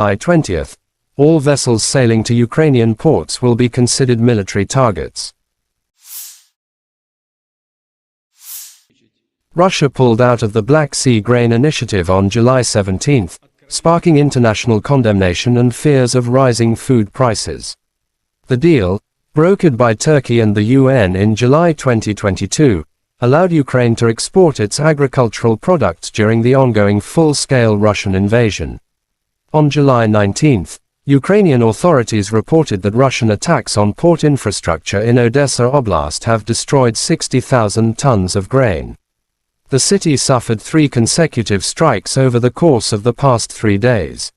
July 20th, all vessels sailing to Ukrainian ports will be considered military targets. Russia pulled out of the Black Sea Grain Initiative on July 17, sparking international condemnation and fears of rising food prices. The deal, brokered by Turkey and the UN in July 2022, allowed Ukraine to export its agricultural products during the ongoing full-scale Russian invasion. On July 19, Ukrainian authorities reported that Russian attacks on port infrastructure in Odessa Oblast have destroyed 60,000 tons of grain. The city suffered 3 consecutive strikes over the course of the past 3 days.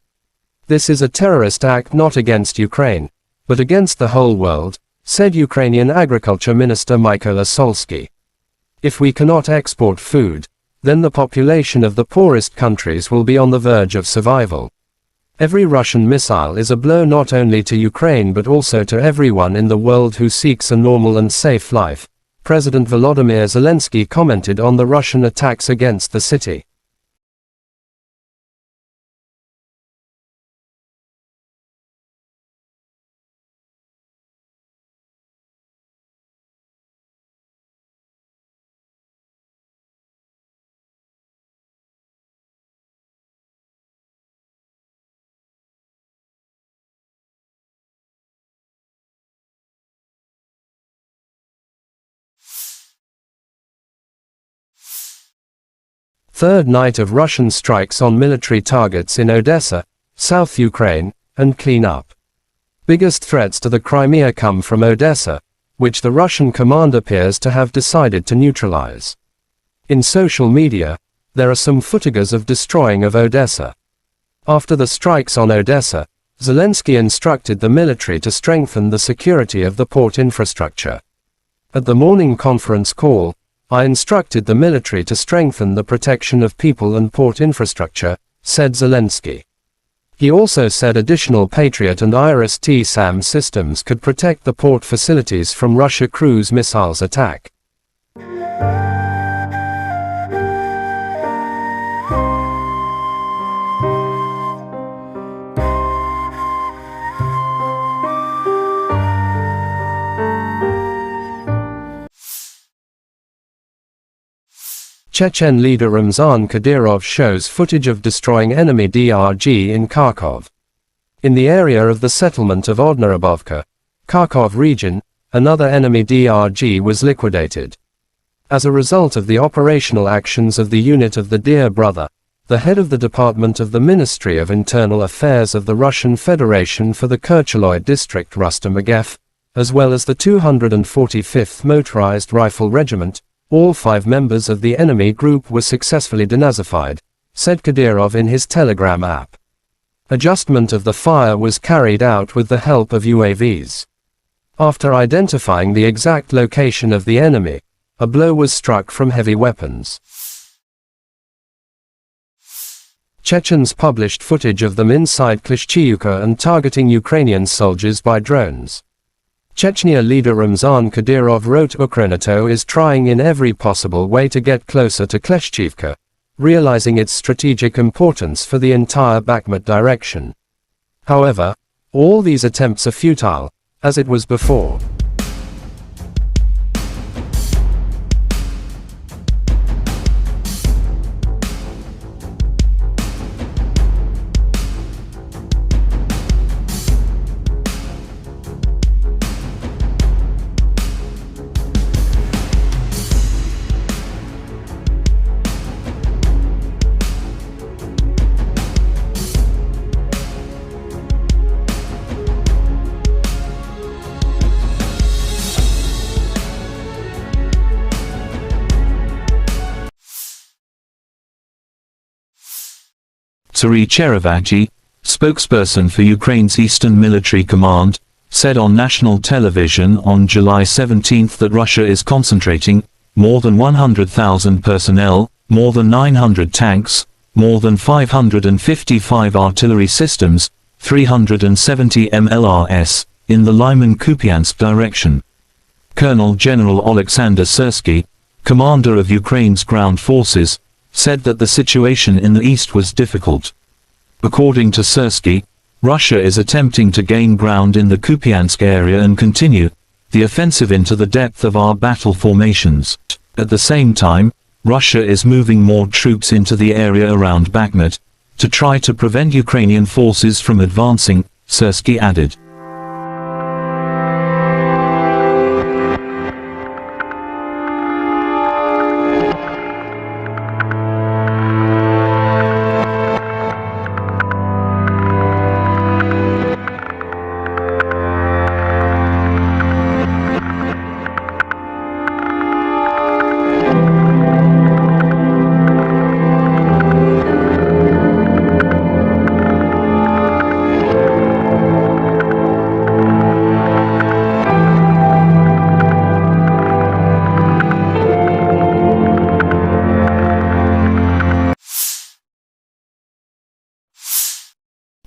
This is a terrorist act not against Ukraine, but against the whole world, said Ukrainian Agriculture Minister Mykola Solsky. If we cannot export food, then the population of the poorest countries will be on the verge of survival. Every Russian missile is a blow not only to Ukraine but also to everyone in the world who seeks a normal and safe life, President Volodymyr Zelensky commented on the Russian attacks against the city. Third night of Russian strikes on military targets in Odessa, South Ukraine, and clean up. Biggest threats to the Crimea come from Odessa, which the Russian command appears to have decided to neutralize. In social media, there are some footages of destroying of Odessa. After the strikes on Odessa, Zelensky instructed the military to strengthen the security of the port infrastructure. At the morning conference call, I instructed the military to strengthen the protection of people and port infrastructure, said Zelensky. He also said additional Patriot and IRIS-T-SAM systems could protect the port facilities from Russia cruise missiles attack. Chechen leader Ramzan Kadyrov shows footage of destroying enemy DRG in Kharkov. In the area of the settlement of Odnarabovka, Kharkov region, another enemy DRG was liquidated. As a result of the operational actions of the unit of the Dear Brother, the head of the Department of the Ministry of Internal Affairs of the Russian Federation for the Kercheloy district Rustam Agev, as well as the 245th Motorized Rifle Regiment, all 5 members of the enemy group were successfully denazified, said Kadyrov in his Telegram app. Adjustment of the fire was carried out with the help of UAVs. After identifying the exact location of the enemy, a blow was struck from heavy weapons. Chechens published footage of them inside Klishchiivka and targeting Ukrainian soldiers by drones. Chechnya leader Ramzan Kadyrov wrote Ukrenato is trying in every possible way to get closer to Klishchiivka, realizing its strategic importance for the entire Bakhmut direction. However, all these attempts are futile, as it was before. Serhiy Cherevati, spokesperson for Ukraine's Eastern Military Command, said on national television on July 17 that Russia is concentrating more than 100,000 personnel, more than 900 tanks, more than 555 artillery systems, 370 MLRS, in the Lyman-Kupiansk direction. Colonel General Alexander Syrsky, commander of Ukraine's ground forces, said that the situation in the east was difficult. According to Syrsky, Russia is attempting to gain ground in the Kupiansk area and continue the offensive into the depth of our battle formations. At the same time, Russia is moving more troops into the area around Bakhmut to try to prevent Ukrainian forces from advancing, Syrskyi added.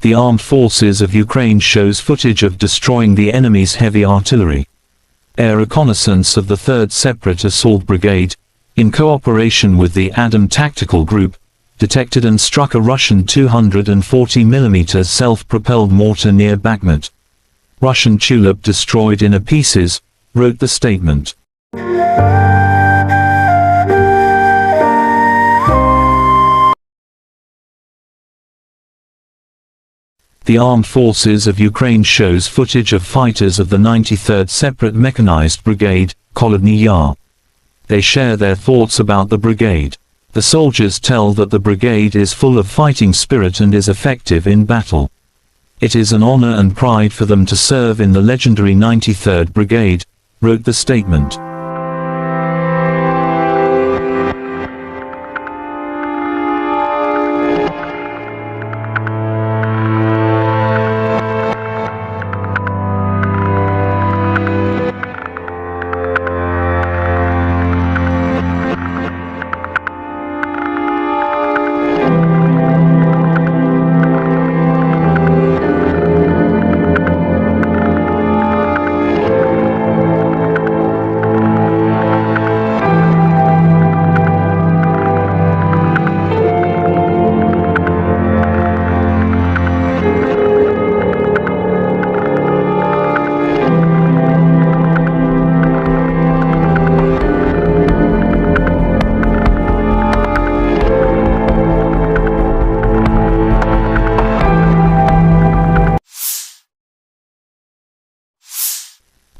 The armed forces of Ukraine shows footage of destroying the enemy's heavy artillery. Air reconnaissance of the 3rd Separate Assault Brigade, in cooperation with the Adam Tactical Group, detected and struck a Russian 240mm self-propelled mortar near Bakhmut. Russian tulip destroyed in pieces, wrote the statement. The Armed Forces of Ukraine shows footage of fighters of the 93rd Separate Mechanized Brigade, Kholodny Yar. They share their thoughts about the brigade. The soldiers tell that the brigade is full of fighting spirit and is effective in battle. It is an honor and pride for them to serve in the legendary 93rd Brigade, wrote the statement.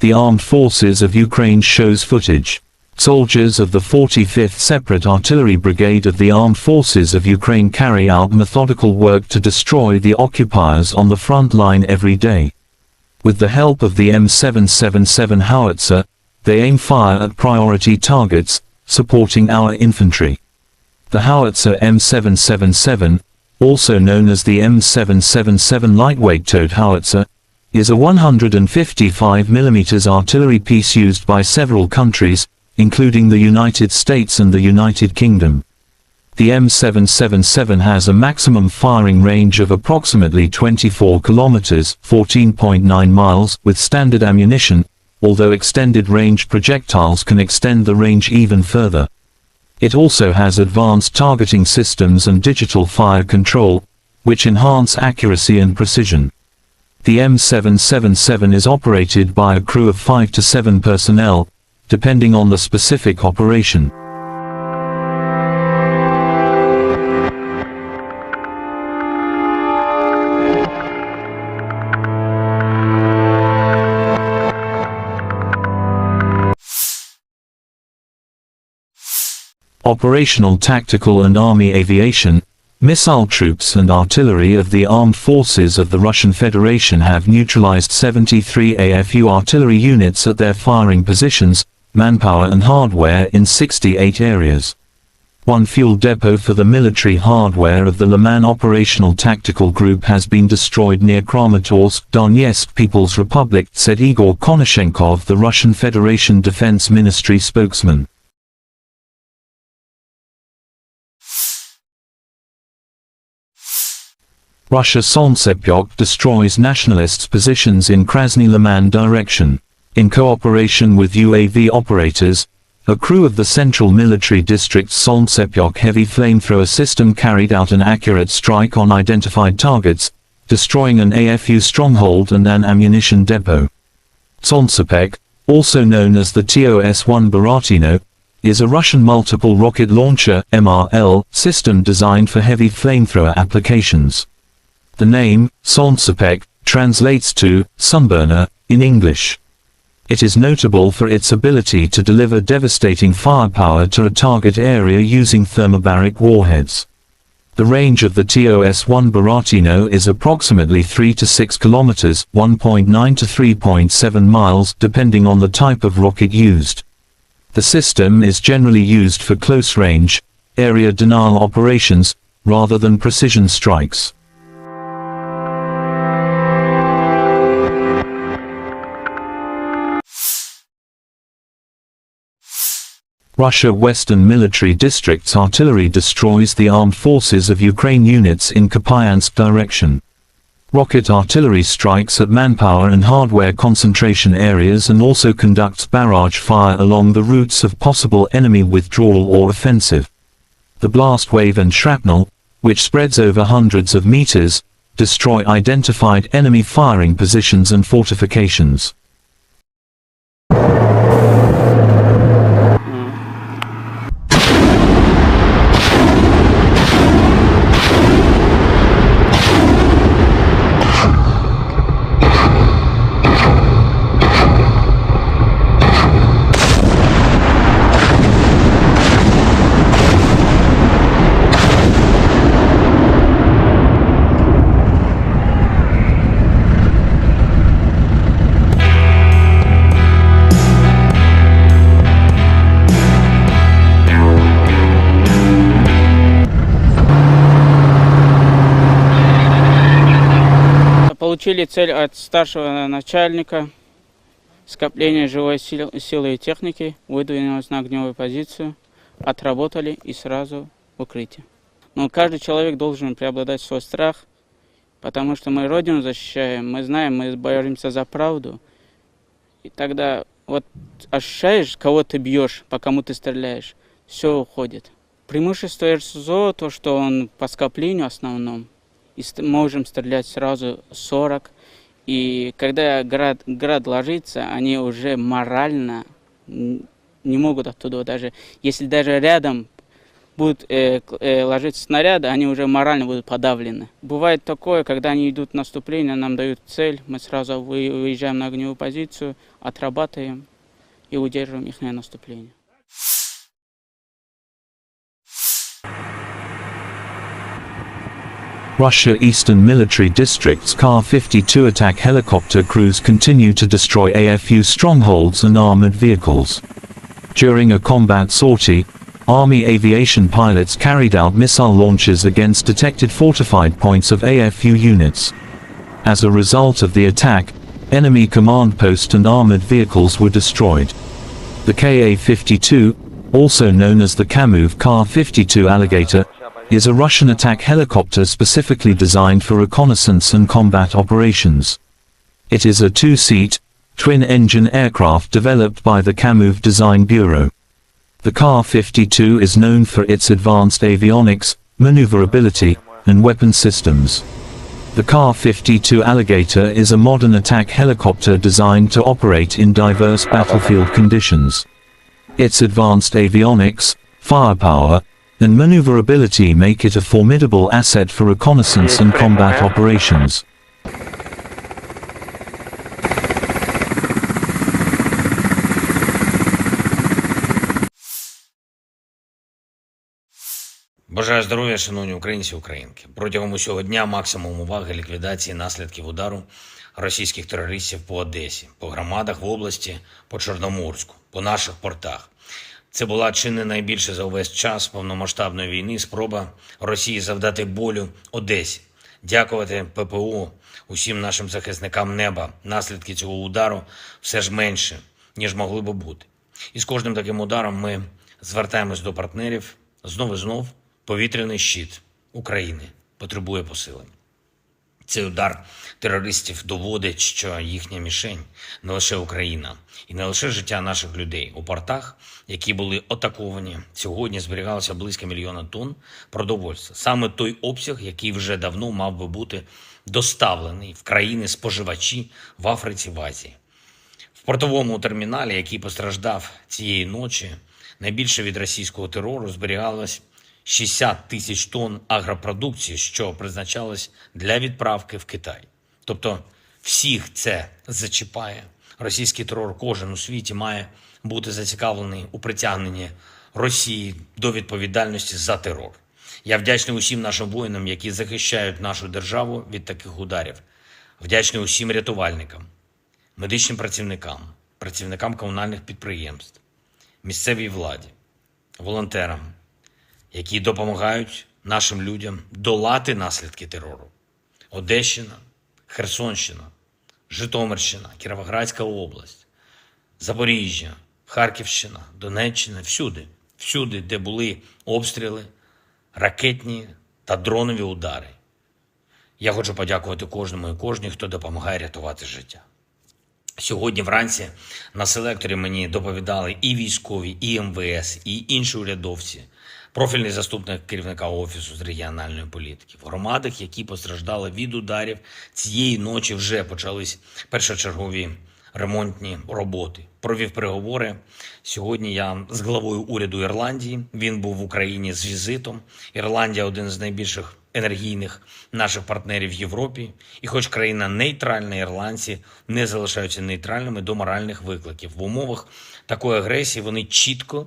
The Armed Forces of Ukraine shows footage. Soldiers of the 45th Separate Artillery Brigade of the Armed Forces of Ukraine carry out methodical work to destroy the occupiers on the front line every day. With the help of the M777 howitzer, they aim fire at priority targets, supporting our infantry. The howitzer M777, also known as the M777 lightweight towed howitzer, is a 155mm artillery piece used by several countries, including the United States and the United Kingdom. The M777 has a maximum firing range of approximately 24 kilometers, 14.9 miles, with standard ammunition, although extended range projectiles can extend the range even further. It also has advanced targeting systems and digital fire control, which enhance accuracy and precision. The M777 is operated by a crew of 5 to 7 personnel, depending on the specific operation. Operational, tactical and army aviation, missile troops and artillery of the armed forces of the Russian Federation have neutralized 73 AFU artillery units at their firing positions, manpower and hardware in 68 areas. One fuel depot for the military hardware of the Liman Operational Tactical Group has been destroyed near Kramatorsk, Donetsk People's Republic, said Igor Konashenkov, the Russian Federation Defense Ministry spokesman. Russia Solntsepyok destroys nationalists' positions in Krasny Liman direction. In cooperation with UAV operators, a crew of the Central Military District's Solntsepyok heavy flamethrower system carried out an accurate strike on identified targets, destroying an AFU stronghold and an ammunition depot. Tsonsepek, also known as the TOS-1 Buratino, is a Russian multiple rocket launcher (MRL) system designed for heavy flamethrower applications. The name, Tsonsepek, translates to sunburner in English. It is notable for its ability to deliver devastating firepower to a target area using thermobaric warheads. The range of the TOS-1 Buratino is approximately 3 to 6 kilometers, 1.9 to 3.7 miles, depending on the type of rocket used. The system is generally used for close-range, area denial operations, rather than precision strikes. Russia Western Military District's artillery destroys the armed forces of Ukraine units in Kupiansk direction. Rocket artillery strikes at manpower and hardware concentration areas and also conducts barrage fire along the routes of possible enemy withdrawal or offensive. The blast wave and shrapnel, which spreads over hundreds of meters, destroy identified enemy firing positions and fortifications. Получили цель от старшего начальника, скопление живой силы и техники, выдвинулись на огневую позицию, отработали и сразу в укрытие. Но каждый человек должен преобладать свой страх, потому что мы Родину защищаем, мы знаем, мы боремся за правду. И тогда вот ощущаешь, кого ты бьешь, по кому ты стреляешь, все уходит. Преимущество РСЗО, то, что он по скоплению основном, и можем стрелять сразу 40. И когда град ложится, они уже морально не могут оттуда, даже если даже рядом будут ложиться снаряды, они уже морально будут подавлены. Бывает такое, когда они идут в наступление, нам дают цель, мы сразу выезжаем на огневую позицию, отрабатываем и удерживаем их наступление. Russia Eastern Military District's Kar-52 attack helicopter crews continue to destroy AFU strongholds and armored vehicles. During a combat sortie, Army aviation pilots carried out missile launches against detected fortified points of AFU units. As a result of the attack, enemy command post and armored vehicles were destroyed. The Ka-52, also known as the Kamov Kar-52 Alligator, is a Russian attack helicopter specifically designed for reconnaissance and combat operations. It is a two-seat, twin-engine aircraft developed by the Kamov Design Bureau. The Kar-52 is known for its advanced avionics, maneuverability, and weapon systems. The Kar-52 Alligator is a modern attack helicopter designed to operate in diverse battlefield conditions. Its advanced avionics, firepower, and maneuverability make it a formidable asset for reconnaissance and combat operations. Бажаю здоров'я, шановні українці і українки. Протягом усього дня максимум уваги ліквідації наслідків удару російських терористів по Одесі, по громадах в області, по Чорноморську, по наших портах. Це була чи не найбільше за увесь час повномасштабної війни спроба Росії завдати болю Одесі. Дякувати ППО, усім нашим захисникам неба. Наслідки цього удару все ж менше, ніж могли би бути. І з кожним таким ударом ми звертаємось до партнерів. Знов і знов повітряний щит України потребує посилення. Цей удар терористів доводить, що їхня мішень не лише Україна і не лише життя наших людей. У портах, які були атаковані, сьогодні зберігалося близько 1 мільйона тонн продовольства. Саме той обсяг, який вже давно мав би бути доставлений в країни-споживачі в Африці, в Азії. В портовому терміналі, який постраждав цієї ночі, найбільше від російського терору зберігалось 60 тисяч тонн агропродукції, що призначалось для відправки в Китай. Тобто всіх це зачіпає. Російський терор кожен у світі має бути зацікавлений у притягненні Росії до відповідальності за терор. Я вдячний усім нашим воїнам, які захищають нашу державу від таких ударів. Вдячний усім рятувальникам, медичним працівникам, працівникам комунальних підприємств, місцевій владі, волонтерам, які допомагають нашим людям долати наслідки терору. Одещина, Херсонщина, Житомирщина, Кіровоградська область, Запоріжжя, Харківщина, Донеччина, всюди, де були обстріли, ракетні та дронові удари. Я хочу подякувати кожному і кожній, хто допомагає рятувати життя. Сьогодні вранці на селекторі мені доповідали і військові, і МВС, і інші урядовці, профільний заступник керівника Офісу з регіональної політики. В громадах, які постраждали від ударів, цієї ночі вже почались першочергові ремонтні роботи. Провів переговори. Сьогодні я з главою уряду Ірландії. Він був в Україні з візитом. Ірландія – один з найбільших енергійних наших партнерів в Європі. І хоч країна нейтральна, ірландці не залишаються нейтральними до моральних викликів. В умовах такої агресії вони чітко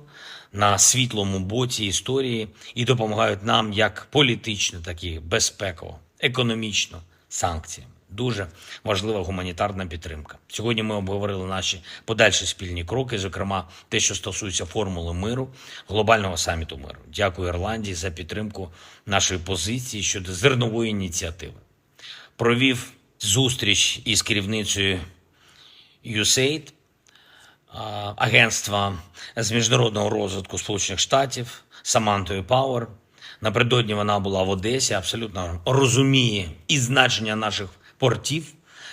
на світлому боці історії і допомагають нам як політично, так і безпеково, економічно, санкціями. Дуже важлива гуманітарна підтримка. Сьогодні ми обговорили наші подальші спільні кроки, зокрема те, що стосується формули миру, глобального саміту миру. Дякую Ірландії за підтримку нашої позиції щодо зернової ініціативи. Провів зустріч із керівницею USAID, агентства з міжнародного розвитку Сполучених Штатів, Самантою Пауер. Напередодні вона була в Одесі, абсолютно розуміє і значення наших портів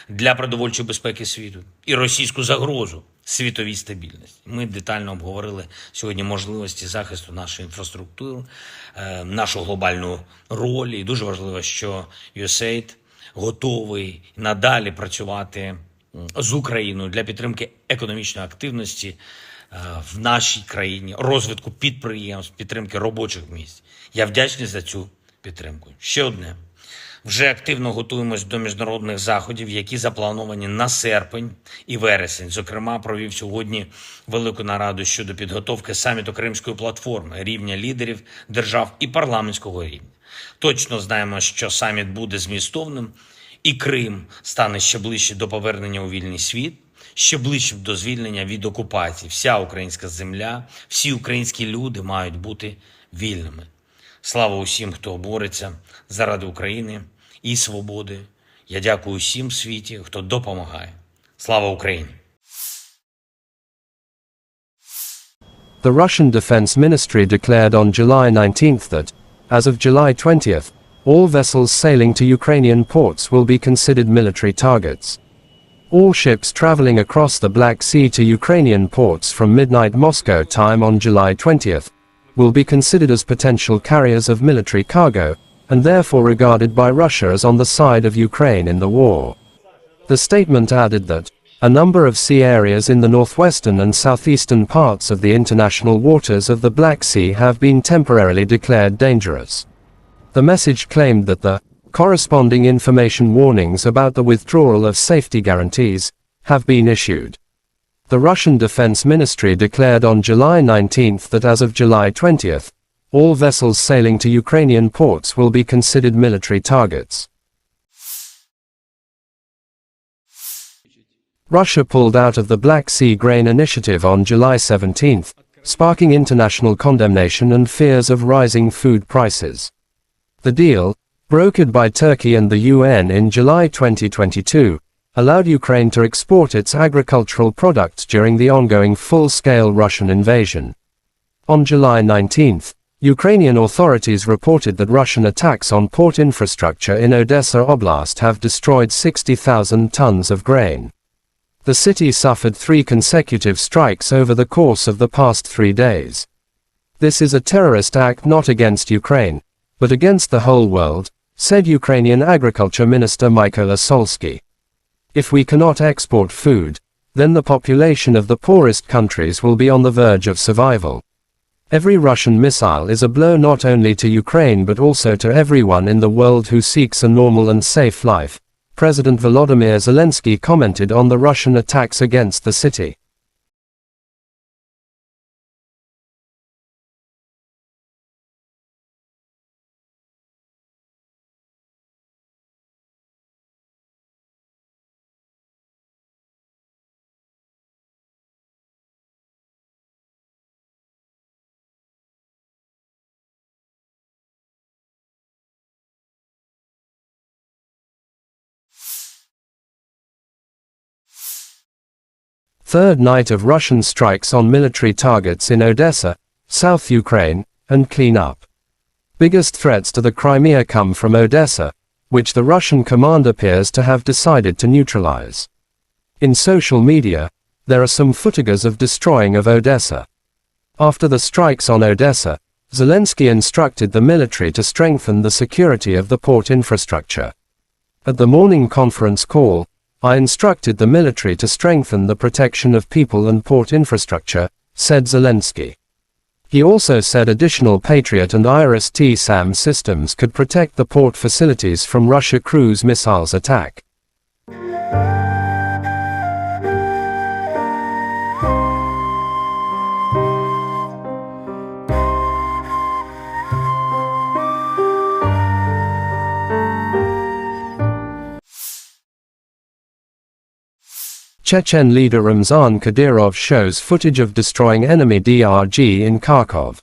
для продовольчої безпеки світу, і російську загрозу світовій стабільності. Ми детально обговорили сьогодні можливості захисту нашої інфраструктури, нашу глобальну роль. І дуже важливо, що USAID готовий надалі працювати з Україною для підтримки економічної активності в нашій країні, розвитку підприємств, підтримки робочих місць. Я вдячний за цю підтримку. Ще одне. Вже активно готуємось до міжнародних заходів, які заплановані на серпень і вересень. Зокрема, провів сьогодні велику нараду щодо підготовки саміту Кримської платформи, рівня лідерів держав і парламентського рівня. Точно знаємо, що саміт буде змістовним, і Крим стане ще ближче до повернення у вільний світ, ще ближче до звільнення від окупації. Вся українська земля, всі українські люди мають бути вільними. Слава усім, хто бореться заради України і свободи. Я дякую усім в світі, хто допомагає. Слава Україні! The Russian Defense Ministry declared on July 19th that, as of July 20th, all vessels sailing to Ukrainian ports will be considered military targets. All ships traveling across the Black Sea to Ukrainian ports from midnight Moscow time on July 20th will be considered as potential carriers of military cargo, and therefore regarded by Russia as on the side of Ukraine in the war. The statement added that a number of sea areas in the northwestern and southeastern parts of the international waters of the Black Sea have been temporarily declared dangerous. The message claimed that the corresponding information warnings about the withdrawal of safety guarantees have been issued. The Russian Defense Ministry declared on July 19th that as of July 20th, all vessels sailing to Ukrainian ports will be considered military targets. Russia pulled out of the Black Sea Grain Initiative on July 17th, sparking international condemnation and fears of rising food prices. The deal, brokered by Turkey and the UN in July 2022, allowed Ukraine to export its agricultural products during the ongoing full-scale Russian invasion. On July 19th, Ukrainian authorities reported that Russian attacks on port infrastructure in Odessa Oblast have destroyed 60,000 tons of grain. The city suffered 3 consecutive strikes over the course of the past 3 days. This is a terrorist act not against Ukraine, but against the whole world, said Ukrainian Agriculture Minister Mykola Solsky. If we cannot export food, then the population of the poorest countries will be on the verge of survival. Every Russian missile is a blow not only to Ukraine but also to everyone in the world who seeks a normal and safe life, President Volodymyr Zelensky commented on the Russian attacks against the city. Third night of Russian strikes on military targets in Odessa, South Ukraine, and clean-up. Biggest threats to the Crimea come from Odessa, which the Russian command appears to have decided to neutralize. In social media, there are some footages of destroying of Odessa. After the strikes on Odessa, Zelensky instructed the military to strengthen the security of the port infrastructure. At the morning conference call, I instructed the military to strengthen the protection of people and port infrastructure, said Zelensky. He also said additional Patriot and IRIS-T-SAM systems could protect the port facilities from Russia cruise missiles attack. Chechen leader Ramzan Kadyrov shows footage of destroying enemy DRG in Kharkov.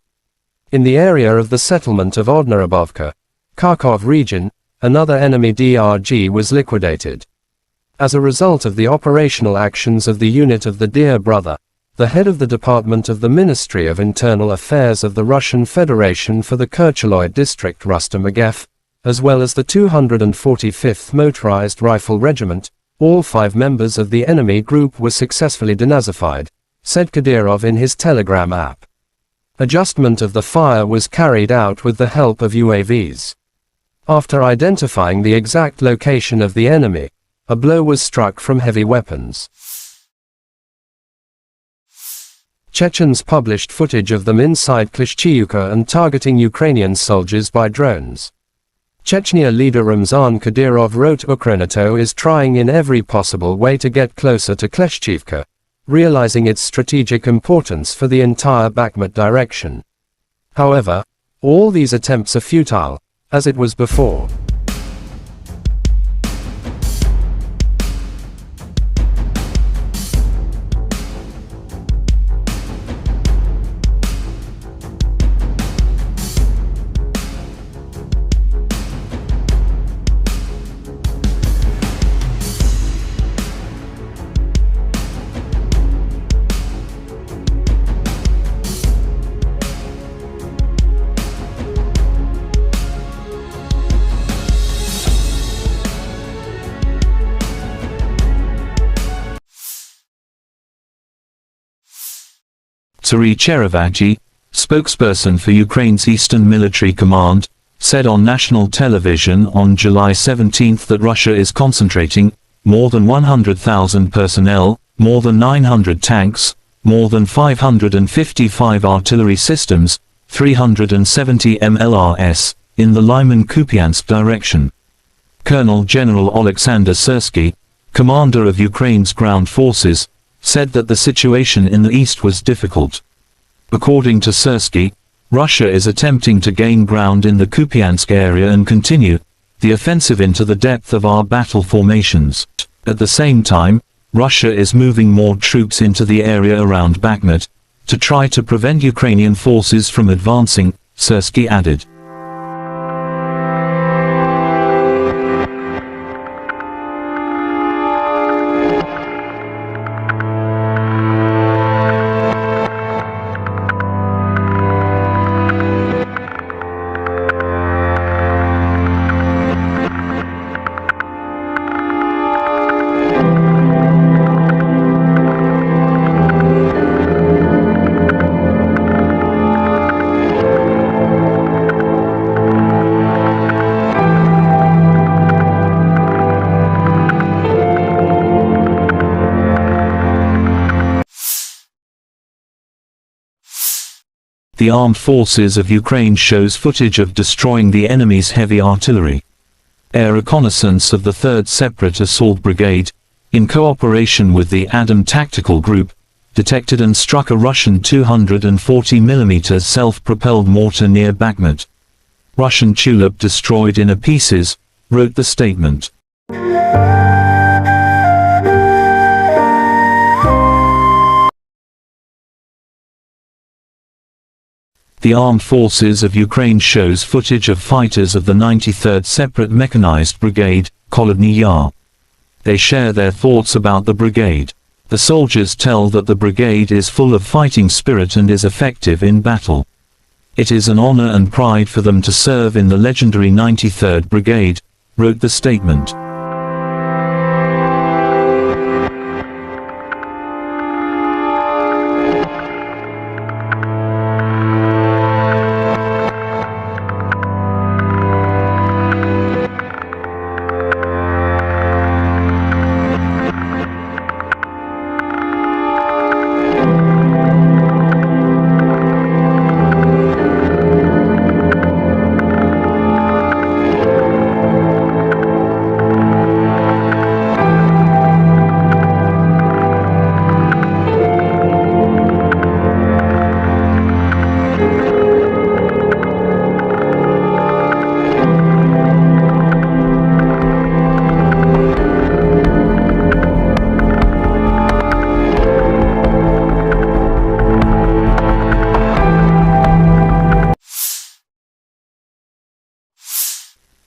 In the area of the settlement of Odnarabovka, Kharkov region, another enemy DRG was liquidated. As a result of the operational actions of the unit of the Dear Brother, the head of the Department of the Ministry of Internal Affairs of the Russian Federation for the Kercheloy district Rustam Agev, as well as the 245th Motorized Rifle Regiment, all 5 members of the enemy group were successfully denazified, said Kadyrov in his Telegram app. Adjustment of the fire was carried out with the help of UAVs. After identifying the exact location of the enemy, a blow was struck from heavy weapons. Chechens published footage of them inside Klishchiivka and targeting Ukrainian soldiers by drones. Chechnya leader Ramzan Kadyrov wrote Ukrenato is trying in every possible way to get closer to Klishchiivka, realizing its strategic importance for the entire Bakhmut direction. However, all these attempts are futile, as it was before. Serhiy Cherevagyi, spokesperson for Ukraine's Eastern Military Command, said on national television on July 17 that Russia is concentrating more than 100,000 personnel, more than 900 tanks, more than 555 artillery systems, 370 MLRS, in the Lyman-Kupiansk direction. Colonel General Oleksandr Syrsky, commander of Ukraine's ground forces, said that the situation in the east was difficult. According to Syrsky, Russia is attempting to gain ground in the Kupiansk area and continue the offensive into the depth of our battle formations. At the same time, Russia is moving more troops into the area around Bakhmut to try to prevent Ukrainian forces from advancing, Syrsky added. The armed forces of Ukraine shows footage of destroying the enemy's heavy artillery. Air reconnaissance of the 3rd Separate Assault Brigade, in cooperation with the Adam Tactical Group, detected and struck a Russian 240mm self-propelled mortar near Bakhmut. Russian tulip destroyed in pieces, wrote the statement. The Armed Forces of Ukraine shows footage of fighters of the 93rd Separate Mechanized Brigade, Kholodny Yar. They share their thoughts about the brigade. The soldiers tell that the brigade is full of fighting spirit and is effective in battle. It is an honor and pride for them to serve in the legendary 93rd Brigade, wrote the statement.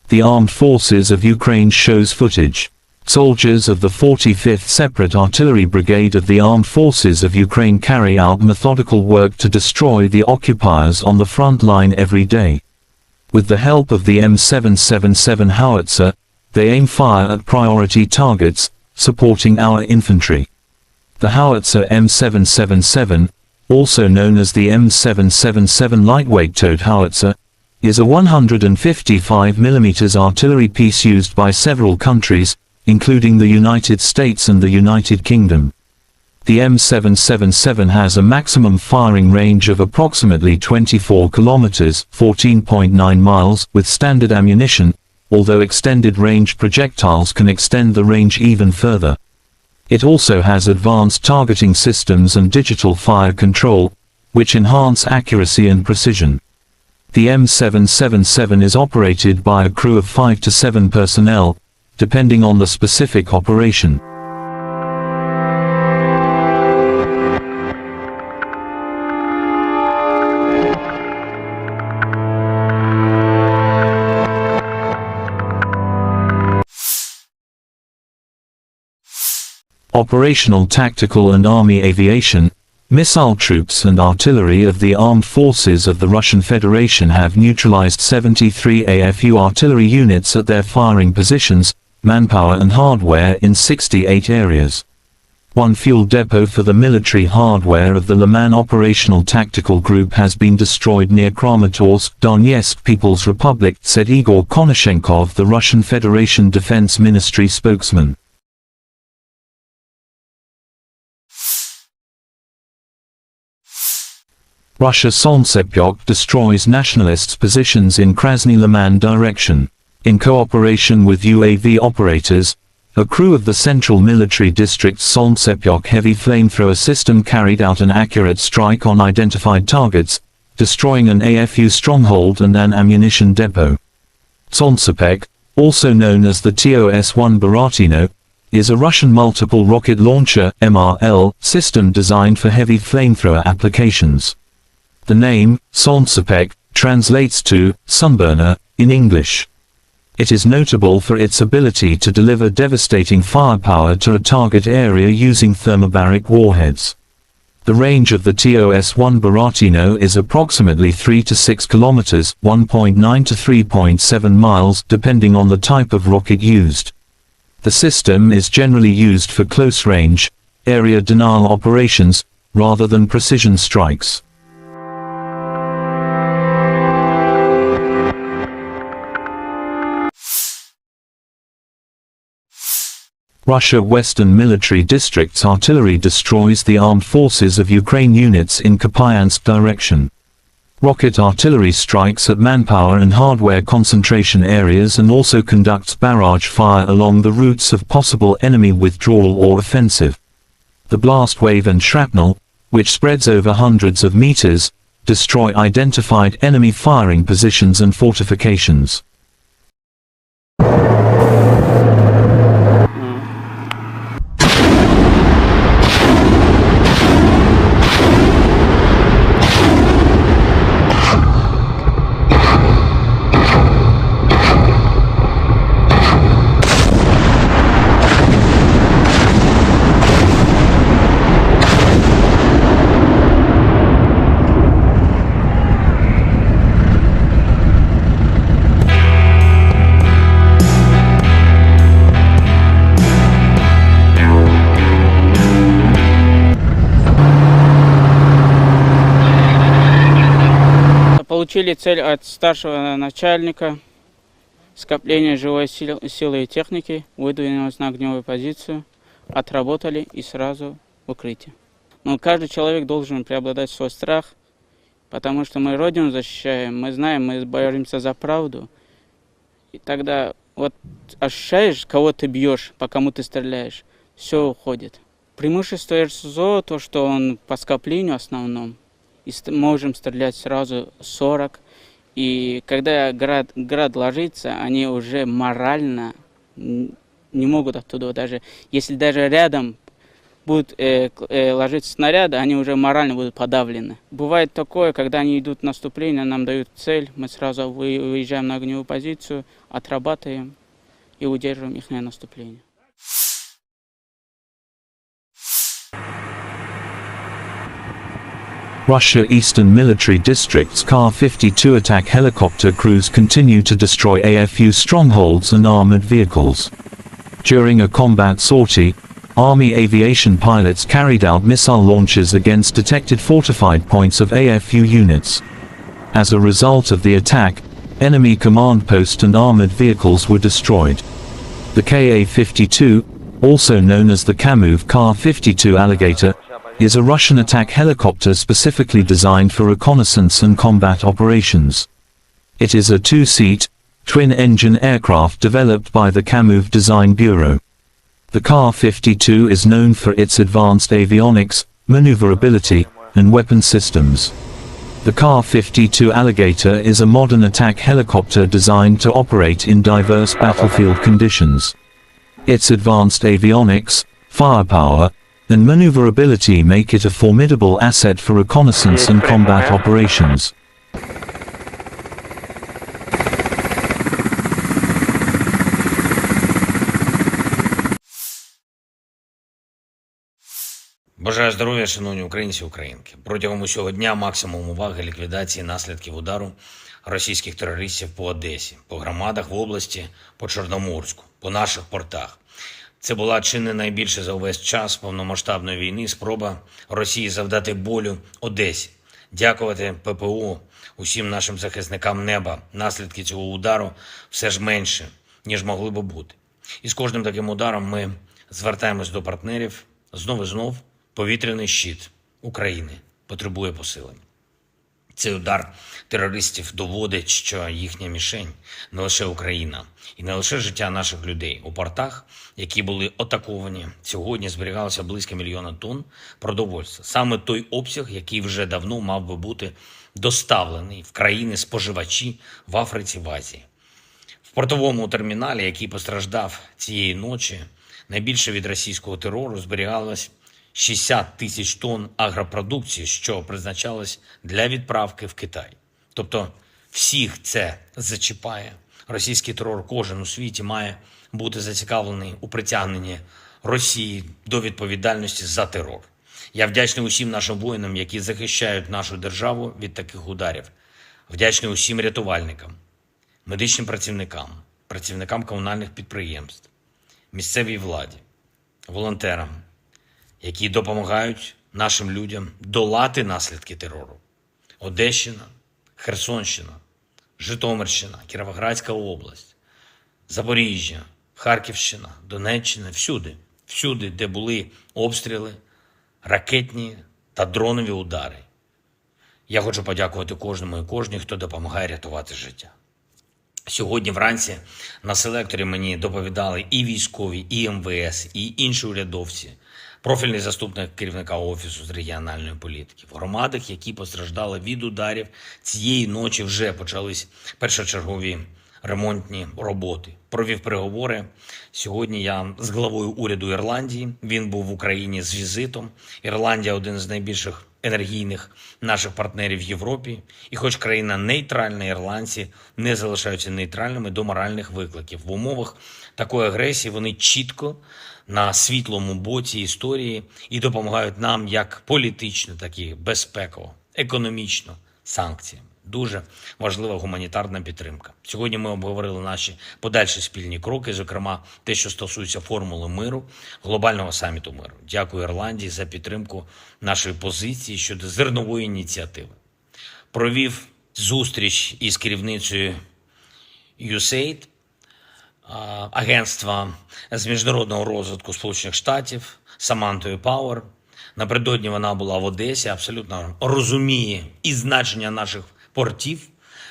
The Armed Forces of Ukraine shows footage. Soldiers of the 45th Separate Artillery Brigade of the Armed Forces of Ukraine carry out methodical work to destroy the occupiers on the front line every day. With the help of the M777 howitzer, they aim fire at priority targets, supporting our infantry. The howitzer M777, also known as the M777 lightweight towed howitzer, is a 155mm artillery piece used by several countries, including the United States and the United Kingdom. The M777 has a maximum firing range of approximately 24 kilometers, 14.9 miles, with standard ammunition, although extended range projectiles can extend the range even further. It also has advanced targeting systems and digital fire control, which enhance accuracy and precision. The M777 is operated by a crew of 5 to 7 personnel, depending on the specific operation. Operational, tactical and army aviation, missile troops and artillery of the armed forces of the Russian Federation have neutralized 73 AFU artillery units at their firing positions, manpower and hardware in 68 areas. One fuel depot for the military hardware of the Liman Operational Tactical Group has been destroyed near Kramatorsk, Donetsk People's Republic, said Igor Konashenkov, the Russian Federation Defense Ministry spokesman. Russia Solntsepyok destroys nationalists' positions in Krasny Liman direction. In cooperation with UAV operators, a crew of the Central Military District's Solntsepyok heavy flamethrower system carried out an accurate strike on identified targets, destroying an AFU stronghold and an ammunition depot. Solntsepyok, also known as the TOS-1 Baratino, is a Russian multiple rocket launcher (MRL) system designed for heavy flamethrower applications. The name, Solntsepyok, translates to sunburner in English. It is notable for its ability to deliver devastating firepower to a target area using thermobaric warheads. The range of the TOS-1 Baratino is approximately 3 to 6 kilometers, 1.9 to 3.7 miles, depending on the type of rocket used. The system is generally used for close-range, area denial operations, rather than precision strikes. Russia Western Military District's artillery destroys the armed forces of Ukraine units in Kupiansk direction. rocket artillery strikes at manpower and hardware concentration areas and also conducts barrage fire along the routes of possible enemy withdrawal or offensive. The blast wave and shrapnel, which spreads over hundreds of meters, destroy identified enemy firing positions and fortifications. Получили цель от старшего начальника, скопление живой силы и техники, выдвинулись на огневую позицию, отработали и сразу в укрытие. Но каждый человек должен преобладать свой страх, потому что мы Родину защищаем, мы знаем, мы боремся за правду. И тогда вот ощущаешь, кого ты бьешь, по кому ты стреляешь, все уходит. Преимущество РСЗО, то, что он по скоплению основном, и можем стрелять сразу 40. И когда град ложится, они уже морально не могут оттуда, даже если даже рядом будут ложиться снаряды, они уже морально будут подавлены. Бывает такое, когда они идут в наступление, нам дают цель, мы сразу выезжаем на огневую позицию, отрабатываем и удерживаем их наступление. Russia Eastern Military District's Kar-52 attack helicopter crews continue to destroy AFU strongholds and armored vehicles. During a combat sortie, Army aviation pilots carried out missile launches against detected fortified points of AFU units. As a result of the attack, enemy command post and armored vehicles were destroyed. The Ka-52, also known as the Kamov Kar-52 Alligator, is a Russian attack helicopter specifically designed for reconnaissance and combat operations. It is a two-seat, twin-engine aircraft developed by the Kamov Design Bureau. The Kar-52 is known for its advanced avionics, maneuverability, and weapon systems. The Kar-52 Alligator is a modern attack helicopter designed to operate in diverse battlefield conditions. Its advanced avionics, firepower, and maneuverability make it a formidable asset for reconnaissance and combat operations. Бажаю здоров'я, шановні українці і українки. Протягом усього дня максимум уваги ліквідації наслідків удару російських терористів по Одесі, по громадах в області, по Чорноморську, по наших портах. Це була чи не найбільше за увесь час повномасштабної війни спроба Росії завдати болю Одесі. Дякувати ППО, усім нашим захисникам неба. Наслідки цього удару все ж менше, ніж могли би бути. І з кожним таким ударом ми звертаємось до партнерів. Знов і знов повітряний щит України потребує посилення. Цей удар терористів доводить, що їхня мішень не лише Україна і не лише життя наших людей. У портах, які були атаковані, сьогодні зберігалося близько 1 мільйона тонн продовольства. Саме той обсяг, який вже давно мав би бути доставлений в країни-споживачі в Африці, в Азії. В портовому терміналі, який постраждав цієї ночі, найбільше від російського терору зберігалось 60 тисяч тонн агропродукції, що призначалось для відправки в Китай. Тобто всіх це зачіпає. Російський терор кожен у світі має бути зацікавлений у притягненні Росії до відповідальності за терор. Я вдячний усім нашим воїнам, які захищають нашу державу від таких ударів. Вдячний усім рятувальникам, медичним працівникам, працівникам комунальних підприємств, місцевій владі, волонтерам, які допомагають нашим людям долати наслідки терору. Одещина, Херсонщина, Житомирщина, Кіровоградська область, Запоріжжя, Харківщина, Донеччина, всюди, де були обстріли, ракетні та дронові удари. Я хочу подякувати кожному і кожній, хто допомагає рятувати життя. Сьогодні вранці на селекторі мені доповідали і військові, і МВС, і інші урядовці, профільний заступник керівника Офісу з регіональної політики. В громадах, які постраждали від ударів, цієї ночі вже почались першочергові ремонтні роботи. Провів переговори. Сьогодні я з главою уряду Ірландії. Він був в Україні з візитом. Ірландія – один з найбільших енергійних наших партнерів в Європі. І хоч країна нейтральна, ірландці не залишаються нейтральними до моральних викликів. В умовах такої агресії вони чітко на світлому боці історії і допомагають нам як політично, так і безпеково, економічно, санкціями. Дуже важлива гуманітарна підтримка. Сьогодні ми обговорили наші подальші спільні кроки, зокрема те, що стосується формули миру, глобального саміту миру. Дякую Ірландії за підтримку нашої позиції щодо зернової ініціативи. Провів зустріч із керівницею USAID, агентства з міжнародного розвитку Сполучених Штатів, Самантою Пауер. Напередодні вона була в Одесі, абсолютно розуміє і значення наших портів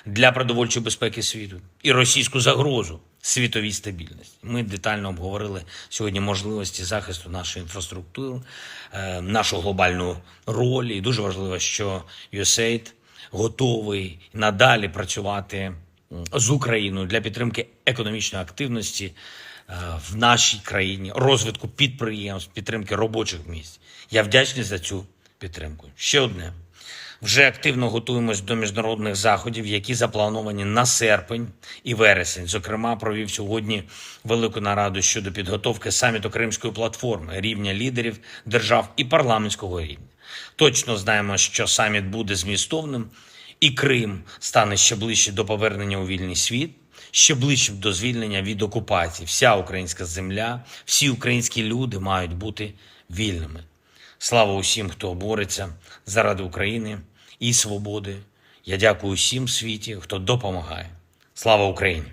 для продовольчої безпеки світу і російську загрозу світовій стабільності. Ми детально обговорили сьогодні можливості захисту нашої інфраструктури, нашу глобальну роль. І дуже важливо, що USAID готовий надалі працювати з Україною для підтримки економічної активності в нашій країні, розвитку підприємств, підтримки робочих місць. Я вдячний за цю підтримку. Ще одне. Вже активно готуємось до міжнародних заходів, які заплановані на серпень і вересень. Зокрема, провів сьогодні велику нараду щодо підготовки саміту Кримської платформи, рівня лідерів держав і парламентського рівня. Точно знаємо, що саміт буде змістовним, і Крим стане ще ближче до повернення у вільний світ, ще ближче до звільнення від окупації. Вся українська земля, всі українські люди мають бути вільними. Слава усім, хто бореться заради України і свободи. Я дякую усім в світі, хто допомагає. Слава Україні!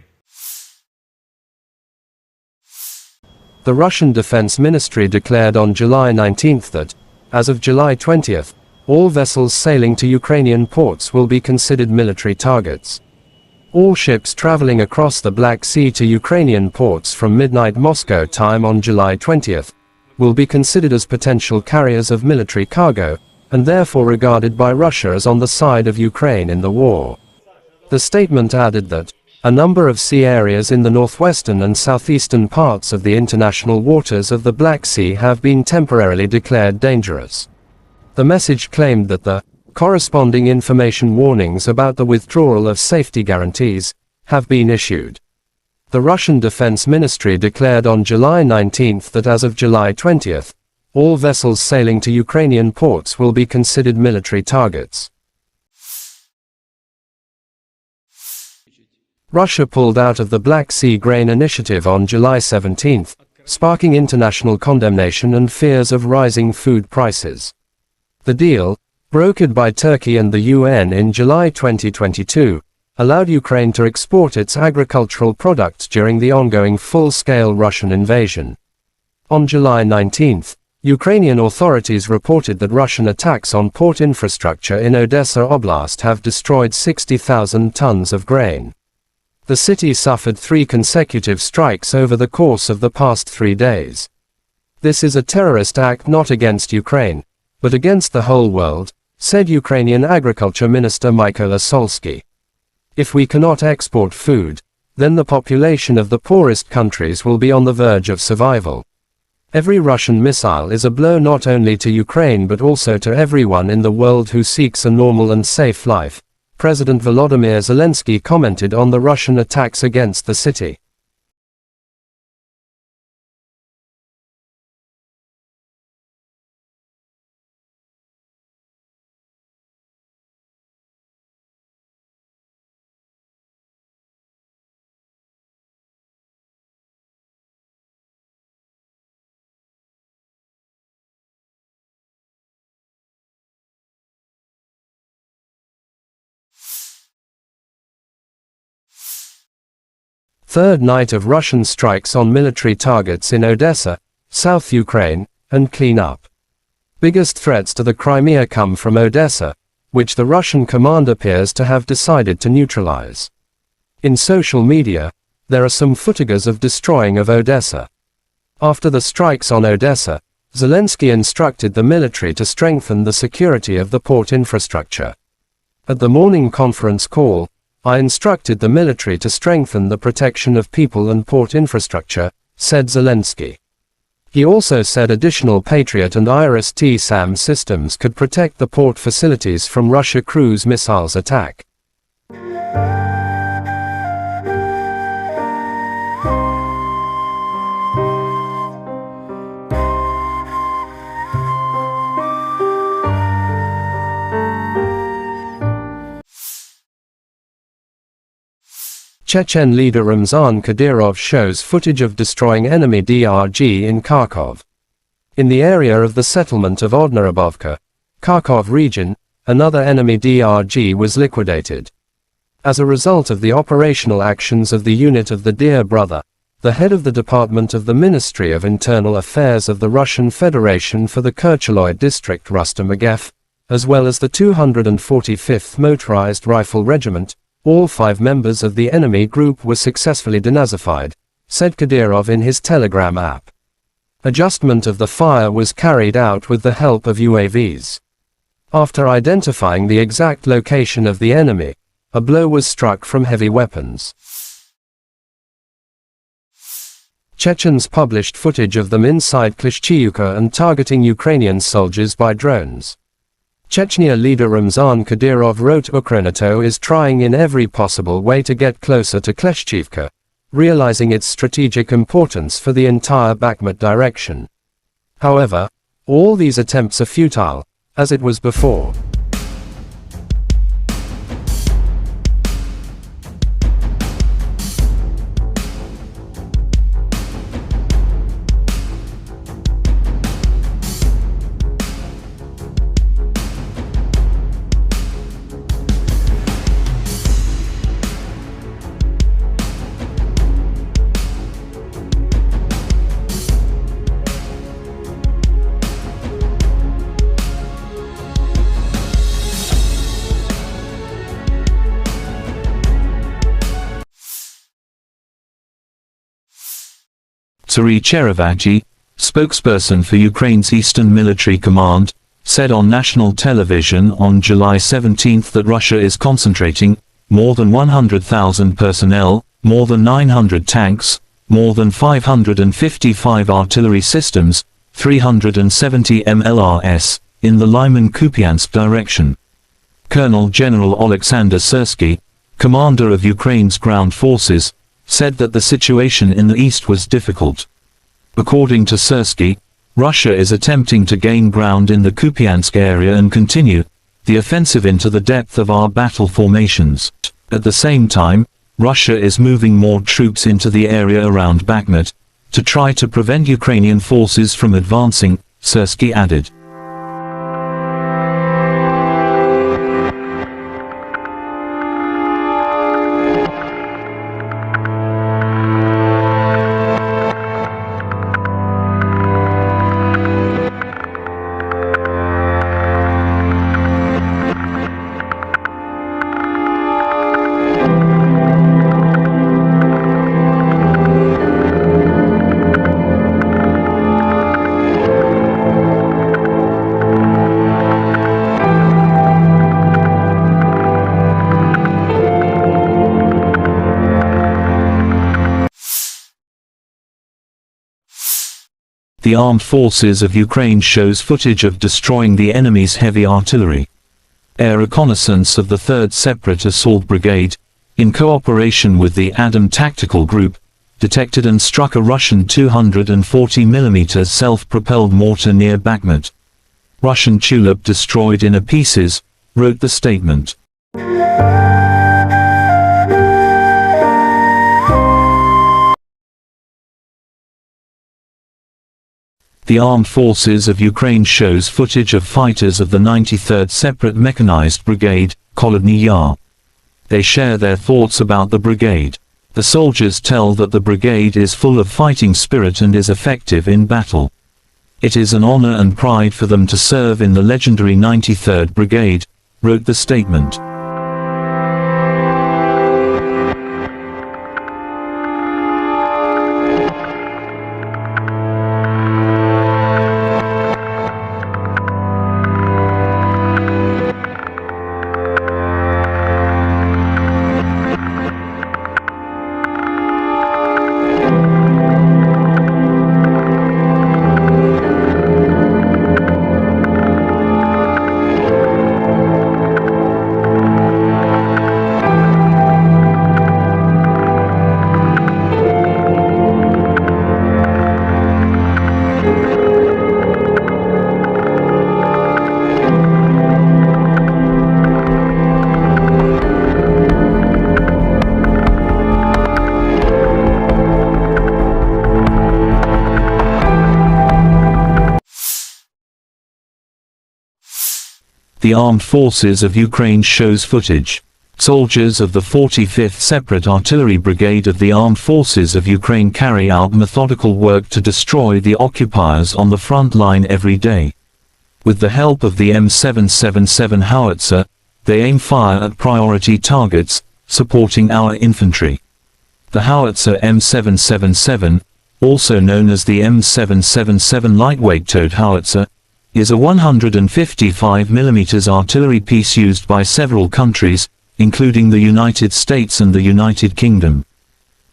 The Russian Defense Ministry declared on July 19th that, as of July 20th, all vessels sailing to Ukrainian ports will be considered military targets. All ships traveling across the Black Sea to Ukrainian ports from midnight Moscow time on July 20th will be considered as potential carriers of military cargo, and therefore regarded by Russia as on the side of Ukraine in the war. The statement added that a number of sea areas in the northwestern and southeastern parts of the international waters of the Black Sea have been temporarily declared dangerous. The message claimed that the corresponding information warnings about the withdrawal of safety guarantees have been issued. The Russian Defense Ministry declared on July 19th that as of July 20th, all vessels sailing to Ukrainian ports will be considered military targets. Russia pulled out of the Black Sea Grain Initiative on July 17th, sparking international condemnation and fears of rising food prices. The deal, brokered by Turkey and the UN in July 2022, allowed Ukraine to export its agricultural products during the ongoing full-scale Russian invasion. On July 19th, Ukrainian authorities reported that Russian attacks on port infrastructure in Odessa Oblast have destroyed 60,000 tons of grain. The city suffered 3 consecutive strikes over the course of the past 3 days. This is a terrorist act not against Ukraine, but against the whole world, said Ukrainian Agriculture Minister Mykola Solsky. If we cannot export food, then the population of the poorest countries will be on the verge of survival. Every Russian missile is a blow not only to Ukraine but also to everyone in the world who seeks a normal and safe life, President Volodymyr Zelensky commented on the Russian attacks against the city. Third night of Russian strikes on military targets in Odessa, South Ukraine, and clean up. Biggest threats to the Crimea come from Odessa, which the Russian command appears to have decided to neutralize. In social media, there are some footages of destroying of Odessa. After the strikes on Odessa, Zelensky instructed the military to strengthen the security of the port infrastructure. At the morning conference call, I instructed the military to strengthen the protection of people and port infrastructure, said Zelensky. He also said additional Patriot and IRIS-T-SAM systems could protect the port facilities from Russia cruise missiles attack. Chechen leader Ramzan Kadyrov shows footage of destroying enemy DRG in Kharkov. In the area of the settlement of Odnarabovka, Kharkov region, another enemy DRG was liquidated. As a result of the operational actions of the unit of the Dear Brother, the head of the Department of the Ministry of Internal Affairs of the Russian Federation for the Kercheloy district Rustam Agev, as well as the 245th Motorized Rifle Regiment, all 5 members of the enemy group were successfully denazified, said Kadyrov in his Telegram app. Adjustment of the fire was carried out with the help of UAVs. After identifying the exact location of the enemy, a blow was struck from heavy weapons. Chechens published footage of them inside Klishchiivka and targeting Ukrainian soldiers by drones. Chechnya leader Ramzan Kadyrov wrote Ukrenato is trying in every possible way to get closer to Klishchiivka, realizing its strategic importance for the entire Bakhmut direction. However, all these attempts are futile, as it was before. Serhiy Cherevati, spokesperson for Ukraine's Eastern Military Command, said on national television on July 17 that Russia is concentrating more than 100,000 personnel, more than 900 tanks, more than 555 artillery systems, 370 MLRS, in the Lyman-Kupiansk direction. Colonel General Oleksandr Syrsky, commander of Ukraine's ground forces, said that the situation in the east was difficult. According to Syrsky, Russia is attempting to gain ground in the Kupiansk area and continue the offensive into the depth of our battle formations. At the same time, Russia is moving more troops into the area around Bakhmut to try to prevent Ukrainian forces from advancing, Syrsky added. The armed forces of Ukraine shows footage of destroying the enemy's heavy artillery. Air reconnaissance of the 3rd Separate Assault Brigade, in cooperation with the Adam Tactical Group, detected and struck a Russian 240mm self-propelled mortar near Bakhmut. Russian tulip destroyed in pieces, wrote the statement. The Armed Forces of Ukraine shows footage of fighters of the 93rd Separate Mechanized Brigade, Kholodny Yar. They share their thoughts about the brigade. The soldiers tell that the brigade is full of fighting spirit and is effective in battle. It is an honor and pride for them to serve in the legendary 93rd Brigade, wrote the statement. The Armed Forces of Ukraine shows footage. Soldiers of the 45th Separate Artillery Brigade of the Armed Forces of Ukraine carry out methodical work to destroy the occupiers on the front line every day. With the help of the M777 howitzer, they aim fire at priority targets, supporting our infantry. The howitzer M777, also known as the M777 lightweight towed howitzer, is a 155 mm artillery piece used by several countries, including the United States and the United Kingdom.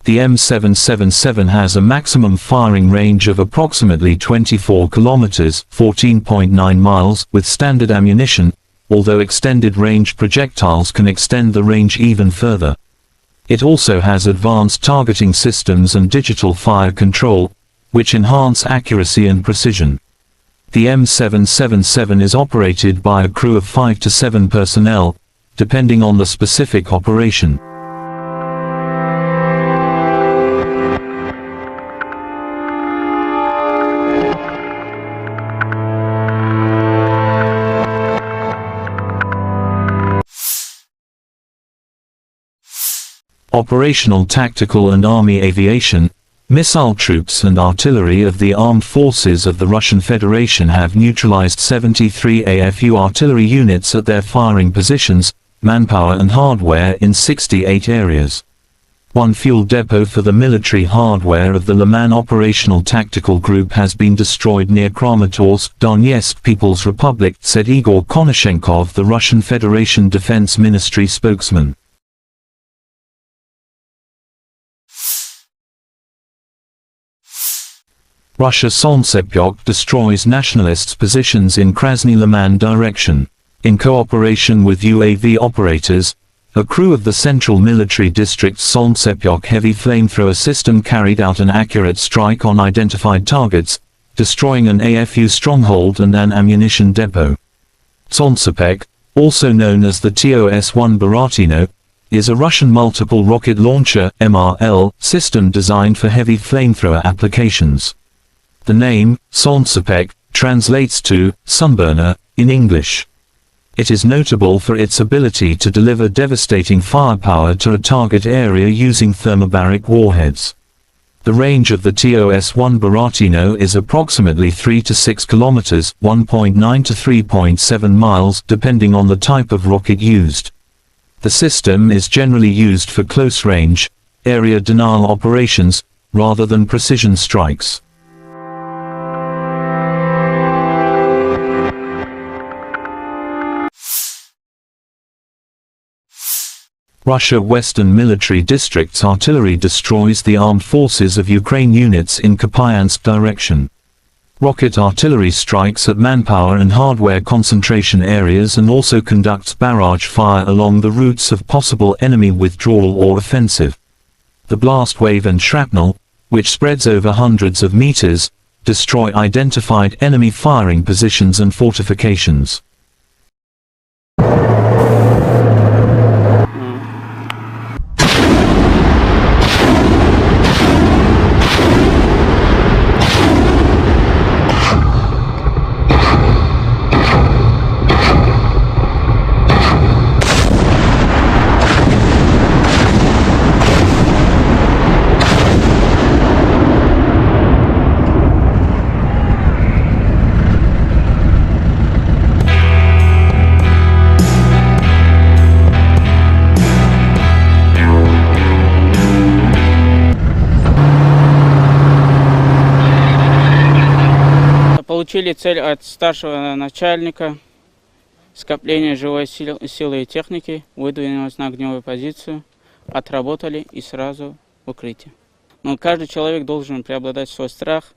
The M777 has a maximum firing range of approximately 24 kilometers, 14.9 miles, with standard ammunition, although extended range projectiles can extend the range even further. It also has advanced targeting systems and digital fire control, which enhance accuracy and precision. The M777 is operated by a crew of 5 to 7 personnel, depending on the specific operation. Operational, tactical and army aviation, missile troops and artillery of the armed forces of the Russian Federation have neutralized 73 AFU artillery units at their firing positions, manpower and hardware in 68 areas. One fuel depot for the military hardware of the Liman Operational Tactical Group has been destroyed near Kramatorsk, Donetsk People's Republic, said Igor Konashenkov, the Russian Federation Defense Ministry spokesman. Russia Solntsepyok destroys nationalists' positions in Krasny Liman direction. In cooperation with UAV operators, a crew of the Central Military District's Solntsepyok heavy flamethrower system carried out an accurate strike on identified targets, destroying an AFU stronghold and an ammunition depot. Solntsepyok, also known as the TOS-1 Baratino, is a Russian multiple rocket launcher (MRL) system designed for heavy flamethrower applications. The name, Solntsepyok, translates to sunburner in English. It is notable for its ability to deliver devastating firepower to a target area using thermobaric warheads. The range of the TOS-1 Baratino is approximately 3 to 6 kilometers, 1.9 to 3.7 miles, depending on the type of rocket used. The system is generally used for close-range, area denial operations, rather than precision strikes. Russia Western Military District's artillery destroys the armed forces of Ukraine units in Kupiansk direction. Rocket artillery strikes at manpower and hardware concentration areas and also conducts barrage fire along the routes of possible enemy withdrawal or offensive. The blast wave and shrapnel, which spreads over hundreds of meters, destroy identified enemy firing positions and fortifications. получили цель от старшего начальника, скопление живой силы и техники, выдвинулись на огневую позицию, отработали и сразу в укрытие. Но каждый человек должен преобладать свой страх,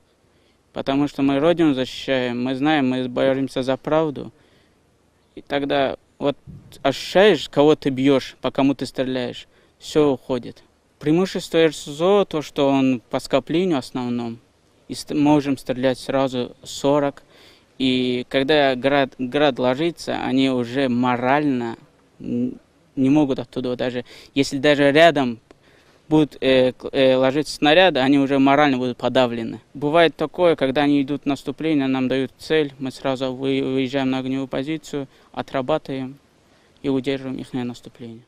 потому что мы Родину защищаем, мы знаем, мы боремся за правду. И тогда вот ощущаешь, кого ты бьешь, по кому ты стреляешь, все уходит. Преимущество РСЗО, то, что он по скоплению основном, и можем стрелять сразу 40. И когда град ложится, они уже морально не могут оттуда даже, если даже рядом будут ложиться снаряды, они уже морально будут подавлены. Бывает такое, когда они идут в наступление, нам дают цель, мы сразу выезжаем на огневую позицию, отрабатываем и удерживаем их наступление.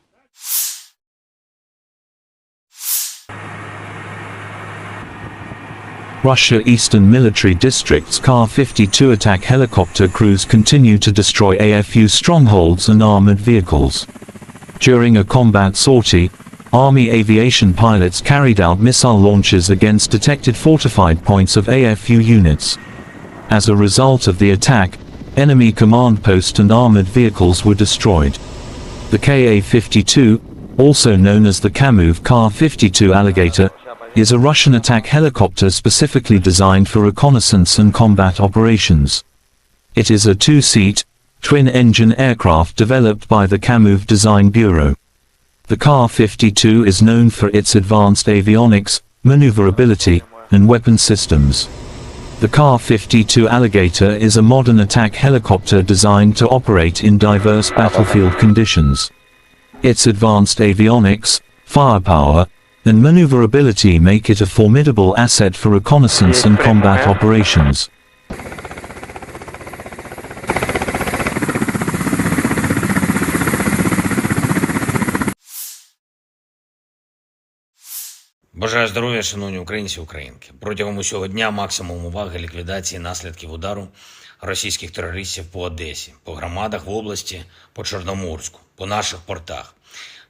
Russia Eastern Military District's Kar-52 attack helicopter crews continue to destroy AFU strongholds and armored vehicles. During a combat sortie, Army aviation pilots carried out missile launches against detected fortified points of AFU units. As a result of the attack, enemy command post and armored vehicles were destroyed. The Ka-52, also known as the Kamov Kar-52 Alligator, is a Russian attack helicopter specifically designed for reconnaissance and combat operations. It is a two-seat, twin-engine aircraft developed by the Kamov Design Bureau. The Kar-52 is known for its advanced avionics, maneuverability, and weapon systems. The Kar-52 Alligator is a modern attack helicopter designed to operate in diverse battlefield conditions. Its advanced avionics, firepower, and maneuverability make it a formidable asset for reconnaissance and combat operations. Бажаю здоров'я, шановні українці і українки. Протягом усього дня максимум уваги ліквідації наслідків удару російських терористів по Одесі, по громадах в області, по Чорноморську, по наших портах.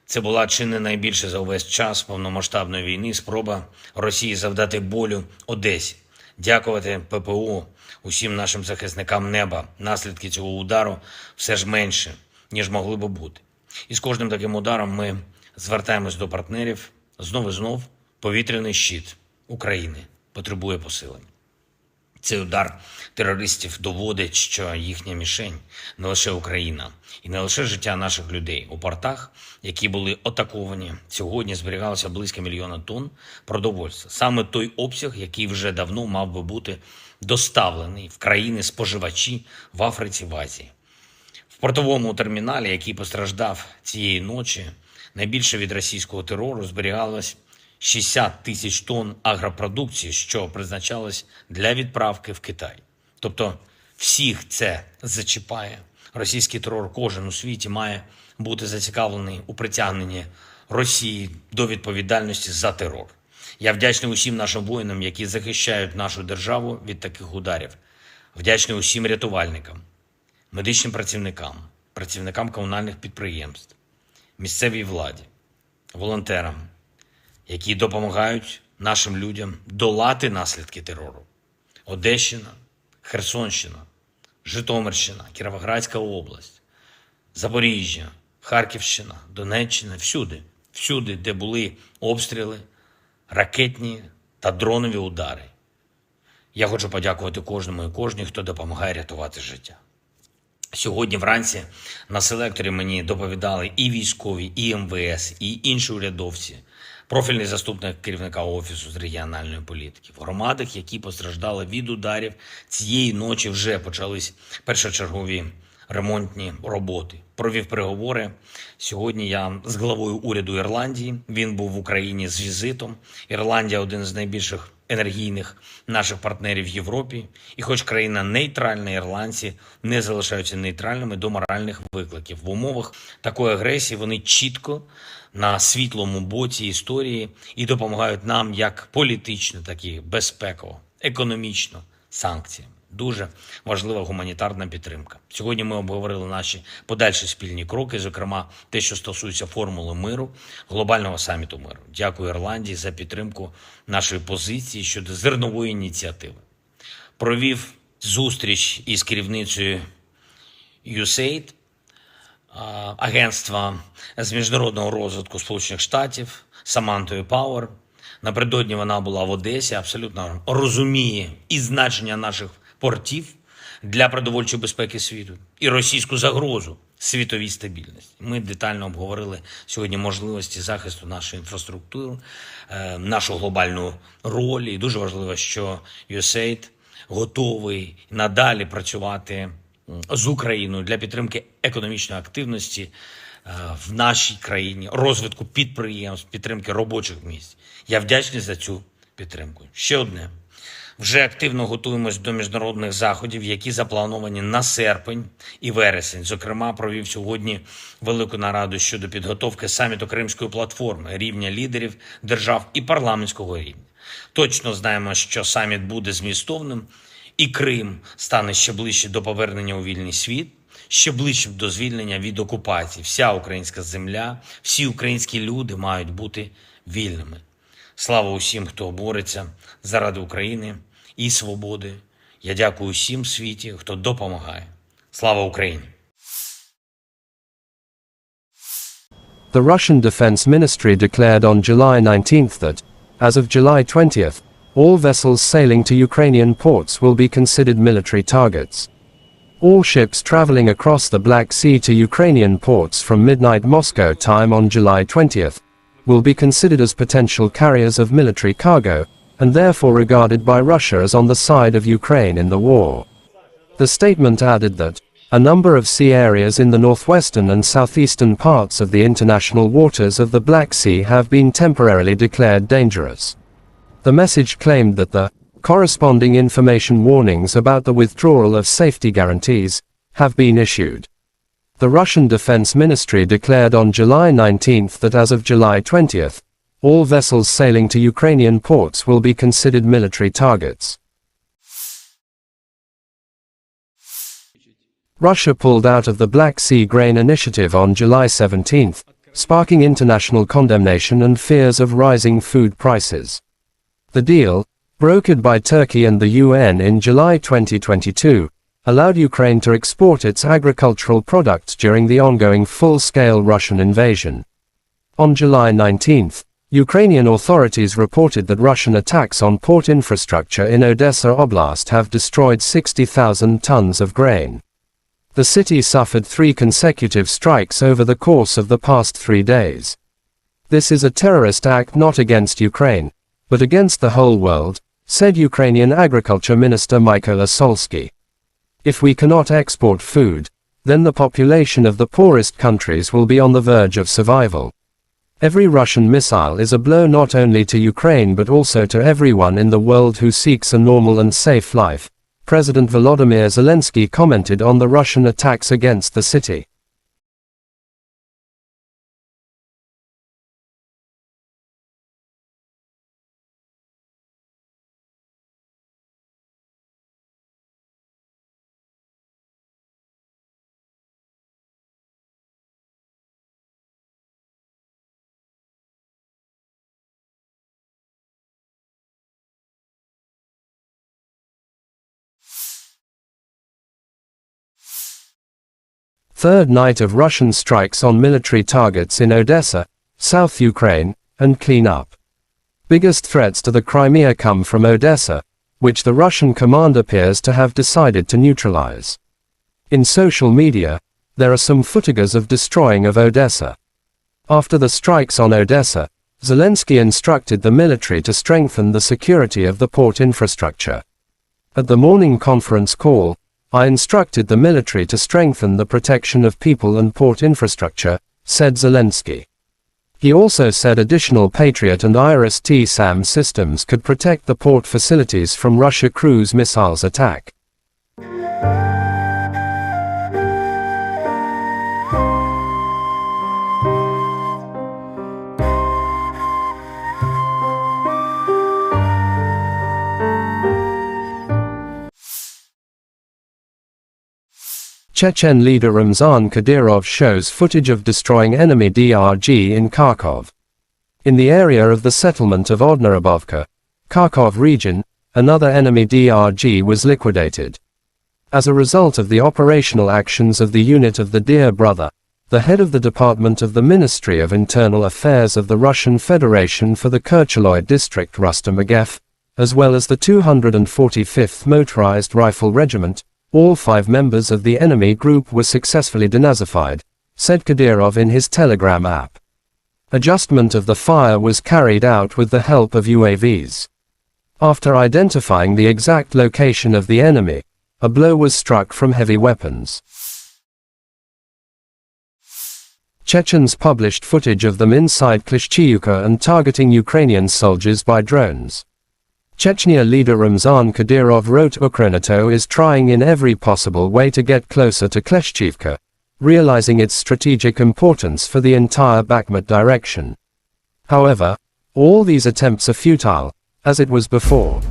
Це була чи не найбільше за увесь час повномасштабної війни спроба Росії завдати болю Одесі. Дякувати ППО, усім нашим захисникам неба. Наслідки цього удару все ж менше, ніж могли би бути. І з кожним таким ударом ми звертаємось до партнерів. Знов і знов повітряний щит України потребує посилення. Цей удар терористів доводить, що їхня мішень не лише Україна і не лише життя наших людей. У портах, які були атаковані, сьогодні зберігалося близько 1 мільйона тонн продовольства. Саме той обсяг, який вже давно мав би бути доставлений в країни-споживачі в Африці, в Азії. В портовому терміналі, який постраждав цієї ночі, найбільше від російського терору зберігалось 60 тисяч тонн агропродукції, що призначалось для відправки в Китай. Тобто всіх це зачіпає. Російський терор кожен у світі має бути зацікавлений у притягненні Росії до відповідальності за терор. Я вдячний усім нашим воїнам, які захищають нашу державу від таких ударів. Вдячний усім рятувальникам, медичним працівникам, працівникам комунальних підприємств, місцевій владі, волонтерам, які допомагають нашим людям долати наслідки терору. Одещина, Херсонщина, Житомирщина, Кіровоградська область, Запоріжжя, Харківщина, Донеччина, всюди, де були обстріли, ракетні та дронові удари. Я хочу подякувати кожному і кожній, хто допомагає рятувати життя. Сьогодні вранці на селекторі мені доповідали і військові, і МВС, і інші урядовці, профільний заступник керівника Офісу з регіональної політики. В громадах, які постраждали від ударів, цієї ночі вже почались першочергові ремонтні роботи. Провів переговори. Сьогодні я з главою уряду Ірландії. Він був в Україні з візитом. Ірландія – один з найбільших енергійних наших партнерів в Європі. І хоч країна нейтральна, ірландці не залишаються нейтральними до моральних викликів. В умовах такої агресії вони чітко на світлому боці історії і допомагають нам як політично, так і безпеково, економічно, санкціями. Дуже важлива гуманітарна підтримка. Сьогодні ми обговорили наші подальші спільні кроки, зокрема те, що стосується формули миру, глобального саміту миру. Дякую Ірландії за підтримку нашої позиції щодо зернової ініціативи. Провів зустріч із керівницею USAID, агентства з міжнародного розвитку Сполучених Штатів, Самантою Пауер. Напередодні вона була в Одесі, абсолютно розуміє і значення наших портів для продовольчої безпеки світу, і російську загрозу світовій стабільності. Ми детально обговорили сьогодні можливості захисту нашої інфраструктури, нашу глобальну роль. І дуже важливо, що USAID готовий надалі працювати з Україною для підтримки економічної активності в нашій країні, розвитку підприємств, підтримки робочих місць. Я вдячний за цю підтримку. Ще одне. Вже активно готуємось до міжнародних заходів, які заплановані на серпень і вересень. Зокрема, провів сьогодні велику нараду щодо підготовки саміту Кримської платформи, рівня лідерів держав і парламентського рівня. Точно знаємо, що саміт буде змістовним, і Крим стане ще ближче до повернення у вільний світ, ще ближче до звільнення від окупації. Вся українська земля, всі українські люди мають бути вільними. Слава усім, хто бореться заради України і свободи. Я дякую усім в світі, хто допомагає. Слава Україні! The Russian Defense Ministry declared on July 19th that, as of July 20th, all vessels sailing to Ukrainian ports will be considered military targets. All ships traveling across the Black Sea to Ukrainian ports from midnight Moscow time on July 20th will be considered as potential carriers of military cargo, and therefore regarded by Russia as on the side of Ukraine in the war. The statement added that a number of sea areas in the northwestern and southeastern parts of the international waters of the Black Sea have been temporarily declared dangerous. The message claimed that the corresponding information warnings about the withdrawal of safety guarantees have been issued. The Russian Defense Ministry declared on July 19th that as of July 20th, all vessels sailing to Ukrainian ports will be considered military targets. Russia pulled out of the Black Sea Grain Initiative on July 17th, sparking international condemnation and fears of rising food prices. The deal, brokered by Turkey and the UN in July 2022, allowed Ukraine to export its agricultural products during the ongoing full-scale Russian invasion. On July 19th, Ukrainian authorities reported that Russian attacks on port infrastructure in Odessa Oblast have destroyed 60,000 tons of grain. The city suffered 3 consecutive strikes over the course of the past 3 days. This is a terrorist act not against Ukraine, but against the whole world, said Ukrainian Agriculture Minister Mykola Solsky. If we cannot export food, then the population of the poorest countries will be on the verge of survival. Every Russian missile is a blow not only to Ukraine but also to everyone in the world who seeks a normal and safe life, President Volodymyr Zelensky commented on the Russian attacks against the city. Third night of Russian strikes on military targets in Odessa, South Ukraine, and clean-up. Biggest threats to the Crimea come from Odessa, which the Russian command appears to have decided to neutralize. In social media, there are some footages of destroying of Odessa. After the strikes on Odessa, Zelensky instructed the military to strengthen the security of the port infrastructure. At the morning conference call, I instructed the military to strengthen the protection of people and port infrastructure, said Zelensky. He also said additional Patriot and IRIS-T-SAM systems could protect the port facilities from Russia cruise missiles attack. Chechen leader Ramzan Kadyrov shows footage of destroying enemy DRG in Kharkov. In the area of the settlement of Odnarabovka, Kharkov region, another enemy DRG was liquidated. As a result of the operational actions of the unit of the Dear Brother, the head of the Department of the Ministry of Internal Affairs of the Russian Federation for the Kercheloy district Rustam Agaev, as well as the 245th Motorized Rifle Regiment, all 5 members of the enemy group were successfully denazified, said Kadyrov in his Telegram app. Adjustment of the fire was carried out with the help of UAVs. After identifying the exact location of the enemy, a blow was struck from heavy weapons. Chechens published footage of them inside Klishchiivka and targeting Ukrainian soldiers by drones. Chechnya leader Ramzan Kadyrov wrote Ukrenato is trying in every possible way to get closer to Klishchiivka, realizing its strategic importance for the entire Bakhmut direction. However, all these attempts are futile, as it was before.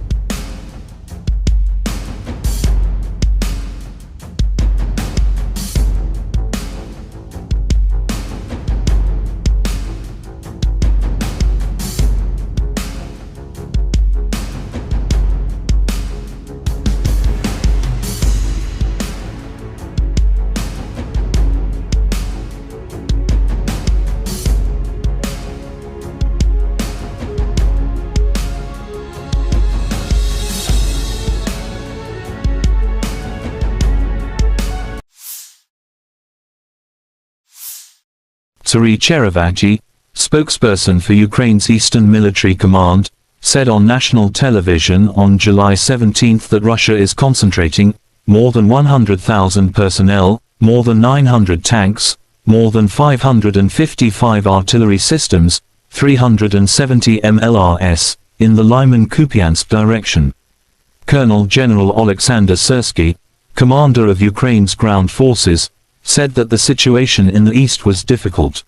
Turi Cherevati, spokesperson for Ukraine's Eastern Military Command, said on national television on July 17 that Russia is concentrating more than 100,000 personnel, more than 900 tanks, more than 555 artillery systems, 370 MLRS, in the Lyman-Kupiansk direction. Colonel General Alexander Syrsky, commander of Ukraine's ground forces, said that the situation in the east was difficult.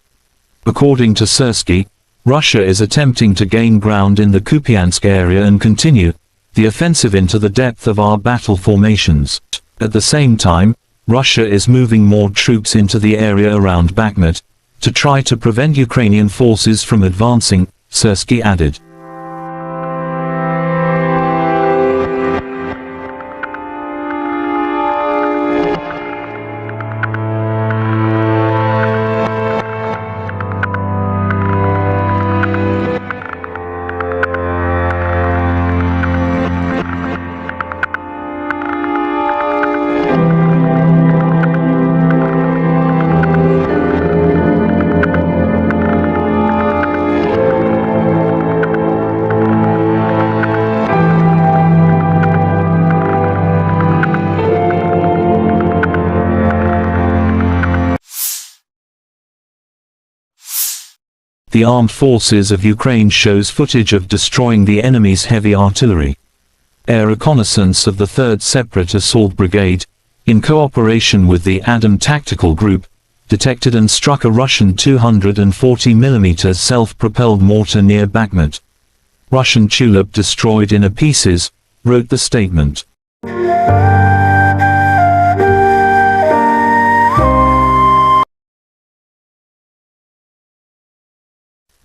According to Syrsky, Russia is attempting to gain ground in the Kupiansk area and continue the offensive into the depth of our battle formations. At the same time, Russia is moving more troops into the area around Bakhmut to try to prevent Ukrainian forces from advancing, Syrsky added. The armed forces of Ukraine shows footage of destroying the enemy's heavy artillery. Air reconnaissance of the 3rd Separate Assault Brigade, in cooperation with the Adam Tactical Group, detected and struck a Russian 240mm self-propelled mortar near Bakhmut. Russian Tulip destroyed in pieces, wrote the statement.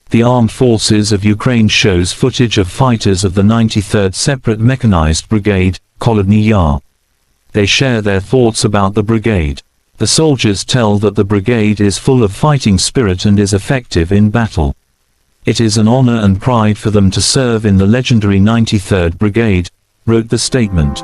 The Armed Forces of Ukraine shows footage of fighters of the 93rd Separate Mechanized Brigade, Kholodny Yar. They share their thoughts about the brigade. The soldiers tell that the brigade is full of fighting spirit and is effective in battle. It is an honor and pride for them to serve in the legendary 93rd Brigade, wrote the statement.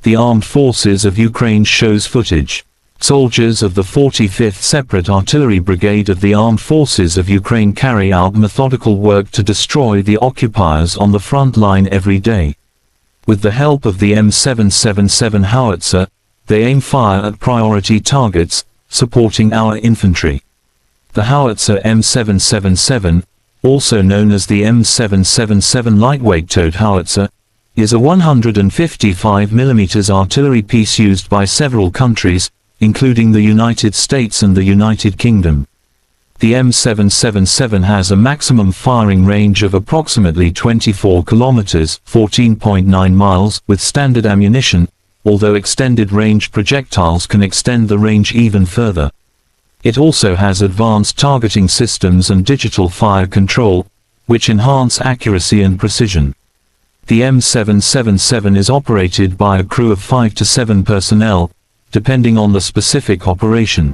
The Armed Forces of Ukraine shows footage Soldiers of the 45th Separate Artillery Brigade of the Armed Forces of Ukraine carry out methodical work to destroy the occupiers on the front line every day. With the help of the M777 howitzer, they aim fire at priority targets, supporting our infantry. The howitzer M777, also known as the M777 lightweight towed howitzer, is a 155 mm artillery piece used by several countries, including the United States and the United Kingdom. The M777 has a maximum firing range of approximately 24 kilometers (14.9 miles) with standard ammunition, although extended range projectiles can extend the range even further. It also has advanced targeting systems and digital fire control, which enhance accuracy and precision. The M777 is operated by a crew of 5 to 7 personnel, depending on the specific operation.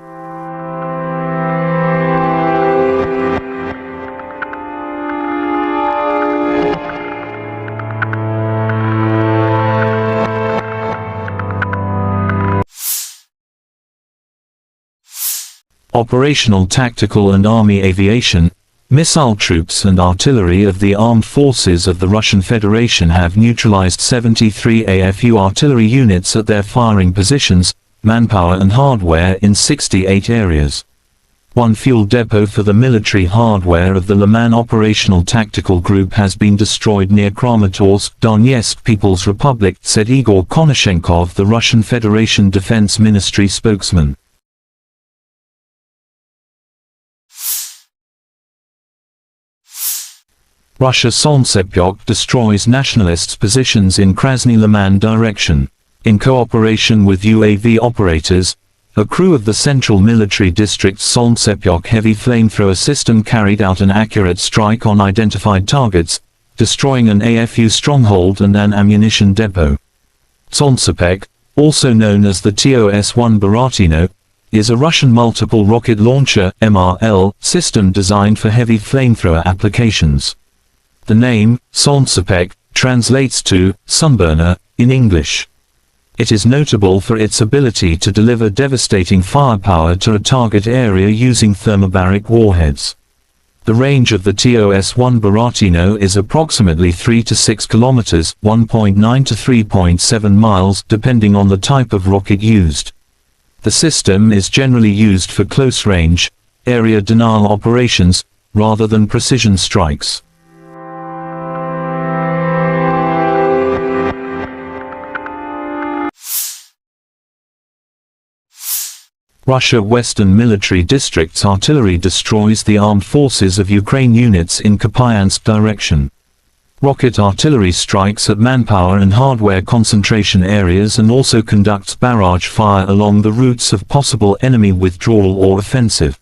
Operational, tactical and army aviation, missile troops and artillery of the armed forces of the Russian Federation have neutralized 73 AFU artillery units at their firing positions, manpower and hardware in 68 areas. One fuel depot for the military hardware of the Liman Operational Tactical Group has been destroyed near Kramatorsk, Donetsk People's Republic, said Igor Konashenkov, the Russian Federation Defense Ministry spokesman. Russia Solntsepyok destroys nationalists' positions in Krasny Liman direction. In cooperation with UAV operators, a crew of the Central Military District's Solntsepyok heavy flamethrower system carried out an accurate strike on identified targets, destroying an AFU stronghold and an ammunition depot. Solntsepyok, also known as the TOS-1 Baratino, is a Russian multiple rocket launcher (MRL) system designed for heavy flamethrower applications. The name, Solntsepyok, translates to sunburner in English. It is notable for its ability to deliver devastating firepower to a target area using thermobaric warheads. The range of the TOS-1 Baratino is approximately 3 to 6 kilometers, 1.9 to 3.7 miles, depending on the type of rocket used. The system is generally used for close-range, area denial operations, rather than precision strikes. Russia Western Military District's artillery destroys the armed forces of Ukraine units in Kupiansk direction. Rocket artillery strikes at manpower and hardware concentration areas and also conducts barrage fire along the routes of possible enemy withdrawal or offensive.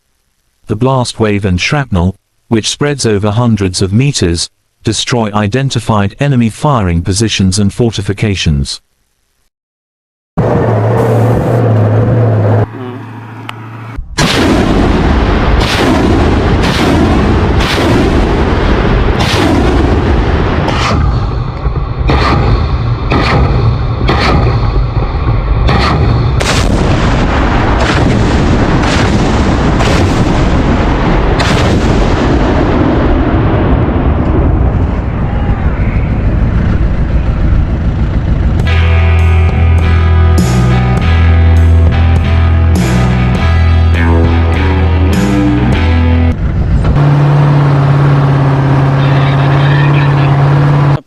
The blast wave and shrapnel, which spreads over hundreds of meters, destroy identified enemy firing positions and fortifications.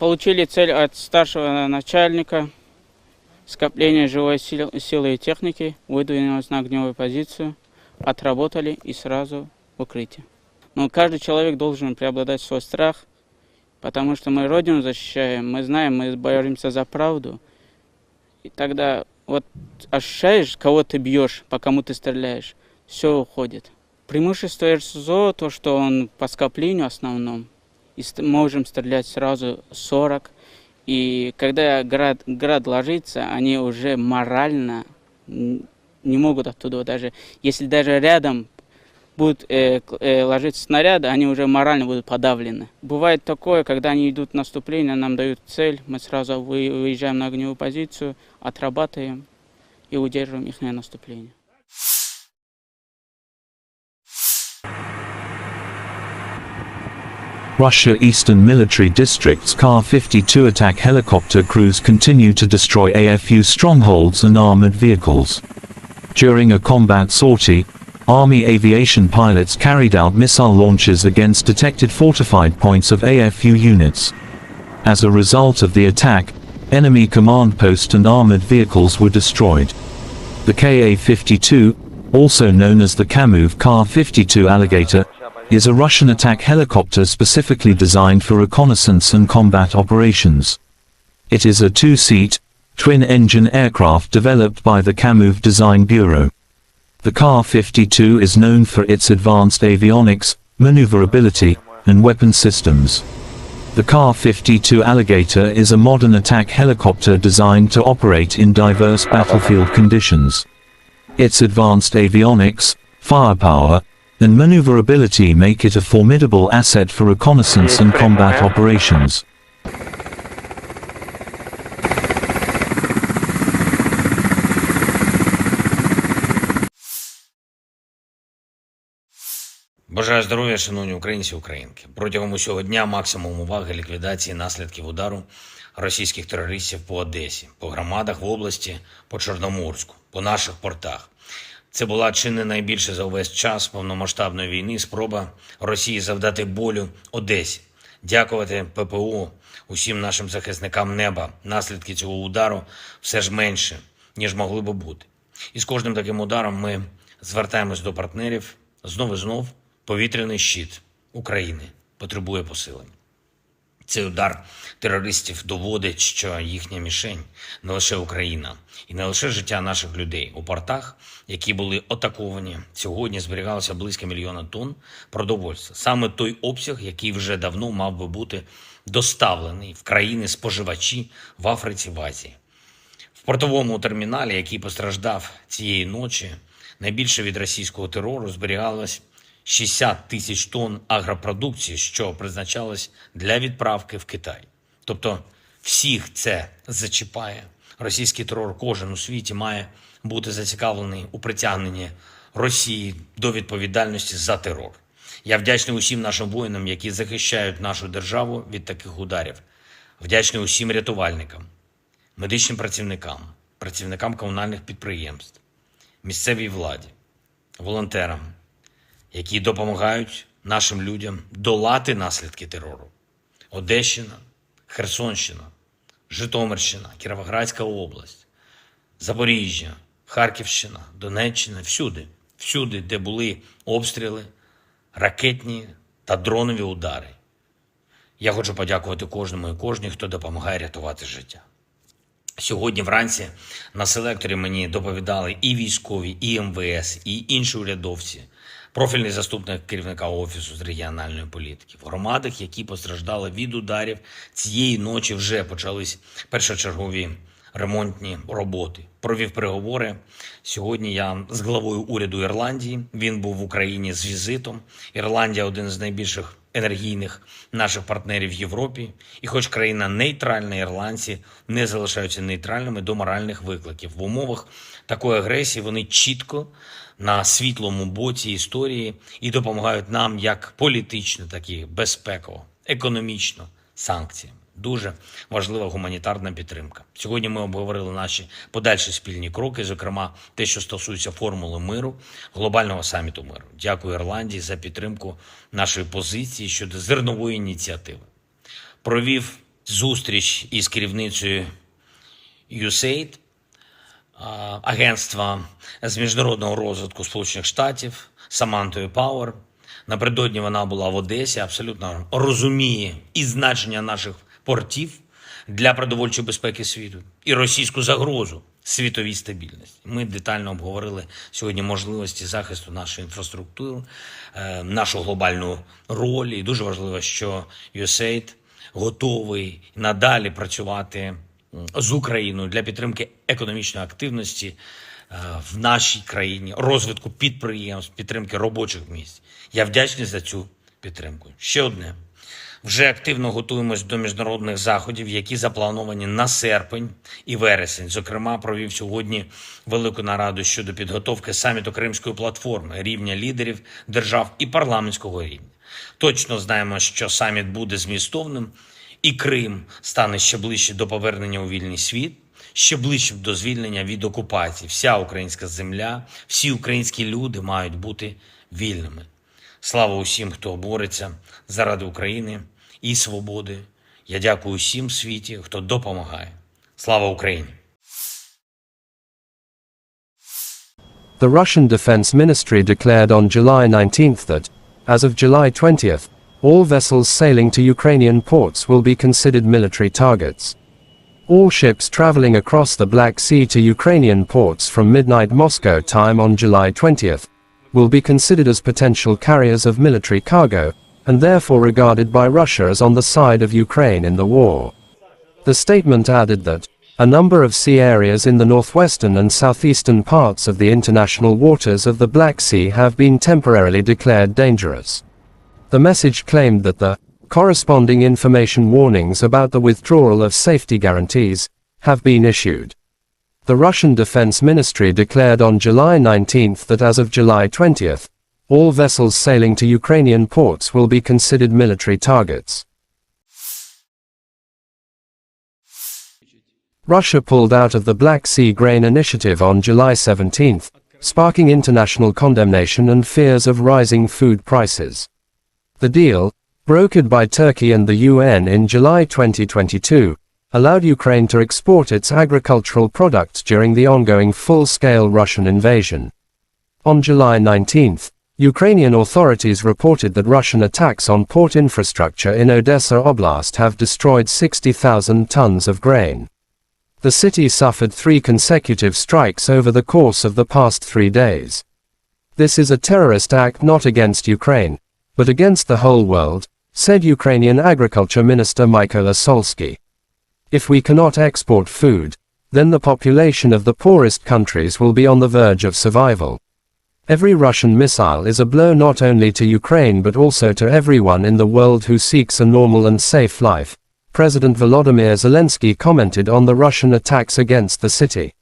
Получили цель от старшего начальника, скопление живой силы и техники, выдвинулись на огневую позицию, отработали и сразу в укрытие. Но каждый человек должен преобладать свой страх, потому что мы Родину защищаем, мы знаем, мы боремся за правду. И тогда вот ощущаешь, кого ты бьешь, по кому ты стреляешь, все уходит. Преимущество РСЗО, то, что он по скоплению основном, и можем стрелять сразу 40. И когда град ложится, они уже морально не могут оттуда, даже если даже рядом будут ложиться снаряды, они уже морально будут подавлены. Бывает такое, когда они идут в наступление, нам дают цель, мы сразу выезжаем на огневую позицию, отрабатываем и удерживаем их наступление. Russia Eastern Military District's Kar-52 attack helicopter crews continue to destroy AFU strongholds and armored vehicles. During a combat sortie, Army aviation pilots carried out missile launches against detected fortified points of AFU units. As a result of the attack, enemy command post and armored vehicles were destroyed. The Ka-52, also known as the Kamov Kar-52 Alligator, is a Russian attack helicopter specifically designed for reconnaissance and combat operations. It is a two-seat, twin-engine aircraft developed by the Kamov Design Bureau. The Kar-52 is known for its advanced avionics, maneuverability, and weapon systems. The Kar-52 Alligator is a modern attack helicopter designed to operate in diverse battlefield conditions. Its advanced avionics, firepower, and maneuverability make it a formidable asset for reconnaissance and combat operations. Бажаю здоров'я, шановні українці і українки. Протягом усього дня максимум уваги ліквідації наслідків удару російських терористів по Одесі, по громадах в області, по Чорноморську, по наших портах. Це була чи не найбільше за увесь час повномасштабної війни спроба Росії завдати болю Одесі. Дякувати ППО, усім нашим захисникам неба. Наслідки цього удару все ж менше, ніж могли би бути. І з кожним таким ударом ми звертаємось до партнерів знов і знов. Повітряний щит України потребує посилення. Цей удар терористів доводить, що їхня мішень не лише Україна і не лише життя наших людей. У портах, які були атаковані, сьогодні зберігалося близько 1 мільйона тонн продовольства. Саме той обсяг, який вже давно мав би бути доставлений в країни-споживачі в Африці, в Азії. В портовому терміналі, який постраждав цієї ночі, найбільше від російського терору зберігалось 60 тисяч тонн агропродукції, що призначалось для відправки в Китай. Тобто всіх це зачіпає. Російський терор кожен у світі має бути зацікавлений у притягненні Росії до відповідальності за терор. Я вдячний усім нашим воїнам, які захищають нашу державу від таких ударів. Вдячний усім рятувальникам, медичним працівникам, працівникам комунальних підприємств, місцевій владі, волонтерам, які допомагають нашим людям долати наслідки терору. Одещина, Херсонщина, Житомирщина, Кіровоградська область, Запоріжжя, Харківщина, Донеччина, всюди, де були обстріли, ракетні та дронові удари. Я хочу подякувати кожному і кожній, хто допомагає рятувати життя. Сьогодні вранці на селекторі мені доповідали і військові, і МВС, і інші урядовці, профільний заступник керівника Офісу з регіональної політики. В громадах, які постраждали від ударів, цієї ночі вже почались першочергові ремонтні роботи. Провів переговори. Сьогодні я з главою уряду Ірландії. Він був в Україні з візитом. Ірландія – один з найбільших енергійних наших партнерів в Європі. І хоч країна нейтральна, ірландці не залишаються нейтральними до моральних викликів. В умовах такої агресії вони чітко на світлому боці історії і допомагають нам як політично, так і безпеково, економічно, санкціями. Дуже важлива гуманітарна підтримка. Сьогодні ми обговорили наші подальші спільні кроки, зокрема те, що стосується формули миру, глобального саміту миру. Дякую Ірландії за підтримку нашої позиції щодо зернової ініціативи. Провів зустріч із керівницею USAID, агентства з міжнародного розвитку Сполучених Штатів, Самантою Пауер. Напередодні вона була в Одесі, абсолютно розуміє і значення наших портів для продовольчої безпеки світу, і російську загрозу світовій стабільності. Ми детально обговорили сьогодні можливості захисту нашої інфраструктури, нашу глобальну роль. І дуже важливо, що USAID готовий надалі працювати з Україною для підтримки економічної активності в нашій країні, розвитку підприємств, підтримки робочих місць. Я вдячний за цю підтримку. Ще одне. Вже активно готуємось до міжнародних заходів, які заплановані на серпень і вересень. Зокрема, провів сьогодні велику нараду щодо підготовки саміту Кримської платформи, рівня лідерів держав і парламентського рівня. Точно знаємо, що саміт буде змістовним, і Крим стане ще ближче до повернення у вільний світ, ще ближче до звільнення від окупації. Вся українська земля, всі українські люди мають бути вільними. Слава усім, хто бореться заради України і свободи. Я дякую усім в світі, хто допомагає. Слава Україні! The Russian Defense Ministry declared on July 19 that, as of July 20, all vessels sailing to Ukrainian ports will be considered military targets. All ships traveling across the Black Sea to Ukrainian ports from midnight Moscow time on July 20 will be considered as potential carriers of military cargo, and therefore regarded by Russia as on the side of Ukraine in the war. The statement added that a number of sea areas in the northwestern and southeastern parts of the international waters of the Black Sea have been temporarily declared dangerous. The message claimed that the corresponding information warnings about the withdrawal of safety guarantees have been issued. The Russian Defense Ministry declared on July 19 that as of July 20, all vessels sailing to Ukrainian ports will be considered military targets. Russia pulled out of the Black Sea Grain Initiative on July 17, sparking international condemnation and fears of rising food prices. The deal, brokered by Turkey and the UN in July 2022, allowed Ukraine to export its agricultural products during the ongoing full-scale Russian invasion. On July 19, Ukrainian authorities reported that Russian attacks on port infrastructure in Odessa Oblast have destroyed 60,000 tons of grain. The city suffered 3 consecutive strikes over the course of the past 3 days. This is a terrorist act not against Ukraine, but against the whole world, said Ukrainian Agriculture Minister Mykola Solsky. If we cannot export food, then the population of the poorest countries will be on the verge of survival. Every Russian missile is a blow not only to Ukraine but also to everyone in the world who seeks a normal and safe life, President Volodymyr Zelensky commented on the Russian attacks against the city.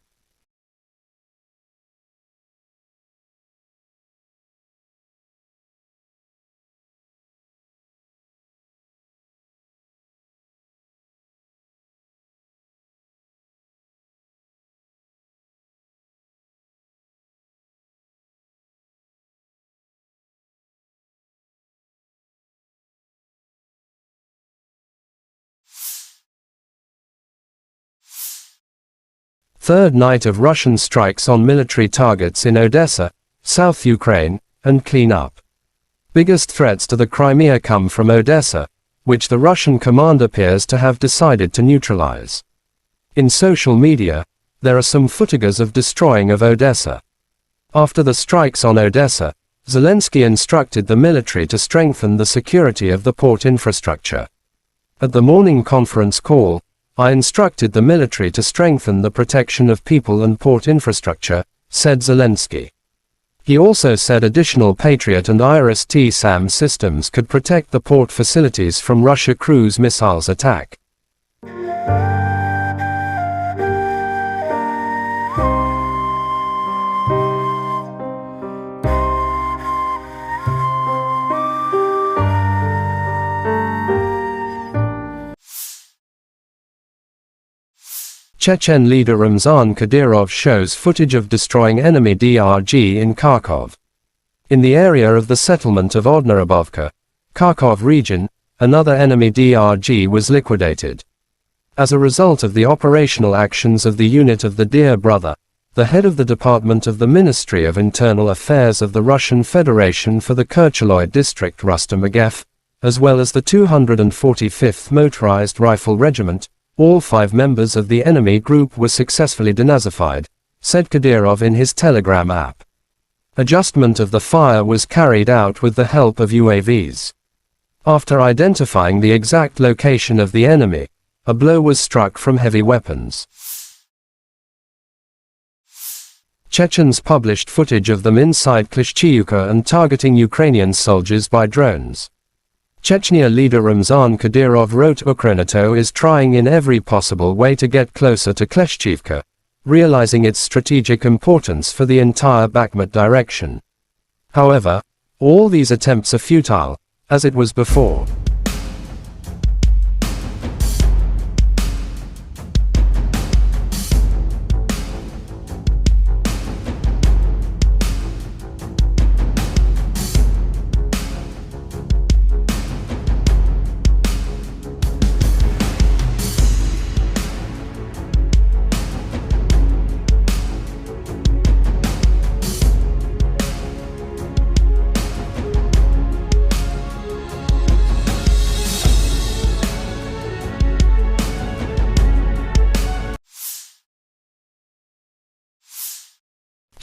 Third night of Russian strikes on military targets in Odessa, South Ukraine, and clean up. Biggest threats to the Crimea come from Odessa, which the Russian command appears to have decided to neutralize. In social media, there are some footages of destroying of Odessa. After the strikes on Odessa, Zelensky instructed the military to strengthen the security of the port infrastructure. At the morning conference call, I instructed the military to strengthen the protection of people and port infrastructure, said Zelensky. He also said additional Patriot and IRIS-T-SAM systems could protect the port facilities from Russia cruise missiles attack. Chechen leader Ramzan Kadyrov shows footage of destroying enemy DRG in Kharkov. In the area of the settlement of Odnarabovka, Kharkov region, another enemy DRG was liquidated. As a result of the operational actions of the unit of the Dear Brother, the head of the Department of the Ministry of Internal Affairs of the Russian Federation for the Kercheloy district Rustam Agev, as well as the 245th Motorized Rifle Regiment, all 5 members of the enemy group were successfully denazified, said Kadyrov in his Telegram app. Adjustment of the fire was carried out with the help of UAVs. After identifying the exact location of the enemy, a blow was struck from heavy weapons. Chechens published footage of them inside Klishchiivka and targeting Ukrainian soldiers by drones. Chechnya leader Ramzan Kadyrov wrote Ukrenato is trying in every possible way to get closer to Klishchiivka, realizing its strategic importance for the entire Bakhmut direction. However, all these attempts are futile, as it was before.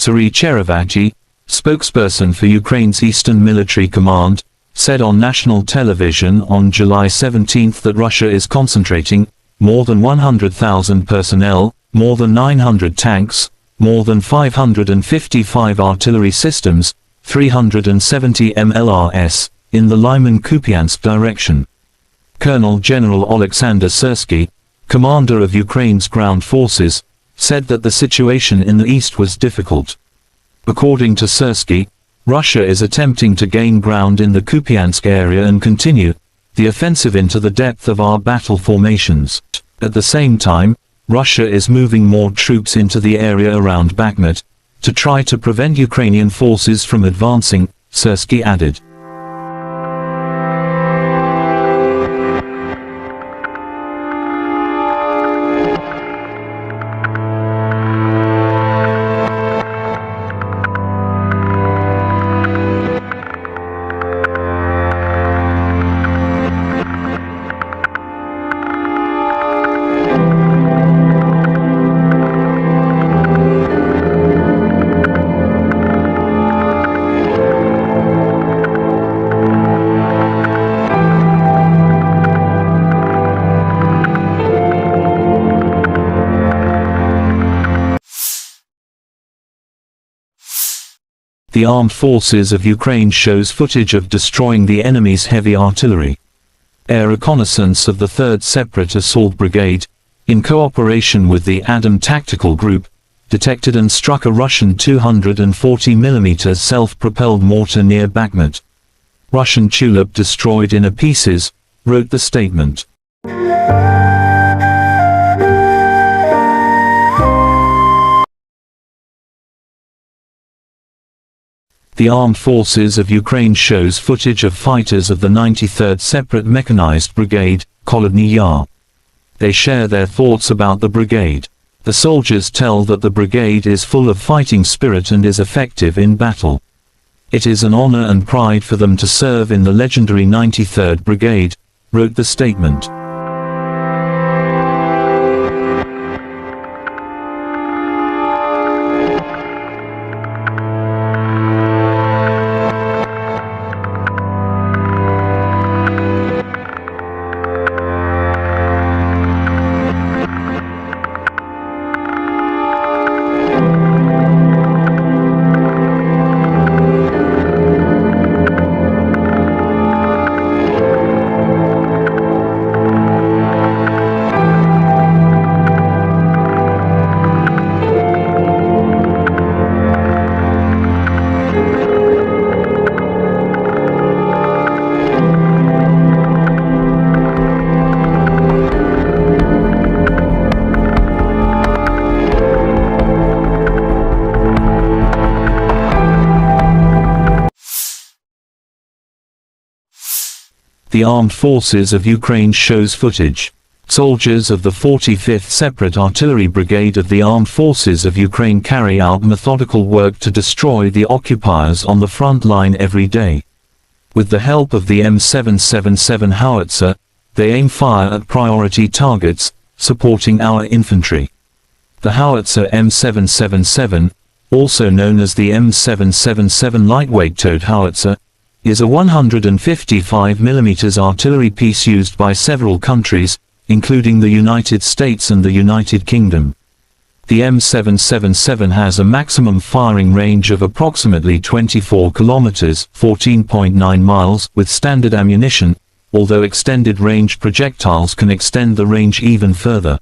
Sari Cherevati, spokesperson for Ukraine's Eastern Military Command, said on national television on July 17 that Russia is concentrating more than 100,000 personnel, more than 900 tanks, more than 555 artillery systems, 370 MLRS, in the Lyman-Kupiansk direction. Colonel General Oleksandr Syrsky, commander of Ukraine's ground forces, said that the situation in the east was difficult. According to Syrsky, Russia is attempting to gain ground in the Kupiansk area and continue the offensive into the depth of our battle formations. At the same time, Russia is moving more troops into the area around Bakhmut to try to prevent Ukrainian forces from advancing, Syrsky added. The armed forces of Ukraine shows footage of destroying the enemy's heavy artillery. Air reconnaissance of the 3rd Separate Assault Brigade, in cooperation with the Adam Tactical Group, detected and struck a Russian 240mm self-propelled mortar near Bakhmut. Russian Tulip destroyed in pieces, wrote the statement. The Armed Forces of Ukraine shows footage of fighters of the 93rd Separate Mechanized Brigade, Kolodny Yar. They share their thoughts about the brigade. The soldiers tell that the brigade is full of fighting spirit and is effective in battle. It is an honor and pride for them to serve in the legendary 93rd Brigade, wrote the statement. The Armed Forces of Ukraine shows footage. Soldiers of the 45th Separate Artillery Brigade of the Armed Forces of Ukraine carry out methodical work to destroy the occupiers on the front line every day. With the help of the M777 howitzer, they aim fire at priority targets, supporting our infantry. The howitzer M777, also known as the M777 lightweight towed howitzer, is a 155mm artillery piece used by several countries, including the United States and the United Kingdom. The M777 has a maximum firing range of approximately 24 kilometers, 14.9 miles, with standard ammunition, although extended-range projectiles can extend the range even further.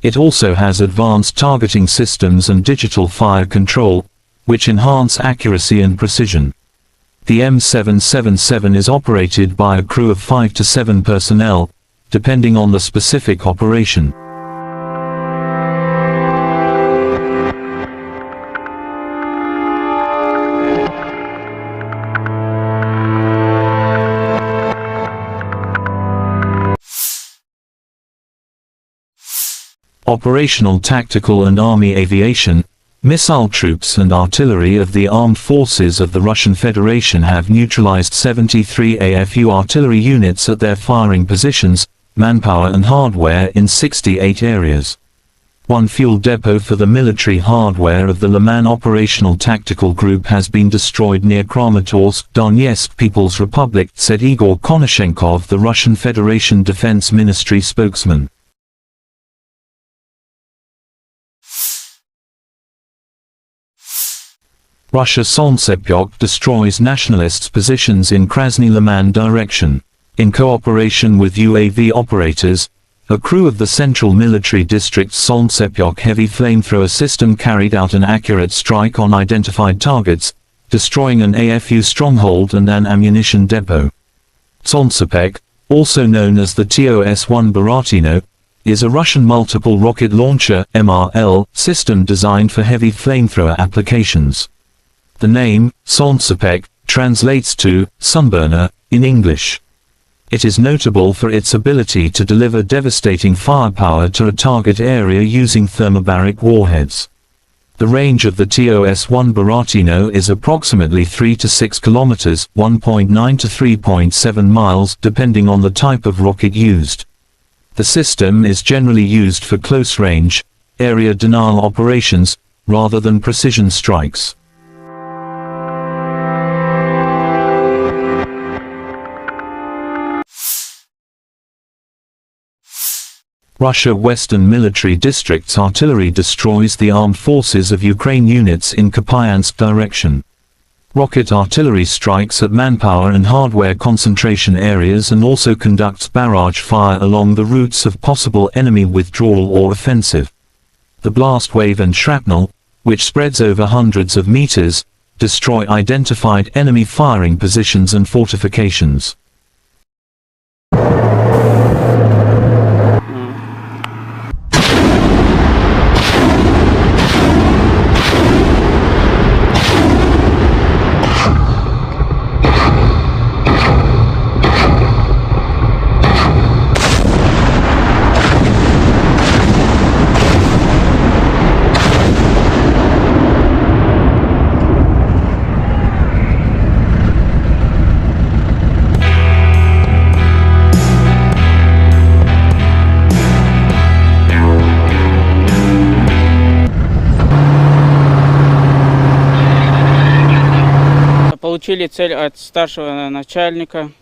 It also has advanced targeting systems and digital fire control, which enhance accuracy and precision. The M777 is operated by a crew of 5 to 7 personnel, depending on the specific operation. Operational, tactical and army aviation, missile troops and artillery of the armed forces of the Russian Federation have neutralized 73 AFU artillery units at their firing positions, manpower and hardware in 68 areas. One fuel depot for the military hardware of the Liman Operational Tactical Group has been destroyed near Kramatorsk, Donetsk People's Republic, said Igor Konashenkov, the Russian Federation Defense Ministry spokesman. Russia Solntsepyok destroys nationalists' positions in Krasny Liman direction. In cooperation with UAV operators, a crew of the Central Military District's Solntsepyok heavy flamethrower system carried out an accurate strike on identified targets, destroying an AFU stronghold and an ammunition depot. Solntsepyok, also known as the TOS-1 Baratino, is a Russian multiple rocket launcher (MRL) system designed for heavy flamethrower applications. The name, Solntsepyok, translates to sunburner in English. It is notable for its ability to deliver devastating firepower to a target area using thermobaric warheads. The range of the TOS-1 Baratino is approximately 3 to 6 kilometers, 1.9 to 3.7 miles, depending on the type of rocket used. The system is generally used for close-range, area denial operations, rather than precision strikes. Russia Western Military District's artillery destroys the armed forces of Ukraine units in Kupiansk direction. Rocket artillery strikes at manpower and hardware concentration areas and also conducts barrage fire along the routes of possible enemy withdrawal or offensive. The blast wave and shrapnel, which spreads over hundreds of meters, destroy identified enemy firing positions and fortifications. Получили цель от старшего начальника,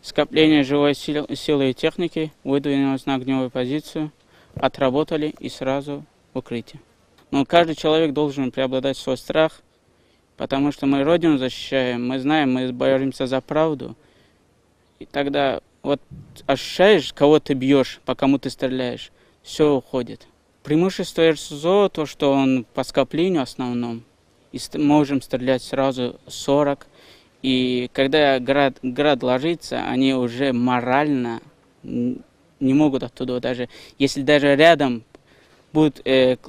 скопление живой силы и техники, выдвинулись на огневую позицию, отработали и сразу в укрытие. Но каждый человек должен преобладать свой страх, потому что мы Родину защищаем, мы знаем, мы боремся за правду. И тогда вот ощущаешь, кого ты бьешь, по кому ты стреляешь, все уходит. Преимущество РСЗО, то, что он по скоплению основном, и можем стрелять сразу 40. И когда град ложится, они уже морально не могут оттуда даже. Если даже рядом будут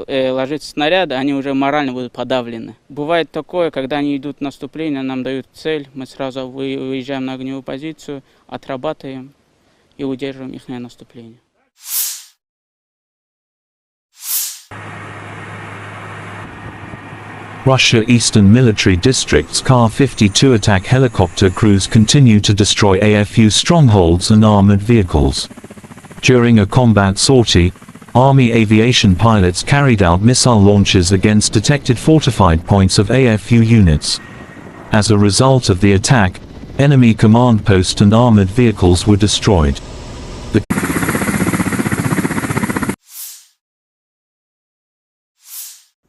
ложиться снаряды, они уже морально будут подавлены. Бывает такое, когда они идут в наступление, нам дают цель, мы сразу выезжаем на огневую позицию, отрабатываем и удерживаем их наступление. Russia Eastern Military District's Kar-52 attack helicopter crews continue to destroy AFU strongholds and armored vehicles. During a combat sortie, Army aviation pilots carried out missile launches against detected fortified points of AFU units. As a result of the attack, enemy command post and armored vehicles were destroyed.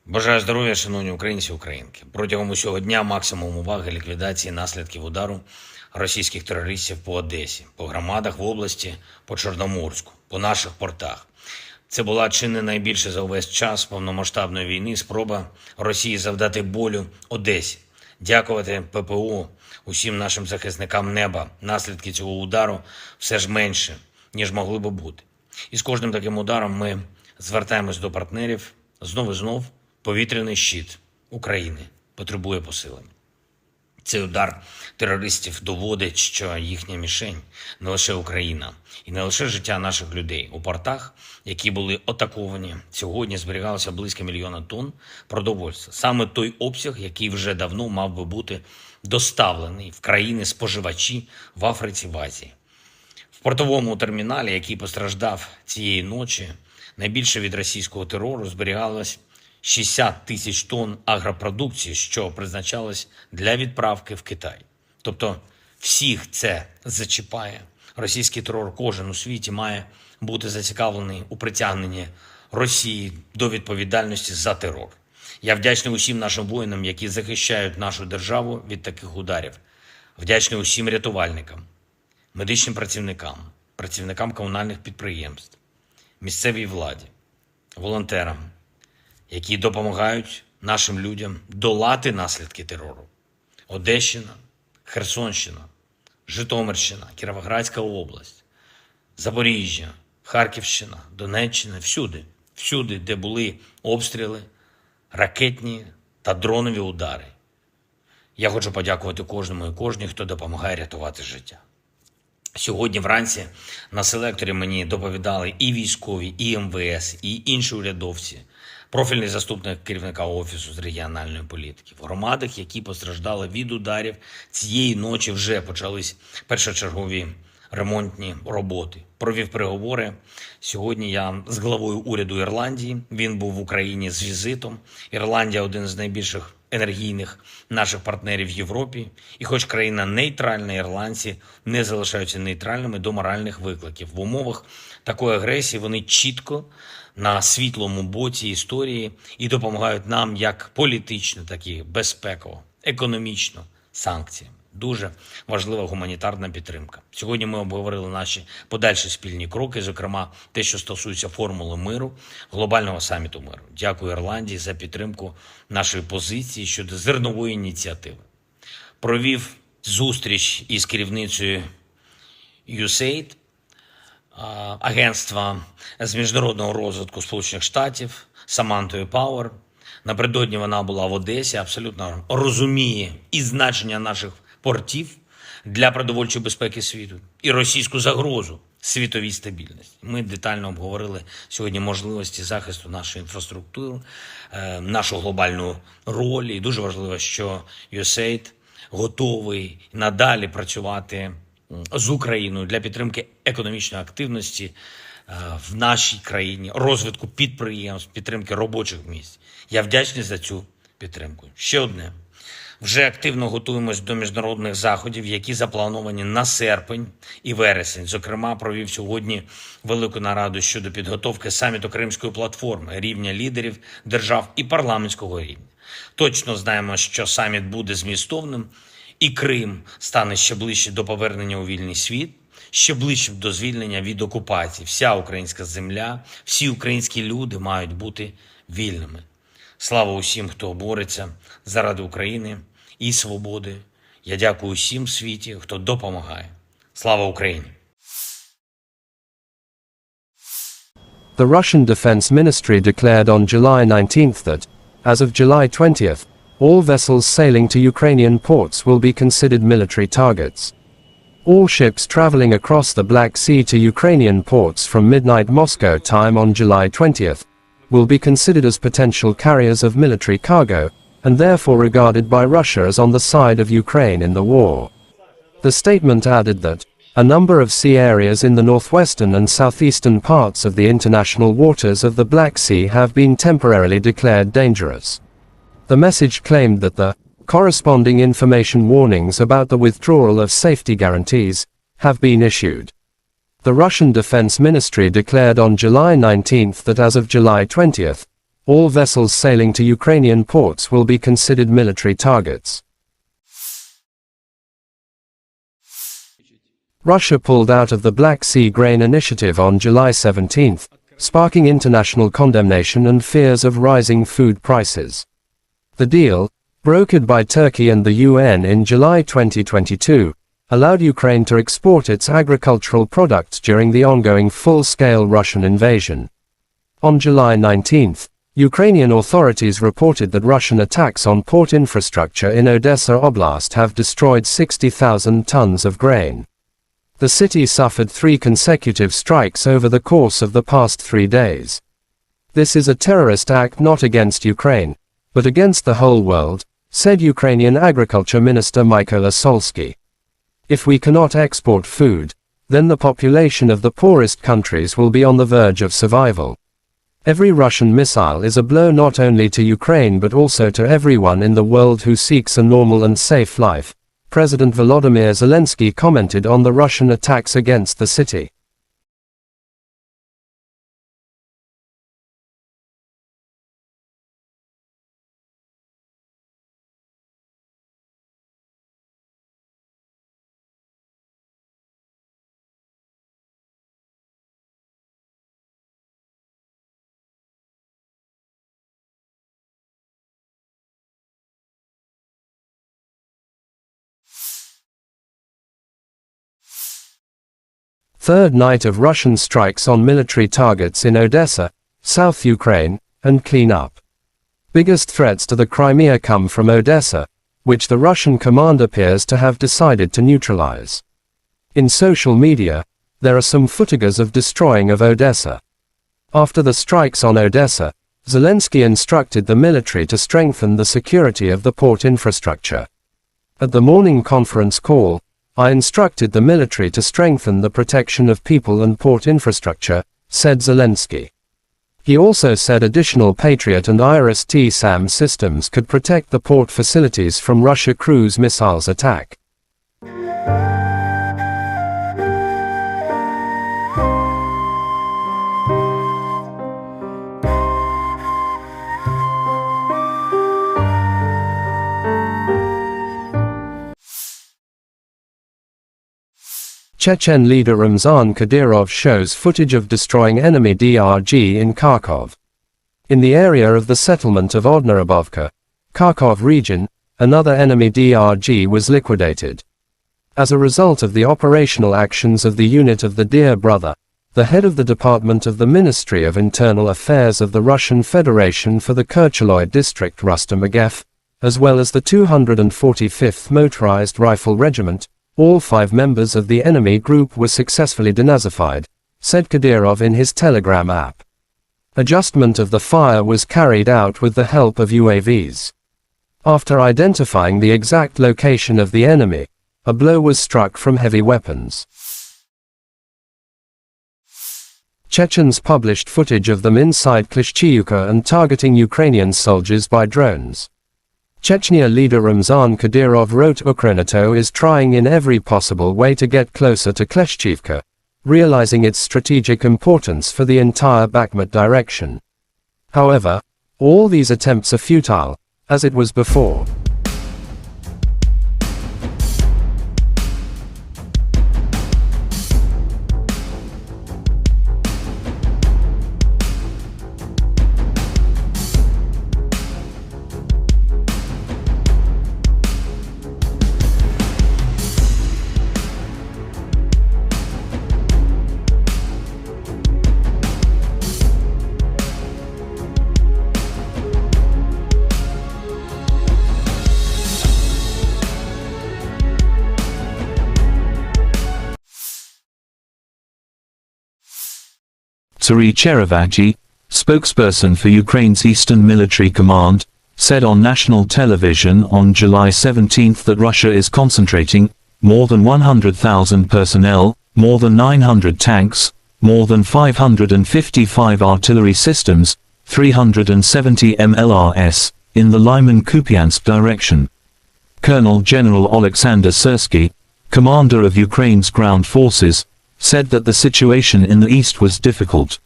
Бажаю здоров'я, шановні українці і українки. Протягом усього дня максимум уваги ліквідації наслідків удару російських терористів по Одесі, по громадах в області, по Чорноморську, по наших портах. Це була чи не найбільше за увесь час повномасштабної війни спроба Росії завдати болю Одесі. Дякувати ППО, усім нашим захисникам неба. Наслідки цього удару все ж менше, ніж могли би бути. І з кожним таким ударом ми звертаємось до партнерів. Знов і знов повітряний щит України потребує посилення. Цей удар терористів доводить, що їхня мішень не лише Україна і не лише життя наших людей. У портах, які були атаковані, сьогодні зберігалося близько 1 мільйона тонн продовольства. Саме той обсяг, який вже давно мав би бути доставлений в країни-споживачі в Африці, в Азії. В портовому терміналі, який постраждав цієї ночі, найбільше від російського терору зберігалось 60 тисяч тонн агропродукції, що призначалось для відправки в Китай. Тобто всіх це зачіпає. Російський терор кожен у світі має бути зацікавлений у притягненні Росії до відповідальності за терор. Я вдячний усім нашим воїнам, які захищають нашу державу від таких ударів. Вдячний усім рятувальникам, медичним працівникам, працівникам комунальних підприємств, місцевій владі, волонтерам, які допомагають нашим людям долати наслідки терору. Одещина, Херсонщина, Житомирщина, Кіровоградська область, Запоріжжя, Харківщина, Донеччина, всюди, де були обстріли, ракетні та дронові удари. Я хочу подякувати кожному і кожній, хто допомагає рятувати життя. Сьогодні вранці на селекторі мені доповідали і військові, і МВС, і інші урядовці, профільний заступник керівника Офісу з регіональної політики. В громадах, які постраждали від ударів, цієї ночі вже почались першочергові ремонтні роботи. Провів переговори. Сьогодні я з главою уряду Ірландії. Він був в Україні з візитом. Ірландія – один з найбільших енергійних наших партнерів в Європі. І хоч країна нейтральна, ірландці не залишаються нейтральними до моральних викликів. В умовах такої агресії вони чітко на світлому боці історії і допомагають нам як політично, так і безпеково, економічно, санкціями. Дуже важлива гуманітарна підтримка. Сьогодні ми обговорили наші подальші спільні кроки, зокрема те, що стосується формули миру, глобального саміту миру. Дякую Ірландії за підтримку нашої позиції щодо зернової ініціативи. Провів зустріч із керівницею USAID, агентства з міжнародного розвитку Сполучених Штатів, Самантою Пауер. Напередодні вона була в Одесі, абсолютно розуміє і значення наших портів для продовольчої безпеки світу, і російську загрозу світовій стабільності. Ми детально обговорили сьогодні можливості захисту нашої інфраструктури, нашу глобальну роль. І дуже важливо, що USAID готовий надалі працювати з Україною для підтримки економічної активності в нашій країні, розвитку підприємств, підтримки робочих місць. Я вдячний за цю підтримку. Ще одне. Вже активно готуємось до міжнародних заходів, які заплановані на серпень і вересень. Зокрема, провів сьогодні велику нараду щодо підготовки саміту Кримської платформи, рівня лідерів держав і парламентського рівня. Точно знаємо, що саміт буде змістовним, і Крим стане ще ближче до повернення у вільний світ, ще ближче до звільнення від окупації. Вся українська земля, всі українські люди мають бути вільними. Слава усім, хто бореться заради України і свободи. Я дякую усім в світі, хто допомагає. Слава Україні! The Russian Defense Ministry declared on July 19th that, as of July 20th, all vessels sailing to Ukrainian ports will be considered military targets. All ships traveling across the Black Sea to Ukrainian ports from midnight Moscow time on July 20th will be considered as potential carriers of military cargo, and therefore regarded by Russia as on the side of Ukraine in the war. The statement added that a number of sea areas in the northwestern and southeastern parts of the international waters of the Black Sea have been temporarily declared dangerous. The message claimed that the corresponding information warnings about the withdrawal of safety guarantees have been issued. The Russian Defense Ministry declared on July 19th that as of July 20th, all vessels sailing to Ukrainian ports will be considered military targets. Russia pulled out of the Black Sea Grain Initiative on July 17th, sparking international condemnation and fears of rising food prices. The deal, brokered by Turkey and the UN in July 2022, allowed Ukraine to export its agricultural products during the ongoing full-scale Russian invasion. On July 19, Ukrainian authorities reported that Russian attacks on port infrastructure in Odessa Oblast have destroyed 60,000 tons of grain. The city suffered 3 consecutive strikes over the course of the past 3 days. This is a terrorist act not against Ukraine, but against the whole world, said Ukrainian Agriculture Minister Mykola Solsky. If we cannot export food, then the population of the poorest countries will be on the verge of survival. Every Russian missile is a blow not only to Ukraine but also to everyone in the world who seeks a normal and safe life, President Volodymyr Zelensky commented on the Russian attacks against the city. Third night of Russian strikes on military targets in Odessa, South Ukraine, and clean-up. Biggest threats to the Crimea come from Odessa, which the Russian command appears to have decided to neutralize. In social media, there are some footages of destroying of Odessa. After the strikes on Odessa, Zelensky instructed the military to strengthen the security of the port infrastructure. At the morning conference call, I instructed the military to strengthen the protection of people and port infrastructure, said Zelensky. He also said additional Patriot and IRIS-T-SAM systems could protect the port facilities from Russia cruise missiles attack. Chechen leader Ramzan Kadyrov shows footage of destroying enemy DRG in Kharkov. In the area of the settlement of Odnarabovka, Kharkov region, another enemy DRG was liquidated. As a result of the operational actions of the unit of the Dear Brother, the head of the Department of the Ministry of Internal Affairs of the Russian Federation for the Kercheloy district Rustam Agev, as well as the 245th Motorized Rifle Regiment, all 5 members of the enemy group were successfully denazified, said Kadyrov in his Telegram app. Adjustment of the fire was carried out with the help of UAVs. After identifying the exact location of the enemy, a blow was struck from heavy weapons. Chechens published footage of them inside Klishchiivka and targeting Ukrainian soldiers by drones. Chechnya leader Ramzan Kadyrov wrote Ukrainato is trying in every possible way to get closer to Klishchiivka, realizing its strategic importance for the entire Bakhmut direction. However, all these attempts are futile, as it was before. Serhiy Cherevagyi, spokesperson for Ukraine's Eastern Military Command, said on national television on July 17 that Russia is concentrating more than 100,000 personnel, more than 900 tanks, more than 555 artillery systems, 370 MLRS, in the Lyman-Kupiansk direction. Colonel General Alexander Syrsky, commander of Ukraine's ground forces, said that the situation in the east was difficult.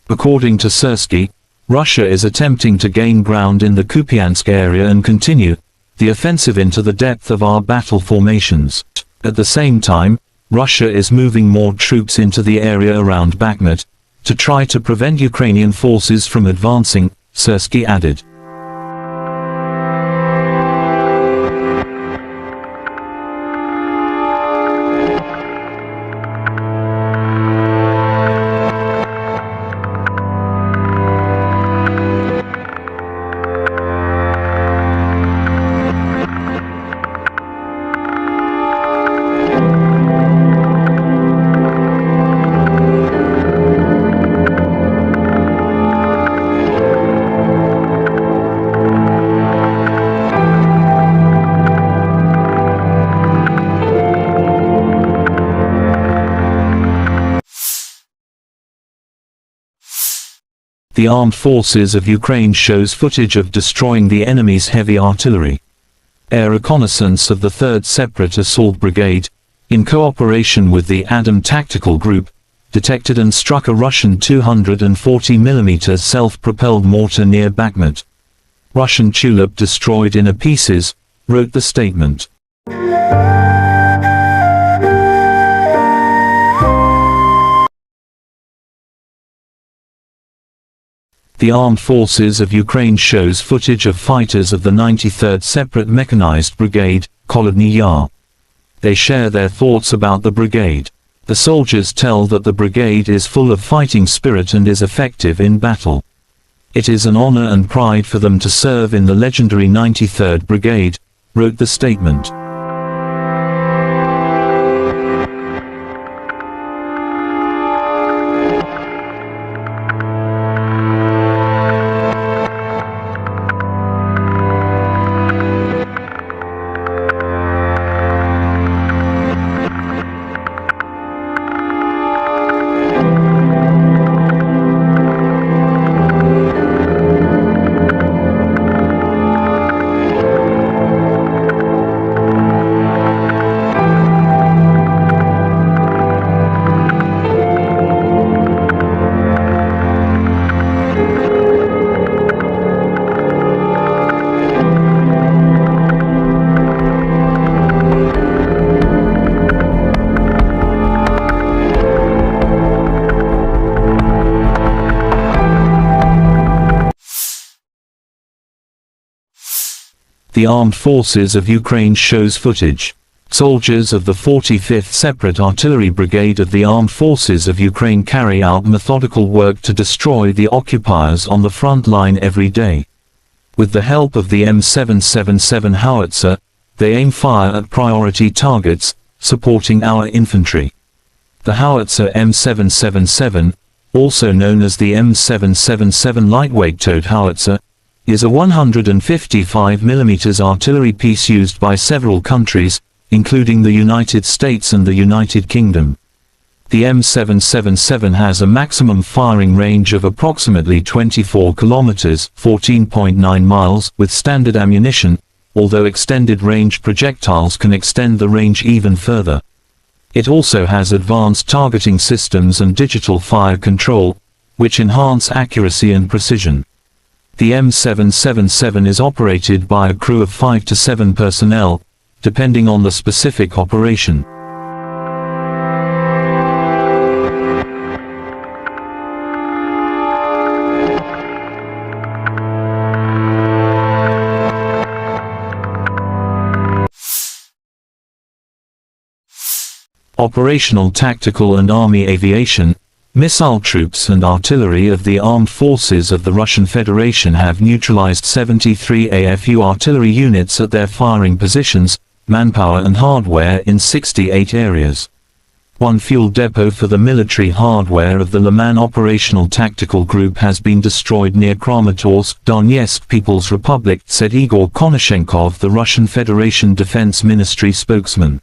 According to Syrsky, Russia is attempting to gain ground in the Kupiansk area and continue the offensive into the depth of our battle formations. At the same time, Russia is moving more troops into the area around Bakhmut to try to prevent Ukrainian forces from advancing, Syrsky added. The armed forces of Ukraine shows footage of destroying the enemy's heavy artillery. Air reconnaissance of the 3rd Separate Assault Brigade, in cooperation with the Adam Tactical Group, detected and struck a Russian 240mm self-propelled mortar near Bakhmut. Russian Tulip destroyed in pieces, wrote the statement. The Armed Forces of Ukraine shows footage of fighters of the 93rd Separate Mechanized Brigade, Kholodny Yar. They share their thoughts about the brigade. The soldiers tell that the brigade is full of fighting spirit and is effective in battle. It is an honor and pride for them to serve in the legendary 93rd Brigade, wrote the statement. The Armed Forces of Ukraine shows footage. Soldiers of the 45th Separate Artillery Brigade of the Armed Forces of Ukraine carry out methodical work to destroy the occupiers on the front line every day. With the help of the M777 howitzer, they aim fire at priority targets, supporting our infantry. The howitzer M777, also known as the M777 lightweight towed howitzer, is a 155mm artillery piece used by several countries, including the United States and the United Kingdom. The M777 has a maximum firing range of approximately 24 kilometers, 14.9 miles, with standard ammunition, although extended range projectiles can extend the range even further. It also has advanced targeting systems and digital fire control, which enhance accuracy and precision. The M777 is operated by a crew of 5 to 7 personnel, depending on the specific operation. Operational, tactical and army aviation, missile troops and artillery of the armed forces of the Russian Federation have neutralized 73 AFU artillery units at their firing positions, manpower and hardware in 68 areas. One fuel depot for the military hardware of the Liman Operational Tactical Group has been destroyed near Kramatorsk, Donetsk People's Republic, said Igor Konashenkov, the Russian Federation Defense Ministry spokesman.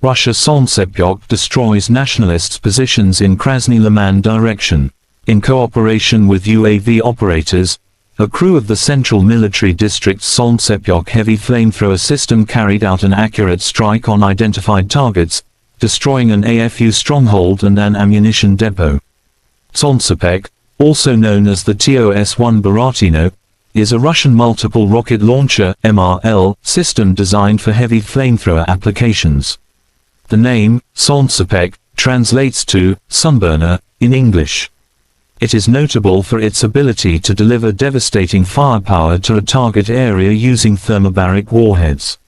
Russia Solntsepyok destroys nationalists' positions in Krasny Liman direction. In cooperation with UAV operators, a crew of the Central Military District's Solntsepyok heavy flamethrower system carried out an accurate strike on identified targets, destroying an AFU stronghold and an ammunition depot. Solntsepyok, also known as the TOS-1 Buratino, is a Russian multiple rocket launcher (MRL) system designed for heavy flamethrower applications. The name, Solntsepyok, translates to sunburner in English. It is notable for its ability to deliver devastating firepower to a target area using thermobaric warheads.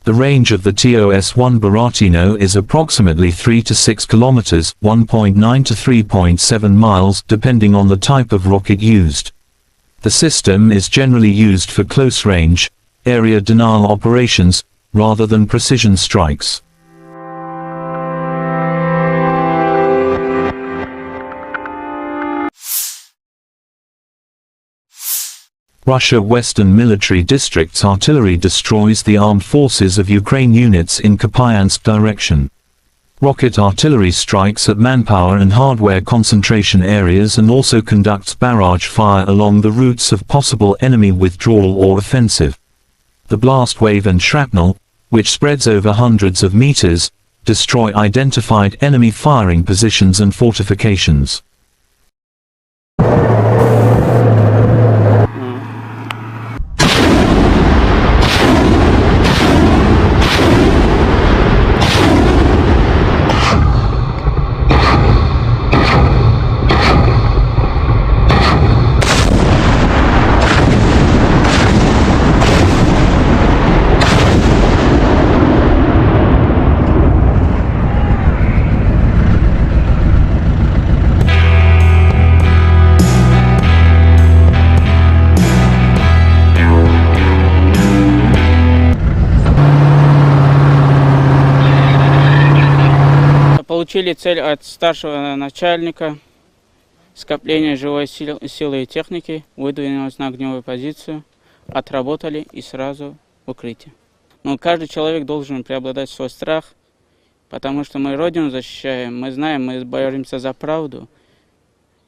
The range of the TOS-1 Buratino is approximately 3 to 6 kilometers, 1.9 to 3.7 miles, depending on the type of rocket used. The system is generally used for close-range, area denial operations, rather than precision strikes. Russia Western Military District's artillery destroys the armed forces of Ukraine units in Kupiansk direction. rocket artillery strikes at manpower and hardware concentration areas and also conducts barrage fire along the routes of possible enemy withdrawal or offensive. The blast wave and shrapnel, which spreads over hundreds of meters, destroy identified enemy firing positions and fortifications. Получили цель от старшего начальника, скопление живой силы и техники, выдвинулись на огневую позицию, отработали и сразу в укрытие. Но каждый человек должен преобладать свой страх, потому что мы Родину защищаем, мы знаем, мы боремся за правду.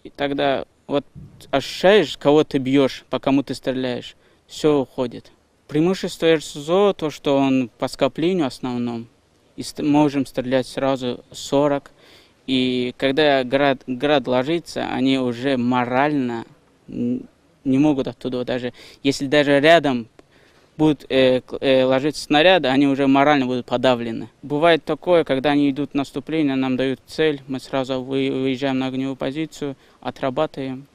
И тогда вот ощущаешь, кого ты бьешь, по кому ты стреляешь, все уходит. Преимущество РСЗО, то, что он по скоплению основном, и можем стрелять сразу 40. И когда град ложится, они уже морально не могут оттуда, даже если даже рядом будут ложиться снаряды, они уже морально будут подавлены. Бывает такое, когда они идут в наступление, нам дают цель, мы сразу выезжаем на огневую позицию, отрабатываем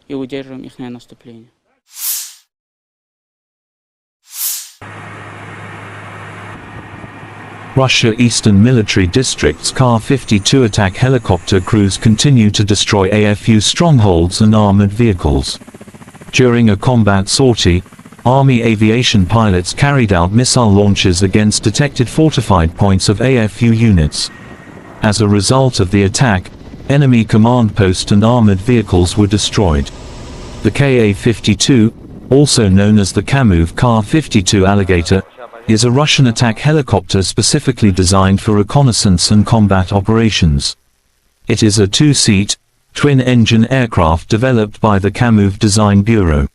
и удерживаем их наступление. Russia Eastern Military District's Kar-52 attack helicopter crews continue to destroy AFU strongholds and armored vehicles. During a combat sortie, Army aviation pilots carried out missile launches against detected fortified points of AFU units. As a result of the attack, enemy command post and armored vehicles were destroyed. The Ka-52, also known as the Kamov Kar-52 Alligator, is a Russian attack helicopter specifically designed for reconnaissance and combat operations. It is a two-seat, twin-engine aircraft developed by the Kamov Design Bureau.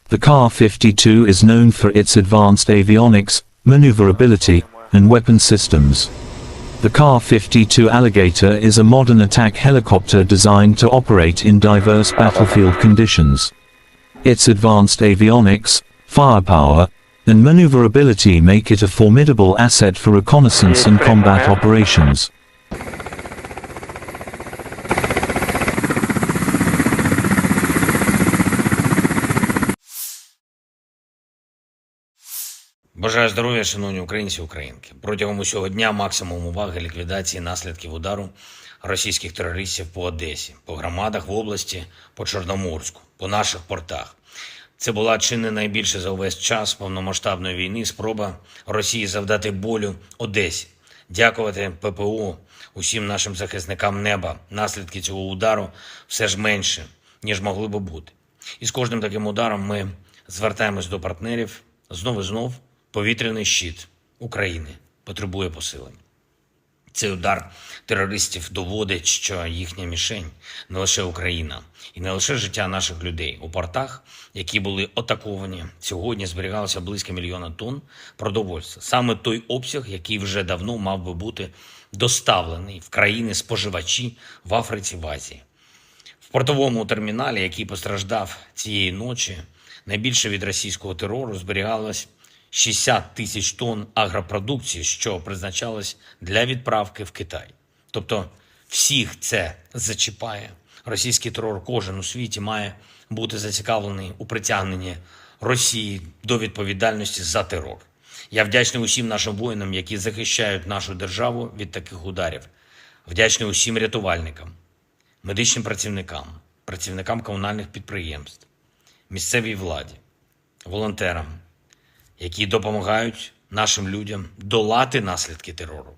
The Kar-52 is known for its advanced avionics, maneuverability, and weapon systems. The Kar-52 Alligator is a modern attack helicopter designed to operate in diverse battlefield conditions. Its advanced avionics, firepower, and maneuverability make it a formidable asset for reconnaissance and combat operations. Бажаю здоров'я, шановні українці і українки. Протягом усього дня максимум уваги ліквідації наслідків удару російських терористів по Одесі, по громадах в області, по Чорноморську, по наших портах. Це була чи не найбільше за увесь час повномасштабної війни спроба Росії завдати болю Одесі. Дякувати ППО, усім нашим захисникам неба. Наслідки цього удару все ж менше, ніж могли би бути. І з кожним таким ударом ми звертаємось до партнерів. Знов і знов повітряний щит України потребує посилення. Цей удар терористів доводить, що їхня мішень не лише Україна і не лише життя наших людей. У портах, які були атаковані, сьогодні зберігалося близько 1 мільйона тонн продовольства. Саме той обсяг, який вже давно мав би бути доставлений в країни-споживачі в Африці, в Азії. В портовому терміналі, який постраждав цієї ночі, найбільше від російського терору зберігалось 60 тисяч тонн агропродукції, що призначалось для відправки в Китай. Тобто всіх це зачіпає. Російський терор кожен у світі має бути зацікавлений у притягненні Росії до відповідальності за терор. Я вдячний усім нашим воїнам, які захищають нашу державу від таких ударів. Вдячний усім рятувальникам, медичним працівникам, працівникам комунальних підприємств, місцевій владі, волонтерам, які допомагають нашим людям долати наслідки терору.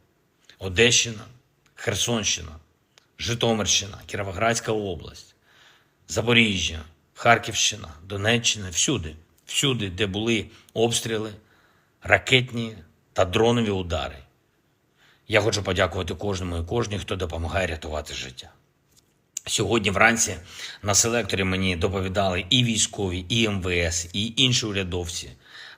Одещина, Херсонщина, Житомирщина, Кіровоградська область, Запоріжжя, Харківщина, Донеччина, всюди, де були обстріли, ракетні та дронові удари. Я хочу подякувати кожному і кожній, хто допомагає рятувати життя. Сьогодні вранці на селекторі мені доповідали і військові, і МВС, і інші урядовці,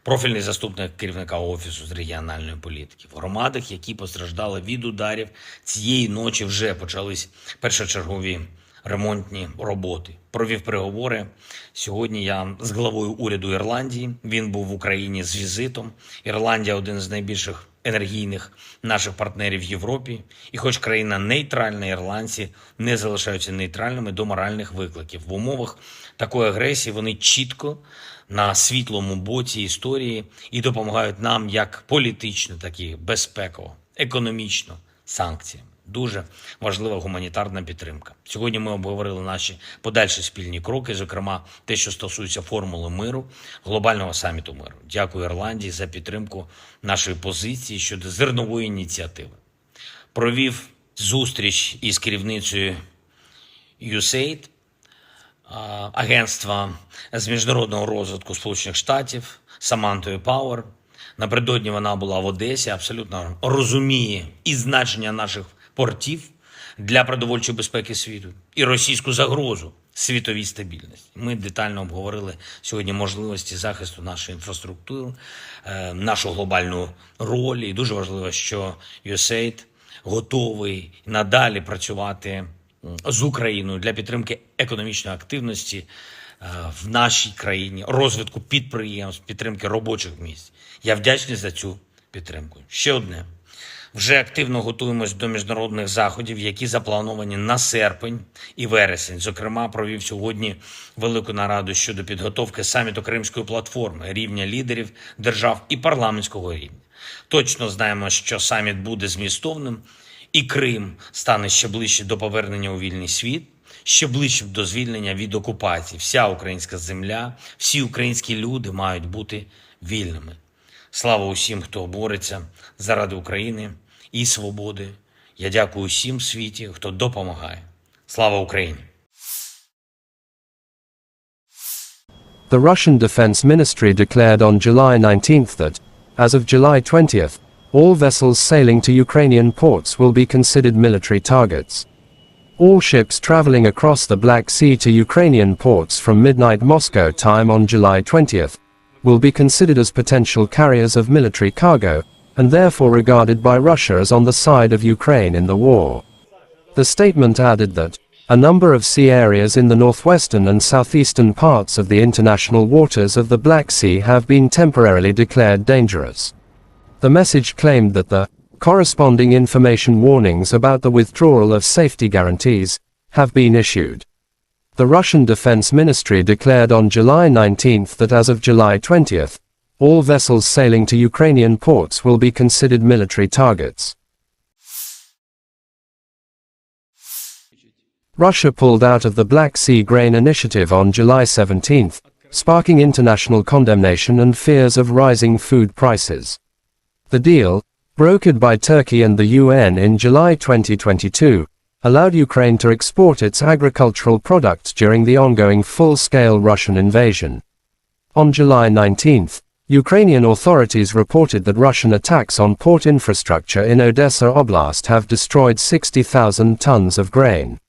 профільний заступник керівника Офісу з регіональної політики. В громадах, які постраждали від ударів, цієї ночі вже почались першочергові ремонтні роботи. Провів переговори. Сьогодні я з главою уряду Ірландії. Він був в Україні з візитом. Ірландія – один з найбільших енергійних наших партнерів в Європі. І хоч країна нейтральна, ірландці не залишаються нейтральними до моральних викликів. В умовах такої агресії вони чітко на світлому боці історії і допомагають нам як політично, так і безпеково, економічно, санкціями. Дуже важлива гуманітарна підтримка. Сьогодні ми обговорили наші подальші спільні кроки, зокрема те, що стосується формули миру, глобального саміту миру. Дякую Ірландії за підтримку нашої позиції щодо зернової ініціативи. Провів зустріч із керівницею USAID, агентства з міжнародного розвитку Сполучених Штатів, Самантою Пауер. Напередодні вона була в Одесі, абсолютно розуміє і значення наших портів для продовольчої безпеки світу і російську загрозу світовій стабільності. Ми детально обговорили сьогодні можливості захисту нашої інфраструктури, нашу глобальну роль. І дуже важливо, що USAID готовий надалі працювати з Україною для підтримки економічної активності в нашій країні, розвитку підприємств, підтримки робочих місць. Я вдячний за цю підтримку. Ще одне. Вже активно готуємось до міжнародних заходів, які заплановані на серпень і вересень. Зокрема, провів сьогодні велику нараду щодо підготовки саміту Кримської платформи, рівня лідерів держав і парламентського рівня. Точно знаємо, що саміт буде змістовним, і Крим стане ще ближче до повернення у вільний світ, ще ближче до звільнення від окупації. Вся українська земля, всі українські люди мають бути вільними. Слава усім, хто бореться заради України і свободи. Я дякую усім в світі, хто допомагає. Слава Україні! The Russian Defense Ministry declared on July 19th that, as of July 20th, all vessels sailing to Ukrainian ports will be considered military targets. All ships traveling across the Black Sea to Ukrainian ports from midnight Moscow time on July 20th will be considered as potential carriers of military cargo, and therefore regarded by Russia as on the side of Ukraine in the war. The statement added that a number of sea areas in the northwestern and southeastern parts of the international waters of the Black Sea have been temporarily declared dangerous. The message claimed that the corresponding information warnings about the withdrawal of safety guarantees have been issued. The Russian Defense Ministry declared on July 19th that as of July 20th, all vessels sailing to Ukrainian ports will be considered military targets. Russia pulled out of the Black Sea Grain Initiative on July 17th, sparking international condemnation and fears of rising food prices. The deal, brokered by Turkey and the UN in July 2022, allowed Ukraine to export its agricultural products during the ongoing full-scale Russian invasion. On July 19th, Ukrainian authorities reported that Russian attacks on port infrastructure in Odessa Oblast have destroyed 60,000 tons of grain.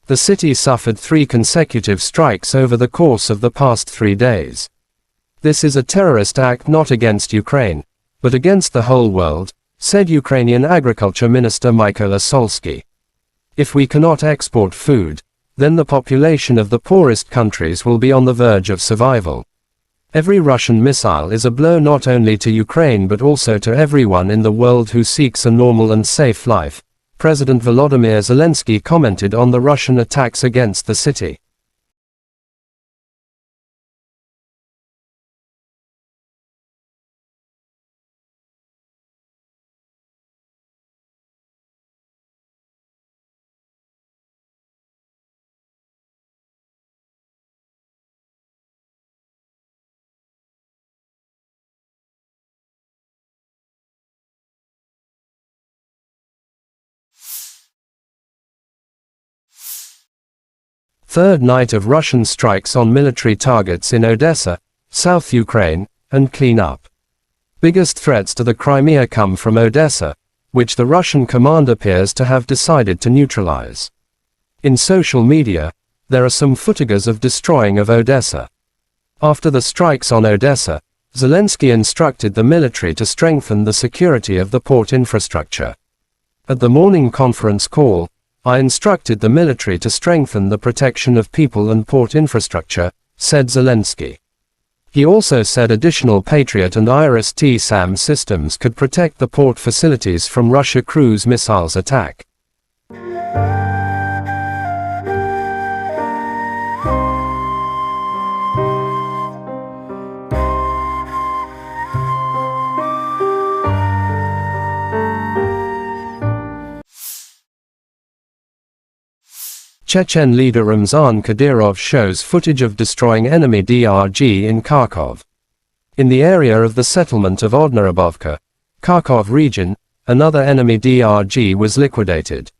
The city suffered 3 consecutive strikes over the course of the past 3 days. This is a terrorist act not against Ukraine, but against the whole world, said Ukrainian Agriculture Minister Mykola Solsky. If we cannot export food, then the population of the poorest countries will be on the verge of survival. Every Russian missile is a blow not only to Ukraine but also to everyone in the world who seeks a normal and safe life, President Volodymyr Zelensky commented on the Russian attacks against the city. Third night of Russian strikes on military targets in Odessa, South Ukraine, and clean up. Biggest threats to the Crimea come from Odessa, which the Russian command appears to have decided to neutralize. In social media, there are some footages of destroying of Odessa. After the strikes on Odessa, Zelensky instructed the military to strengthen the security of the port infrastructure. At the morning conference call, I instructed the military to strengthen the protection of people and port infrastructure, said Zelensky. He also said additional Patriot and IRIS-T-SAM systems could protect the port facilities from Russia cruise missiles attack. Chechen leader Ramzan Kadyrov shows footage of destroying enemy DRG in Kharkov. In the area of the settlement of Odnarabovka, Kharkov region, another enemy DRG was liquidated.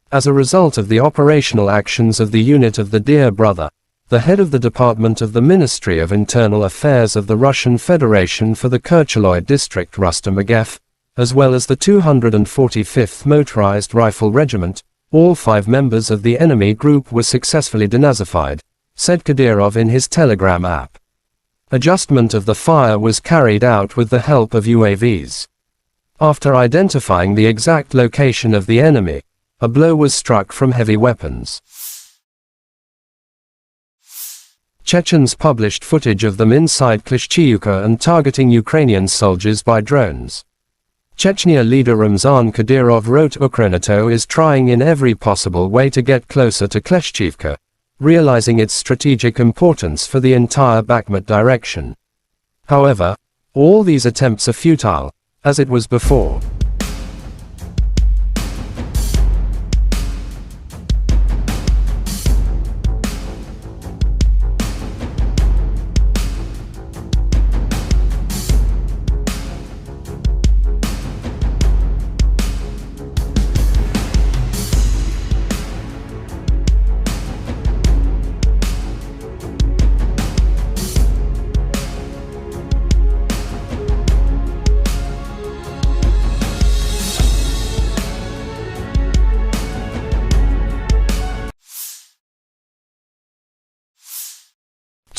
As a result of the operational actions of the unit of the Dear Brother, the head of the Department of the Ministry of Internal Affairs of the Russian Federation for the Kercheloy district Rustam Agev, as well as the 245th Motorized Rifle Regiment, all 5 members of the enemy group were successfully denazified, said Kadyrov in his Telegram app. Adjustment of the fire was carried out with the help of UAVs. After identifying the exact location of the enemy, a blow was struck from heavy weapons. Chechens published footage of them inside Klishchiivka and targeting Ukrainian soldiers by drones. Chechnya leader Ramzan Kadyrov wrote Ukrenato is trying in every possible way to get closer to Klishchiivka, realizing its strategic importance for the entire Bakhmut direction. However, all these attempts are futile, as it was before.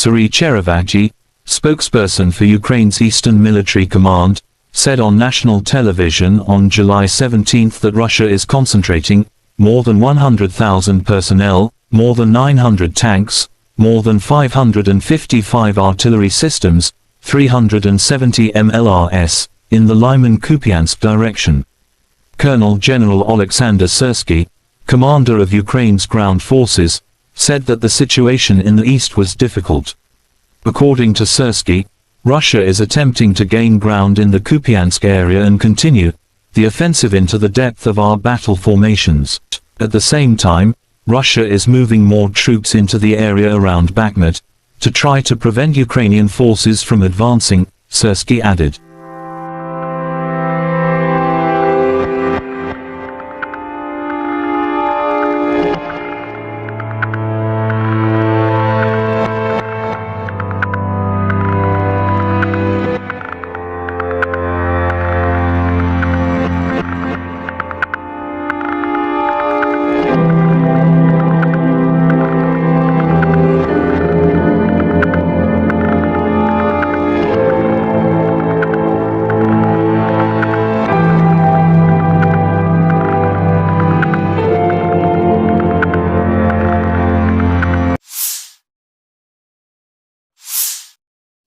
Serhiy Cherevagyi, spokesperson for Ukraine's Eastern Military Command, said on national television on July 17 that Russia is concentrating more than 100,000 personnel, more than 900 tanks, more than 555 artillery systems, 370 MLRS, in the Lyman-Kupiansk direction. Colonel General Oleksandr Syrsky, commander of Ukraine's ground forces, said that the situation in the east was difficult. According to Syrsky, Russia is attempting to gain ground in the Kupiansk area and continue the offensive into the depth of our battle formations. At the same time, Russia is moving more troops into the area around Bakhmut to try to prevent Ukrainian forces from advancing, Syrsky added.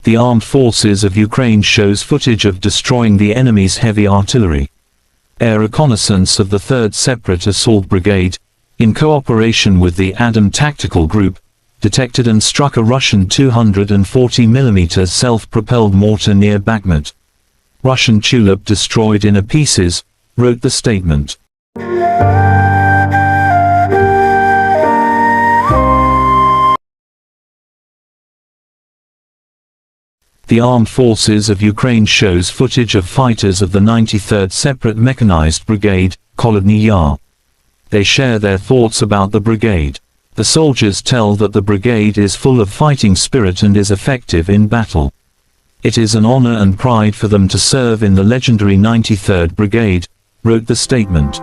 The armed forces of Ukraine shows footage of destroying the enemy's heavy artillery. Air reconnaissance of the 3rd Separate Assault Brigade, in cooperation with the Adam Tactical Group, detected and struck a Russian 240mm self-propelled mortar near Bakhmut. Russian Tulip destroyed in pieces, wrote the statement. The Armed Forces of Ukraine shows footage of fighters of the 93rd Separate Mechanized Brigade, Kholodny Yar. They share their thoughts about the brigade. The soldiers tell that the brigade is full of fighting spirit and is effective in battle. It is an honor and pride for them to serve in the legendary 93rd Brigade, wrote the statement.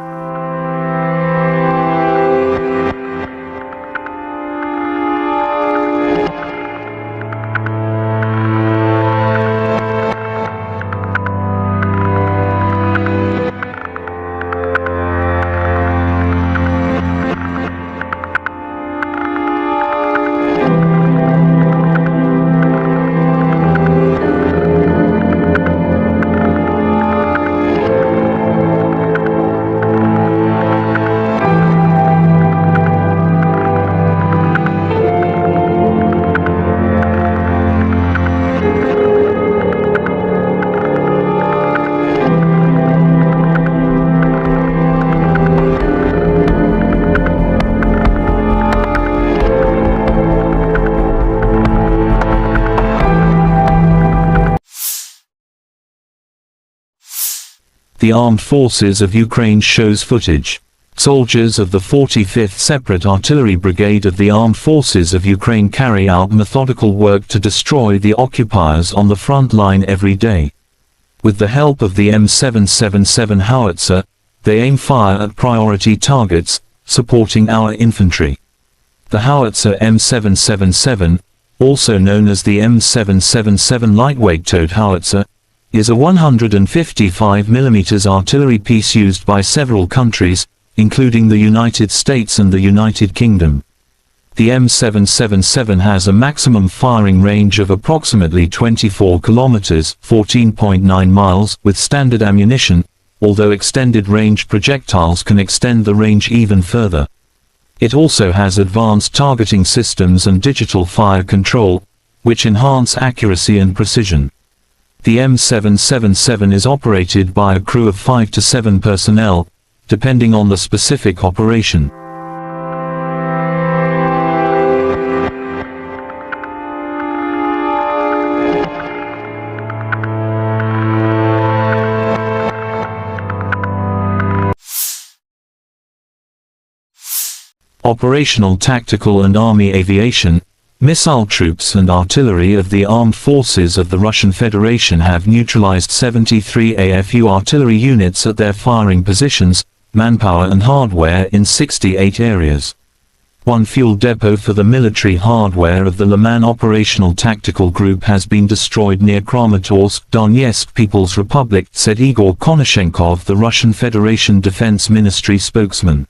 The Armed Forces of Ukraine shows footage. Soldiers of the 45th Separate Artillery Brigade of the Armed Forces of Ukraine carry out methodical work to destroy the occupiers on the front line every day. With the help of the M777 howitzer, they aim fire at priority targets, supporting our infantry. The howitzer M777, also known as the M777 lightweight towed howitzer, is a 155 mm artillery piece used by several countries, including the United States and the United Kingdom. The M777 has a maximum firing range of approximately 24 kilometers (14.9 miles) with standard ammunition, although extended range projectiles can extend the range even further. It also has advanced targeting systems and digital fire control, which enhance accuracy and precision. The M777 is operated by a crew of 5 to 7 personnel, depending on the specific operation. Operational, tactical and army aviation, missile troops and artillery of the armed forces of the Russian Federation have neutralized 73 AFU artillery units at their firing positions, manpower and hardware in 68 areas. One fuel depot for the military hardware of the Liman Operational Tactical Group has been destroyed near Kramatorsk, Donetsk People's Republic, said Igor Konashenkov, the Russian Federation Defense Ministry spokesman.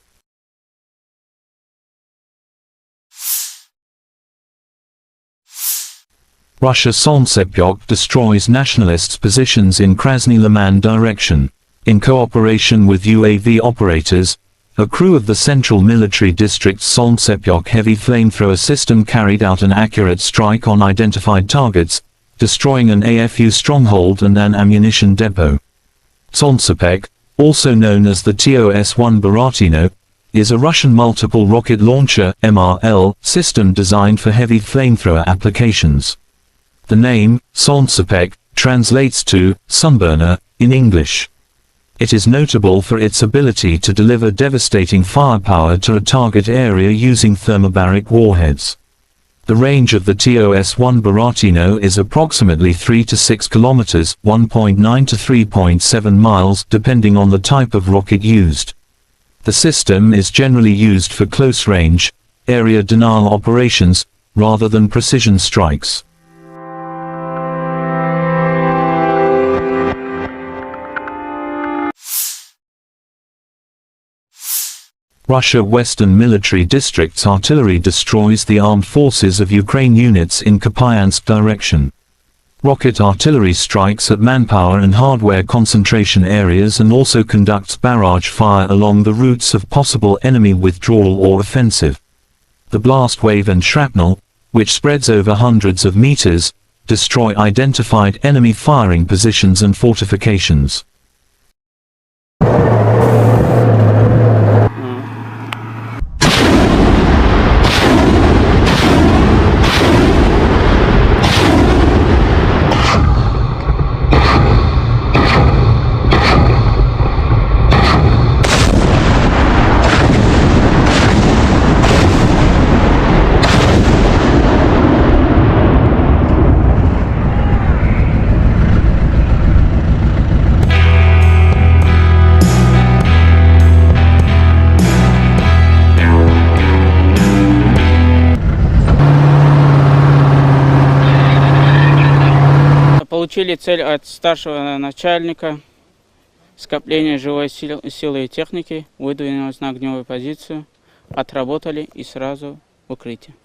Russia Solntsepyok destroys nationalists' positions in Krasny Liman direction. In cooperation with UAV operators, a crew of the Central Military District's Solntsepyok heavy flamethrower system carried out an accurate strike on identified targets, destroying an AFU stronghold and an ammunition depot. Solntsepyok, also known as the TOS-1 Baratino, is a Russian multiple rocket launcher (MRL) system designed for heavy flamethrower applications. The name, Solntsepyok, translates to sunburner in English. It is notable for its ability to deliver devastating firepower to a target area using thermobaric warheads. The range of the TOS-1 Baratino is approximately 3 to 6 kilometers, 1.9 to 3.7 miles, depending on the type of rocket used. The system is generally used for close-range, area denial operations, rather than precision strikes. Russia Western Military District's artillery destroys the armed forces of Ukraine units in Kupiansk direction. Rocket artillery strikes at manpower and hardware concentration areas and also conducts barrage fire along the routes of possible enemy withdrawal or offensive. The blast wave and shrapnel, which spreads over hundreds of meters, destroy identified enemy firing positions and fortifications. Получили цель от старшего начальника, скопление живой силы и техники, выдвинулись на огневую позицию, отработали и сразу в укрытие.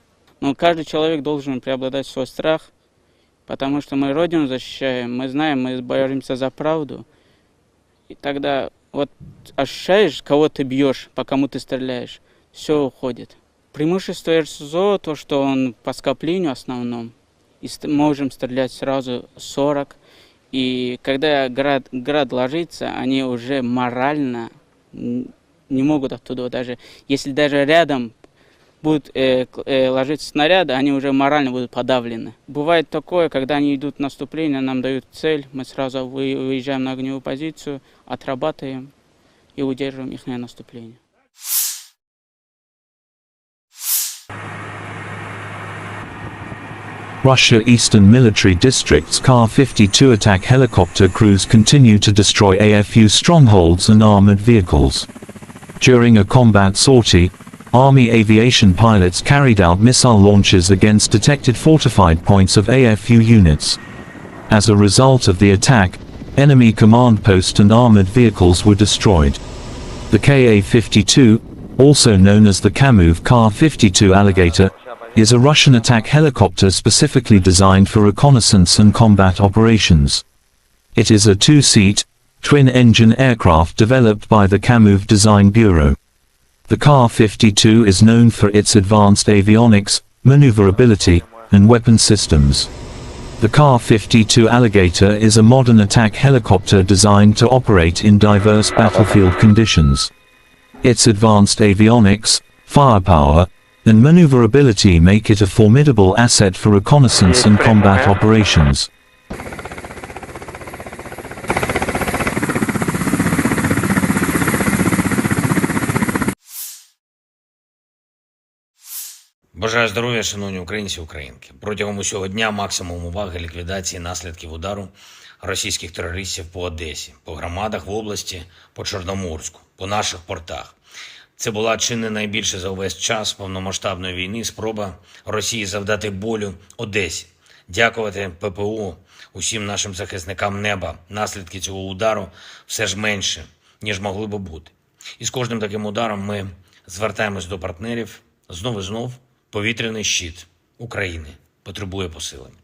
Но каждый человек должен преобладать свой страх, потому что мы Родину защищаем, мы знаем, мы боремся за правду. И тогда вот ощущаешь, кого ты бьешь, по кому ты стреляешь, все уходит. Преимущество РСЗО, то, что он по скоплению основном, и можем стрелять сразу 40. И когда град ложится, они уже морально не могут оттуда, даже если даже рядом будут ложиться снаряды, они уже морально будут подавлены. Бывает такое, когда они идут в наступление, нам дают цель, мы сразу выезжаем на огневую позицию, отрабатываем и удерживаем их наступление. Russia Eastern Military District's Kar-52 attack helicopter crews continue to destroy AFU strongholds and armored vehicles. During a combat sortie, Army aviation pilots carried out missile launches against detected fortified points of AFU units. As a result of the attack, enemy command posts and armored vehicles were destroyed. The Ka-52, also known as the Kamov Kar-52 Alligator, is a Russian attack helicopter specifically designed for reconnaissance and combat operations. It is a two-seat, twin-engine aircraft developed by the Kamov Design Bureau. The Kar-52 is known for its advanced avionics, maneuverability, and weapon systems. The Kar-52 Alligator is a modern attack helicopter designed to operate in diverse battlefield conditions. Its advanced avionics, firepower, and maneuverability make it a formidable asset for reconnaissance and combat operations. Бажаю здоров'я, шановні українці і українки. Протягом усього дня максимум уваги ліквідації наслідків удару російських терористів по Одесі, по громадах в області, по Чорноморську, по наших портах. Це була чи не найбільше за увесь час повномасштабної війни спроба Росії завдати болю Одесі. Дякувати ППО, усім нашим захисникам неба. Наслідки цього удару все ж менше, ніж могли би бути. І з кожним таким ударом ми звертаємось до партнерів. Знов і знов повітряний щит України потребує посилення.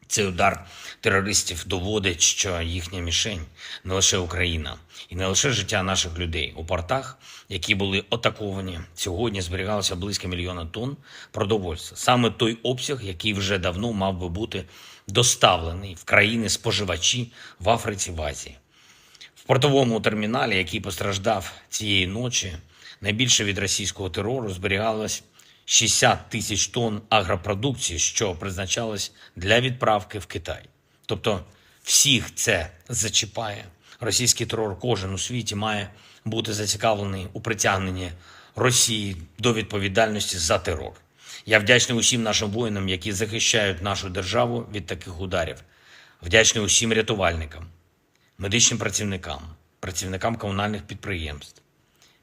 Цей удар терористів доводить, що їхня мішень не лише Україна і не лише життя наших людей. У портах, які були атаковані, сьогодні зберігалося близько 1 мільйона тонн продовольства. Саме той обсяг, який вже давно мав би бути доставлений в країни-споживачі в Африці, в Азії. В портовому терміналі, який постраждав цієї ночі, найбільше від російського терору зберігалось 60 тисяч тонн агропродукції, що призначалось для відправки в Китай. Тобто всіх це зачіпає. Російський терор кожен у світі має бути зацікавлений у притягненні Росії до відповідальності за терор. Я вдячний усім нашим воїнам, які захищають нашу державу від таких ударів. Вдячний усім рятувальникам, медичним працівникам, працівникам комунальних підприємств,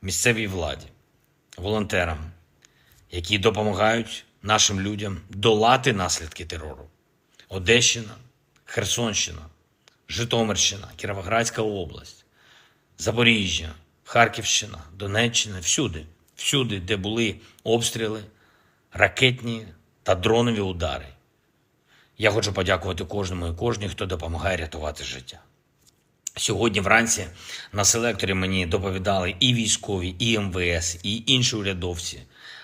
місцевій владі, волонтерам, які допомагають нашим людям долати наслідки терору. Одещина, Херсонщина, Житомирщина, Кіровоградська область, Запоріжжя, Харківщина, Донеччина, всюди, де були обстріли, ракетні та дронові удари. Я хочу подякувати кожному і кожній, хто допомагає рятувати життя. Сьогодні вранці на селекторі мені доповідали і військові, і МВС, і інші урядовці,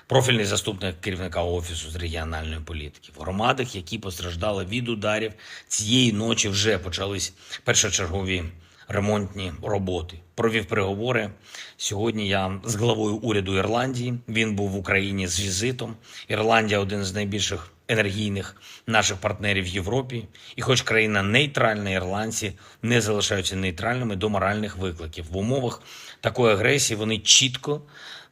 профільний заступник керівника Офісу з регіональної політики. В громадах, які постраждали від ударів, цієї ночі вже почались першочергові ремонтні роботи. Провів переговори. Сьогодні я з главою уряду Ірландії. Він був в Україні з візитом. Ірландія – один з найбільших енергійних наших партнерів в Європі. І хоч країна нейтральна, ірландці не залишаються нейтральними до моральних викликів. В умовах такої агресії вони чітко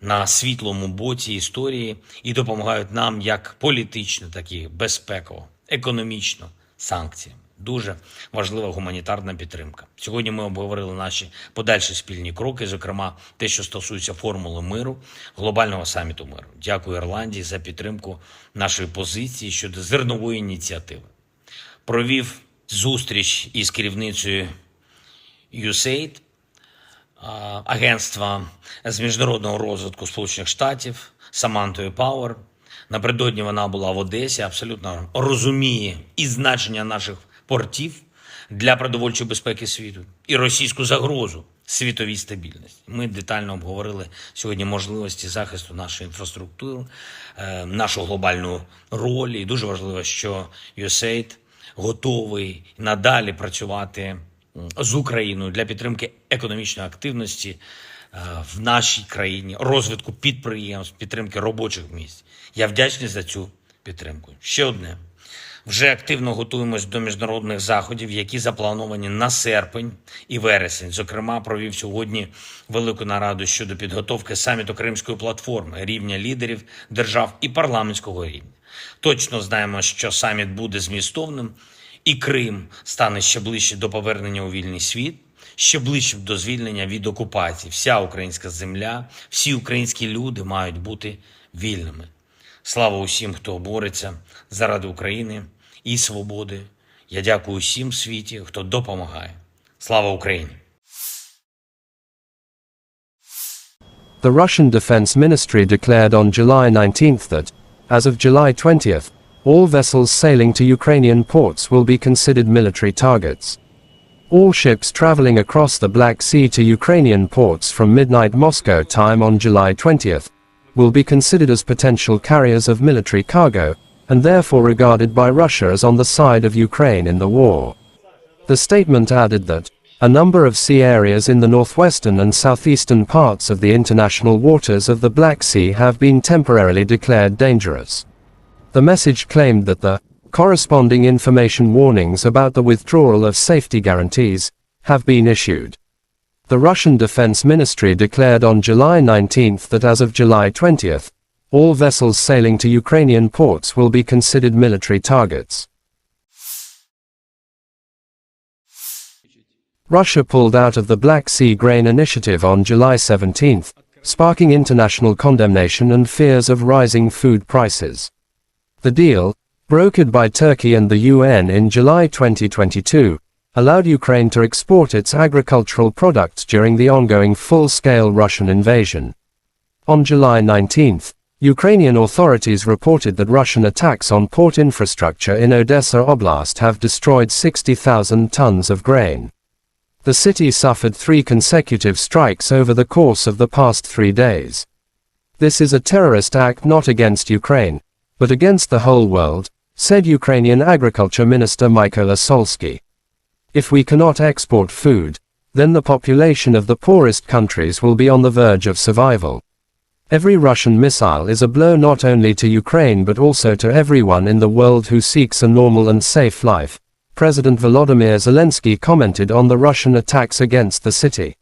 на світлому боці історії і допомагають нам як політично, так і безпеково, економічно, санкціями. Дуже важлива гуманітарна підтримка. Сьогодні ми обговорили наші подальші спільні кроки, зокрема те, що стосується формули миру, глобального саміту миру. Дякую Ірландії за підтримку нашої позиції щодо зернової ініціативи. Провів зустріч із керівницею USAID, агентства з міжнародного розвитку Сполучених Штатів, Самантою Пауер. Напередодні вона була в Одесі, абсолютно розуміє і значення наших портів для продовольчої безпеки світу, і російську загрозу світовій стабільності. Ми детально обговорили сьогодні можливості захисту нашої інфраструктури, нашу глобальну роль. І дуже важливо, що USAID готовий надалі працювати з Україною для підтримки економічної активності в нашій країні, розвитку підприємств, підтримки робочих місць. Я вдячний за цю підтримку. Ще одне. Вже активно готуємось до міжнародних заходів, які заплановані на серпень і вересень. Зокрема, провів сьогодні велику нараду щодо підготовки саміту Кримської платформи, рівня лідерів держав і парламентського рівня. Точно знаємо, що саміт буде змістовним, і Крим стане ще ближче до повернення у вільний світ, ще ближче до звільнення від окупації. Вся українська земля, всі українські люди мають бути вільними. Слава усім, хто бореться заради України і свободи. Я дякую усім в світі, хто допомагає. Слава Україні! The Russian Defense Ministry declared on July 19th that, as of July 20th, all vessels sailing to Ukrainian ports will be considered military targets. All ships traveling across the Black Sea to Ukrainian ports from midnight Moscow time on July 20th will be considered as potential carriers of military cargo, and therefore regarded by Russia as on the side of Ukraine in the war. The statement added that a number of sea areas in the northwestern and southeastern parts of the international waters of the Black Sea have been temporarily declared dangerous. The message claimed that the corresponding information warnings about the withdrawal of safety guarantees have been issued. The Russian Defense Ministry declared on July 19th that as of July 20th, all vessels sailing to Ukrainian ports will be considered military targets. Russia pulled out of the Black Sea Grain Initiative on July 17th, sparking international condemnation and fears of rising food prices. The deal, brokered by Turkey and the UN in July 2022, allowed Ukraine to export its agricultural products during the ongoing full-scale Russian invasion. On July 19th, Ukrainian authorities reported that Russian attacks on port infrastructure in Odessa Oblast have destroyed 60,000 tons of grain. The city suffered 3 consecutive strikes over the course of the past 3 days. This is a terrorist act not against Ukraine, but against the whole world, said Ukrainian Agriculture Minister Mykola Solsky. If we cannot export food, then the population of the poorest countries will be on the verge of survival. Every Russian missile is a blow not only to Ukraine but also to everyone in the world who seeks a normal and safe life, President Volodymyr Zelensky commented on the Russian attacks against the city.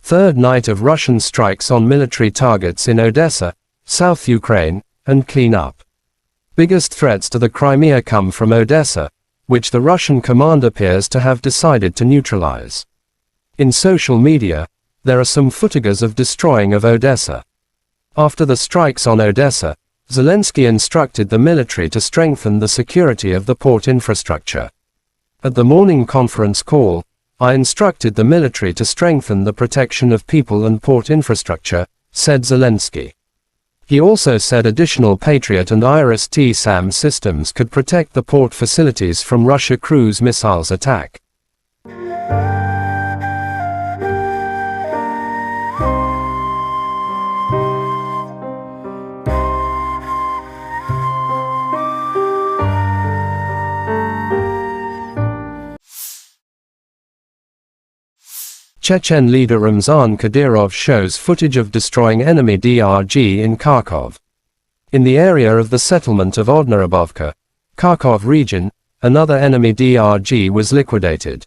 Third night of Russian strikes on military targets in Odessa, South Ukraine, and clean up. Biggest threats to the Crimea come from Odessa, which the Russian command appears to have decided to neutralize. In social media, there are some footages of destroying of Odessa. After the strikes on Odessa, Zelensky instructed the military to strengthen the security of the port infrastructure. At the morning conference call, I instructed the military to strengthen the protection of people and port infrastructure, said Zelensky. He also said additional Patriot and IRIS-T-SAM systems could protect the port facilities from Russia cruise missiles attack. Chechen leader Ramzan Kadyrov shows footage of destroying enemy DRG in Kharkov. In the area of the settlement of Odnarabovka, Kharkov region, another enemy DRG was liquidated.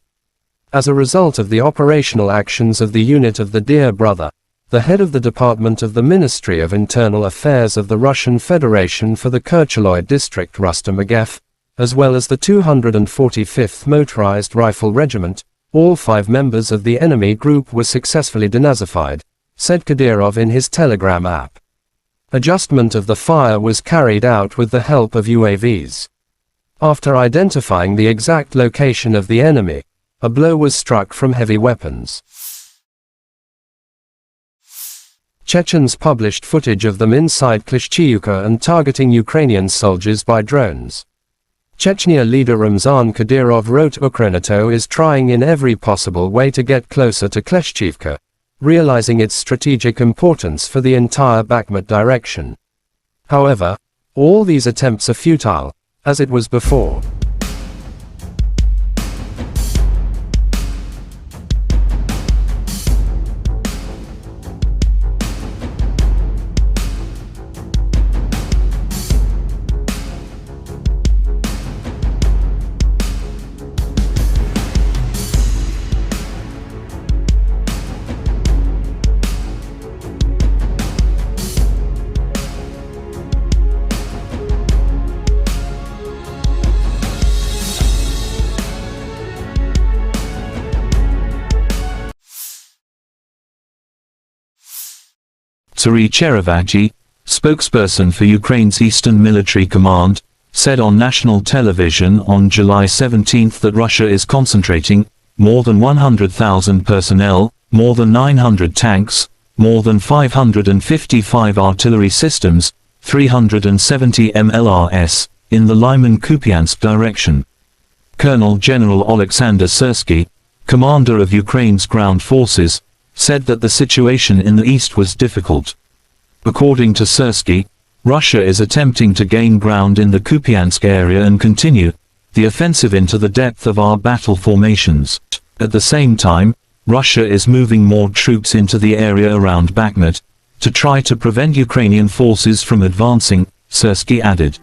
As a result of the operational actions of the unit of the Dear Brother, the head of the Department of the Ministry of Internal Affairs of the Russian Federation for the Kercheloy District Rustam Agaev, as well as the 245th Motorized Rifle Regiment, all 5 members of the enemy group were successfully denazified, said Kadyrov in his Telegram app. Adjustment of the fire was carried out with the help of UAVs. After identifying the exact location of the enemy, a blow was struck from heavy weapons. Chechens published footage of them inside Klishchiivka and targeting Ukrainian soldiers by drones. Chechnya leader Ramzan Kadyrov wrote Ukrenato is trying in every possible way to get closer to Klishchiivka, realizing its strategic importance for the entire Bakhmut direction. However, all these attempts are futile, as it was before. Serhiy Cherevagyi, spokesperson for Ukraine's Eastern Military Command, said on national television on July 17 that Russia is concentrating more than 100,000 personnel, more than 900 tanks, more than 555 artillery systems, 370 MLRS, in the Lyman-Kupiansk direction. Colonel General Alexander Syrsky, commander of Ukraine's ground forces, said that the situation in the east was difficult. According to Syrsky, Russia is attempting to gain ground in the Kupiansk area and continue the offensive into the depth of our battle formations. At the same time, Russia is moving more troops into the area around Bakhmut to try to prevent Ukrainian forces from advancing, Syrsky added.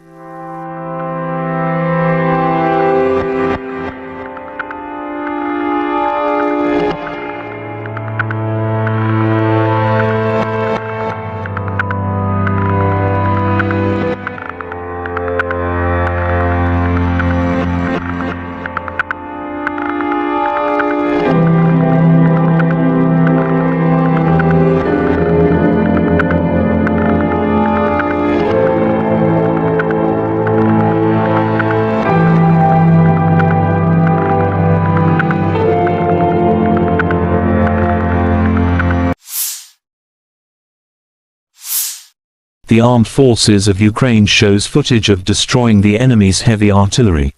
The armed forces of Ukraine shows footage of destroying the enemy's heavy artillery.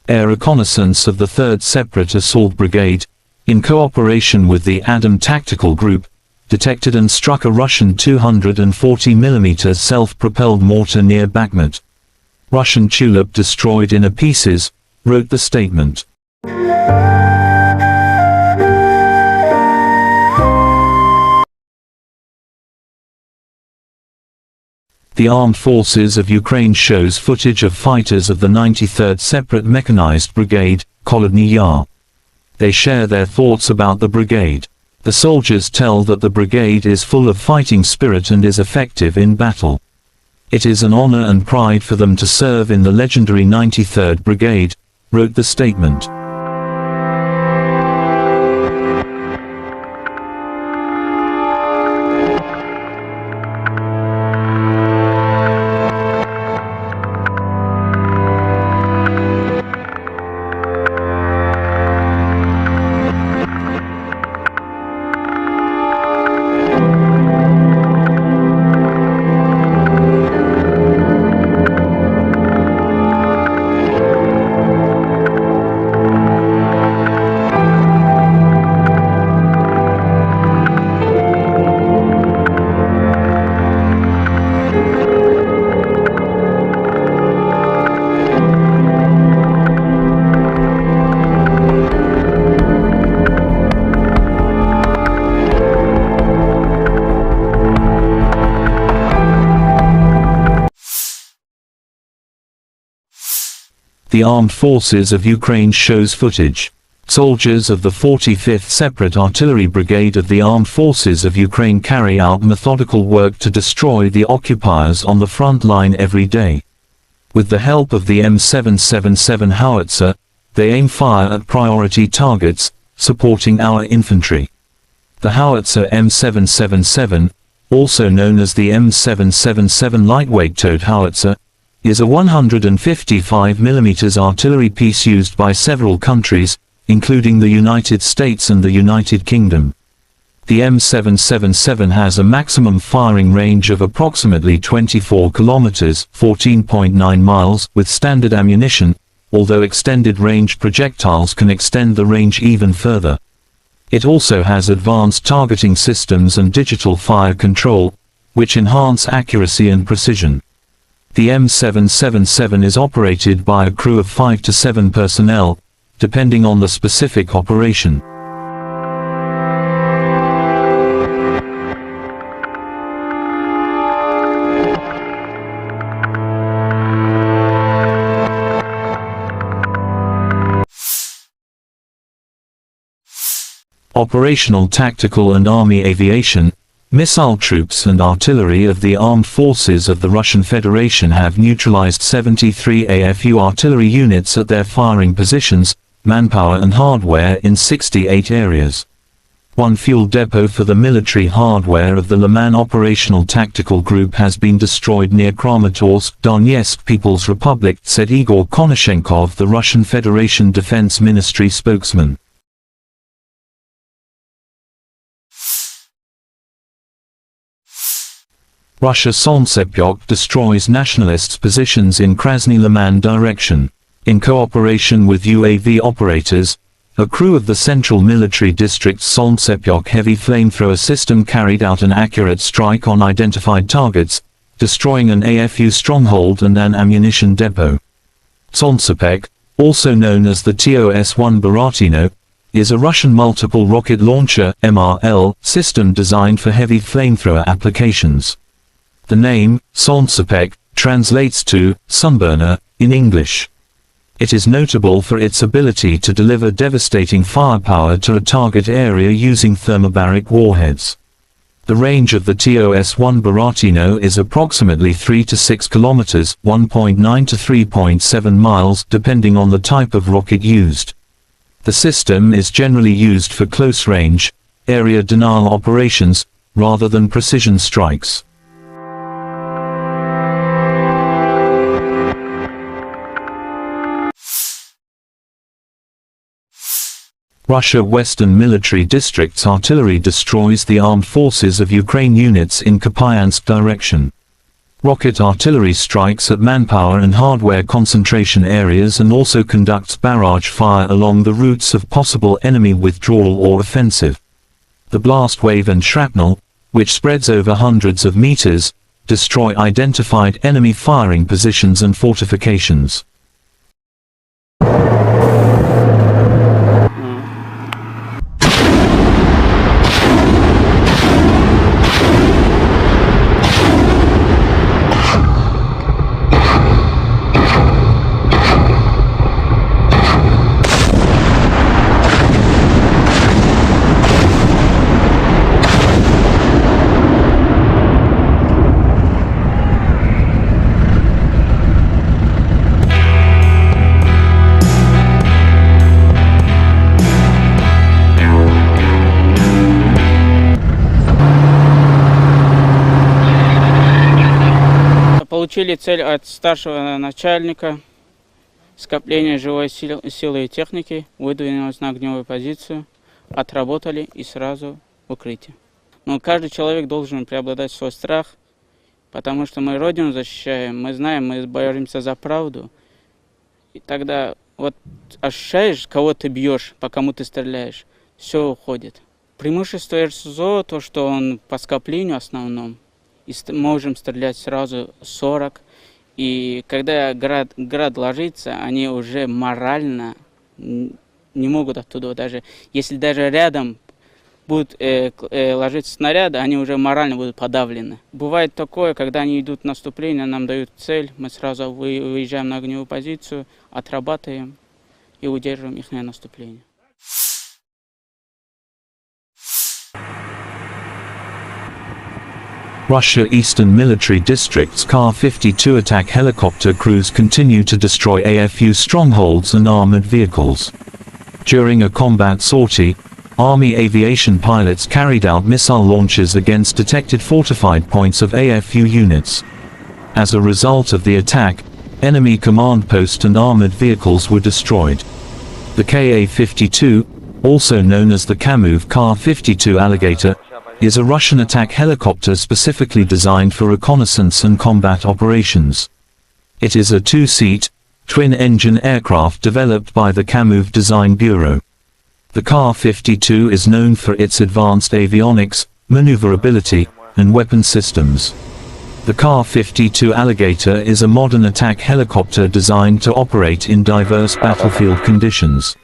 Air reconnaissance of the 3rd Separate Assault Brigade, in cooperation with the Adam Tactical Group, detected and struck a Russian 240mm self-propelled mortar near Bakhmut. Russian tulip destroyed in pieces, wrote the statement. The Armed Forces of Ukraine shows footage of fighters of the 93rd Separate Mechanized Brigade, Kholodny Yar. They share their thoughts about the brigade. The soldiers tell that the brigade is full of fighting spirit and is effective in battle. It is an honor and pride for them to serve in the legendary 93rd Brigade, wrote the statement. The Armed Forces of Ukraine shows footage Soldiers of the 45th Separate Artillery Brigade of the Armed Forces of Ukraine carry out methodical work to destroy the occupiers on the front line every day. With the help of the M777 howitzer, they aim fire at priority targets, supporting our infantry. The howitzer M777, also known as the M777 lightweight towed howitzer, is a 155 mm artillery piece used by several countries, including the United States and the United Kingdom. The M777 has a maximum firing range of approximately 24 kilometers, 14.9 miles, with standard ammunition, although extended-range projectiles can extend the range even further. It also has advanced targeting systems and digital fire control, which enhance accuracy and precision. The M777 is operated by a crew of 5 to 7 personnel, depending on the specific operation. Operational, tactical and army aviation, missile troops and artillery of the armed forces of the Russian Federation have neutralized 73 AFU artillery units at their firing positions, manpower and hardware in 68 areas. One fuel depot for the military hardware of the Liman Operational Tactical Group has been destroyed near Kramatorsk, Donetsk People's Republic, said Igor Konashenkov, the Russian Federation Defense Ministry spokesman. Russia Solntsepyok destroys nationalists' positions in Krasny Liman direction. In cooperation with UAV operators, a crew of the Central Military District's Solntsepyok heavy flamethrower system carried out an accurate strike on identified targets, destroying an AFU stronghold and an ammunition depot. Solntsepyok, also known as the TOS-1 Baratino, is a Russian multiple rocket launcher (MRL) system designed for heavy flamethrower applications. The name, Solntsepyok, translates to sunburner in English. It is notable for its ability to deliver devastating firepower to a target area using thermobaric warheads. The range of the TOS-1 Baratino is approximately 3 to 6 kilometers, 1.9 to 3.7 miles, depending on the type of rocket used. The system is generally used for close-range, area denial operations, rather than precision strikes. Russia Western Military District's artillery destroys the armed forces of Ukraine units in Kupiansk direction. Rocket artillery strikes at manpower and hardware concentration areas and also conducts barrage fire along the routes of possible enemy withdrawal or offensive. The blast wave and shrapnel, which spreads over hundreds of meters, destroy identified enemy firing positions and fortifications. Получили цель от старшего начальника, скопление живой силы и техники, выдвинулись на огневую позицию, отработали и сразу в укрытие. Но каждый человек должен преобладать свой страх, потому что мы Родину защищаем, мы знаем, мы боремся за правду. И тогда вот ощущаешь, кого ты бьешь, по кому ты стреляешь, все уходит. Преимущество РСЗО, то, что он по скоплению основном, и можем стрелять сразу 40. И когда град ложится, они уже морально не могут оттуда, даже если даже рядом будут ложиться снаряды, они уже морально будут подавлены. Бывает такое, когда они идут в наступление, нам дают цель, мы сразу выезжаем на огневую позицию, отрабатываем и удерживаем их наступление. Russia Eastern Military District's Kar-52 attack helicopter crews continue to destroy AFU strongholds and armored vehicles. During a combat sortie, Army aviation pilots carried out missile launches against detected fortified points of AFU units. As a result of the attack, enemy command post and armored vehicles were destroyed. The Ka-52, also known as the Kamov Kar-52 Alligator, is a Russian attack helicopter specifically designed for reconnaissance and combat operations. It is a two-seat, twin-engine aircraft developed by the Kamov Design Bureau. The Kar-52 is known for its advanced avionics, maneuverability, and weapon systems. The Kar-52 Alligator is a modern attack helicopter designed to operate in diverse battlefield conditions.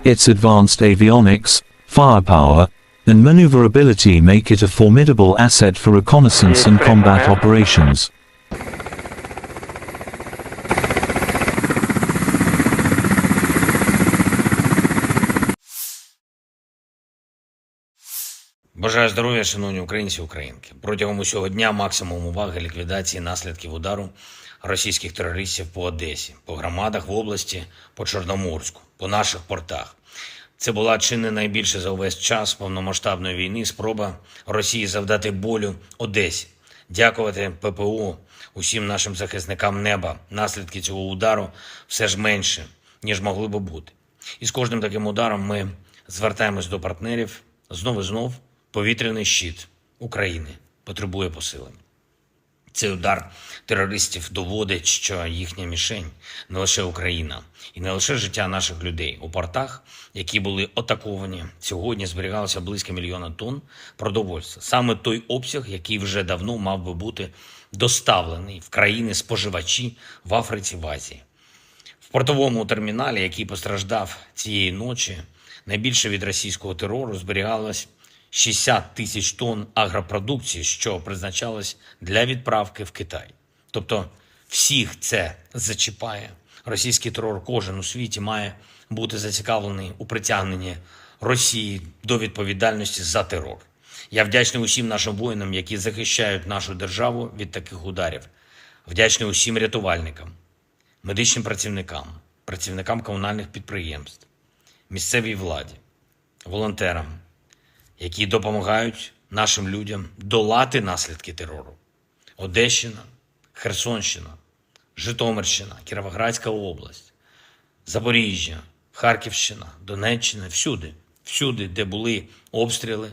Its advanced avionics, firepower, and maneuverability make it a formidable asset for reconnaissance and combat operations. Бажаю здоров'я, шановні українці і українки. Протягом усього дня максимум уваги ліквідації наслідків удару російських терористів по Одесі, по громадах в області, по Чорноморську, по наших портах. Це була чи не найбільше за увесь час повномасштабної війни спроба Росії завдати болю Одесі. Дякувати ППО, усім нашим захисникам неба. Наслідки цього удару все ж менше, ніж могли би бути. І з кожним таким ударом ми звертаємось до партнерів знов і знов. Повітряний щит України потребує посилення. Цей удар терористів доводить, що їхня мішень не лише Україна і не лише життя наших людей. У портах, які були атаковані, сьогодні зберігалося близько 1 мільйона тонн продовольства. Саме той обсяг, який вже давно мав би бути доставлений в країни-споживачі в Африці, в Азії. В портовому терміналі, який постраждав цієї ночі, найбільше від російського терору зберігалось 60 тисяч тонн агропродукції, що призначалось для відправки в Китай. Тобто всіх це зачіпає. Російський терор кожен у світі має бути зацікавлений у притягненні Росії до відповідальності за терор. Я вдячний усім нашим воїнам, які захищають нашу державу від таких ударів. Вдячний усім рятувальникам, медичним працівникам, працівникам комунальних підприємств, місцевій владі, волонтерам, які допомагають нашим людям долати наслідки терору. Одещина, Херсонщина, Житомирщина, Кіровоградська область, Запоріжжя, Харківщина, Донеччина, всюди, де були обстріли,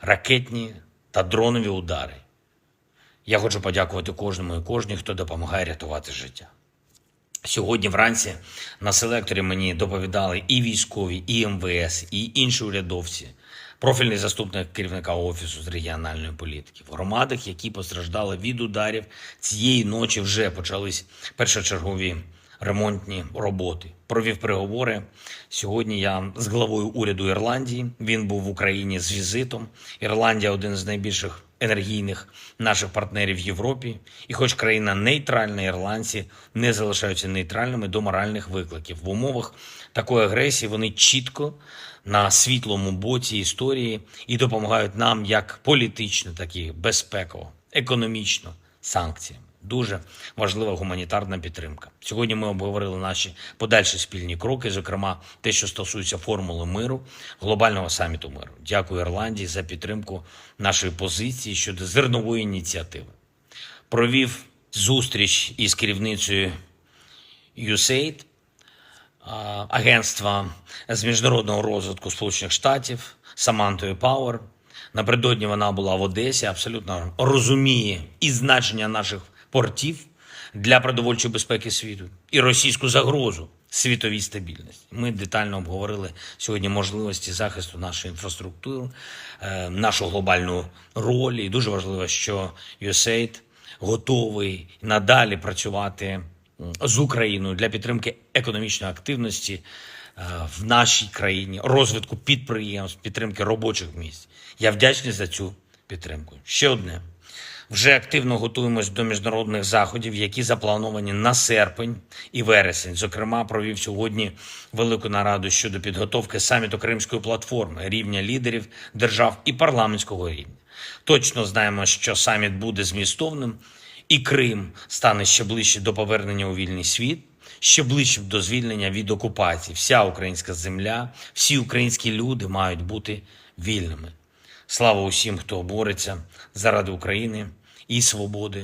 ракетні та дронові удари. Я хочу подякувати кожному і кожній, хто допомагає рятувати життя. Сьогодні вранці на селекторі мені доповідали і військові, і МВС, і інші урядовці, профільний заступник керівника Офісу з регіональної політики. В громадах, які постраждали від ударів, цієї ночі вже почались першочергові ремонтні роботи. Провів переговори. Сьогодні я з главою уряду Ірландії. Він був в Україні з візитом. Ірландія – один з найбільших енергійних наших партнерів в Європі. І хоч країна нейтральна, ірландці не залишаються нейтральними до моральних викликів. В умовах такої агресії вони чітко на світлому боці історії і допомагають нам як політично, так і безпеково, економічно, санкціями. Дуже важлива гуманітарна підтримка. Сьогодні ми обговорили наші подальші спільні кроки, зокрема те, що стосується формули миру, глобального саміту миру. Дякую Ірландії за підтримку нашої позиції щодо зернової ініціативи. Провів зустріч із керівницею USAID, агентства з міжнародного розвитку Сполучених Штатів, Самантою Пауер. Напередодні вона була в Одесі, абсолютно розуміє і значення наших портів для продовольчої безпеки світу, і російську загрозу світовій стабільності. Ми детально обговорили сьогодні можливості захисту нашої інфраструктури, нашу глобальну роль. І дуже важливо, що USAID готовий надалі працювати з Україною для підтримки економічної активності в нашій країні, розвитку підприємств, підтримки робочих місць. Я вдячний за цю підтримку. Ще одне. Вже активно готуємось до міжнародних заходів, які заплановані на серпень і вересень. Зокрема, провів сьогодні велику нараду щодо підготовки саміту Кримської платформи, рівня лідерів держав і парламентського рівня. Точно знаємо, що саміт буде змістовним, і Крим стане ще ближче до повернення у вільний світ, ще ближче до звільнення від окупації. Вся українська земля, всі українські люди мають бути вільними. Слава усім, хто бореться заради України і свободи.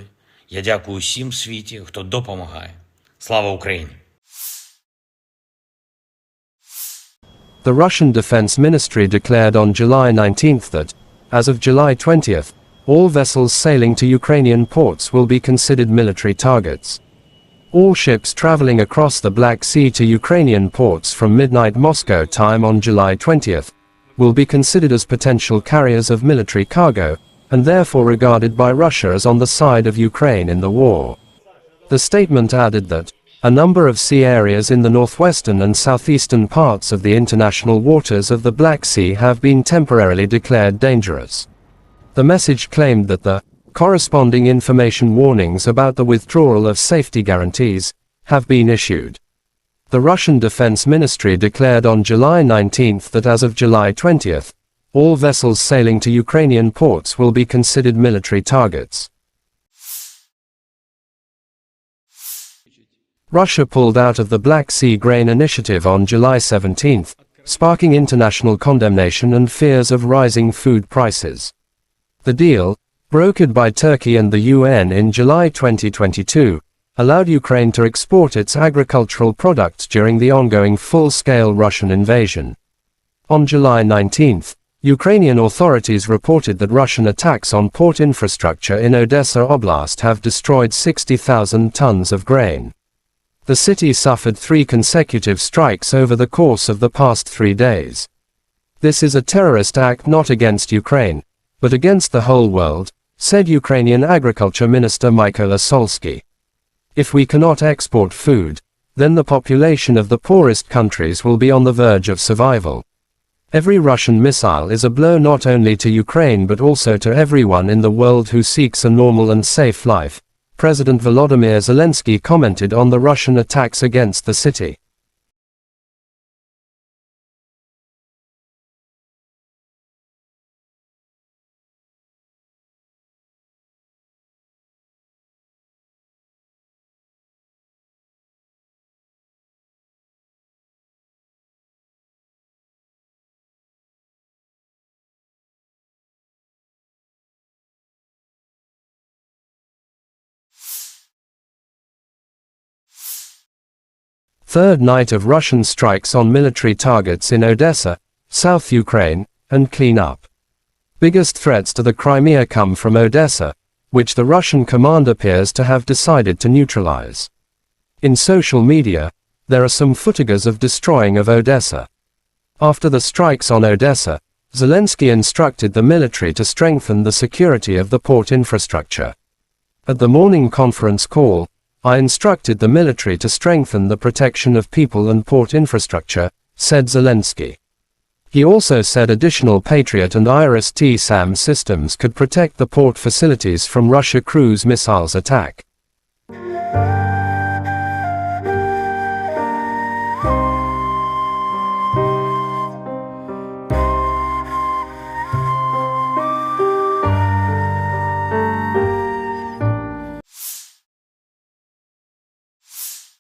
Я дякую усім в світі, хто допомагає. Слава Україні! The Russian Defense Ministry declared on July 19th that, as of July 20th, all vessels sailing to Ukrainian ports will be considered military targets. All ships traveling across the Black Sea to Ukrainian ports from midnight Moscow time on July 20th will be considered as potential carriers of military cargo, and therefore regarded by Russia as on the side of Ukraine in the war. The statement added that a number of sea areas in the northwestern and southeastern parts of the international waters of the Black Sea have been temporarily declared dangerous. The message claimed that the corresponding information warnings about the withdrawal of safety guarantees have been issued. The Russian Defense Ministry declared on July 19th that as of July 20th, all vessels sailing to Ukrainian ports will be considered military targets. Russia pulled out of the Black Sea Grain Initiative on July 17th, sparking international condemnation and fears of rising food prices. The deal, brokered by Turkey and the UN in July 2022, allowed Ukraine to export its agricultural products during the ongoing full-scale Russian invasion. On July 19th, Ukrainian authorities reported that Russian attacks on port infrastructure in Odessa Oblast have destroyed 60,000 tons of grain. The city suffered 3 consecutive strikes over the course of the past 3 days. This is a terrorist act not against Ukraine, but against the whole world, said Ukrainian Agriculture Minister Mykola Solsky. If we cannot export food, then the population of the poorest countries will be on the verge of survival. Every Russian missile is a blow not only to Ukraine but also to everyone in the world who seeks a normal and safe life, President Volodymyr Zelensky commented on the Russian attacks against the city. Third night of Russian strikes on military targets in Odessa, South Ukraine, and clean up. Biggest threats to the Crimea come from Odessa, which the Russian command appears to have decided to neutralize. In social media, there are some footages of destroying of Odessa. After the strikes on Odessa, Zelensky instructed the military to strengthen the security of the port infrastructure. At the morning conference call, I instructed the military to strengthen the protection of people and port infrastructure, said Zelensky. He also said additional Patriot and IRIS-T-SAM systems could protect the port facilities from Russia cruise missiles attack.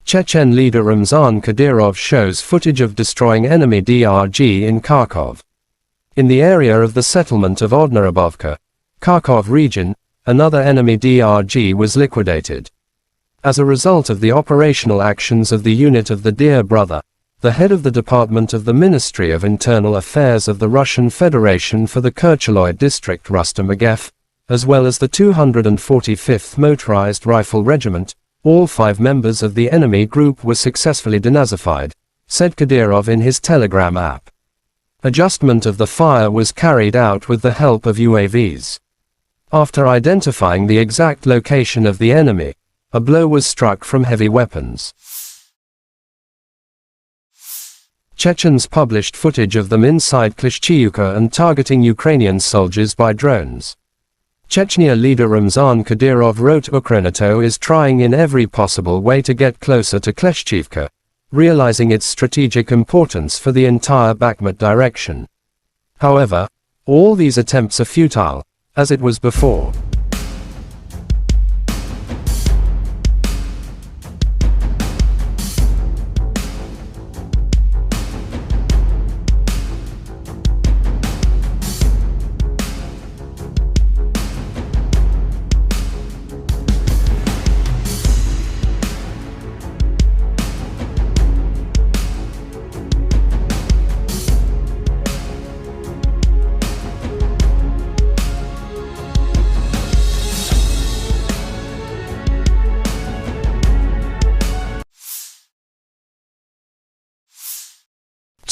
Chechen leader Ramzan Kadyrov shows footage of destroying enemy DRG in Kharkov. In the area of the settlement of Odnarabovka, Kharkov region, another enemy DRG was liquidated. As a result of the operational actions of the unit of the Dear Brother, the head of the Department of the Ministry of Internal Affairs of the Russian Federation for the Kercheloy district Rustam Agev, as well as the 245th Motorized Rifle Regiment, all 5 members of the enemy group were successfully denazified, said Kadyrov in his Telegram app. Adjustment of the fire was carried out with the help of UAVs. After identifying the exact location of the enemy, a blow was struck from heavy weapons. Chechens published footage of them inside Klishchiivka and targeting Ukrainian soldiers by drones. Chechnya leader Ramzan Kadyrov wrote Ukrenato is trying in every possible way to get closer to Klishchiivka, realizing its strategic importance for the entire Bakhmut direction. However, all these attempts are futile, as it was before.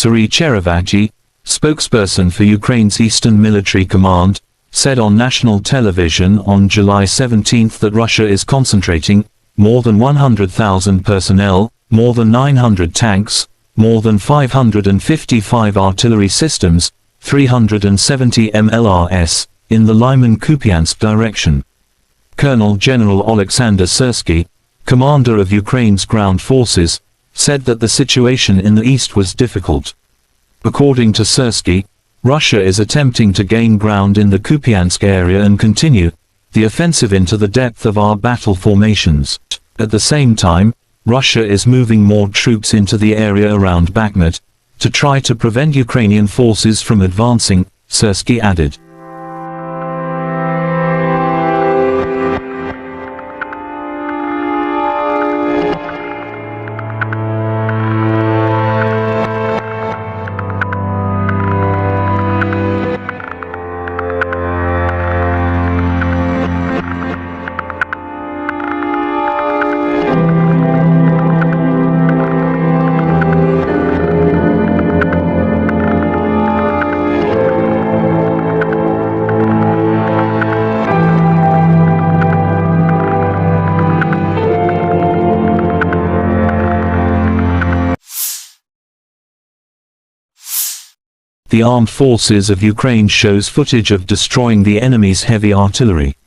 Sari Cherevagi, spokesperson for Ukraine's Eastern Military Command, said on national television on July 17 that Russia is concentrating more than 100,000 personnel, more than 900 tanks, more than 555 artillery systems, 370 MLRS, in the Lyman-Kupiansk direction. Colonel General Oleksandr Syrsky, commander of Ukraine's ground forces, said that the situation in the east was difficult. According to Syrsky, Russia is attempting to gain ground in the Kupiansk area and continue the offensive into the depth of our battle formations. At the same time, Russia is moving more troops into the area around Bakhmut to try to prevent Ukrainian forces from advancing, Syrsky added. The armed forces of Ukraine shows footage of destroying the enemy's heavy artillery.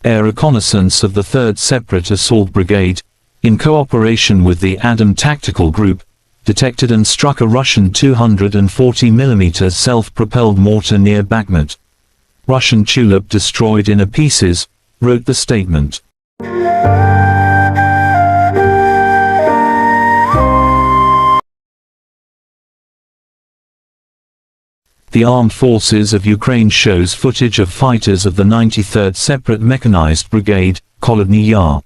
Air reconnaissance of the 3rd Separate Assault Brigade, in cooperation with the Adam Tactical Group, detected and struck a Russian 240mm self-propelled mortar near Bakhmut. Russian Tulip destroyed in pieces, wrote the statement. The Armed Forces of Ukraine shows footage of fighters of the 93rd Separate Mechanized Brigade, Kolodny Yar.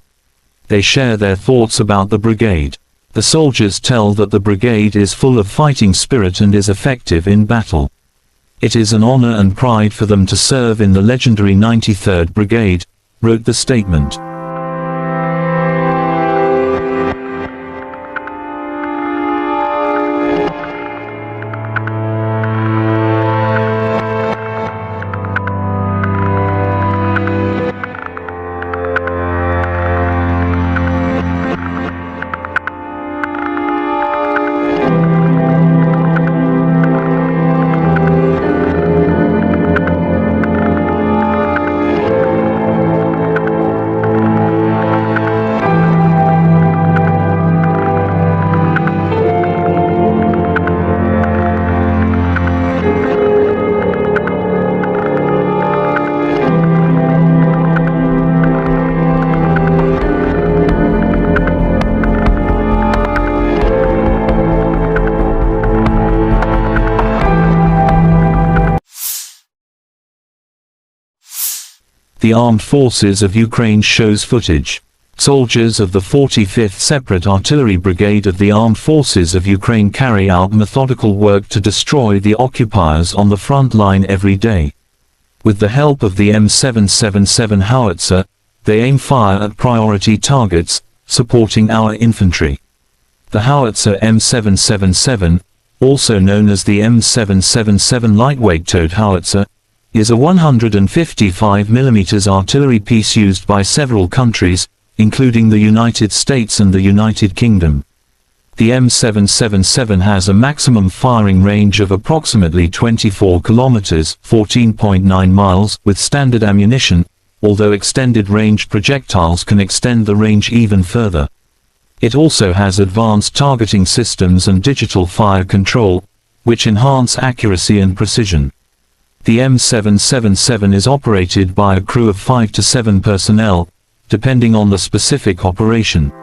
They share their thoughts about the brigade. The soldiers tell that the brigade is full of fighting spirit and is effective in battle. It is an honor and pride for them to serve in the legendary 93rd Brigade, wrote the statement. The Armed Forces of Ukraine shows footage. Soldiers of the 45th Separate Artillery Brigade of the Armed Forces of Ukraine carry out methodical work to destroy the occupiers on the front line every day. With the help of the M777 howitzer, they aim fire at priority targets, supporting our infantry. The howitzer M777, also known as the M777 lightweight towed howitzer, is a 155mm artillery piece used by several countries, including the United States and the United Kingdom. The M777 has a maximum firing range of approximately 24 kilometers, 14.9 miles, with standard ammunition, although extended range projectiles can extend the range even further. It also has advanced targeting systems and digital fire control, which enhance accuracy and precision. The M777 is operated by a crew of 5 to 7 personnel, depending on the specific operation.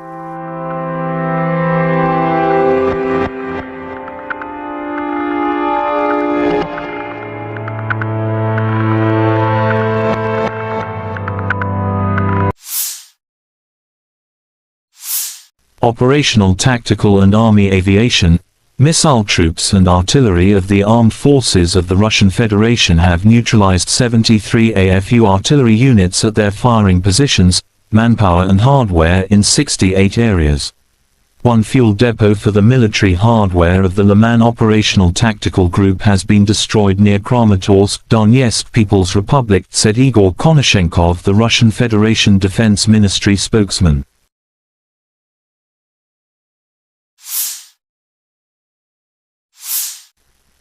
Operational, tactical and army aviation, missile troops and artillery of the armed forces of the Russian Federation have neutralized 73 AFU artillery units at their firing positions, manpower and hardware in 68 areas. One fuel depot for the military hardware of the Liman Operational Tactical Group has been destroyed near Kramatorsk, Donetsk People's Republic, said Igor Konashenkov, the Russian Federation Defense Ministry spokesman.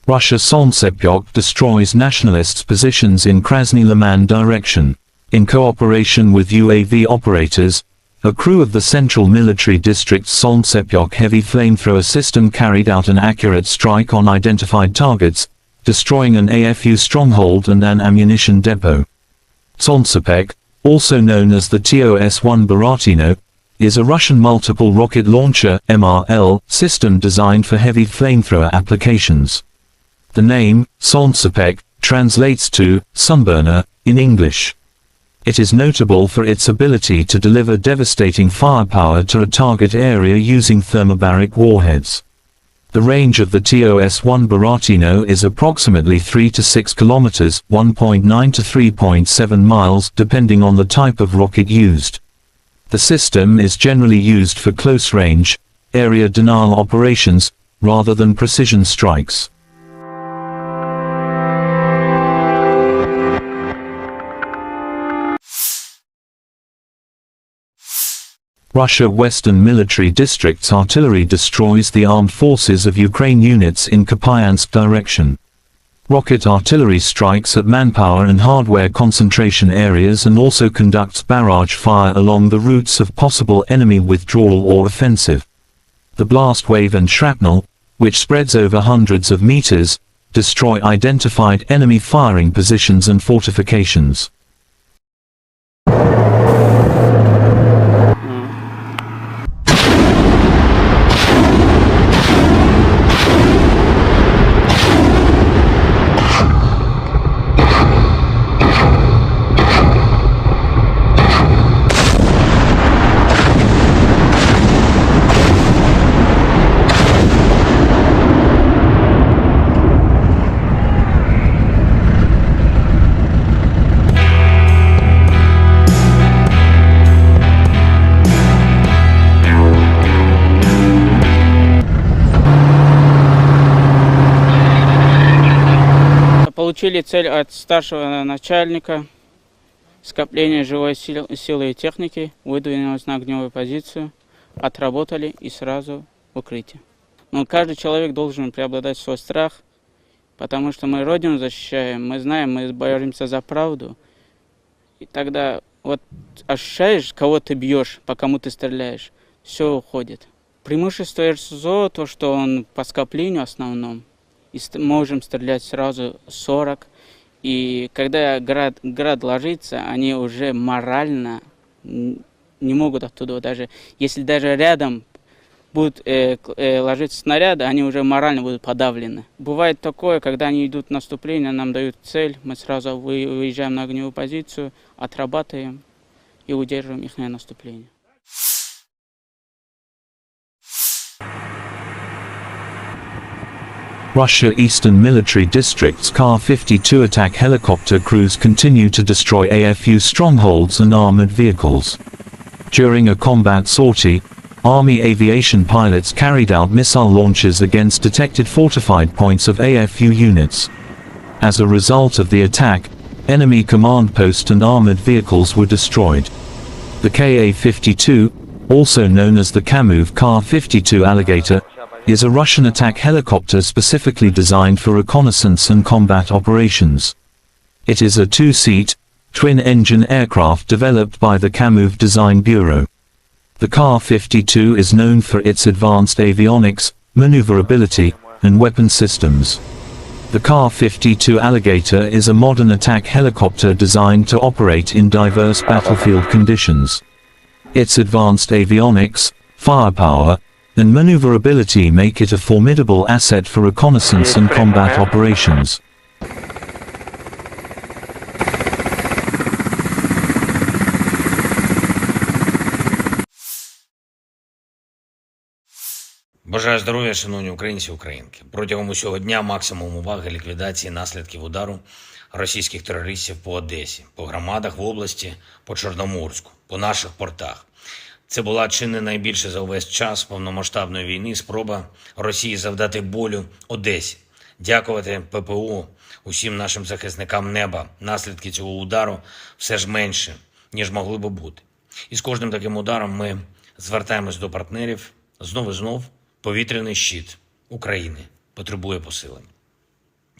Russia Solntsepyok destroys nationalists' positions in Krasny Liman direction. In cooperation with UAV operators, a crew of the Central Military District's Solntsepyok heavy flamethrower system carried out an accurate strike on identified targets, destroying an AFU stronghold and an ammunition depot. Solntsepyok, also known as the TOS-1 Baratino, is a Russian multiple rocket launcher (MRL) system designed for heavy flamethrower applications. The name, Solntsepyok, translates to sunburner in English. It is notable for its ability to deliver devastating firepower to a target area using thermobaric warheads. The range of the TOS-1 Baratino is approximately 3 to 6 kilometers, 1.9 to 3.7 miles, depending on the type of rocket used. The system is generally used for close-range, area denial operations, rather than precision strikes. Russia Western Military District's artillery destroys the armed forces of Ukraine units in Kupiansk direction. Rocket artillery strikes at manpower and hardware concentration areas and also conducts barrage fire along the routes of possible enemy withdrawal or offensive. The blast wave and shrapnel, which spreads over hundreds of meters, destroy identified enemy firing positions and fortifications. Получили цель от старшего начальника, скопление живой силы и техники, выдвинулись на огневую позицию, отработали и сразу в укрытие. Но каждый человек должен преобладать свой страх, потому что мы Родину защищаем, мы знаем, мы боремся за правду. И тогда вот ощущаешь, кого ты бьешь, по кому ты стреляешь, все уходит. Преимущество РСЗО, то, что он по скоплению основном, и можем стрелять сразу 40. И когда град ложится, они уже морально не могут оттуда, даже если даже рядом будут ложиться снаряды, они уже морально будут подавлены. Бывает такое, когда они идут в наступление, нам дают цель, мы сразу выезжаем на огневую позицию, отрабатываем и удерживаем их наступление. Russia Eastern Military District's Kar-52 attack helicopter crews continue to destroy AFU strongholds and armored vehicles. During a combat sortie, Army aviation pilots carried out missile launches against detected fortified points of AFU units. As a result of the attack, enemy command post and armored vehicles were destroyed. The Ka-52, also known as the Kamov Kar-52 Alligator, is a Russian attack helicopter specifically designed for reconnaissance and combat operations. It is a two-seat, twin-engine aircraft developed by the Kamov Design Bureau. The Kar-52 is known for its advanced avionics, maneuverability, and weapon systems. The Ka-52 Alligator is a modern attack helicopter designed to operate in diverse battlefield conditions. Its advanced avionics, firepower, and maneuverability make it a formidable asset for reconnaissance and combat operations. Бажаю здоров'я, шановні українці і українки. Протягом усього дня максимум уваги ліквідації наслідків удару російських терористів по Одесі, по громадах в області, по Чорноморську, по наших портах. Це була чи не найбільше за увесь час повномасштабної війни спроба Росії завдати болю Одесі. Дякувати ППО, усім нашим захисникам неба. Наслідки цього удару все ж менше, ніж могли би бути. І з кожним таким ударом ми звертаємось до партнерів знов і знов. Повітряний щит України потребує посилення.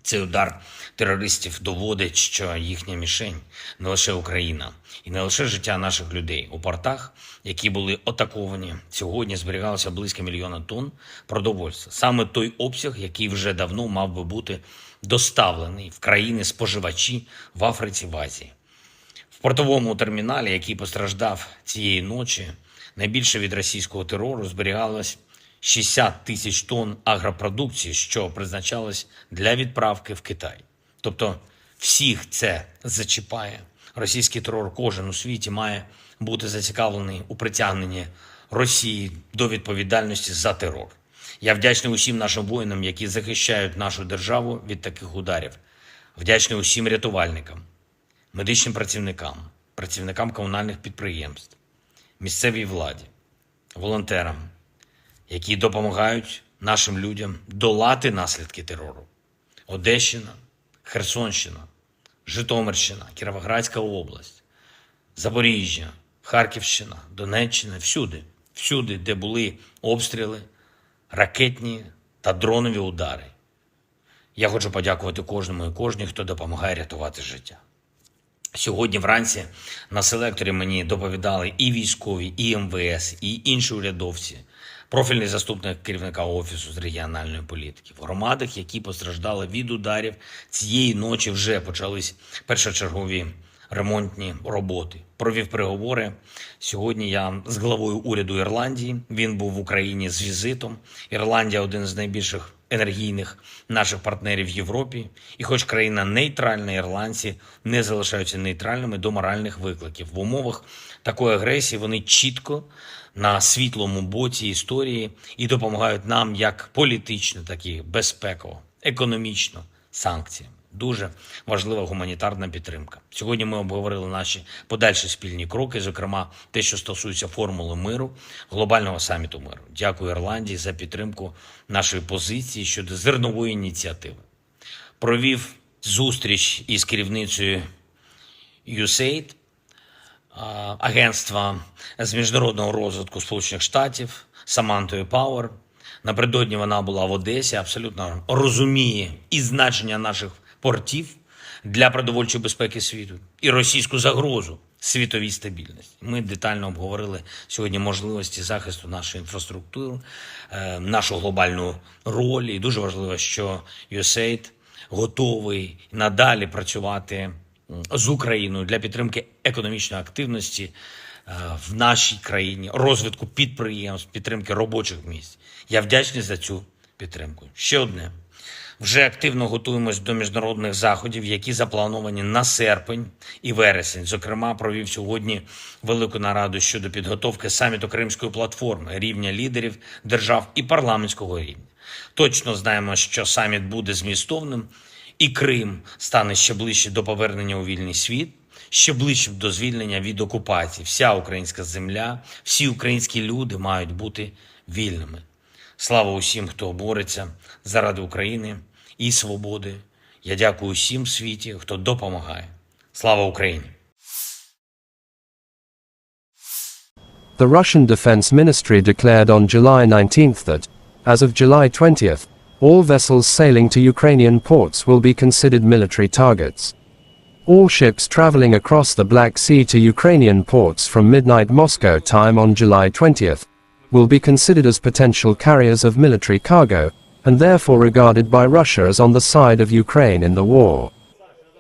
Цей удар терористів доводить, що їхня мішень не лише Україна і не лише життя наших людей. У портах, які були атаковані, сьогодні зберігалося близько 1 мільйона тонн продовольства. Саме той обсяг, який вже давно мав би бути доставлений в країни-споживачі в Африці, в Азії. В портовому терміналі, який постраждав цієї ночі, найбільше від російського терору зберігалось 60 тисяч тонн агропродукції, що призначалось для відправки в Китай. Тобто всіх це зачіпає. Російський терор кожен у світі має бути зацікавлений у притягненні Росії до відповідальності за терор. Я вдячний усім нашим воїнам, які захищають нашу державу від таких ударів. Вдячний усім рятувальникам, медичним працівникам, працівникам комунальних підприємств, місцевій владі, волонтерам, які допомагають нашим людям долати наслідки терору. Одещина, Херсонщина, Житомирщина, Кіровоградська область, Запоріжжя, Харківщина, Донеччина, всюди, де були обстріли, ракетні та дронові удари. Я хочу подякувати кожному і кожній, хто допомагає рятувати життя. Сьогодні вранці на селекторі мені доповідали і військові, і МВС, і інші урядовці, профільний заступник керівника Офісу з регіональної політики. В громадах, які постраждали від ударів, цієї ночі вже почались першочергові ремонтні роботи. Провів переговори. Сьогодні я з главою уряду Ірландії. Він був в Україні з візитом. Ірландія – один з найбільших енергійних наших партнерів в Європі. І хоч країна нейтральна, ірландці не залишаються нейтральними до моральних викликів. В умовах такої агресії вони чітко на світлому боці історії і допомагають нам як політично, так і безпеково, економічно, санкціями. Дуже важлива гуманітарна підтримка. Сьогодні ми обговорили наші подальші спільні кроки, зокрема те, що стосується формули миру, глобального саміту миру. Дякую Ірландії за підтримку нашої позиції щодо зернової ініціативи. Провів зустріч із керівницею USAID, агентства з міжнародного розвитку Сполучених Штатів, Самантою Пауер. Напередодні вона була в Одесі, абсолютно розуміє і значення наших портів для продовольчої безпеки світу, і російську загрозу світовій стабільності. Ми детально обговорили сьогодні можливості захисту нашої інфраструктури, нашу глобальну роль. І дуже важливо, що USAID готовий надалі працювати з Україною для підтримки економічної активності в нашій країні, розвитку підприємств, підтримки робочих місць. Я вдячний за цю підтримку. Ще одне. Вже активно готуємось до міжнародних заходів, які заплановані на серпень і вересень. Зокрема, провів сьогодні велику нараду щодо підготовки саміту Кримської платформи, рівня лідерів держав і парламентського рівня. Точно знаємо, що саміт буде змістовним, і Крим стане ще ближче до повернення у вільний світ, ще ближче до звільнення від окупації. Вся українська земля, всі українські люди мають бути вільними. Слава усім, хто бореться заради України і свободи. Я дякую усім в світі, хто допомагає. Слава Україні! The Russian Defense Ministry declared on July 19th that, as of July 20th, all vessels sailing to Ukrainian ports will be considered military targets. All ships traveling across the Black Sea to Ukrainian ports from midnight Moscow time on July 20th will be considered as potential carriers of military cargo, and therefore regarded by Russia as on the side of Ukraine in the war.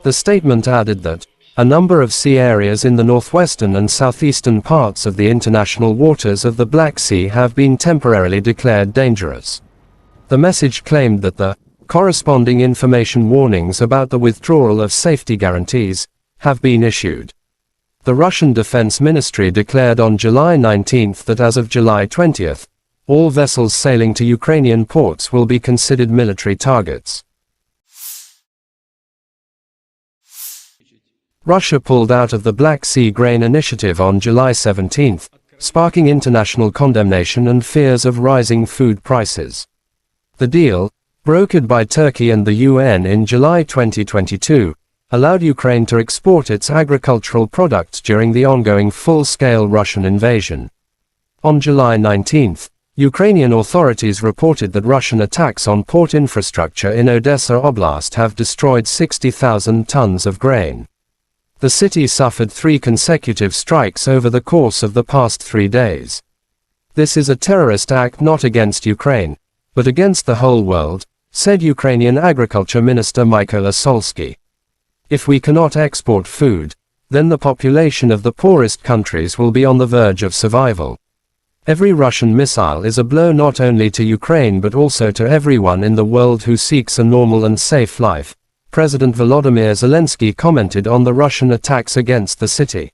The statement added that a number of sea areas in the northwestern and southeastern parts of the international waters of the Black Sea have been temporarily declared dangerous. The message claimed that the corresponding information warnings about the withdrawal of safety guarantees have been issued. The Russian Defense Ministry declared on July 19 that as of July 20, all vessels sailing to Ukrainian ports will be considered military targets. Russia pulled out of the Black Sea Grain Initiative on July 17, sparking international condemnation and fears of rising food prices. The deal, brokered by Turkey and the UN in July 2022, allowed Ukraine to export its agricultural products during the ongoing full-scale Russian invasion. On July 19, Ukrainian authorities reported that Russian attacks on port infrastructure in Odessa Oblast have destroyed 60,000 tons of grain. The city suffered 3 consecutive strikes over the course of the past 3 days. This is a terrorist act not against Ukraine, but against the whole world, said Ukrainian Agriculture Minister Mykola Solsky. If we cannot export food, then the population of the poorest countries will be on the verge of survival. Every Russian missile is a blow not only to Ukraine but also to everyone in the world who seeks a normal and safe life, President Volodymyr Zelensky commented on the Russian attacks against the city.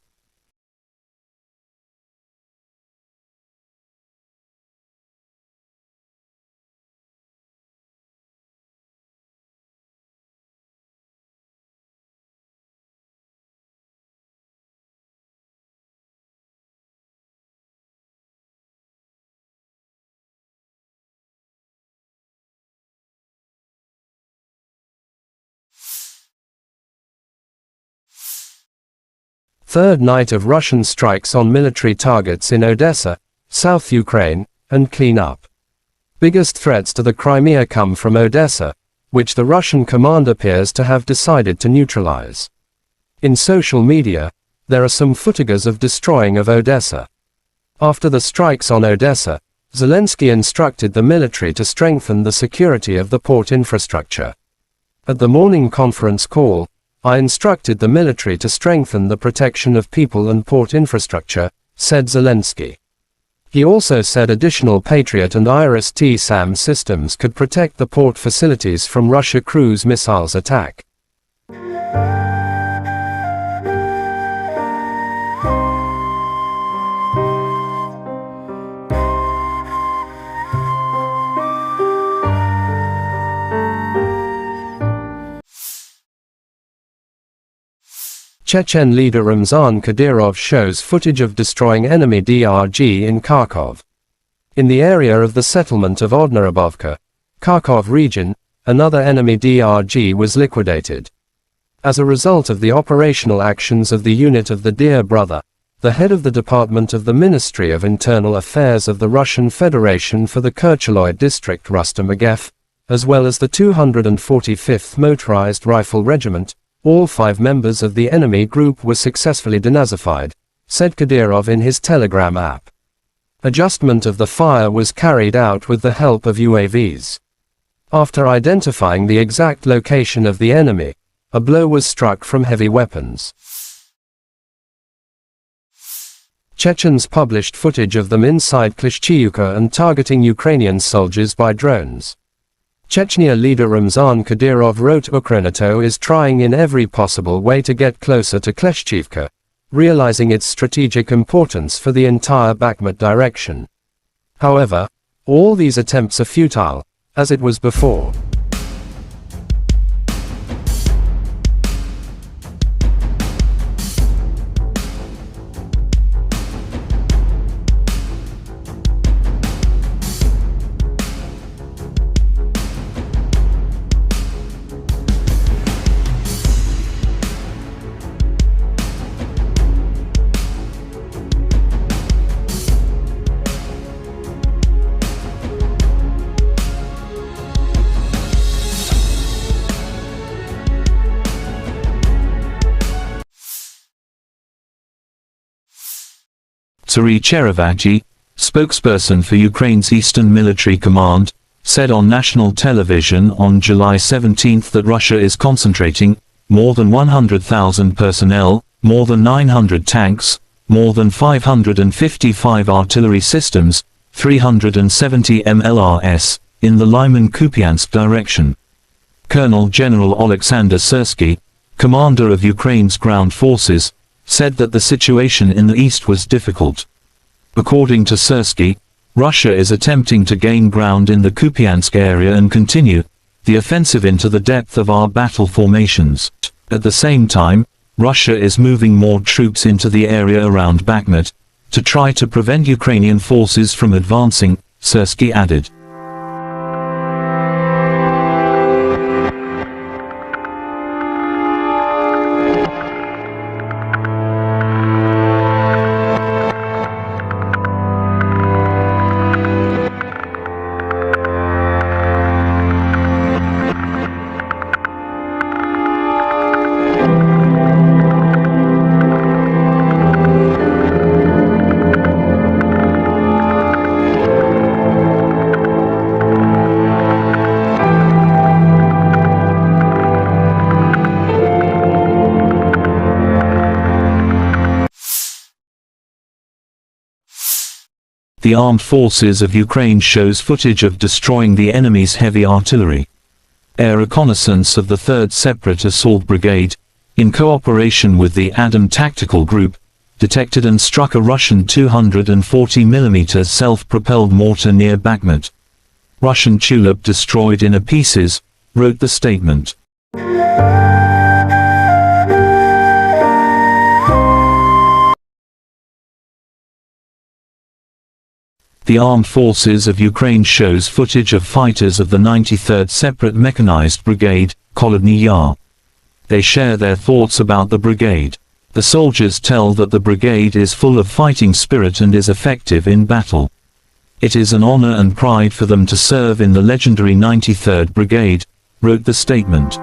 Third night of Russian strikes on military targets in Odessa, South Ukraine, and clean up. Biggest threats to the Crimea come from Odessa, which the Russian command appears to have decided to neutralize. In social media, there are some footages of destroying of Odessa. After the strikes on Odessa, Zelensky instructed the military to strengthen the security of the port infrastructure. At the morning conference call, I instructed the military to strengthen the protection of people and port infrastructure, said Zelensky. He also said additional Patriot and IRIS-T-SAM systems could protect the port facilities from Russia cruise missiles attack. Chechen leader Ramzan Kadyrov shows footage of destroying enemy DRG in Kharkov. In the area of the settlement of Odnarabovka, Kharkov region, another enemy DRG was liquidated. As a result of the operational actions of the unit of the Dear Brother, the head of the Department of the Ministry of Internal Affairs of the Russian Federation for the Kercheloy district Rustam Agev, as well as the 245th Motorized Rifle Regiment, all 5 members of the enemy group were successfully denazified, said Kadyrov in his Telegram app. Adjustment of the fire was carried out with the help of UAVs. After identifying the exact location of the enemy, a blow was struck from heavy weapons. Chechens published footage of them inside Klishchiivka and targeting Ukrainian soldiers by drones. Chechnya leader Ramzan Kadyrov wrote Ukrainato is trying in every possible way to get closer to Klishchiivka, realizing its strategic importance for the entire Bakhmut direction. However, all these attempts are futile, as it was before. Cherevagi, spokesperson for Ukraine's Eastern Military Command, said on national television on July 17 that Russia is concentrating more than 100,000 personnel, more than 900 tanks, more than 555 artillery systems, 370 MLRS, in the Lyman-Kupiansk direction. Colonel General Alexander Syrsky, commander of Ukraine's ground forces, said that the situation in the east was difficult. According to Syrsky, Russia is attempting to gain ground in the Kupiansk area and continue the offensive into the depth of our battle formations. At the same time, Russia is moving more troops into the area around Bakhmut to try to prevent Ukrainian forces from advancing, Syrsky added. The armed forces of Ukraine shows footage of destroying the enemy's heavy artillery. Air reconnaissance of the 3rd Separate Assault Brigade, in cooperation with the Adam Tactical Group, detected and struck a Russian 240mm self-propelled mortar near Bakhmut. Russian tulip destroyed in pieces, wrote the statement. The Armed Forces of Ukraine shows footage of fighters of the 93rd Separate Mechanized Brigade, Kholodny Yar. They share their thoughts about the brigade. The soldiers tell that the brigade is full of fighting spirit and is effective in battle. It is an honor and pride for them to serve in the legendary 93rd Brigade, wrote the statement.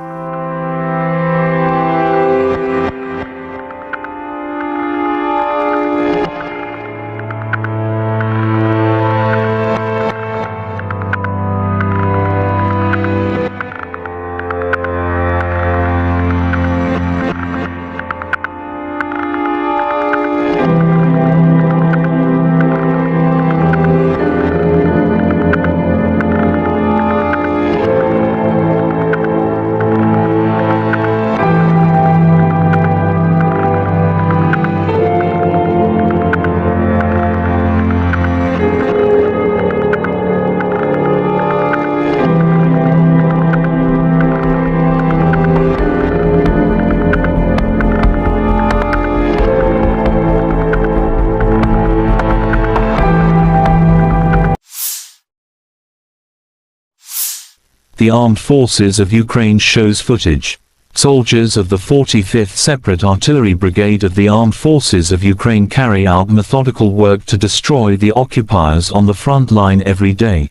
The Armed Forces of Ukraine shows footage. Soldiers of the 45th Separate Artillery Brigade of the Armed Forces of Ukraine carry out methodical work to destroy the occupiers on the front line every day.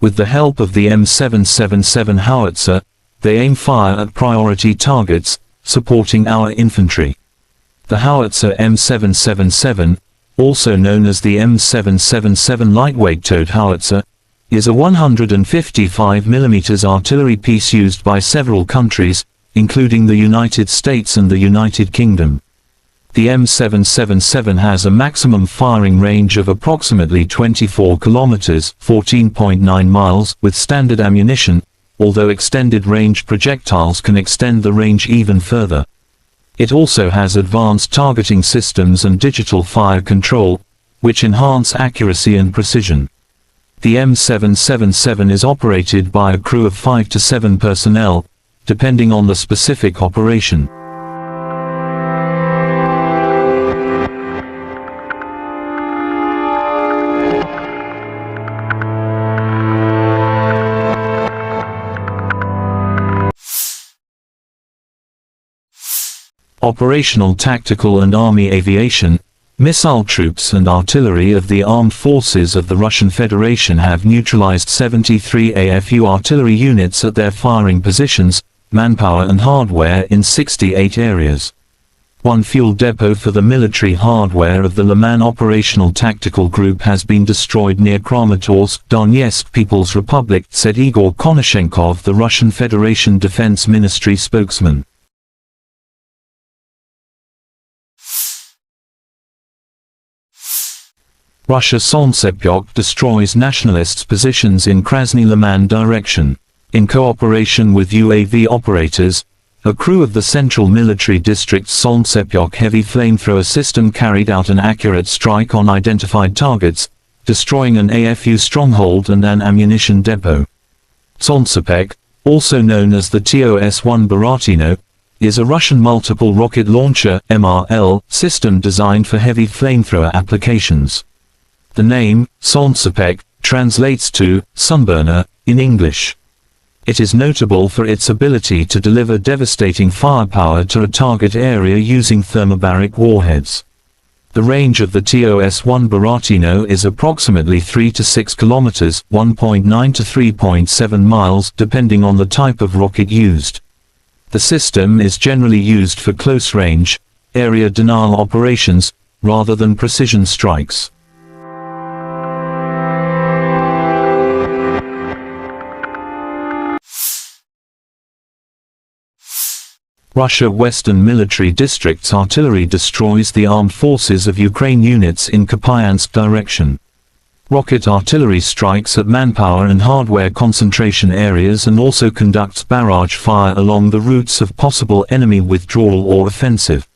With the help of the M777 howitzer, they aim fire at priority targets, supporting our infantry. The howitzer M777, also known as the M777 lightweight towed howitzer, is a 155mm artillery piece used by several countries, including the United States and the United Kingdom. The M777 has a maximum firing range of approximately 24 kilometers, 14.9 miles, with standard ammunition, although extended range projectiles can extend the range even further. It also has advanced targeting systems and digital fire control, which enhance accuracy and precision. The M777 is operated by a crew of 5 to 7 personnel, depending on the specific operation. Operational, tactical and army aviation, missile troops and artillery of the armed forces of the Russian Federation have neutralized 73 AFU artillery units at their firing positions, manpower and hardware in 68 areas. One fuel depot for the military hardware of the Liman Operational Tactical Group has been destroyed near Kramatorsk, Donetsk People's Republic, said Igor Konashenkov, the Russian Federation Defense Ministry spokesman. Russia Solntsepyok destroys nationalists' positions in Krasny Liman direction. In cooperation with UAV operators, a crew of the Central Military District's Solntsepyok heavy flamethrower system carried out an accurate strike on identified targets, destroying an AFU stronghold and an ammunition depot. Solntsepyok, also known as the TOS-1 Baratino, is a Russian multiple rocket launcher (MRL) system designed for heavy flamethrower applications. The name, Solntsepyok, translates to sunburner in English. It is notable for its ability to deliver devastating firepower to a target area using thermobaric warheads. The range of the TOS-1 Baratino is approximately 3 to 6 kilometers, 1.9 to 3.7 miles, depending on the type of rocket used. The system is generally used for close-range, area denial operations, rather than precision strikes. Russia Western Military District's artillery destroys the armed forces of Ukraine units in Kupiansk direction. Rocket artillery strikes at manpower and hardware concentration areas and also conducts barrage fire along the routes of possible enemy withdrawal or offensive.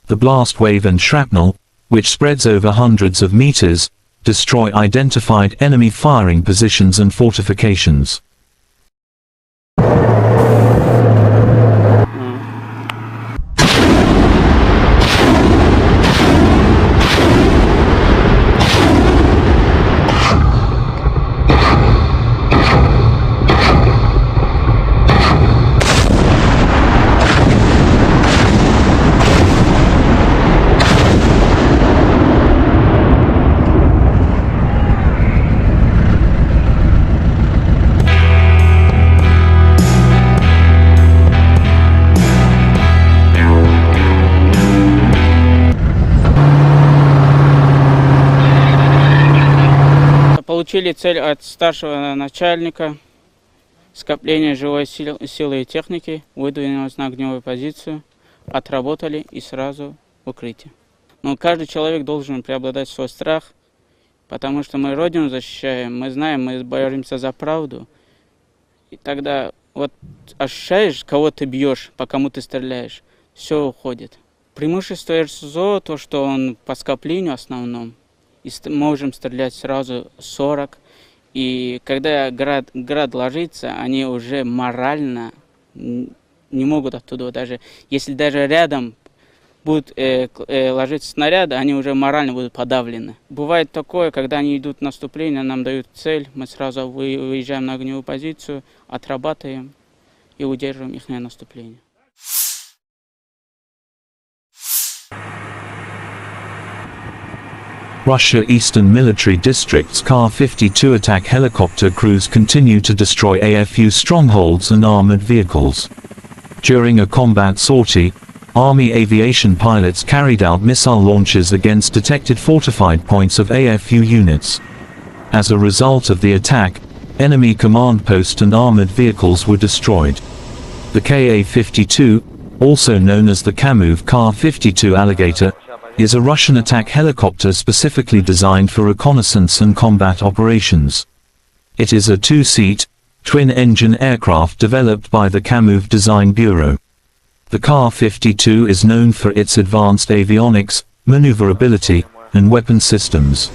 The blast wave and shrapnel, which spreads over hundreds of meters, destroy identified enemy firing positions and fortifications. Получили цель от старшего начальника, скопление живой силы и техники, выдвинулись на огневую позицию, отработали и сразу в укрытие. Но каждый человек должен преобладать свой страх, потому что мы Родину защищаем, мы знаем, мы боремся за правду. И тогда вот ощущаешь, кого ты бьешь, по кому ты стреляешь, все уходит. Преимущество РСЗО, то, что он по скоплению основном, и можем стрелять сразу 40. И когда град ложится, они уже морально не могут оттуда даже. Если даже рядом будут ложиться снаряды, они уже морально будут подавлены. Бывает такое, когда они идут в наступление, нам дают цель, мы сразу выезжаем на огневую позицию, отрабатываем и удерживаем их наступление. Russia Eastern Military District's Kar-52 attack helicopter crews continue to destroy AFU strongholds and armored vehicles. During a combat sortie, Army aviation pilots carried out missile launches against detected fortified points of AFU units. As a result of the attack, enemy command post and armored vehicles were destroyed. The Ka-52, also known as the Kamov Kar-52 Alligator, is a Russian attack helicopter specifically designed for reconnaissance and combat operations. It is a two-seat, twin-engine aircraft developed by the Kamov Design Bureau. The Kar-52 is known for its advanced avionics, maneuverability, and weapon systems.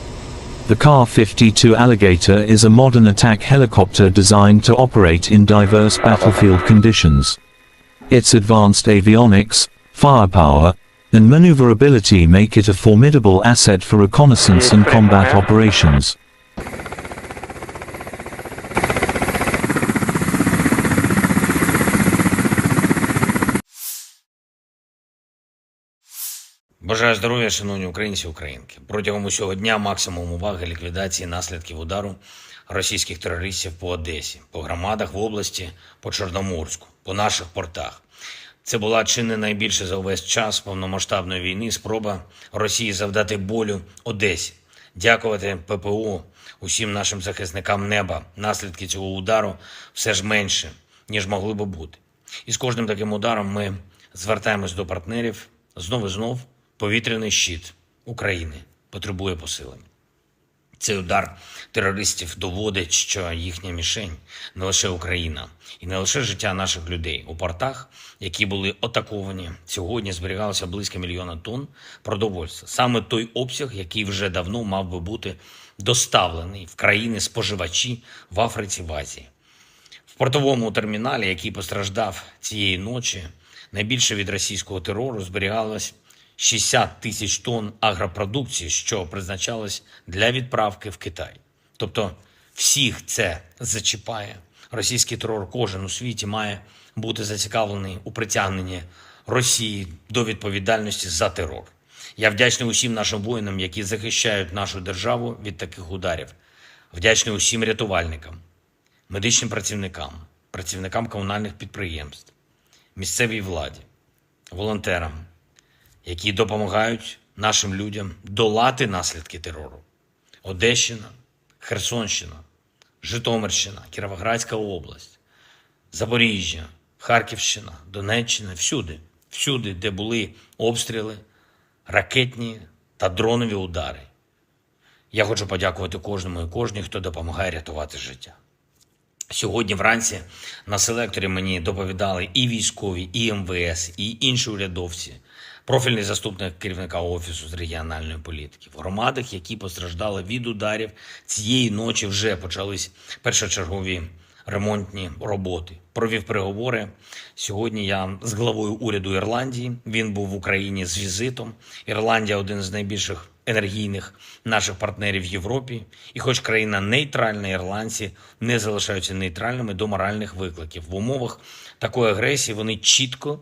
The Kar-52 Alligator is a modern attack helicopter designed to operate in diverse battlefield conditions. Its advanced avionics, firepower, and maneuverability make it a formidable asset for reconnaissance and combat operations. Бажаю здоров'я, шановні українці і українки. Протягом усього дня максимум уваги ліквідації наслідків удару російських терористів по Одесі, по громадах в області, по Чорноморську, по наших портах. Це була чи не найбільша за увесь час повномасштабної війни спроба Росії завдати болю Одесі. Дякувати ППО, усім нашим захисникам неба. Наслідки цього удару все ж менше, ніж могли би бути. І з кожним таким ударом ми звертаємось до партнерів. Знов і знов повітряний щит України потребує посилення. Цей удар терористів доводить, що їхня мішень не лише Україна і не лише життя наших людей. У портах, які були атаковані, сьогодні зберігалося близько 1 мільйона тонн продовольства. Саме той обсяг, який вже давно мав би бути доставлений в країни-споживачі в Африці, в Азії. В портовому терміналі, який постраждав цієї ночі, найбільше від російського терору зберігалось 60 тисяч тонн агропродукції, що призначалось для відправки в Китай. Тобто всіх це зачіпає. Російський терор кожен у світі має бути зацікавлений у притягненні Росії до відповідальності за терор. Я вдячний усім нашим воїнам, які захищають нашу державу від таких ударів. Вдячний усім рятувальникам, медичним працівникам, працівникам комунальних підприємств, місцевій владі, волонтерам, які допомагають нашим людям долати наслідки терору. Одещина, Херсонщина, Житомирщина, Кіровоградська область, Запоріжжя, Харківщина, Донеччина, всюди, де були обстріли, ракетні та дронові удари. Я хочу подякувати кожному і кожній, хто допомагає рятувати життя. Сьогодні вранці на селекторі мені доповідали і військові, і МВС, і інші урядовці, профільний заступник керівника Офісу з регіональної політики. В громадах, які постраждали від ударів, цієї ночі вже почались першочергові ремонтні роботи. Провів переговори. Сьогодні я з главою уряду Ірландії. Він був в Україні з візитом. Ірландія – один з найбільших енергійних наших партнерів в Європі. І хоч країна нейтральна, ірландці не залишаються нейтральними до моральних викликів. В умовах такої агресії вони чітко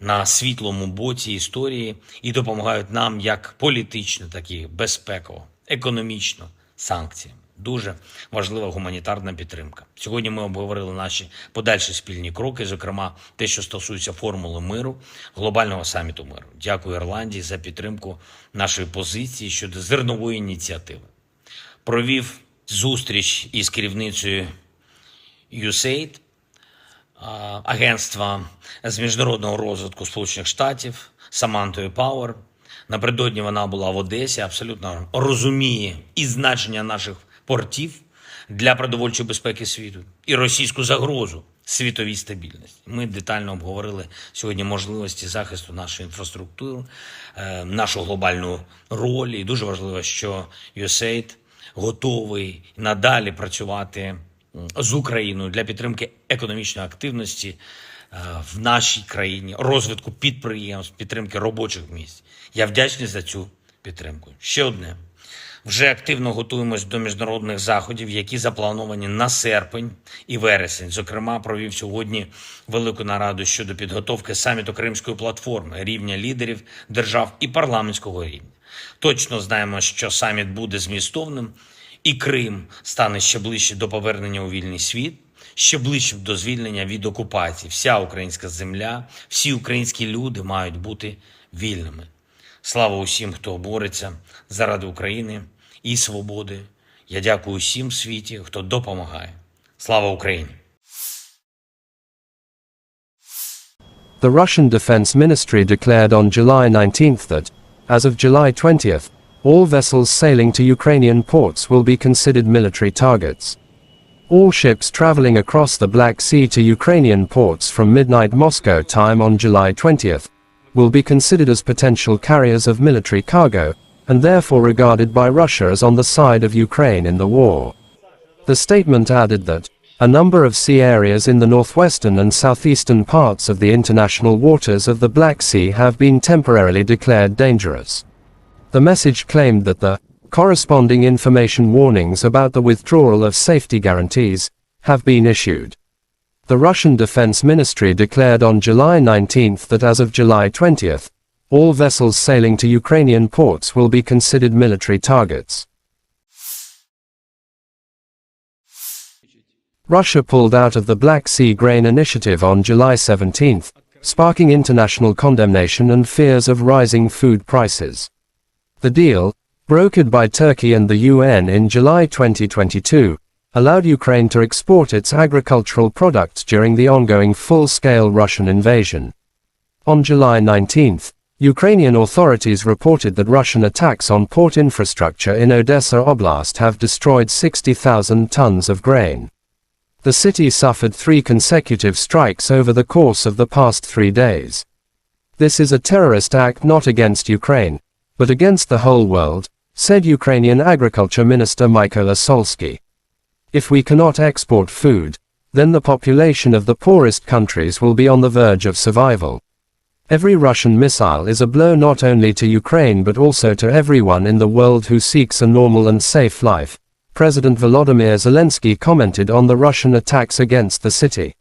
на світлому боці історії і допомагають нам як політично, так і безпеково, економічно, санкціями. Дуже важлива гуманітарна підтримка. Сьогодні ми обговорили наші подальші спільні кроки, зокрема те, що стосується формули миру, глобального саміту миру. Дякую Ірландії за підтримку нашої позиції щодо зернової ініціативи. Провів зустріч із керівницею USAID, агентства з міжнародного розвитку Сполучених Штатів, Самантою Пауер. Напередодні вона була в Одесі, абсолютно розуміє і значення наших портів для продовольчої безпеки світу, і російську загрозу світовій стабільності. Ми детально обговорили сьогодні можливості захисту нашої інфраструктури, нашу глобальну роль. І дуже важливо, що USAID готовий надалі працювати з Україною для підтримки економічної активності в нашій країні, розвитку підприємств, підтримки робочих місць. Я вдячний за цю підтримку. Ще одне. Вже активно готуємось до міжнародних заходів, які заплановані на серпень і вересень. Зокрема, провів сьогодні велику нараду щодо підготовки саміту Кримської платформи, рівня лідерів держав і парламентського рівня. Точно знаємо, що саміт буде змістовним, і Крим стане ще ближче до повернення у вільний світ, ще ближче до звільнення від окупації. Вся українська земля, всі українські люди мають бути вільними. Слава усім, хто бореться заради України і свободи. Я дякую усім в світі, хто допомагає. Слава Україні! The Russian Defense Ministry declared on July 19th that, as of July 20th, all vessels sailing to Ukrainian ports will be considered military targets. All ships traveling across the Black Sea to Ukrainian ports from midnight Moscow time on July 20th will be considered as potential carriers of military cargo, and therefore regarded by Russia as on the side of Ukraine in the war. The statement added that a number of sea areas in the northwestern and southeastern parts of the international waters of the Black Sea have been temporarily declared dangerous. The message claimed that the corresponding information warnings about the withdrawal of safety guarantees have been issued. The Russian Defense Ministry declared on July 19th that as of July 20th, all vessels sailing to Ukrainian ports will be considered military targets. Russia pulled out of the Black Sea Grain Initiative on July 17th, sparking international condemnation and fears of rising food prices. The deal, brokered by Turkey and the UN in July 2022, allowed Ukraine to export its agricultural products during the ongoing full-scale Russian invasion. On July 19, Ukrainian authorities reported that Russian attacks on port infrastructure in Odessa Oblast have destroyed 60,000 tons of grain. The city suffered 3 consecutive strikes over the course of the past 3 days. This is a terrorist act not against Ukraine, but against the whole world, said Ukrainian Agriculture Minister Mykola Solsky. If we cannot export food, then the population of the poorest countries will be on the verge of survival. Every Russian missile is a blow not only to Ukraine but also to everyone in the world who seeks a normal and safe life, President Volodymyr Zelensky commented on the Russian attacks against the city.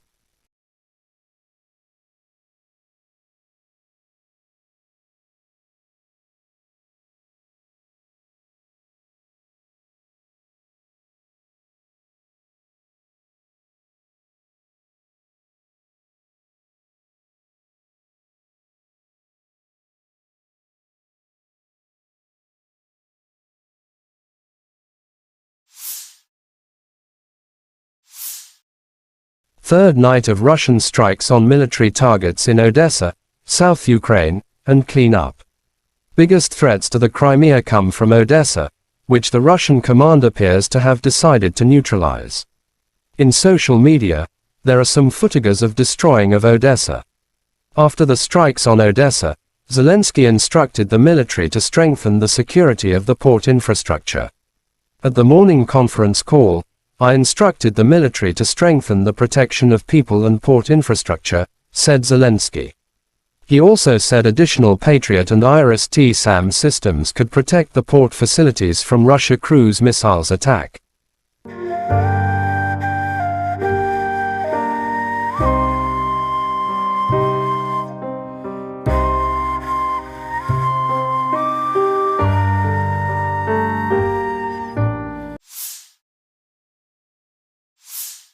Third night of Russian strikes on military targets in Odessa, South Ukraine, and clean up. Biggest threats to the Crimea come from Odessa, which the Russian command appears to have decided to neutralize. In social media, there are some footages of destroying of Odessa. After the strikes on Odessa, Zelensky instructed the military to strengthen the security of the port infrastructure. At the morning conference call, I instructed the military to strengthen the protection of people and port infrastructure, said Zelensky. He also said additional Patriot and IRIS-T-SAM systems could protect the port facilities from Russia cruise missiles attack.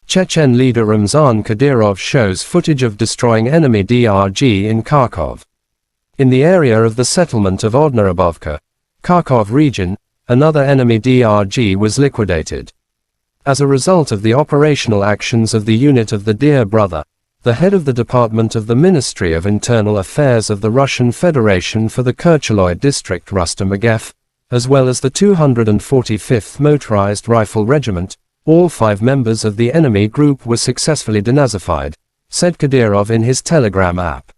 Chechen leader Ramzan Kadyrov shows footage of destroying enemy DRG in Kharkov. In the area of the settlement of Odnarabovka, Kharkov region, another enemy DRG was liquidated. As a result of the operational actions of the unit of the Dear Brother, the head of the Department of the Ministry of Internal Affairs of the Russian Federation for the Kercheloy district Rustam Agev, as well as the 245th Motorized Rifle Regiment, all 5 members of the enemy group were successfully denazified, said Kadyrov in his Telegram app.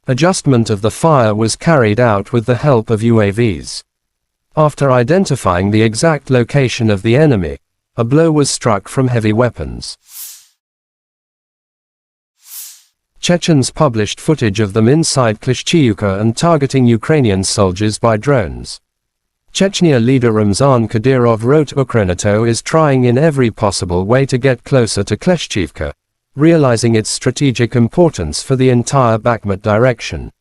Adjustment of the fire was carried out with the help of UAVs. After identifying the exact location of the enemy, a blow was struck from heavy weapons. Chechens published footage of them inside Klishchiivka and targeting Ukrainian soldiers by drones. Chechnya leader Ramzan Kadyrov wrote Ukrenato is trying in every possible way to get closer to Klishchiivka, realizing its strategic importance for the entire Bakhmut direction.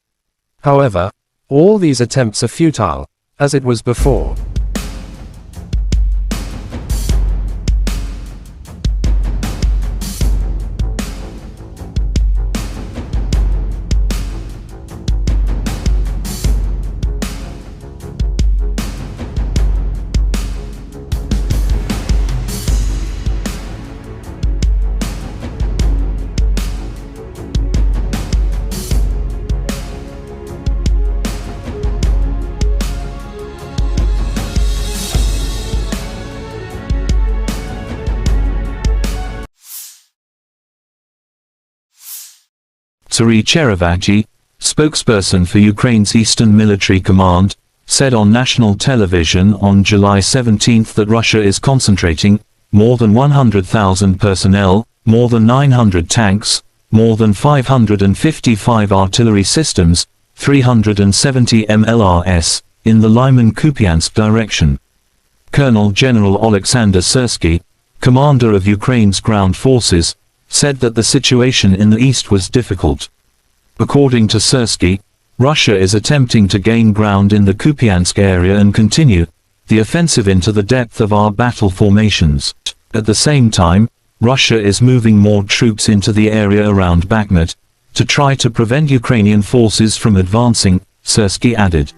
However, all these attempts are futile, as it was before. Serhiy Cherevati, spokesperson for Ukraine's Eastern Military Command, said on national television on July 17 that Russia is concentrating more than 100,000 personnel, more than 900 tanks, more than 555 artillery systems, 370 MLRS, in the Lyman-Kupiansk direction. Colonel General Oleksandr Syrsky, commander of Ukraine's ground forces, said that the situation in the east was difficult. According to Syrsky, Russia is attempting to gain ground in the Kupiansk area and continue the offensive into the depth of our battle formations. At the same time, Russia is moving more troops into the area around Bakhmut, to try to prevent Ukrainian forces from advancing, Syrskyi added.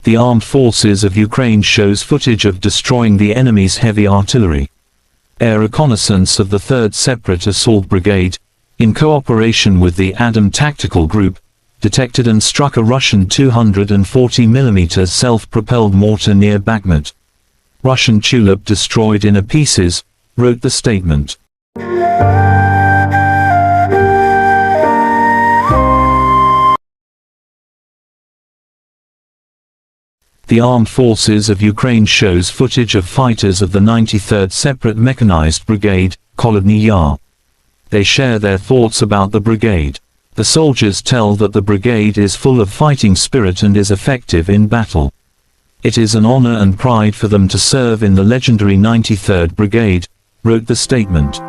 The armed forces of Ukraine shows footage of destroying the enemy's heavy artillery. Air reconnaissance of the 3rd Separate Assault Brigade, in cooperation with the Adam Tactical Group, detected and struck a Russian 240mm self-propelled mortar near Bakhmut. Russian Tulip destroyed in pieces, wrote the statement. The Armed Forces of Ukraine shows footage of fighters of the 93rd Separate Mechanized Brigade, Kolodny Yar. They share their thoughts about the brigade. The soldiers tell that the brigade is full of fighting spirit and is effective in battle. It is an honor and pride for them to serve in the legendary 93rd Brigade, wrote the statement.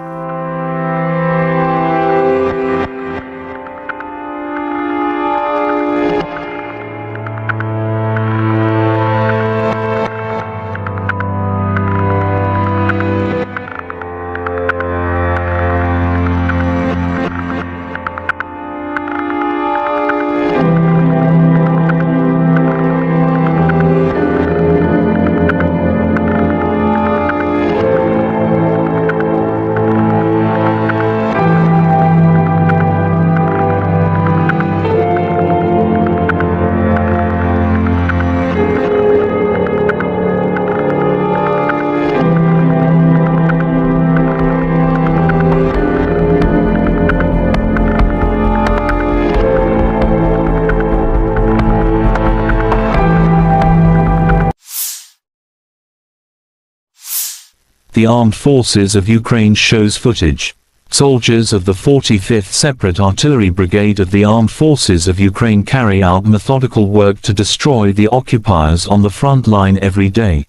The Armed Forces of Ukraine shows footage. Soldiers of the 45th Separate Artillery Brigade of the Armed Forces of Ukraine carry out methodical work to destroy the occupiers on the front line every day.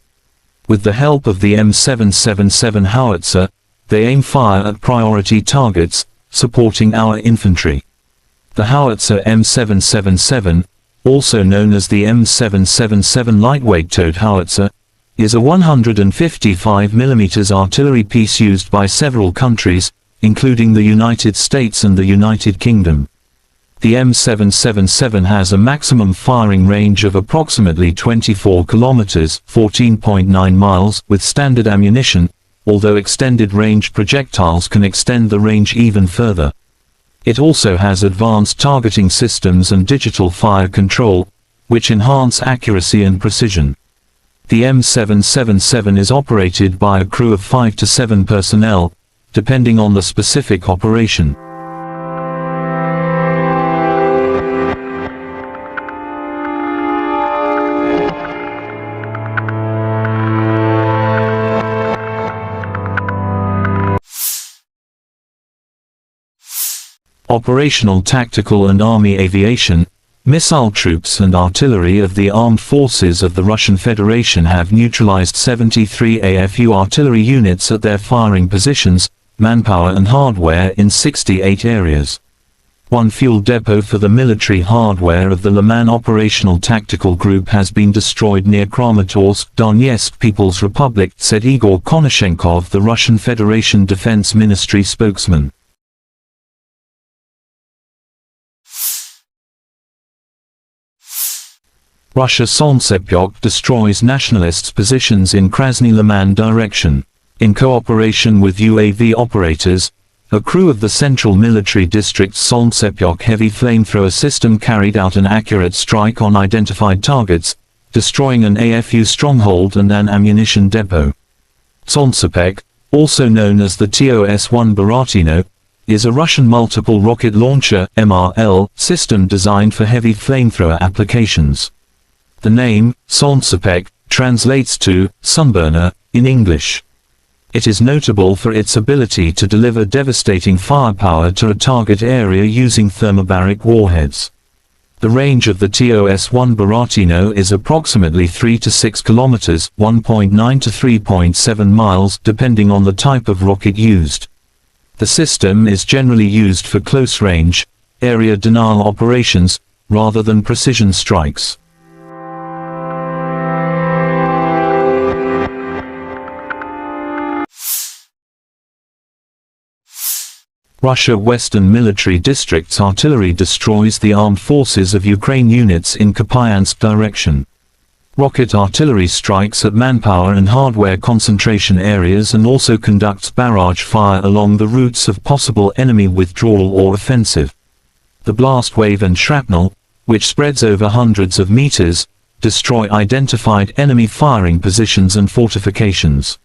With the help of the M777 howitzer, they aim fire at priority targets, supporting our infantry. The howitzer M777, also known as the M777 lightweight towed howitzer, is a 155mm artillery piece used by several countries, including the United States and the United Kingdom. The M777 has a maximum firing range of approximately 24 kilometers, 14.9 miles, with standard ammunition, although extended range projectiles can extend the range even further. It also has advanced targeting systems and digital fire control, which enhance accuracy and precision. The M777 is operated by a crew of 5 to 7 personnel, depending on the specific operation. Operational, tactical and army aviation, missile troops and artillery of the armed forces of the Russian Federation have neutralized 73 AFU artillery units at their firing positions, manpower and hardware in 68 areas. One fuel depot for the military hardware of the Liman Operational Tactical Group has been destroyed near Kramatorsk, Donetsk People's Republic, said Igor Konashenkov, the Russian Federation Defense Ministry spokesman. Russia Solntsepyok destroys nationalists' positions in Krasny Liman direction. In cooperation with UAV operators, a crew of the Central Military District's Solntsepyok heavy flamethrower system carried out an accurate strike on identified targets, destroying an AFU stronghold and an ammunition depot. Solntsepyok, also known as the TOS-1 Baratino, is a Russian multiple rocket launcher (MRL) system designed for heavy flamethrower applications. The name, Solntsepek, translates to sunburner in English. It is notable for its ability to deliver devastating firepower to a target area using thermobaric warheads. The range of the TOS-1 Buratino is approximately 3 to 6 kilometers, 1.9 to 3.7 miles, depending on the type of rocket used. The system is generally used for close-range, area denial operations, rather than precision strikes. Russia Western Military District's artillery destroys the armed forces of Ukraine units in Kupiansk direction. Rocket artillery strikes at manpower and hardware concentration areas and also conducts barrage fire along the routes of possible enemy withdrawal or offensive. The blast wave and shrapnel, which spreads over hundreds of meters, destroy identified enemy firing positions and fortifications.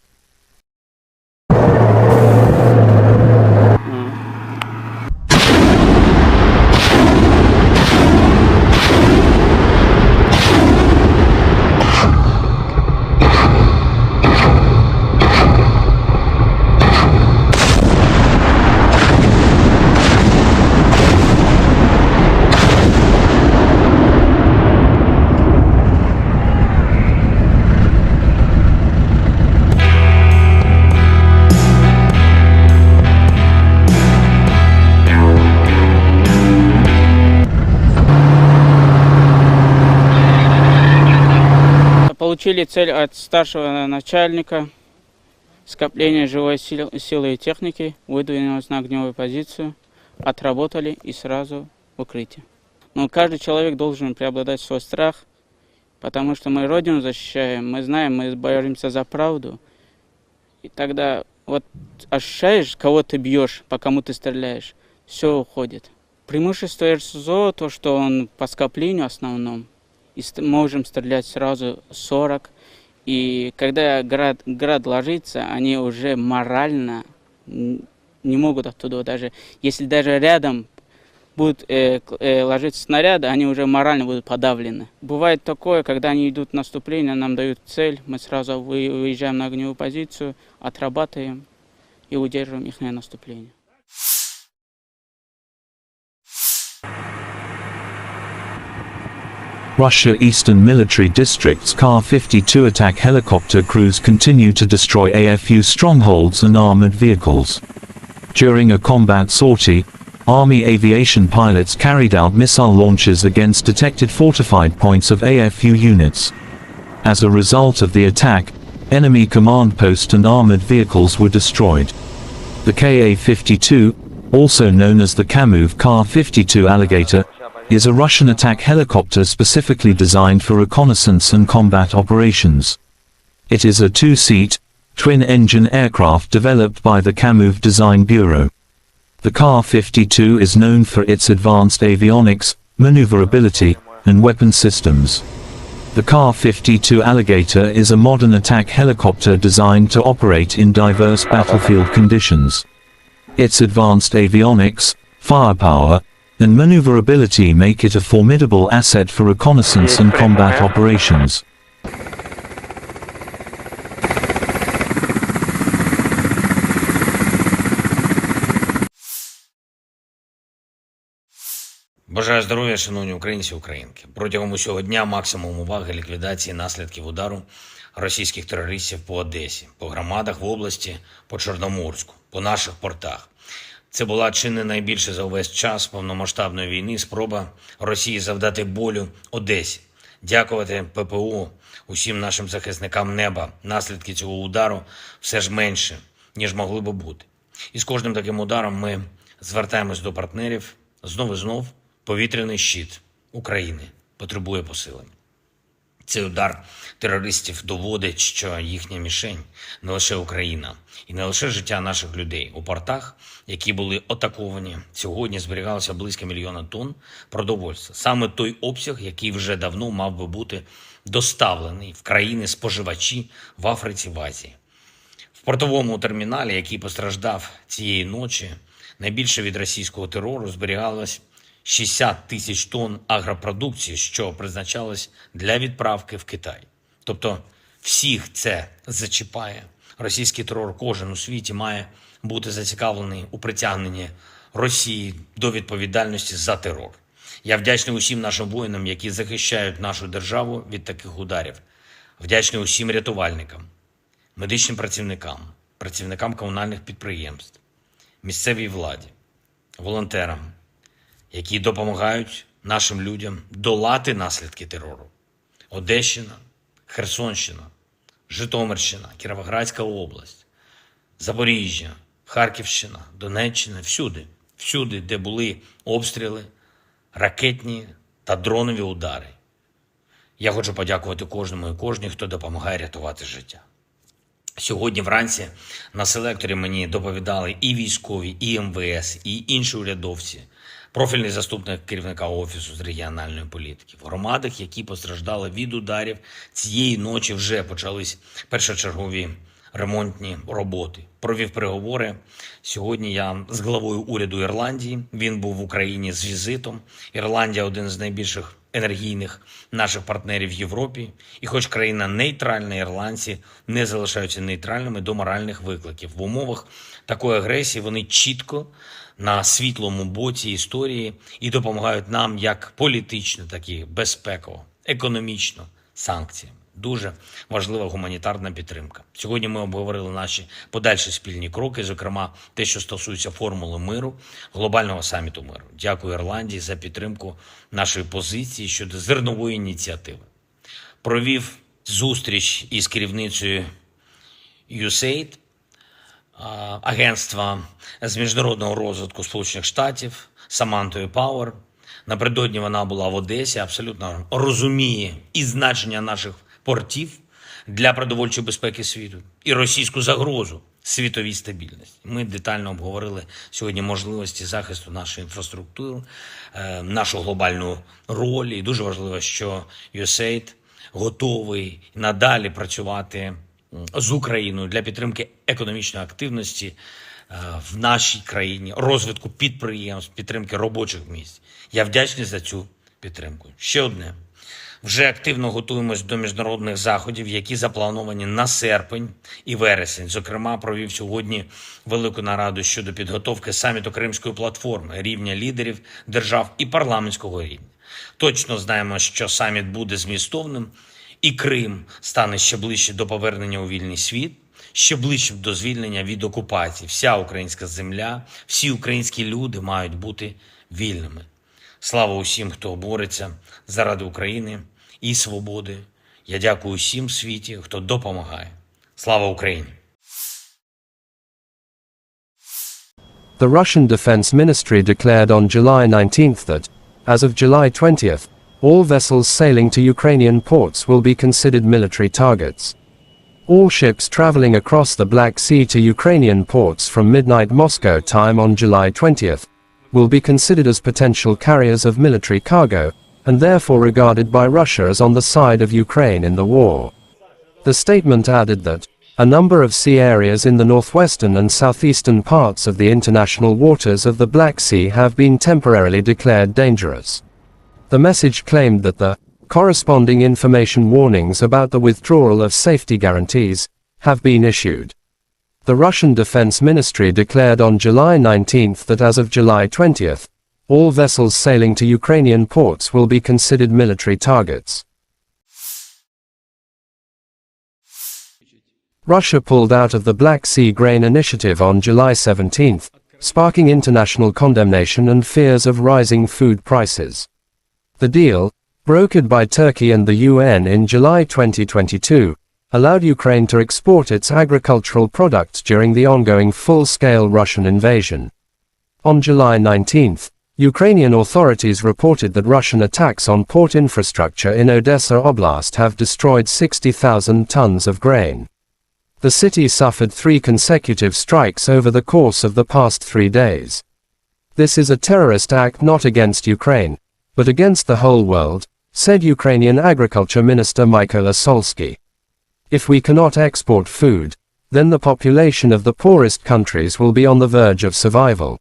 Получили цель от старшего начальника, скопление живой силы и техники, выдвинулись на огневую позицию, отработали и сразу в укрытие. Но каждый человек должен преобладать свой страх, потому что мы Родину защищаем, мы знаем, мы боремся за правду. И тогда вот ощущаешь, кого ты бьешь, по кому ты стреляешь, все уходит. Преимущество РСЗО, то, что он по скоплению основном, и можем стрелять сразу 40. И когда град ложится, они уже морально не могут оттуда даже. Если даже рядом будут ложиться снаряды, они уже морально будут подавлены. Бывает такое, когда они идут в наступление, нам дают цель, мы сразу выезжаем на огневую позицию, отрабатываем и удерживаем их наступление. Russia Eastern Military District's Kar-52 attack helicopter crews continue to destroy AFU strongholds and armored vehicles. During a combat sortie, Army aviation pilots carried out missile launches against detected fortified points of AFU units. As a result of the attack, enemy command post and armored vehicles were destroyed. The Ka-52, also known as the Kamov Kar-52 Alligator, is a Russian attack helicopter specifically designed for reconnaissance and combat operations. It is a two-seat, twin-engine aircraft developed by the Kamov Design Bureau. The Kar-52 is known for its advanced avionics, maneuverability, and weapon systems. The Kar-52 Alligator is a modern attack helicopter designed to operate in diverse battlefield conditions. Its advanced avionics, firepower, and maneuverability make it a formidable asset for reconnaissance and combat operations. Бажаю здоров'я, шановні українці і українки. Протягом усього дня максимум уваги ліквідації наслідків удару російських терористів по Одесі, по громадах в області, по Чорноморську, по наших портах. Це була чи не найбільше за увесь час повномасштабної війни спроба Росії завдати болю Одесі. Дякувати ППО, усім нашим захисникам неба. Наслідки цього удару все ж менше, ніж могли би бути. І з кожним таким ударом ми звертаємось до партнерів. Знов і знов повітряний щит України потребує посилення. Цей удар терористів доводить, що їхня мішень не лише Україна і не лише життя наших людей. У портах, які були атаковані, сьогодні зберігалося близько 1 мільйона тонн продовольства. Саме той обсяг, який вже давно мав би бути доставлений в країни-споживачі в Африці, в Азії. В портовому терміналі, який постраждав цієї ночі, Найбільше від російського терору зберігалось 60 тисяч тонн агропродукції, що призначалось для відправки в Китай. Тобто всіх це зачіпає. Російський терор кожен у світі має бути зацікавлений у притягненні Росії до відповідальності за терор. Я вдячний усім нашим воїнам, які захищають нашу державу від таких ударів. Вдячний усім рятувальникам, медичним працівникам, працівникам комунальних підприємств, місцевій владі, волонтерам, які допомагають нашим людям долати наслідки терору. Одещина, Херсонщина, Житомирщина, Кіровоградська область, Запоріжжя, Харківщина, Донеччина, всюди, де були обстріли, ракетні та дронові удари. Я хочу подякувати кожному і кожній, хто допомагає рятувати життя. Сьогодні вранці на селекторі мені доповідали і військові, і МВС, і інші урядовці, профільний заступник керівника Офісу з регіональної політики. В громадах, які постраждали від ударів, цієї ночі вже почались першочергові ремонтні роботи. Провів переговори. Сьогодні я з главою уряду Ірландії. Він був в Україні з візитом. Ірландія – один з найбільших енергійних наших партнерів в Європі. І хоч країна нейтральна, ірландці не залишаються нейтральними до моральних викликів. В умовах такої агресії вони чітко на світлому боці історії і допомагають нам як політично, так і безпеково, економічно, санкціями. Дуже важлива гуманітарна підтримка. Сьогодні ми обговорили наші подальші спільні кроки, зокрема те, що стосується формули миру, глобального саміту миру. Дякую Ірландії за підтримку нашої позиції щодо зернової ініціативи. Провів зустріч із керівницею USAID, агентства з міжнародного розвитку Сполучених Штатів, Самантою Пауер. Напередодні вона була в Одесі, абсолютно розуміє і значення наших портів для продовольчої безпеки світу, і російську загрозу світовій стабільності. Ми детально обговорили сьогодні можливості захисту нашої інфраструктури, нашу глобальну роль. І дуже важливо, що USAID готовий надалі працювати з Україною для підтримки економічної активності в нашій країні, розвитку підприємств, підтримки робочих місць. Я вдячний за цю підтримку. Ще одне. Вже активно готуємось до міжнародних заходів, які заплановані на серпень і вересень. Зокрема, провів сьогодні велику нараду щодо підготовки саміту Кримської платформи, рівня лідерів держав і парламентського рівня. Точно знаємо, що саміт буде змістовним, і Крим стане ще ближче до повернення у вільний світ, ще ближче до звільнення від окупації. Вся українська земля, всі українські люди мають бути вільними. Слава усім, хто бореться заради України і свободи. Я дякую усім в світі, хто допомагає. Слава Україні! The Russian Defense Ministry declared on July 19th that, as of July 20th, all vessels sailing to Ukrainian ports will be considered military targets. All ships traveling across the Black Sea to Ukrainian ports from midnight Moscow time on July 20th will be considered as potential carriers of military cargo, and therefore regarded by Russia as on the side of Ukraine in the war. The statement added that a number of sea areas in the northwestern and southeastern parts of the international waters of the Black Sea have been temporarily declared dangerous. The message claimed that the corresponding information warnings about the withdrawal of safety guarantees have been issued. The Russian Defense Ministry declared on July 19th that as of July 20th, all vessels sailing to Ukrainian ports will be considered military targets. Russia pulled out of the Black Sea Grain Initiative on July 17th, sparking international condemnation and fears of rising food prices. The deal, brokered by Turkey and the UN in July 2022, allowed Ukraine to export its agricultural products during the ongoing full-scale Russian invasion. On July 19th, Ukrainian authorities reported that Russian attacks on port infrastructure in Odessa Oblast have destroyed 60,000 tons of grain. The city suffered 3 consecutive strikes over the course of the past 3 days. This is a terrorist act not against Ukraine, but against the whole world, said Ukrainian Agriculture Minister Mykola Solsky. If we cannot export food, then the population of the poorest countries will be on the verge of survival.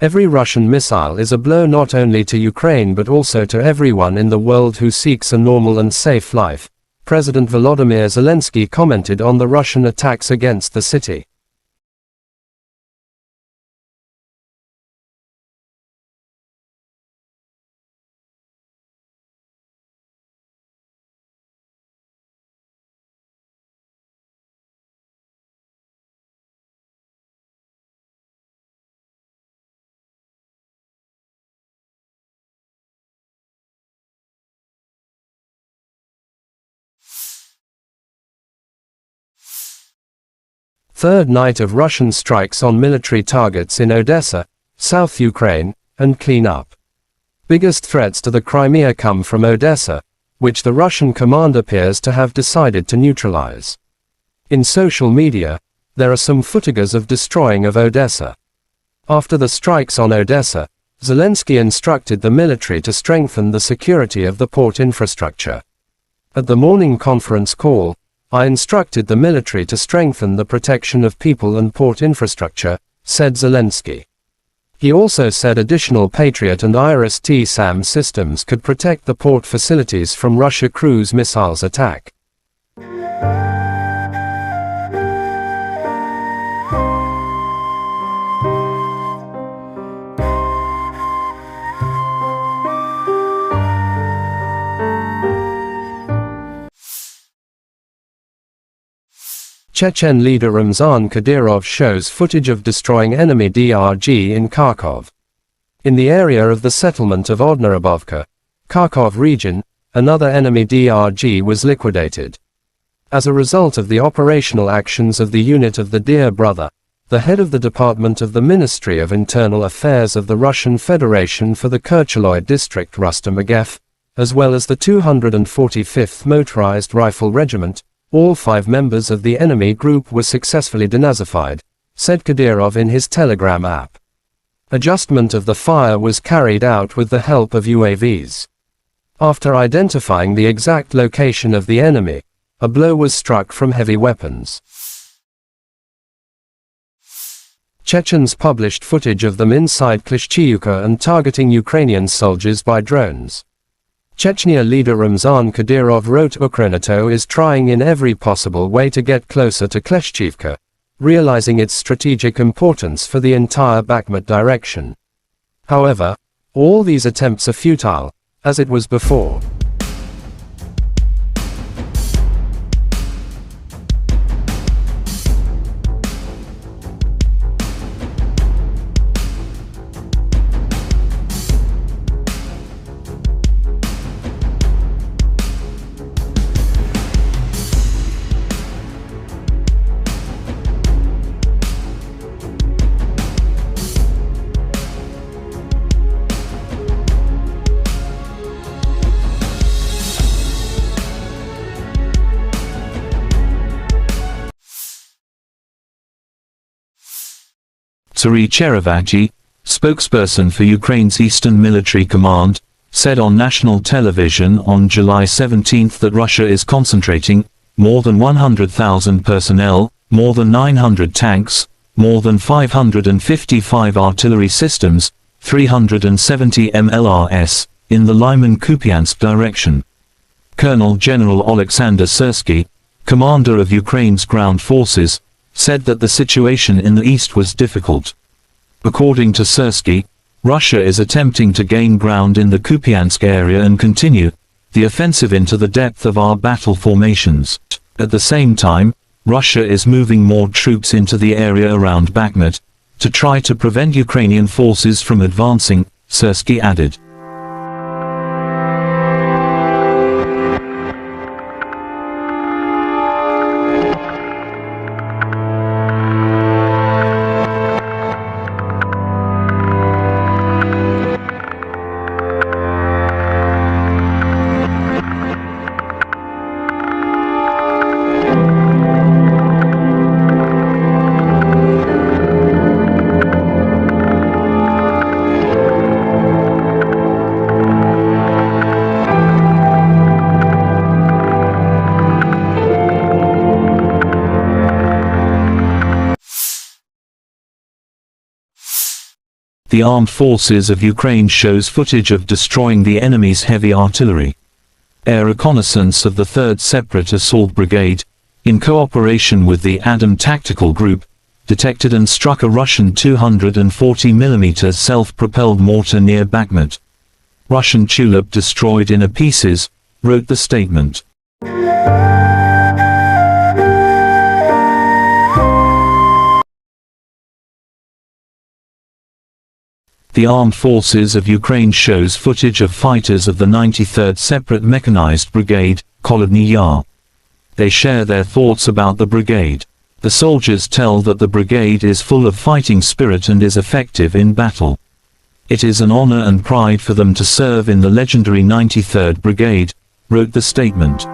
Every Russian missile is a blow not only to Ukraine but also to everyone in the world who seeks a normal and safe life, President Volodymyr Zelensky commented on the Russian attacks against the city. Third night of Russian strikes on military targets in Odessa, South Ukraine, and clean up. Biggest threats to the Crimea come from Odessa, which the Russian command appears to have decided to neutralize. In social media, there are some footages of destroying of Odessa. After the strikes on Odessa, Zelensky instructed the military to strengthen the security of the port infrastructure. At the morning conference call, I instructed the military to strengthen the protection of people and port infrastructure, said Zelensky. He also said additional Patriot and IRIS-T-SAM systems could protect the port facilities from Russia cruise missiles attack. Chechen leader Ramzan Kadyrov shows footage of destroying enemy DRG in Kharkov. In the area of the settlement of Odnarabovka, Kharkov region, another enemy DRG was liquidated. As a result of the operational actions of the unit of the Dear Brother, the head of the Department of the Ministry of Internal Affairs of the Russian Federation for the Kercheloy district Rustam Agev, as well as the 245th Motorized Rifle Regiment, all 5 members of the enemy group were successfully denazified, said Kadyrov in his Telegram app. Adjustment of the fire was carried out with the help of UAVs. After identifying the exact location of the enemy, a blow was struck from heavy weapons. Chechens published footage of them inside Klishchiivka and targeting Ukrainian soldiers by drones. Chechnya leader Ramzan Kadyrov wrote Ukrainato is trying in every possible way to get closer to Klishchiivka, realizing its strategic importance for the entire Bakhmut direction. However, all these attempts are futile, as it was before. Serhiy Cherevagyi, spokesperson for Ukraine's Eastern Military Command, said on national television on July 17 that Russia is concentrating more than 100,000 personnel, more than 900 tanks, more than 555 artillery systems, 370 MLRS, in the Lyman-Kupiansk direction. Colonel General Alexander Syrsky, commander of Ukraine's ground forces, said that the situation in the east was difficult. According to Syrsky, Russia is attempting to gain ground in the Kupiansk area and continue the offensive into the depth of our battle formations. At the same time, Russia is moving more troops into the area around Bakhmut to try to prevent Ukrainian forces from advancing, Syrsky added. The armed forces of Ukraine shows footage of destroying the enemy's heavy artillery. Air reconnaissance of the 3rd Separate Assault Brigade, in cooperation with the Adam Tactical Group, detected and struck a Russian 240mm self-propelled mortar near Bakhmut. Russian tulip destroyed in pieces, wrote the statement. The Armed Forces of Ukraine shows footage of fighters of the 93rd Separate Mechanized Brigade, Kholodny Yar. They share their thoughts about the brigade. The soldiers tell that the brigade is full of fighting spirit and is effective in battle. It is an honor and pride for them to serve in the legendary 93rd Brigade, wrote the statement.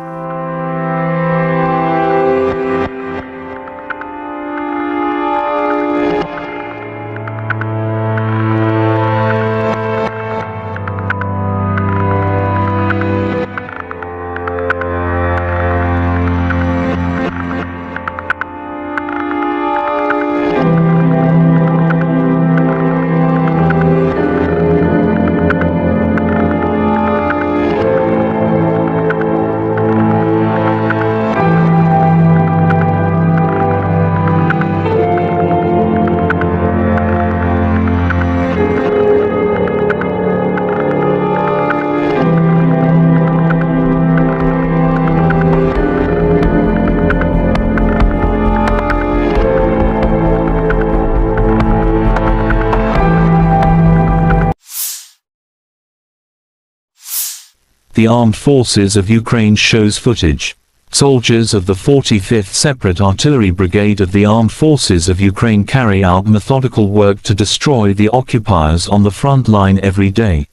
The Armed Forces of Ukraine shows footage. Soldiers of the 45th Separate Artillery Brigade of the Armed Forces of Ukraine carry out methodical work to destroy the occupiers on the front line every day.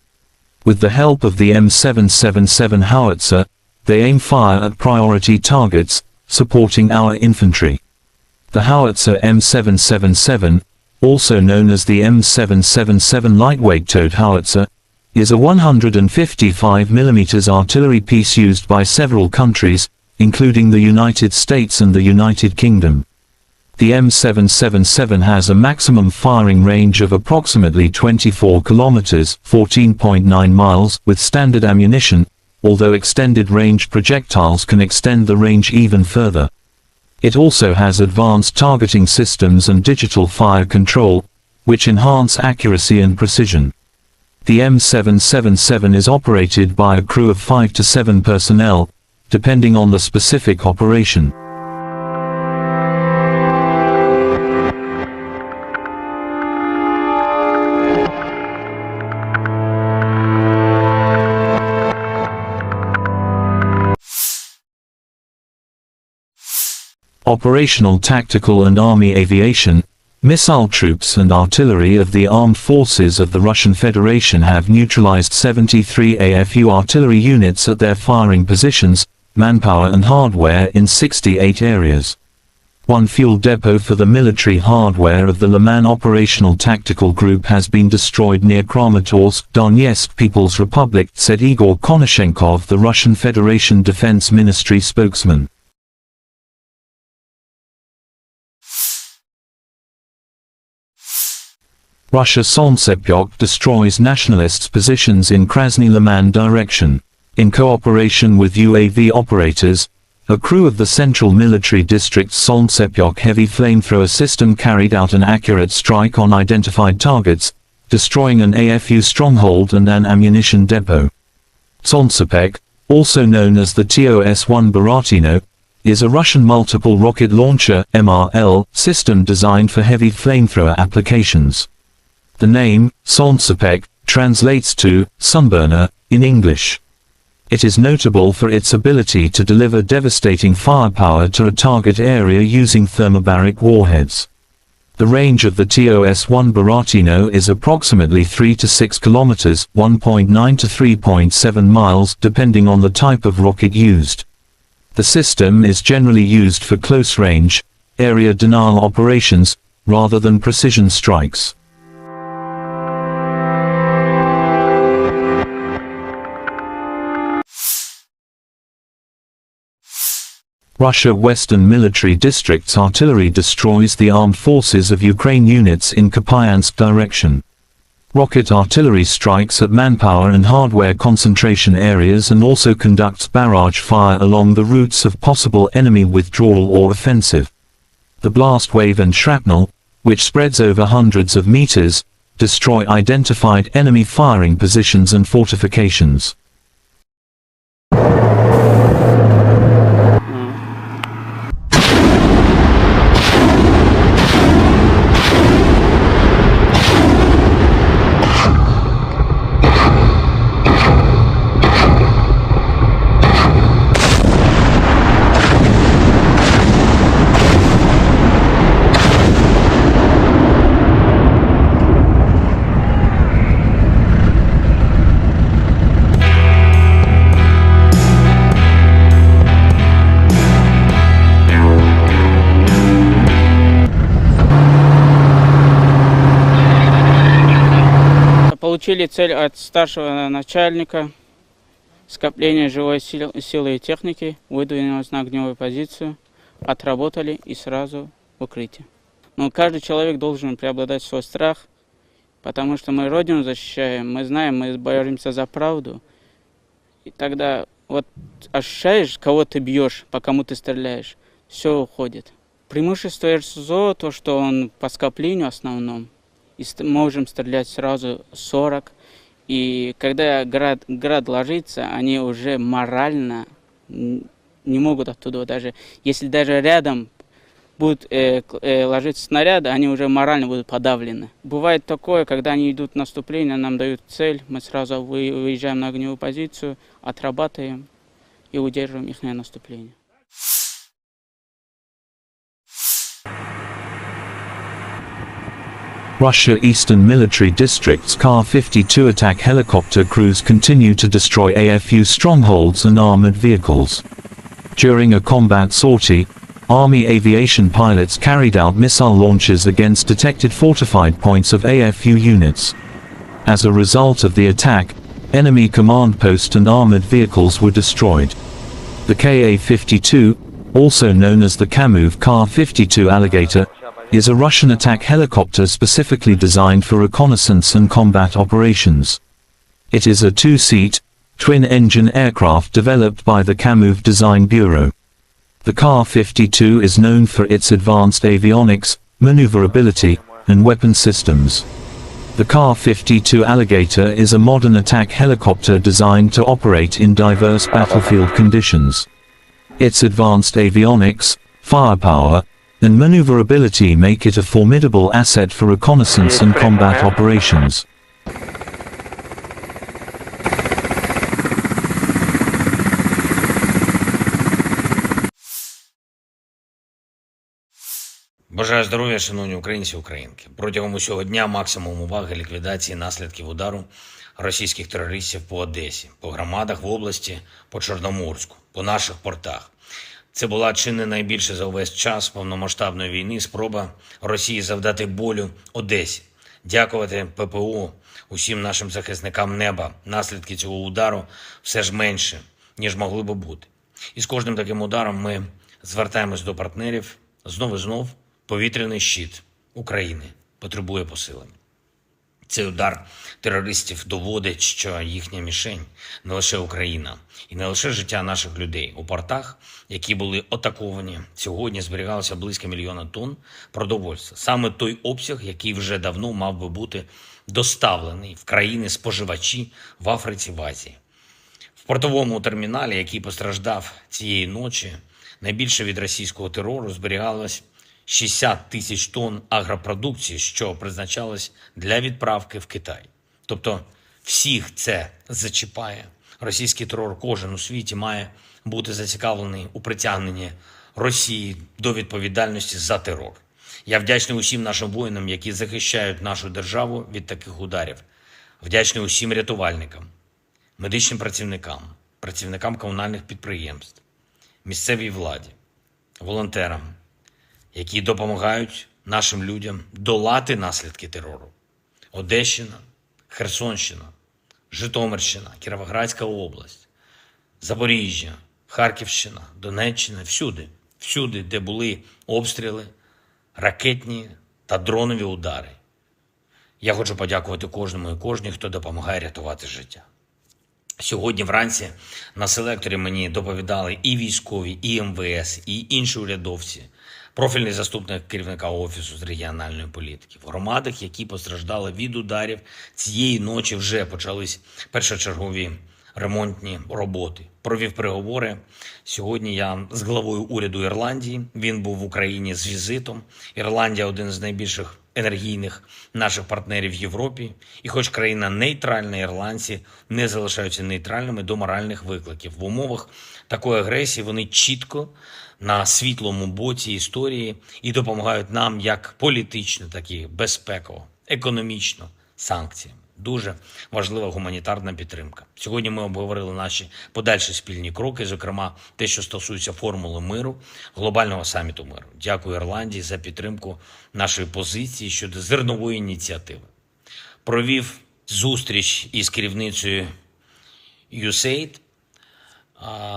With the help of the M777 howitzer, they aim fire at priority targets, supporting our infantry. The howitzer M777, also known as the M777 lightweight towed howitzer, is a 155mm artillery piece used by several countries, including the United States and the United Kingdom. The M777 has a maximum firing range of approximately 24 kilometers, 14.9 miles, with standard ammunition, although extended range projectiles can extend the range even further. It also has advanced targeting systems and digital fire control, which enhance accuracy and precision. The M777 is operated by a crew of 5 to 7 personnel, depending on the specific operation. Operational, tactical and army aviation, missile troops and artillery of the armed forces of the Russian Federation have neutralized 73 AFU artillery units at their firing positions, manpower and hardware in 68 areas. One fuel depot for the military hardware of the Liman Operational Tactical Group has been destroyed near Kramatorsk, Donetsk People's Republic, said Igor Konashenkov, the Russian Federation Defense Ministry spokesman. Russia Solntsepyok destroys nationalists' positions in Krasny Liman direction. In cooperation with UAV operators, a crew of the Central Military District's Solntsepyok heavy flamethrower system carried out an accurate strike on identified targets, destroying an AFU stronghold and an ammunition depot. Solntsepyok, also known as the TOS-1 Buratino, is a Russian multiple rocket launcher (MRL) system designed for heavy flamethrower applications. The name, Solntsepyok, translates to sunburner in English. It is notable for its ability to deliver devastating firepower to a target area using thermobaric warheads. The range of the TOS-1 Buratino is approximately 3 to 6 kilometers, 1.9 to 3.7 miles, depending on the type of rocket used. The system is generally used for close-range, area denial operations, rather than precision strikes. Russia Western Military District's artillery destroys the armed forces of Ukraine units in Kupiansk direction. rocket artillery strikes at manpower and hardware concentration areas and also conducts barrage fire along the routes of possible enemy withdrawal or offensive. The blast wave and shrapnel, which spreads over hundreds of meters, destroy identified enemy firing positions and fortifications. Получили цель от старшего начальника, скопление живой силы и техники, выдвинулись на огневую позицию, отработали и сразу в укрытие. Но каждый человек должен преобладать свой страх, потому что мы Родину защищаем, мы знаем, мы боремся за правду. И тогда вот ощущаешь, кого ты бьешь, по кому ты стреляешь, все уходит. Преимущество РСЗО, то, что он по скоплению основном, и можем стрелять сразу 40. И когда град ложится, они уже морально не могут оттуда, даже если даже рядом будут ложиться снаряды, они уже морально будут подавлены. Бывает такое, когда они идут в наступление, нам дают цель, мы сразу выезжаем на огневую позицию, отрабатываем и удерживаем их наступление. Russia Eastern Military District's Kar-52 attack helicopter crews continue to destroy AFU strongholds and armored vehicles. During a combat sortie, Army aviation pilots carried out missile launches against detected fortified points of AFU units. As a result of the attack, enemy command post and armored vehicles were destroyed. The Ka-52, also known as the Kamov Kar-52 Alligator, is a Russian attack helicopter specifically designed for reconnaissance and combat operations. It is a two-seat, twin-engine aircraft developed by the Kamov Design Bureau. The Kar-52 is known for its advanced avionics, maneuverability, and weapon systems. The Kar-52 Alligator is a modern attack helicopter designed to operate in diverse battlefield conditions. Its advanced avionics, firepower, and maneuverability make it a formidable asset for reconnaissance and combat operations. Бажаю здоров'я, шановні українці і українки. Протягом усього дня максимум уваги ліквідації наслідків удару російських терористів по Одесі, по громадах в області, по Чорноморську, по наших портах. Це була чи не найбільше за увесь час повномасштабної війни спроба Росії завдати болю Одесі. Дякувати ППО, усім нашим захисникам неба. Наслідки цього удару все ж менше, ніж могли би бути. І з кожним таким ударом ми звертаємось до партнерів. Знов і знов повітряний щит України потребує посилення. Цей удар терористів доводить, що їхня мішень не лише Україна і не лише життя наших людей. У портах, які були атаковані, сьогодні зберігалося близько 1 мільйона тонн продовольства. Саме той обсяг, який вже давно мав би бути доставлений в країни-споживачі в Африці, в Азії. В портовому терміналі, який постраждав цієї ночі, найбільше від російського терору зберігалось 60 тисяч тонн агропродукції, що призначалось для відправки в Китай. Тобто всіх це зачіпає. Російський терор кожен у світі має бути зацікавлений у притягненні Росії до відповідальності за терор. Я вдячний усім нашим воїнам, які захищають нашу державу від таких ударів. Вдячний усім рятувальникам, медичним працівникам, працівникам комунальних підприємств, місцевій владі, волонтерам, які допомагають нашим людям долати наслідки терору. Одещина, Херсонщина, Житомирщина, Кіровоградська область, Запоріжжя, Харківщина, Донеччина, всюди, де були обстріли, ракетні та дронові удари. Я хочу подякувати кожному і кожній, хто допомагає рятувати життя. Сьогодні вранці на селекторі мені доповідали і військові, і МВС, і інші урядовці, профільний заступник керівника Офісу з регіональної політики. В громадах, які постраждали від ударів, цієї ночі вже почались першочергові ремонтні роботи. Провів переговори. Сьогодні я з главою уряду Ірландії. Він був в Україні з візитом. Ірландія – один з найбільших енергійних наших партнерів в Європі. І хоч країна нейтральна, ірландці не залишаються нейтральними до моральних викликів. В умовах такої агресії вони чітко на світлому боці історії і допомагають нам як політично, так і безпеково, економічно, санкціями. Дуже важлива гуманітарна підтримка. Сьогодні ми обговорили наші подальші спільні кроки, зокрема те, що стосується формули миру, глобального саміту миру. Дякую Ірландії за підтримку нашої позиції щодо зернової ініціативи. Провів зустріч із керівницею USAID,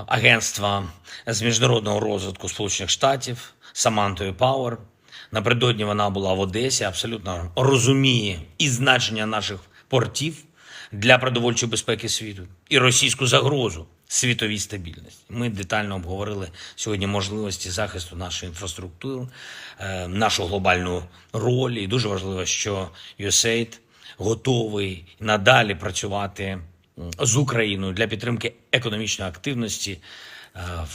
агентства з міжнародного розвитку Сполучених Штатів, Самантою Пауер. Напередодні вона була в Одесі, абсолютно розуміє і значення наших портів для продовольчої безпеки світу і російську загрозу світовій стабільності. Ми детально обговорили сьогодні можливості захисту нашої інфраструктури, нашу глобальну роль. І дуже важливо, що USAID готовий надалі працювати з Україною для підтримки економічної активності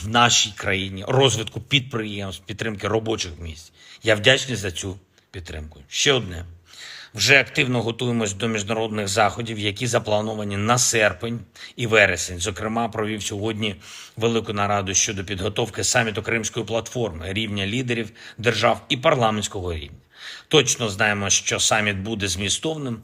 в нашій країні, розвитку підприємств, підтримки робочих місць. Я вдячний за цю підтримку. Ще одне. Вже активно готуємось до міжнародних заходів, які заплановані на серпень і вересень. Зокрема, провів сьогодні велику нараду щодо підготовки саміту Кримської платформи, рівня лідерів держав і парламентського рівня. Точно знаємо, що саміт буде змістовним,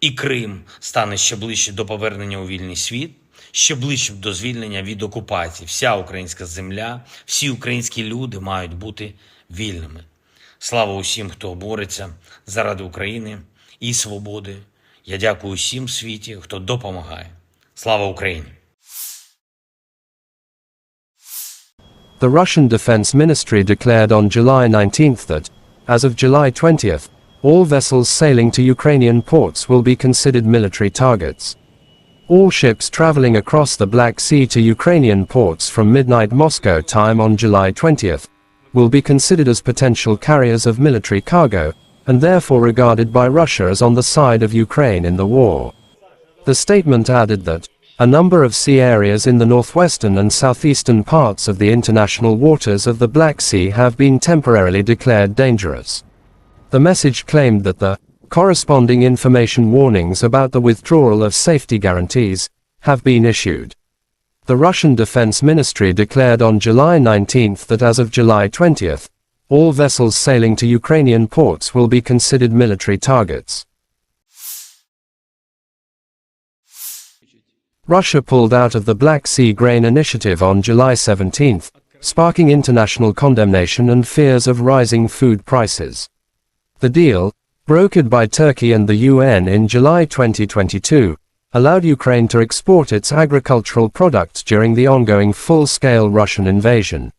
і Крим стане ще ближче до повернення у вільний світ, ще ближче до звільнення від окупації. Вся українська земля, всі українські люди мають бути вільними. Слава усім, хто бореться заради України і свободи. Я дякую усім в світі, хто допомагає. Слава Україні! The Russian Defense Ministry declared on July 19th that, as of July 20th, all vessels sailing to Ukrainian ports will be considered military targets. All ships traveling across the Black Sea to Ukrainian ports from midnight Moscow time on July 20th will be considered as potential carriers of military cargo, and therefore regarded by Russia as on the side of Ukraine in the war. The statement added that a number of sea areas in the northwestern and southeastern parts of the international waters of the Black Sea have been temporarily declared dangerous. The message claimed that the corresponding information warnings about the withdrawal of safety guarantees have been issued. The Russian Defense Ministry declared on July 19th that as of July 20th, all vessels sailing to Ukrainian ports will be considered military targets. Russia pulled out of the Black Sea Grain Initiative on July 17th, sparking international condemnation and fears of rising food prices. The deal, brokered by Turkey and the UN in July 2022, allowed Ukraine to export its agricultural products during the ongoing full-scale Russian invasion.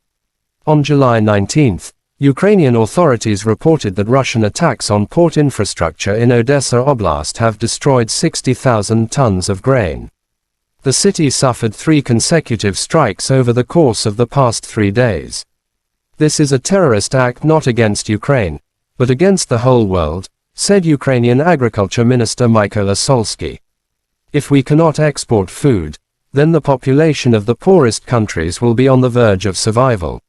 On July 19th, Ukrainian authorities reported that Russian attacks on port infrastructure in Odessa Oblast have destroyed 60,000 tons of grain. The city suffered 3 consecutive strikes over the course of the past 3 days. This is a terrorist act not against Ukraine, but against the whole world, said Ukrainian Agriculture Minister Mykola Solsky. If we cannot export food, then the population of the poorest countries will be on the verge of survival.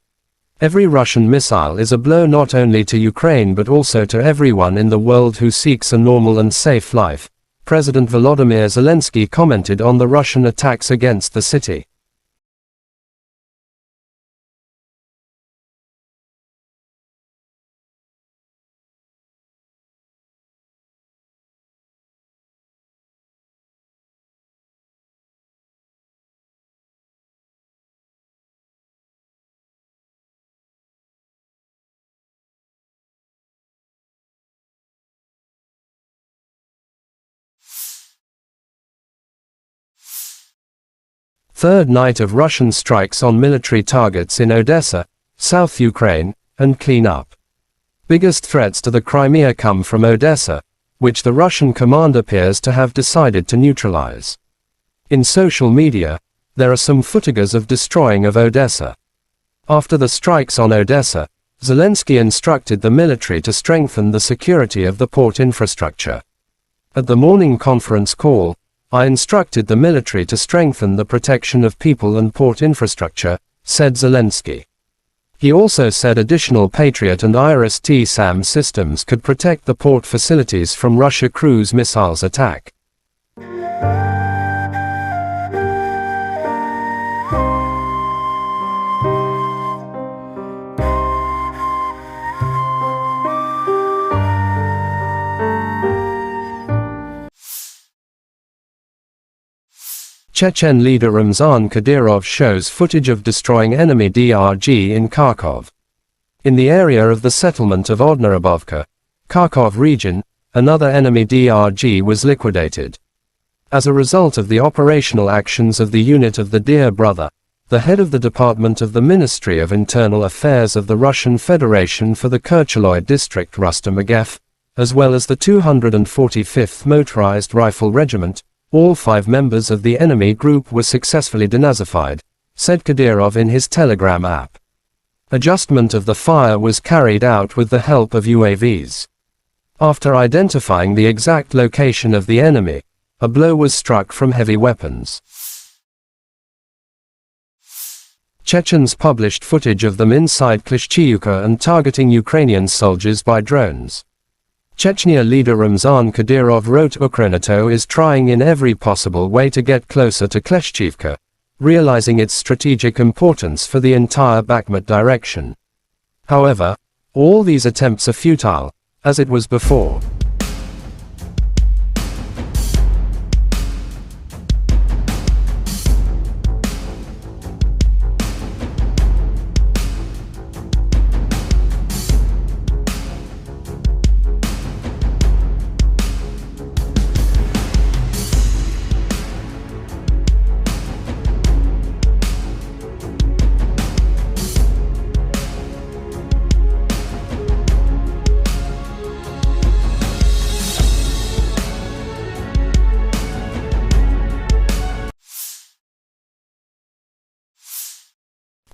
Every Russian missile is a blow not only to Ukraine but also to everyone in the world who seeks a normal and safe life, President Volodymyr Zelensky commented on the Russian attacks against the city. Third night of Russian strikes on military targets in Odessa, South Ukraine, and clean up. Biggest threats to the Crimea come from Odessa, which the Russian command appears to have decided to neutralize. In social media, there are some footages of destroying of Odessa. After the strikes on Odessa, Zelensky instructed the military to strengthen the security of the port infrastructure. At the morning conference call, I instructed the military to strengthen the protection of people and port infrastructure, said Zelensky. He also said additional Patriot and IRIS-T-SAM systems could protect the port facilities from Russia cruise missiles attack. Chechen leader Ramzan Kadyrov shows footage of destroying enemy DRG in Kharkov. In the area of the settlement of Odnarabovka, Kharkov region, another enemy DRG was liquidated. As a result of the operational actions of the unit of the Dear Brother, the head of the Department of the Ministry of Internal Affairs of the Russian Federation for the Kercheloy district Rustam Agev, as well as the 245th Motorized Rifle Regiment, all 5 members of the enemy group were successfully denazified, said Kadyrov in his Telegram app. Adjustment of the fire was carried out with the help of UAVs. After identifying the exact location of the enemy, a blow was struck from heavy weapons. Chechens published footage of them inside Klishchiivka and targeting Ukrainian soldiers by drones. Chechnya leader Ramzan Kadyrov wrote Ukrainato is trying in every possible way to get closer to Klishchiivka, realizing its strategic importance for the entire Bakhmut direction. However, all these attempts are futile, as it was before.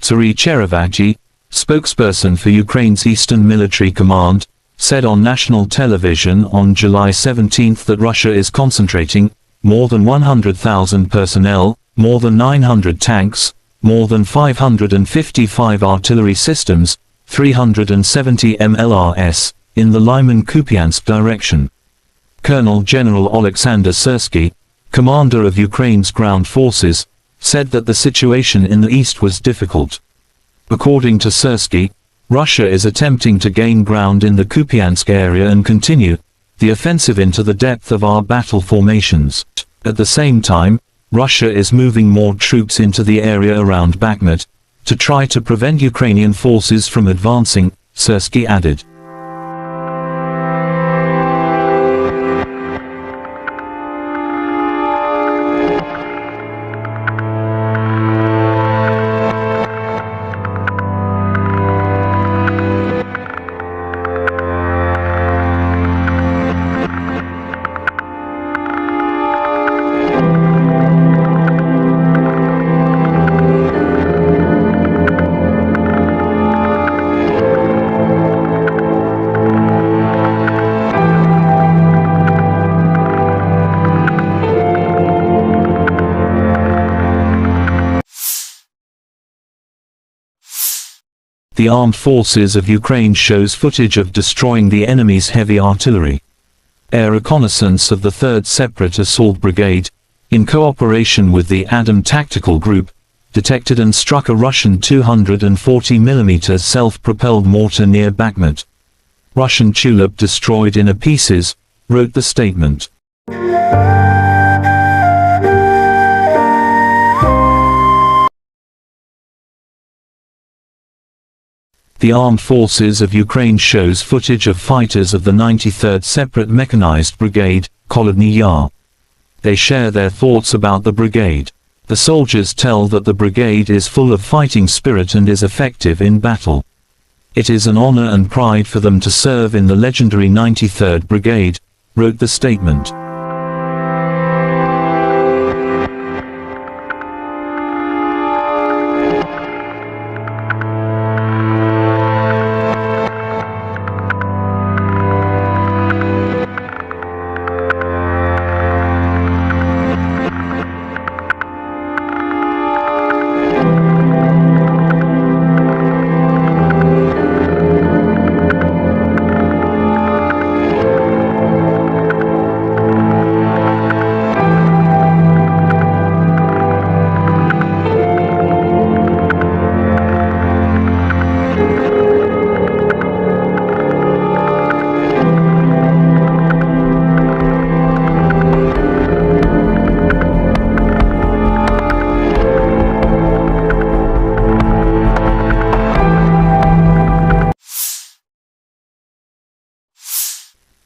Turi Cherevagi, spokesperson for Ukraine's Eastern Military Command, said on national television on July 17 that Russia is concentrating more than 100,000 personnel, more than 900 tanks, more than 555 artillery systems, 370 MLRS, in the Lyman-Kupiansk direction. Colonel General Alexander Syrsky, commander of Ukraine's ground forces, said that the situation in the east was difficult. According to Syrsky, Russia is attempting to gain ground in the Kupiansk area and continue the offensive into the depth of our battle formations. At the same time, Russia is moving more troops into the area around Bakhmut to try to prevent Ukrainian forces from advancing, Syrsky added. The armed forces of Ukraine shows footage of destroying the enemy's heavy artillery. Air reconnaissance of the 3rd Separate Assault Brigade, in cooperation with the Adam Tactical Group, detected and struck a Russian 240mm self-propelled mortar near Bakhmut. Russian Tulip destroyed in pieces, wrote the statement. The Armed Forces of Ukraine shows footage of fighters of the 93rd Separate Mechanized Brigade, Kholodny Yar. They share their thoughts about the brigade. The soldiers tell that the brigade is full of fighting spirit and is effective in battle. It is an honor and pride for them to serve in the legendary 93rd Brigade, wrote the statement.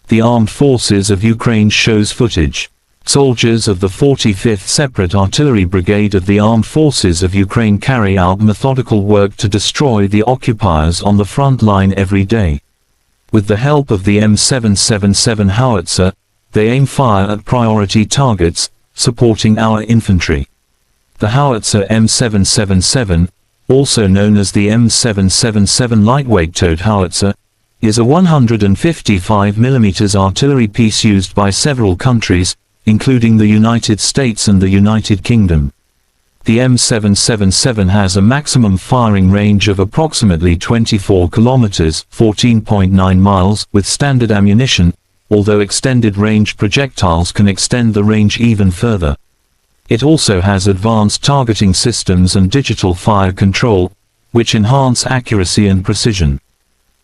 The Armed Forces of Ukraine shows footage. Soldiers of the 45th Separate Artillery Brigade of the Armed Forces of Ukraine carry out methodical work to destroy the occupiers on the front line every day. With the help of the M777 howitzer, they aim fire at priority targets, supporting our infantry. The howitzer M777, also known as the M777 lightweight towed howitzer, is a 155 mm artillery piece used by several countries, including the United States and the United Kingdom. The M777 has a maximum firing range of approximately 24 kilometers (14.9 miles) with standard ammunition, although extended range projectiles can extend the range even further. It also has advanced targeting systems and digital fire control, which enhance accuracy and precision.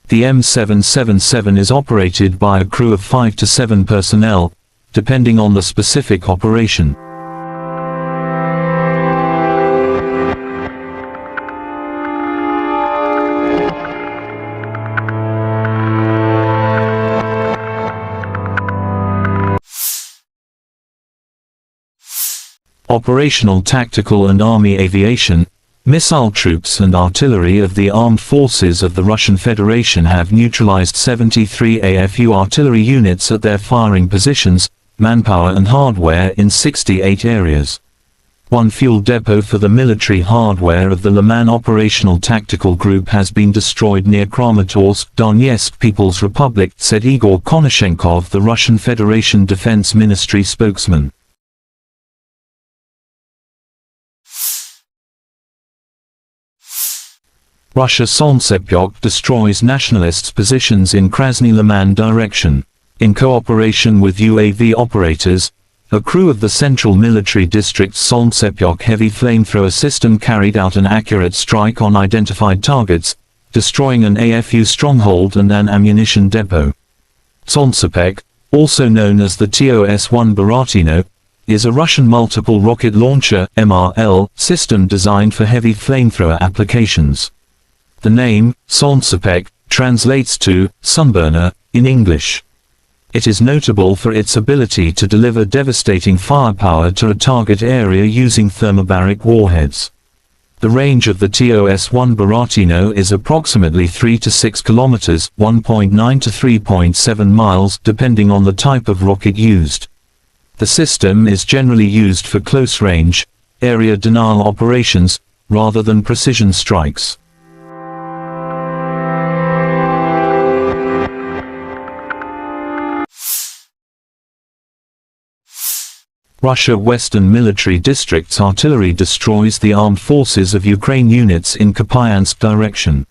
The M777 is operated by a crew of 5 to 7 personnel, depending on the specific operation. Operational, tactical and army aviation, missile troops and artillery of the armed forces of the Russian Federation have neutralized 73 AFU artillery units at their firing positions, manpower and hardware in 68 areas. One fuel depot for the military hardware of the Liman Operational Tactical Group has been destroyed near Kramatorsk, Donetsk People's Republic, said Igor Konashenkov, the Russian Federation Defense Ministry spokesman. Russia Solntsepyok destroys nationalists' positions in Krasny Liman direction. In cooperation with UAV operators, a crew of the Central Military District's Solntsepyok heavy flamethrower system carried out an accurate strike on identified targets, destroying an AFU stronghold and an ammunition depot. Solntsepyok, also known as the TOS-1 Baratino, is a Russian multiple rocket launcher (MRL) system designed for heavy flamethrower applications. The name, Solntsepyok, translates to sunburner in English. It is notable for its ability to deliver devastating firepower to a target area using thermobaric warheads. The range of the TOS-1 Baratino is approximately 3 to 6 kilometers, 1.9 to 3.7 miles, depending on the type of rocket used. The system is generally used for close-range, area denial operations, rather than precision strikes. Russia Western Military District's artillery destroys the armed forces of Ukraine units in Kupiansk direction.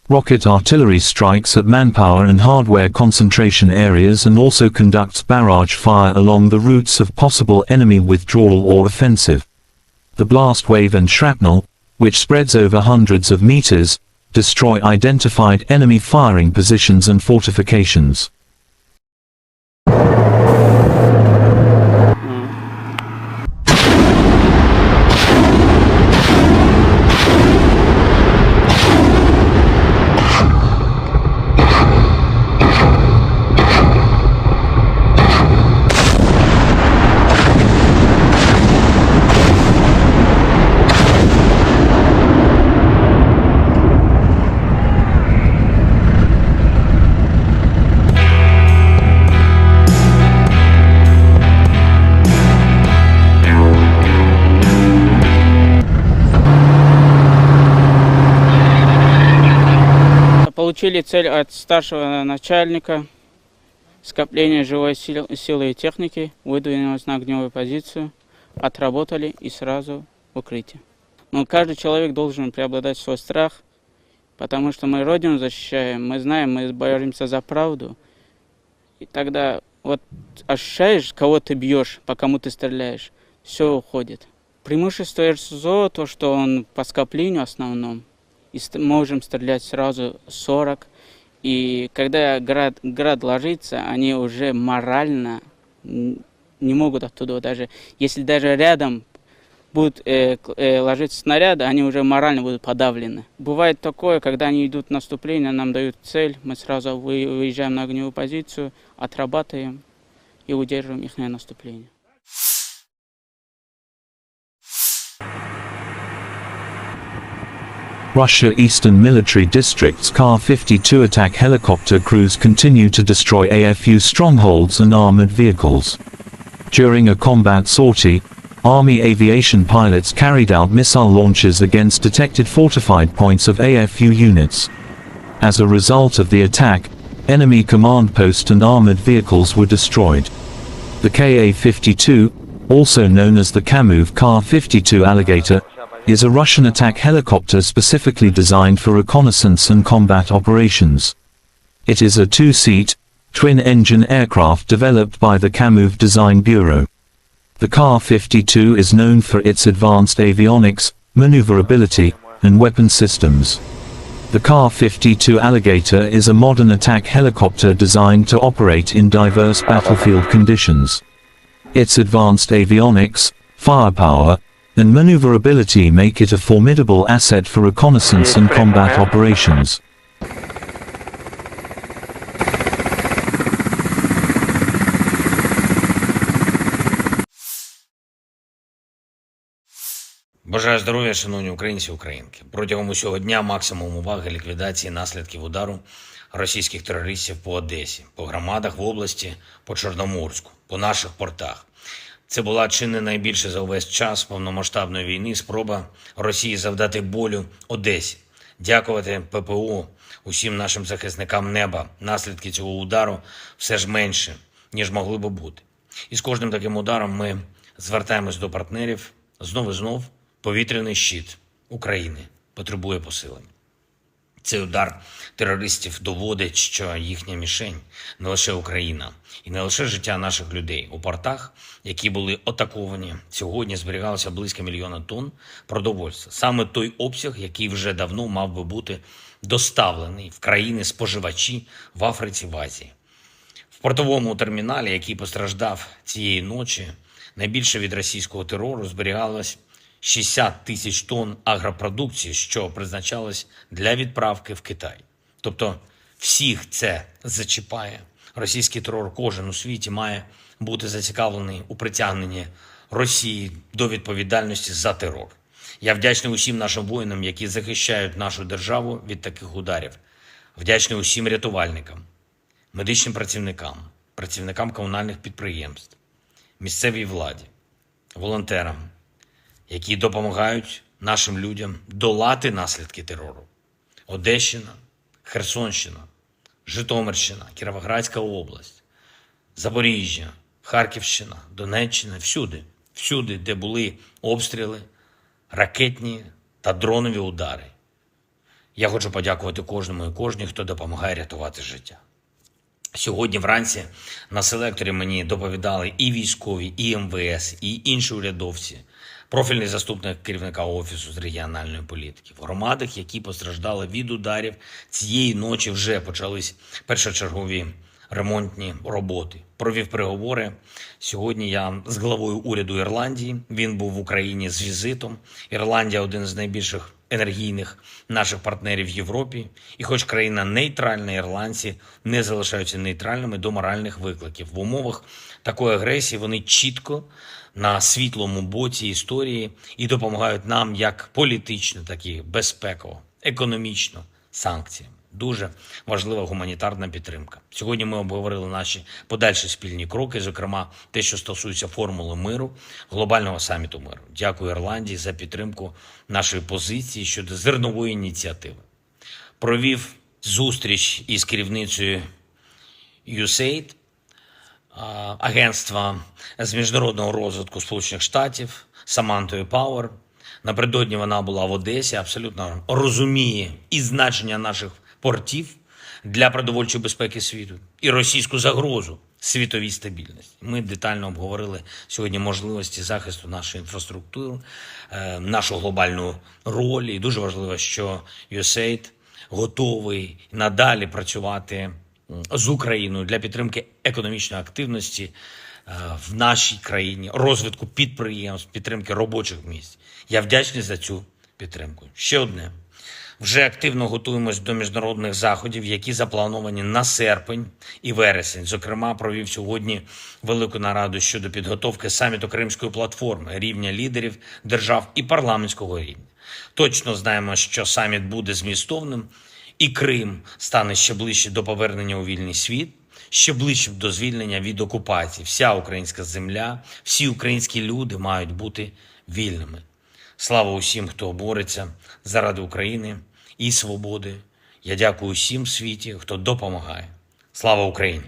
Rocket artillery strikes at manpower and hardware concentration areas and also conducts barrage fire along the routes of possible enemy withdrawal or offensive. The blast wave and shrapnel, which spreads over hundreds of meters, destroy identified enemy firing positions and fortifications. получили цель от старшего начальника, скопление живой силы и техники, выдвинулись на огневую позицию, отработали и сразу в укрытие. Но каждый человек должен преобладать свой страх, потому что мы Родину защищаем, мы знаем, мы боремся за правду. И тогда вот ощущаешь, кого ты бьешь, по кому ты стреляешь, все уходит. Преимущество РСЗО, то, что он по скоплению основном, и можем стрелять сразу 40. И когда град ложится, они уже морально не могут оттуда даже, если даже рядом будут ложиться снаряды, они уже морально будут подавлены. Бывает такое, когда они идут в наступление, нам дают цель, мы сразу выезжаем на огневую позицию, отрабатываем и удерживаем их наступление. Russia Eastern Military District's Kar-52 attack helicopter crews continue to destroy AFU strongholds and armored vehicles. During a combat sortie, Army aviation pilots carried out missile launches against detected fortified points of AFU units. As a result of the attack, enemy command post and armored vehicles were destroyed. The Ka-52, also known as the Kamov Kar-52 Alligator, is a Russian attack helicopter specifically designed for reconnaissance and combat operations. It is a two-seat, twin-engine aircraft developed by the Kamov Design Bureau. The Kar-52 is known for its advanced avionics, maneuverability, and weapon systems. The Kar-52 Alligator is a modern attack helicopter designed to operate in diverse battlefield conditions. Its advanced avionics, firepower, and maneuverability make it a formidable asset for reconnaissance and combat operations. Бажаю здоров'я, шановні українці і українки. Протягом усього дня максимум уваги ліквідації наслідків удару російських терористів по Одесі, по громадах в області, по Чорноморську, по наших портах. Це була чи не найбільше за увесь час повномасштабної війни спроба Росії завдати болю Одесі. Дякувати ППО, усім нашим захисникам неба. Наслідки цього удару все ж менше, ніж могли би бути. І з кожним таким ударом ми звертаємось до партнерів. Знов і знов повітряний щит України потребує посилення. Цей удар терористів доводить, що їхня мішень не лише Україна і не лише життя наших людей. У портах, які були атаковані, сьогодні зберігалося близько 1 мільйона тонн продовольства. Саме той обсяг, який вже давно мав би бути доставлений в країни-споживачі в Африці, в Азії. В портовому терміналі, який постраждав цієї ночі, найбільше від російського терору зберігалось 60 тисяч тонн агропродукції, що призначалось для відправки в Китай. Тобто всіх це зачіпає. Російський терор кожен у світі має бути зацікавлений у притягненні Росії до відповідальності за терор. Я вдячний усім нашим воїнам, які захищають нашу державу від таких ударів. Вдячний усім рятувальникам, медичним працівникам, працівникам комунальних підприємств, місцевій владі, волонтерам, які допомагають нашим людям долати наслідки терору. Одещина, Херсонщина, Житомирщина, Кіровоградська область, Запоріжжя, Харківщина, Донеччина, всюди, де були обстріли, ракетні та дронові удари. Я хочу подякувати кожному і кожній, хто допомагає рятувати життя. Сьогодні вранці на селекторі мені доповідали і військові, і МВС, і інші урядовці, профільний заступник керівника Офісу з регіональної політики. В громадах, які постраждали від ударів, цієї ночі вже почались першочергові ремонтні роботи. Провів переговори. Сьогодні я з главою уряду Ірландії. Він був в Україні з візитом. Ірландія – один з найбільших енергійних наших партнерів в Європі. І хоч країна нейтральна, ірландці не залишаються нейтральними до моральних викликів. В умовах такої агресії вони чітко на світлому боці історії і допомагають нам як політично, так і безпеково, економічно, санкціями. Дуже важлива гуманітарна підтримка. Сьогодні ми обговорили наші подальші спільні кроки, зокрема те, що стосується формули миру, глобального саміту миру. Дякую Ірландії за підтримку нашої позиції щодо зернової ініціативи. Провів зустріч із керівницею USAID, агентства з міжнародного розвитку Сполучених Штатів, Самантою Пауер. Напередодні вона була в Одесі, абсолютно розуміє і значення наших портів для продовольчої безпеки світу, і російську загрозу світовій стабільності. Ми детально обговорили сьогодні можливості захисту нашої інфраструктури, нашу глобальну роль. І дуже важливо, що USAID готовий надалі працювати з Україною для підтримки економічної активності в нашій країні, розвитку підприємств, підтримки робочих місць. Я вдячний за цю підтримку. Ще одне. Вже активно готуємось до міжнародних заходів, які заплановані на серпень і вересень. Зокрема, провів сьогодні велику нараду щодо підготовки саміту Кримської платформи, рівня лідерів держав і парламентського рівня. Точно знаємо, що саміт буде змістовним, і Крим стане ще ближче до повернення у вільний світ, ще ближче до звільнення від окупації. Вся українська земля, всі українські люди мають бути вільними. Слава усім, хто бореться заради України і свободи. Я дякую усім в світі, хто допомагає. Слава Україні!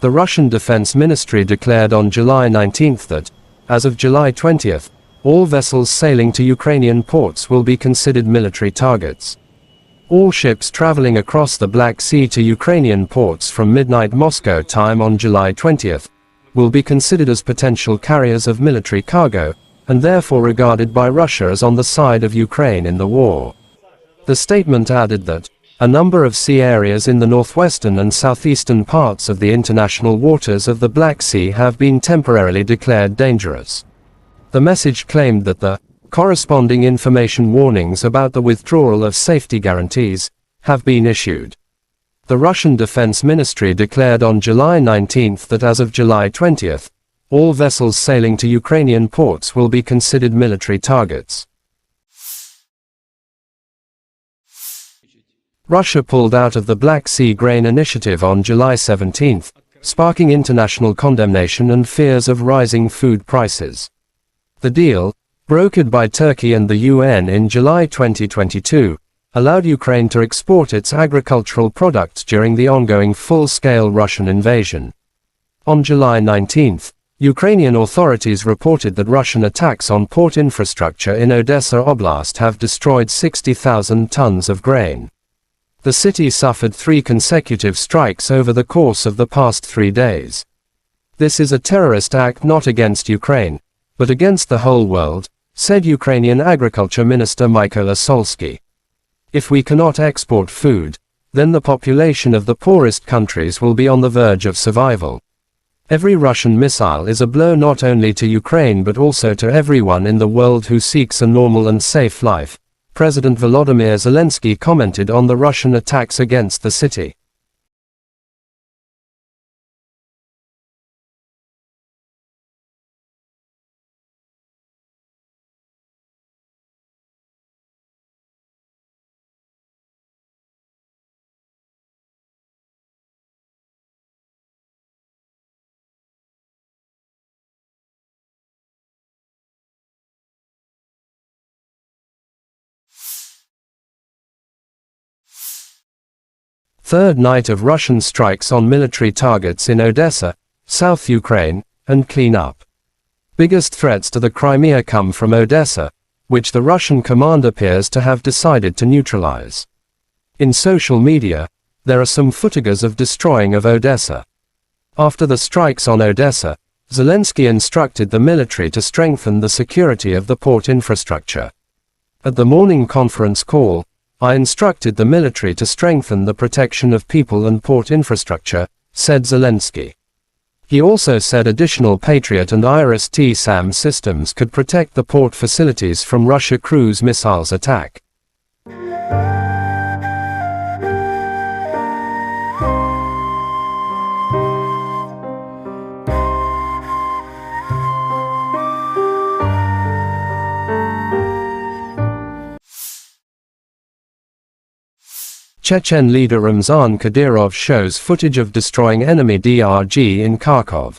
The Russian Defense Ministry declared on July 19th that, as of July 20th, all vessels sailing to Ukrainian ports will be considered military targets. All ships traveling across the Black Sea to Ukrainian ports from midnight Moscow time on July 20th will be considered as potential carriers of military cargo, and therefore regarded by Russia as on the side of Ukraine in the war. The statement added that a number of sea areas in the northwestern and southeastern parts of the international waters of the Black Sea have been temporarily declared dangerous. The message claimed that the corresponding information warnings about the withdrawal of safety guarantees have been issued. The Russian Defense Ministry declared on July 19th that as of July 20th, all vessels sailing to Ukrainian ports will be considered military targets. Russia pulled out of the Black Sea Grain Initiative on July 17th, sparking international condemnation and fears of rising food prices. The deal, brokered by Turkey and the UN in July 2022, allowed Ukraine to export its agricultural products during the ongoing full-scale Russian invasion. On July 19th, Ukrainian authorities reported that Russian attacks on port infrastructure in Odessa Oblast have destroyed 60,000 tons of grain. The city suffered 3 consecutive strikes over the course of the past 3 days. This is a terrorist act not against Ukraine, but against the whole world, said Ukrainian Agriculture Minister Mykola Solsky. If we cannot export food, then the population of the poorest countries will be on the verge of survival. Every Russian missile is a blow not only to Ukraine but also to everyone in the world who seeks a normal and safe life, President Volodymyr Zelensky commented on the Russian attacks against the city. Third night of Russian strikes on military targets in Odessa, South Ukraine, and clean up. Biggest threats to the Crimea come from Odessa, which the Russian command appears to have decided to neutralize. In social media, there are some footages of destroying of Odessa. After the strikes on Odessa, Zelensky instructed the military to strengthen the security of the port infrastructure. At the morning conference call, I instructed the military to strengthen the protection of people and port infrastructure, said Zelensky. He also said additional Patriot and IRIS-T-SAM systems could protect the port facilities from Russia cruise missiles attack. Chechen leader Ramzan Kadyrov shows footage of destroying enemy DRG in Kharkov.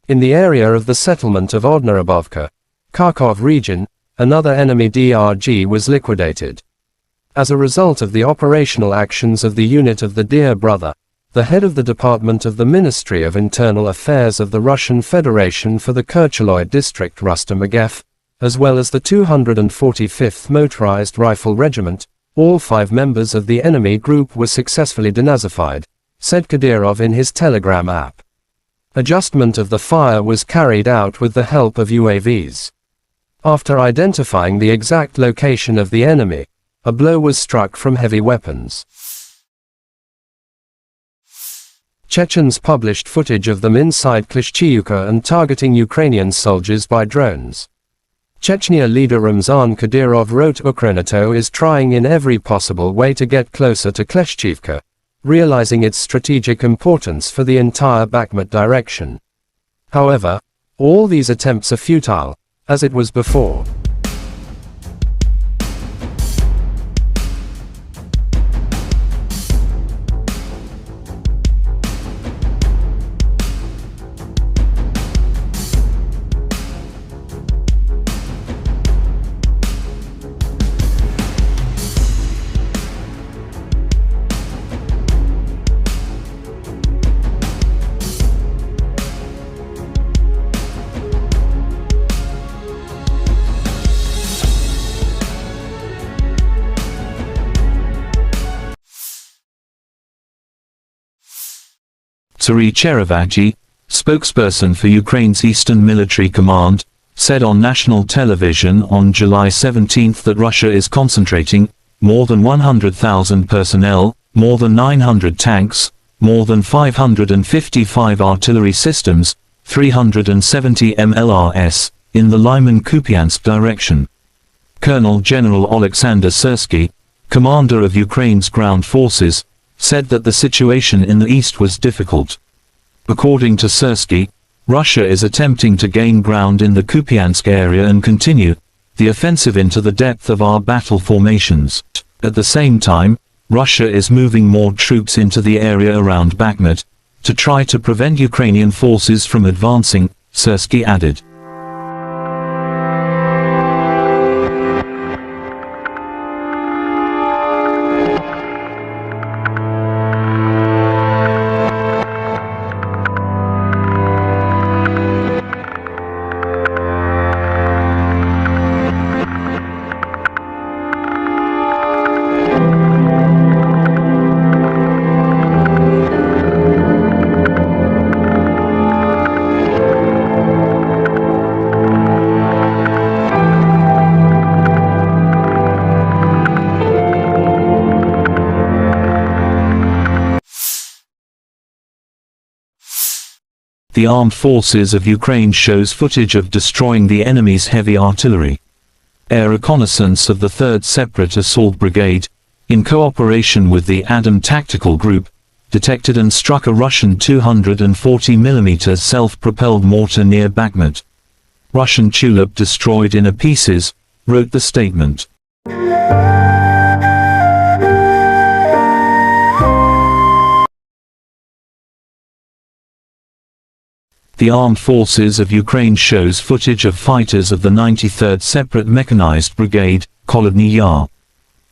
In the area of the settlement of Odnarabovka, Kharkov region, another enemy DRG was liquidated. As a result of the operational actions of the unit of the Dear Brother, the head of the Department of the Ministry of Internal Affairs of the Russian Federation for the Kercheloy district Rustam Agev, as well as the 245th Motorized Rifle Regiment, all 5 members of the enemy group were successfully denazified, said Kadyrov in his Telegram app. Adjustment of the fire was carried out with the help of UAVs. After identifying the exact location of the enemy, a blow was struck from heavy weapons. Chechens published footage of them inside Klishchiivka and targeting Ukrainian soldiers by drones. Chechnya leader Ramzan Kadyrov wrote Ukrenato is trying in every possible way to get closer to Klishchiivka, realizing its strategic importance for the entire Bakhmut direction. However, all these attempts are futile, as it was before. Serhiy Cherevagi, spokesperson for Ukraine's Eastern Military Command, said on national television on July 17 that Russia is concentrating more than 100,000 personnel, more than 900 tanks, more than 555 artillery systems, 370 MLRS, in the Lyman-Kupiansk direction. Colonel General Oleksandr Syrsky, commander of Ukraine's ground forces, said that the situation in the east was difficult. According to Syrsky, Russia is attempting to gain ground in the Kupiansk area and continue the offensive into the depth of our battle formations. At the same time, Russia is moving more troops into the area around Bakhmut to try to prevent Ukrainian forces from advancing, Syrsky added. The armed forces of Ukraine shows footage of destroying the enemy's heavy artillery. Air reconnaissance of the 3rd Separate Assault Brigade, in cooperation with the Adam Tactical Group, detected and struck a Russian 240mm self-propelled mortar near Bakhmut. Russian tulip destroyed in pieces, wrote the statement. The Armed Forces of Ukraine shows footage of fighters of the 93rd Separate Mechanized Brigade, Kholodny Yar.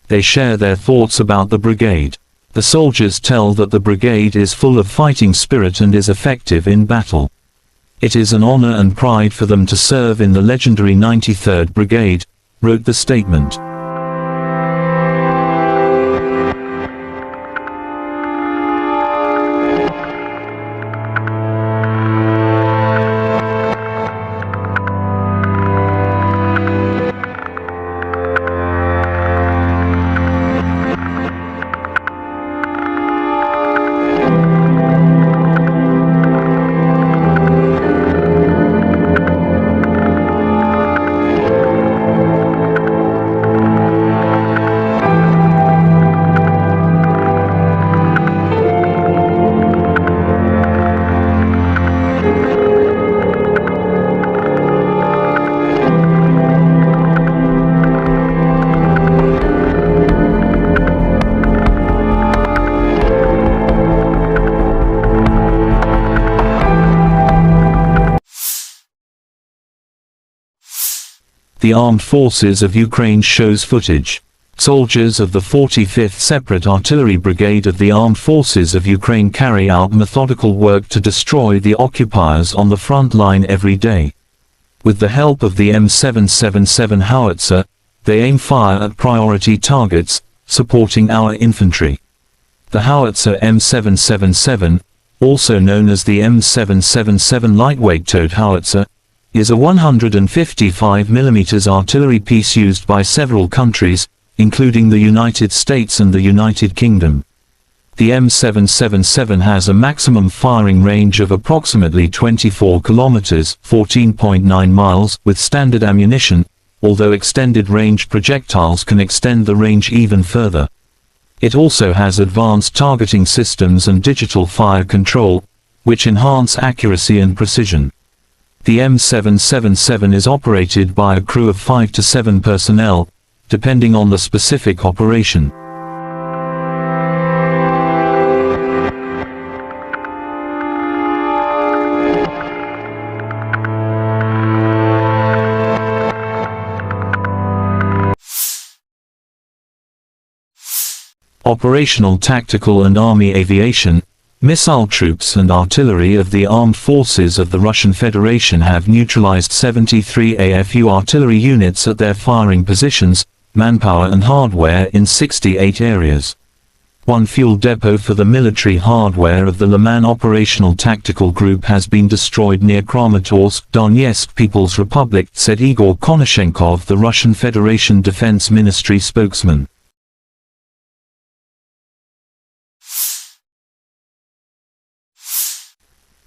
They share their thoughts about the brigade. The soldiers tell that the brigade is full of fighting spirit and is effective in battle. It is an honor and pride for them to serve in the legendary 93rd Brigade, wrote the statement. The Armed Forces of Ukraine shows footage Soldiers of the 45th Separate Artillery Brigade of the Armed Forces of Ukraine carry out methodical work to destroy the occupiers on the front line every day. With the help of the M777 howitzer, they aim fire at priority targets, supporting our infantry. The howitzer M777, also known as the M777 lightweight towed howitzer, is a 155 mm artillery piece used by several countries, including the United States and the United Kingdom. The M777 has a maximum firing range of approximately 24 kilometers, 14.9 miles, with standard ammunition, although extended range projectiles can extend the range even further. It also has advanced targeting systems and digital fire control, which enhance accuracy and precision. The M777 is operated by a crew of 5 to 7 personnel, depending on the specific operation. Operational, tactical and army aviation, missile troops and artillery of the armed forces of the Russian Federation have neutralized 73 AFU artillery units at their firing positions, manpower and hardware in 68 areas. One fuel depot for the military hardware of the Liman Operational Tactical Group has been destroyed near Kramatorsk, Donetsk People's Republic, said Igor Konashenkov, the Russian Federation Defense Ministry spokesman.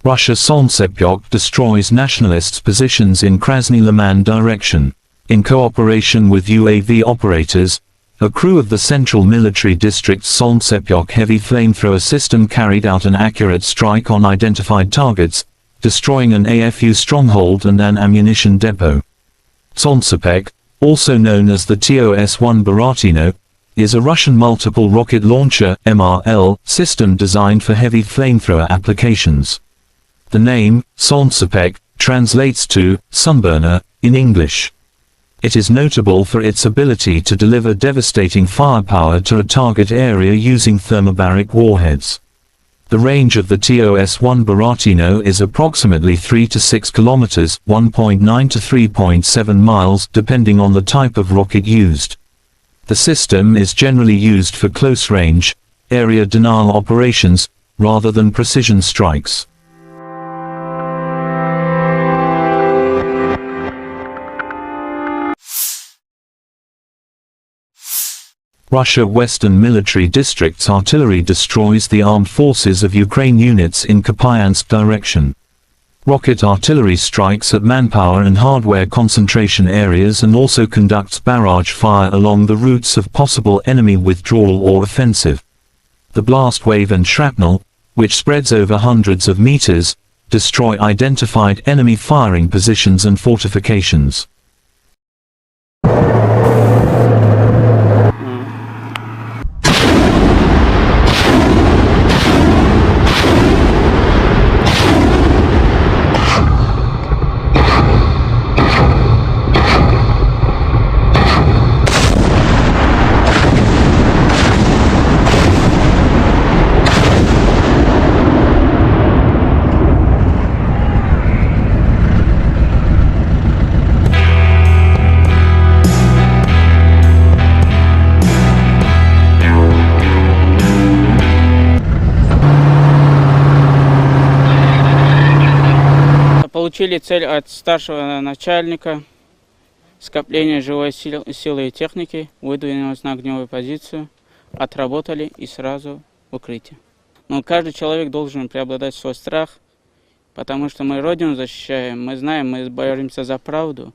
Russia Solntsepyok destroys nationalists' positions in Krasny Liman direction. In cooperation with UAV operators, a crew of the Central Military District's Solntsepyok heavy flamethrower system carried out an accurate strike on identified targets, destroying an AFU stronghold and an ammunition depot. Solntsepyok, also known as the TOS-1 Buratino, is a Russian multiple rocket launcher (MRL) system designed for heavy flamethrower applications. The name, Solntsepyok, translates to sunburner in English. It is notable for its ability to deliver devastating firepower to a target area using thermobaric warheads. The range of the TOS-1 Buratino is approximately 3 to 6 kilometers, 1.9 to 3.7 miles, depending on the type of rocket used. The system is generally used for close-range, area denial operations, rather than precision strikes. Russia Western Military District's artillery destroys the armed forces of Ukraine units in Kupiansk direction. Rocket artillery strikes at manpower and hardware concentration areas and also conducts barrage fire along the routes of possible enemy withdrawal or offensive. The blast wave and shrapnel, which spreads over hundreds of meters, destroy identified enemy firing positions and fortifications. Получили цель от старшего начальника, скопление живой силы и техники, выдвинулись на огневую позицию, отработали и сразу в укрытие. Но каждый человек должен преобладать свой страх, потому что мы Родину защищаем, мы знаем, мы боремся за правду.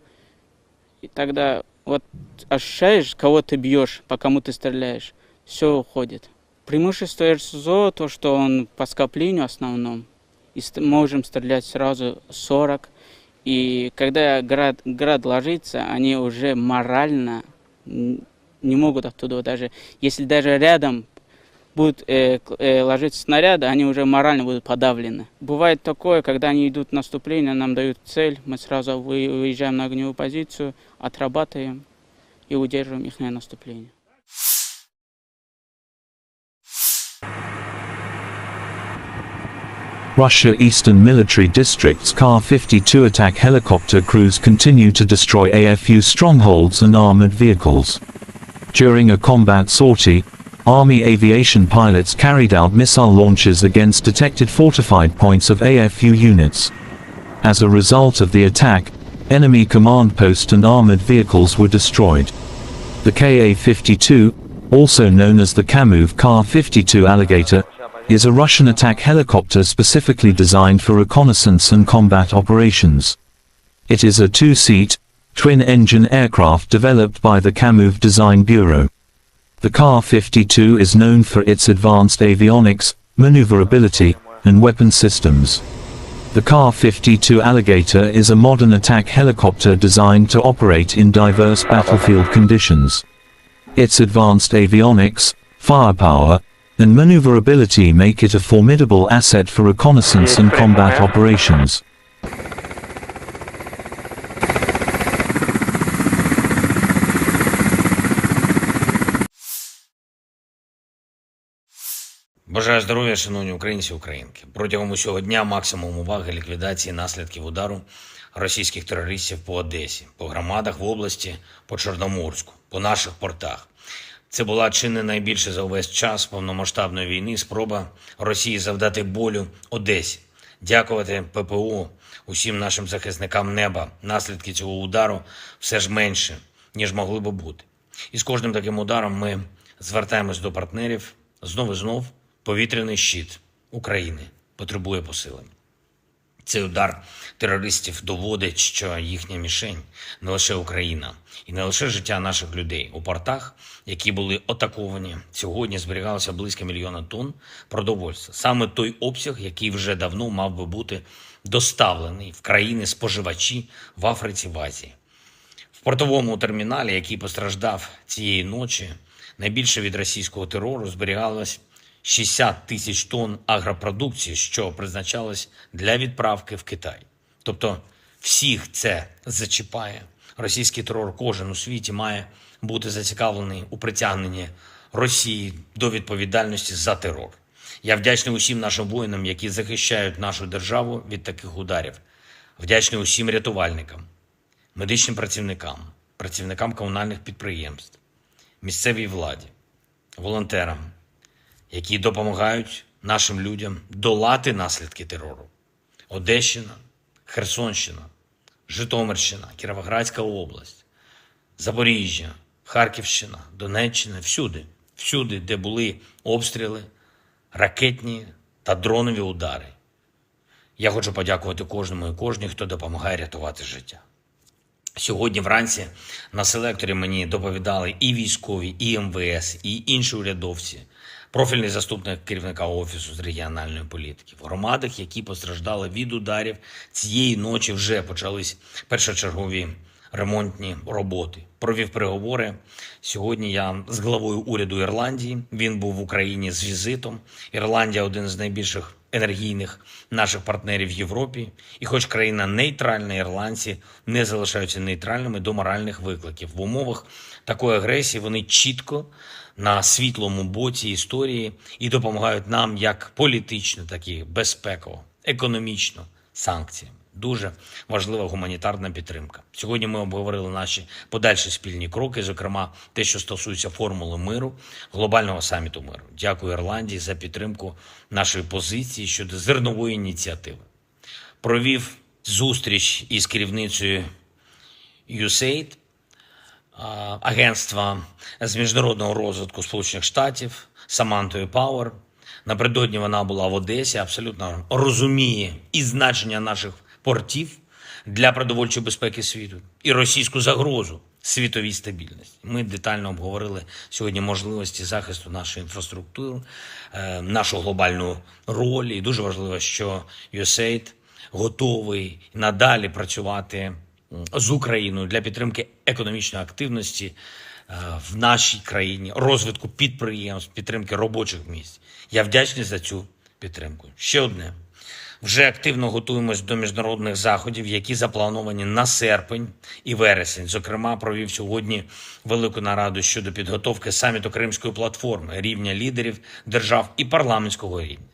И тогда вот ощущаешь, кого ты бьешь, по кому ты стреляешь, все уходит. Преимущество РСЗО, то, что он по скоплению основном, и можем стрелять сразу 40. И когда град ложится, они уже морально не могут оттуда даже, если даже рядом будут ложиться снаряды, они уже морально будут подавлены. Бывает такое, когда они идут в наступление, нам дают цель, мы сразу выезжаем на огневую позицию, отрабатываем и удерживаем их наступление. Russia Eastern Military District's Kar-52 attack helicopter crews continue to destroy AFU strongholds and armored vehicles. During a combat sortie, Army aviation pilots carried out missile launches against detected fortified points of AFU units. As a result of the attack, enemy command posts and armored vehicles were destroyed. The Ka-52, also known as the Kamov Kar-52 Alligator, is a Russian attack helicopter specifically designed for reconnaissance and combat operations. It is a two-seat, twin-engine aircraft developed by the Kamov Design Bureau. The Kar-52 is known for its advanced avionics, maneuverability, and weapon systems. The Kar-52 Alligator is a modern attack helicopter designed to operate in diverse battlefield conditions. Its advanced avionics, firepower, and maneuverability make it a formidable asset for reconnaissance and combat operations. Бажаю здоров'я, шановні українці і українки. Протягом усього дня максимум уваги ліквідації наслідків удару російських терористів по Одесі, по громадах в області, по Чорноморську, по наших портах. Це була чи не найбільше за увесь час повномасштабної війни спроба Росії завдати болю Одесі. Дякувати ППО, усім нашим захисникам неба. Наслідки цього удару все ж менше, ніж могли би бути. І з кожним таким ударом ми звертаємось до партнерів знов і знов. Повітряний щит України потребує посилення. Цей удар терористів доводить, що їхня мішень не лише Україна і не лише життя наших людей. У портах, які були атаковані, сьогодні зберігалося близько 1 мільйона тонн продовольства. Саме той обсяг, який вже давно мав би бути доставлений в країни-споживачі в Африці, в Азії. В портовому терміналі, який постраждав цієї ночі, найбільше від російського терору зберігалось 60 тисяч тонн агропродукції, що призначалось для відправки в Китай. Тобто всіх це зачіпає. Російський терор кожен у світі має бути зацікавлений у притягненні Росії до відповідальності за терор. Я вдячний усім нашим воїнам, які захищають нашу державу від таких ударів. Вдячний усім рятувальникам, медичним працівникам, працівникам комунальних підприємств, місцевій владі, волонтерам, які допомагають нашим людям долати наслідки терору. Одещина, Херсонщина, Житомирщина, Кіровоградська область, Запоріжжя, Харківщина, Донеччина, всюди, де були обстріли, ракетні та дронові удари. Я хочу подякувати кожному і кожній, хто допомагає рятувати життя. Сьогодні вранці на селекторі мені доповідали і військові, і МВС, і інші урядовці, профільний заступник керівника Офісу з регіональної політики. В громадах, які постраждали від ударів, цієї ночі вже почались першочергові ремонтні роботи. Провів переговори. Сьогодні я з главою уряду Ірландії. Він був в Україні з візитом. Ірландія – один з найбільших енергійних наших партнерів в Європі. І хоч країна нейтральна, ірландці не залишаються нейтральними до моральних викликів. В умовах такої агресії вони чітко на світлому боці історії і допомагають нам як політично, так і безпеково, економічно, санкціями. Дуже важлива гуманітарна підтримка. Сьогодні ми обговорили наші подальші спільні кроки, зокрема те, що стосується формули миру, глобального саміту миру. Дякую Ірландії за підтримку нашої позиції щодо зернової ініціативи. Провів зустріч із керівницею USAID, агентства з міжнародного розвитку Сполучених Штатів, Самантою Пауер. Напередодні вона була в Одесі, абсолютно розуміє і значення наших портів для продовольчої безпеки світу, і російську загрозу світовій стабільності. Ми детально обговорили сьогодні можливості захисту нашої інфраструктури, нашу глобальну роль. І дуже важливо, що USAID готовий надалі працювати з Україною для підтримки економічної активності в нашій країні, розвитку підприємств, підтримки робочих місць. Я вдячний за цю підтримку. Ще одне. Вже активно готуємось до міжнародних заходів, які заплановані на серпень і вересень. Зокрема, провів сьогодні велику нараду щодо підготовки саміту Кримської платформи, рівня лідерів держав і парламентського рівня.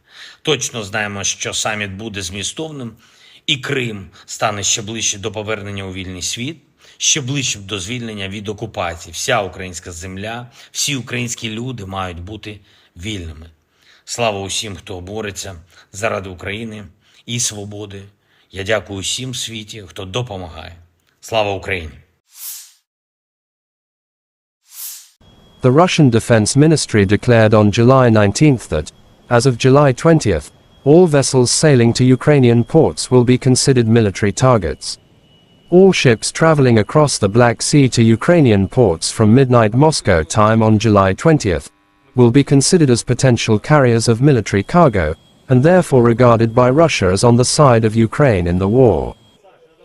Точно знаємо, що саміт буде змістовним, і Крим стане ще ближче до повернення у вільний світ, ще ближче до звільнення від окупації. Вся українська земля, всі українські люди мають бути вільними. Слава усім, хто бореться заради України і свободи. Я дякую усім в світі, хто допомагає. Слава Україні! The Russian Defense Ministry declared on July 19th that, as of July 20th, all vessels sailing to Ukrainian ports will be considered military targets. All ships traveling across the Black Sea to Ukrainian ports from midnight Moscow time on July 20th will be considered as potential carriers of military cargo, and therefore regarded by Russia as on the side of Ukraine in the war.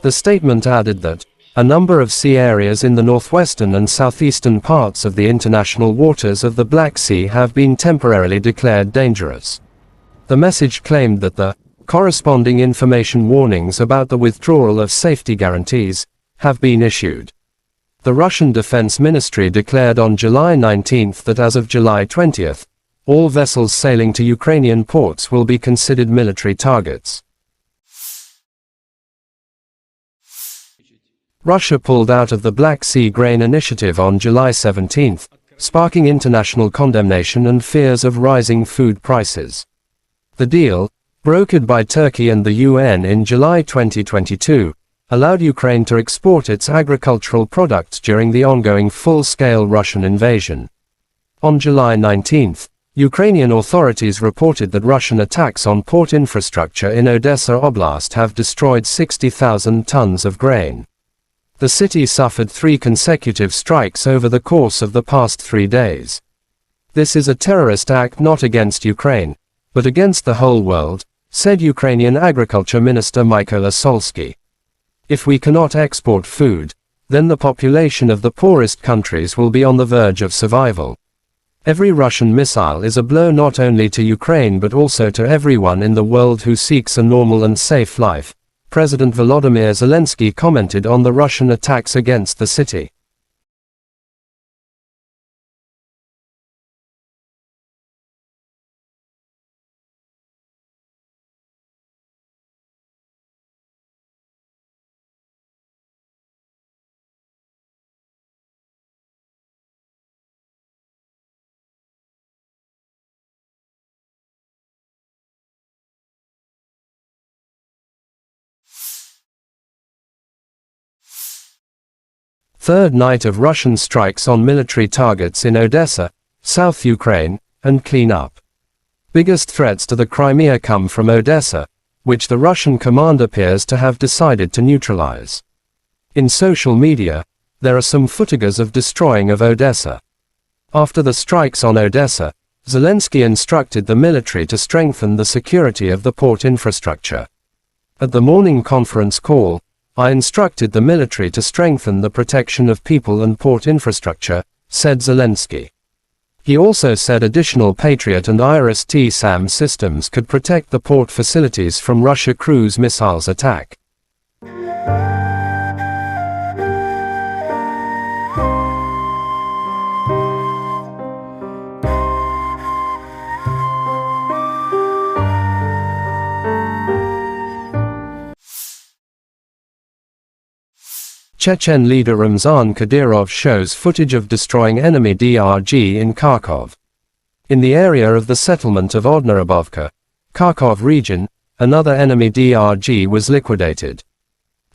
The statement added that a number of sea areas in the northwestern and southeastern parts of the international waters of the Black Sea have been temporarily declared dangerous. The message claimed that the corresponding information warnings about the withdrawal of safety guarantees have been issued. The Russian Defense Ministry declared on July 19th that as of July 20th, all vessels sailing to Ukrainian ports will be considered military targets. Russia pulled out of the Black Sea Grain Initiative on July 17th, sparking international condemnation and fears of rising food prices. The deal, brokered by Turkey and the UN in July 2022, allowed Ukraine to export its agricultural products during the ongoing full-scale Russian invasion. On July 19th, Ukrainian authorities reported that Russian attacks on port infrastructure in Odessa Oblast have destroyed 60,000 tons of grain. The city suffered 3 consecutive strikes over the course of the past 3 days. This is a terrorist act not against Ukraine, but against the whole world, said Ukrainian Agriculture Minister Mykola Solsky. If we cannot export food, then the population of the poorest countries will be on the verge of survival. Every Russian missile is a blow not only to Ukraine but also to everyone in the world who seeks a normal and safe life, President Volodymyr Zelensky commented on the Russian attacks against the city. Third night of Russian strikes on military targets in Odessa, South Ukraine, and clean up. Biggest threats to the Crimea come from Odessa, which the Russian command appears to have decided to neutralize. In social media, there are some footages of destroying of Odessa. After the strikes on Odessa, Zelensky instructed the military to strengthen the security of the port infrastructure. At the morning conference call, I instructed the military to strengthen the protection of people and port infrastructure, said Zelensky. He also said additional Patriot and IRIS-T-SAM systems could protect the port facilities from Russia cruise missiles attack. Chechen leader Ramzan Kadyrov shows footage of destroying enemy DRG in Kharkov. In the area of the settlement of Odnarabovka, Kharkov region, another enemy DRG was liquidated.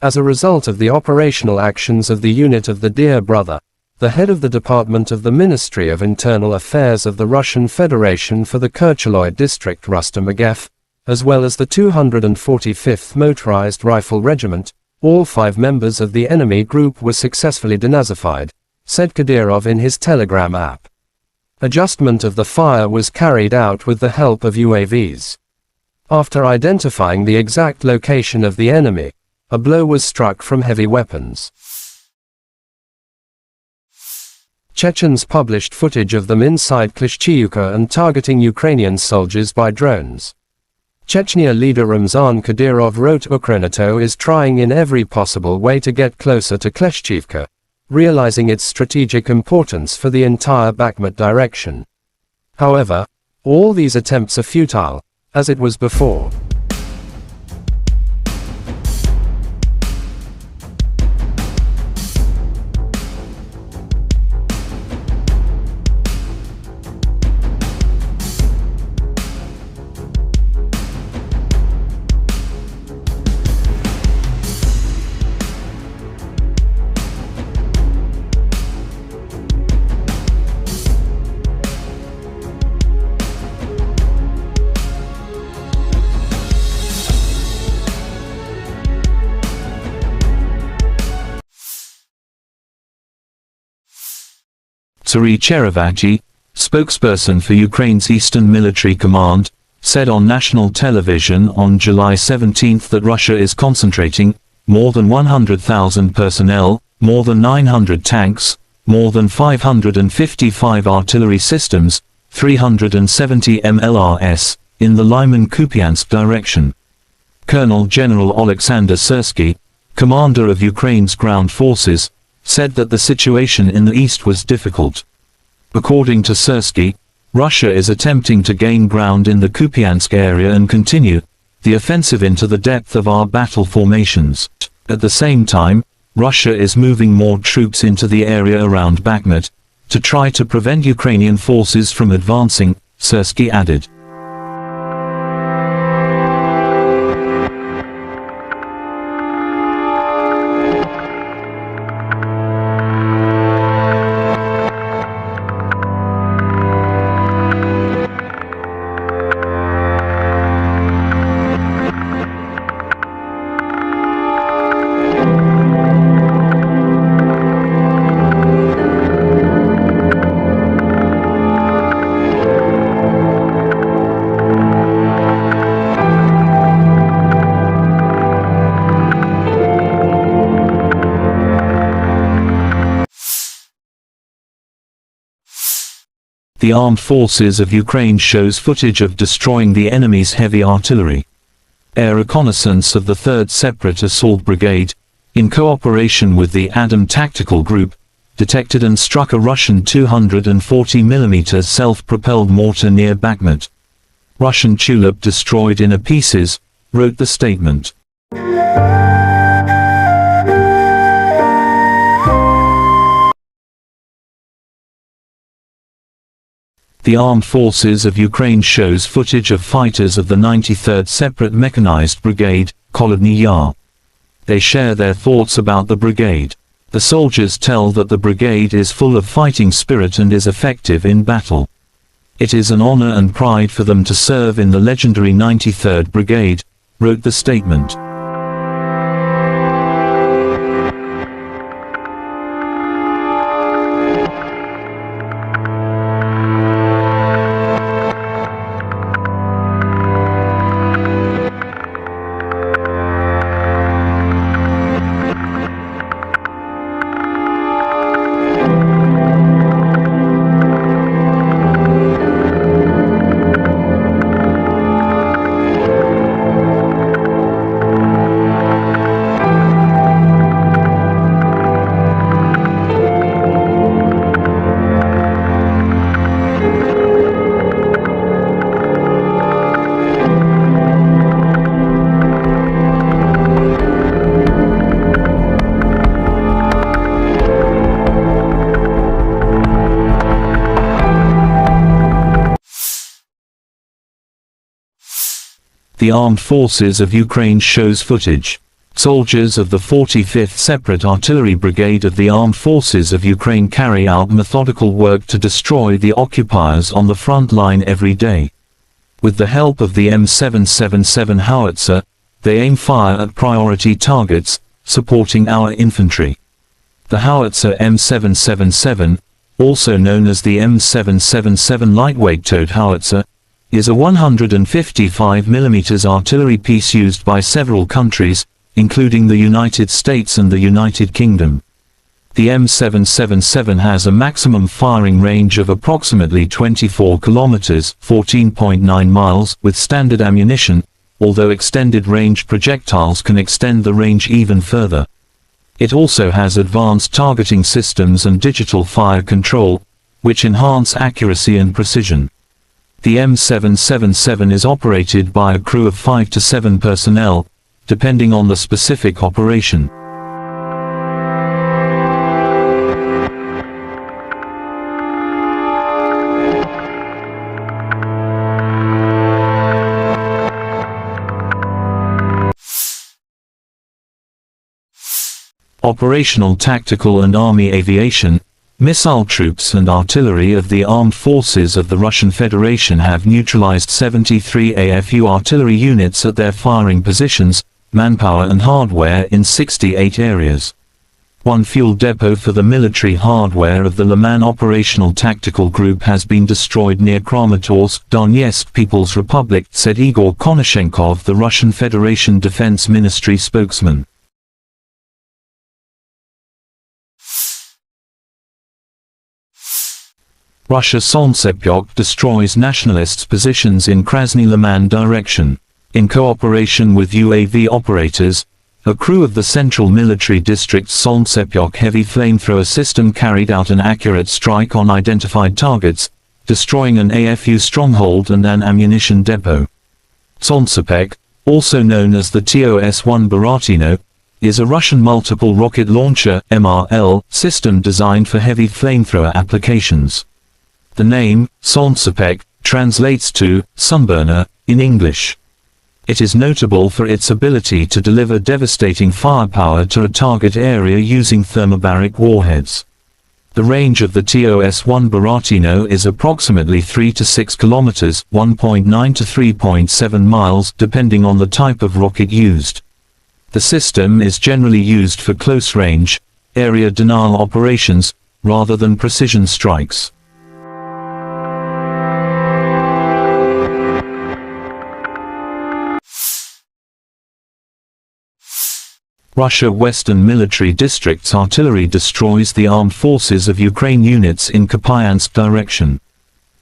As a result of the operational actions of the unit of the Dear Brother, the head of the Department of the Ministry of Internal Affairs of the Russian Federation for the Kercheloy district Rustam Agev, as well as the 245th Motorized Rifle Regiment, all 5 members of the enemy group were successfully denazified, said Kadyrov in his Telegram app. Adjustment of the fire was carried out with the help of UAVs. After identifying the exact location of the enemy, a blow was struck from heavy weapons. Chechens published footage of them inside Klishchiivka and targeting Ukrainian soldiers by drones. Chechnya leader Ramzan Kadyrov wrote Ukrenato is trying in every possible way to get closer to Klishchiivka, realizing its strategic importance for the entire Bakhmut direction. However, all these attempts are futile, as it was before. Turi Cherevati, spokesperson for Ukraine's Eastern Military Command, said on national television on July 17 that Russia is concentrating more than 100,000 personnel, more than 900 tanks, more than 555 artillery systems, 370 MLRS, in the Lyman-Kupiansk direction. Colonel General Alexander Syrsky, commander of Ukraine's ground forces, said that the situation in the east was difficult. According to Syrsky, Russia is attempting to gain ground in the Kupiansk area and continue the offensive into the depth of our battle formations. At the same time, Russia is moving more troops into the area around Bakhmut to try to prevent Ukrainian forces from advancing, Syrsky added. The armed forces of Ukraine shows footage of destroying the enemy's heavy artillery. Air reconnaissance of the 3rd Separate Assault Brigade, in cooperation with the Adam Tactical Group, detected and struck a Russian 240mm self-propelled mortar near Bakhmut. Russian Tulip destroyed in pieces, wrote the statement. The Armed Forces of Ukraine shows footage of fighters of the 93rd Separate Mechanized Brigade, Kholodny Yar. They share their thoughts about the brigade. The soldiers tell that the brigade is full of fighting spirit and is effective in battle. It is an honor and pride for them to serve in the legendary 93rd Brigade, wrote the statement. The Armed Forces of Ukraine shows footage. Soldiers of the 45th Separate Artillery Brigade of the Armed Forces of Ukraine carry out methodical work to destroy the occupiers on the front line every day. With the help of the M777 howitzer, they aim fire at priority targets, supporting our infantry. The howitzer M777, also known as the M777 lightweight towed howitzer, is a 155mm artillery piece used by several countries, including the United States and the United Kingdom. The M777 has a maximum firing range of approximately 24 kilometers, 14.9 miles, with standard ammunition, although extended range projectiles can extend the range even further. It also has advanced targeting systems and digital fire control, which enhance accuracy and precision. The M777 is operated by a crew of 5 to 7 personnel, depending on the specific operation. Operational, tactical and army aviation, missile troops and artillery of the armed forces of the Russian Federation have neutralized 73 AFU artillery units at their firing positions, manpower and hardware in 68 areas. One fuel depot for the military hardware of the Liman Operational Tactical Group has been destroyed near Kramatorsk, Donetsk People's Republic, said Igor Konashenkov, the Russian Federation Defense Ministry spokesman. Russia Solntsepyok destroys nationalists' positions in Krasny Liman direction. In cooperation with UAV operators, a crew of the Central Military District's Solntsepyok heavy flamethrower system carried out an accurate strike on identified targets, destroying an AFU stronghold and an ammunition depot. Solntsepyok, also known as the TOS-1 Buratino, is a Russian multiple rocket launcher (MRL) system designed for heavy flamethrower applications. The name, Solntsepyok, translates to sunburner in English. It is notable for its ability to deliver devastating firepower to a target area using thermobaric warheads. The range of the TOS-1 Buratino is approximately 3 to 6 kilometers, 1.9 to 3.7 miles, depending on the type of rocket used. The system is generally used for close-range, area denial operations, rather than precision strikes. Russia Western Military District's artillery destroys the armed forces of Ukraine units in Kupiansk direction.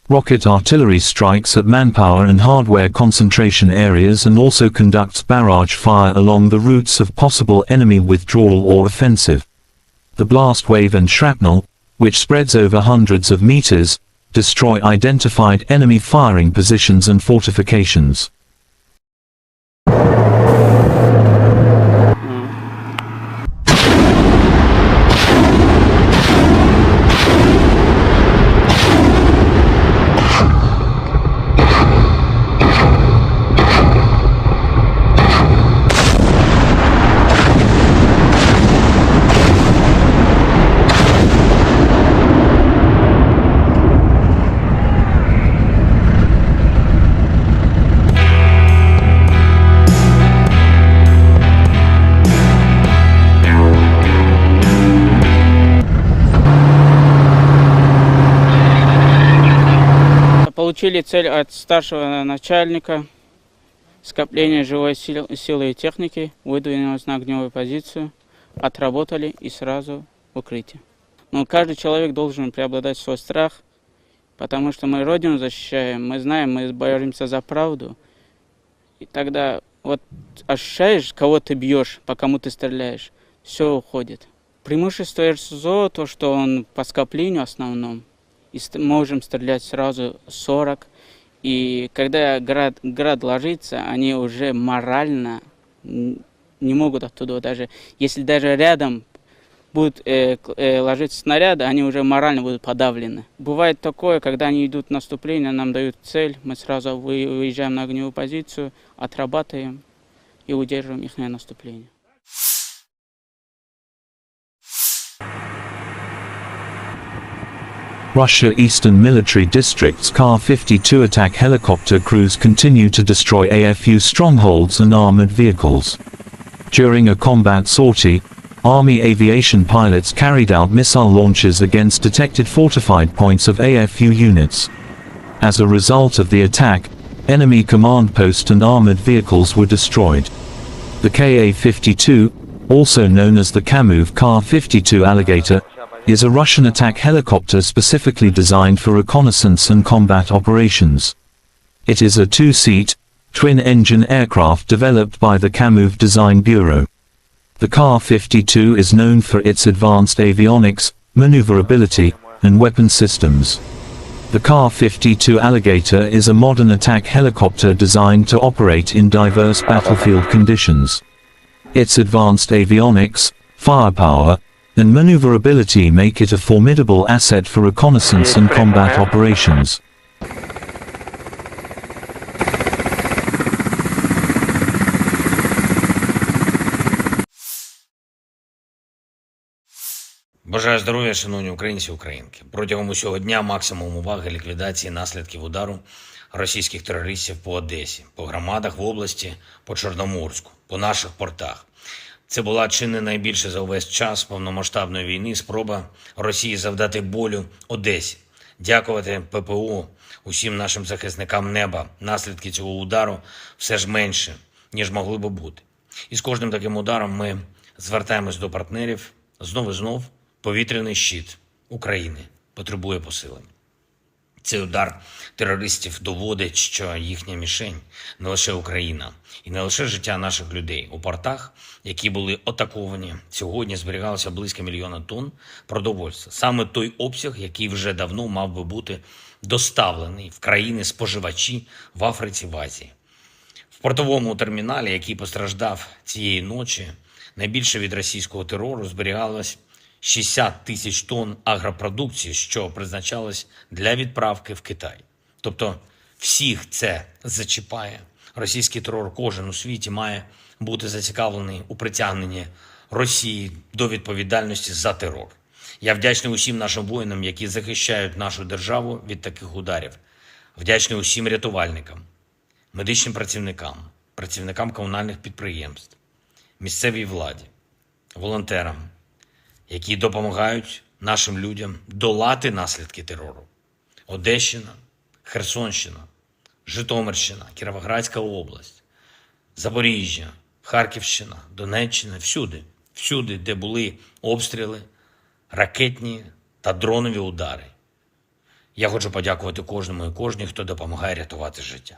Rocket artillery strikes at manpower and hardware concentration areas and also conducts barrage fire along the routes of possible enemy withdrawal or offensive. The blast wave and shrapnel, which spreads over hundreds of meters, destroy identified enemy firing positions and fortifications. Получили цель от старшего начальника, скопление живой силы и техники, выдвинулись на огневую позицию, отработали и сразу в укрытие. Но каждый человек должен преобладать свой страх, потому что мы Родину защищаем, мы знаем, мы боремся за правду. И тогда вот ощущаешь, кого ты бьешь, по кому ты стреляешь, все уходит. Преимущество РСЗО, то, что он по скоплению основном, и можем стрелять сразу 40. И когда град ложится, они уже морально не могут оттуда, даже если даже рядом будут ложиться снаряды, они уже морально будут подавлены. Бывает такое, когда они идут в наступление, нам дают цель, мы сразу выезжаем на огневую позицию, отрабатываем и удерживаем их наступление. Russia Eastern Military District's Kar-52 attack helicopter crews continue to destroy AFU strongholds and armored vehicles. During a combat sortie, Army aviation pilots carried out missile launches against detected fortified points of AFU units. As a result of the attack, enemy command post and armored vehicles were destroyed. The Ka-52, also known as the Kamov Kar-52 Alligator, is a Russian attack helicopter specifically designed for reconnaissance and combat operations. It is a two-seat, twin-engine aircraft developed by the Kamov Design Bureau. The Kar-52 is known for its advanced avionics, maneuverability, and weapon systems. The Ka-52 Alligator is a modern attack helicopter designed to operate in diverse battlefield conditions. Its advanced avionics, firepower, and maneuverability make it a formidable asset for reconnaissance and combat operations. Бажаю здоров'я, шановні українці і українки. Протягом усього дня максимум уваги ліквідації наслідків удару російських терористів по Одесі, по громадах в області, по Чорноморську, по наших портах. Це була чи не найбільше за увесь час повномасштабної війни спроба Росії завдати болю Одесі. Дякувати ППО, усім нашим захисникам неба. Наслідки цього удару все ж менше, ніж могли би бути. І з кожним таким ударом ми звертаємось до партнерів знов і знов. Повітряний щит України потребує посилення. Цей удар терористів доводить, що їхня мішень не лише Україна і не лише життя наших людей. У портах, які були атаковані, сьогодні зберігалося близько 1 мільйона тонн продовольства. Саме той обсяг, який вже давно мав би бути доставлений в країни-споживачі в Африці, в Азії. В портовому терміналі, який постраждав цієї ночі, найбільше від російського терору зберігалось 60 тисяч тонн агропродукції, що призначалось для відправки в Китай. Тобто всіх це зачіпає. Російський терор кожен у світі має бути зацікавлений у притягненні Росії до відповідальності за терор. Я вдячний усім нашим воїнам, які захищають нашу державу від таких ударів. Вдячний усім рятувальникам, медичним працівникам, працівникам комунальних підприємств, місцевій владі, волонтерам, які допомагають нашим людям долати наслідки терору. Одещина, Херсонщина, Житомирщина, Кіровоградська область, Запоріжжя, Харківщина, Донеччина, всюди, де були обстріли, ракетні та дронові удари. Я хочу подякувати кожному і кожній, хто допомагає рятувати життя.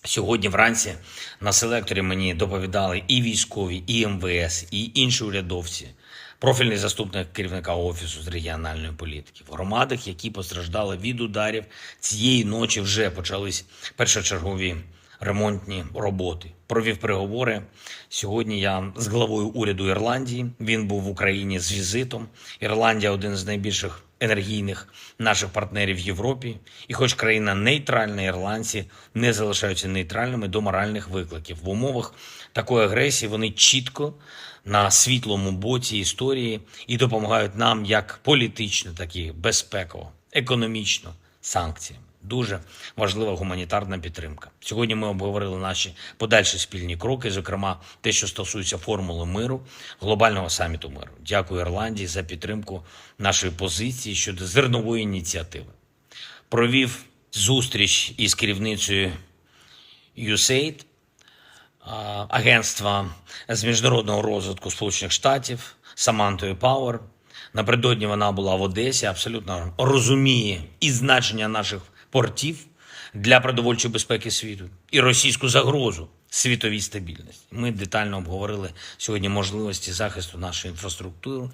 Сьогодні вранці на селекторі мені доповідали і військові, і МВС, і інші урядовці, профільний заступник керівника Офісу з регіональної політики. В громадах, які постраждали від ударів, цієї ночі вже почались першочергові ремонтні роботи. Провів переговори. Сьогодні я з главою уряду Ірландії. Він був в Україні з візитом. Ірландія – один з найбільших енергійних наших партнерів в Європі. І хоч країна нейтральна, ірландці не залишаються нейтральними до моральних викликів. В умовах такої агресії вони чітко на світлому боці історії і допомагають нам як політично, так і безпеково, економічно, санкціями. Дуже важлива гуманітарна підтримка. Сьогодні ми обговорили наші подальші спільні кроки, зокрема те, що стосується формули миру, глобального саміту миру. Дякую Ірландії за підтримку нашої позиції щодо зернової ініціативи. Провів зустріч із керівницею USAID, агентства з міжнародного розвитку Сполучених Штатів, Самантою Пауер. Напередодні вона була в Одесі, абсолютно розуміє і значення наших портів для продовольчої безпеки світу, і російську загрозу світовій стабільності. Ми детально обговорили сьогодні можливості захисту нашої інфраструктури,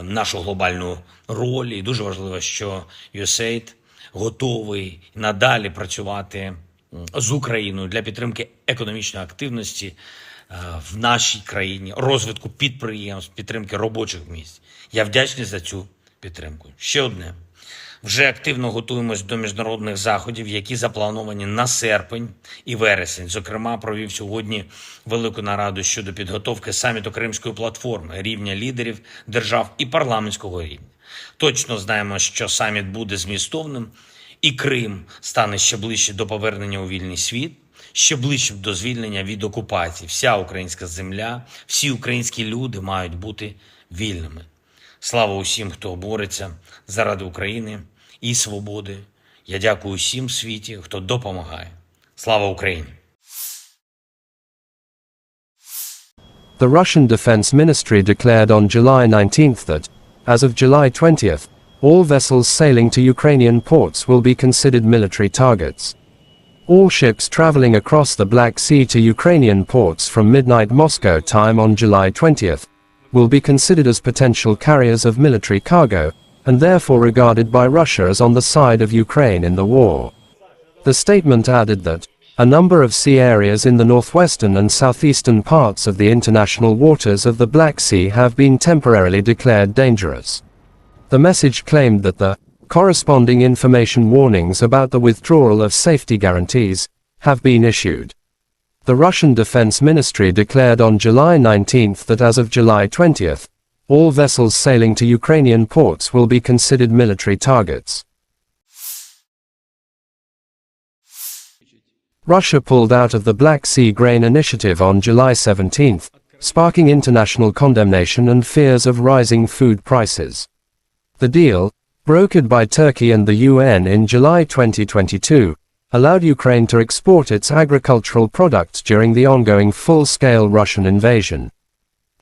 нашу глобальну роль. І дуже важливо, що USAID готовий надалі працювати з Україною для підтримки економічної активності в нашій країні, розвитку підприємств, підтримки робочих місць. Я вдячний за цю підтримку. Ще одне. Вже активно готуємось до міжнародних заходів, які заплановані на серпень і вересень. Зокрема, провів сьогодні велику нараду щодо підготовки саміту Кримської платформи, рівня лідерів держав і парламентського рівня. Точно знаємо, що саміт буде змістовним, і Крим стане ще ближче до повернення у вільний світ, ще ближче до звільнення від окупації. Вся українська земля, всі українські люди мають бути вільними. Слава усім, хто бореться заради України і свободи. Я дякую усім в світі, хто допомагає. Слава Україні! The Russian Defense Ministry declared on July 19th that, as of July 20th, all vessels sailing to Ukrainian ports will be considered military targets. All ships traveling across the Black Sea to Ukrainian ports from midnight Moscow time on July 20th will be considered as potential carriers of military cargo, and therefore regarded by Russia as on the side of Ukraine in the war. The statement added that a number of sea areas in the northwestern and southeastern parts of the international waters of the Black Sea have been temporarily declared dangerous. The message claimed that the corresponding information warnings about the withdrawal of safety guarantees have been issued. The Russian Defense Ministry declared on July 19 that as of July 20, all vessels sailing to Ukrainian ports will be considered military targets. Russia pulled out of the Black Sea Grain Initiative on July 17, sparking international condemnation and fears of rising food prices. The deal, brokered by Turkey and the UN in July 2022, allowed Ukraine to export its agricultural products during the ongoing full-scale Russian invasion.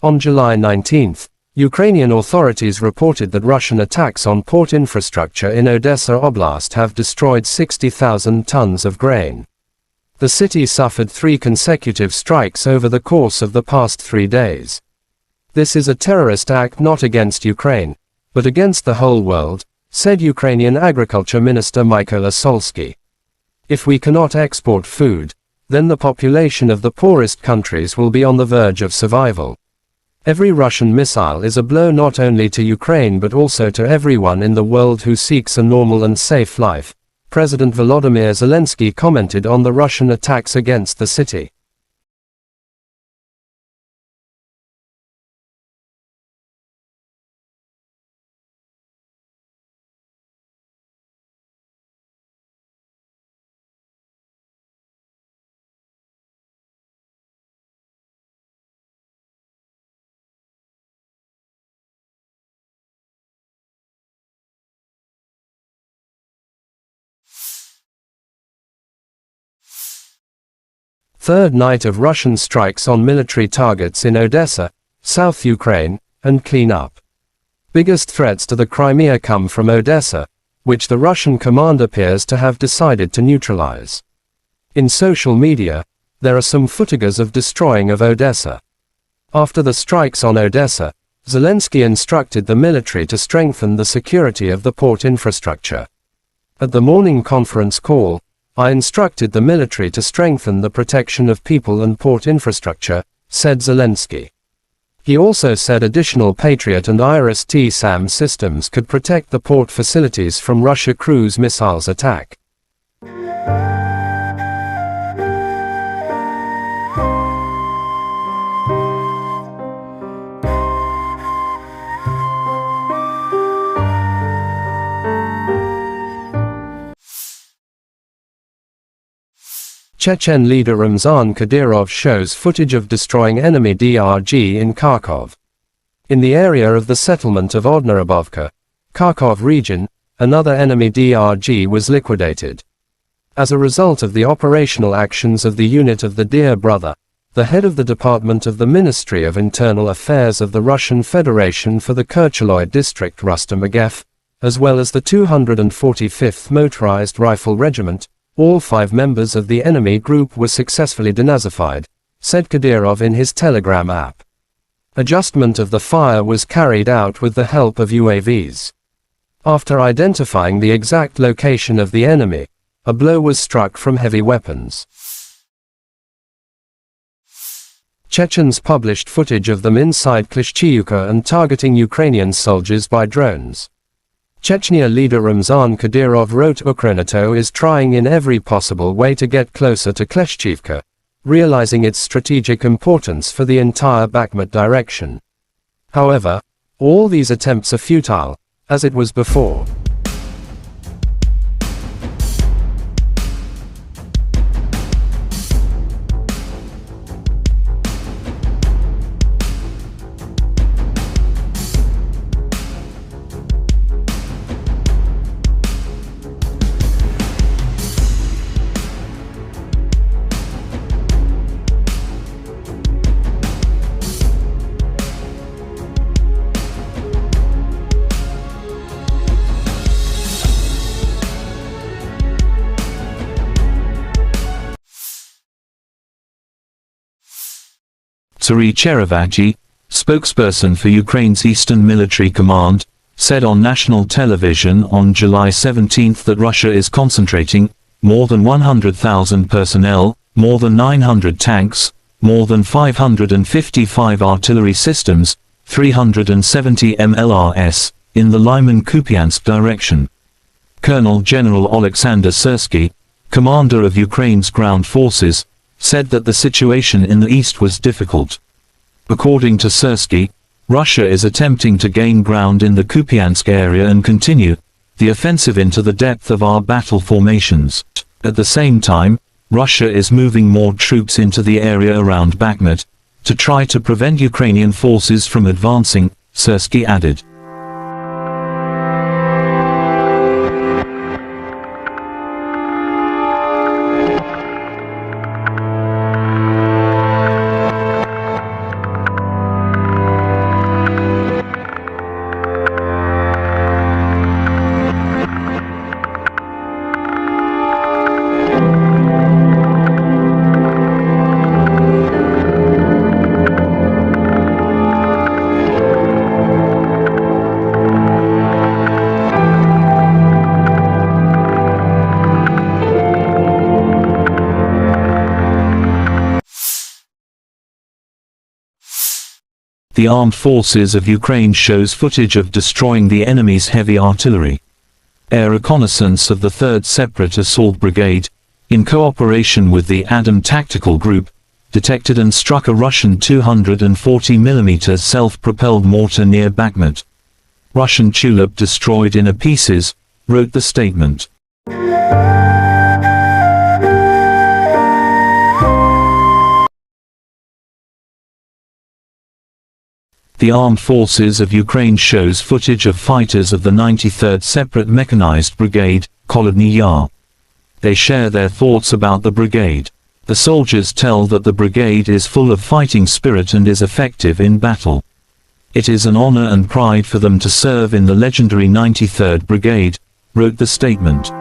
On July 19, Ukrainian authorities reported that Russian attacks on port infrastructure in Odessa Oblast have destroyed 60,000 tons of grain. The city suffered 3 consecutive strikes over the course of the past 3 days. This is a terrorist act not against Ukraine, but against the whole world, said Ukrainian Agriculture Minister Mykola Solsky. If we cannot export food, then the population of the poorest countries will be on the verge of survival. Every Russian missile is a blow not only to Ukraine but also to everyone in the world who seeks a normal and safe life, President Volodymyr Zelensky commented on the Russian attacks against the city. Third night of Russian strikes on military targets in Odessa, South Ukraine, and clean up. Biggest threats to the Crimea come from Odessa, which the Russian command appears to have decided to neutralize. In social media, there are some footages of destroying of Odessa. After the strikes on Odessa, Zelensky instructed the military to strengthen the security of the port infrastructure. At the morning conference call, I instructed the military to strengthen the protection of people and port infrastructure, said Zelensky. He also said additional Patriot and IRIS-T-SAM systems could protect the port facilities from Russia cruise missiles attack. Chechen leader Ramzan Kadyrov shows footage of destroying enemy DRG in Kharkov. In the area of the settlement of Odnarabovka, Kharkov region, another enemy DRG was liquidated. As a result of the operational actions of the unit of the Dear Brother, the head of the Department of the Ministry of Internal Affairs of the Russian Federation for the Kercheloy district Rustam Agev, as well as the 245th Motorized Rifle Regiment, all 5 members of the enemy group were successfully denazified, said Kadyrov in his Telegram app. Adjustment of the fire was carried out with the help of UAVs. After identifying the exact location of the enemy, a blow was struck from heavy weapons. Chechens published footage of them inside Klishchiivka and targeting Ukrainian soldiers by drones. Chechnya leader Ramzan Kadyrov wrote Ukrenato is trying in every possible way to get closer to Klishchiivka, realizing its strategic importance for the entire Bakhmut direction. However, all these attempts are futile, as it was before. Sari Cherevati, spokesperson for Ukraine's Eastern Military Command, said on national television on July 17 that Russia is concentrating more than 100,000 personnel, more than 900 tanks, more than 555 artillery systems, 370 MLRS, in the Lyman-Kupiansk direction. Colonel General Oleksandr Syrsky, commander of Ukraine's ground forces, said that the situation in the east was difficult. According to Syrsky, Russia is attempting to gain ground in the Kupiansk area and continue the offensive into the depth of our battle formations. At the same time, Russia is moving more troops into the area around Bakhmut to try to prevent Ukrainian forces from advancing, Syrsky added. The armed forces of Ukraine shows footage of destroying the enemy's heavy artillery. Air reconnaissance of the 3rd Separate Assault Brigade, in cooperation with the Adam Tactical Group, detected and struck a Russian 240mm self-propelled mortar near Bakhmut. Russian Tulip destroyed in pieces, wrote the statement. The Armed Forces of Ukraine shows footage of fighters of the 93rd Separate Mechanized Brigade, Kolodny Yar. They share their thoughts about the brigade. The soldiers tell that the brigade is full of fighting spirit and is effective in battle. It is an honor and pride for them to serve in the legendary 93rd Brigade, wrote the statement.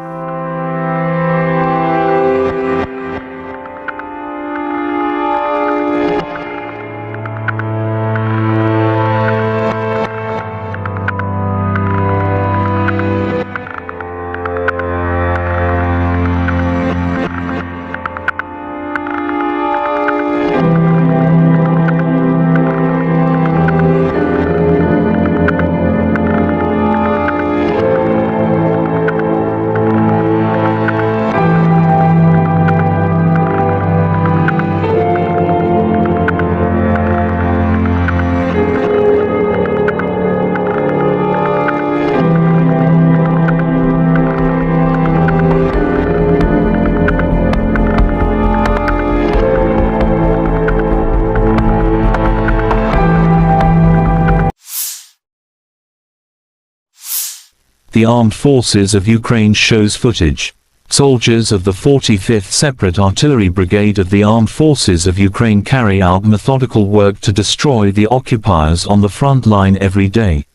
The Armed Forces of Ukraine shows footage. Soldiers of the 45th Separate Artillery Brigade of the Armed Forces of Ukraine carry out methodical work to destroy the occupiers on the front line every day.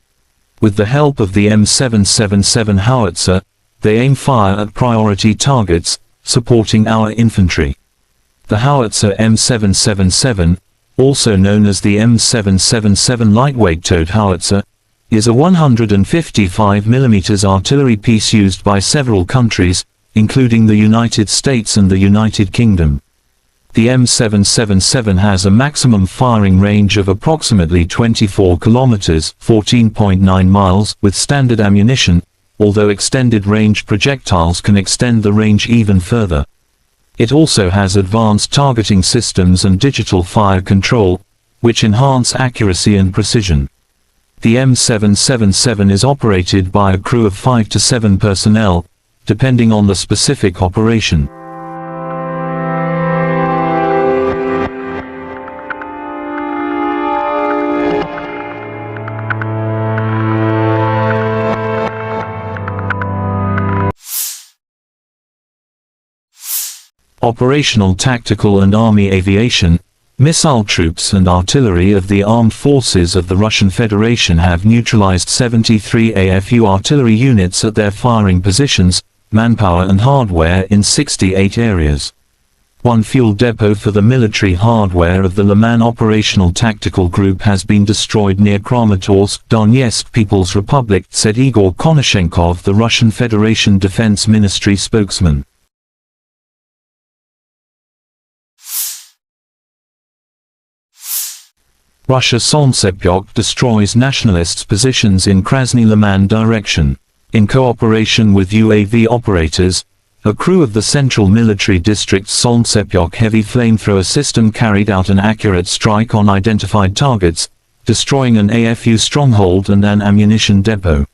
With the help of the M777 howitzer, they aim fire at priority targets, supporting our infantry. The howitzer M777, also known as the M777 lightweight towed howitzer, is a 155mm artillery piece used by several countries, including the United States and the United Kingdom. The M777 has a maximum firing range of approximately 24 kilometers, 14.9 miles, with standard ammunition, although extended range projectiles can extend the range even further. It also has advanced targeting systems and digital fire control, which enhance accuracy and precision. The M777 is operated by a crew of 5 to 7 personnel, depending on the specific operation. Operational, tactical and army aviation, missile troops and artillery of the armed forces of the Russian Federation have neutralized 73 AFU artillery units at their firing positions, manpower and hardware in 68 areas. One fuel depot for the military hardware of the Liman Operational Tactical Group has been destroyed near Kramatorsk, Donetsk People's Republic, said Igor Konashenkov, the Russian Federation Defense Ministry spokesman. Russia Solntsepyok destroys nationalists' positions in Krasny Liman direction. In cooperation with UAV operators, a crew of the Central Military District's Solntsepyok heavy flamethrower system carried out an accurate strike on identified targets, destroying an AFU stronghold and an ammunition depot.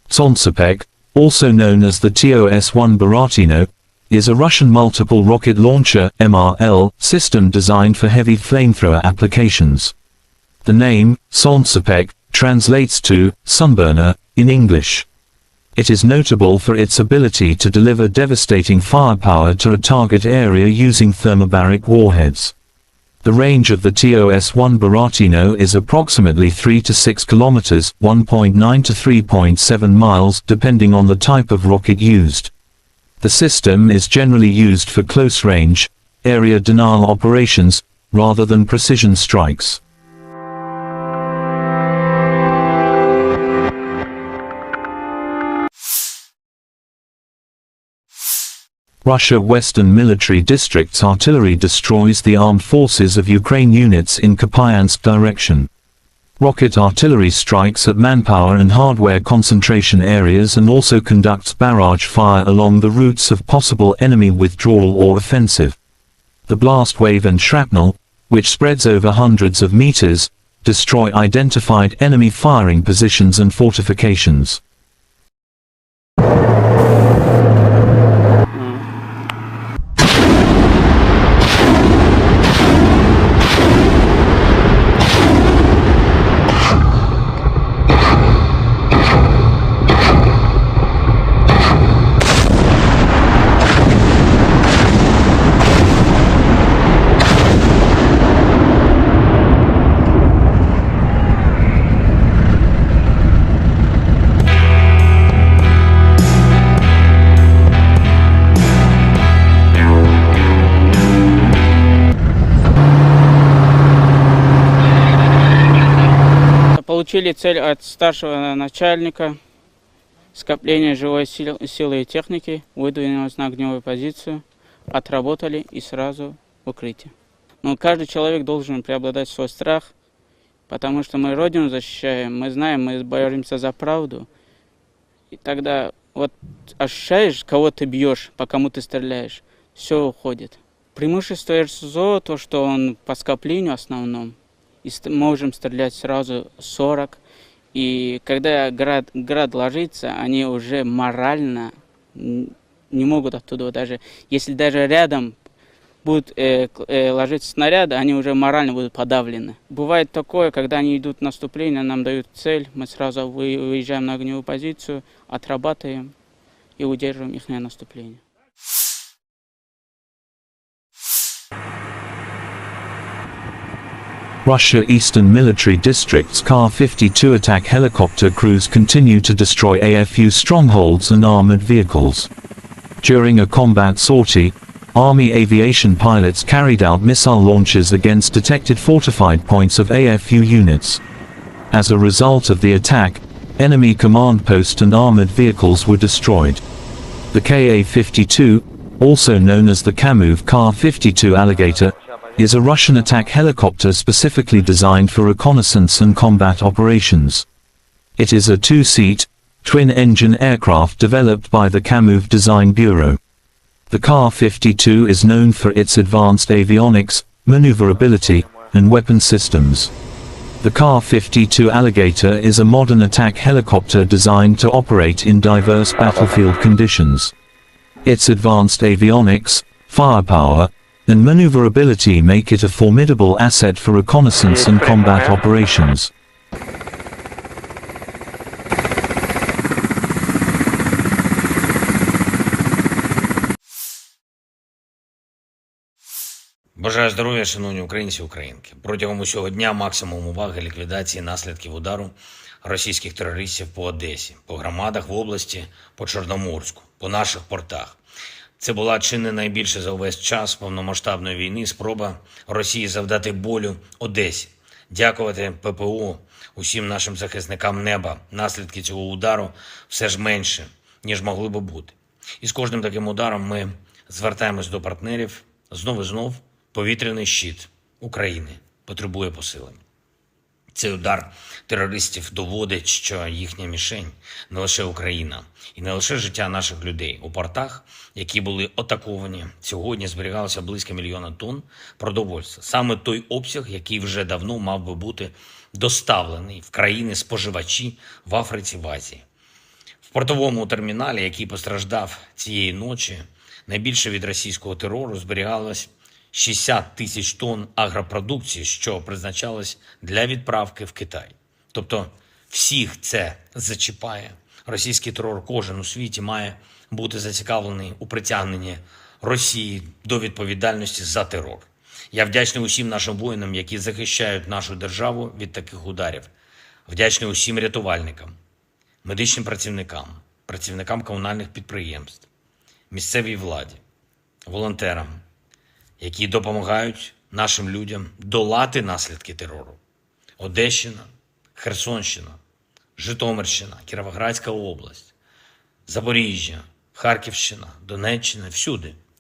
Solntsepyok, also known as the TOS-1 Buratino, is a Russian multiple rocket launcher (MRL) system designed for heavy flamethrower applications. The name, Solntsepyok, translates to sunburner in English. It is notable for its ability to deliver devastating firepower to a target area using thermobaric warheads. The range of the TOS-1 Buratino is approximately 3 to 6 kilometers, 1.9 to 3.7 miles, depending on the type of rocket used. The system is generally used for close-range, area denial operations, rather than precision strikes. Russia Western Military District's artillery destroys the armed forces of Ukraine units in Kupiansk direction. Rocket artillery strikes at manpower and hardware concentration areas and also conducts barrage fire along the routes of possible enemy withdrawal or offensive. The blast wave and shrapnel, which spreads over hundreds of meters, destroy identified enemy firing positions and fortifications. Получили цель от старшего начальника, скопление живой силы и техники, выдвинулись на огневую позицию, отработали и сразу в укрытие. Но каждый человек должен преобладать свой страх, потому что мы Родину защищаем, мы знаем, мы боремся за правду. И тогда вот ощущаешь, кого ты бьешь, по кому ты стреляешь, все уходит. Преимущество РСЗО, то, что он по скоплению основном, и можем стрелять сразу 40. И когда град ложится, они уже морально не могут оттуда даже, если даже рядом будут ложиться снаряды, они уже морально будут подавлены. Бывает такое, когда они идут в наступление, нам дают цель, мы сразу выезжаем на огневую позицию, отрабатываем и удерживаем их наступление. Russia Eastern Military District's Kar-52 attack helicopter crews continue to destroy AFU strongholds and armored vehicles. During a combat sortie, Army aviation pilots carried out missile launches against detected fortified points of AFU units. As a result of the attack, enemy command post and armored vehicles were destroyed. The Ka-52, also known as the Kamov Kar-52 Alligator, is a Russian attack helicopter specifically designed for reconnaissance and combat operations. It is a two-seat, twin-engine aircraft developed by the Kamov Design Bureau. The Kar-52 is known for its advanced avionics, maneuverability, and weapon systems. The Kar-52 Alligator is a modern attack helicopter designed to operate in diverse battlefield conditions. Its advanced avionics, firepower, and maneuverability make it a formidable asset for reconnaissance and combat operations. Бажаю здоров'я, шановні українці і українки. Протягом усього дня максимум уваги ліквідації наслідків удару російських терористів по Одесі, по громадах в області, по Чорноморську, по наших портах. Це була чи не найбільша за увесь час повномасштабної війни спроба Росії завдати болю Одесі. Дякувати ППО, усім нашим захисникам неба. Наслідки цього удару все ж менше, ніж могли би бути. І з кожним таким ударом ми звертаємось до партнерів. Знов і знов повітряний щит України потребує посилення. Цей удар терористів доводить, що їхня мішень не лише Україна і не лише життя наших людей. У портах, які були атаковані, сьогодні зберігалося близько 1 мільйона тонн продовольства. Саме той обсяг, який вже давно мав би бути доставлений в країни-споживачі в Африці, в Азії. В портовому терміналі, який постраждав цієї ночі, найбільше від російського терору зберігалось 60 тисяч тонн агропродукції, що призначалось для відправки в Китай. Тобто всіх це зачіпає. Російський терор кожен у світі має бути зацікавлений у притягненні Росії до відповідальності за терор. Я вдячний усім нашим воїнам, які захищають нашу державу від таких ударів. Вдячний усім рятувальникам, медичним працівникам, працівникам комунальних підприємств, місцевій владі, волонтерам, які допомагають нашим людям долати наслідки терору. Одещина, Херсонщина, Житомирщина, Кіровоградська область, Запоріжжя, Харківщина, Донеччина,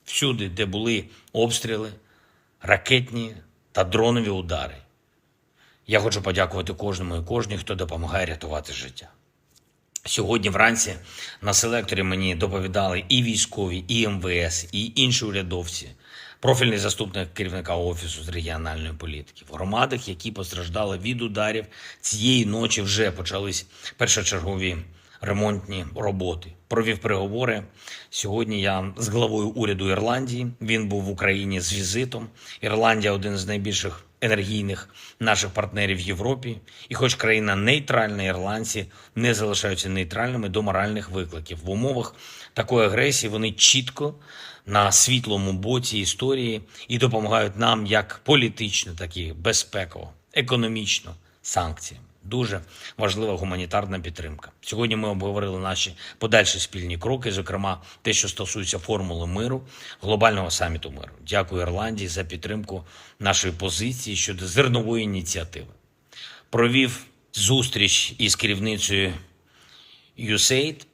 всюди, де були обстріли, ракетні та дронові удари. Я хочу подякувати кожному і кожній, хто допомагає рятувати життя. Сьогодні вранці на селекторі мені доповідали і військові, і МВС, і інші урядовці, профільний заступник керівника Офісу з регіональної політики. В громадах, які постраждали від ударів, цієї ночі вже почались першочергові ремонтні роботи. Провів переговори. Сьогодні я з главою уряду Ірландії. Він був в Україні з візитом. Ірландія – один з найбільших енергійних наших партнерів в Європі. І хоч країна нейтральна, ірландці не залишаються нейтральними до моральних викликів. В умовах такої агресії вони чітко на світлому боці історії і допомагають нам як політично, так і безпеково, економічно, санкціями. Дуже важлива гуманітарна підтримка. Сьогодні ми обговорили наші подальші спільні кроки, зокрема те, що стосується формули миру, глобального саміту миру. Дякую Ірландії за підтримку нашої позиції щодо зернової ініціативи. Провів зустріч із керівницею USAID,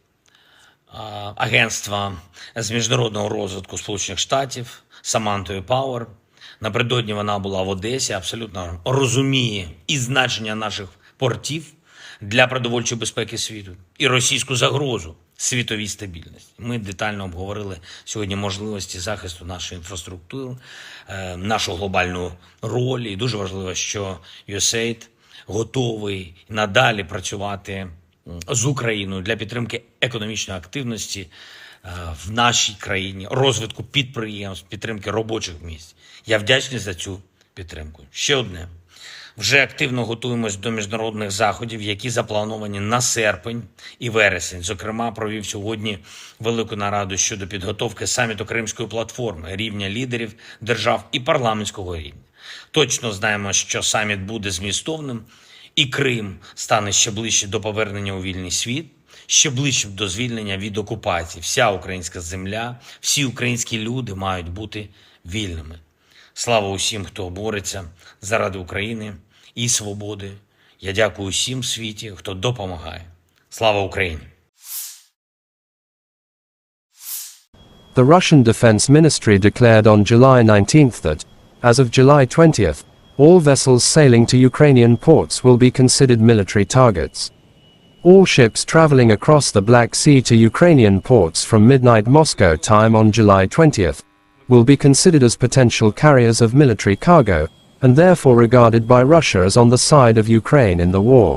агентства з міжнародного розвитку Сполучених Штатів, Самантою Пауер. Напередодні вона була в Одесі, абсолютно розуміє і значення наших портів для продовольчої безпеки світу, і російську загрозу світовій стабільності. Ми детально обговорили сьогодні можливості захисту нашої інфраструктури, нашу глобальну роль. І дуже важливо, що USAID готовий надалі працювати з Україною для підтримки економічної активності в нашій країні, розвитку підприємств, підтримки робочих місць. Я вдячний за цю підтримку. Ще одне. Вже активно готуємось до міжнародних заходів, які заплановані на серпень і вересень. Зокрема, провів сьогодні велику нараду щодо підготовки саміту Кримської платформи, рівня лідерів держав і парламентського рівня. Точно знаємо, що саміт буде змістовним, і Крим стане ще ближче до повернення у вільний світ, ще ближче до звільнення від окупації. Вся українська земля, всі українські люди мають бути вільними. Слава усім, хто бореться заради України і свободи. Я дякую усім в світі, хто допомагає. Слава Україні! The Russian Defense Ministry declared on July 19th that, as of July 20th, all vessels sailing to Ukrainian ports will be considered military targets. All ships traveling across the Black Sea to Ukrainian ports from midnight Moscow time on July 20th will be considered as potential carriers of military cargo, and therefore regarded by Russia as on the side of Ukraine in the war.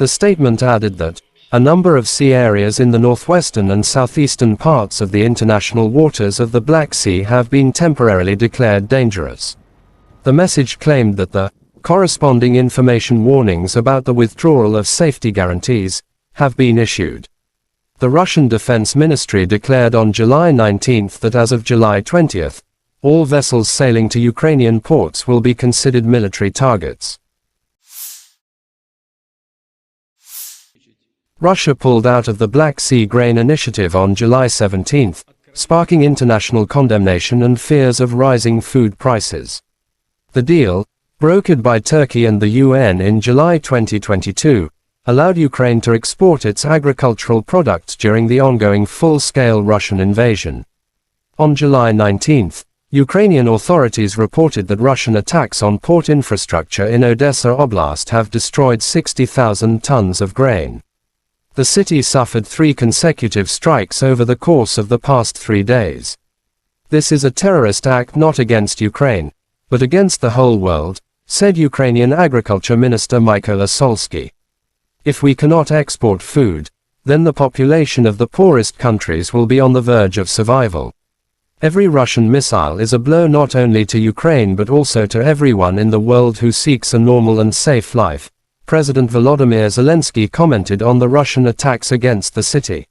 The statement added that a number of sea areas in the northwestern and southeastern parts of the international waters of the Black Sea have been temporarily declared dangerous. The message claimed that the corresponding information warnings about the withdrawal of safety guarantees have been issued. The Russian Defense Ministry declared on July 19th that as of July 20th, all vessels sailing to Ukrainian ports will be considered military targets. Russia pulled out of the Black Sea Grain Initiative on July 17th, sparking international condemnation and fears of rising food prices. The deal, brokered by Turkey and the UN in July 2022, allowed Ukraine to export its agricultural products during the ongoing full-scale Russian invasion. On July 19, Ukrainian authorities reported that Russian attacks on port infrastructure in Odessa Oblast have destroyed 60,000 tons of grain. The city suffered 3 consecutive strikes over the course of the past 3 days. This is a terrorist act not against Ukraine, but against the whole world, said Ukrainian Agriculture Minister Mykola Solsky. If we cannot export food, then the population of the poorest countries will be on the verge of survival. Every Russian missile is a blow not only to Ukraine but also to everyone in the world who seeks a normal and safe life, President Volodymyr Zelensky commented on the Russian attacks against the city.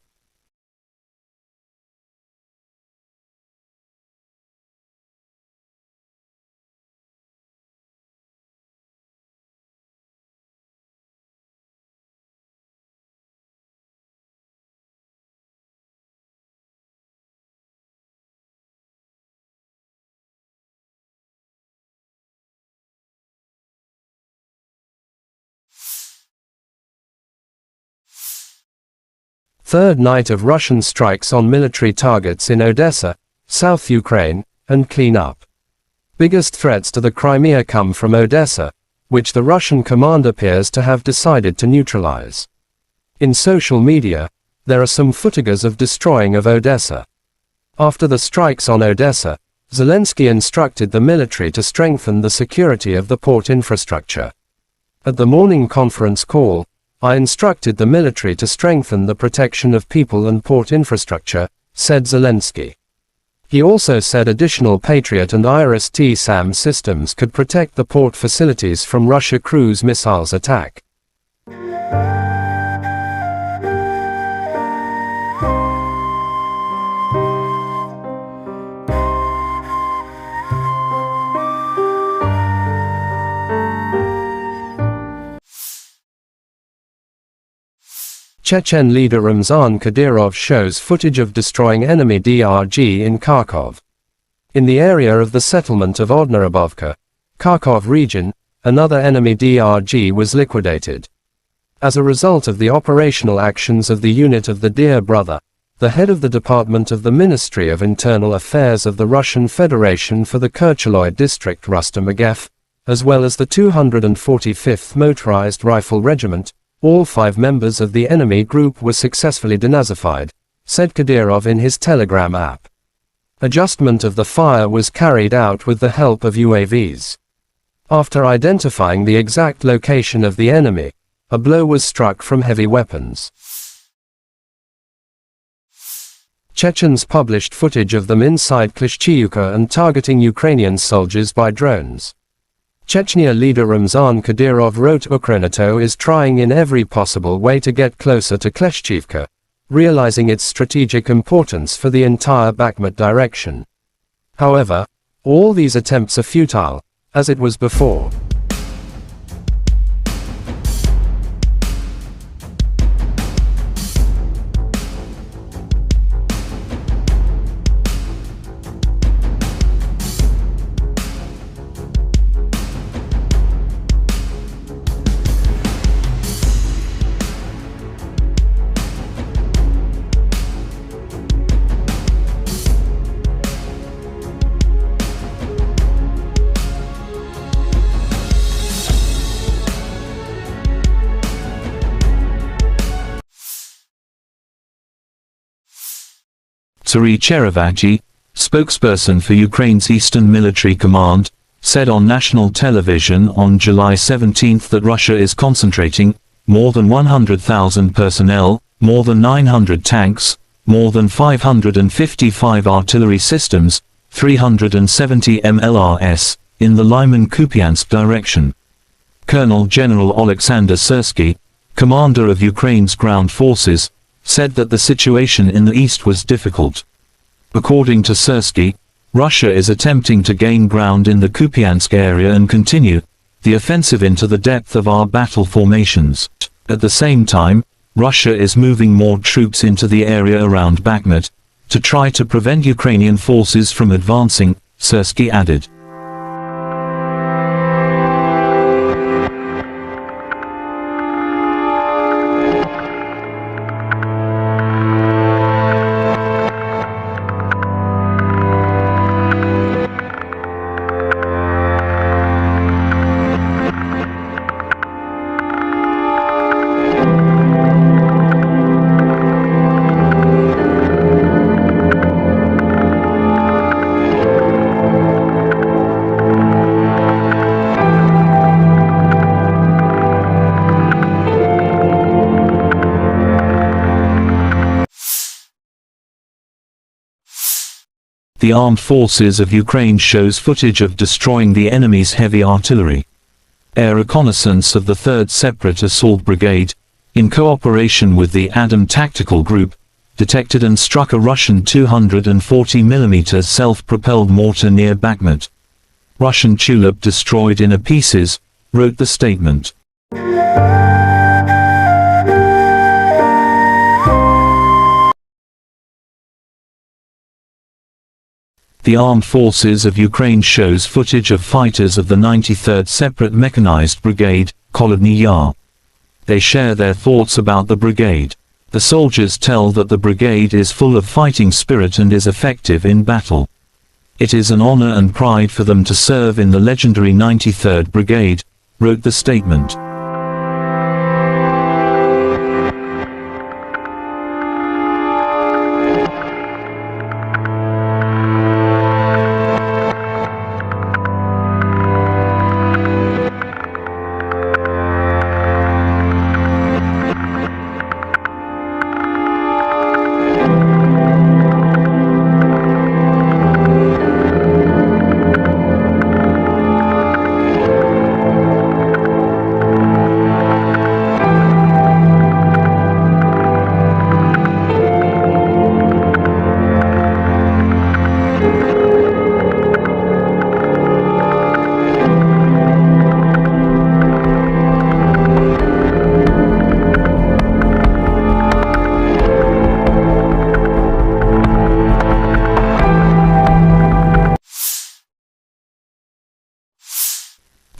Third night of Russian strikes on military targets in Odessa, South Ukraine, and clean up. Biggest threats to the Crimea come from Odessa, which the Russian command appears to have decided to neutralize. In social media, there are some footages of destroying of Odessa. After the strikes on Odessa, Zelensky instructed the military to strengthen the security of the port infrastructure. At the morning conference call, I instructed the military to strengthen the protection of people and port infrastructure, said Zelensky. He also said additional Patriot and IRIS-T-SAM systems could protect the port facilities from Russia cruise missiles attack. Chechen leader Ramzan Kadyrov shows footage of destroying enemy DRG in Kharkov. In the area of the settlement of Odnarabovka, Kharkov region, another enemy DRG was liquidated. As a result of the operational actions of the unit of the Dear Brother, the head of the Department of the Ministry of Internal Affairs of the Russian Federation for the Kercheloy district Rustam Agev, as well as the 245th Motorized Rifle Regiment, all 5 members of the enemy group were successfully denazified, said Kadyrov in his Telegram app. Adjustment of the fire was carried out with the help of UAVs. After identifying the exact location of the enemy, a blow was struck from heavy weapons. Chechens published footage of them inside Klishchiivka and targeting Ukrainian soldiers by drones. Chechnya leader Ramzan Kadyrov wrote Ukrainato is trying in every possible way to get closer to Klishchiivka, realizing its strategic importance for the entire Bakhmut direction. However, all these attempts are futile, as it was before. Serhiy Cherevagyi, spokesperson for Ukraine's Eastern Military Command, said on national television on July 17 that Russia is concentrating more than 100,000 personnel, more than 900 tanks, more than 555 artillery systems, 370 MLRS, in the Lyman-Kupiansk direction. Colonel General Oleksandr Syrsky, commander of Ukraine's ground forces, said that the situation in the east was difficult. According to Syrsky, Russia is attempting to gain ground in the Kupiansk area and continue the offensive into the depth of our battle formations. At the same time, Russia is moving more troops into the area around Bakhmut to try to prevent Ukrainian forces from advancing, Syrskyi added. The armed forces of Ukraine shows footage of destroying the enemy's heavy artillery. Air reconnaissance of the 3rd Separate Assault Brigade, in cooperation with the Adam Tactical Group, detected and struck a Russian 240mm self-propelled mortar near Bakhmut. Russian tulip destroyed in pieces, wrote the statement. The Armed Forces of Ukraine shows footage of fighters of the 93rd Separate Mechanized Brigade, Kholodny Yar. They share their thoughts about the brigade. The soldiers tell that the brigade is full of fighting spirit and is effective in battle. It is an honor and pride for them to serve in the legendary 93rd Brigade, wrote the statement.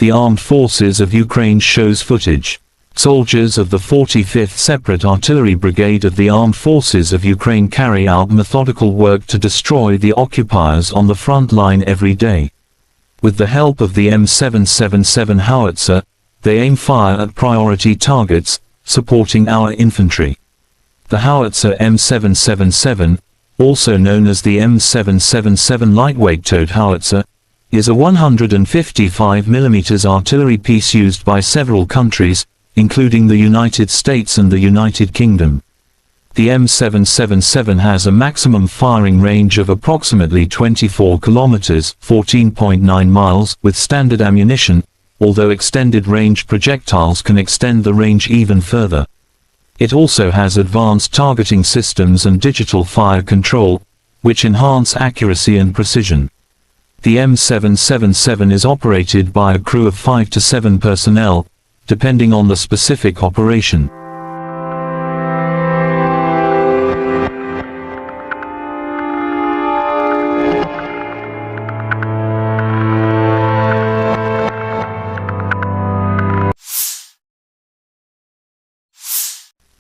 The Armed Forces of Ukraine shows footage. Soldiers of the 45th Separate Artillery Brigade of the Armed Forces of Ukraine carry out methodical work to destroy the occupiers on the front line every day. With the help of the M777 howitzer, they aim fire at priority targets, supporting our infantry. The howitzer M777, also known as the M777 lightweight towed howitzer, is a 155mm artillery piece used by several countries, including the United States and the United Kingdom. The M777 has a maximum firing range of approximately 24 kilometers, 14.9 miles, with standard ammunition, although extended-range projectiles can extend the range even further. It also has advanced targeting systems and digital fire control, which enhance accuracy and precision. The M777 is operated by a crew of 5 to 7 personnel, depending on the specific operation.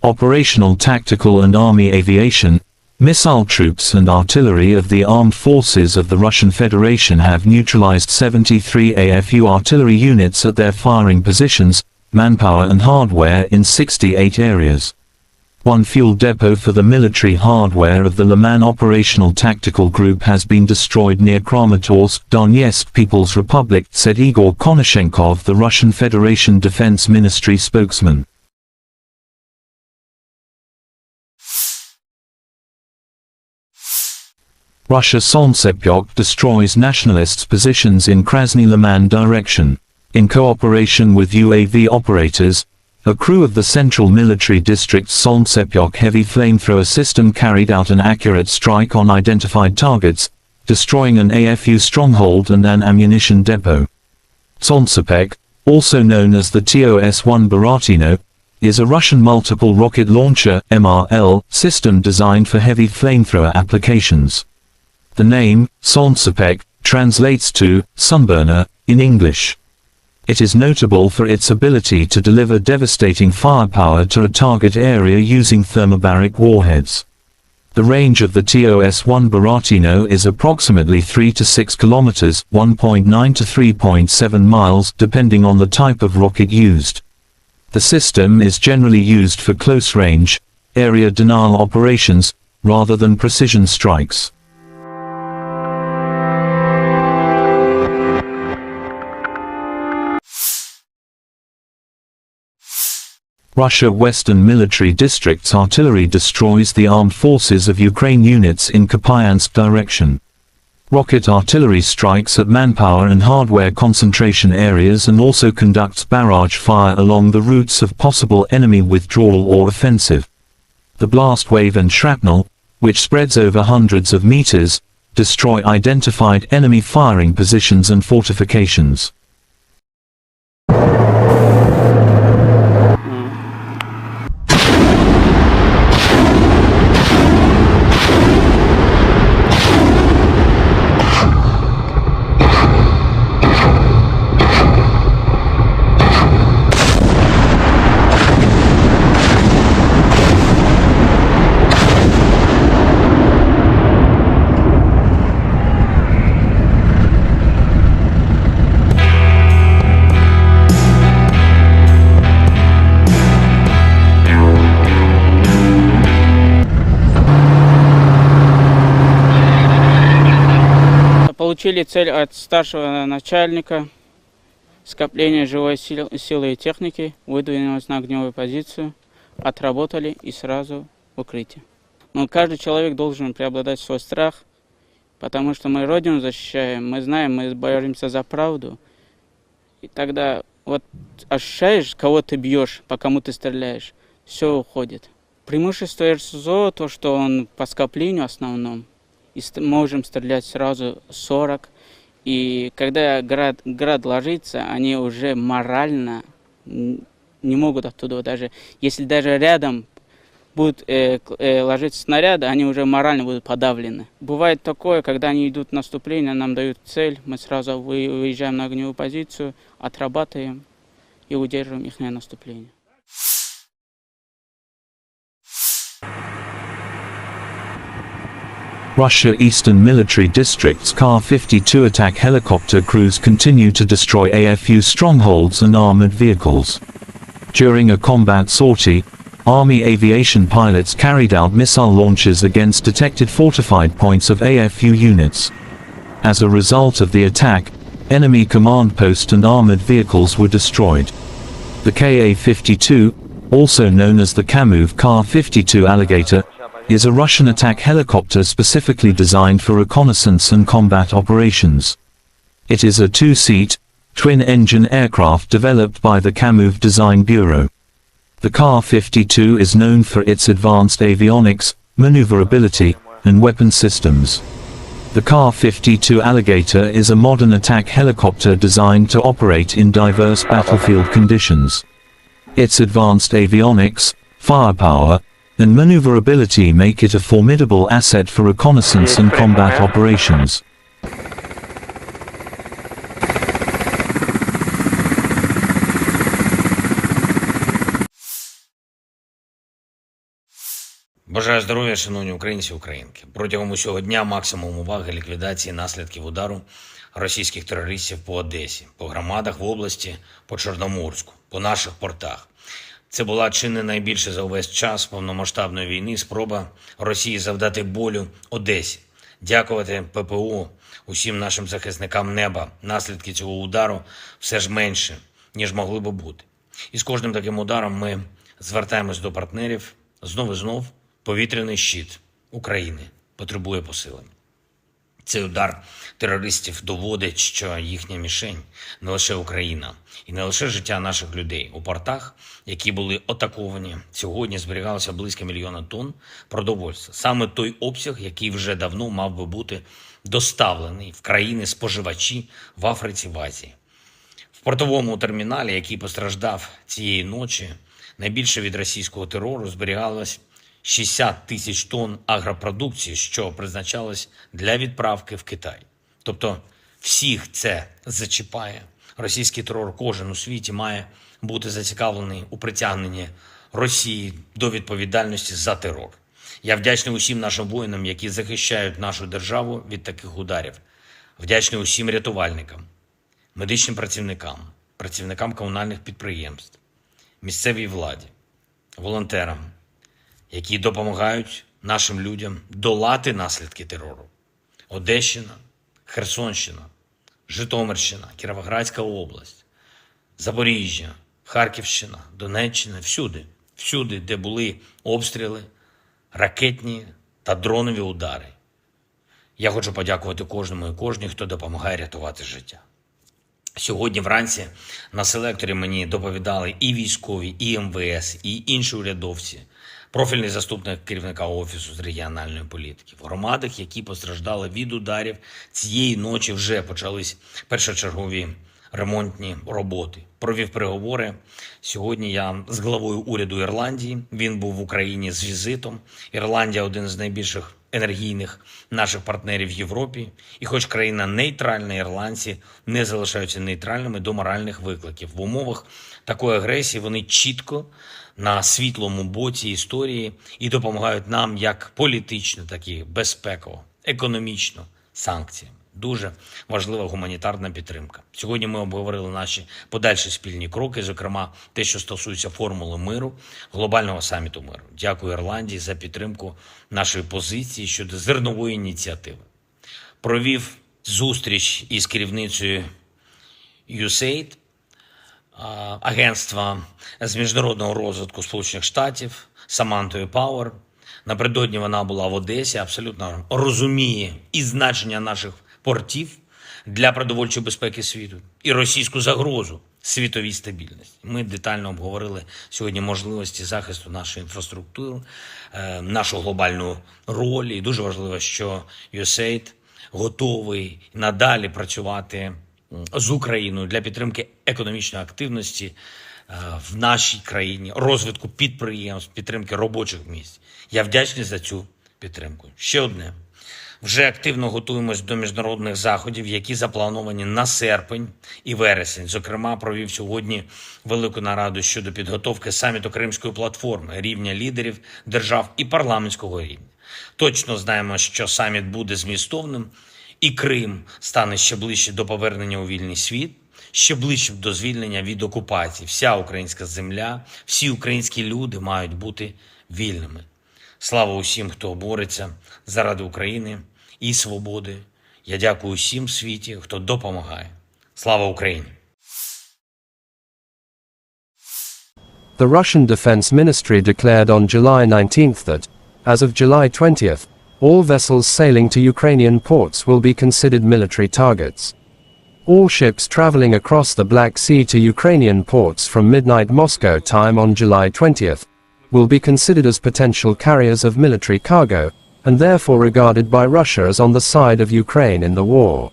Operational, tactical and army aviation, missile troops and artillery of the armed forces of the Russian Federation have neutralized 73 AFU artillery units at their firing positions, manpower and hardware in 68 areas. One fuel depot for the military hardware of the Liman Operational Tactical Group has been destroyed near Kramatorsk, Donetsk People's Republic, said Igor Konashenkov, the Russian Federation Defense Ministry spokesman. Russia Solntsepyok destroys nationalists' positions in Krasny Liman direction. In cooperation with UAV operators, a crew of the Central Military District's Solntsepyok heavy flamethrower system carried out an accurate strike on identified targets, destroying an AFU stronghold and an ammunition depot. Solntsepyok, also known as the TOS-1 Baratino, is a Russian multiple rocket launcher (MRL) system designed for heavy flamethrower applications. The name, Solntsepek, translates to sunburner in English. It is notable for its ability to deliver devastating firepower to a target area using thermobaric warheads. The range of the TOS-1 Buratino is approximately 3 to 6 kilometers, 1.9 to 3.7 miles, depending on the type of rocket used. The system is generally used for close-range, area denial operations, rather than precision strikes. Russia Western Military District's artillery destroys the armed forces of Ukraine units in Kupiansk direction. Rocket artillery strikes at manpower and hardware concentration areas and also conducts barrage fire along the routes of possible enemy withdrawal or offensive. The blast wave and shrapnel, which spreads over hundreds of meters, destroy identified enemy firing positions and fortifications. Получили цель от старшего начальника, скопление живой силы и техники, выдвинулись на огневую позицию, отработали и сразу в укрытие. Но каждый человек должен преобладать свой страх, потому что мы Родину защищаем, мы знаем, мы боремся за правду. И тогда вот ощущаешь, кого ты бьешь, по кому ты стреляешь, все уходит. Преимущество РСЗО, то, что он по скоплению основном, и можем стрелять сразу 40. И когда град ложится, они уже морально не могут оттуда даже. Если даже рядом будут ложиться снаряды, они уже морально будут подавлены. Бывает такое, когда они идут в наступление, нам дают цель, мы сразу выезжаем на огневую позицию, отрабатываем и удерживаем их наступление. Russia Eastern Military District's Kar-52 attack helicopter crews continue to destroy AFU strongholds and armored vehicles. During a combat sortie, Army aviation pilots carried out missile launches against detected fortified points of AFU units. As a result of the attack, enemy command post and armored vehicles were destroyed. The Ka-52, also known as the Kamov Kar-52 Alligator, is a Russian attack helicopter specifically designed for reconnaissance and combat operations. It is a two-seat, twin-engine aircraft developed by the Kamov Design Bureau. The Kar-52 is known for its advanced avionics, maneuverability, and weapon systems. The Kar-52 Alligator is a modern attack helicopter designed to operate in diverse battlefield conditions. Its advanced avionics, firepower, and maneuverability make it a formidable asset for reconnaissance and combat operations. Бажаю здоров'я, шановні українці і українки. Протягом усього дня максимум уваги ліквідації наслідків удару російських терористів по Одесі, по громадах в області, по Чорноморську, по наших портах. Це була чи не найбільше за увесь час повномасштабної війни спроба Росії завдати болю Одесі. Дякувати ППО, усім нашим захисникам неба. Наслідки цього удару все ж менше, ніж могли би бути. І з кожним таким ударом ми звертаємось до партнерів. Знов повітряний щит України потребує посилення. Цей удар терористів доводить, що їхня мішень не лише Україна і не лише життя наших людей. У портах, які були атаковані, сьогодні зберігалося близько 1 мільйона тонн продовольства. Саме той обсяг, який вже давно мав би бути доставлений в країни-споживачі в Африці, в Азії. В портовому терміналі, який постраждав цієї ночі, Найбільше від російського терору зберігалось 60 тисяч тонн агропродукції, що призначалось для відправки в Китай. Тобто всіх це зачіпає. Російський терор кожен у світі має бути зацікавлений у притягненні Росії до відповідальності за терор. Я вдячний усім нашим воїнам, які захищають нашу державу від таких ударів. Вдячний усім рятувальникам, медичним працівникам, працівникам комунальних підприємств, місцевій владі, волонтерам, які допомагають нашим людям долати наслідки терору. Одещина, Херсонщина, Житомирщина, Кіровоградська область, Запоріжжя, Харківщина, Донеччина, всюди, де були обстріли, ракетні та дронові удари. Я хочу подякувати кожному і кожній, хто допомагає рятувати життя. Сьогодні вранці на селекторі мені доповідали і військові, і МВС, і інші урядовці, профільний заступник керівника Офісу з регіональної політики. В громадах, які постраждали від ударів, цієї ночі вже почались першочергові ремонтні роботи. Провів переговори. Сьогодні я з главою уряду Ірландії. Він був в Україні з візитом. Ірландія – один з найбільших енергійних наших партнерів в Європі. І хоч країна нейтральна, ірландці не залишаються нейтральними до моральних викликів. В умовах такої агресії вони чітко на світлому боці історії і допомагають нам як політично, так і безпеково, економічно, санкціями. Дуже важлива гуманітарна підтримка. Сьогодні ми обговорили наші подальші спільні кроки, зокрема те, що стосується формули миру, глобального саміту миру. Дякую Ірландії за підтримку нашої позиції щодо зернової ініціативи. Провів зустріч із керівницею USAID, агентства з міжнародного розвитку Сполучених Штатів, Самантою Пауер. Напередодні вона була в Одесі, абсолютно розуміє і значення наших портів для продовольчої безпеки світу, і російську загрозу світовій стабільності. Ми детально обговорили сьогодні можливості захисту нашої інфраструктури, нашу глобальну роль. І дуже важливо, що USAID готовий надалі працювати з Україною для підтримки економічної активності в нашій країні, розвитку підприємств, підтримки робочих місць. Я вдячний за цю підтримку. Ще одне. Вже активно готуємось до міжнародних заходів, які заплановані на серпень і вересень. Зокрема, провів сьогодні велику нараду щодо підготовки саміту Кримської платформи, рівня лідерів держав і парламентського рівня. Точно знаємо, що саміт буде змістовним, і Крим стане ще ближче до повернення у вільний світ, ще ближче до звільнення від окупації. Вся українська земля, всі українські люди мають бути вільними. Слава усім, хто бореться заради України і свободи. Я дякую усім в світі, хто допомагає. Слава Україні! The Russian Defense Ministry declared on July 19th that, as of July 20th, all vessels sailing to Ukrainian ports will be considered military targets. All ships traveling across the Black Sea to Ukrainian ports from midnight Moscow time on July 20th will be considered as potential carriers of military cargo, and therefore regarded by Russia as on the side of Ukraine in the war.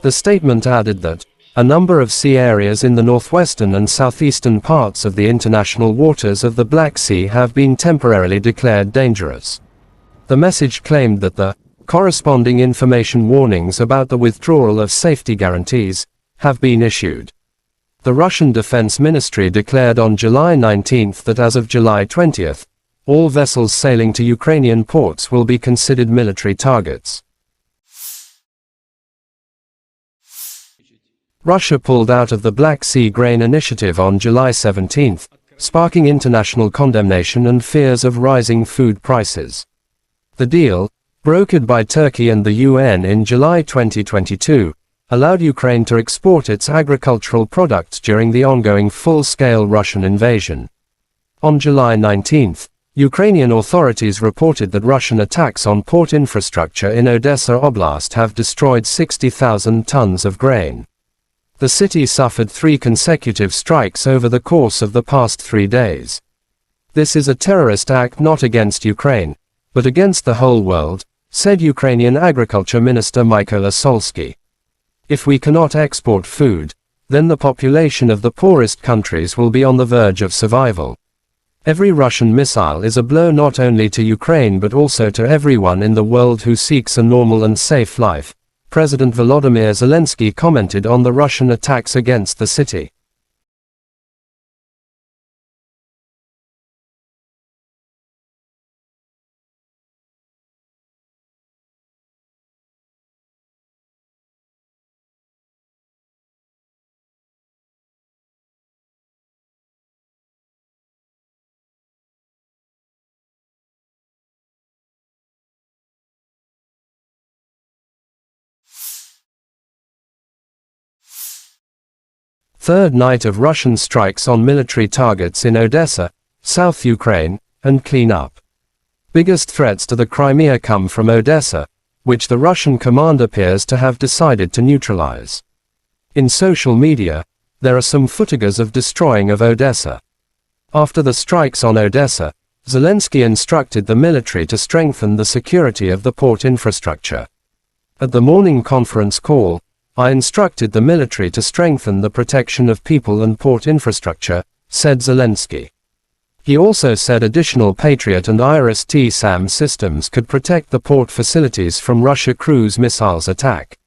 The statement added that a number of sea areas in the northwestern and southeastern parts of the international waters of the Black Sea have been temporarily declared dangerous. The message claimed that the corresponding information warnings about the withdrawal of safety guarantees have been issued. The Russian Defense Ministry declared on July 19th that as of July 20th, all vessels sailing to Ukrainian ports will be considered military targets. Russia pulled out of the Black Sea Grain Initiative on July 17th, sparking international condemnation and fears of rising food prices. The deal, brokered by Turkey and the UN in July 2022, allowed Ukraine to export its agricultural products during the ongoing full-scale Russian invasion. On July 19th, Ukrainian authorities reported that Russian attacks on port infrastructure in Odessa Oblast have destroyed 60,000 tons of grain. The city suffered 3 consecutive strikes over the course of the past 3 days. This is a terrorist act not against Ukraine, but against the whole world, said Ukrainian Agriculture Minister Mykola Solsky. If we cannot export food, then the population of the poorest countries will be on the verge of survival. Every Russian missile is a blow not only to Ukraine but also to everyone in the world who seeks a normal and safe life, President Volodymyr Zelensky commented on the Russian attacks against the city. Third night of Russian strikes on military targets in Odessa, South Ukraine, and clean up. Biggest threats to the Crimea come from Odessa, which the Russian command appears to have decided to neutralize. In social media, there are some footages of destroying of Odessa. After the strikes on Odessa, Zelensky instructed the military to strengthen the security of the port infrastructure. At the morning conference call, I instructed the military to strengthen the protection of people and port infrastructure, said Zelensky. He also said additional Patriot and IRIS-T-SAM systems could protect the port facilities from Russia cruise missiles attack.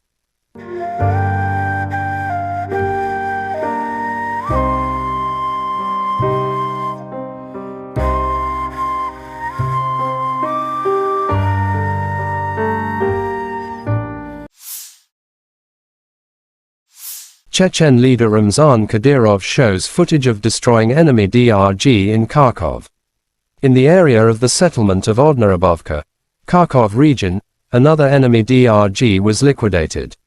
Chechen leader Ramzan Kadyrov shows footage of destroying enemy DRG in Kharkov. In the area of the settlement of Odnarabovka, Kharkov region, another enemy DRG was liquidated.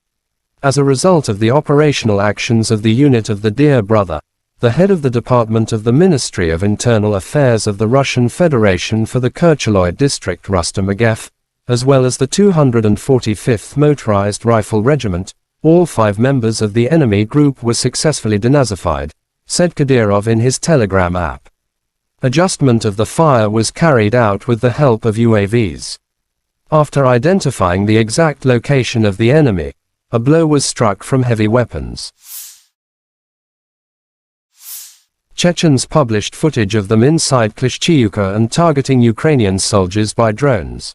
As a result of the operational actions of the unit of the Dear Brother, the head of the Department of the Ministry of Internal Affairs of the Russian Federation for the Kercheloy district Rustam Agev, as well as the 245th Motorized Rifle Regiment, all 5 members of the enemy group were successfully denazified, said Kadyrov in his Telegram app. Adjustment of the fire was carried out with the help of UAVs. After identifying the exact location of the enemy, a blow was struck from heavy weapons. Chechens published footage of them inside Klishchiivka and targeting Ukrainian soldiers by drones.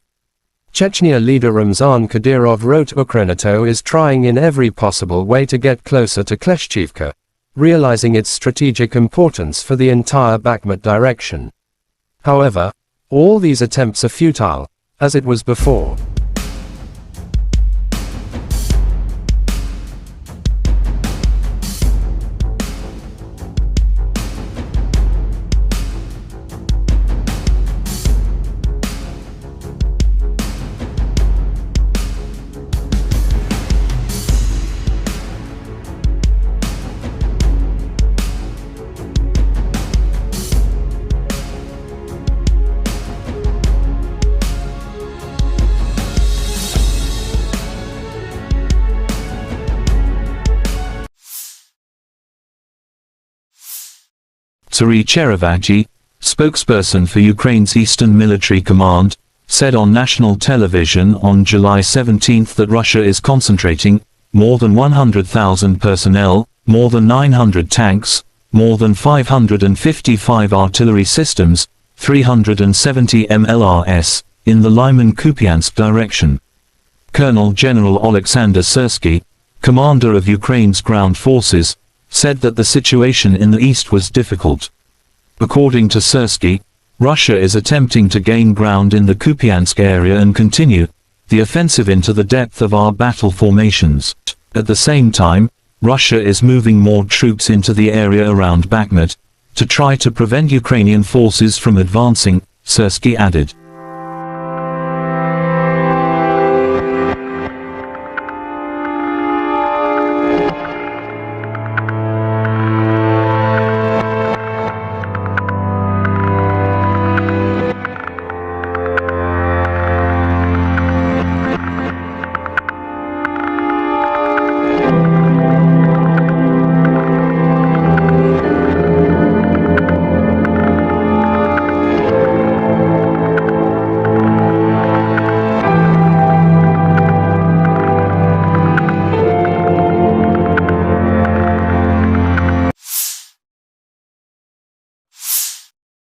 Chechnya leader Ramzan Kadyrov wrote Ukrainato is trying in every possible way to get closer to Klishchiivka, realizing its strategic importance for the entire Bakhmut direction. However, all these attempts are futile, as it was before. Turi Cherevagi, spokesperson for Ukraine's Eastern Military Command, said on national television on July 17 that Russia is concentrating more than 100,000 personnel, more than 900 tanks, more than 555 artillery systems, 370 MLRS, in the Lyman-Kupiansk direction. Colonel General Alexander Syrsky, commander of Ukraine's ground forces, said that the situation in the east was difficult. According to Syrsky, Russia is attempting to gain ground in the Kupiansk area and continue the offensive into the depth of our battle formations. At the same time, Russia is moving more troops into the area around Bakhmut to try to prevent Ukrainian forces from advancing, Syrsky added.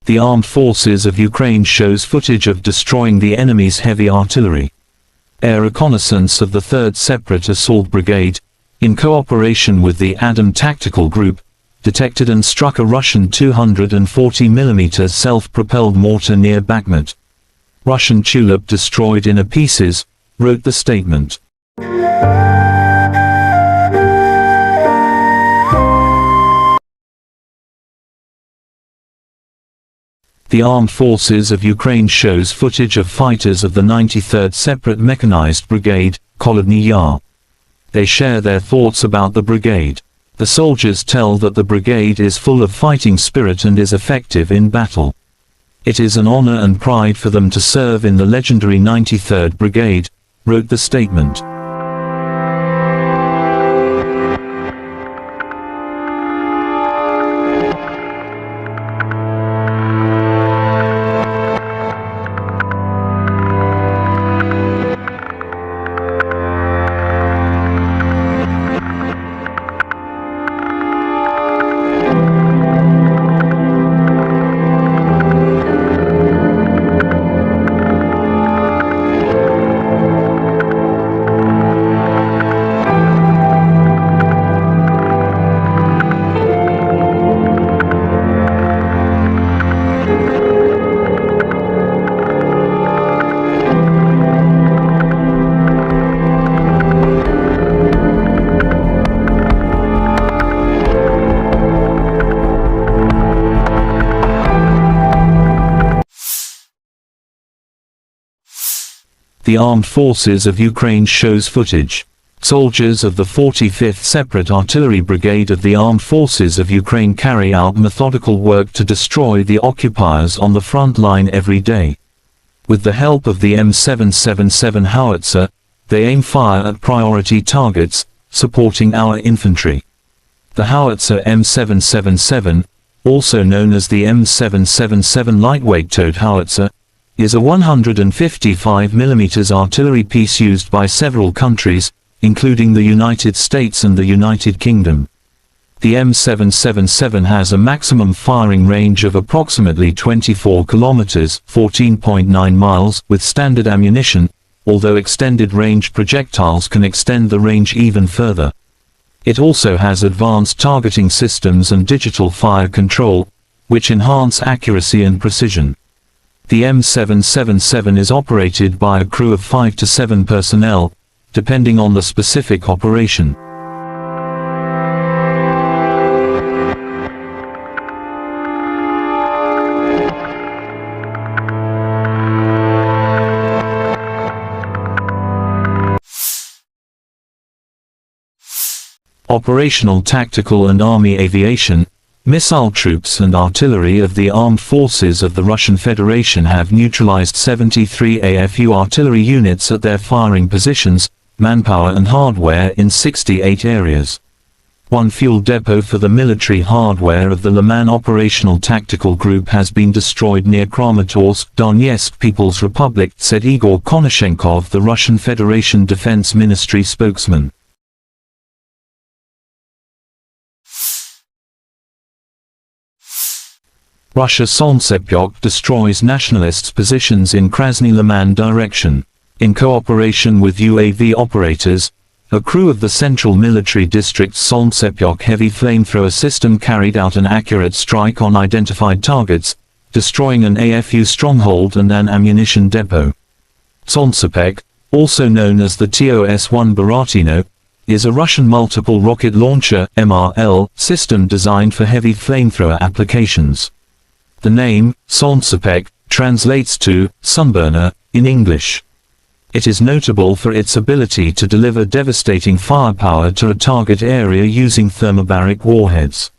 The armed forces of Ukraine shows footage of destroying the enemy's heavy artillery. Air reconnaissance of the 3rd Separate Assault Brigade, in cooperation with the Adam Tactical Group, detected and struck a Russian 240mm self-propelled mortar near Bakhmut. Russian tulip destroyed in pieces, wrote the statement. The Armed Forces of Ukraine shows footage of fighters of the 93rd Separate Mechanized Brigade, Kholodny Yar. They share their thoughts about the brigade. The soldiers tell that the brigade is full of fighting spirit and is effective in battle. It is an honor and pride for them to serve in the legendary 93rd Brigade, wrote the statement. The Armed Forces of Ukraine shows footage. Soldiers of the 45th Separate Artillery Brigade of the Armed Forces of Ukraine carry out methodical work to destroy the occupiers on the front line every day. With the help of the M777 howitzer, they aim fire at priority targets, supporting our infantry. The howitzer M777, also known as the M777 lightweight towed howitzer, is a 155mm artillery piece used by several countries, including the United States and the United Kingdom. The M777 has a maximum firing range of approximately 24 kilometers (14.9 miles) with standard ammunition, although extended range projectiles can extend the range even further. It also has advanced targeting systems and digital fire control, which enhance accuracy and precision. The M777 is operated by a crew of 5 to 7 personnel, depending on the specific operation. Operational tactical and army aviation, missile troops and artillery of the armed forces of the Russian Federation have neutralized 73 AFU artillery units at their firing positions, manpower and hardware in 68 areas. One fuel depot for the military hardware of the Liman Operational Tactical Group has been destroyed near Kramatorsk, Donetsk People's Republic, said Igor Konashenkov, the Russian Federation Defense Ministry spokesman. Russia Solntsepyok destroys nationalists' positions in Krasny Liman direction. In cooperation with UAV operators, a crew of the Central Military District's Solntsepyok heavy flamethrower system carried out an accurate strike on identified targets, destroying an AFU stronghold and an ammunition depot. Solntsepyok, also known as the TOS-1 Baratino, is a Russian multiple rocket launcher (MRL) system designed for heavy flamethrower applications. The name, Solntsepyok, translates to sunburner in English. It is notable for its ability to deliver devastating firepower to a target area using thermobaric warheads.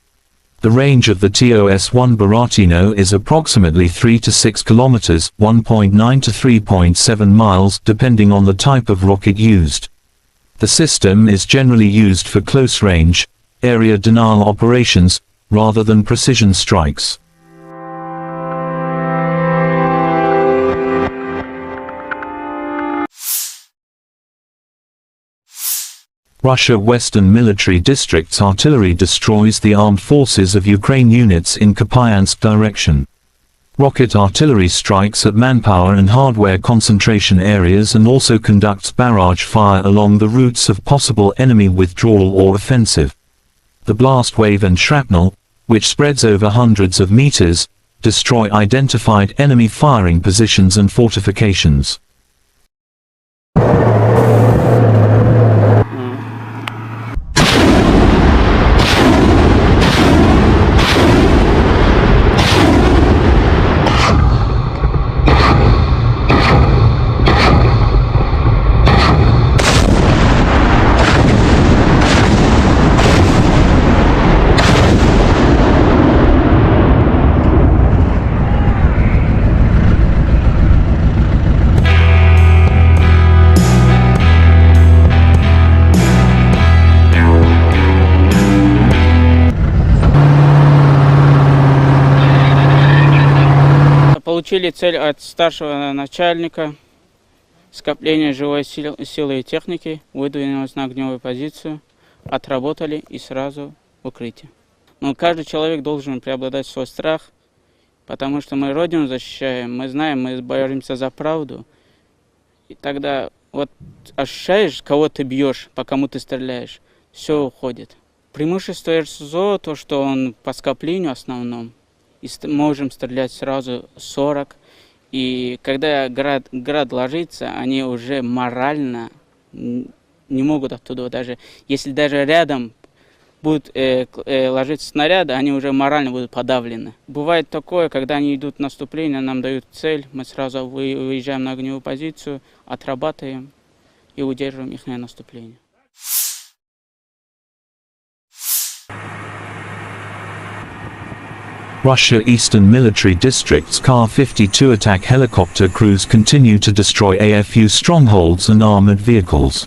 The range of the TOS-1 Baratino is approximately 3 to 6 kilometers, 1.9 to 3.7 miles, depending on the type of rocket used. The system is generally used for close-range, area denial operations, rather than precision strikes. Russia Western Military District's artillery destroys the armed forces of Ukraine units in Kupiansk direction. rocket artillery strikes at manpower and hardware concentration areas and also conducts barrage fire along the routes of possible enemy withdrawal or offensive. The blast wave and shrapnel, which spreads over hundreds of meters, destroy identified enemy firing positions and fortifications. Получили цель от старшего начальника, скопление живой силы и техники, выдвинулись на огневую позицию, отработали и сразу в укрытие. Но каждый человек должен преобладать свой страх, потому что мы Родину защищаем, мы знаем, мы боремся за правду. И тогда вот ощущаешь, кого ты бьешь, по кому ты стреляешь, все уходит. Преимущество РСЗО, то, что он по скоплению основном, и можем стрелять сразу 40. И когда град ложится, они уже морально не могут оттуда даже. Если даже рядом будут ложиться снаряды, они уже морально будут подавлены. Бывает такое, когда они идут в наступление, нам дают цель, мы сразу выезжаем на огневую позицию, отрабатываем и удерживаем их наступление. Russia Eastern Military District's Kar-52 attack helicopter crews continue to destroy AFU strongholds and armored vehicles.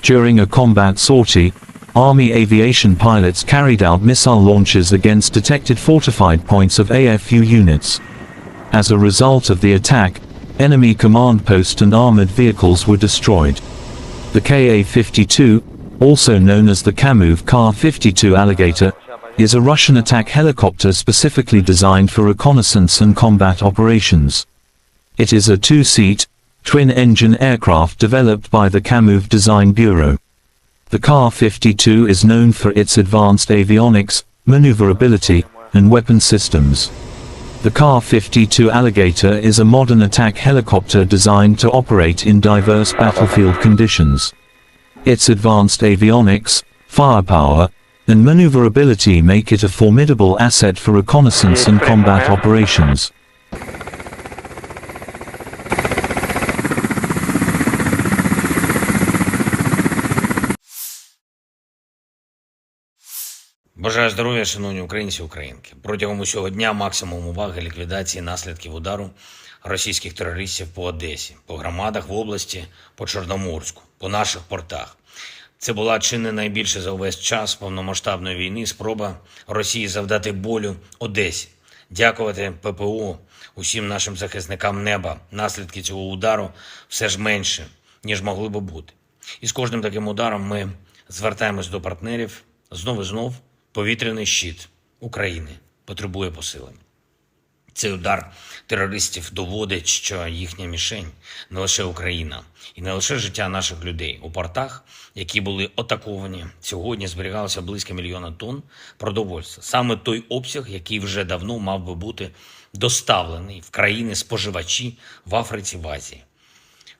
During a combat sortie, Army aviation pilots carried out missile launches against detected fortified points of AFU units. As a result of the attack, enemy command post and armored vehicles were destroyed. The Ka-52, also known as the Kamov Kar-52 Alligator, is a Russian attack helicopter specifically designed for reconnaissance and combat operations. It is a two-seat, twin-engine aircraft developed by the Kamov Design Bureau. The Kar-52 is known for its advanced avionics, maneuverability, and weapon systems. The Kar-52 Alligator is a modern attack helicopter designed to operate in diverse battlefield conditions. Its advanced avionics, firepower, and maneuverability make it a formidable asset for reconnaissance and combat operations. Бажаю здоров'я, шановні українці і українки. Протягом усього дня максимум уваги ліквідації наслідків удару російських терористів по Одесі, по громадах в області, по Чорноморську, по наших портах. Це була чи не найбільше за увесь час повномасштабної війни спроба Росії завдати болю Одесі. Дякувати ППО, усім нашим захисникам неба. Наслідки цього удару все ж менше, ніж могли би бути. І з кожним таким ударом ми звертаємось до партнерів. Знов і знов повітряний щит України потребує посилення. Цей удар терористів доводить, що їхня мішень не лише Україна і не лише життя наших людей. У портах, які були атаковані, сьогодні зберігалося близько 1 мільйона тонн продовольства. Саме той обсяг, який вже давно мав би бути доставлений в країни-споживачі в Африці, в Азії.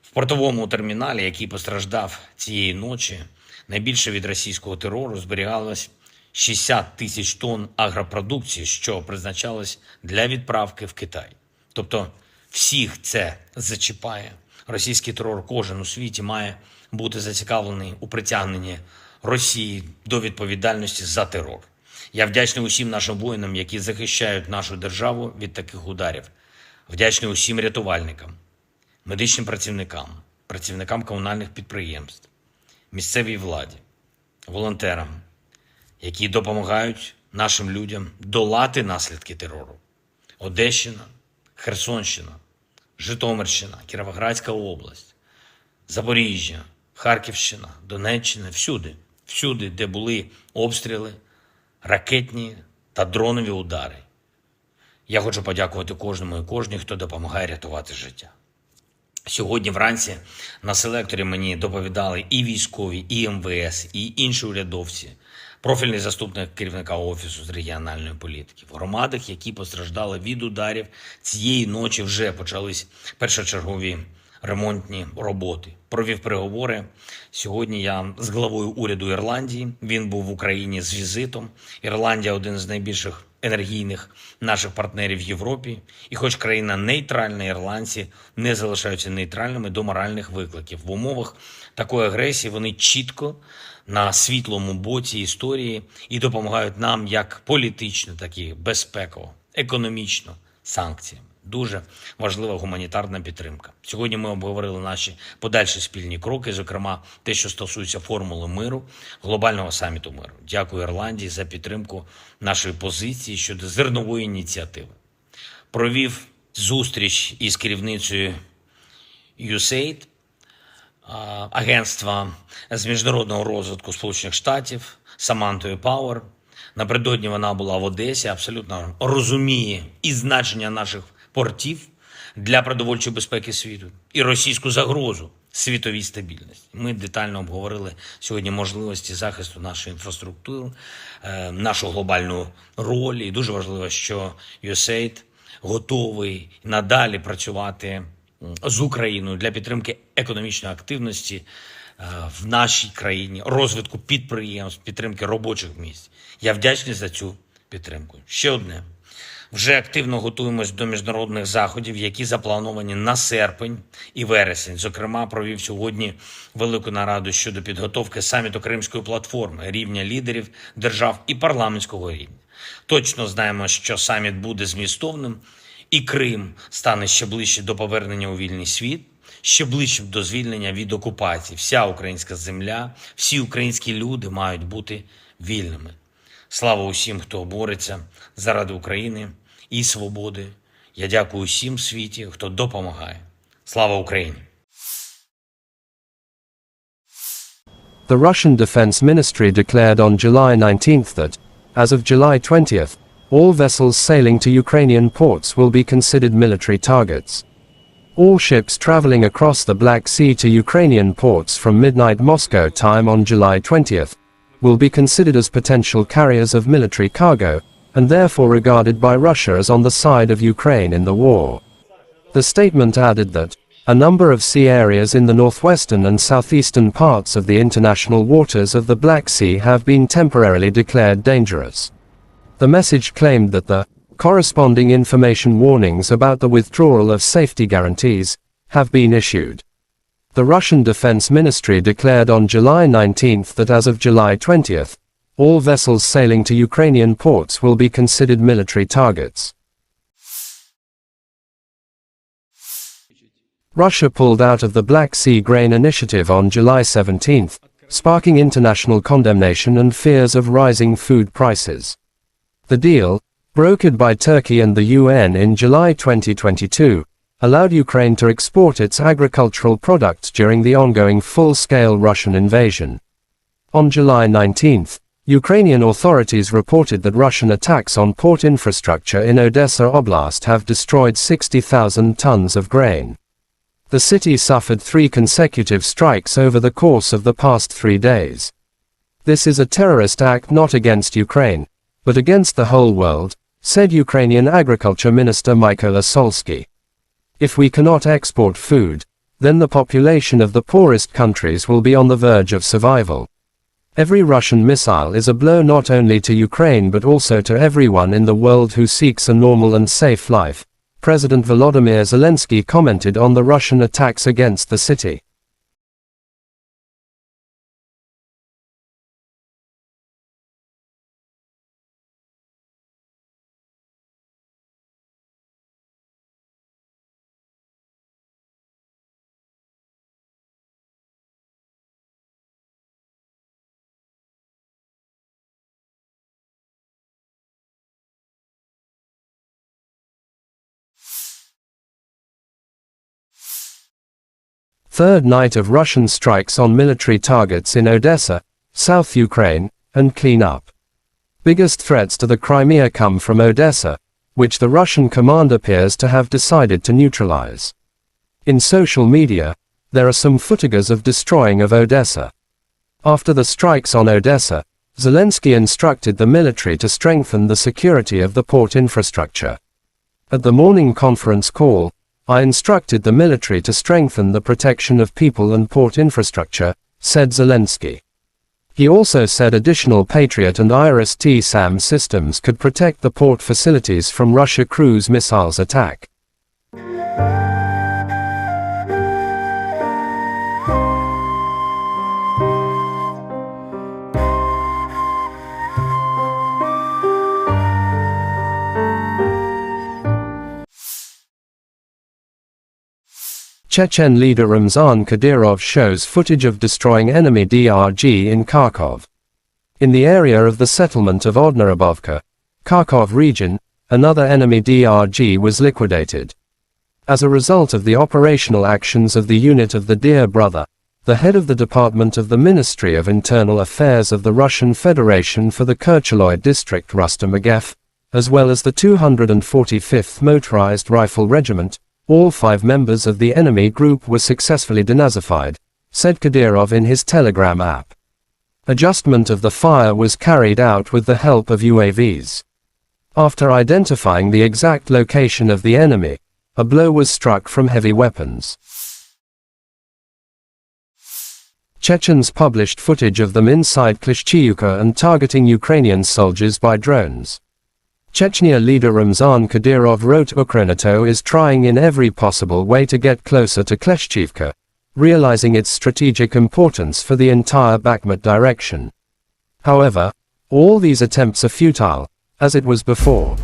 В портовому терміналі, який постраждав цієї ночі, найбільше від російського терору зберігалось 60 тисяч тонн агропродукції, що призначалось для відправки в Китай. Тобто всіх це зачіпає. Російський терор кожен у світі має бути зацікавлений у притягненні Росії до відповідальності за терор. Я вдячний усім нашим воїнам, які захищають нашу державу від таких ударів. Вдячний усім рятувальникам, медичним працівникам, працівникам комунальних підприємств, місцевій владі, волонтерам, які допомагають нашим людям долати наслідки терору. Одещина, Херсонщина, Житомирщина, Кіровоградська область, Запоріжжя, Харківщина, Донеччина, всюди, де були обстріли, ракетні та дронові удари. Я хочу подякувати кожному і кожній, хто допомагає рятувати життя. Сьогодні вранці на селекторі мені доповідали і військові, і МВС, і інші урядовці, профільний заступник керівника Офісу з регіональної політики. В громадах, які постраждали від ударів, цієї ночі вже почались першочергові ремонтні роботи. Провів переговори. Сьогодні я з главою уряду Ірландії. Він був в Україні з візитом. Ірландія – один з найбільших енергійних наших партнерів в Європі. І хоч країна нейтральна, ірландці не залишаються нейтральними до моральних викликів. В умовах такої агресії вони чітко на світлому боці історії і допомагають нам як політично, так і безпеково, економічно, санкціями. Дуже важлива гуманітарна підтримка. Сьогодні ми обговорили наші подальші спільні кроки, зокрема те, що стосується формули миру, глобального саміту миру. Дякую Ірландії за підтримку нашої позиції щодо зернової ініціативи. Провів зустріч із керівницею USAID, агентства з міжнародного розвитку Сполучених Штатів, Самантою Пауер. Напередодні вона була в Одесі, абсолютно розуміє і значення наших портів для продовольчої безпеки світу, і російську загрозу світовій стабільності. Ми детально обговорили сьогодні можливості захисту нашої інфраструктури, нашу глобальну роль. І дуже важливо, що USAID готовий надалі працювати з Україною для підтримки економічної активності в нашій країні, розвитку підприємств, підтримки робочих місць. Я вдячний за цю підтримку. Ще одне. Вже активно готуємось до міжнародних заходів, які заплановані на серпень і вересень. Зокрема, провів сьогодні велику нараду щодо підготовки саміту Кримської платформи, рівня лідерів держав і парламентського рівня. Точно знаємо, що саміт буде змістовним, і Крим стане ще ближче до повернення у вільний світ, ще ближче до звільнення від окупації. Вся українська земля, всі українські люди мають бути вільними. Слава усім, хто бореться заради України і свободи. Я дякую усім в світі, хто допомагає. Слава Україні! The Russian Defense Ministry declared on July 19th that, as of July 20th, all vessels sailing to Ukrainian ports will be considered military targets. All ships traveling across the Black Sea to Ukrainian ports from midnight Moscow time on July 20th will be considered as potential carriers of military cargo, and therefore regarded by Russia as on the side of Ukraine in the war. The statement added that a number of sea areas in the northwestern and southeastern parts of the international waters of the Black Sea have been temporarily declared dangerous. The message claimed that the corresponding information warnings about the withdrawal of safety guarantees have been issued. The Russian Defense Ministry declared on July 19th that as of July 20th, all vessels sailing to Ukrainian ports will be considered military targets. Russia pulled out of the Black Sea Grain Initiative on July 17th, sparking international condemnation and fears of rising food prices. The deal, brokered by Turkey and the UN in July 2022, allowed Ukraine to export its agricultural products during the ongoing full-scale Russian invasion. On July 19th, Ukrainian authorities reported that Russian attacks on port infrastructure in Odessa Oblast have destroyed 60,000 tons of grain. The city suffered 3 consecutive strikes over the course of the past 3 days. This is a terrorist act not against Ukraine, but against the whole world, said Ukrainian Agriculture Minister Mykola Solsky. If we cannot export food, then the population of the poorest countries will be on the verge of survival. Every Russian missile is a blow not only to Ukraine but also to everyone in the world who seeks a normal and safe life, President Volodymyr Zelensky commented on the Russian attacks against the city. Third night of Russian strikes on military targets in Odessa, South Ukraine, and clean up. Biggest threats to the Crimea come from Odessa, which the Russian command appears to have decided to neutralize. In social media, there are some footages of destroying of Odessa. After the strikes on Odessa, Zelensky instructed the military to strengthen the security of the port infrastructure. At the morning conference call, I instructed the military to strengthen the protection of people and port infrastructure, said Zelensky. He also said additional Patriot and IRIS-T-SAM systems could protect the port facilities from Russia cruise missiles attack. Chechen leader Ramzan Kadyrov shows footage of destroying enemy DRG in Kharkov. In the area of the settlement of Odnarabovka, Kharkov region, another enemy DRG was liquidated. As a result of the operational actions of the unit of the Dear Brother, the head of the Department of the Ministry of Internal Affairs of the Russian Federation for the Kercheloy district Rustam Agev, as well as the 245th Motorized Rifle Regiment, all 5 members of the enemy group were successfully denazified, said Kadyrov in his Telegram app. Adjustment of the fire was carried out with the help of UAVs. After identifying the exact location of the enemy, a blow was struck from heavy weapons. Chechens published footage of them inside Klishchiivka and targeting Ukrainian soldiers by drones. Chechnya leader Ramzan Kadyrov wrote Ukrainato is trying in every possible way to get closer to Klishchiivka, realizing its strategic importance for the entire Bakhmut direction. However, all these attempts are futile, as it was before.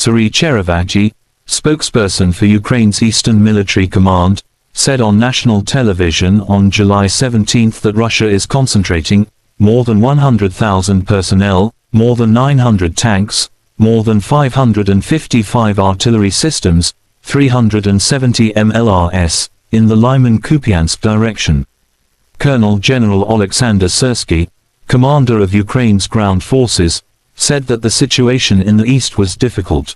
Serhiy Cherevati, spokesperson for Ukraine's Eastern Military Command, said on national television on July 17 that Russia is concentrating more than 100,000 personnel, more than 900 tanks, more than 555 artillery systems, 370 MLRS, in the Lyman-Kupiansk direction. Colonel General Oleksandr Syrsky, commander of Ukraine's ground forces, said that the situation in the east was difficult.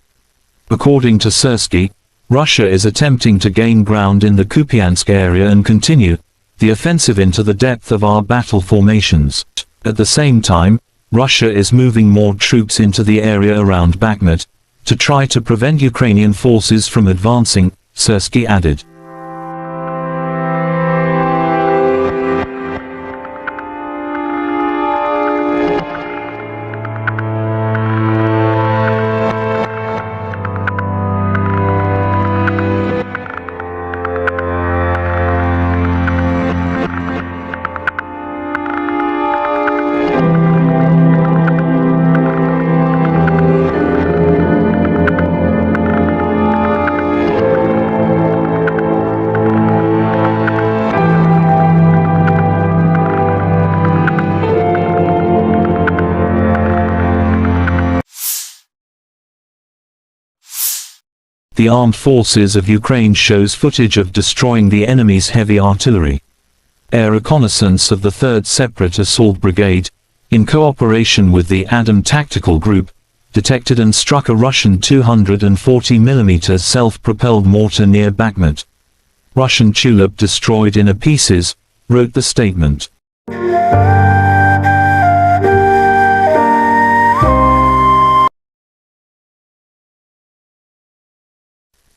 According to Syrsky, Russia is attempting to gain ground in the Kupiansk area and continue the offensive into the depth of our battle formations. At the same time, Russia is moving more troops into the area around Bakhmut to try to prevent Ukrainian forces from advancing, Syrsky added. The armed forces of Ukraine shows footage of destroying the enemy's heavy artillery. Air reconnaissance of the 3rd Separate Assault Brigade, in cooperation with the Adam Tactical Group, detected and struck a Russian 240mm self-propelled mortar near Bakhmut. Russian tulip destroyed in pieces, wrote the statement.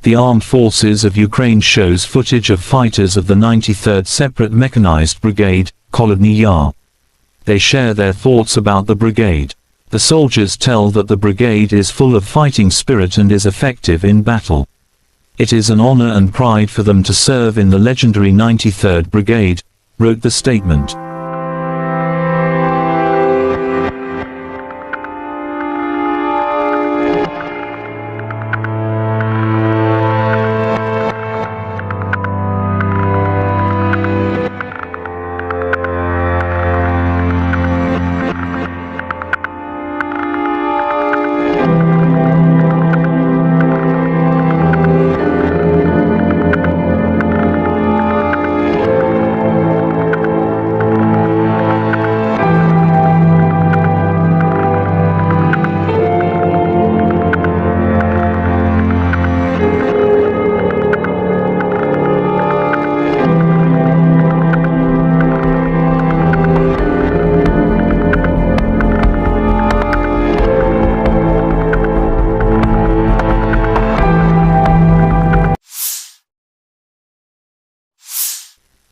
The Armed Forces of Ukraine shows footage of fighters of the 93rd Separate Mechanized Brigade, Kholodny Yar. They share their thoughts about the brigade. The soldiers tell that the brigade is full of fighting spirit and is effective in battle. It is an honor and pride for them to serve in the legendary 93rd Brigade, wrote the statement.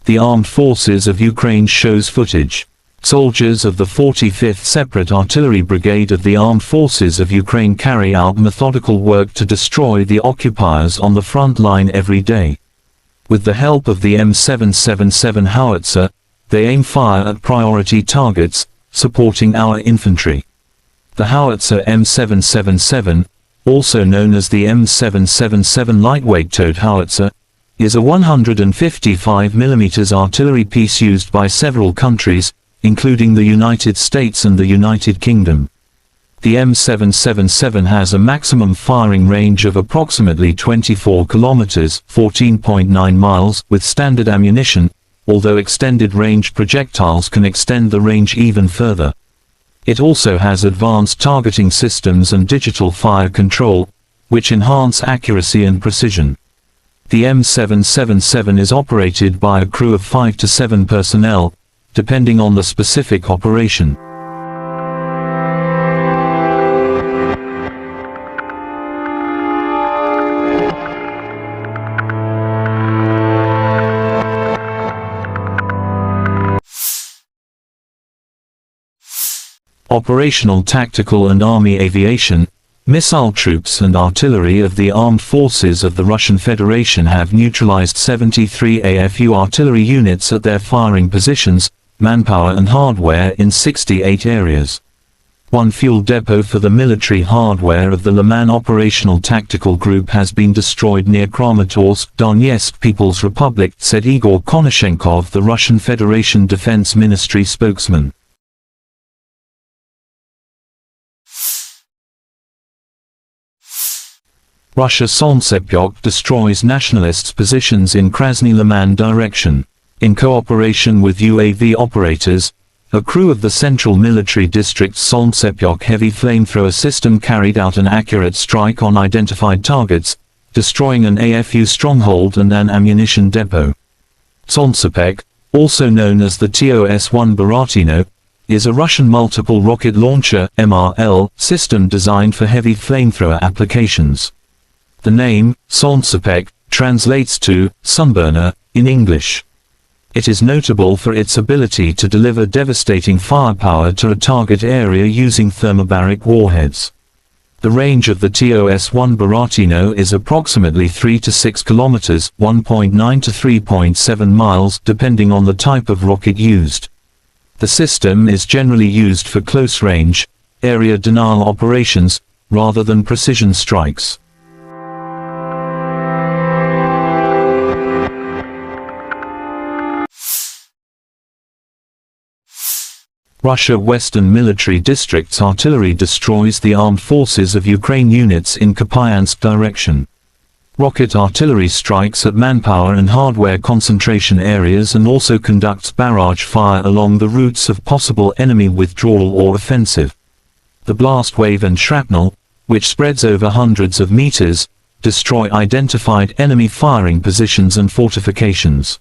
The Armed Forces of Ukraine shows footage. Soldiers of the 45th Separate Artillery Brigade of the Armed Forces of Ukraine carry out methodical work to destroy the occupiers on the front line every day. With the help of the M777 howitzer, they aim fire at priority targets, supporting our infantry. The howitzer M777, also known as the M777 lightweight towed howitzer, is a 155 mm artillery piece used by several countries, including the United States and the United Kingdom. The M777 has a maximum firing range of approximately 24 kilometers, 14.9 miles, with standard ammunition, although extended range projectiles can extend the range even further. It also has advanced targeting systems and digital fire control, which enhance accuracy and precision. The M777 is operated by a crew of 5 to 7 personnel, depending on the specific operation. Operational, tactical and army aviation, missile troops and artillery of the armed forces of the Russian Federation have neutralized 73 AFU artillery units at their firing positions, manpower and hardware in 68 areas. One fuel depot for the military hardware of the Liman Operational Tactical Group has been destroyed near Kramatorsk, Donetsk People's Republic, said Igor Konashenkov, the Russian Federation Defense Ministry spokesman. Russia Solntsepyok destroys nationalists' positions in Krasny Liman direction. In cooperation with UAV operators, a crew of the Central Military District's Solntsepyok heavy flamethrower system carried out an accurate strike on identified targets, destroying an AFU stronghold and an ammunition depot. Solntsepyok, also known as the TOS-1 Buratino, is a Russian multiple rocket launcher (MRL) system designed for heavy flamethrower applications. The name, Solntsepyok, translates to sunburner in English. It is notable for its ability to deliver devastating firepower to a target area using thermobaric warheads. The range of the TOS-1 Buratino is approximately 3 to 6 kilometers, 1.9 to 3.7 miles, depending on the type of rocket used. The system is generally used for close-range, area denial operations, rather than precision strikes. Russia Western Military District's artillery destroys the armed forces of Ukraine units in Kupiansk direction. Rocket artillery strikes at manpower and hardware concentration areas and also conducts barrage fire along the routes of possible enemy withdrawal or offensive. The blast wave and shrapnel, which spreads over hundreds of meters, destroy identified enemy firing positions and fortifications.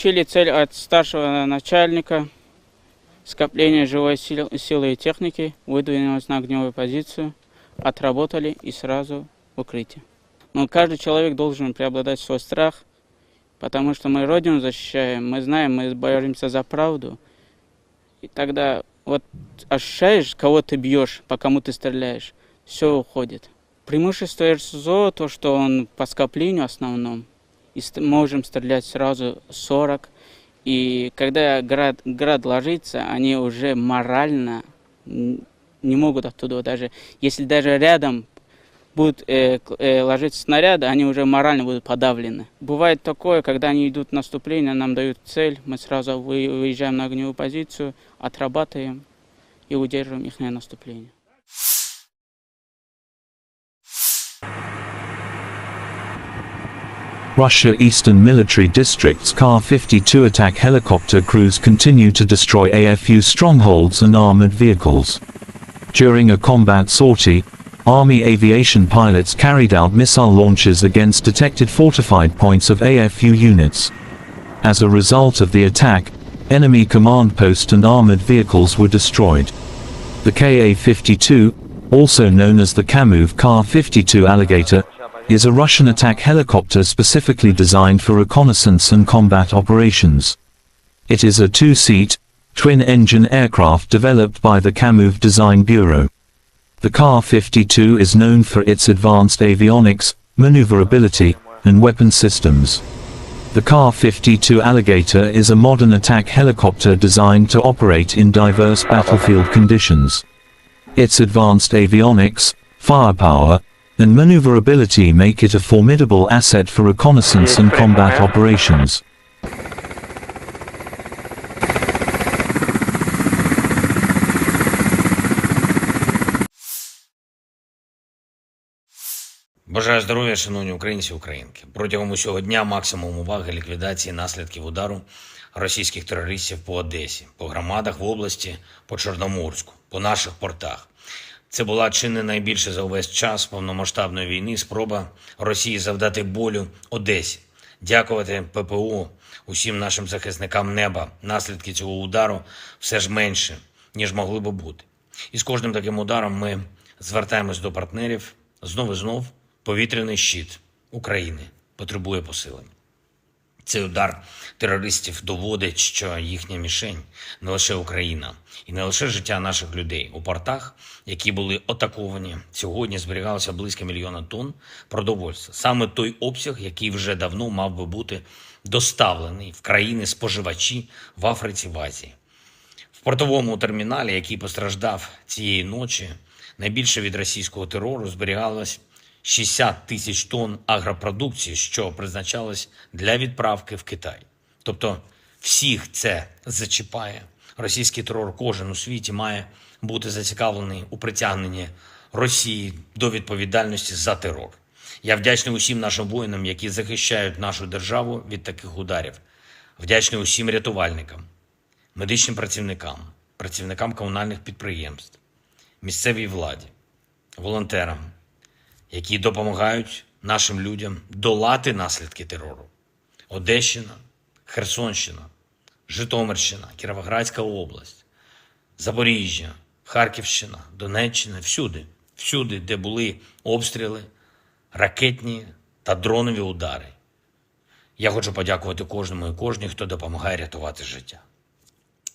Получили цель от старшего начальника, скопление живой силы и техники, выдвинулись на огневую позицию, отработали и сразу в укрытие. Но каждый человек должен преобладать свой страх, потому что мы Родину защищаем, мы знаем, мы боремся за правду. И тогда вот ощущаешь, кого ты бьешь, по кому ты стреляешь, все уходит. Преимущество РСЗО, то, что он по скоплению основном, и можем стрелять сразу 40. И когда град ложится, они уже морально не могут оттуда даже, если даже рядом будут ложиться снаряды, они уже морально будут подавлены. Бывает такое, когда они идут в наступление, нам дают цель, мы сразу выезжаем на огневую позицию, отрабатываем и удерживаем их наступление. Russia Eastern Military District's Kar-52 attack helicopter crews continue to destroy AFU strongholds and armored vehicles. During a combat sortie, Army aviation pilots carried out missile launches against detected fortified points of AFU units. As a result of the attack, enemy command post and armored vehicles were destroyed. The Ka-52, also known as the Kamov Kar-52 Alligator, is a Russian attack helicopter specifically designed for reconnaissance and combat operations. It is a two-seat, twin-engine aircraft developed by the Kamov Design Bureau. The Kar-52 is known for its advanced avionics, maneuverability, and weapon systems. The Kar-52 Alligator is a modern attack helicopter designed to operate in diverse battlefield conditions. Its advanced avionics, firepower, and maneuverability make it a formidable asset for reconnaissance and combat operations. Бажаю здоров'я, шановні українці і українки. Протягом усього дня максимум уваги ліквідації наслідків удару російських терористів по Одесі, по громадах в області, по Чорноморську, по наших портах. Це була чи не найбільше за увесь час повномасштабної війни спроба Росії завдати болю Одесі. Дякувати ППО, усім нашим захисникам неба. Наслідки цього удару все ж менше, ніж могли би бути. І з кожним таким ударом ми звертаємось до партнерів. Знов і знов повітряний щит України потребує посилення. Цей удар терористів доводить, що їхня мішень не лише Україна і не лише життя наших людей. У портах, які були атаковані, сьогодні зберігалося близько 1 мільйона тонн продовольства. Саме той обсяг, який вже давно мав би бути доставлений в країни-споживачі в Африці, в Азії. В портовому терміналі, який постраждав цієї ночі, найбільше від російського терору зберігалось 60 тисяч тонн агропродукції, що призначалось для відправки в Китай. Тобто всіх це зачіпає. Російський терор кожен у світі має бути зацікавлений у притягненні Росії до відповідальності за терор. Я вдячний усім нашим воїнам, які захищають нашу державу від таких ударів. Вдячний усім рятувальникам, медичним працівникам, працівникам комунальних підприємств, місцевій владі, волонтерам, які допомагають нашим людям долати наслідки терору. Одещина, Херсонщина, Житомирщина, Кіровоградська область, Запоріжжя, Харківщина, Донеччина, всюди, де були обстріли, ракетні та дронові удари. Я хочу подякувати кожному і кожній, хто допомагає рятувати життя.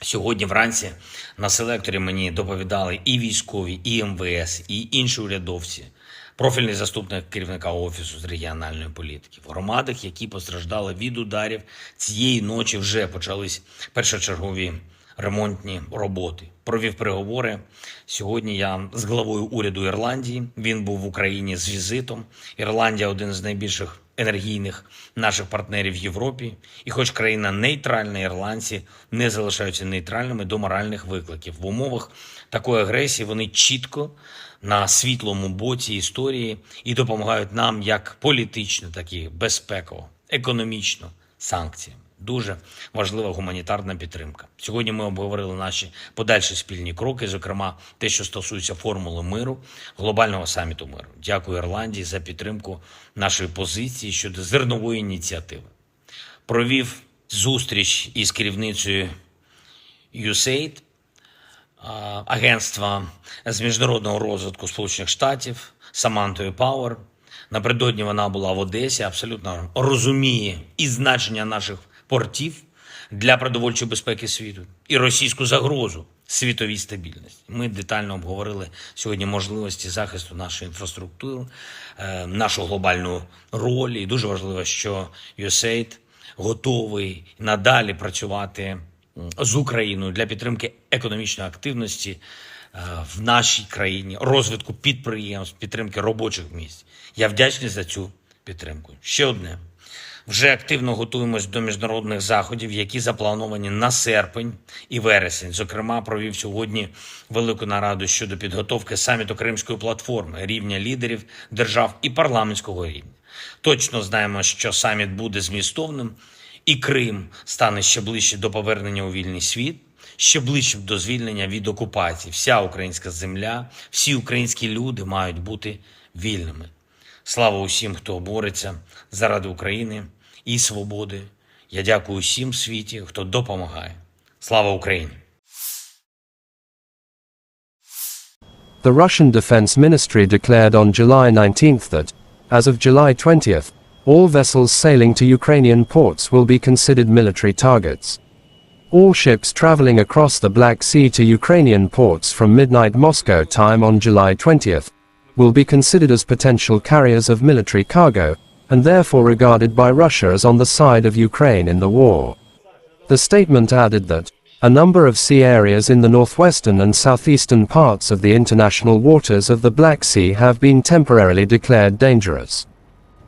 Сьогодні вранці на селекторі мені доповідали і військові, і МВС, і інші урядовці, профільний заступник керівника Офісу з регіональної політики. В громадах, які постраждали від ударів, цієї ночі вже почались першочергові ремонтні роботи. Провів переговори. Сьогодні я з главою уряду Ірландії. Він був в Україні з візитом. Ірландія – один з найбільших енергійних наших партнерів в Європі. І хоч країна нейтральна, ірландці не залишаються нейтральними до моральних викликів. В умовах такої агресії вони чітко на світлому боці історії і допомагають нам як політично, так і безпеково, економічно, санкціями. Дуже важлива гуманітарна підтримка. Сьогодні ми обговорили наші подальші спільні кроки, зокрема те, що стосується формули миру, глобального саміту миру. Дякую Ірландії за підтримку нашої позиції щодо зернової ініціативи. Провів зустріч із керівницею USAID, агентства з міжнародного розвитку Сполучених Штатів, Самантою Пауер. Напередодні вона була в Одесі, абсолютно розуміє і значення наших портів для продовольчої безпеки світу, і російську загрозу світовій стабільності. Ми детально обговорили сьогодні можливості захисту нашої інфраструктури, нашу глобальну роль. І дуже важливо, що USAID готовий надалі працювати з Україною для підтримки економічної активності в нашій країні, розвитку підприємств, підтримки робочих місць. Я вдячний за цю підтримку. Ще одне. Вже активно готуємось до міжнародних заходів, які заплановані на серпень і вересень. Зокрема, провів сьогодні велику нараду щодо підготовки саміту Кримської платформи, рівня лідерів держав і парламентського рівня. Точно знаємо, що саміт буде змістовним, і Крим стане ще ближче до повернення у вільний світ, ще ближче до звільнення від окупації. Вся українська земля, всі українські люди мають бути вільними. Слава усім, хто бореться заради України і свободи. Я дякую усім в світі, хто допомагає. Слава Україні! The Russian Defense Ministry declared on July 19th that, as of July 20th, all vessels sailing to Ukrainian ports will be considered military targets. All ships traveling across the Black Sea to Ukrainian ports from midnight Moscow time on July 20th will be considered as potential carriers of military cargo, and therefore regarded by Russia as on the side of Ukraine in the war. The statement added that a number of sea areas in the northwestern and southeastern parts of the international waters of the Black Sea have been temporarily declared dangerous.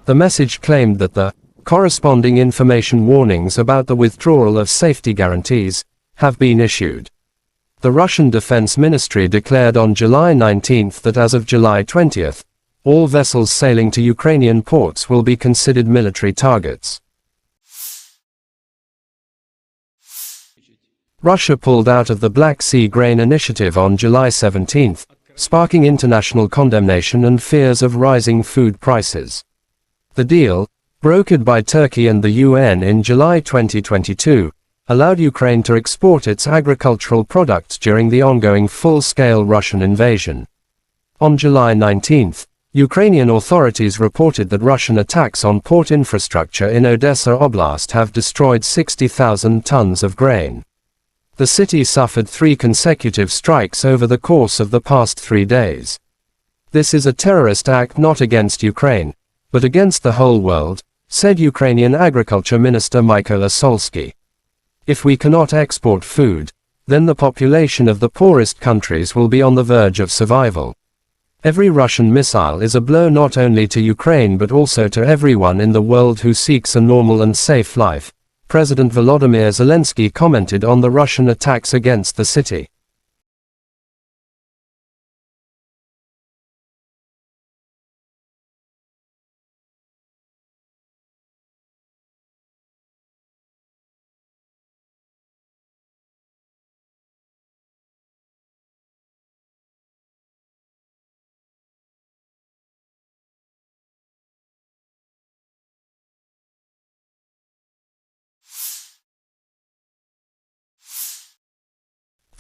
The message claimed that the corresponding information warnings about the withdrawal of safety guarantees have been issued. The Russian Defense Ministry declared on July 19th that as of July 20th, all vessels sailing to Ukrainian ports will be considered military targets. Russia pulled out of the Black Sea Grain Initiative on July 17th, sparking international condemnation and fears of rising food prices. The deal, brokered by Turkey and the UN in July 2022, allowed Ukraine to export its agricultural products during the ongoing full-scale Russian invasion. On July 19th, Ukrainian authorities reported that Russian attacks on port infrastructure in Odessa Oblast have destroyed 60,000 tons of grain. The city suffered 3 consecutive strikes over the course of the past 3 days. This is a terrorist act not against Ukraine, but against the whole world, said Ukrainian Agriculture Minister Mykola Solsky. If we cannot export food, then the population of the poorest countries will be on the verge of survival. Every Russian missile is a blow not only to Ukraine but also to everyone in the world who seeks a normal and safe life, President Volodymyr Zelensky commented on the Russian attacks against the city.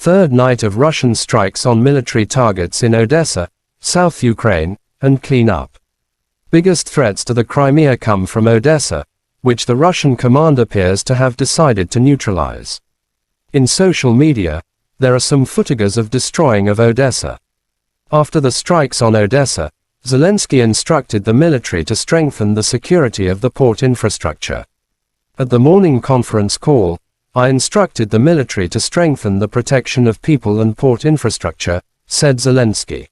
Third night of Russian strikes on military targets in Odessa, South Ukraine, and clean up. Biggest threats to the Crimea come from Odessa, which the Russian command appears to have decided to neutralize. In social media, there are some footages of destroying of Odessa. After the strikes on Odessa, Zelensky instructed the military to strengthen the security of the port infrastructure. At the morning conference call, I instructed the military to strengthen the protection of people and port infrastructure, said Zelensky.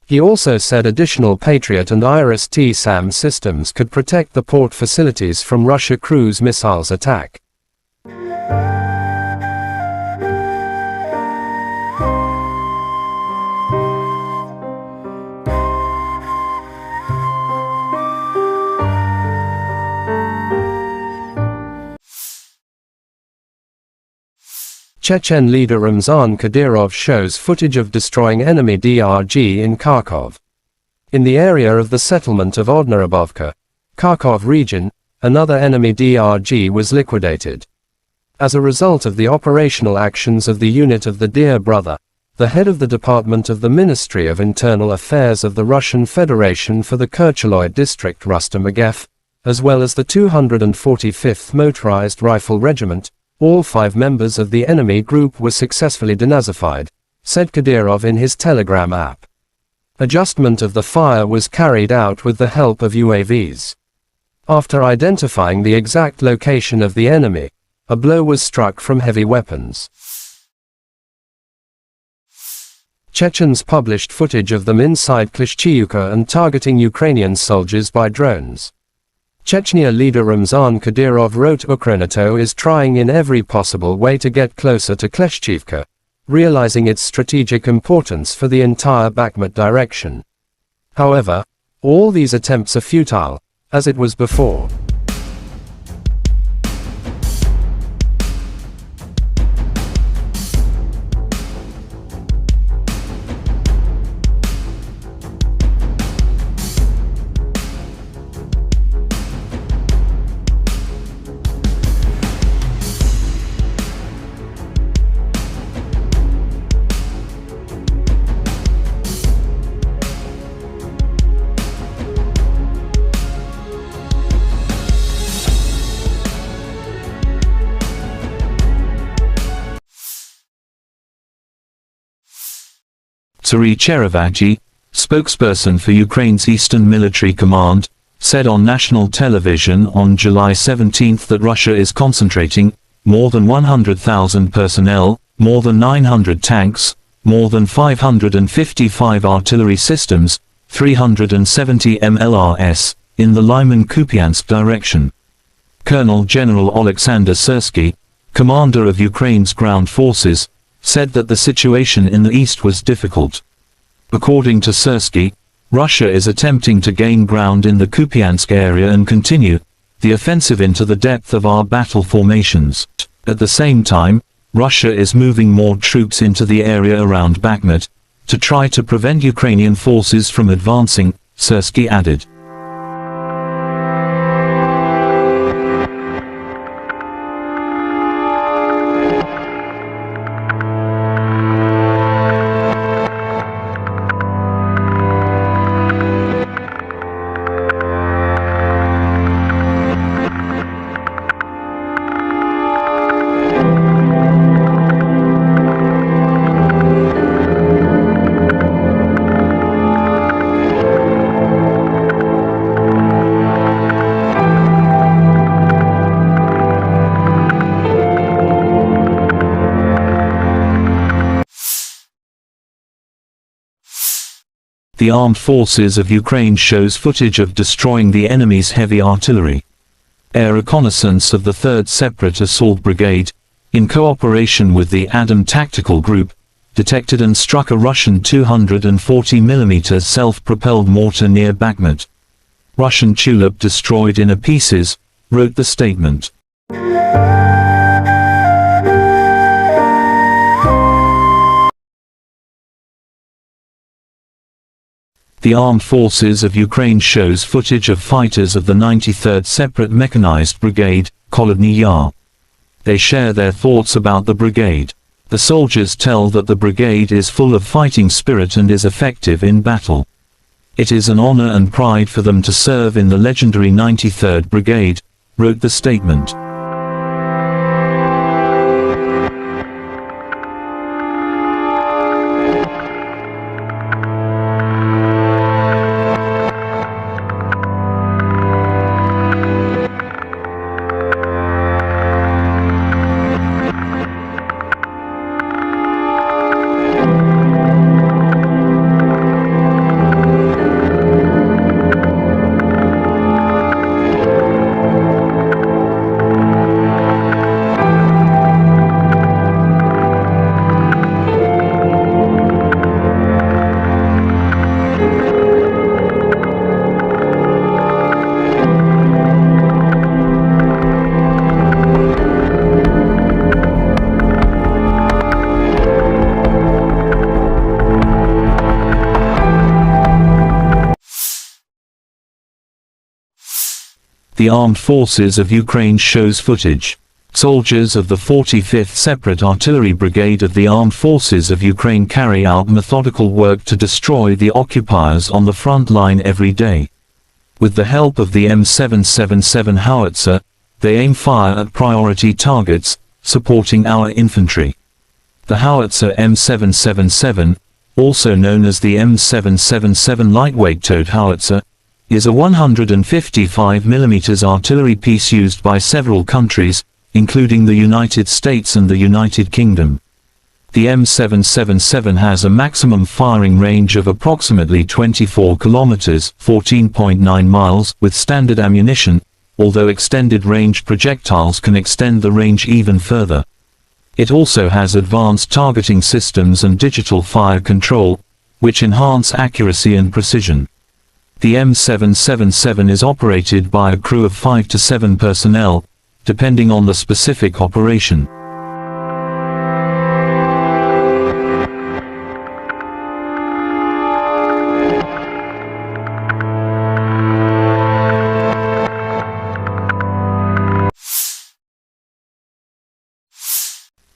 He also said additional Patriot and IRIS-T-SAM systems could protect the port facilities from Russia cruise missiles attack. Chechen leader Ramzan Kadyrov shows footage of destroying enemy DRG in Kharkov. In the area of the settlement of Odnarabovka, Kharkov region, another enemy DRG was liquidated. as a result of the operational actions of the unit of the Dear Brother, the head of the Department of the Ministry of Internal Affairs of the Russian Federation for the Kercheloy district Rustam Agev, as well as the 245th Motorized Rifle Regiment, all 5 members of the enemy group were successfully denazified, said Kadyrov in his Telegram app. Adjustment of the fire was carried out with the help of UAVs. After identifying the exact location of the enemy, a blow was struck from heavy weapons. Chechens published footage of them inside Klishchiivka and targeting Ukrainian soldiers by drones. Chechnya leader Ramzan Kadyrov wrote Ukrenato is trying in every possible way to get closer to Klishchiivka, realizing its strategic importance for the entire Bakhmut direction. However, all these attempts are futile, as it was before. Serhiy Cherevagyi, spokesperson for Ukraine's Eastern Military Command, said on national television on July 17 that Russia is concentrating more than 100,000 personnel, more than 900 tanks, more than 555 artillery systems, 370 MLRS, in the Lyman-Kupiansk direction. Colonel General Alexander Syrsky, commander of Ukraine's ground forces, said that the situation in the east was difficult. According to Syrsky, Russia is attempting to gain ground in the Kupiansk area and continue the offensive into the depth of our battle formations. At the same time, Russia is moving more troops into the area around Bakhmut to try to prevent Ukrainian forces from advancing, Syrsky added. The armed forces of Ukraine shows footage of destroying the enemy's heavy artillery. Air reconnaissance of the 3rd Separate Assault Brigade, in cooperation with the Adam Tactical Group, detected and struck a Russian 240mm self-propelled mortar near Bakhmut. Russian Tulip destroyed in pieces, wrote the statement. The Armed Forces of Ukraine shows footage of fighters of the 93rd Separate Mechanized Brigade, Kholodny Yar. They share their thoughts about the brigade. The soldiers tell that the brigade is full of fighting spirit and is effective in battle. It is an honor and pride for them to serve in the legendary 93rd Brigade, wrote the statement. The Armed Forces of Ukraine shows footage. Soldiers of the 45th Separate Artillery Brigade of the Armed Forces of Ukraine carry out methodical work to destroy the occupiers on the front line every day. With the help of the M777 howitzer, they aim fire at priority targets, supporting our infantry. The howitzer M777, also known as the M777 lightweight towed howitzer, is a 155 mm artillery piece used by several countries, including the United States and the United Kingdom. The M777 has a maximum firing range of approximately 24 kilometers, 14.9 miles, with standard ammunition, although extended range projectiles can extend the range even further. It also has advanced targeting systems and digital fire control, which enhance accuracy and precision. The M777 is operated by a crew of 5 to 7 personnel, depending on the specific operation.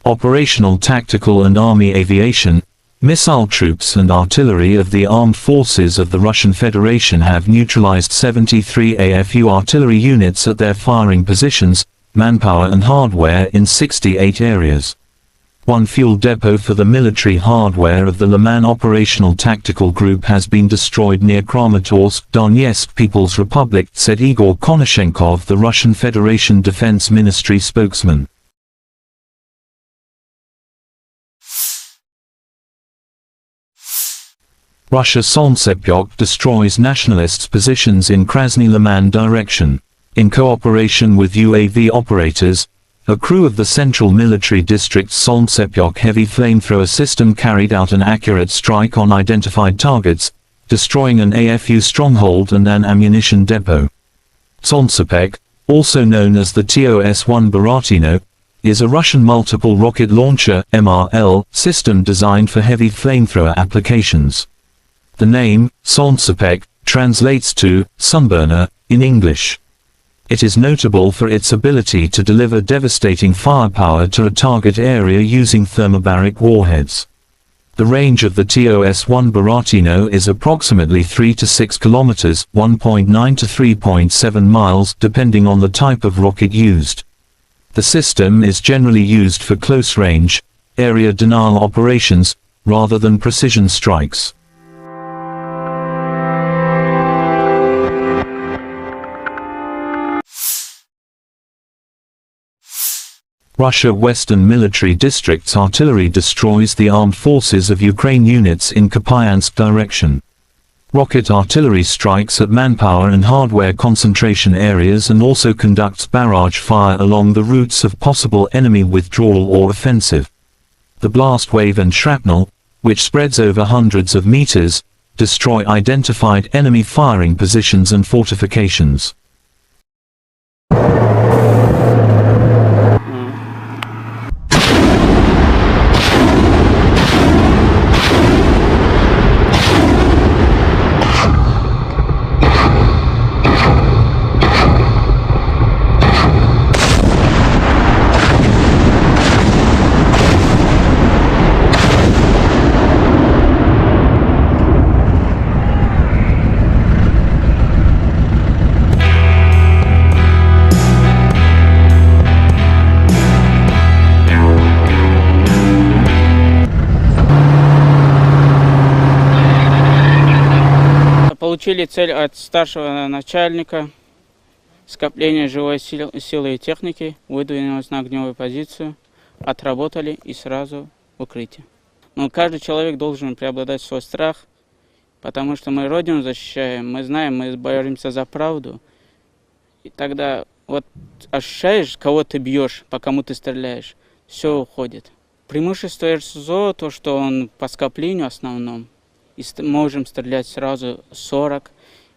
Operational, tactical and army aviation, missile troops and artillery of the armed forces of the Russian Federation have neutralized 73 AFU artillery units at their firing positions, manpower and hardware in 68 areas. One fuel depot for the military hardware of the Liman Operational Tactical Group has been destroyed near Kramatorsk, Donetsk People's Republic, said Igor Konashenkov, the Russian Federation Defense Ministry spokesman. Russia Solntsepyok destroys nationalists' positions in Krasny Liman direction. In cooperation with UAV operators, a crew of the Central Military District's Solntsepyok heavy flamethrower system carried out an accurate strike on identified targets, destroying an AFU stronghold and an ammunition depot. Solntsepyok, also known as the TOS-1 Buratino, is a Russian multiple rocket launcher (MRL) system designed for heavy flamethrower applications. The name, Solntsepyok, translates to sunburner in English. It is notable for its ability to deliver devastating firepower to a target area using thermobaric warheads. The range of the TOS-1 Buratino is approximately 3 to 6 kilometers, 1.9 to 3.7 miles, depending on the type of rocket used. The system is generally used for close-range, area denial operations, rather than precision strikes. Russia Western Military District's artillery destroys the armed forces of Ukraine units in Kupiansk direction. Rocket artillery strikes at manpower and hardware concentration areas and also conducts barrage fire along the routes of possible enemy withdrawal or offensive. The blast wave and shrapnel, which spreads over hundreds of meters, destroy identified enemy firing positions and fortifications. Получили цель от старшего начальника, скопление живой силы и техники, выдвинулись на огневую позицию, отработали и сразу в укрытие. Но каждый человек должен преобладать свой страх, потому что мы Родину защищаем, мы знаем, мы боремся за правду. И тогда вот ощущаешь, кого ты бьешь, по кому ты стреляешь, все уходит. Преимущество РСЗО, то, что он по скоплению основном, и можем стрелять сразу 40.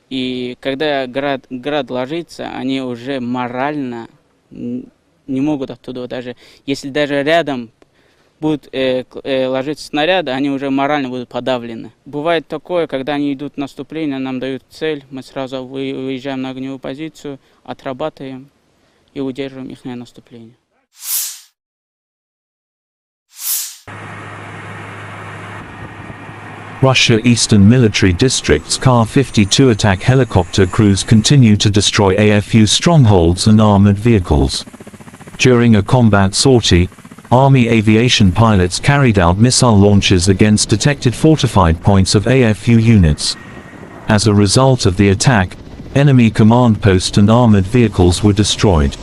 И когда град ложится, они уже морально не могут оттуда, даже если даже рядом будут ложиться снаряды, они уже морально будут подавлены. Бывает такое, когда они идут в наступление, нам дают цель, мы сразу выезжаем на огневую позицию, отрабатываем и удерживаем их наступление. Russia Eastern Military District's Kar-52 attack helicopter crews continue to destroy AFU strongholds and armored vehicles. During a combat sortie, Army aviation pilots carried out missile launches against detected fortified points of AFU units. As a result of the attack, enemy command post and armored vehicles were destroyed.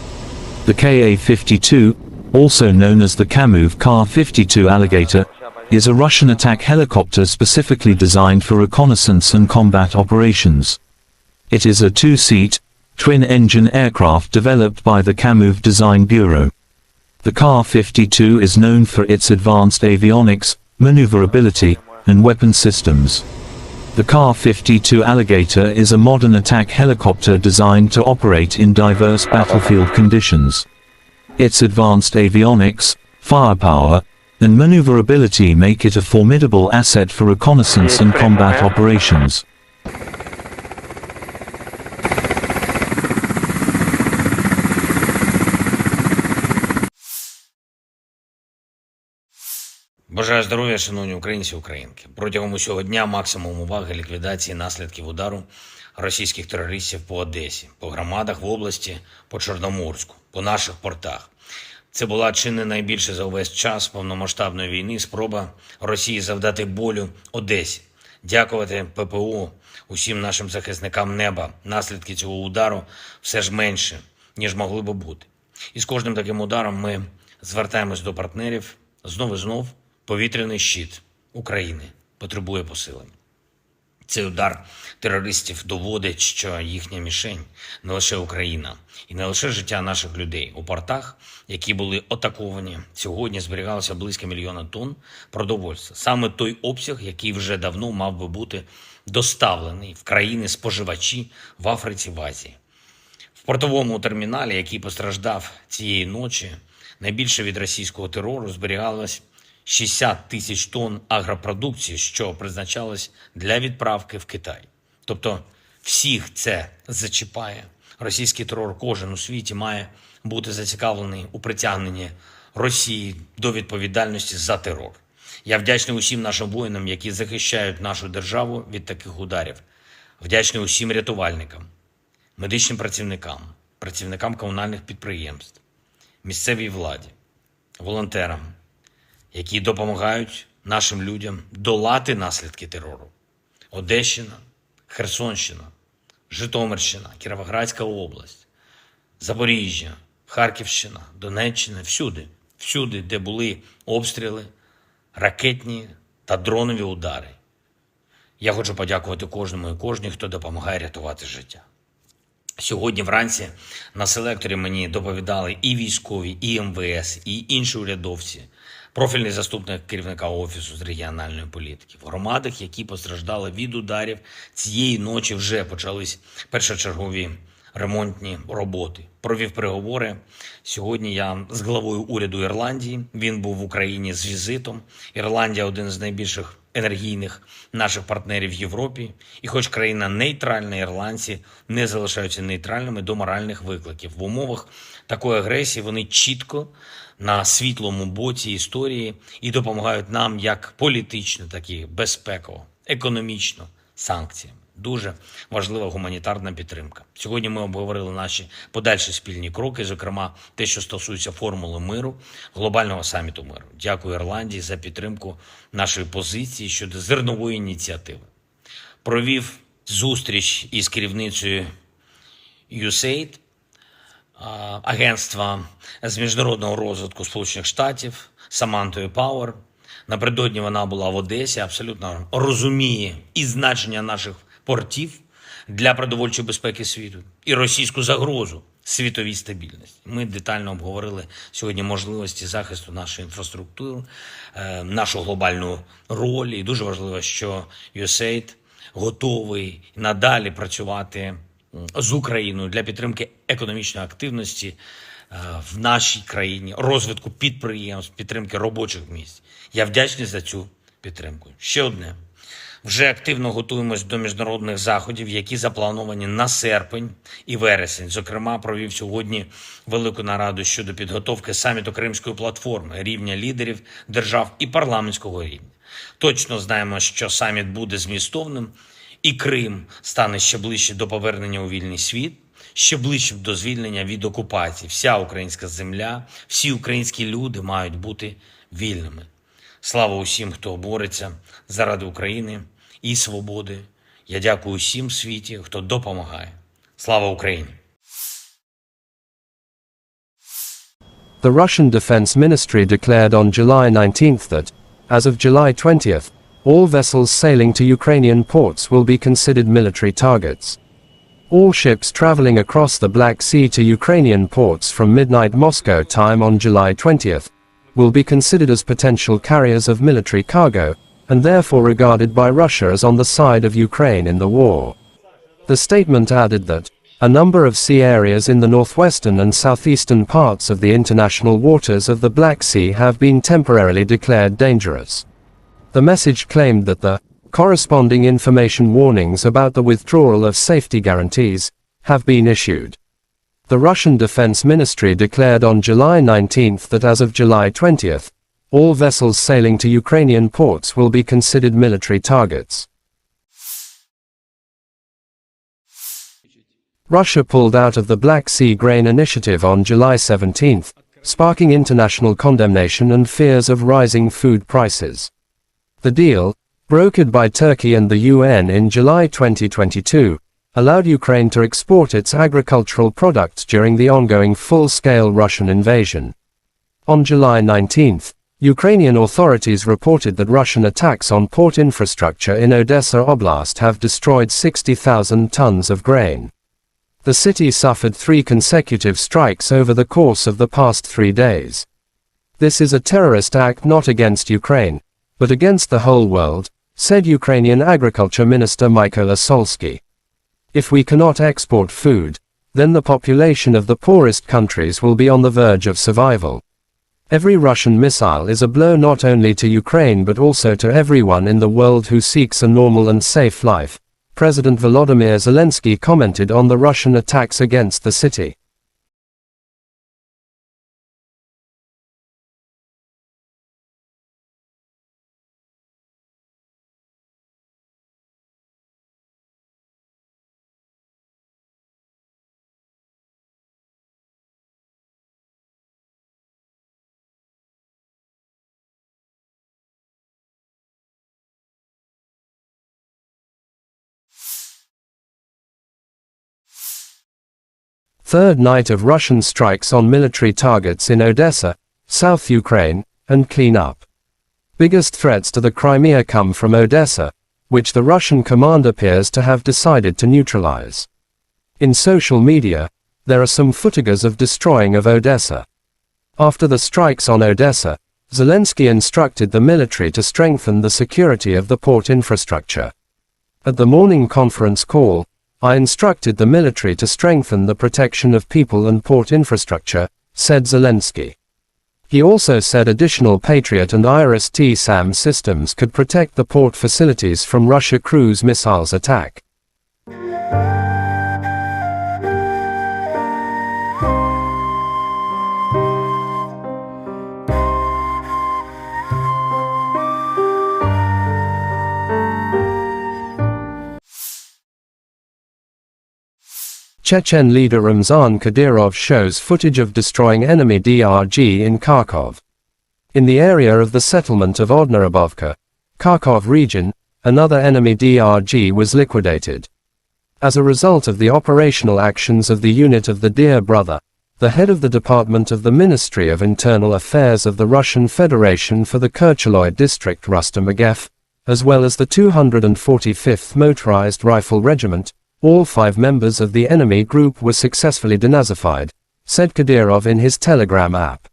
The Ka-52, also known as the Kamov Kar-52 Alligator, is a Russian attack helicopter specifically designed for reconnaissance and combat operations. It is a two-seat, twin-engine aircraft developed by the Kamov Design Bureau. The Kar-52 is known for its advanced avionics, maneuverability, and weapon systems. The Kar-52 Alligator is a modern attack helicopter designed to operate in diverse battlefield conditions. Its advanced avionics, firepower, and maneuverability make it a formidable asset for reconnaissance and combat operations. Бажаю здоров'я, шановні українці і українки. Протягом усього дня максимум уваги ліквідації наслідків удару російських терористів по Одесі, по громадах в області, по Чорноморську, по наших портах. Це була чи не найбільше за увесь час повномасштабної війни спроба Росії завдати болю Одесі. Дякувати ППО, усім нашим захисникам неба. Наслідки цього удару все ж менше, ніж могли би бути. І з кожним таким ударом ми звертаємось до партнерів знов і знов. Повітряний щит України потребує посилення. Цей удар терористів доводить, що їхня мішень не лише Україна і не лише життя наших людей. У портах, які були атаковані, сьогодні зберігалося близько 1 мільйона тонн продовольства. Саме той обсяг, який вже давно мав би бути доставлений в країни-споживачі в Африці, в Азії. В портовому терміналі, який постраждав цієї ночі, найбільше від російського терору зберігалось 60 тисяч тонн агропродукції, що призначалось для відправки в Китай. Тобто всіх це зачіпає. Російський терор кожен у світі має бути зацікавлений у притягненні Росії до відповідальності за терор. Я вдячний усім нашим воїнам, які захищають нашу державу від таких ударів. Вдячний усім рятувальникам, медичним працівникам, працівникам комунальних підприємств, місцевій владі, волонтерам, які допомагають нашим людям долати наслідки терору. Одещина, Херсонщина, Житомирщина, Кіровоградська область, Запоріжжя, Харківщина, Донеччина, всюди, де були обстріли, ракетні та дронові удари. Я хочу подякувати кожному і кожній, хто допомагає рятувати життя. Сьогодні вранці на селекторі мені доповідали і військові, і МВС, і інші урядовці, профільний заступник керівника Офісу з регіональної політики. В громадах, які постраждали від ударів, цієї ночі вже почались першочергові ремонтні роботи. Провів переговори. Сьогодні я з главою уряду Ірландії. Він був в Україні з візитом. Ірландія – один з найбільших енергійних наших партнерів в Європі. І хоч країна нейтральна, ірландці не залишаються нейтральними до моральних викликів. В умовах такої агресії вони чітко на світлому боці історії і допомагають нам як політично, так і безпеково, економічно, санкціями. Дуже важлива гуманітарна підтримка. Сьогодні ми обговорили наші подальші спільні кроки, зокрема те, що стосується формули миру, глобального саміту миру. Дякую Ірландії за підтримку нашої позиції щодо зернової ініціативи. Провів зустріч із керівницею USAID, агентства з міжнародного розвитку Сполучених Штатів, Самантою Пауер. Напередодні вона була в Одесі, абсолютно розуміє і значення наших портів для продовольчої безпеки світу, і російську загрозу світовій стабільності. Ми детально обговорили сьогодні можливості захисту нашої інфраструктури, нашу глобальну роль. І дуже важливо, що USAID готовий надалі працювати з Україною для підтримки економічної активності в нашій країні, розвитку підприємств, підтримки робочих місць. Я вдячний за цю підтримку. Ще одне. Вже активно готуємось до міжнародних заходів, які заплановані на серпень і вересень. Зокрема, провів сьогодні велику нараду щодо підготовки саміту Кримської платформи, рівня лідерів держав і парламентського рівня. Точно знаємо, що саміт буде змістовним, і Крим стане ще ближче до повернення у вільний світ, ще ближче до звільнення від окупації. Вся українська земля, всі українські люди мають бути вільними. Слава усім, хто бореться заради України і свободи. Я дякую усім в світі, хто допомагає. Слава Україні! The Russian Defense Ministry declared on July 19th that, as of July 20th, all vessels sailing to Ukrainian ports will be considered military targets. All ships traveling across the Black Sea to Ukrainian ports from midnight Moscow time on July 20th will be considered as potential carriers of military cargo, and therefore regarded by Russia as on the side of Ukraine in the war. The statement added that a number of sea areas in the northwestern and southeastern parts of the international waters of the Black Sea have been temporarily declared dangerous. The message claimed that the corresponding information warnings about the withdrawal of safety guarantees have been issued. The Russian Defense Ministry declared on July 19th that as of July 20th, all vessels sailing to Ukrainian ports will be considered military targets. Russia pulled out of the Black Sea Grain Initiative on July 17th, sparking international condemnation and fears of rising food prices. The deal, brokered by Turkey and the UN in July 2022, allowed Ukraine to export its agricultural products during the ongoing full-scale Russian invasion. On July 19th, Ukrainian authorities reported that Russian attacks on port infrastructure in Odessa Oblast have destroyed 60,000 tons of grain. The city suffered 3 consecutive strikes over the course of the past 3 days. This is a terrorist act not against Ukraine, but against the whole world, said Ukrainian Agriculture Minister Mykola Solsky. If we cannot export food, then the population of the poorest countries will be on the verge of survival. Every Russian missile is a blow not only to Ukraine but also to everyone in the world who seeks a normal and safe life, President Volodymyr Zelensky commented on the Russian attacks against the city. Third night of Russian strikes on military targets in Odessa, South Ukraine, and clean up. Biggest threats to the Crimea come from Odessa, which the Russian command appears to have decided to neutralize. In social media, there are some footages of destroying of Odessa. After the strikes on Odessa, Zelensky instructed the military to strengthen the security of the port infrastructure. At the morning conference call, I instructed the military to strengthen the protection of people and port infrastructure, said Zelensky. He also said additional Patriot and IRIS-T-SAM systems could protect the port facilities from Russia cruise missiles attack. Chechen leader Ramzan Kadyrov shows footage of destroying enemy DRG in Kharkov. In the area of the settlement of Odnarabovka, Kharkov region, another enemy DRG was liquidated. As a result of the operational actions of the unit of the Dear Brother, the head of the Department of the Ministry of Internal Affairs of the Russian Federation for the Kercheloy district Rustam Agev, as well as the 245th Motorized Rifle Regiment, all 5 members of the enemy group were successfully denazified, said Kadyrov in his Telegram app.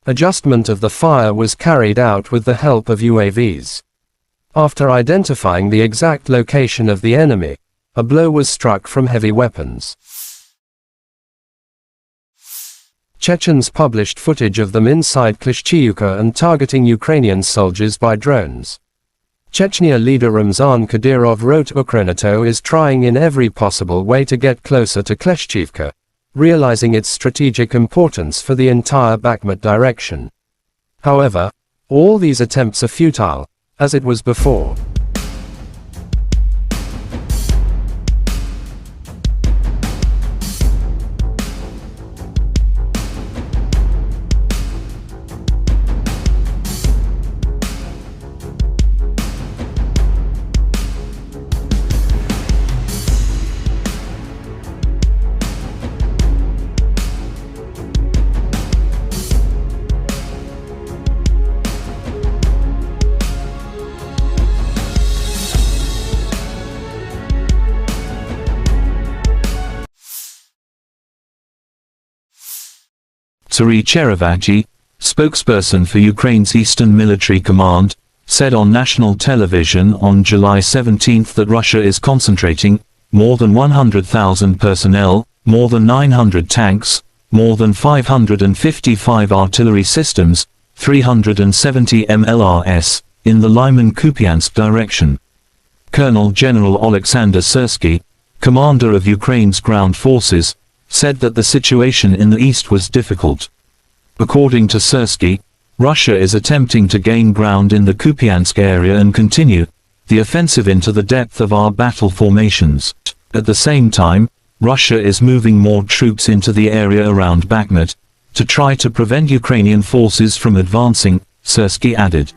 Adjustment of the fire was carried out with the help of UAVs. After identifying the exact location of the enemy, a blow was struck from heavy weapons. Chechens published footage of them inside Klishchiivka and targeting Ukrainian soldiers by drones. Chechnya leader Ramzan Kadyrov wrote Ukrenato is trying in every possible way to get closer to Klishchiivka, realizing its strategic importance for the entire Bakhmut direction. However, all these attempts are futile, as it was before. Turi Cherevagi, spokesperson for Ukraine's Eastern Military Command, said on national television on July 17 that Russia is concentrating more than 100,000 personnel, more than 900 tanks, more than 555 artillery systems, 370 MLRS, in the Lyman-Kupiansk direction. Colonel General Oleksandr Syrsky, commander of Ukraine's ground forces, said that the situation in the east was difficult. According to Syrsky, Russia is attempting to gain ground in the Kupiansk area and continue the offensive into the depth of our battle formations. At the same time, Russia is moving more troops into the area around Bakhmut to try to prevent Ukrainian forces from advancing, Syrsky added.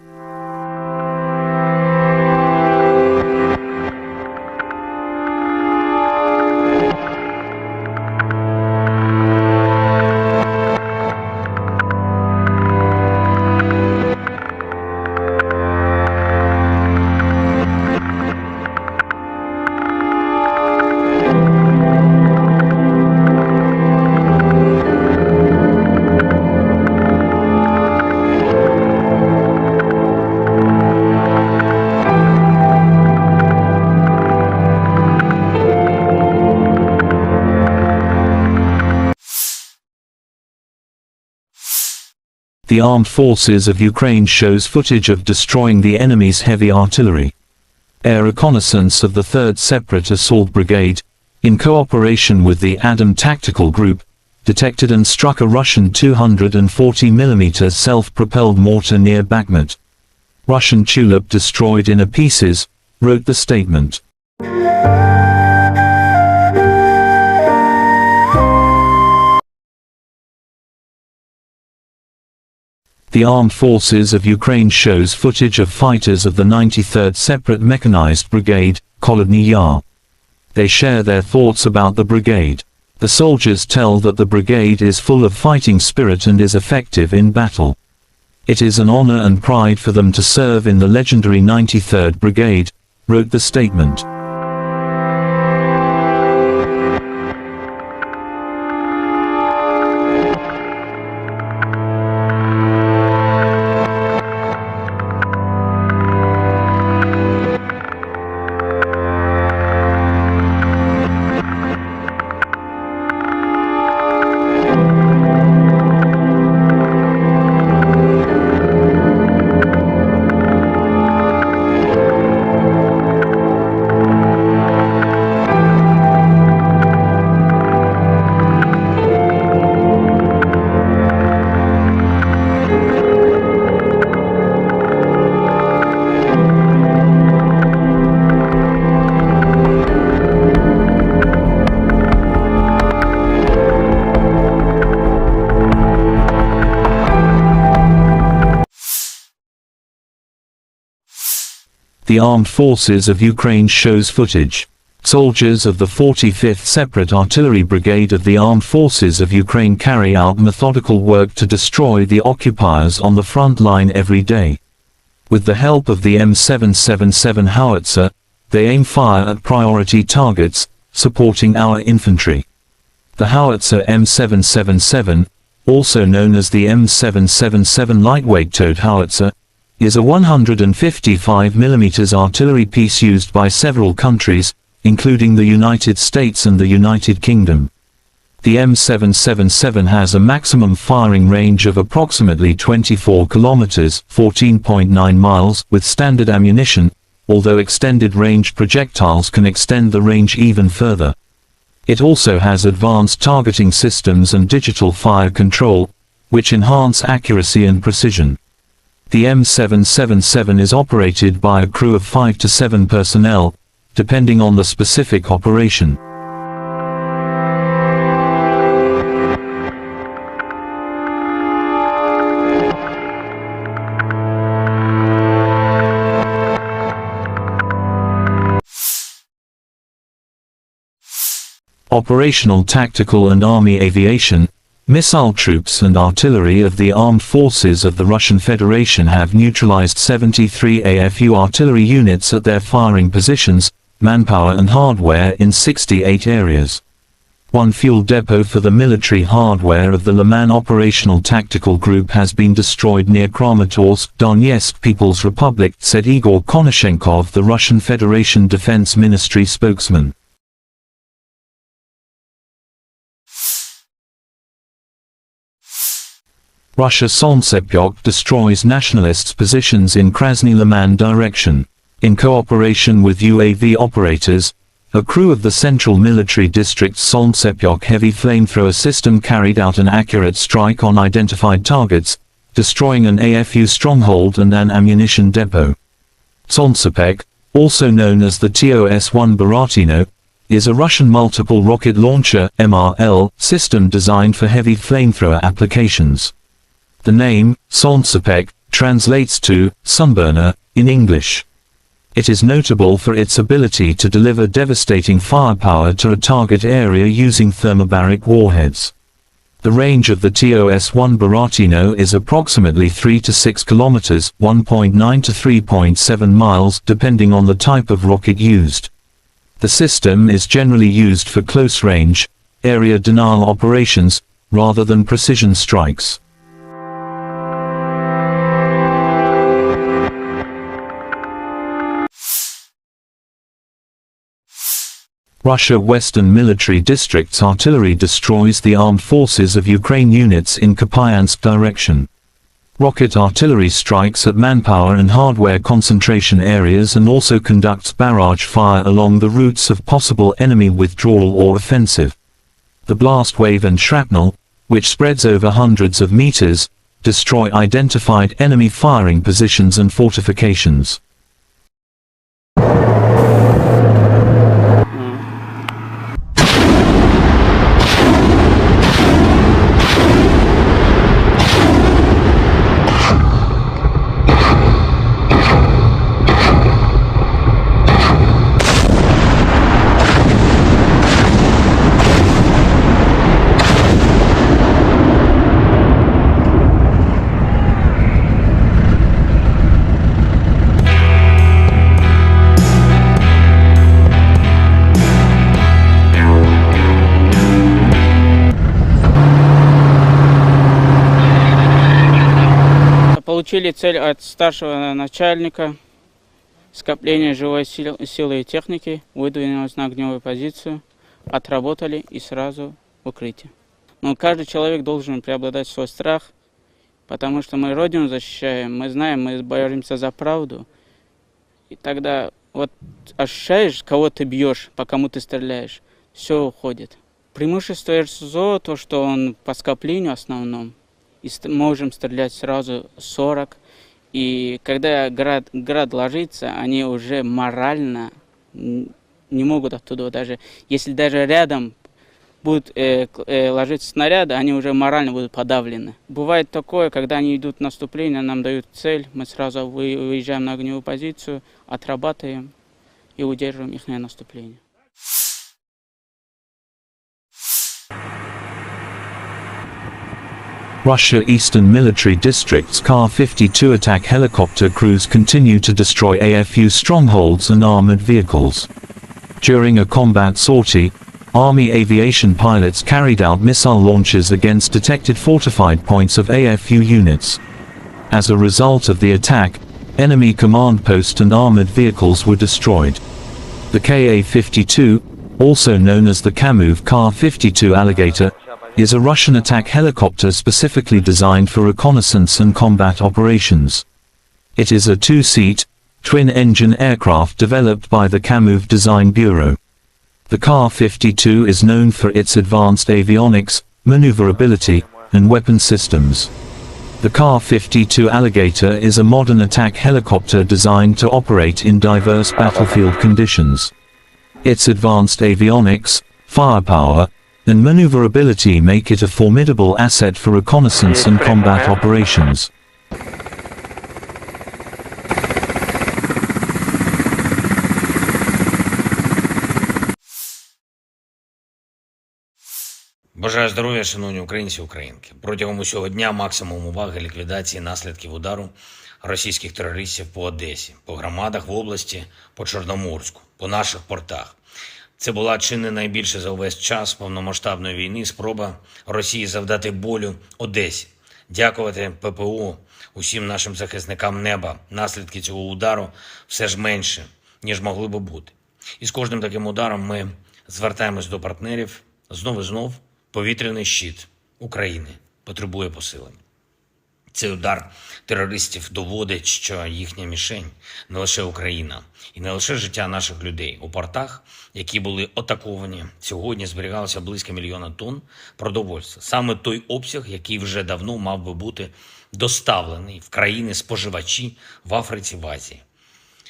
The armed forces of Ukraine shows footage of destroying the enemy's heavy artillery. Air reconnaissance of the 3rd Separate Assault Brigade, in cooperation with the Adam Tactical Group, detected and struck a Russian 240mm self-propelled mortar near Bakhmut. Russian Tulip destroyed in pieces, wrote the statement. The Armed Forces of Ukraine shows footage of fighters of the 93rd Separate Mechanized Brigade, Kolodny Yar. They share their thoughts about the brigade. The soldiers tell that the brigade is full of fighting spirit and is effective in battle. It is an honor and pride for them to serve in the legendary 93rd Brigade, wrote the statement. The Armed Forces of Ukraine shows footage. Soldiers of the 45th Separate Artillery Brigade of the Armed Forces of Ukraine carry out methodical work to destroy the occupiers on the front line every day. With the help of the M777 howitzer, they aim fire at priority targets, supporting our infantry. The howitzer M777, also known as the M777 lightweight towed howitzer, is a 155mm artillery piece used by several countries, including the United States and the United Kingdom. The M777 has a maximum firing range of approximately 24 kilometers, 14.9 miles, with standard ammunition, although extended range projectiles can extend the range even further. It also has advanced targeting systems and digital fire control, which enhance accuracy and precision. The M777 is operated by a crew of 5 to 7 personnel, depending on the specific operation. Operational, tactical and army aviation, missile troops and artillery of the armed forces of the Russian Federation have neutralized 73 AFU artillery units at their firing positions, manpower and hardware in 68 areas. One fuel depot for the military hardware of the Liman Operational Tactical Group has been destroyed near Kramatorsk, Donetsk People's Republic, said Igor Konashenkov, the Russian Federation Defense Ministry spokesman. Russia Solntsepyok destroys nationalists' positions in Krasny Liman direction. In cooperation with UAV operators, a crew of the Central Military District's Solntsepyok heavy flamethrower system carried out an accurate strike on identified targets, destroying an AFU stronghold and an ammunition depot. Solntsepyok, also known as the TOS-1 Baratino, is a Russian multiple rocket launcher (MRL) system designed for heavy flamethrower applications. The name, Solntsepyok, translates to sunburner in English. It is notable for its ability to deliver devastating firepower to a target area using thermobaric warheads. The range of the TOS-1 Baratino is approximately 3 to 6 kilometers, 1.9 to 3.7 miles, depending on the type of rocket used. The system is generally used for close-range, area denial operations, rather than precision strikes. Russia Western Military District's artillery destroys the armed forces of Ukraine units in Kupiansk direction. Rocket artillery strikes at manpower and hardware concentration areas and also conducts barrage fire along the routes of possible enemy withdrawal or offensive. The blast wave and shrapnel, which spreads over hundreds of meters, destroy identified enemy firing positions and fortifications. Получили цель от старшего начальника, скопление живой силы и техники, выдвинулись на огневую позицию, отработали и сразу в укрытие. Но каждый человек должен преобладать свой страх, потому что мы Родину защищаем, мы знаем, мы боремся за правду. И тогда вот ощущаешь, кого ты бьешь, по кому ты стреляешь, все уходит. Преимущество РСЗО, то, что он по скоплению основном, и можем стрелять сразу 40. И когда град ложится, они уже морально не могут оттуда даже. Если даже рядом будут ложиться снаряды, они уже морально будут подавлены. Бывает такое, когда они идут в наступление, нам дают цель, мы сразу выезжаем на огневую позицию, отрабатываем и удерживаем их наступление. Russia Eastern Military District's Kar-52 attack helicopter crews continue to destroy AFU strongholds and armored vehicles. During a combat sortie, Army aviation pilots carried out missile launches against detected fortified points of AFU units. As a result of the attack, enemy command post and armored vehicles were destroyed. The Ka-52, also known as the Kamov Kar-52 Alligator, is a Russian attack helicopter specifically designed for reconnaissance and combat operations. It is a two-seat, twin-engine aircraft developed by the Kamov Design Bureau. The Kar-52 is known for its advanced avionics, maneuverability, and weapon systems. The Ka-52 Alligator is a modern attack helicopter designed to operate in diverse battlefield conditions. Its advanced avionics, firepower, and maneuverability make it a formidable asset for reconnaissance and combat operations. Бажаю здоров'я, шановні українці і українки. Протягом усього дня максимум уваги ліквідації наслідків удару російських терористів по Одесі, по громадах в області, по Чорноморську, по наших портах. Це була чи не найбільше за увесь час повномасштабної війни спроба Росії завдати болю Одесі. Дякувати ППО, усім нашим захисникам неба. Наслідки цього удару все ж менше, ніж могли би бути. І з кожним таким ударом ми звертаємось до партнерів знов і знов. Повітряний щит України потребує посилення. Цей удар терористів доводить, що їхня мішень не лише Україна і не лише життя наших людей. У портах, які були атаковані, сьогодні зберігалося близько 1 мільйона тонн продовольства. Саме той обсяг, який вже давно мав би бути доставлений в країни-споживачі в Африці, в Азії.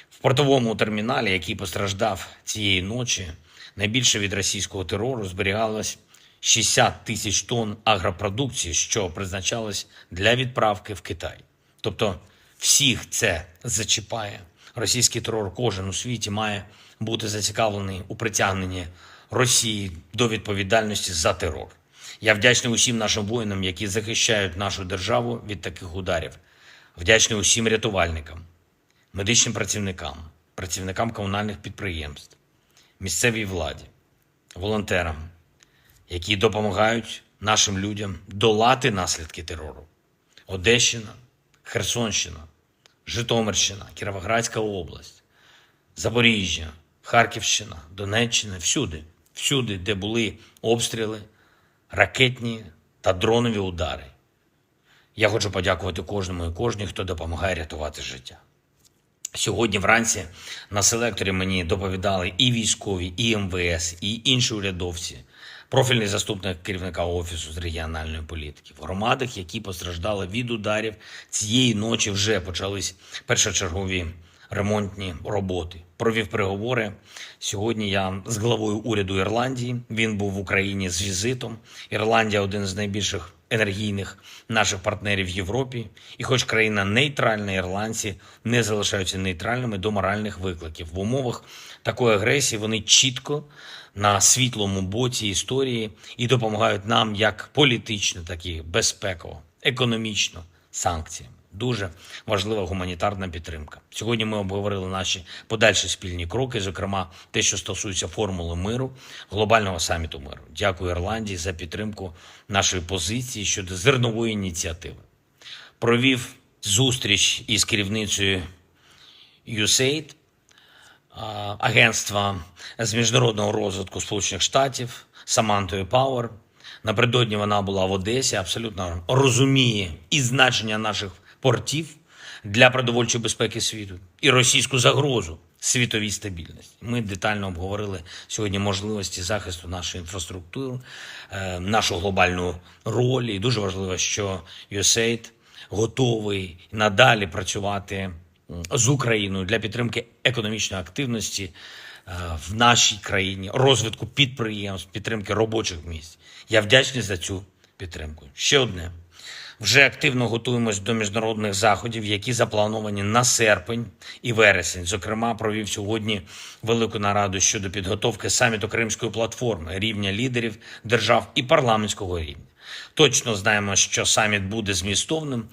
В портовому терміналі, який постраждав цієї ночі, найбільше від російського терору зберігалось 60 тисяч тонн агропродукції, що призначалось для відправки в Китай. Тобто всіх це зачіпає. Російський терор кожен у світі має бути зацікавлений у притягненні Росії до відповідальності за терор. Я вдячний усім нашим воїнам, які захищають нашу державу від таких ударів. Вдячний усім рятувальникам, медичним працівникам, працівникам комунальних підприємств, місцевій владі, волонтерам, які допомагають нашим людям долати наслідки терору. Одещина, Херсонщина, Житомирщина, Кіровоградська область, Запоріжжя, Харківщина, Донеччина, всюди, де були обстріли, ракетні та дронові удари. Я хочу подякувати кожному і кожній, хто допомагає рятувати життя. Сьогодні вранці на селекторі мені доповідали і військові, і МВС, і інші урядовці, профільний заступник керівника Офісу з регіональної політики. В громадах, які постраждали від ударів, цієї ночі вже почались першочергові ремонтні роботи. Провів переговори. Сьогодні я з главою уряду Ірландії. Він був в Україні з візитом. Ірландія – один з найбільших енергійних наших партнерів в Європі. І хоч країна нейтральна, ірландці не залишаються нейтральними до моральних викликів. В умовах такої агресії вони чітко на світлому боці історії і допомагають нам як політично, так і безпеково, економічно, санкціями. Дуже важлива гуманітарна підтримка. Сьогодні ми обговорили наші подальші спільні кроки, зокрема те, що стосується формули миру, глобального саміту миру. Дякую Ірландії за підтримку нашої позиції щодо зернової ініціативи. Провів зустріч із керівницею USAID, агентства з міжнародного розвитку Сполучених Штатів, Самантою Пауер. Напередодні вона була в Одесі, абсолютно розуміє і значення наших портів для продовольчої безпеки світу, і російську загрозу світовій стабільності. Ми детально обговорили сьогодні можливості захисту нашої інфраструктури, нашу глобальну роль. І дуже важливо, що USAID готовий надалі працювати з Україною для підтримки економічної активності в нашій країні, розвитку підприємств, підтримки робочих місць. Я вдячний за цю підтримку. Ще одне. Вже активно готуємось до міжнародних заходів, які заплановані на серпень і вересень. Зокрема, провів сьогодні велику нараду щодо підготовки саміту Кримської платформи, рівня лідерів держав і парламентського рівня. Точно знаємо, що саміт буде змістовним,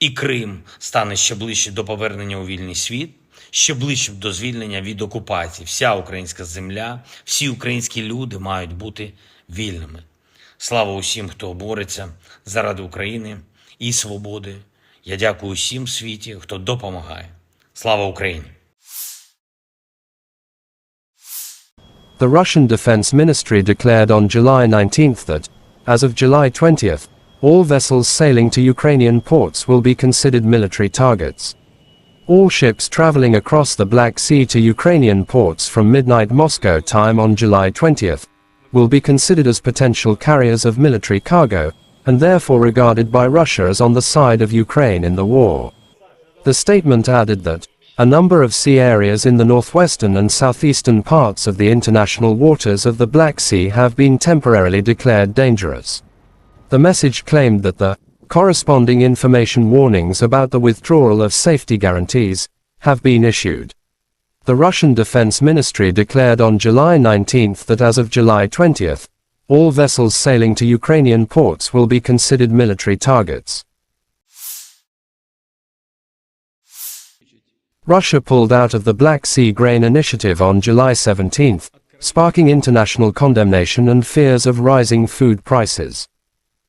і Крим стане ще ближче до повернення у вільний світ, ще ближче до звільнення від окупації. Вся українська земля, всі українські люди мають бути вільними. Слава усім, хто бореться заради України і свободи. Я дякую усім в світі, хто допомагає. Слава Україні! The Russian Defense Ministry declared on July 19th that, as of July 20th, all vessels sailing to Ukrainian ports will be considered military targets. All ships traveling across the Black Sea to Ukrainian ports from midnight Moscow time on July 20th will be considered as potential carriers of military cargo, and therefore regarded by Russia as on the side of Ukraine in the war. The statement added that a number of sea areas in the northwestern and southeastern parts of the international waters of the Black Sea have been temporarily declared dangerous. The message claimed that the corresponding information warnings about the withdrawal of safety guarantees have been issued. The Russian Defense Ministry declared on July 19 that as of July 20, all vessels sailing to Ukrainian ports will be considered military targets. Russia pulled out of the Black Sea Grain Initiative on July 17, sparking international condemnation and fears of rising food prices.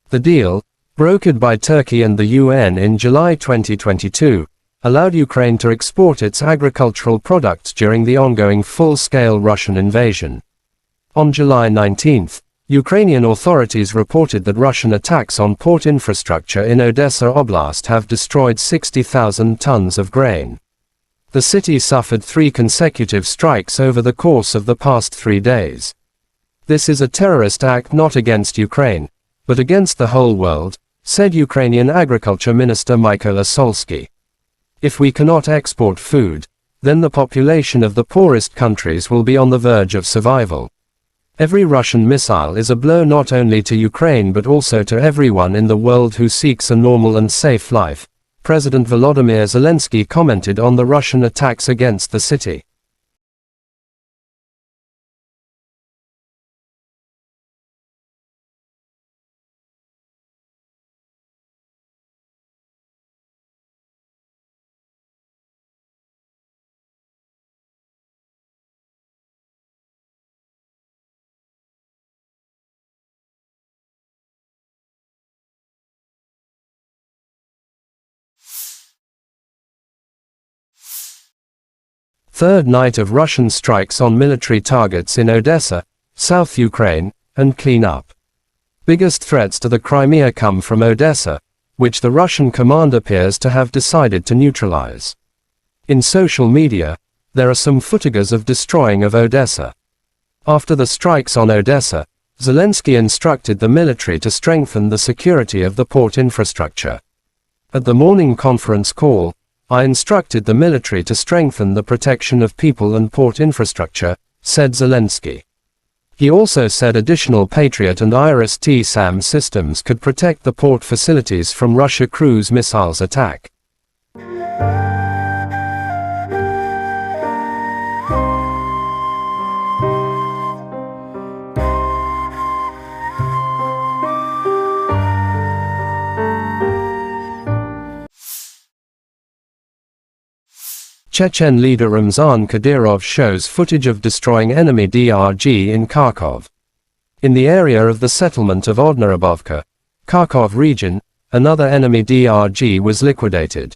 The deal, brokered by Turkey and the UN in July 2022, allowed Ukraine to export its agricultural products during the ongoing full-scale Russian invasion. On July 19, Ukrainian authorities reported that Russian attacks on port infrastructure in Odessa Oblast have destroyed 60,000 tons of grain. The city suffered 3 consecutive strikes over the course of the past 3 days. This is a terrorist act not against Ukraine, but against the whole world, said Ukrainian Agriculture Minister Mykola Solsky. If we cannot export food, then the population of the poorest countries will be on the verge of survival. Every Russian missile is a blow not only to Ukraine but also to everyone in the world who seeks a normal and safe life, President Volodymyr Zelensky commented on the Russian attacks against the city. Third night of Russian strikes on military targets in Odessa, South Ukraine, and clean up. Biggest threats to the Crimea come from Odessa, which the Russian command appears to have decided to neutralize. In social media, there are some footages of destroying of Odessa. After the strikes on Odessa, Zelensky instructed the military to strengthen the security of the port infrastructure. At the morning conference call, I instructed the military to strengthen the protection of people and port infrastructure, said Zelensky. He also said additional Patriot and IRIS-T-SAM systems could protect the port facilities from Russia cruise missiles attack. Chechen leader Ramzan Kadyrov shows footage of destroying enemy DRG in Kharkov. In the area of the settlement of Odnarabovka, Kharkov region, another enemy DRG was liquidated.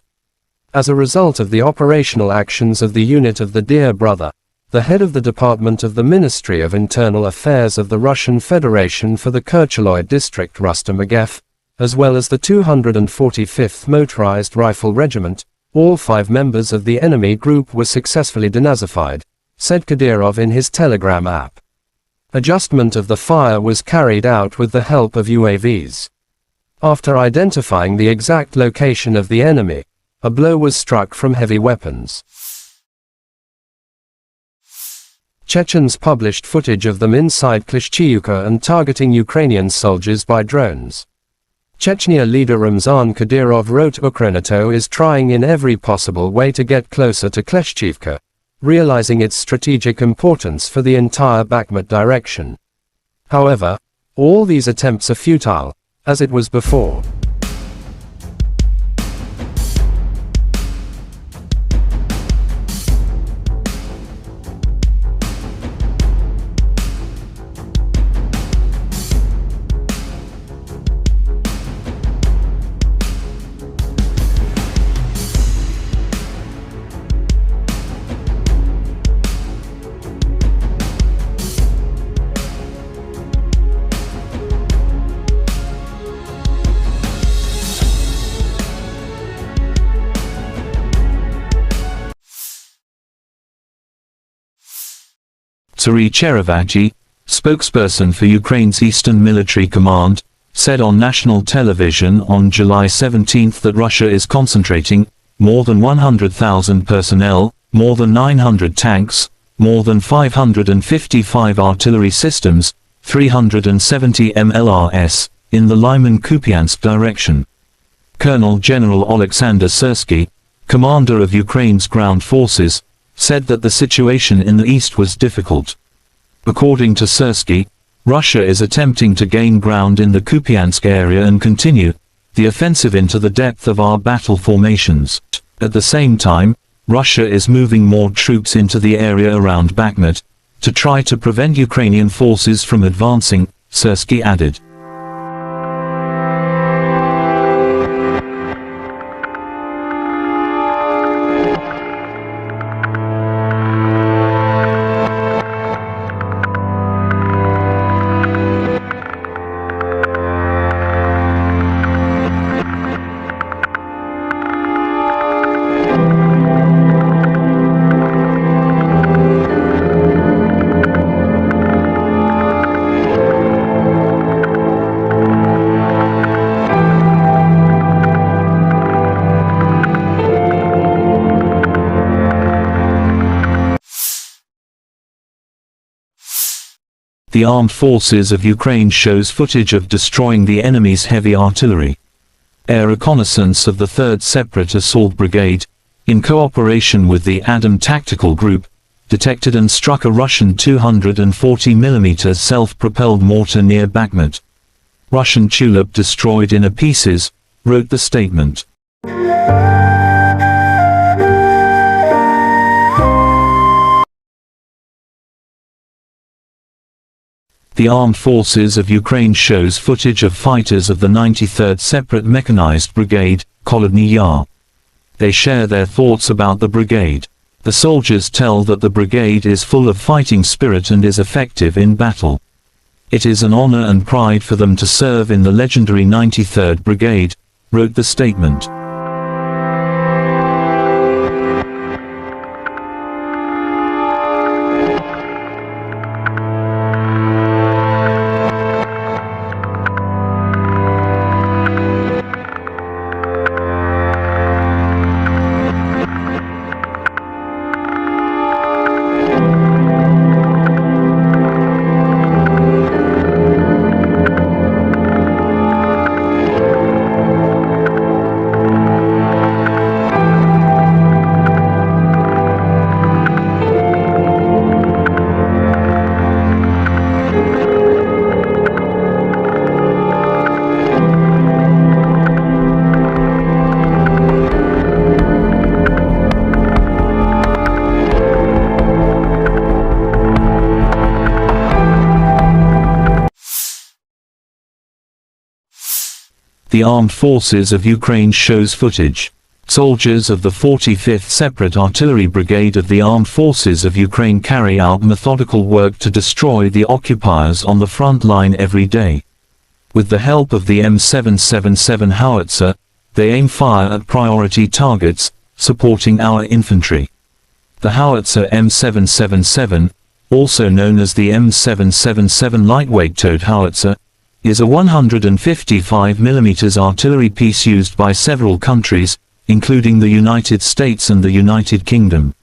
As a result of the operational actions of the unit of the Dear Brother, the head of the Department of the Ministry of Internal Affairs of the Russian Federation for the Kercheloy district Rustam Agev, as well as the 245th Motorized Rifle Regiment, all 5 members of the enemy group were successfully denazified, said Kadyrov in his Telegram app. Adjustment of the fire was carried out with the help of UAVs. After identifying the exact location of the enemy, a blow was struck from heavy weapons. Chechens published footage of them inside Klishchiivka and targeting Ukrainian soldiers by drones. Chechnya leader Ramzan Kadyrov wrote Ukrenato is trying in every possible way to get closer to Klishchiivka, realizing its strategic importance for the entire Bakhmut direction. However, all these attempts are futile, as it was before. Cherevagi, spokesperson for Ukraine's Eastern Military Command, said on national television on July 17 that Russia is concentrating more than 100,000 personnel, more than 900 tanks, more than 555 artillery systems, 370 MLRS, in the Lyman-Kupiansk direction. Colonel General Oleksandr Syrsky, commander of Ukraine's ground forces, said that the situation in the east was difficult. According to Syrsky, Russia is attempting to gain ground in the Kupiansk area and continue the offensive into the depth of our battle formations. At the same time, Russia is moving more troops into the area around Bakhmut to try to prevent Ukrainian forces from advancing, Syrsky added. The armed forces of Ukraine shows footage of destroying the enemy's heavy artillery. Air reconnaissance of the 3rd Separate Assault Brigade, in cooperation with the Adam Tactical Group, detected and struck a Russian 240mm self-propelled mortar near Bakhmut. Russian Tulip destroyed in pieces, wrote the statement. The Armed Forces of Ukraine shows footage of fighters of the 93rd Separate Mechanized Brigade, Kholodny Yar. They share their thoughts about the brigade. The soldiers tell that the brigade is full of fighting spirit and is effective in battle. It is an honor and pride for them to serve in the legendary 93rd Brigade, wrote the statement. The Armed Forces of Ukraine shows footage. Soldiers of the 45th Separate Artillery Brigade of the Armed Forces of Ukraine carry out methodical work to destroy the occupiers on the front line every day. With the help of the M777 howitzer, they aim fire at priority targets, supporting our infantry. The howitzer M777, also known as the M777 lightweight towed howitzer, is a 155mm artillery piece used by several countries, including the United States and the United Kingdom.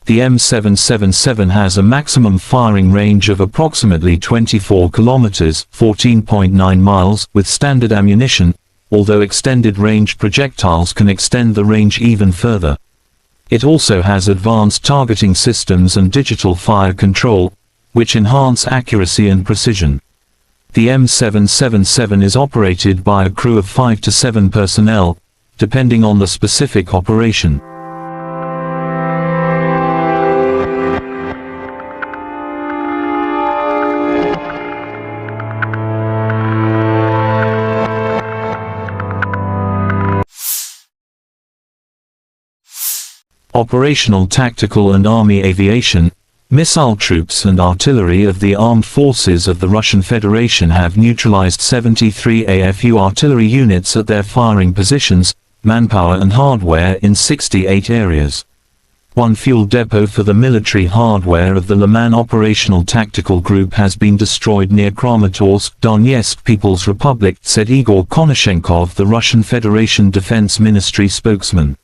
The M777 has a maximum firing range of approximately 24 kilometers, 14.9 miles, with standard ammunition, although extended range projectiles can extend the range even further. It also has advanced targeting systems and digital fire control, which enhance accuracy and precision. The M777 is operated by a crew of 5 to 7 personnel, depending on the specific operation. Operational, tactical and army aviation, missile troops and artillery of the armed forces of the Russian Federation have neutralized 73 AFU artillery units at their firing positions, manpower and hardware in 68 areas. One fuel depot for the military hardware of the Liman Operational Tactical Group has been destroyed near Kramatorsk, Donetsk People's Republic, said Igor Konashenkov, the Russian Federation Defense Ministry spokesman.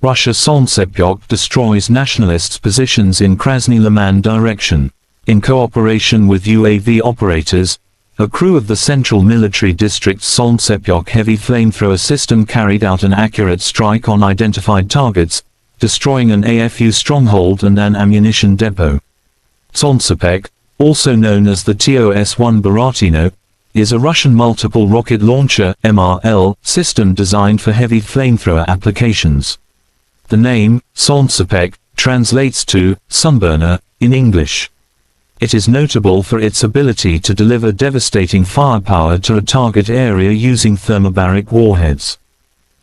Russia Solntsepyok destroys nationalists' positions in Krasny Liman direction. In cooperation with UAV operators, a crew of the Central Military District's Solntsepyok heavy flamethrower system carried out an accurate strike on identified targets, destroying an AFU stronghold and an ammunition depot. Solntsepyok, also known as the TOS-1 Baratino, is a Russian multiple rocket launcher (MRL) system designed for heavy flamethrower applications. The name, Solntsepyok, translates to sunburner in English. It is notable for its ability to deliver devastating firepower to a target area using thermobaric warheads.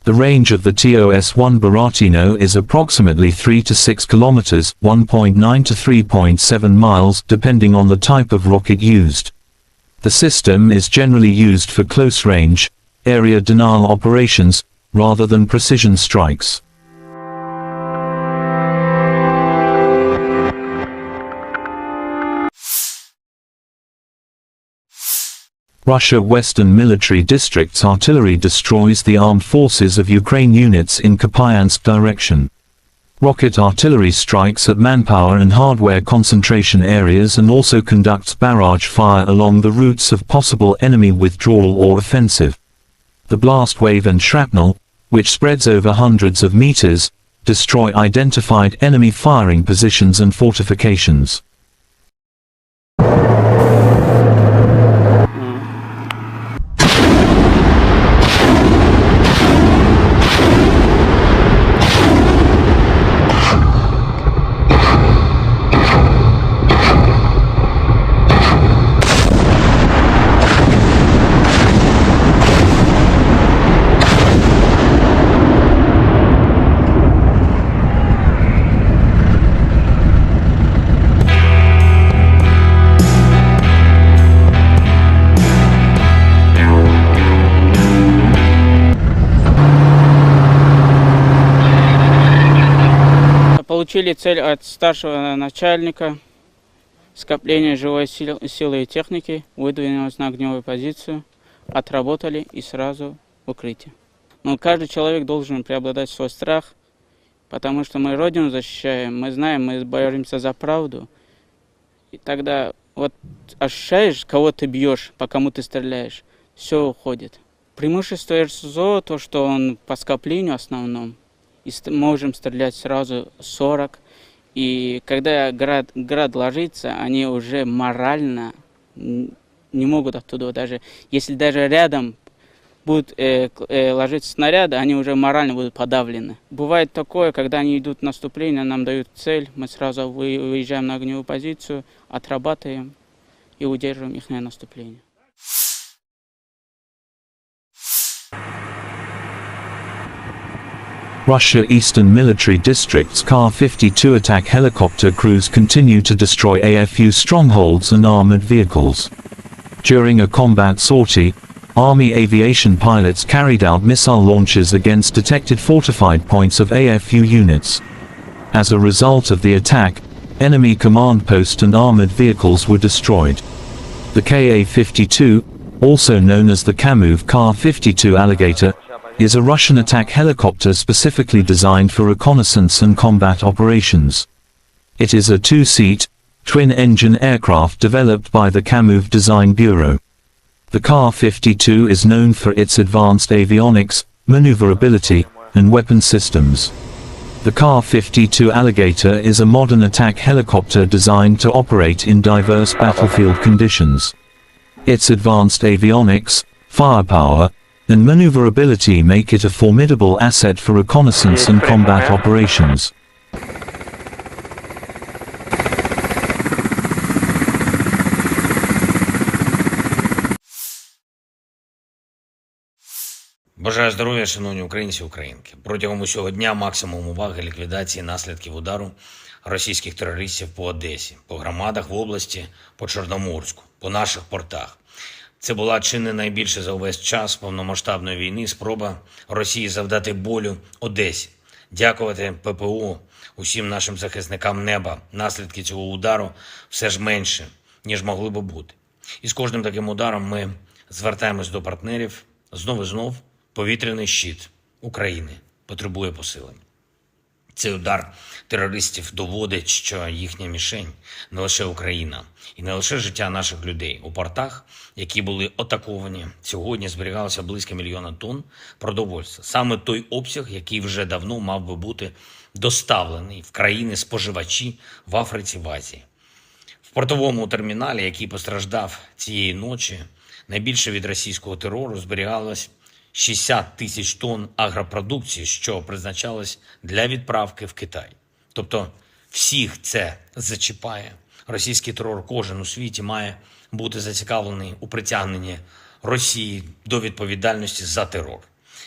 The range of the TOS-1 Baratino is approximately 3 to 6 kilometers, 1.9 to 3.7 miles, depending on the type of rocket used. The system is generally used for close-range, area denial operations, rather than precision strikes. Russia Western Military District's artillery destroys the armed forces of Ukraine units in Kupiansk direction. Rocket artillery strikes at manpower and hardware concentration areas and also conducts barrage fire along the routes of possible enemy withdrawal or offensive. The blast wave and shrapnel, which spreads over hundreds of meters, destroy identified enemy firing positions and fortifications. Получили цель от старшего начальника, скопление живой силы и техники, выдвинулись на огневую позицию, отработали и сразу в укрытие. Но каждый человек должен преобладать свой страх, потому что мы Родину защищаем, мы знаем, мы боремся за правду. И тогда вот ощущаешь, кого ты бьешь, по кому ты стреляешь, все уходит. Преимущество РСЗО, то, что он по скоплению основном, и можем стрелять сразу 40. И когда град ложится, они уже морально не могут оттуда, даже если даже рядом будут ложиться снаряды, они уже морально будут подавлены. Бывает такое, когда они идут в наступление, нам дают цель, мы сразу выезжаем на огневую позицию, отрабатываем и удерживаем их наступление. Russia Eastern Military District's Kar-52 attack helicopter crews continue to destroy AFU strongholds and armored vehicles. During a combat sortie, Army aviation pilots carried out missile launches against detected fortified points of AFU units. As a result of the attack, enemy command post and armored vehicles were destroyed. The Ka-52, also known as the Kamov Kar-52 Alligator, is a Russian attack helicopter specifically designed for reconnaissance and combat operations. It is a two-seat, twin-engine aircraft developed by the Kamov Design Bureau. The Kar-52 is known for its advanced avionics, maneuverability, and weapon systems. The Kar-52 Alligator is a modern attack helicopter designed to operate in diverse battlefield conditions. Its advanced avionics, firepower, and maneuverability make it a formidable asset for reconnaissance and combat operations. Бажаю здоров'я, шановні українці і українки. Протягом усього дня максимум уваги ліквідації наслідків удару російських терористів по Одесі, по громадах в області, по Чорноморську, по наших портах. Це була чи не найбільша за увесь час повномасштабної війни спроба Росії завдати болю Одесі. Дякувати ППО, усім нашим захисникам неба. Наслідки цього удару все ж менше, ніж могли би бути. І з кожним таким ударом ми звертаємось до партнерів. Знов і знов повітряний щит України потребує посилення. Цей удар терористів доводить, що їхня мішень не лише Україна і не лише життя наших людей. У портах, які були атаковані, сьогодні зберігалося близько 1 мільйона тонн продовольства. Саме той обсяг, який вже давно мав би бути доставлений в країни-споживачі в Африці, в Азії. В портовому терміналі, який постраждав цієї ночі, найбільше від російського терору зберігалось 60 тисяч тонн агропродукції, що призначалось для відправки в Китай. Тобто всіх це зачіпає. Російський терор кожен у світі має бути зацікавлений у притягненні Росії до відповідальності за терор.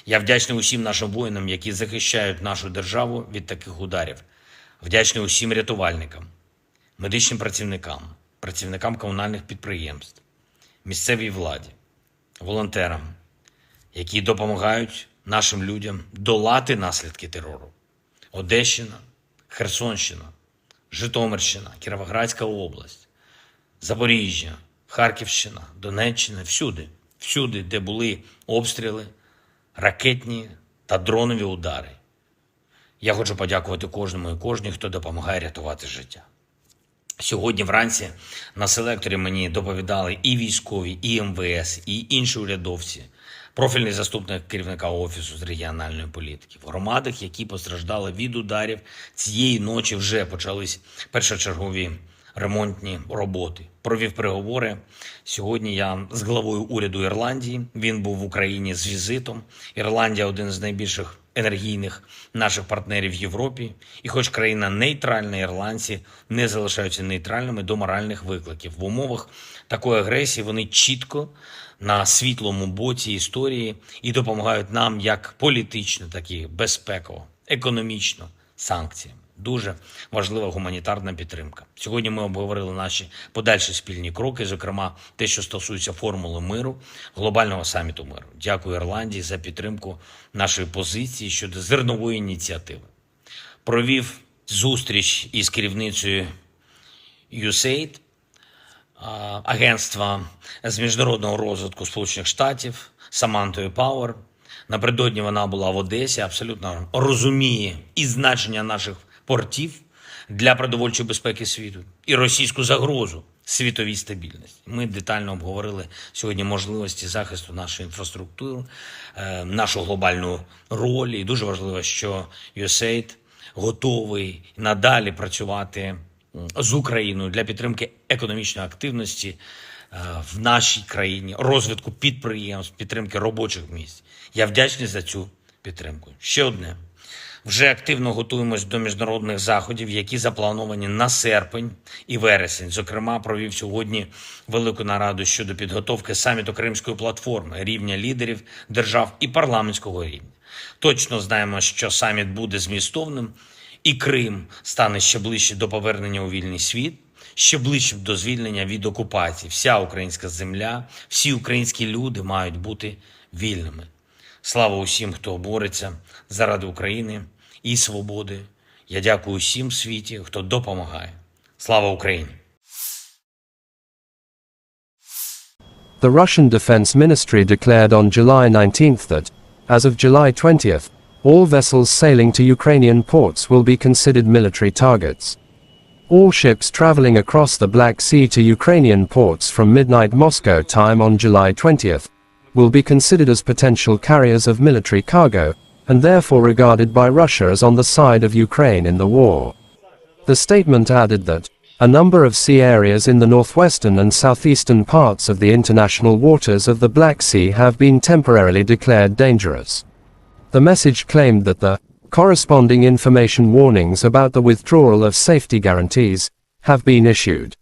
Я вдячний усім нашим воїнам, які захищають нашу державу від таких ударів. Вдячний усім рятувальникам, медичним працівникам, працівникам комунальних підприємств, місцевій владі, волонтерам, які допомагають нашим людям долати наслідки терору. Одещина, Херсонщина, Житомирщина, Кіровоградська область, Запоріжжя, Харківщина, Донеччина, всюди, де були обстріли, ракетні та дронові удари. Я хочу подякувати кожному і кожній, хто допомагає рятувати життя. Сьогодні вранці на селекторі мені доповідали і військові, і МВС, і інші урядовці, профільний заступник керівника Офісу з регіональної політики. В громадах, які постраждали від ударів, цієї ночі вже почались першочергові ремонтні роботи. Провів переговори. Сьогодні я з главою уряду Ірландії. Він був в Україні з візитом. Ірландія – один з найбільших енергійних наших партнерів в Європі. І хоч країна нейтральна, ірландці не залишаються нейтральними до моральних викликів. В умовах такої агресії вони чітко на світлому боці історії і допомагають нам як політично, так і безпеково, економічно, санкціями. Дуже важлива гуманітарна підтримка. Сьогодні ми обговорили наші подальші спільні кроки, зокрема те, що стосується формули миру, глобального саміту миру. Дякую Ірландії за підтримку нашої позиції щодо зернової ініціативи. Провів зустріч із керівницею USAID, агентства з міжнародного розвитку Сполучених Штатів, Самантою Пауер. Напередодні вона була в Одесі, абсолютно розуміє і значення наших портів для продовольчої безпеки світу, і російську загрозу світовій стабільності. Ми детально обговорили сьогодні можливості захисту нашої інфраструктури, нашу глобальну роль. І дуже важливо, що USAID готовий надалі працювати з Україною для підтримки економічної активності в нашій країні, розвитку підприємств, підтримки робочих місць. Я вдячний за цю підтримку. Ще одне. Вже активно готуємось до міжнародних заходів, які заплановані на серпень і вересень. Зокрема, провів сьогодні велику нараду щодо підготовки саміту Кримської платформи, рівня лідерів держав і парламентського рівня. Точно знаємо, що саміт буде змістовним, і Крим стане ще ближче до повернення у вільний світ, ще ближче до звільнення від окупації. Вся українська земля, всі українські люди мають бути вільними. Слава усім, хто бореться заради України і свободи. Я дякую усім в світі, хто допомагає. Слава Україні! The Russian Defense Ministry declared on July 19th that, as of July 20th, all vessels sailing to Ukrainian ports will be considered military targets. All ships traveling across the Black Sea to Ukrainian ports from midnight Moscow time on July 20th will be considered as potential carriers of military cargo, and therefore regarded by Russia as on the side of Ukraine in the war. The statement added that a number of sea areas in the northwestern and southeastern parts of the international waters of the Black Sea have been temporarily declared dangerous. The message claimed that the corresponding information warnings about the withdrawal of safety guarantees have been issued.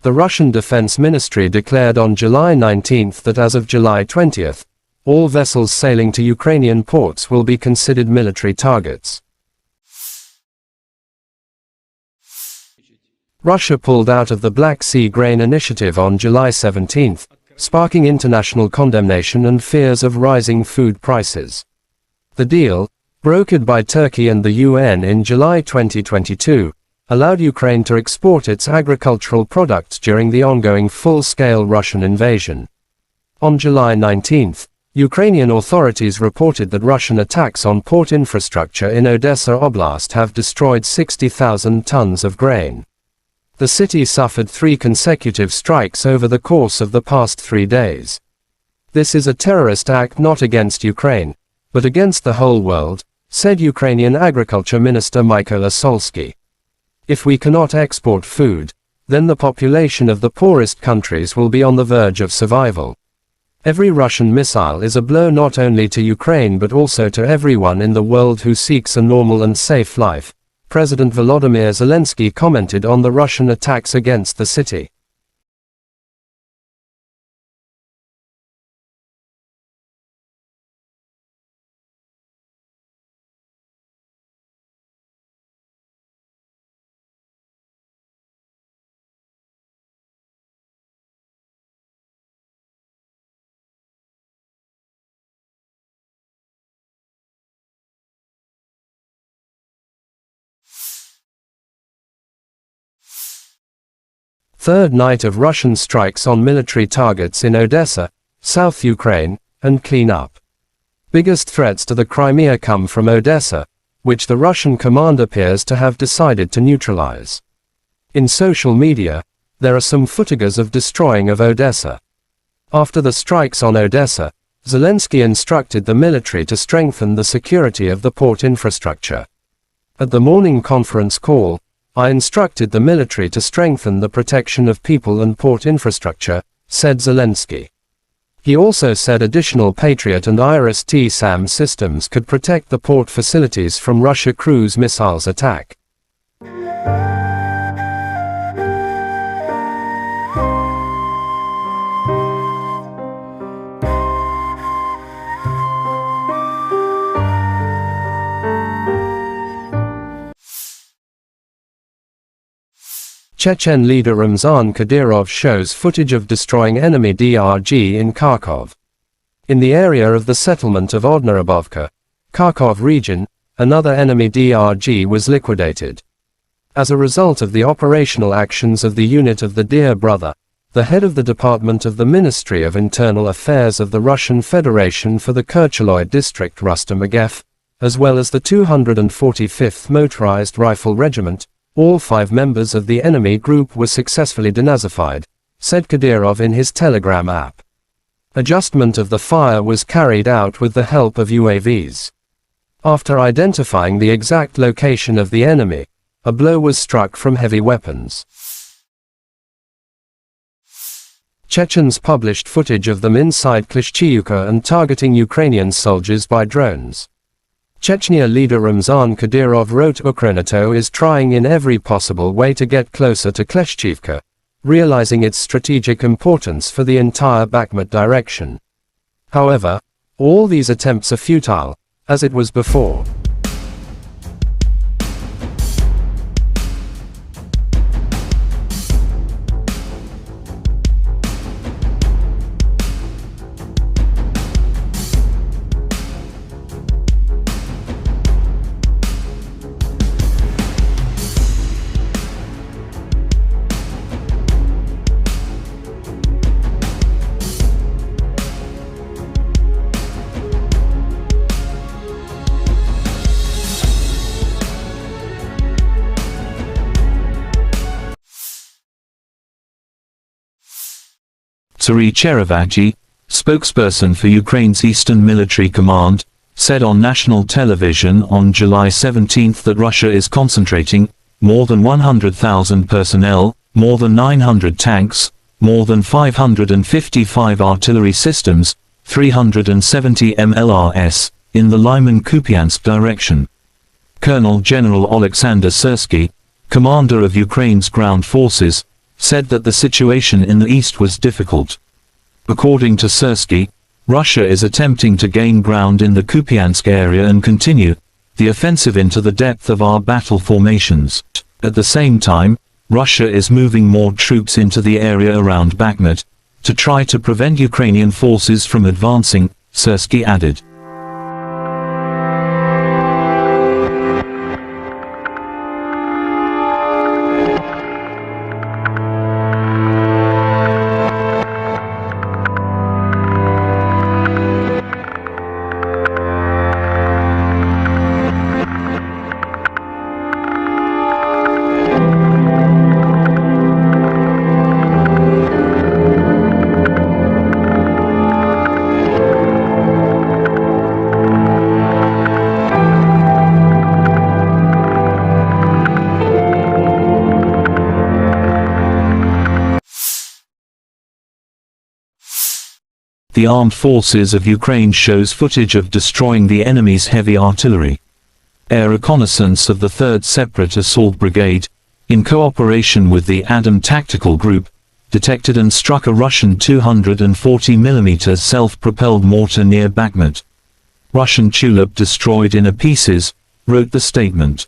The Russian Defense Ministry declared on July 19th that as of July 20th, all vessels sailing to Ukrainian ports will be considered military targets. Russia pulled out of the Black Sea Grain Initiative on July 17th, sparking international condemnation and fears of rising food prices. The deal, brokered by Turkey and the UN in July 2022, allowed Ukraine to export its agricultural products during the ongoing full-scale Russian invasion. On July 19, Ukrainian authorities reported that Russian attacks on port infrastructure in Odessa Oblast have destroyed 60,000 tons of grain. The city suffered 3 consecutive strikes over the course of the past 3 days. This is a terrorist act not against Ukraine, but against the whole world, said Ukrainian Agriculture Minister Mykola Solsky. If we cannot export food, then the population of the poorest countries will be on the verge of survival. Every Russian missile is a blow not only to Ukraine but also to everyone in the world who seeks a normal and safe life, President Volodymyr Zelensky commented on the Russian attacks against the city. Third night of Russian strikes on military targets in Odessa, South Ukraine, and clean up. Biggest threats to the Crimea come from Odessa, which the Russian command appears to have decided to neutralize. In social media, there are some footages of destroying of Odessa. After the strikes on Odessa, Zelensky instructed the military to strengthen the security of the port infrastructure. At the morning conference call, I instructed the military to strengthen the protection of people and port infrastructure, said Zelensky. He also said additional Patriot and IRIS-T-SAM systems could protect the port facilities from Russia cruise missiles attack. Chechen leader Ramzan Kadyrov shows footage of destroying enemy DRG in Kharkov. In the area of the settlement of Odnarabovka, Kharkov region, another enemy DRG was liquidated. As a result of the operational actions of the unit of the Dear Brother, the head of the Department of the Ministry of Internal Affairs of the Russian Federation for the Kercheloy district Rustam Agev, as well as the 245th Motorized Rifle Regiment, all 5 members of the enemy group were successfully denazified, said Kadyrov in his Telegram app. Adjustment of the fire was carried out with the help of UAVs. After identifying the exact location of the enemy, a blow was struck from heavy weapons. Chechens published footage of them inside Klishchiivka and targeting Ukrainian soldiers by drones. Chechnya leader Ramzan Kadyrov wrote Ukrenato is trying in every possible way to get closer to Klishchiivka, realizing its strategic importance for the entire Bakhmut direction. However, all these attempts are futile, as it was before. Serhiy Cherevati, spokesperson for Ukraine's Eastern Military Command, said on national television on July 17 that Russia is concentrating more than 100,000 personnel, more than 900 tanks, more than 555 artillery systems, 370 MLRS, in the Lyman-Kupiansk direction. Colonel General Alexander Syrsky, commander of Ukraine's ground forces, said that the situation in the east was difficult. According to Syrsky, Russia is attempting to gain ground in the Kupiansk area and continue the offensive into the depth of our battle formations. At the same time, Russia is moving more troops into the area around Bakhmut, to try to prevent Ukrainian forces from advancing, Syrskyi added. The armed forces of Ukraine shows footage of destroying the enemy's heavy artillery. Air reconnaissance of the 3rd Separate Assault Brigade, in cooperation with the Adam Tactical Group, detected and struck a Russian 240mm self-propelled mortar near Bakhmut. Russian tulip destroyed in pieces, wrote the statement.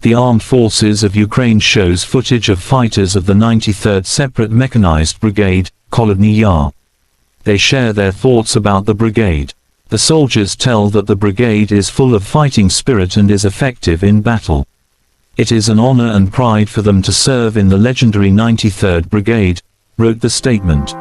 The Armed Forces of Ukraine shows footage of fighters of the 93rd Separate Mechanized Brigade, Kholodny Yar. They share their thoughts about the brigade. The soldiers tell that the brigade is full of fighting spirit and is effective in battle. It is an honor and pride for them to serve in the legendary 93rd Brigade, wrote the statement.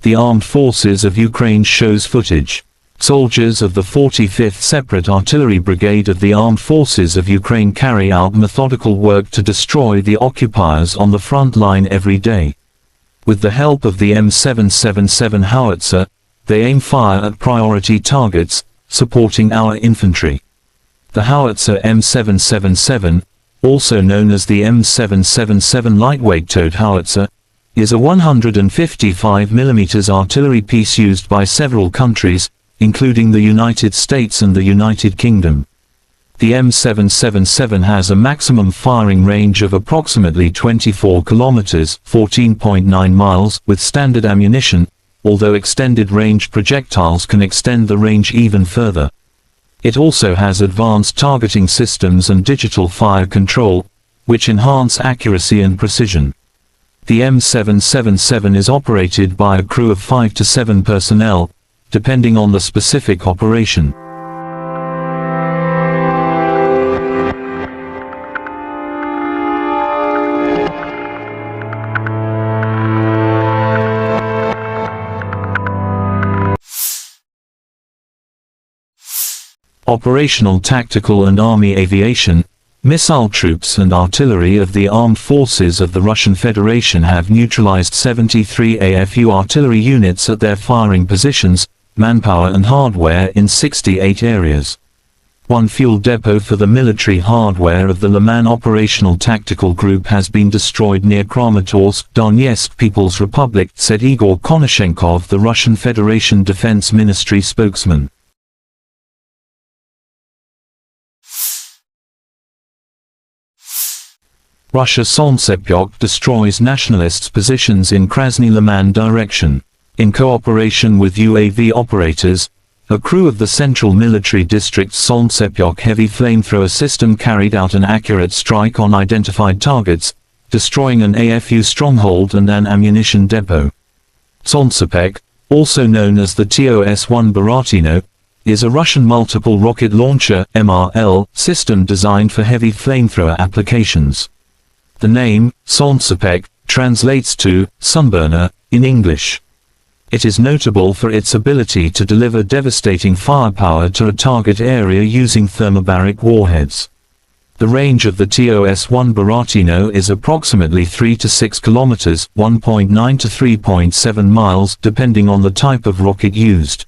The Armed Forces of Ukraine shows footage. Soldiers of the 45th Separate Artillery Brigade of the Armed Forces of Ukraine carry out methodical work to destroy the occupiers on the front line every day. With the help of the M777 howitzer, they aim fire at priority targets, supporting our infantry. The howitzer M777, also known as the M777 lightweight towed howitzer, is a 155mm artillery piece used by several countries, including the United States and the United Kingdom. The M777 has a maximum firing range of approximately 24 kilometers, 14.9 miles, with standard ammunition, although extended-range projectiles can extend the range even further. It also has advanced targeting systems and digital fire control, which enhance accuracy and precision. The M777 is operated by a crew of 5 to 7 personnel, depending on the specific operation. Operational, tactical and army aviation, missile troops and artillery of the armed forces of the Russian Federation have neutralized 73 AFU artillery units at their firing positions, manpower and hardware in 68 areas. One fuel depot for the military hardware of the Liman Operational Tactical Group has been destroyed near Kramatorsk, Donetsk People's Republic, said Igor Konashenkov, the Russian Federation Defense Ministry spokesman. Russia Solntsepyok destroys nationalists' positions in Krasny Liman direction. In cooperation with UAV operators, a crew of the Central Military District's Solntsepyok heavy flamethrower system carried out an accurate strike on identified targets, destroying an AFU stronghold and an ammunition depot. Solntsepyok, also known as the TOS-1 Baratino, is a Russian multiple rocket launcher (MRL) system designed for heavy flamethrower applications. The name, Solntsepek, translates to sunburner in English. It is notable for its ability to deliver devastating firepower to a target area using thermobaric warheads. The range of the TOS-1 Buratino is approximately 3 to 6 kilometers, 1.9 to 3.7 miles, depending on the type of rocket used.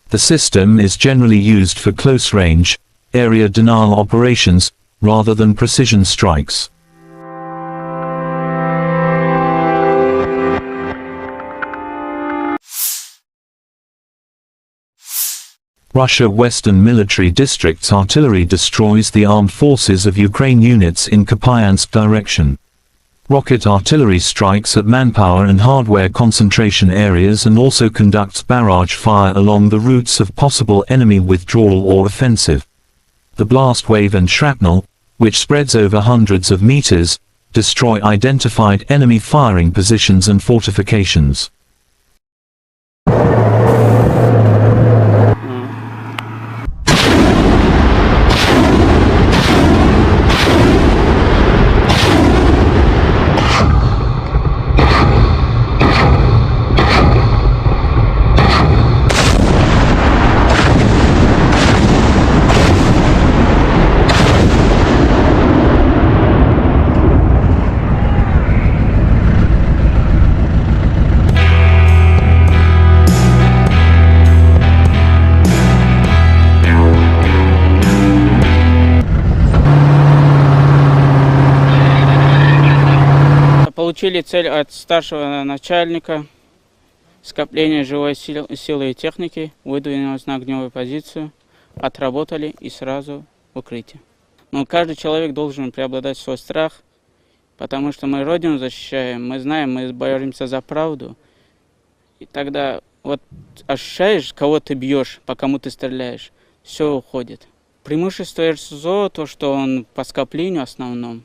The system is generally used for close-range, area denial operations, rather than precision strikes. Russia Western Military District's artillery destroys the armed forces of Ukraine units in Kupiansk direction. Rocket artillery strikes at manpower and hardware concentration areas and also conducts barrage fire along the routes of possible enemy withdrawal or offensive. The blast wave and shrapnel, which spreads over hundreds of meters, destroy identified enemy firing positions and fortifications. Получили цель от старшего начальника, скопление живой силы и техники, выдвинулись на огневую позицию, отработали и сразу в укрытие. Но каждый человек должен преобладать свой страх, потому что мы Родину защищаем, мы знаем, мы боремся за правду. И тогда вот ощущаешь, кого ты бьешь, по кому ты стреляешь, все уходит. Преимущество РСЗО, то, что он по скоплению основном,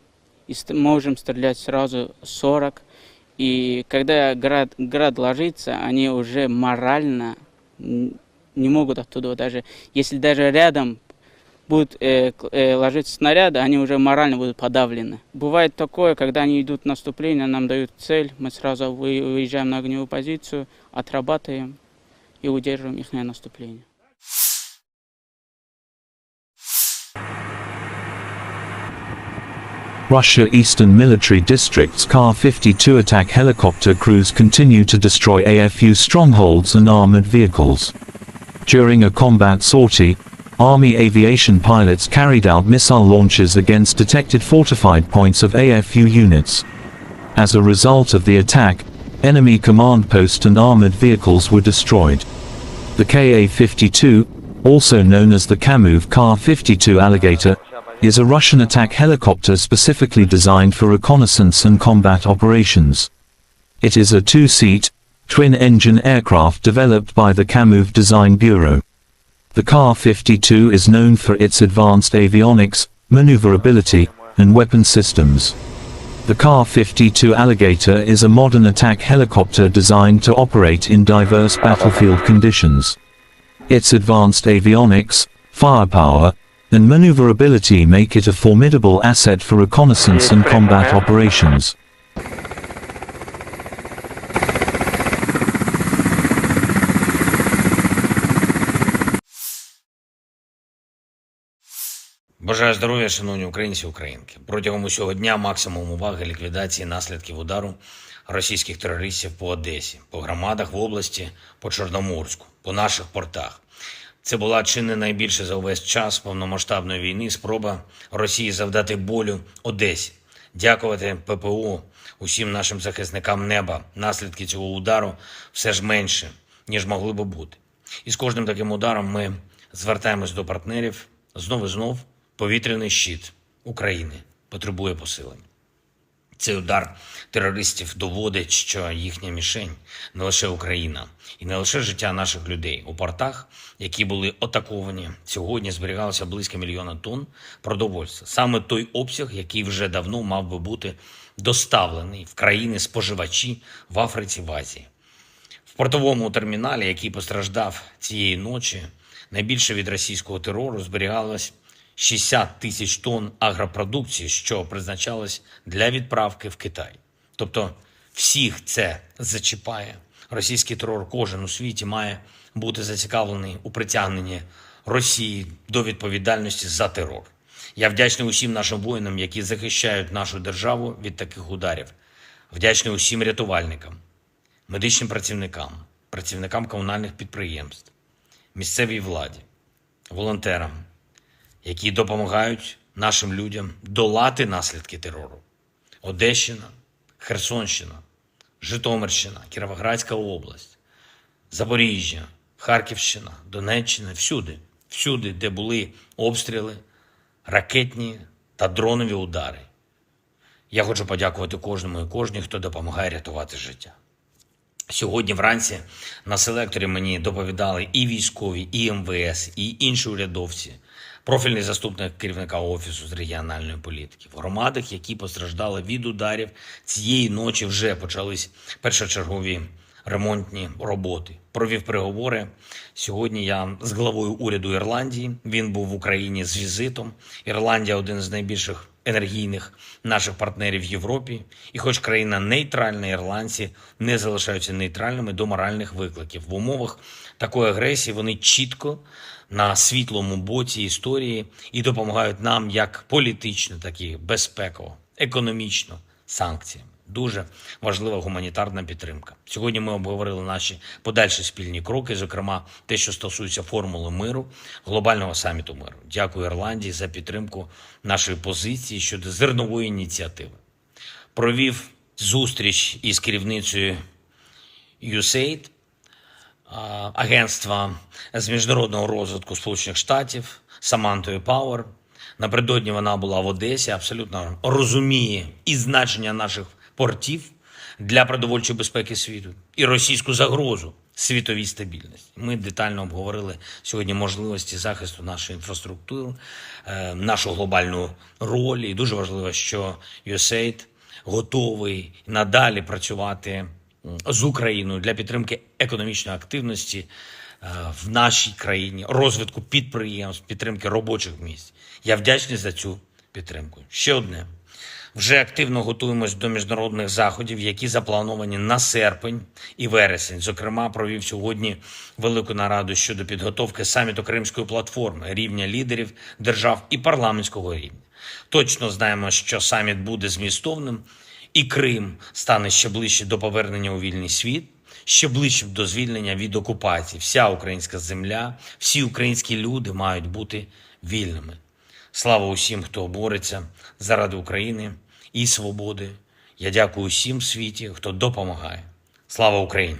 и можем стрелять сразу 40. И когда град ложится, они уже морально не могут оттуда, даже если даже рядом будут ложиться снаряды, они уже морально будут подавлены. Бывает такое, когда они идут в наступление, нам дают цель, мы сразу выезжаем на огневую позицию, отрабатываем и удерживаем их наступление. Russia Eastern Military District's Kar-52 attack helicopter crews continue to destroy AFU strongholds and armored vehicles. During a combat sortie, Army aviation pilots carried out missile launches against detected fortified points of AFU units. As a result of the attack, enemy command post and armored vehicles were destroyed. The Ka-52, also known as the Kamov Kar-52 Alligator, is a Russian attack helicopter specifically designed for reconnaissance and combat operations. It is a two-seat, twin-engine aircraft developed by the Kamov Design Bureau. The Kar-52 is known for its advanced avionics, maneuverability, and weapon systems. The Kar-52 Alligator is a modern attack helicopter designed to operate in diverse battlefield conditions. Its advanced avionics, firepower, and maneuverability make it a formidable asset for reconnaissance and combat operations. Бажаю здоров'я, шановні українці і українки. Протягом усього дня максимум уваги ліквідації наслідків удару російських терористів по Одесі, по громадах в області, по Чорноморську, по наших портах. Це була чи не найбільше за увесь час повномасштабної війни спроба Росії завдати болю Одесі. Дякувати ППО, усім нашим захисникам неба. Наслідки цього удару все ж менше, ніж могли би бути. І з кожним таким ударом ми звертаємось до партнерів. Знов повітряний щит України потребує посилення. Цей удар терористів доводить, що їхня мішень не лише Україна і не лише життя наших людей. У портах, які були атаковані, сьогодні зберігалося близько 1 мільйона тонн продовольства. Саме той обсяг, який вже давно мав би бути доставлений в країни-споживачі в Африці, в Азії. В портовому терміналі, який постраждав цієї ночі, Найбільше від російського терору зберігалось 60 тисяч тонн агропродукції, що призначалось для відправки в Китай. Тобто всіх це зачіпає. Російський терор кожен у світі має бути зацікавлений у притягненні Росії до відповідальності за терор. Я вдячний усім нашим воїнам, які захищають нашу державу від таких ударів. Вдячний усім рятувальникам, медичним працівникам, працівникам комунальних підприємств, місцевій владі, волонтерам, які допомагають нашим людям долати наслідки терору. Одещина, Херсонщина, Житомирщина, Кіровоградська область, Запоріжжя, Харківщина, Донеччина, всюди, де були обстріли, ракетні та дронові удари. Я хочу подякувати кожному і кожній, хто допомагає рятувати життя. Сьогодні вранці на селекторі мені доповідали і військові, і МВС, і інші урядовці, профільний заступник керівника Офісу з регіональної політики. В громадах, які постраждали від ударів, цієї ночі вже почались першочергові ремонтні роботи. Провів переговори. Сьогодні я з главою уряду Ірландії. Він був в Україні з візитом. Ірландія – один з найбільших енергійних наших партнерів в Європі. І хоч країна нейтральна, ірландці не залишаються нейтральними до моральних викликів. В умовах такої агресії вони чітко на світлому боці історії і допомагають нам як політично, так і безпеково, економічно, санкціями. Дуже важлива гуманітарна підтримка. Сьогодні ми обговорили наші подальші спільні кроки, зокрема те, що стосується формули миру, глобального саміту миру. Дякую Ірландії за підтримку нашої позиції щодо зернової ініціативи. Провів зустріч із керівницею USAID, агентства з міжнародного розвитку Сполучених Штатів, Самантою Пауер. Напередодні вона була в Одесі, абсолютно розуміє і значення наших портів для продовольчої безпеки світу, і російську загрозу світовій стабільності. Ми детально обговорили сьогодні можливості захисту нашої інфраструктури, нашу глобальну роль. І дуже важливо, що USAID готовий надалі працювати з Україною для підтримки економічної активності в нашій країні, розвитку підприємств, підтримки робочих місць. Я вдячний за цю підтримку. Ще одне. Вже активно готуємось до міжнародних заходів, які заплановані на серпень і вересень. Зокрема, провів сьогодні велику нараду щодо підготовки саміту Кримської платформи, рівня лідерів держав і парламентського рівня. Точно знаємо, що саміт буде змістовним, і Крим стане ще ближче до повернення у вільний світ, ще ближче до звільнення від окупації. Вся українська земля, всі українські люди мають бути вільними. Слава усім, хто бореться заради України і свободи. Я дякую усім в світі, хто допомагає. Слава Україні!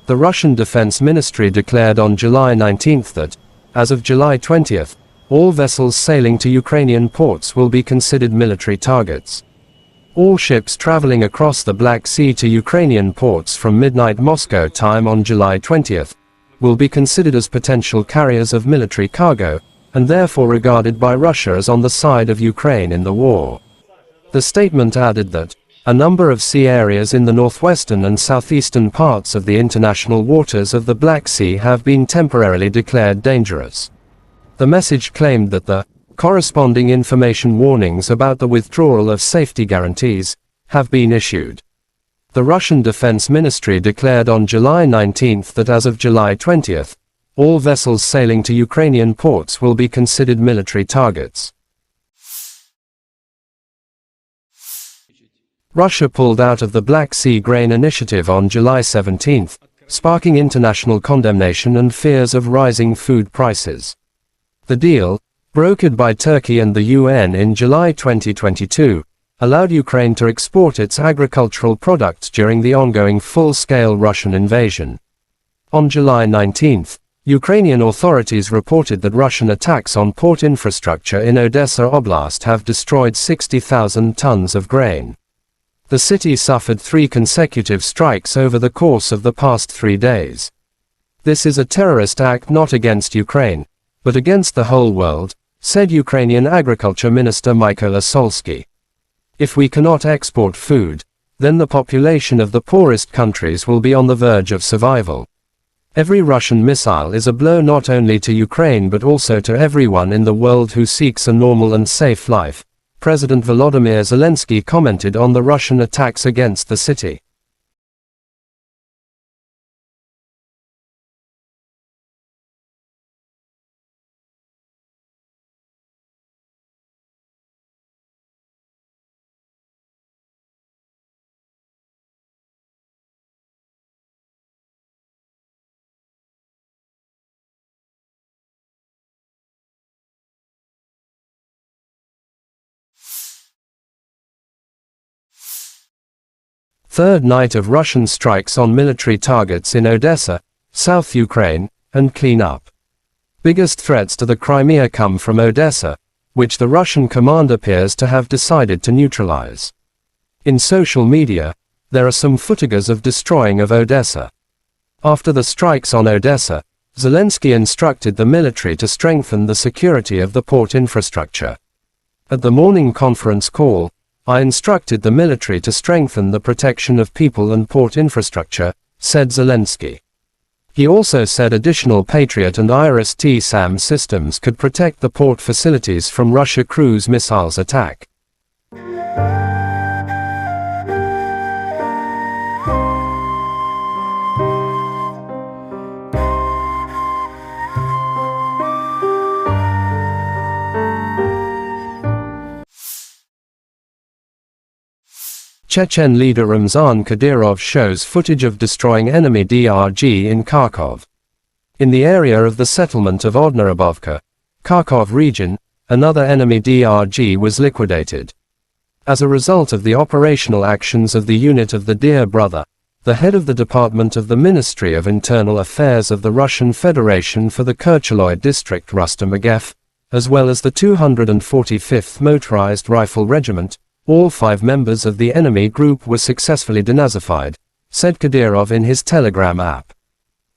The Russian Defense Ministry declared on July 19th that, as of July 20th, all vessels sailing to Ukrainian ports will be considered military targets. All ships traveling across the Black Sea to Ukrainian ports from midnight Moscow time on July 20th will be considered as potential carriers of military cargo, and therefore regarded by Russia as on the side of Ukraine in the war. The statement added that a number of sea areas in the northwestern and southeastern parts of the international waters of the Black Sea have been temporarily declared dangerous. The message claimed that the corresponding information warnings about the withdrawal of safety guarantees have been issued. The Russian Defense Ministry declared on July 19th that as of July 20th, all vessels sailing to Ukrainian ports will be considered military targets. Russia pulled out of the Black Sea Grain Initiative on July 17th, sparking international condemnation and fears of rising food prices. The deal, brokered by Turkey and the UN in July 2022, allowed Ukraine to export its agricultural products during the ongoing full-scale Russian invasion. On July 19th, Ukrainian authorities reported that Russian attacks on port infrastructure in Odessa Oblast have destroyed 60,000 tons of grain. The city suffered 3 consecutive strikes over the course of the past 3 days. This is a terrorist act not against Ukraine, but against the whole world, said Ukrainian Agriculture Minister Mykola Solsky. If we cannot export food, then the population of the poorest countries will be on the verge of survival. Every Russian missile is a blow not only to Ukraine but also to everyone in the world who seeks a normal and safe life, President Volodymyr Zelensky commented on the Russian attacks against the city. Third night of Russian strikes on military targets in Odessa, South Ukraine, and clean up. Biggest threats to the Crimea come from Odessa, which the Russian command appears to have decided to neutralize. In social media, there are some footages of destroying of Odessa. After the strikes on Odessa, Zelensky instructed the military to strengthen the security of the port infrastructure. At the morning conference call, I instructed the military to strengthen the protection of people and port infrastructure, said Zelensky. He also said additional Patriot and IRIS-T-SAM systems could protect the port facilities from Russia cruise missiles attack. Chechen leader Ramzan Kadyrov shows footage of destroying enemy DRG in Kharkov. In the area of the settlement of Odnarabovka, Kharkov region, another enemy DRG was liquidated. As a result of the operational actions of the unit of the Dear Brother, the head of the Department of the Ministry of Internal Affairs of the Russian Federation for the Kercheloy district Rustam Agev, as well as the 245th Motorized Rifle Regiment, all 5 members of the enemy group were successfully denazified, said Kadyrov in his Telegram app.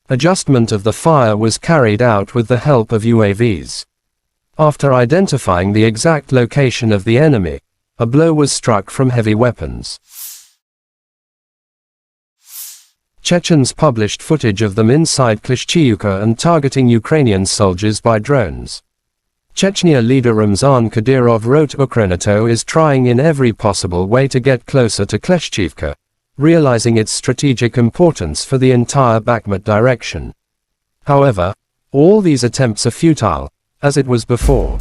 Adjustment of the fire was carried out with the help of UAVs. After identifying the exact location of the enemy, a blow was struck from heavy weapons. Chechens published footage of them inside Klishchiivka and targeting Ukrainian soldiers by drones. Chechnya leader Ramzan Kadyrov wrote Ukrainato is trying in every possible way to get closer to Klishchiivka, realizing its strategic importance for the entire Bakhmut direction. However, all these attempts are futile, as it was before.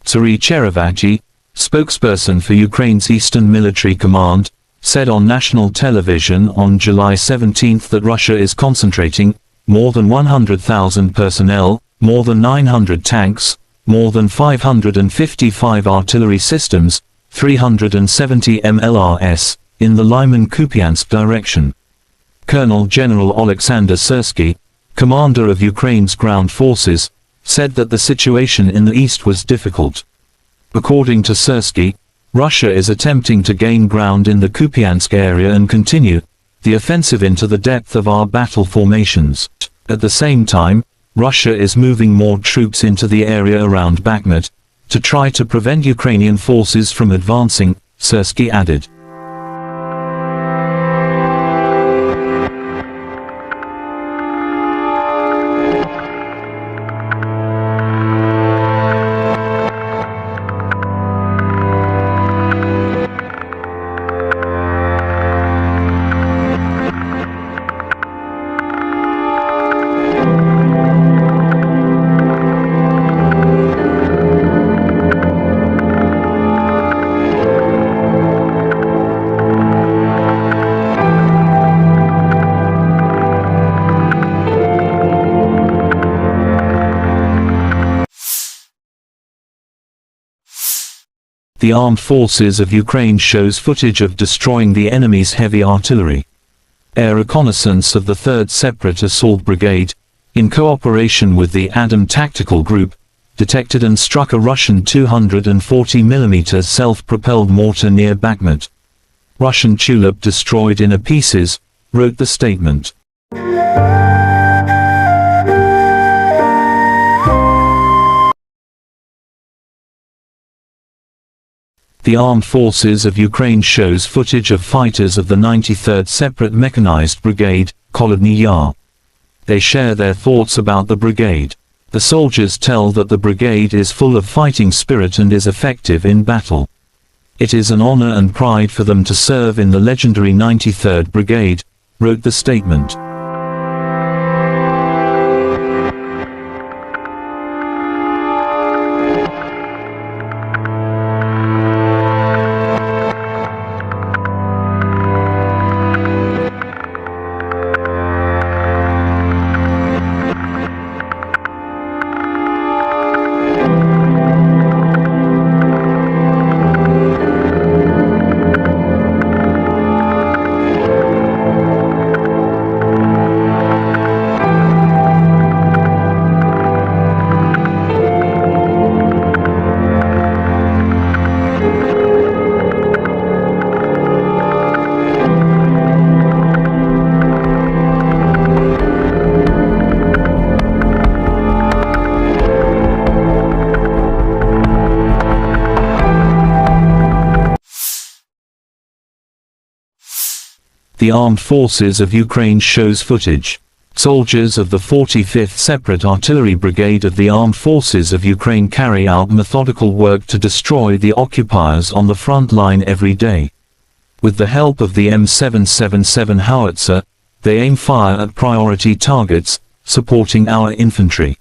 Serhiy Cherevati, spokesperson for Ukraine's Eastern Military Command, said on national television on July 17 that Russia is concentrating more than 100,000 personnel, more than 900 tanks, more than 555 artillery systems, 370 MLRS, in the Lyman-Kupiansk direction. Colonel General Oleksandr Syrsky, commander of Ukraine's ground forces, said that the situation in the east was difficult. According to Syrsky, Russia is attempting to gain ground in the Kupiansk area and continue the offensive into the depth of our battle formations. At the same time, Russia is moving more troops into the area around Bakhmut to try to prevent Ukrainian forces from advancing, Syrsky added. The armed forces of Ukraine shows footage of destroying the enemy's heavy artillery. Air reconnaissance of the 3rd Separate Assault Brigade, in cooperation with the Adam Tactical Group, detected and struck a Russian 240mm self-propelled mortar near Bakhmut. Russian tulip destroyed in pieces, wrote the statement. The Armed Forces of Ukraine shows footage of fighters of the 93rd Separate Mechanized Brigade, Kholodny Yar. They share their thoughts about the brigade. The soldiers tell that the brigade is full of fighting spirit and is effective in battle. It is an honor and pride for them to serve in the legendary 93rd Brigade, wrote the statement. The Armed Forces of Ukraine shows footage. Soldiers of the 45th Separate Artillery Brigade of the Armed Forces of Ukraine carry out methodical work to destroy the occupiers on the front line every day. With the help of the M777 howitzer, they aim fire at priority targets, supporting our infantry.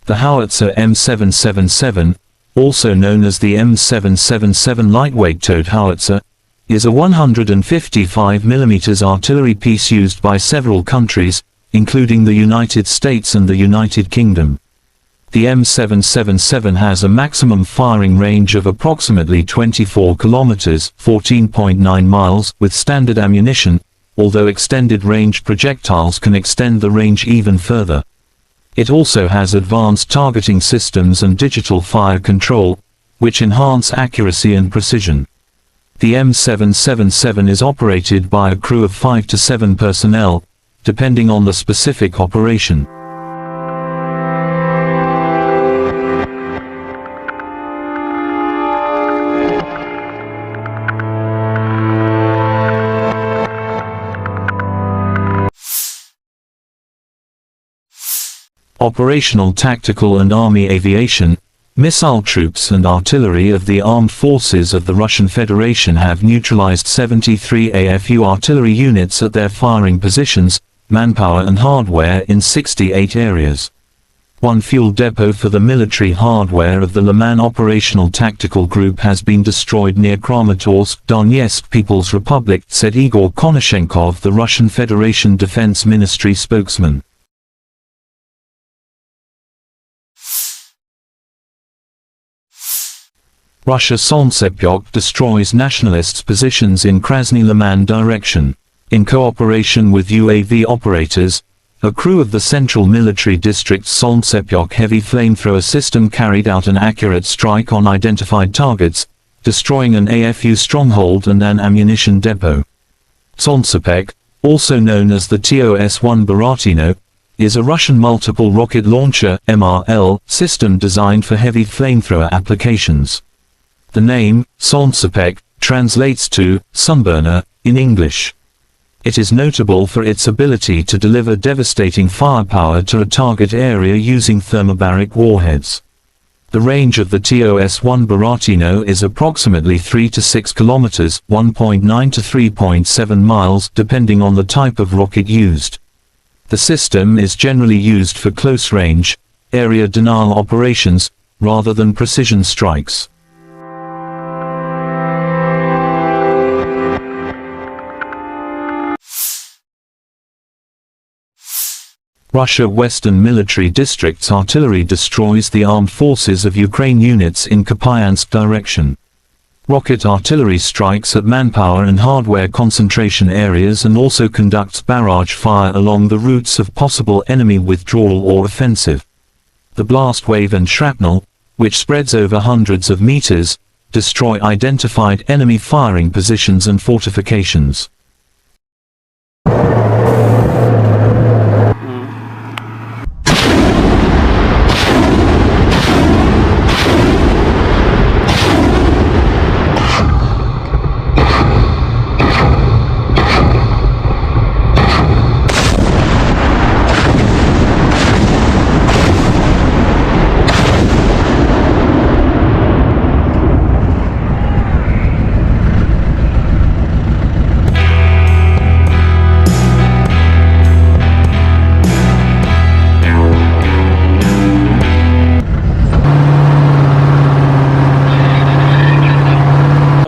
The howitzer M777, also known as the M777 lightweight towed howitzer, is a 155mm artillery piece used by several countries, including the United States and the United Kingdom. The M777 has a maximum firing range of approximately 24 kilometers (14.9 miles) with standard ammunition, although extended range projectiles can extend the range even further. It also has advanced targeting systems and digital fire control, which enhance accuracy and precision. The M777 is operated by a crew of 5 to 7 personnel, depending on the specific operation. Operational tactical and army aviation, missile troops and artillery of the armed forces of the Russian Federation have neutralized 73 AFU artillery units at their firing positions, manpower and hardware in 68 areas. One fuel depot for the military hardware of the Liman Operational Tactical Group has been destroyed near Kramatorsk, Donetsk People's Republic, said Igor Konashenkov, the Russian Federation Defense Ministry spokesman. Russia Solntsepyok destroys nationalists' positions in Krasny Liman direction. In cooperation with UAV operators, a crew of the Central Military District's Solntsepyok heavy flamethrower system carried out an accurate strike on identified targets, destroying an AFU stronghold and an ammunition depot. Solntsepyok, also known as the TOS-1 Baratino, is a Russian multiple rocket launcher (MRL) system designed for heavy flamethrower applications. The name, Solntsepyok, translates to sunburner in English. It is notable for its ability to deliver devastating firepower to a target area using thermobaric warheads. The range of the TOS-1 Baratino is approximately 3 to 6 kilometers, 1.9 to 3.7 miles, depending on the type of rocket used. The system is generally used for close-range, area denial operations, rather than precision strikes. Russia Western Military District's artillery destroys the armed forces of Ukraine units in Kupiansk direction. rocket artillery strikes at manpower and hardware concentration areas and also conducts barrage fire along the routes of possible enemy withdrawal or offensive. The blast wave and shrapnel, which spreads over hundreds of meters, destroy identified enemy firing positions and fortifications.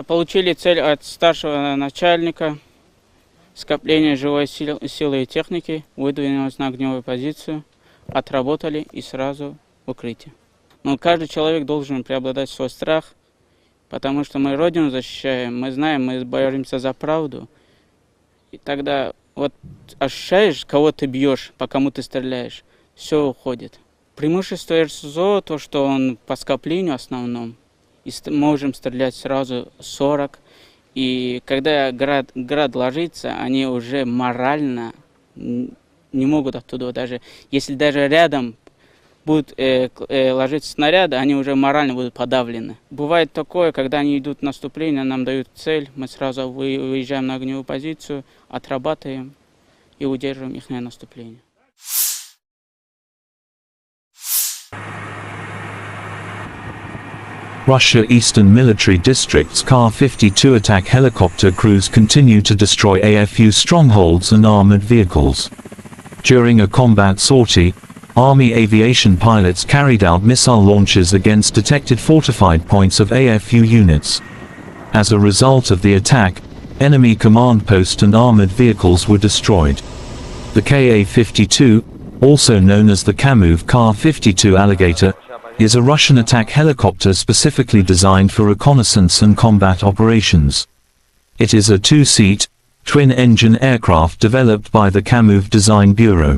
Получили цель от старшего начальника, скопление живой силы и техники, выдвинулись на огневую позицию, отработали и сразу в укрытие. Но каждый человек должен преобладать свой страх, потому что мы Родину защищаем, мы знаем, мы боремся за правду. И тогда вот ощущаешь, кого ты бьешь, по кому ты стреляешь, все уходит. Преимущество РСЗО, то, что он по скоплению основном, и можем стрелять сразу 40. И когда град ложится, они уже морально не могут оттуда даже. Если даже рядом будут ложиться снаряды, они уже морально будут подавлены. Бывает такое, когда они идут в наступление, нам дают цель, мы сразу выезжаем на огневую позицию, отрабатываем и удерживаем их наступление. Russia Eastern Military District's Kar-52 attack helicopter crews continue to destroy AFU strongholds and armored vehicles. During a combat sortie, Army aviation pilots carried out missile launches against detected fortified points of AFU units. As a result of the attack, enemy command post and armored vehicles were destroyed. The Ka-52, also known as the Kamov Kar-52 Alligator, is a Russian attack helicopter specifically designed for reconnaissance and combat operations. It is a two-seat, twin-engine aircraft developed by the Kamov Design Bureau.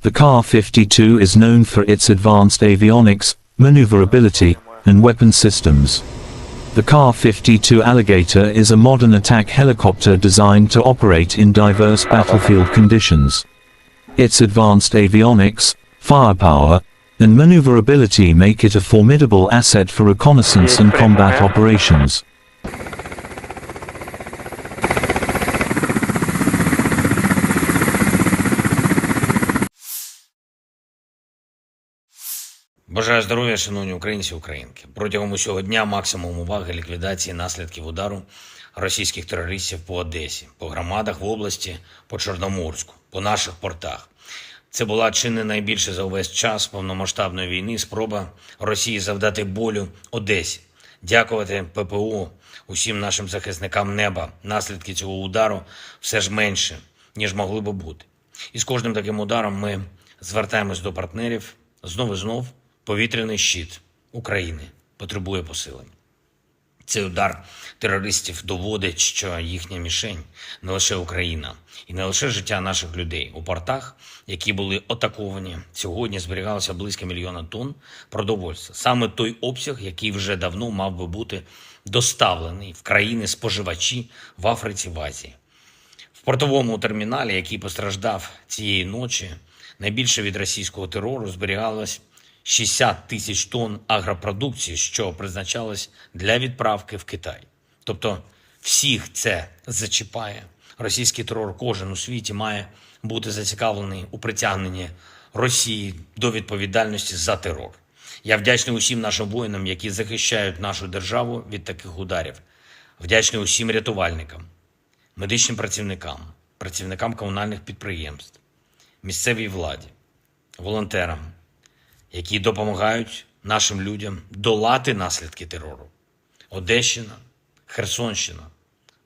The Kar-52 is known for its advanced avionics, maneuverability, and weapon systems. The Kar-52 Alligator is a modern attack helicopter designed to operate in diverse battlefield conditions. Its advanced avionics, firepower, and maneuverability make it a formidable asset for reconnaissance and combat operations. Бажаю здоров'я, шановні українці і українки. Протягом усього дня максимум уваги ліквідації наслідків удару російських терористів по Одесі, по громадах в області, по Чорноморську, по наших портах. Це була чи не найбільше за увесь час повномасштабної війни спроба Росії завдати болю Одесі. Дякувати ППО, усім нашим захисникам неба. Наслідки цього удару все ж менше, ніж могли би бути. І з кожним таким ударом ми звертаємось до партнерів. Знов і знов повітряний щит України потребує посилення. Цей удар терористів доводить, що їхня мішень не лише Україна і не лише життя наших людей. У портах, які були атаковані, сьогодні зберігалося близько 1 мільйона тонн продовольства. Саме той обсяг, який вже давно мав би бути доставлений в країни-споживачі в Африці, в Азії. В портовому терміналі, який постраждав цієї ночі, найбільше від російського терору зберігалось 60 тисяч тонн агропродукції, що призначалось для відправки в Китай. Тобто всіх це зачіпає. Російський терор кожен у світі має бути зацікавлений у притягненні Росії до відповідальності за терор. Я вдячний усім нашим воїнам, які захищають нашу державу від таких ударів. Вдячний усім рятувальникам, медичним працівникам, працівникам комунальних підприємств, місцевій владі, волонтерам, які допомагають нашим людям долати наслідки терору. Одещина, Херсонщина,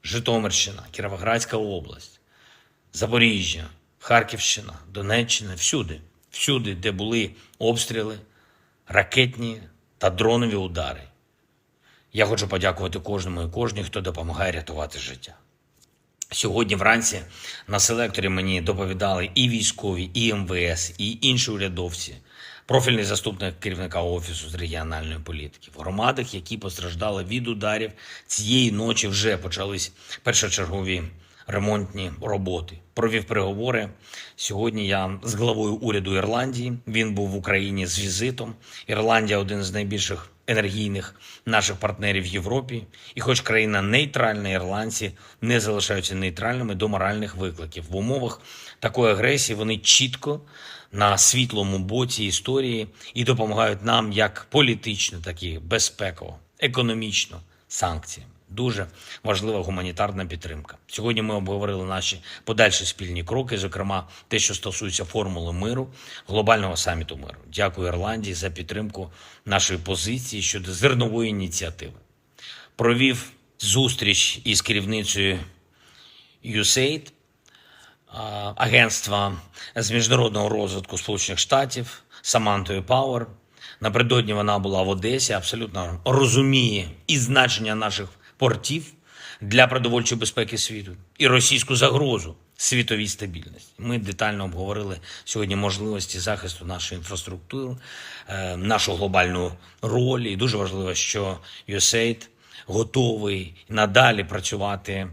Житомирщина, Кіровоградська область, Запоріжжя, Харківщина, Донеччина, всюди, де були обстріли, ракетні та дронові удари. Я хочу подякувати кожному і кожній, хто допомагає рятувати життя. Сьогодні вранці на селекторі мені доповідали і військові, і МВС, і інші урядовці, профільний заступник керівника Офісу з регіональної політики. В громадах, які постраждали від ударів, цієї ночі вже почались першочергові ремонтні роботи. Провів переговори. Сьогодні я з главою уряду Ірландії. Він був в Україні з візитом. Ірландія – один з найбільших енергійних наших партнерів в Європі. І хоч країна нейтральна, ірландці не залишаються нейтральними до моральних викликів. В умовах такої агресії вони чітко на світлому боці історії і допомагають нам як політично, так і безпеково, економічно, санкціями. Дуже важлива гуманітарна підтримка. Сьогодні ми обговорили наші подальші спільні кроки, зокрема те, що стосується формули миру, глобального саміту миру. Дякую Ірландії за підтримку нашої позиції щодо зернової ініціативи. Провів зустріч із керівницею USAID, агентства з міжнародного розвитку Сполучених Штатів, Самантою Пауер. Напередодні вона була в Одесі, абсолютно розуміє і значення наших портів для продовольчої безпеки світу і російську загрозу світовій стабільності. Ми детально обговорили сьогодні можливості захисту нашої інфраструктури, нашу глобальну роль. І дуже важливо, що USAID готовий надалі працювати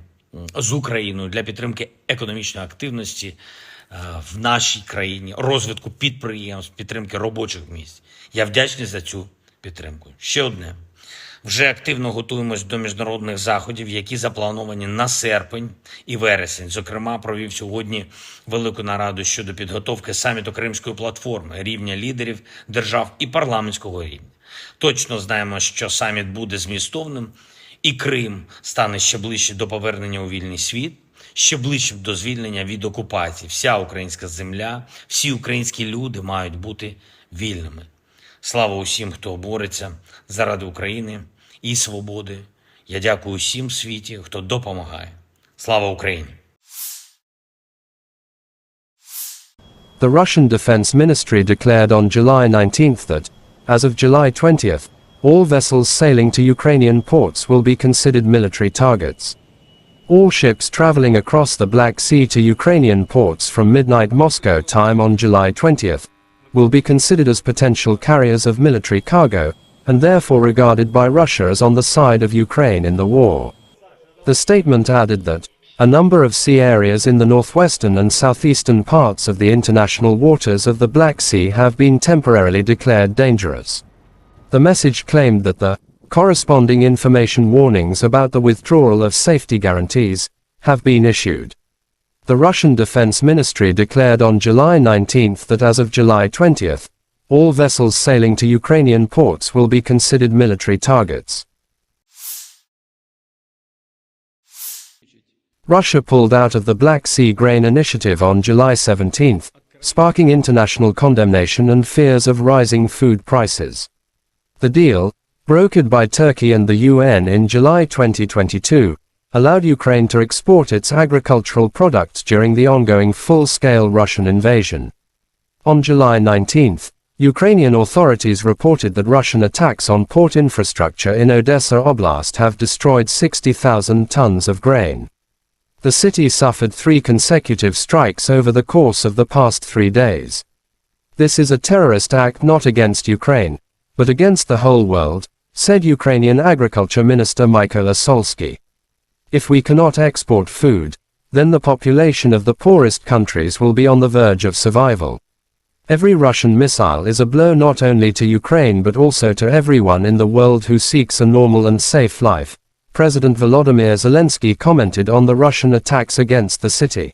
з Україною для підтримки економічної активності в нашій країні, розвитку підприємств, підтримки робочих місць. Я вдячний за цю підтримку. Ще одне. Вже активно готуємось до міжнародних заходів, які заплановані на серпень і вересень. Зокрема, провів сьогодні велику нараду щодо підготовки саміту Кримської платформи, рівня лідерів держав і парламентського рівня. Точно знаємо, що саміт буде змістовним, і Крим стане ще ближче до повернення у вільний світ, ще ближче до звільнення від окупації. Вся українська земля, всі українські люди мають бути вільними. Слава усім, хто бореться заради України і свободи. Я дякую усім в світі, хто допомагає. Слава Україні! The Russian Defense Ministry declared on July 19th that, as of July 20th, all vessels sailing to Ukrainian ports will be considered military targets. All ships traveling across the Black Sea to Ukrainian ports from midnight Moscow time on July 20th will be considered as potential carriers of military cargo, and therefore regarded by Russia as on the side of Ukraine in the war. The statement added that a number of sea areas in the northwestern and southeastern parts of the international waters of the Black Sea have been temporarily declared dangerous. The message claimed that the corresponding information warnings about the withdrawal of safety guarantees have been issued. The Russian Defense Ministry declared on July 19th that as of July 20th, all vessels sailing to Ukrainian ports will be considered military targets. Russia pulled out of the Black Sea Grain Initiative on July 17th, sparking international condemnation and fears of rising food prices. The deal, brokered by Turkey and the UN in July 2022, allowed Ukraine to export its agricultural products during the ongoing full-scale Russian invasion. On July 19th, Ukrainian authorities reported that Russian attacks on port infrastructure in Odessa Oblast have destroyed 60,000 tons of grain. The city suffered 3 consecutive strikes over the course of the past 3 days. This is a terrorist act not against Ukraine, but against the whole world, said Ukrainian Agriculture Minister Mykola Solsky. If we cannot export food, then the population of the poorest countries will be on the verge of survival. Every Russian missile is a blow not only to Ukraine but also to everyone in the world who seeks a normal and safe life, President Volodymyr Zelensky commented on the Russian attacks against the city.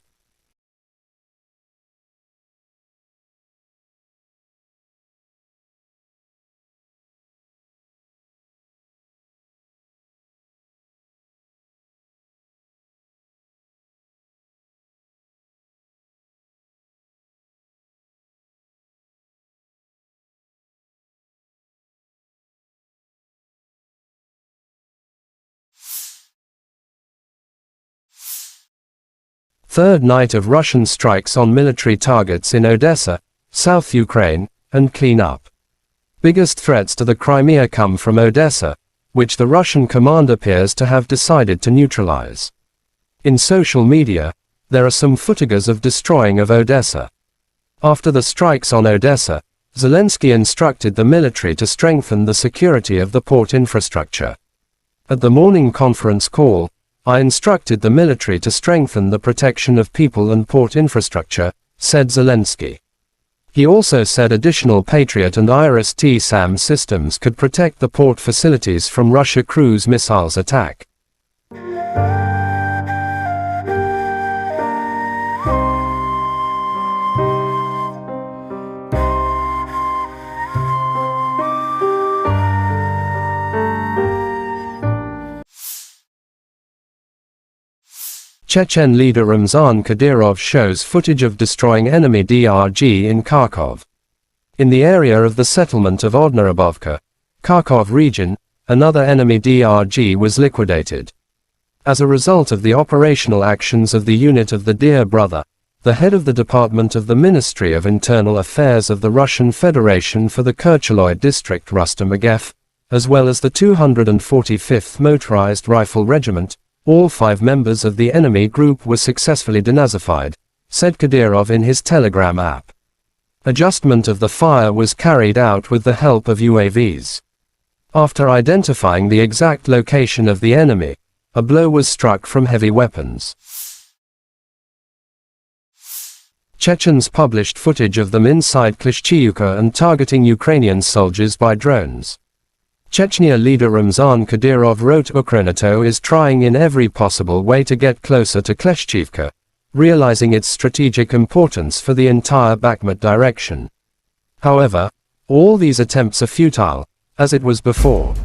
Third night of Russian strikes on military targets in Odessa, South Ukraine, and clean up. Biggest threats to the Crimea come from Odessa, which the Russian command appears to have decided to neutralize. In social media, there are some footages of destroying of Odessa. After the strikes on Odessa, Zelensky instructed the military to strengthen the security of the port infrastructure. At the morning conference call, I instructed the military to strengthen the protection of people and port infrastructure, said Zelensky. He also said additional Patriot and IRIS-T-SAM systems could protect the port facilities from Russia cruise missiles attack. Chechen leader Ramzan Kadyrov shows footage of destroying enemy DRG in Kharkov. In the area of the settlement of Odnarabovka, Kharkov region, another enemy DRG was liquidated. As a result of the operational actions of the unit of the Dear Brother, the head of the Department of the Ministry of Internal Affairs of the Russian Federation for the Kercheloy district Rustam Agev, as well as the 245th Motorized Rifle Regiment, all 5 members of the enemy group were successfully denazified, said Kadyrov in his Telegram app. Adjustment of the fire was carried out with the help of UAVs. After identifying the exact location of the enemy, a blow was struck from heavy weapons. Chechens published footage of them inside Klishchiivka and targeting Ukrainian soldiers by drones. Chechnya leader Ramzan Kadyrov wrote Ukrenato is trying in every possible way to get closer to Klishchiivka, realizing its strategic importance for the entire Bakhmut direction. However, all these attempts are futile, as it was before.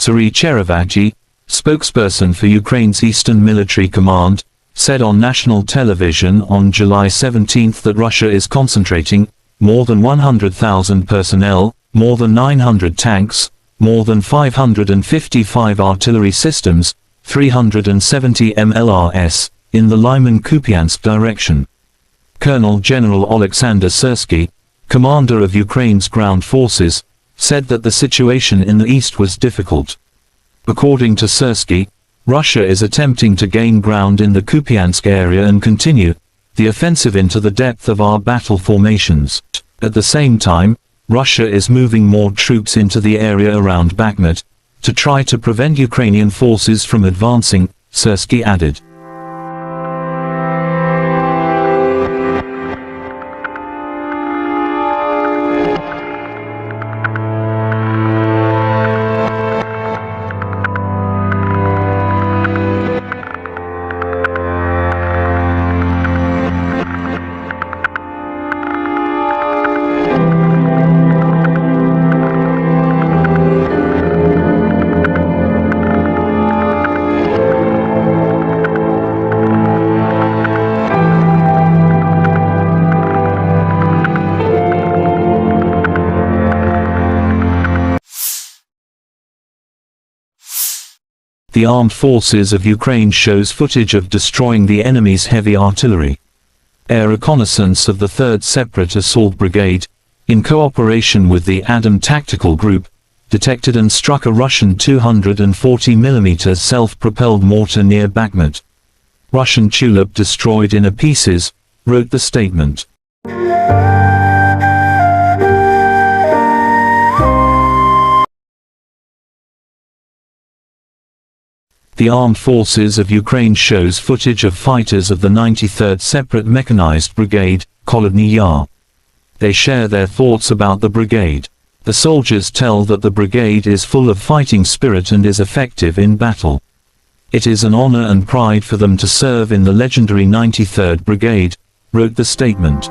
Serhiy Cherevagyi, spokesperson for Ukraine's Eastern Military Command, said on national television on July 17 that Russia is concentrating more than 100,000 personnel, more than 900 tanks, more than 555 artillery systems, 370 MLRS, in the Lyman-Kupiansk direction. Colonel General Oleksandr Syrsky, commander of Ukraine's ground forces, said that the situation in the east was difficult. According to Syrsky, Russia is attempting to gain ground in the Kupiansk area and continue the offensive into the depth of our battle formations. At the same time, Russia is moving more troops into the area around Bakhmut to try to prevent Ukrainian forces from advancing, Syrsky added. The armed forces of Ukraine shows footage of destroying the enemy's heavy artillery. Air reconnaissance of the 3rd Separate Assault Brigade, in cooperation with the Adam Tactical Group, detected and struck a Russian 240mm self-propelled mortar near Bakhmut. Russian Tulip destroyed in pieces, wrote the statement. The Armed Forces of Ukraine shows footage of fighters of the 93rd Separate Mechanized Brigade, Kholodny Yar. They share their thoughts about the brigade. The soldiers tell that the brigade is full of fighting spirit and is effective in battle. It is an honor and pride for them to serve in the legendary 93rd Brigade, wrote the statement.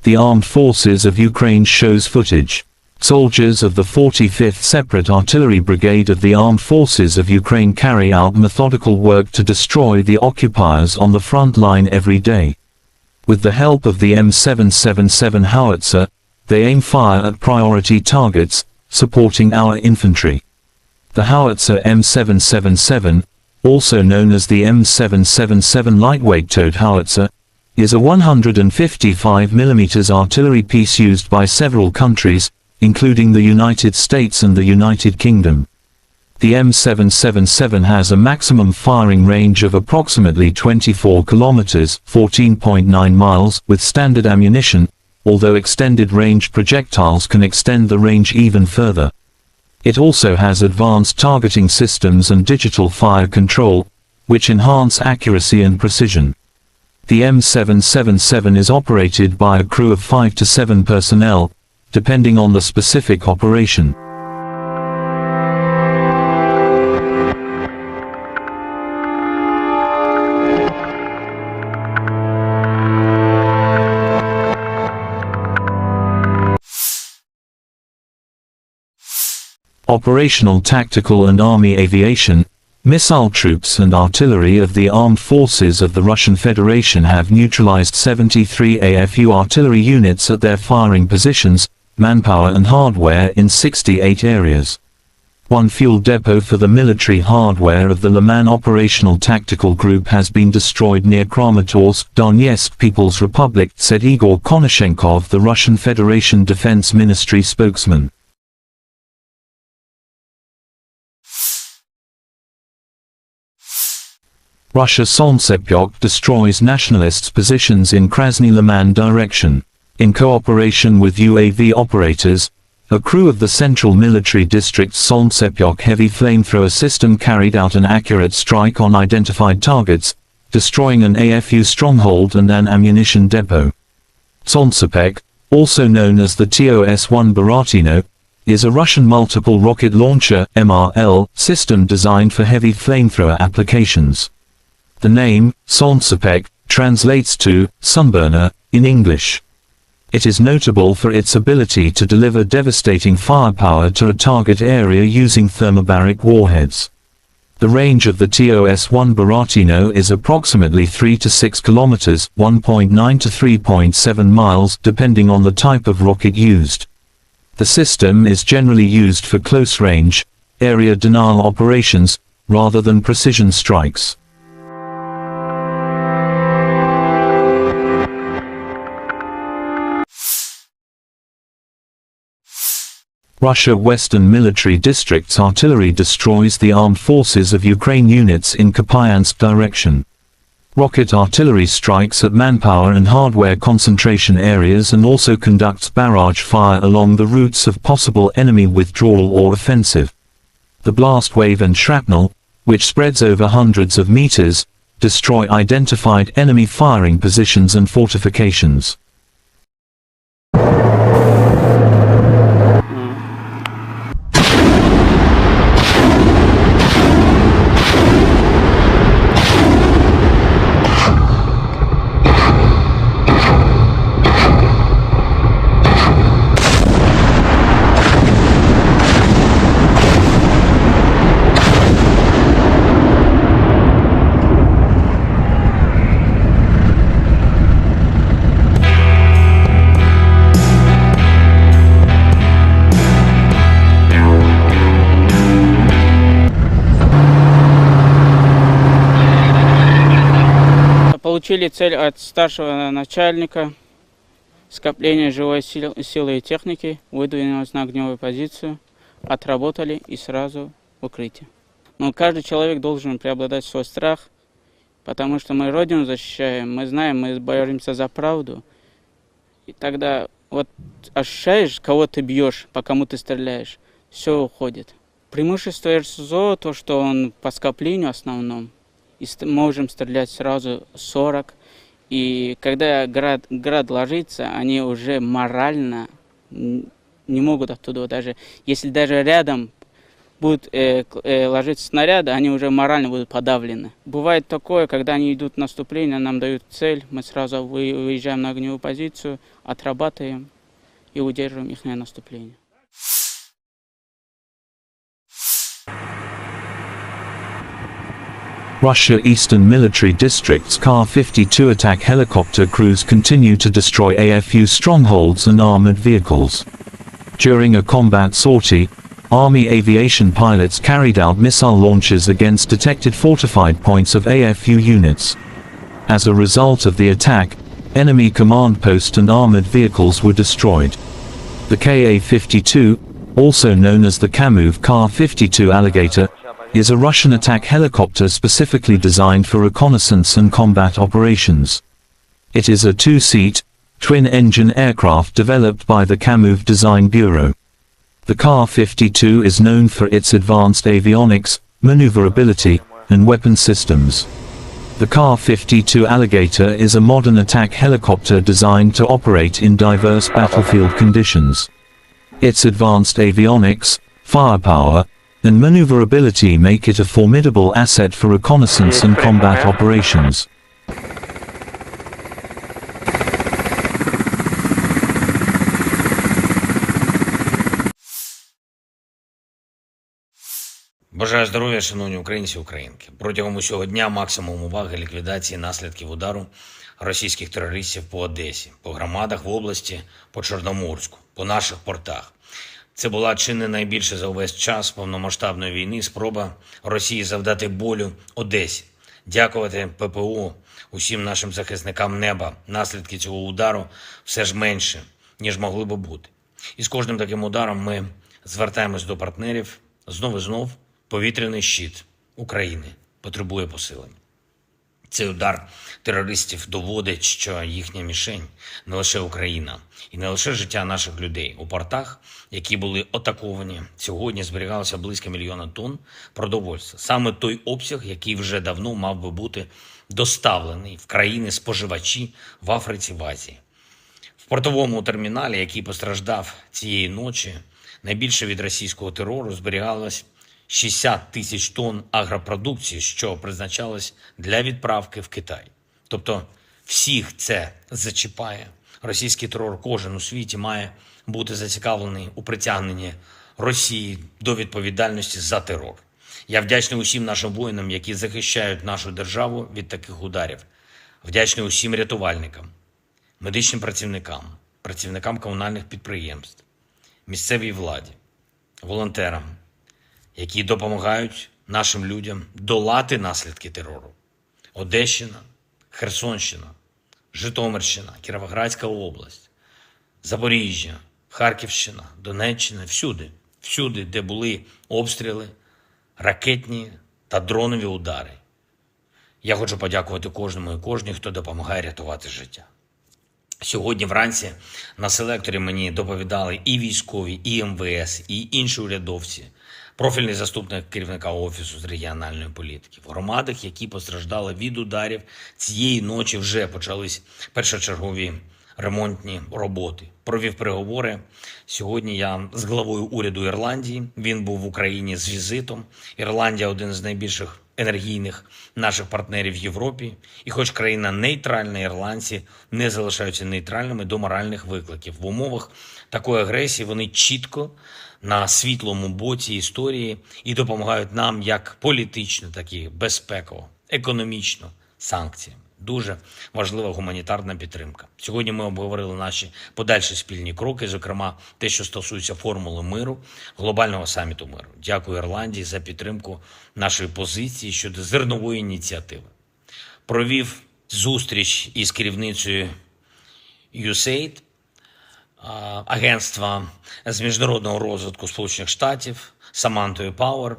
The Armed Forces of Ukraine shows footage. Soldiers of the 45th Separate Artillery Brigade of the Armed Forces of Ukraine carry out methodical work to destroy the occupiers on the front line every day. With the help of the M777 howitzer, they aim fire at priority targets, supporting our infantry. The howitzer M777, also known as the M777 lightweight towed howitzer, is a 155 mm artillery piece used by several countries, including the United States and the United Kingdom. The M777 has a maximum firing range of approximately 24 kilometers, 14.9 miles, with standard ammunition, although extended range projectiles can extend the range even further. It also has advanced targeting systems and digital fire control, which enhance accuracy and precision. The M777 is operated by a crew of 5 to 7 personnel, depending on the specific operation. Operational, tactical and army aviation, missile troops and artillery of the armed forces of the Russian Federation have neutralized 73 AFU artillery units at their firing positions, manpower and hardware in 68 areas. One fuel depot for the military hardware of the Liman Operational Tactical Group has been destroyed near Kramatorsk, Donetsk People's Republic, said Igor Konashenkov, the Russian Federation Defense Ministry spokesman. Russia Solntsepyok destroys nationalists' positions in Krasny Liman direction. In cooperation with UAV operators, a crew of the Central Military District's Solntsepyok heavy flamethrower system carried out an accurate strike on identified targets, destroying an AFU stronghold and an ammunition depot. Solntsepyok, also known as the TOS-1 Baratino, is a Russian multiple rocket launcher (MRL) system designed for heavy flamethrower applications. The name, Solntsepyok, translates to sunburner in English. It is notable for its ability to deliver devastating firepower to a target area using thermobaric warheads. The range of the TOS-1 Baratino is approximately 3 to 6 kilometers, 1.9 to 3.7 miles, depending on the type of rocket used. The system is generally used for close-range, area denial operations, rather than precision strikes. Russia Western Military District's artillery destroys the armed forces of Ukraine units in Kupiansk direction. Rocket artillery strikes at manpower and hardware concentration areas and also conducts barrage fire along the routes of possible enemy withdrawal or offensive. The blast wave and shrapnel, which spreads over hundreds of meters, destroy identified enemy firing positions and fortifications. Получили цель от старшего начальника, скопление живой силы и техники, выдвинулись на огневую позицию, отработали и сразу в укрытие. Но каждый человек должен преобладать свой страх, потому что мы Родину защищаем, мы знаем, мы боремся за правду. И тогда вот ощущаешь, кого ты бьешь, по кому ты стреляешь, все уходит. Преимущество РСЗО, то, что он по скоплению основном, и можем стрелять сразу 40. И когда град ложится, они уже морально не могут оттуда даже, если даже рядом будут ложиться снаряды, они уже морально будут подавлены. Бывает такое, когда они идут в наступление, нам дают цель, мы сразу выезжаем на огневую позицию, отрабатываем и удерживаем их наступление. Russia Eastern Military District's Kar-52 attack helicopter crews continue to destroy AFU strongholds and armored vehicles. During a combat sortie, Army aviation pilots carried out missile launches against detected fortified points of AFU units. As a result of the attack, enemy command post and armored vehicles were destroyed. The Ka-52, also known as the Kamov Kar-52 Alligator, is a Russian attack helicopter specifically designed for reconnaissance and combat operations. It is a two-seat, twin-engine aircraft developed by the Kamov Design Bureau. The Kar-52 is known for its advanced avionics, maneuverability, and weapon systems. The Kar-52 Alligator is a modern attack helicopter designed to operate in diverse battlefield conditions. Its advanced avionics, firepower, and maneuverability make it a formidable asset for reconnaissance and combat operations. Бажаю здоров'я, шановні українці і українки. Протягом усього дня максимум уваги ліквідації наслідків удару російських терористів по Одесі, по громадах в області, по Чорноморську, по наших портах. Це була чи не найбільше за увесь час повномасштабної війни спроба Росії завдати болю Одесі. Дякувати ППО, усім нашим захисникам неба. Наслідки цього удару все ж менше, ніж могли би бути. І з кожним таким ударом ми звертаємось до партнерів. Знов і знов повітряний щит України потребує посилення. Цей удар терористів доводить, що їхня мішень не лише Україна і не лише життя наших людей. У портах, які були атаковані, сьогодні зберігалося близько 1 мільйона тонн продовольства. Саме той обсяг, який вже давно мав би бути доставлений в країни-споживачі в Африці, в Азії. В портовому терміналі, який постраждав цієї ночі, найбільше від російського терору зберігалось 60 тисяч тонн агропродукції, що призначалось для відправки в Китай. Тобто всіх це зачіпає. Російський терор кожен у світі має бути зацікавлений у притягненні Росії до відповідальності за терор. Я вдячний усім нашим воїнам, які захищають нашу державу від таких ударів. Вдячний усім рятувальникам, медичним працівникам, працівникам комунальних підприємств, місцевій владі, волонтерам, які допомагають нашим людям долати наслідки терору. Одещина, Херсонщина, Житомирщина, Кіровоградська область, Запоріжжя, Харківщина, Донеччина, всюди, де були обстріли, ракетні та дронові удари. Я хочу подякувати кожному і кожній, хто допомагає рятувати життя. Сьогодні вранці на селекторі мені доповідали і військові, і МВС, і інші урядовці, профільний заступник керівника Офісу з регіональної політики. В громадах, які постраждали від ударів, цієї ночі вже почались першочергові ремонтні роботи. Провів переговори. Сьогодні я з главою уряду Ірландії. Він був в Україні з візитом. Ірландія – один з найбільших енергійних наших партнерів в Європі. І хоч країна нейтральна, ірландці не залишаються нейтральними до моральних викликів. В умовах такої агресії вони чітко на світлому боці історії і допомагають нам як політично, так і безпеково, економічно, санкціями. Дуже важлива гуманітарна підтримка. Сьогодні ми обговорили наші подальші спільні кроки, зокрема те, що стосується формули миру, глобального саміту миру. Дякую Ірландії за підтримку нашої позиції щодо зернової ініціативи. Провів зустріч із керівницею USAID, агентства з міжнародного розвитку Сполучених Штатів, Самантою Пауер.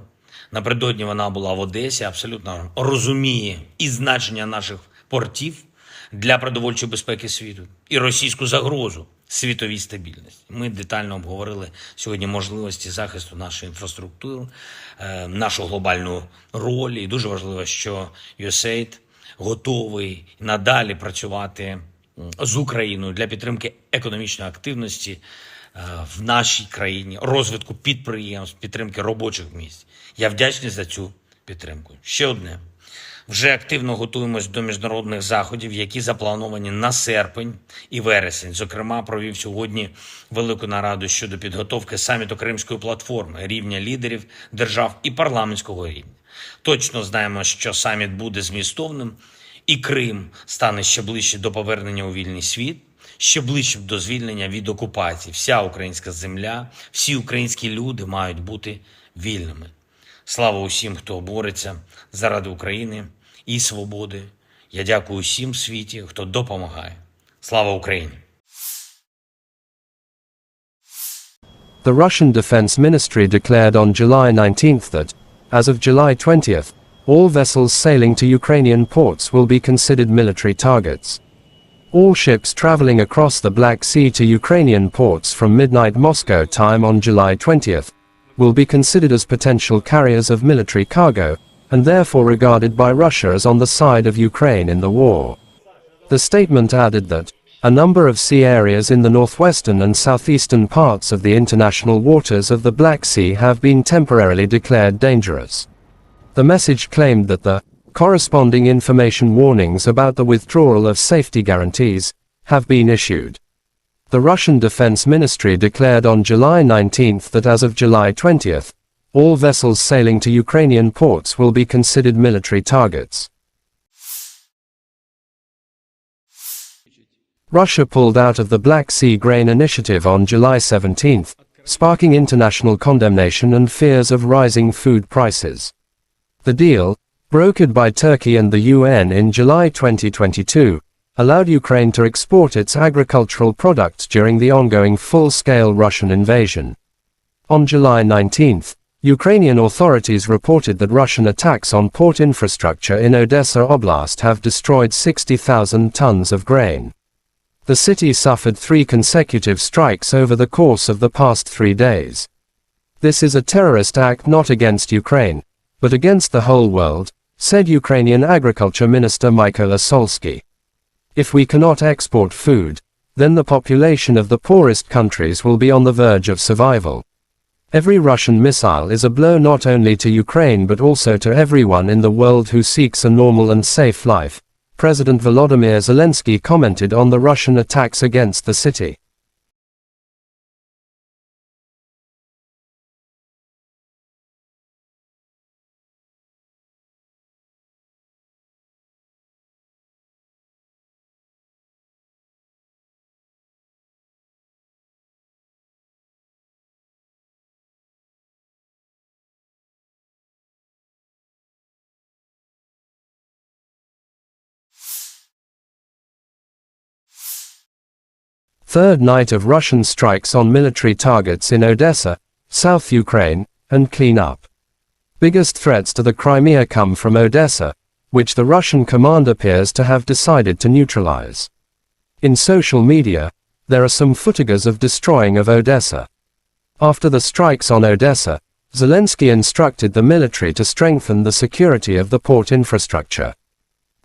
Напередодні вона була в Одесі, абсолютно розуміє і значення наших портів для продовольчої безпеки світу, і російську загрозу світовій стабільності. Ми детально обговорили сьогодні можливості захисту нашої інфраструктури, нашу глобальну роль. І дуже важливо, що USAID готовий надалі працювати з Україною для підтримки економічної активності в нашій країні, розвитку підприємств, підтримки робочих місць. Я вдячний за цю підтримку. Ще одне. Вже активно готуємось до міжнародних заходів, які заплановані на серпень і вересень. Зокрема, провів сьогодні велику нараду щодо підготовки саміту Кримської платформи, рівня лідерів держав і парламентського рівня. Точно знаємо, що саміт буде змістовним, і Крим стане ще ближче до повернення у вільний світ, ще ближче до звільнення від окупації. Вся українська земля, всі українські люди мають бути вільними. Слава усім, хто бореться заради України і свободи. Я дякую усім в світі, хто допомагає. Слава Україні! The Russian Defense Ministry declared on July 19th that, as of July 20th, all vessels sailing to Ukrainian ports will be considered military targets. All ships traveling across the Black Sea to Ukrainian ports from midnight Moscow time on July 20th will be considered as potential carriers of military cargo, and therefore regarded by Russia as on the side of Ukraine in the war. The statement added that a number of sea areas in the northwestern and southeastern parts of the international waters of the Black Sea have been temporarily declared dangerous. The message claimed that the corresponding information warnings about the withdrawal of safety guarantees have been issued. The Russian Defense Ministry declared on July 19th that as of July 20th, all vessels sailing to Ukrainian ports will be considered military targets. Russia pulled out of the Black Sea Grain Initiative on July 17th, sparking international condemnation and fears of rising food prices. The deal, brokered by Turkey and the UN in July 2022, allowed Ukraine to export its agricultural products during the ongoing full-scale Russian invasion. On July 19th, Ukrainian authorities reported that Russian attacks on port infrastructure in Odessa Oblast have destroyed 60,000 tons of grain. The city suffered 3 consecutive strikes over the course of the past 3 days. This is a terrorist act not against Ukraine, but against the whole world, said Ukrainian Agriculture Minister Mykola Solsky. If we cannot export food, then the population of the poorest countries will be on the verge of survival. Every Russian missile is a blow not only to Ukraine but also to everyone in the world who seeks a normal and safe life, President Volodymyr Zelensky commented on the Russian attacks against the city. Third night of Russian strikes on military targets in Odessa, South Ukraine, and clean up. Biggest threats to the Crimea come from Odessa, which the Russian command appears to have decided to neutralize. In social media, there are some footages of destroying of Odessa. After the strikes on Odessa, Zelensky instructed the military to strengthen the security of the port infrastructure.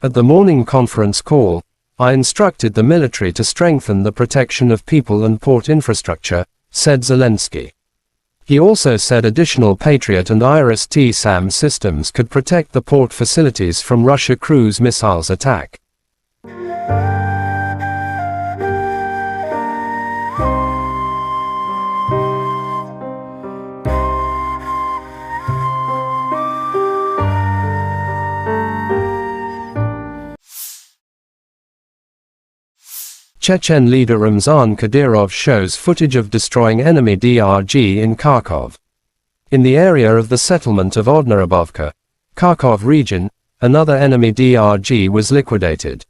At the morning conference call, I instructed the military to strengthen the protection of people and port infrastructure, said Zelensky. He also said additional Patriot and IRIS-T-SAM systems could protect the port facilities from Russia cruise missiles attack. Chechen leader Ramzan Kadyrov shows footage of destroying enemy DRG in Kharkov. In the area of the settlement of Odnarabovka, Kharkov region, another enemy DRG was liquidated.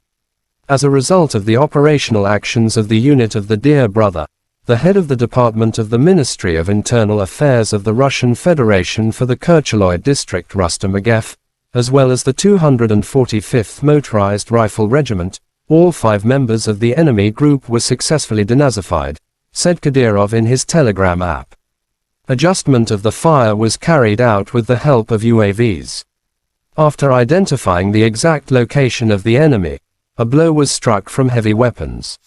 as a result of the operational actions of the unit of the Dear Brother, the head of the Department of the Ministry of Internal Affairs of the Russian Federation for the Kercheloy district Rustam Agev, as well as the 245th Motorized Rifle Regiment, all 5 members of the enemy group were successfully denazified, said Kadyrov in his Telegram app. Adjustment of the fire was carried out with the help of UAVs. After identifying the exact location of the enemy, a blow was struck from heavy weapons.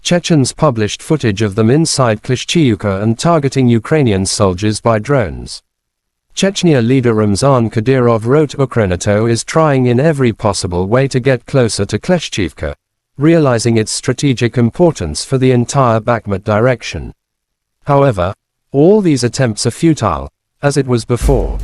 Chechens published footage of them inside Klishchiivka and targeting Ukrainian soldiers by drones. Chechnya leader Ramzan Kadyrov wrote Ukrenato is trying in every possible way to get closer to Klishchiivka, realizing its strategic importance for the entire Bakhmut direction. However, all these attempts are futile, as it was before.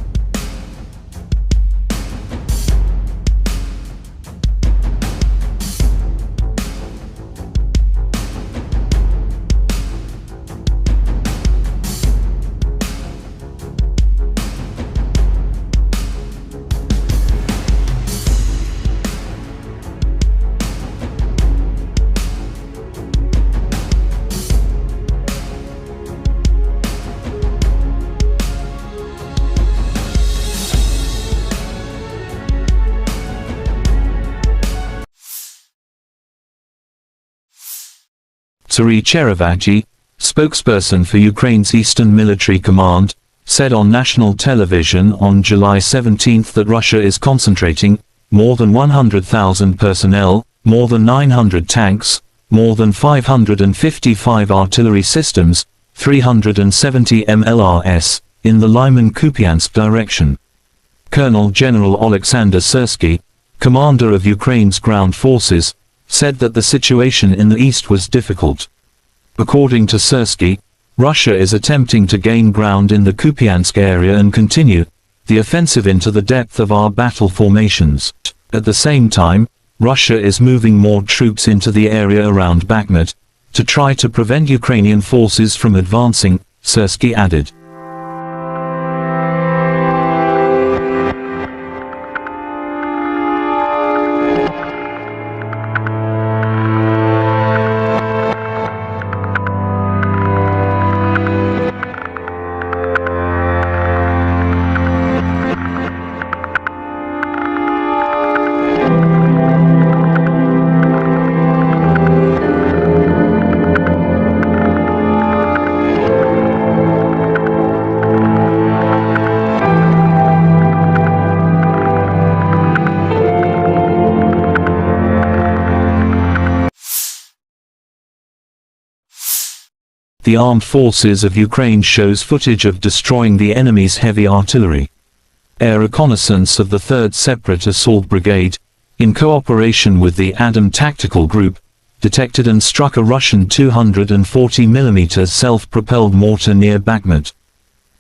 Serhiy Cherevagyi, spokesperson for Ukraine's Eastern Military Command, said on national television on July 17 that Russia is concentrating more than 100,000 personnel, more than 900 tanks, more than 555 artillery systems, 370 MLRS, in the Lyman-Kupiansk direction. Colonel General Alexander Syrsky, commander of Ukraine's ground forces, said that the situation in the east was difficult. According to Syrsky, Russia is attempting to gain ground in the Kupiansk area and continue the offensive into the depth of our battle formations. At the same time, Russia is moving more troops into the area around Bakhmut to try to prevent Ukrainian forces from advancing, Syrsky added. The armed forces of Ukraine shows footage of destroying the enemy's heavy artillery. Air reconnaissance of the 3rd Separate Assault Brigade, in cooperation with the Adam Tactical Group, detected and struck a Russian 240mm self-propelled mortar near Bakhmut.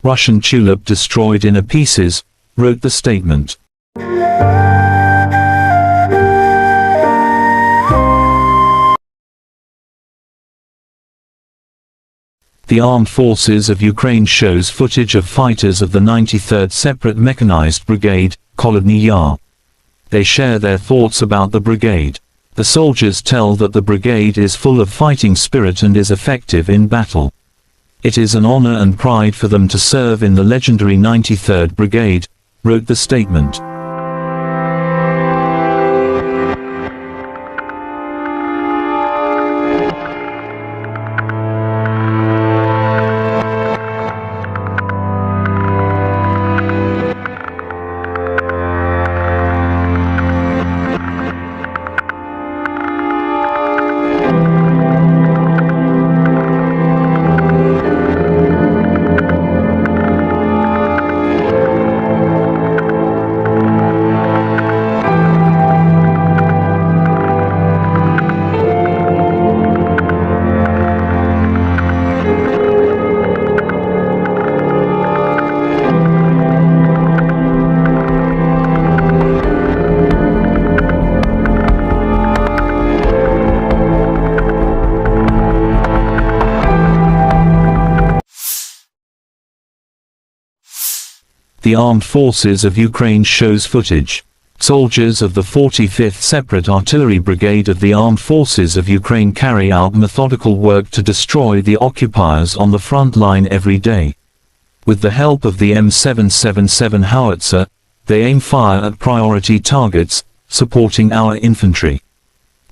Russian Tulip destroyed in pieces, wrote the statement. The Armed Forces of Ukraine shows footage of fighters of the 93rd Separate Mechanized Brigade, Kholodny Yar. They share their thoughts about the brigade. The soldiers tell that the brigade is full of fighting spirit and is effective in battle. It is an honor and pride for them to serve in the legendary 93rd Brigade, wrote the statement. The Armed Forces of Ukraine shows footage. Soldiers of the 45th Separate Artillery Brigade of the Armed Forces of Ukraine carry out methodical work to destroy the occupiers on the front line every day. With the help of the M777 howitzer, they aim fire at priority targets, supporting our infantry.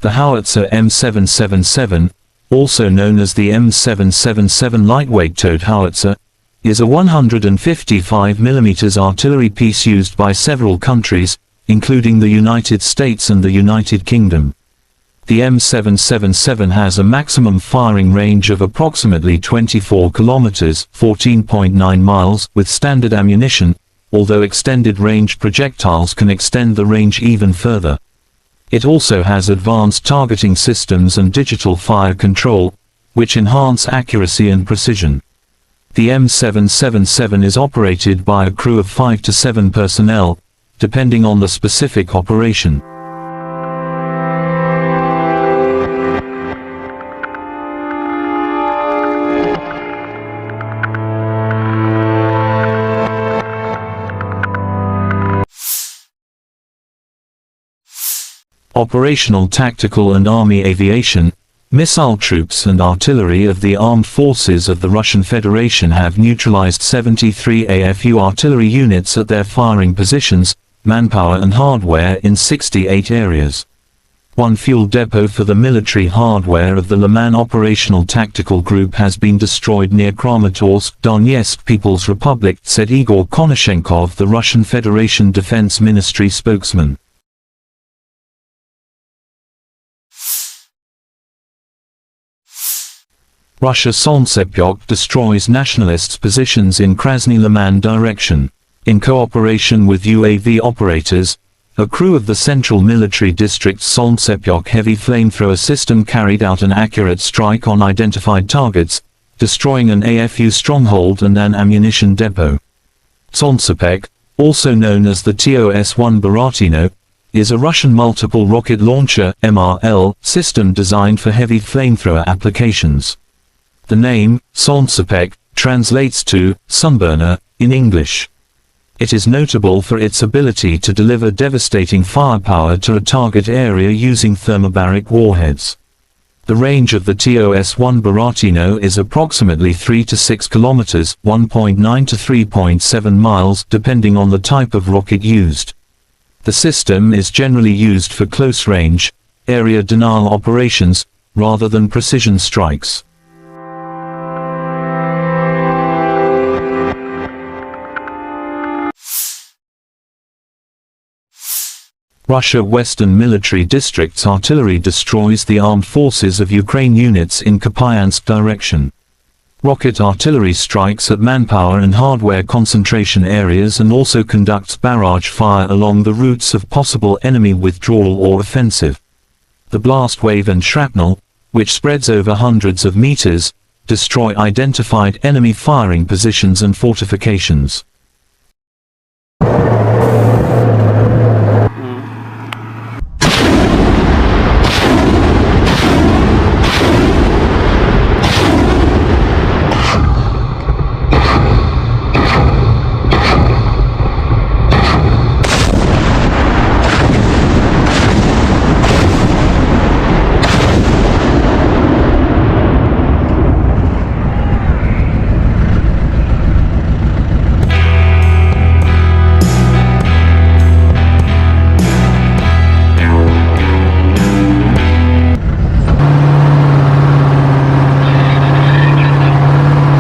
The howitzer M777, also known as the M777 lightweight towed howitzer, is a 155 mm artillery piece used by several countries, including the United States and the United Kingdom. The M777 has a maximum firing range of approximately 24 kilometers, 14.9 miles, with standard ammunition, although extended range projectiles can extend the range even further. It also has advanced targeting systems and digital fire control, which enhance accuracy and precision. The M777 is operated by a crew of 5 to 7 personnel, depending on the specific operation. Operational, tactical and army aviation, missile troops and artillery of the armed forces of the Russian Federation have neutralized 73 AFU artillery units at their firing positions, manpower and hardware in 68 areas. One fuel depot for the military hardware of the Liman Operational Tactical Group has been destroyed near Kramatorsk, Donetsk People's Republic, said Igor Konashenkov, the Russian Federation Defense Ministry spokesman. Russia Solntsepyok destroys nationalists' positions in Krasny Liman direction. In cooperation with UAV operators, a crew of the Central Military District's Solntsepyok heavy flamethrower system carried out an accurate strike on identified targets, destroying an AFU stronghold and an ammunition depot. Solntsepyok, also known as the TOS-1 Buratino, is a Russian multiple rocket launcher (MRL) system designed for heavy flamethrower applications. The name, Solntsepyok, translates to sunburner in English. It is notable for its ability to deliver devastating firepower to a target area using thermobaric warheads. The range of the TOS-1 Buratino is approximately 3 to 6 kilometers, 1.9 to 3.7 miles, depending on the type of rocket used. The system is generally used for close-range, area denial operations, rather than precision strikes. Russia Western Military District's artillery destroys the armed forces of Ukraine units in Kupiansk direction. Rocket artillery strikes at manpower and hardware concentration areas and also conducts barrage fire along the routes of possible enemy withdrawal or offensive. The blast wave and shrapnel, which spreads over hundreds of meters, destroy identified enemy firing positions and fortifications.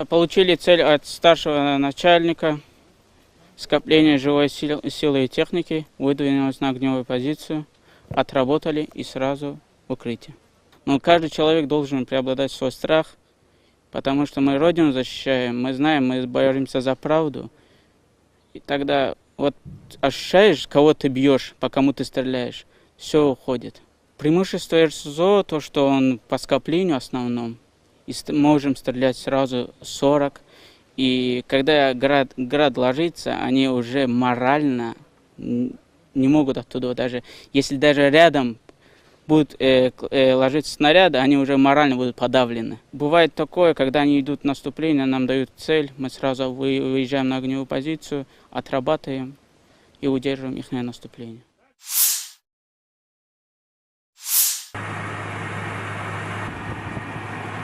Получили цель от старшего начальника, скопление живой силы и техники, выдвинулись на огневую позицию, отработали и сразу в укрытие. Но каждый человек должен преобладать свой страх, потому что мы Родину защищаем, мы знаем, мы боремся за правду. И тогда вот ощущаешь, кого ты бьешь, по кому ты стреляешь, все уходит. Преимущество РСЗО, то, что он по скоплению основном, и можем стрелять сразу 40. И когда град ложится, они уже морально не могут оттуда, даже если даже рядом будут ложиться снаряды, они уже морально будут подавлены. Бывает такое, когда они идут в наступление, нам дают цель, мы сразу выезжаем на огневую позицию, отрабатываем и удерживаем их наступление.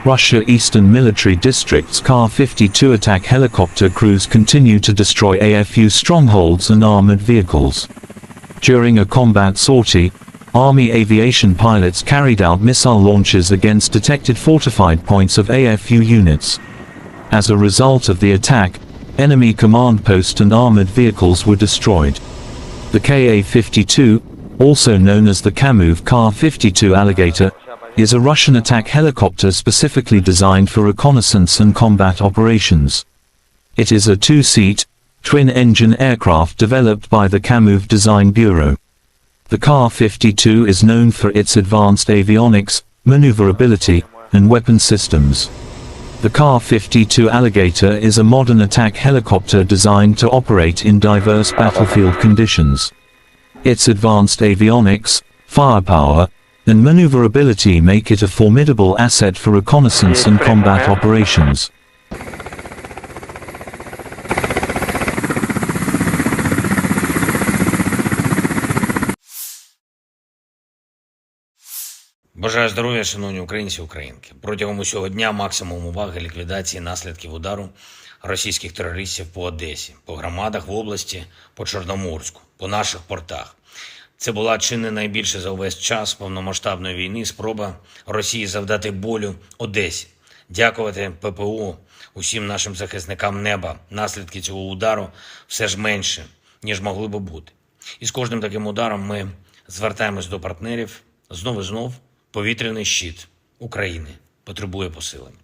Russia Eastern Military District's Kar-52 attack helicopter crews continue to destroy AFU strongholds and armored vehicles. During a combat sortie, Army aviation pilots carried out missile launches against detected fortified points of AFU units. As a result of the attack, enemy command post and armored vehicles were destroyed. The Ka-52, also known as the Kamov Kar-52 Alligator, is a Russian attack helicopter specifically designed for reconnaissance and combat operations. It is a two-seat, twin-engine aircraft developed by the Kamov Design Bureau. The Kar-52 is known for its advanced avionics, maneuverability, and weapon systems. The Kar-52 Alligator is a modern attack helicopter designed to operate in diverse battlefield conditions. Its advanced avionics, firepower, and maneuverability make it a formidable asset for reconnaissance and combat operations. Бажаю здоров'я, шановні українці і українки. Протягом усього дня максимум уваги ліквідації наслідків удару російських терористів по Одесі, по громадах в області, по Чорноморську, по наших портах. Це була чи не найбільше за увесь час повномасштабної війни спроба Росії завдати болю Одесі. Дякувати ППО, усім нашим захисникам неба. Наслідки цього удару все ж менше, ніж могли би бути. І з кожним таким ударом ми звертаємось до партнерів. Знов і знов повітряний щит України потребує посилення.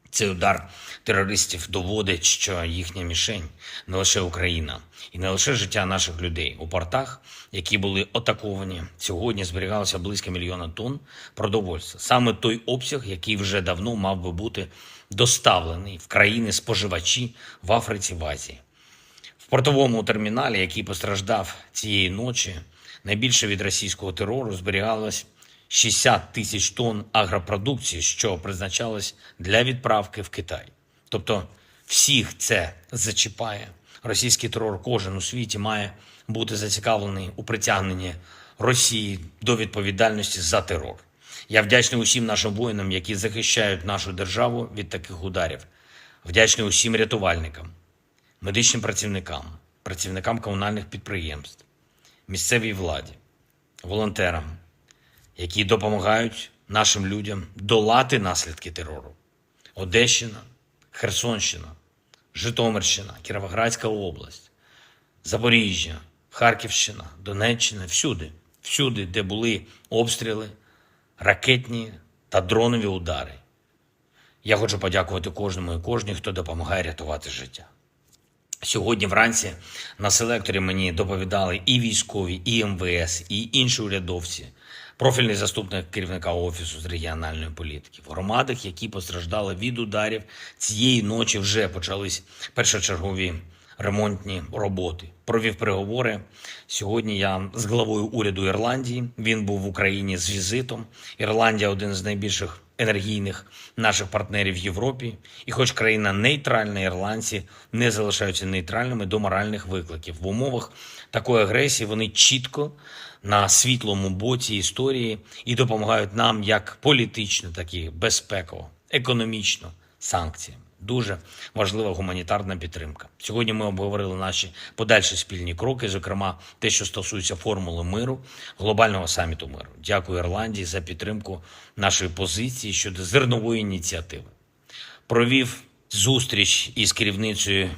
Цей удар терористів доводить, що їхня мішень не лише Україна і не лише життя наших людей. У портах, які були атаковані, сьогодні зберігалося близько 1 мільйона тонн продовольства. Саме той обсяг, який вже давно мав би бути доставлений в країни-споживачі в Африці, в Азії. В портовому терміналі, який постраждав цієї ночі, найбільше від російського терору зберігалось 60 тисяч тонн агропродукції, що призначалось для відправки в Китай. Тобто всіх це зачіпає. Російський терор кожен у світі має бути зацікавлений у притягненні Росії до відповідальності за терор. Я вдячний усім нашим воїнам, які захищають нашу державу від таких ударів. Вдячний усім рятувальникам, медичним працівникам, працівникам комунальних підприємств, місцевій владі, волонтерам, які допомагають нашим людям долати наслідки терору. Одещина, Херсонщина, Житомирщина, Кіровоградська область, Запоріжжя, Харківщина, Донеччина, всюди, де були обстріли, ракетні та дронові удари. Я хочу подякувати кожному і кожній, хто допомагає рятувати життя. Сьогодні вранці на селекторі мені доповідали і військові, і МВС, і інші урядовці, профільний заступник керівника Офісу з регіональної політики. В громадах, які постраждали від ударів, цієї ночі вже почались першочергові ремонтні роботи. Провів переговори. Сьогодні я з главою уряду Ірландії. Він був в Україні з візитом. Ірландія – один з найбільших енергійних наших партнерів в Європі. І хоч країна нейтральна, ірландці не залишаються нейтральними до моральних викликів. В умовах такої агресії вони чітко на світлому боці історії і допомагають нам як політично, так і безпеково, економічно, санкціями. Дуже важлива гуманітарна підтримка. Сьогодні ми обговорили наші подальші спільні кроки, зокрема те, що стосується формули миру, глобального саміту миру. Дякую Ірландії за підтримку нашої позиції щодо зернової ініціативи. Провів зустріч із керівницею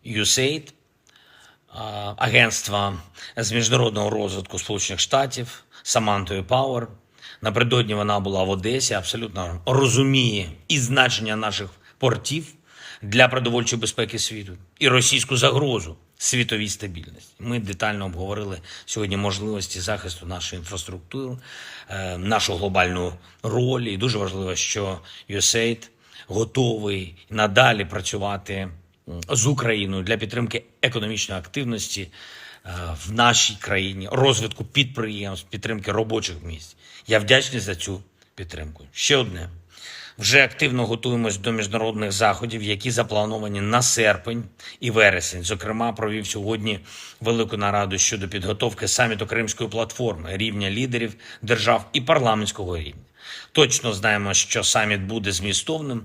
USAID, агентства з міжнародного розвитку Сполучених Штатів, Самантою Пауер. Напередодні вона була в Одесі, абсолютно розуміє і значення наших портів для продовольчої безпеки світу, і російську загрозу світовій стабільності. Ми детально обговорили сьогодні можливості захисту нашої інфраструктури, нашу глобальну роль. І дуже важливо, що USAID готовий надалі працювати з Україною для підтримки економічної активності в нашій країні, розвитку підприємств, підтримки робочих місць. Я вдячний за цю підтримку. Ще одне. Вже активно готуємось до міжнародних заходів, які заплановані на серпень і вересень. Зокрема, провів сьогодні велику нараду щодо підготовки саміту Кримської платформи, рівня лідерів держав і парламентського рівня. Точно знаємо, що саміт буде змістовним,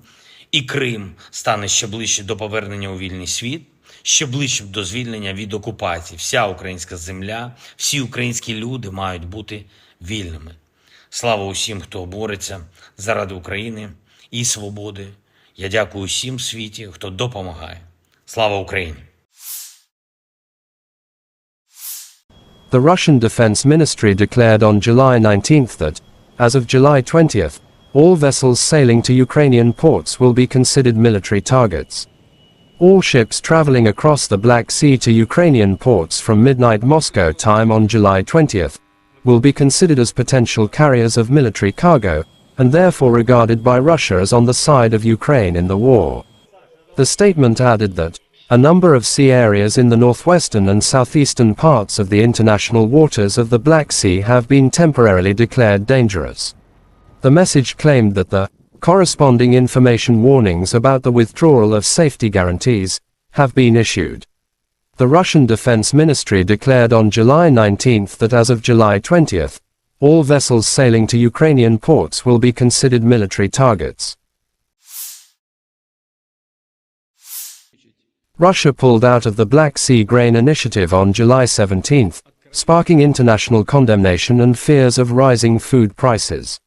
і Крим стане ще ближче до повернення у вільний світ, ще ближче до звільнення від окупації. Вся українська земля, всі українські люди мають бути вільними. Слава усім, хто бореться заради України і свободи. Я дякую усім в світі, хто допомагає. Слава Україні! The Russian Defense Ministry declared on July 19 that, as of July 20, all vessels sailing to Ukrainian ports will be considered military targets. All ships traveling across the Black Sea to Ukrainian ports from midnight Moscow time on July 20 will be considered as potential carriers of military cargo, and therefore regarded by Russia as on the side of Ukraine in the war. The statement added that a number of sea areas in the northwestern and southeastern parts of the international waters of the Black Sea have been temporarily declared dangerous. The message claimed that the corresponding information warnings about the withdrawal of safety guarantees have been issued. The Russian Defense Ministry declared on July 19 that as of July 20, all vessels sailing to Ukrainian ports will be considered military targets. Russia pulled out of the Black Sea Grain Initiative on July 17, sparking international condemnation and fears of rising food prices.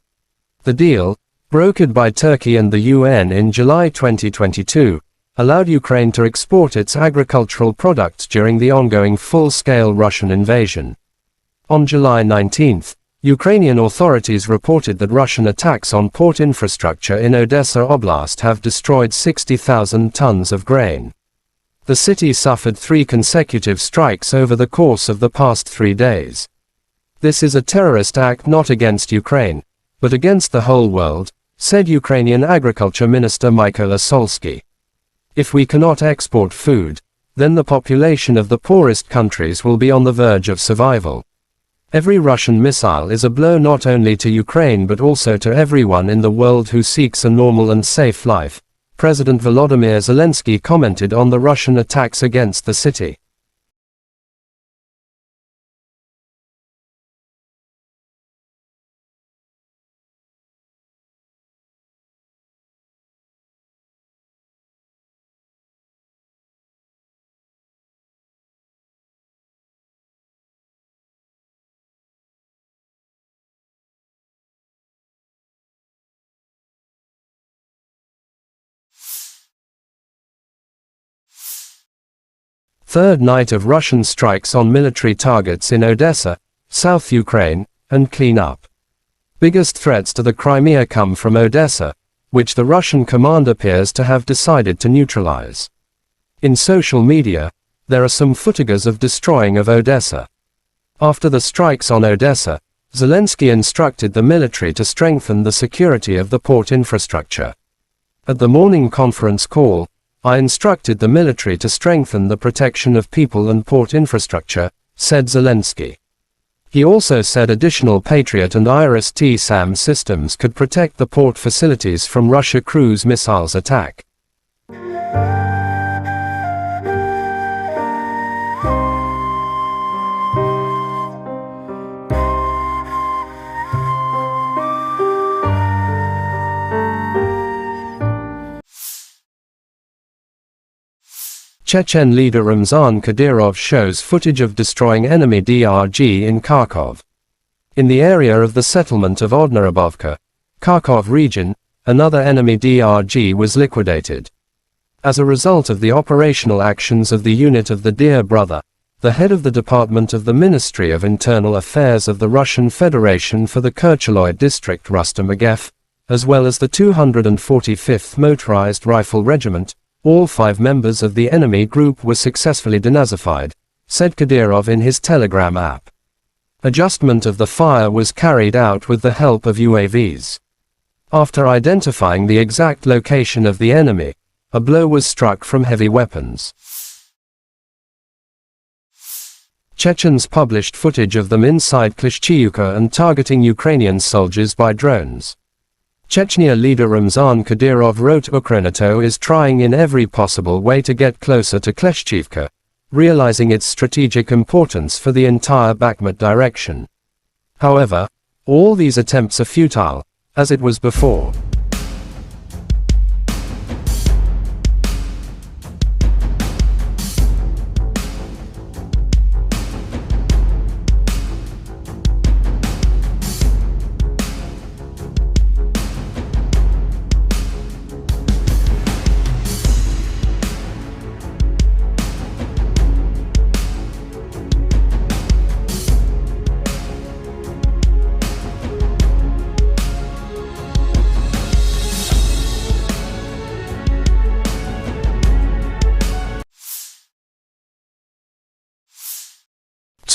The deal, brokered by Turkey and the UN in July 2022, allowed Ukraine to export its agricultural products during the ongoing full-scale Russian invasion. On July 19, Ukrainian authorities reported that Russian attacks on port infrastructure in Odessa Oblast have destroyed 60,000 tons of grain. The city suffered 3 consecutive strikes over the course of the past 3 days. This is a terrorist act not against Ukraine, but against the whole world, said Ukrainian Agriculture Minister Mykola Solsky. If we cannot export food, then the population of the poorest countries will be on the verge of survival. Every Russian missile is a blow not only to Ukraine but also to everyone in the world who seeks a normal and safe life, President Volodymyr Zelensky commented on the Russian attacks against the city. Third night of Russian strikes on military targets in Odessa, South Ukraine, and clean up. Biggest threats to the Crimea come from Odessa, which the Russian command appears to have decided to neutralize. In social media, there are some footages of destroying of Odessa. After the strikes on Odessa, Zelensky instructed the military to strengthen the security of the port infrastructure. At the morning conference call, I instructed the military to strengthen the protection of people and port infrastructure, said Zelensky. He also said additional Patriot and IRIS-T-SAM systems could protect the port facilities from Russia cruise missiles attack. Chechen leader Ramzan Kadyrov shows footage of destroying enemy DRG in Kharkov. In the area of the settlement of Odnarabovka, Kharkov region, another enemy DRG was liquidated. As a result of the operational actions of the unit of the Dear Brother, the head of the Department of the Ministry of Internal Affairs of the Russian Federation for the Kercheloy district Rustam Agev, as well as the 245th Motorized Rifle Regiment, all 5 members of the enemy group were successfully denazified, said Kadyrov in his Telegram app. Adjustment of the fire was carried out with the help of UAVs. After identifying the exact location of the enemy, a blow was struck from heavy weapons. Chechens published footage of them inside Klishchiivka and targeting Ukrainian soldiers by drones. Chechnya leader Ramzan Kadyrov wrote Ukrainato is trying in every possible way to get closer to Klishchiivka, realizing its strategic importance for the entire Bakhmut direction. However, all these attempts are futile, as it was before.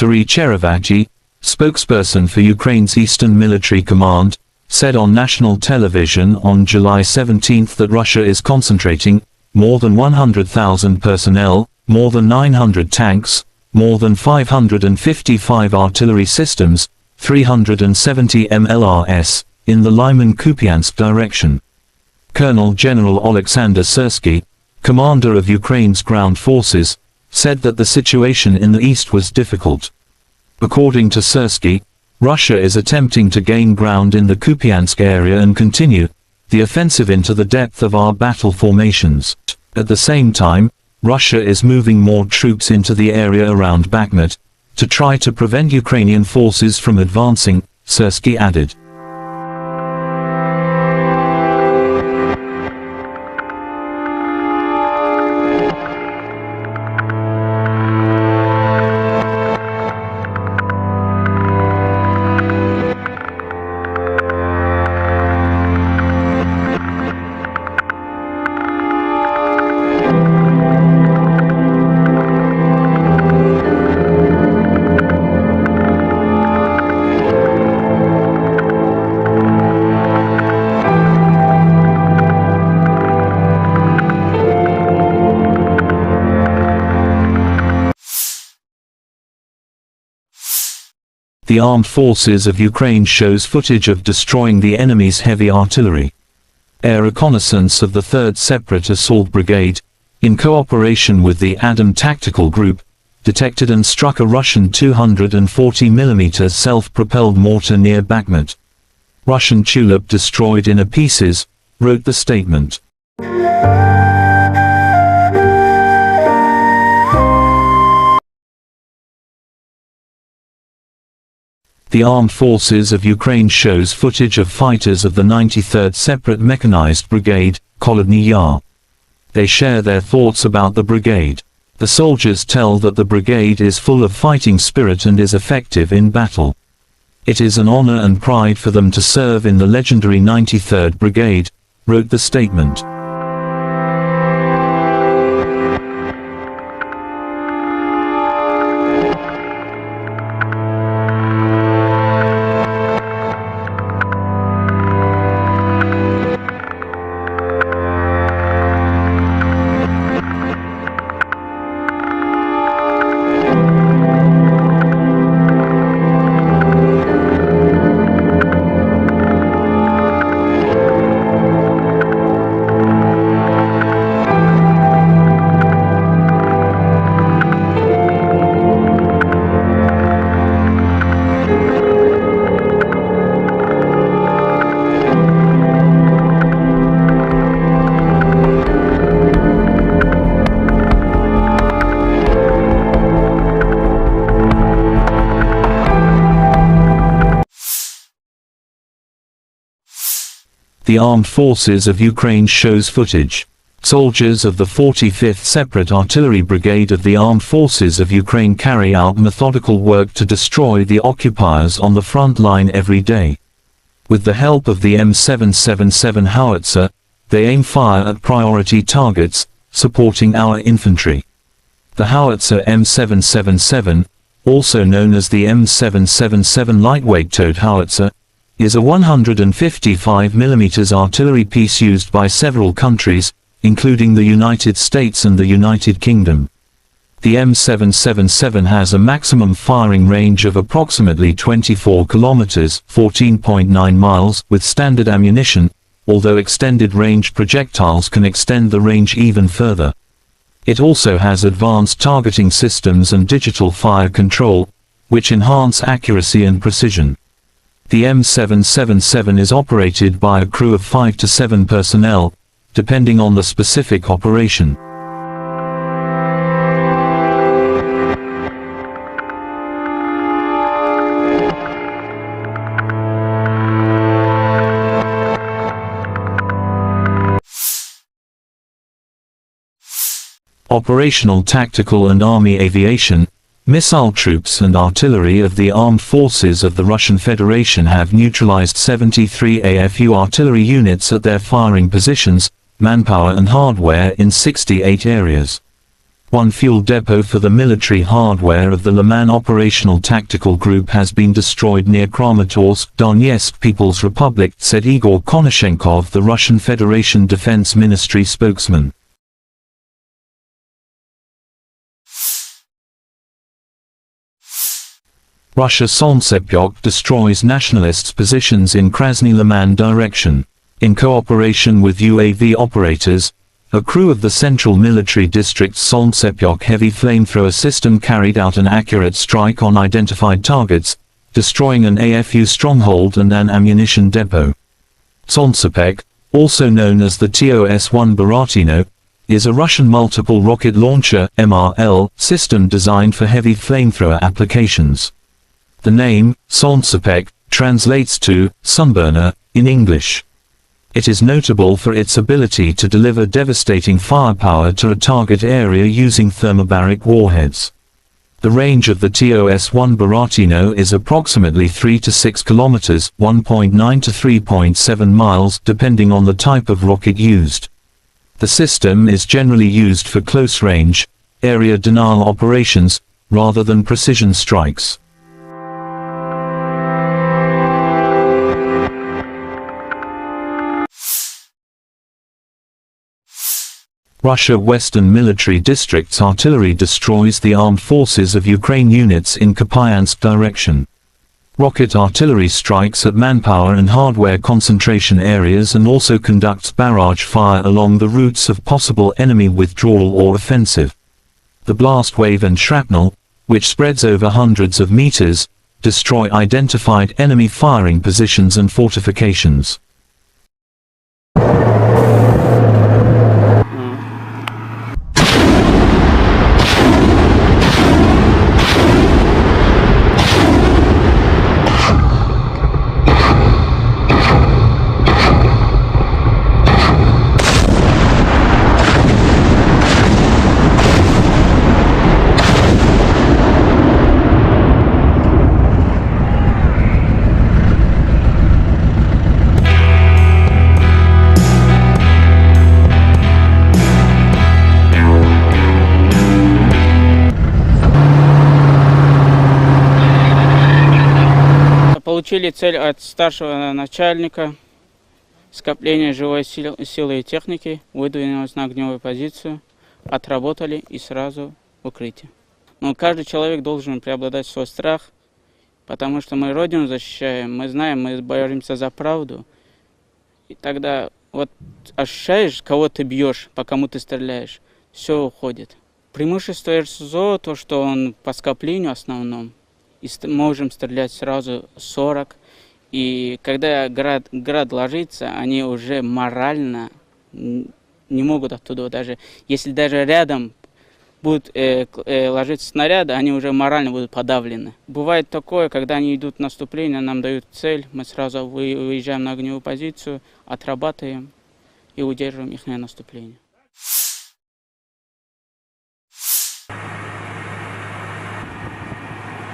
Turi Cherevagi, spokesperson for Ukraine's Eastern Military Command, said on national television on July 17 that Russia is concentrating more than 100,000 personnel, more than 900 tanks, more than 555 artillery systems, 370 MLRS, in the Lyman-Kupiansk direction. Colonel General Alexander Syrsky, commander of Ukraine's ground forces, said that the situation in the east was difficult. According to Syrsky, Russia is attempting to gain ground in the Kupiansk area and continue the offensive into the depth of our battle formations. At the same time, Russia is moving more troops into the area around Bakhmut to try to prevent Ukrainian forces from advancing, Syrsky added. The armed forces of Ukraine shows footage of destroying the enemy's heavy artillery. Air reconnaissance of the 3rd Separate Assault Brigade, in cooperation with the Adam Tactical Group, detected and struck a Russian 240mm self-propelled mortar near Bakhmut. Russian Tulip destroyed in pieces, wrote the statement. The Armed Forces of Ukraine shows footage of fighters of the 93rd Separate Mechanized Brigade, Kholodny Yar. They share their thoughts about the brigade. The soldiers tell that the brigade is full of fighting spirit and is effective in battle. It is an honor and pride for them to serve in the legendary 93rd Brigade, wrote the statement. The Armed Forces of Ukraine shows footage. Soldiers of the 45th Separate Artillery Brigade of the Armed Forces of Ukraine carry out methodical work to destroy the occupiers on the front line every day. With the help of the M777 howitzer, they aim fire at priority targets, supporting our infantry. The howitzer M777, also known as the M777 lightweight towed howitzer, is a 155mm artillery piece used by several countries, including the United States and the United Kingdom. The M777 has a maximum firing range of approximately 24 kilometers (14.9 miles) with standard ammunition, although extended range projectiles can extend the range even further. It also has advanced targeting systems and digital fire control, which enhance accuracy and precision. The M777 is operated by a crew of 5 to 7 personnel, depending on the specific operation. Operational, tactical and army aviation, missile troops and artillery of the armed forces of the Russian Federation have neutralized 73 AFU artillery units at their firing positions, manpower and hardware in 68 areas. One fuel depot for the military hardware of the Liman Operational Tactical Group has been destroyed near Kramatorsk, Donetsk People's Republic, said Igor Konashenkov, the Russian Federation Defense Ministry spokesman. Russia Solntsepyok destroys nationalists' positions in Krasny Liman direction. In cooperation with UAV operators, a crew of the Central Military District's Solntsepyok heavy flamethrower system carried out an accurate strike on identified targets, destroying an AFU stronghold and an ammunition depot. Solntsepyok, also known as the TOS-1 Buratino, is a Russian multiple rocket launcher (MRL) system designed for heavy flamethrower applications. The name, Solntsepyok, translates to sunburner in English. It is notable for its ability to deliver devastating firepower to a target area using thermobaric warheads. The range of the TOS-1 Buratino is approximately 3 to 6 kilometers, 1.9 to 3.7 miles, depending on the type of rocket used. The system is generally used for close-range, area denial operations, rather than precision strikes. Russia Western Military District's artillery destroys the armed forces of Ukraine units in Kupiansk direction. Rocket artillery strikes at manpower and hardware concentration areas and also conducts barrage fire along the routes of possible enemy withdrawal or offensive. The blast wave and shrapnel, which spreads over hundreds of meters, destroy identified enemy firing positions and fortifications. Получили цель от старшего начальника, скопление живой силы и техники, выдвинулись на огневую позицию, отработали и сразу в укрытие. Но каждый человек должен преобладать свой страх, потому что мы Родину защищаем, мы знаем, мы боремся за правду. И тогда вот ощущаешь, кого ты бьешь, по кому ты стреляешь, все уходит. Преимущество РСЗО, то, что он по скоплению основном, и можем стрелять сразу 40. И когда град ложится, они уже морально не могут оттуда, даже если даже рядом будут ложиться снаряды, они уже морально будут подавлены. Бывает такое, когда они идут в наступление, нам дают цель, мы сразу выезжаем на огневую позицию, отрабатываем и удерживаем их наступление.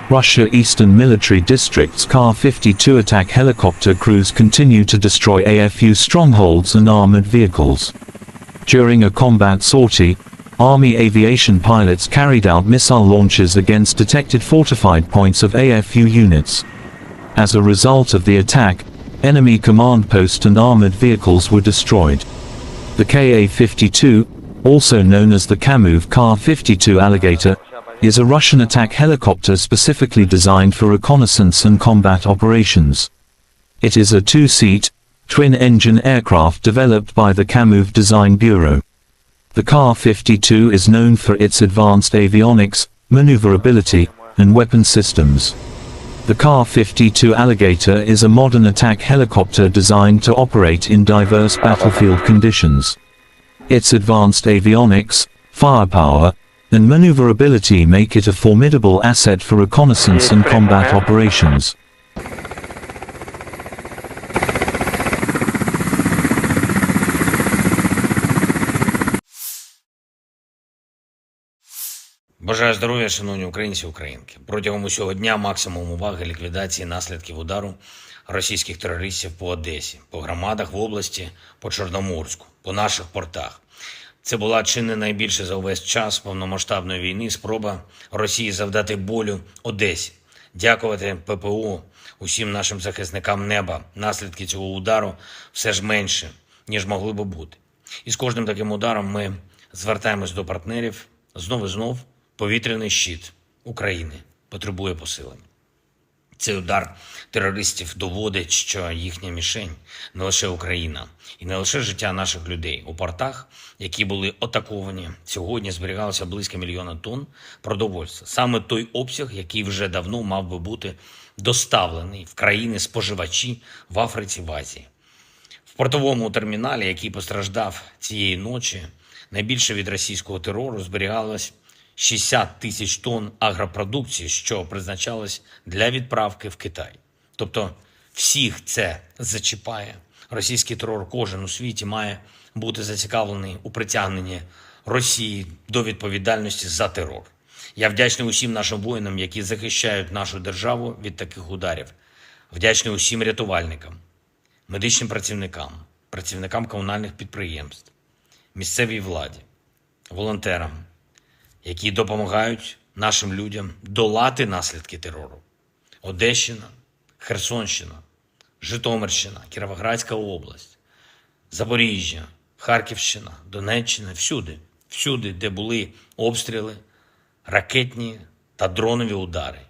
Russia Eastern Military District's Kar-52 attack helicopter crews continue to destroy AFU strongholds and armored vehicles. During a combat sortie, Army aviation pilots carried out missile launches against detected fortified points of AFU units. As a result of the attack, enemy command post and armored vehicles were destroyed. The Ka-52, also known as the Kamov Kar-52 Alligator, is a Russian attack helicopter specifically designed for reconnaissance and combat operations. It is a two-seat, twin-engine aircraft developed by the Kamov Design Bureau. The Kar-52 is known for its advanced avionics, maneuverability, and weapon systems. The Ka-52 Alligator is a modern attack helicopter designed to operate in diverse battlefield conditions. Its advanced avionics, firepower, and maneuverability make it a formidable asset for reconnaissance and combat operations. Бажаю здоров'я, шановні українці і українки. Протягом усього дня максимум уваги ліквідації наслідків удару російських терористів по Одесі, по громадах в області, по Чорноморську, по наших портах. Це була чи не найбільше за увесь час повномасштабної війни спроба Росії завдати болю Одесі. Дякувати ППО, усім нашим захисникам неба. Наслідки цього удару все ж менше, ніж могли би бути. І з кожним таким ударом ми звертаємось до партнерів знов і знов. Повітряний щит України потребує посилення. Цей удар терористів доводить, що їхня мішень не лише Україна і не лише життя наших людей. У портах, які були атаковані, сьогодні зберігалося близько 1 мільйона тонн продовольства. Саме той обсяг, який вже давно мав би бути доставлений в країни-споживачі в Африці, в Азії. В портовому терміналі, який постраждав цієї ночі, найбільше від російського терору зберігалось 60 тисяч тонн агропродукції, що призначалось для відправки в Китай. Тобто всіх це зачіпає. Російський терор кожен у світі має бути зацікавлений у притягненні Росії до відповідальності за терор. Я вдячний усім нашим воїнам, які захищають нашу державу від таких ударів. Вдячний усім рятувальникам, медичним працівникам, працівникам комунальних підприємств, місцевій владі, волонтерам, які допомагають нашим людям долати наслідки терору. Одещина, Херсонщина, Житомирщина, Кіровоградська область, Запоріжжя, Харківщина, Донеччина, всюди, де були обстріли, ракетні та дронові удари.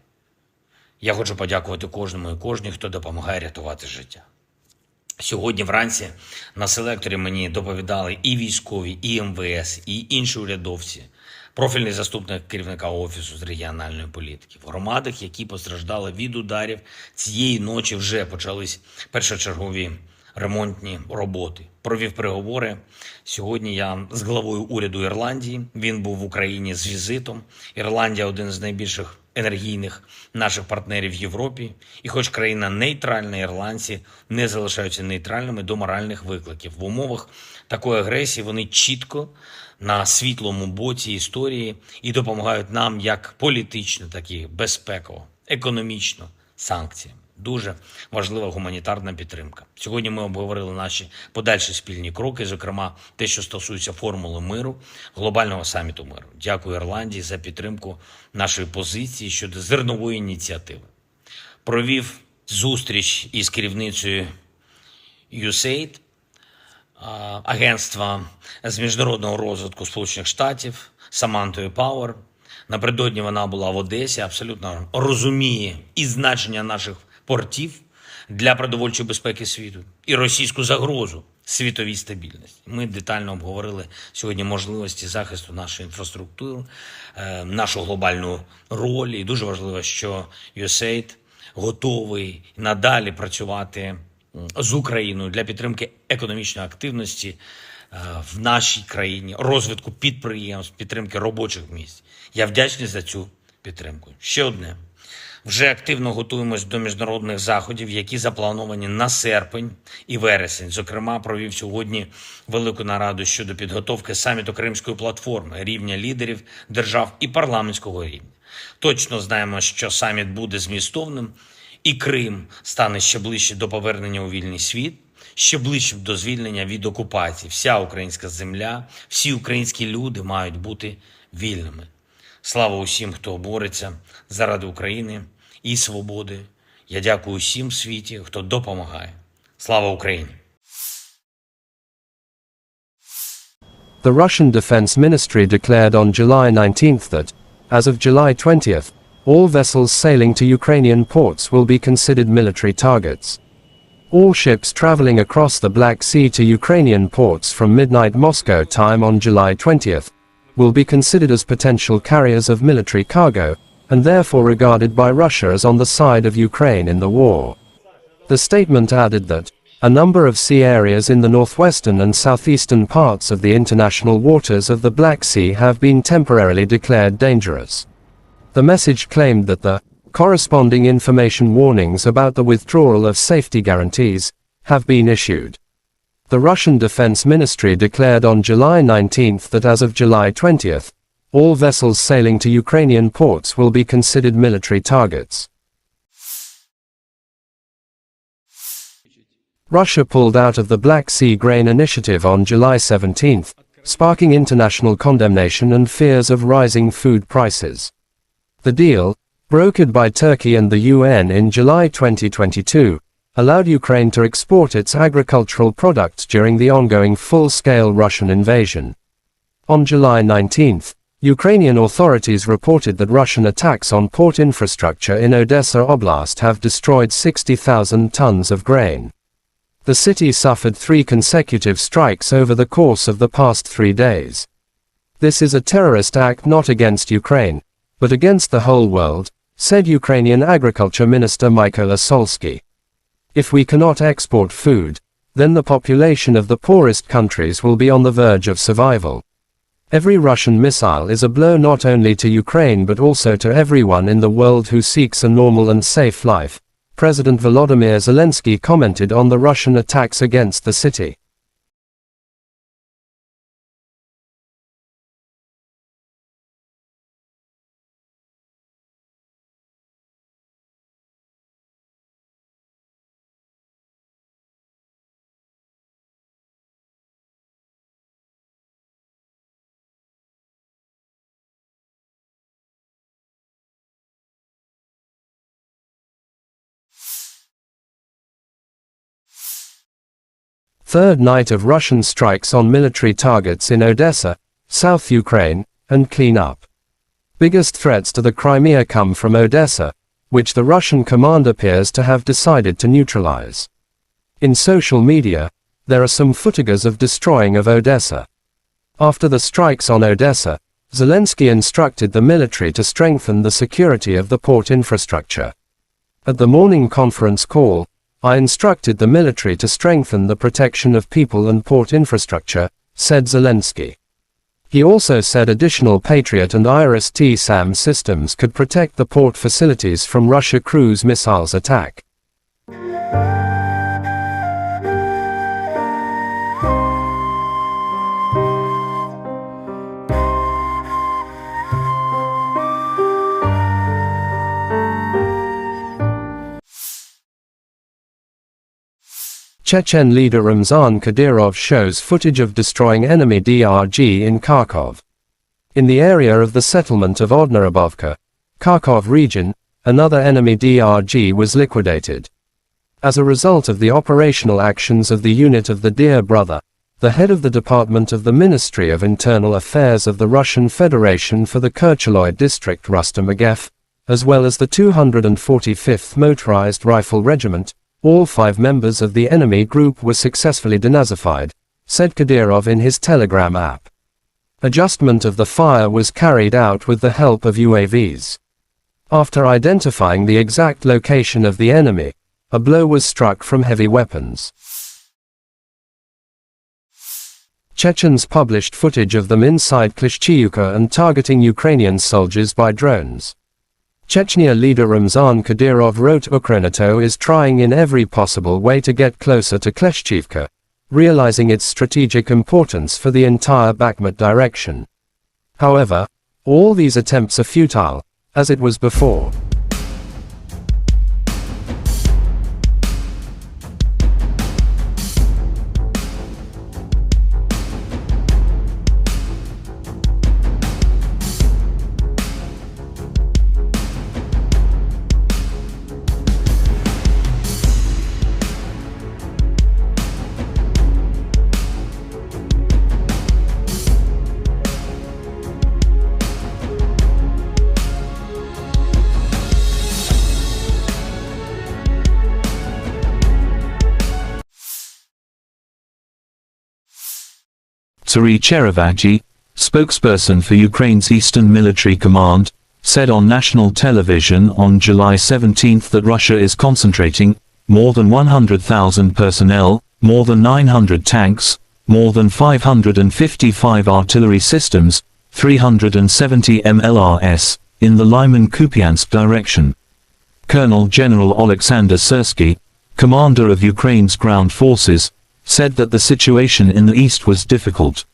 Я хочу подякувати кожному і кожній, хто допомагає рятувати життя. Сьогодні вранці на селекторі мені доповідали і військові, і МВС, і інші урядовці, профільний заступник керівника Офісу з регіональної політики. В громадах, які постраждали від ударів, цієї ночі вже почались першочергові ремонтні роботи. Провів переговори. Сьогодні я з главою уряду Ірландії. Він був в Україні з візитом. Ірландія – один з найбільших енергійних наших партнерів в Європі. І хоч країна нейтральна, ірландці не залишаються нейтральними до моральних викликів. В умовах такої агресії вони чітко на світлому боці історії і допомагають нам як політично, так і безпеково, економічно, санкціями. Дуже важлива гуманітарна підтримка. Сьогодні ми обговорили наші подальші спільні кроки, зокрема те, що стосується формули миру, глобального саміту миру. Дякую Ірландії за підтримку нашої позиції щодо зернової ініціативи. Провів зустріч із керівницею USAID, агентства з міжнародного розвитку Сполучених Штатів, Самантою Пауер. Напередодні вона була в Одесі, абсолютно розуміє і значення наших портів для продовольчої безпеки світу, і російську загрозу світовій стабільності. Ми детально обговорили сьогодні можливості захисту нашої інфраструктури, нашу глобальну роль. І дуже важливо, що USAID готовий надалі працювати з Україною для підтримки економічної активності в нашій країні, розвитку підприємств, підтримки робочих місць. Я вдячний за цю підтримку. Ще одне. Вже активно готуємось до міжнародних заходів, які заплановані на серпень і вересень. Зокрема, провів сьогодні велику нараду щодо підготовки саміту Кримської платформи, рівня лідерів держав і парламентського рівня. Точно знаємо, що саміт буде змістовним, і Крим стане ще ближче до повернення у вільний світ, ще ближче до звільнення від окупації. Вся українська земля, всі українські люди мають бути вільними. Слава усім, хто бореться заради України і свободи. Я дякую усім в світі, хто допомагає. Слава Україні! The Russian Defense Ministry declared on July 19th that, as of July 20th, all vessels sailing to Ukrainian ports will be considered military targets. All ships traveling across the Black Sea to Ukrainian ports from midnight Moscow time on July 20th will be considered as potential carriers of military cargo, and therefore regarded by Russia as on the side of Ukraine in the war. The statement added that a number of sea areas in the northwestern and southeastern parts of the international waters of the Black Sea have been temporarily declared dangerous. The message claimed that the corresponding information warnings about the withdrawal of safety guarantees have been issued. The Russian Defense Ministry declared on July 19 that as of July 20, all vessels sailing to Ukrainian ports will be considered military targets. Russia pulled out of the Black Sea Grain Initiative on July 17, sparking international condemnation and fears of rising food prices. The deal, brokered by Turkey and the UN in July 2022, allowed Ukraine to export its agricultural products during the ongoing full-scale Russian invasion. On July 19, Ukrainian authorities reported that Russian attacks on port infrastructure in Odessa Oblast have destroyed 60,000 tons of grain. The city suffered 3 consecutive strikes over the course of the past 3 days. This is a terrorist act not against Ukraine, but against the whole world, said Ukrainian Agriculture Minister Mykola Solsky. If we cannot export food, then the population of the poorest countries will be on the verge of survival. Every Russian missile is a blow not only to Ukraine but also to everyone in the world who seeks a normal and safe life, President Volodymyr Zelensky commented on the Russian attacks against the city. Third night of Russian strikes on military targets in Odessa, South Ukraine, and clean up. Biggest threats to the Crimea come from Odessa, which the Russian command appears to have decided to neutralize. In social media, there are some footages of destroying of Odessa. After the strikes on Odessa, Zelensky instructed the military to strengthen the security of the port infrastructure. At the morning conference call, I instructed the military to strengthen the protection of people and port infrastructure, said Zelensky. He also said additional Patriot and IRIS-T-SAM systems could protect the port facilities from Russia cruise missiles attack. Chechen leader Ramzan Kadyrov shows footage of destroying enemy DRG in Kharkov. In the area of the settlement of Odnarabovka, Kharkov region, another enemy DRG was liquidated. As a result of the operational actions of the unit of the Dear Brother, the head of the Department of the Ministry of Internal Affairs of the Russian Federation for the Kercheloy district Rustam Agev, as well as the 245th Motorized Rifle Regiment, all 5 members of the enemy group were successfully denazified, said Kadyrov in his Telegram app. Adjustment of the fire was carried out with the help of UAVs. After identifying the exact location of the enemy, a blow was struck from heavy weapons. Chechens published footage of them inside Klishchiivka and targeting Ukrainian soldiers by drones. Chechnya leader Ramzan Kadyrov wrote Ukrenato is trying in every possible way to get closer to Klishchiivka, realizing its strategic importance for the entire Bakhmut direction. However, all these attempts are futile, as it was before. Turi Cherevagi, spokesperson for Ukraine's Eastern Military Command, said on national television on July 17 that Russia is concentrating more than 100,000 personnel, more than 900 tanks, more than 555 artillery systems, 370 MLRS, in the Lyman-Kupiansk direction. Colonel General Oleksandr Syrsky, commander of Ukraine's ground forces, said that the situation in the east was difficult.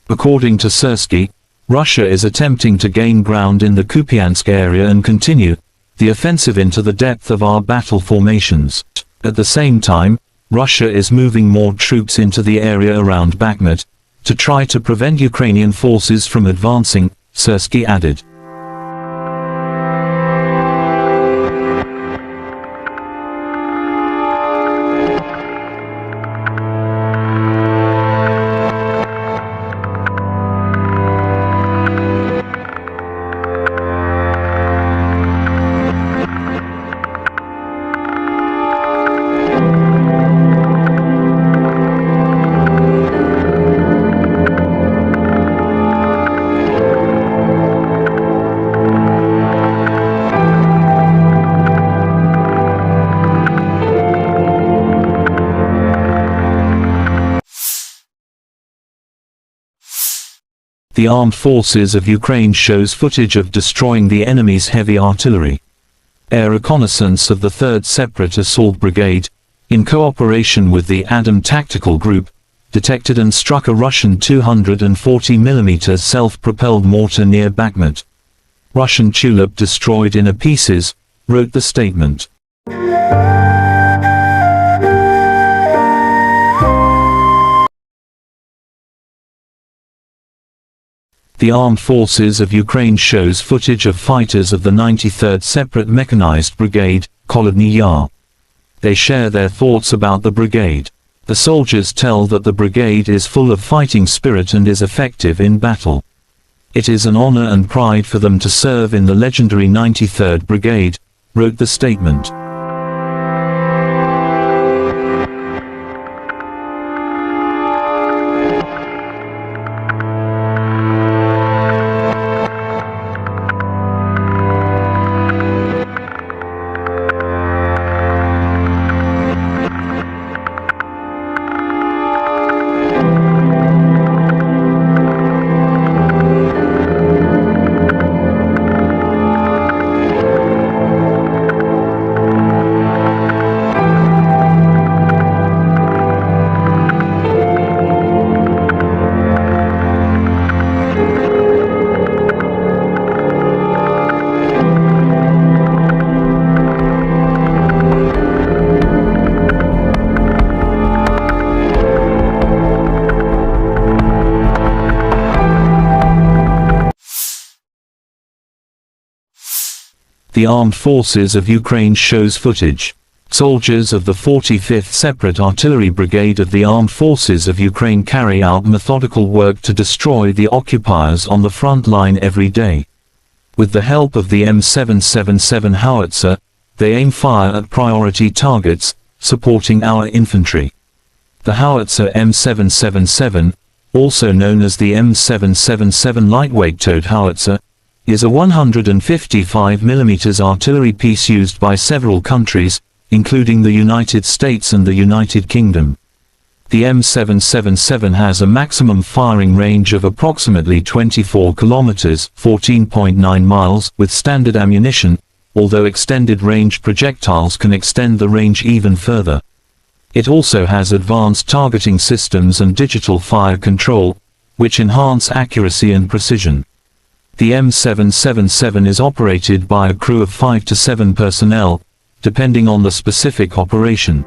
According to Syrsky, Russia is attempting to gain ground in the Kupiansk area and continue the offensive into the depth of our battle formations. At the same time, Russia is moving more troops into the area around Bakhmut to try to prevent Ukrainian forces from advancing, Syrsky added. The armed forces of Ukraine shows footage of destroying the enemy's heavy artillery. Air reconnaissance of the 3rd Separate Assault Brigade, in cooperation with the Adam Tactical Group, detected and struck a Russian 240mm self-propelled mortar near Bakhmut. Russian Tulip destroyed in pieces, wrote the statement. The Armed Forces of Ukraine shows footage of fighters of the 93rd Separate Mechanized Brigade, Kholodny Yar. They share their thoughts about the brigade. The soldiers tell that the brigade is full of fighting spirit and is effective in battle. It is an honor and pride for them to serve in the legendary 93rd Brigade, wrote the statement. The Armed Forces of Ukraine shows footage. Soldiers of the 45th Separate Artillery Brigade of the Armed Forces of Ukraine carry out methodical work to destroy the occupiers on the front line every day. With the help of the M777 howitzer, they aim fire at priority targets, supporting our infantry. The howitzer M777, also known as the M777 lightweight towed howitzer, is a 155mm artillery piece used by several countries, including the United States and the United Kingdom. The M777 has a maximum firing range of approximately 24 kilometers, 14.9 miles, with standard ammunition, although extended range projectiles can extend the range even further. It also has advanced targeting systems and digital fire control, which enhance accuracy and precision. The M777 is operated by a crew of 5 to 7 personnel, depending on the specific operation.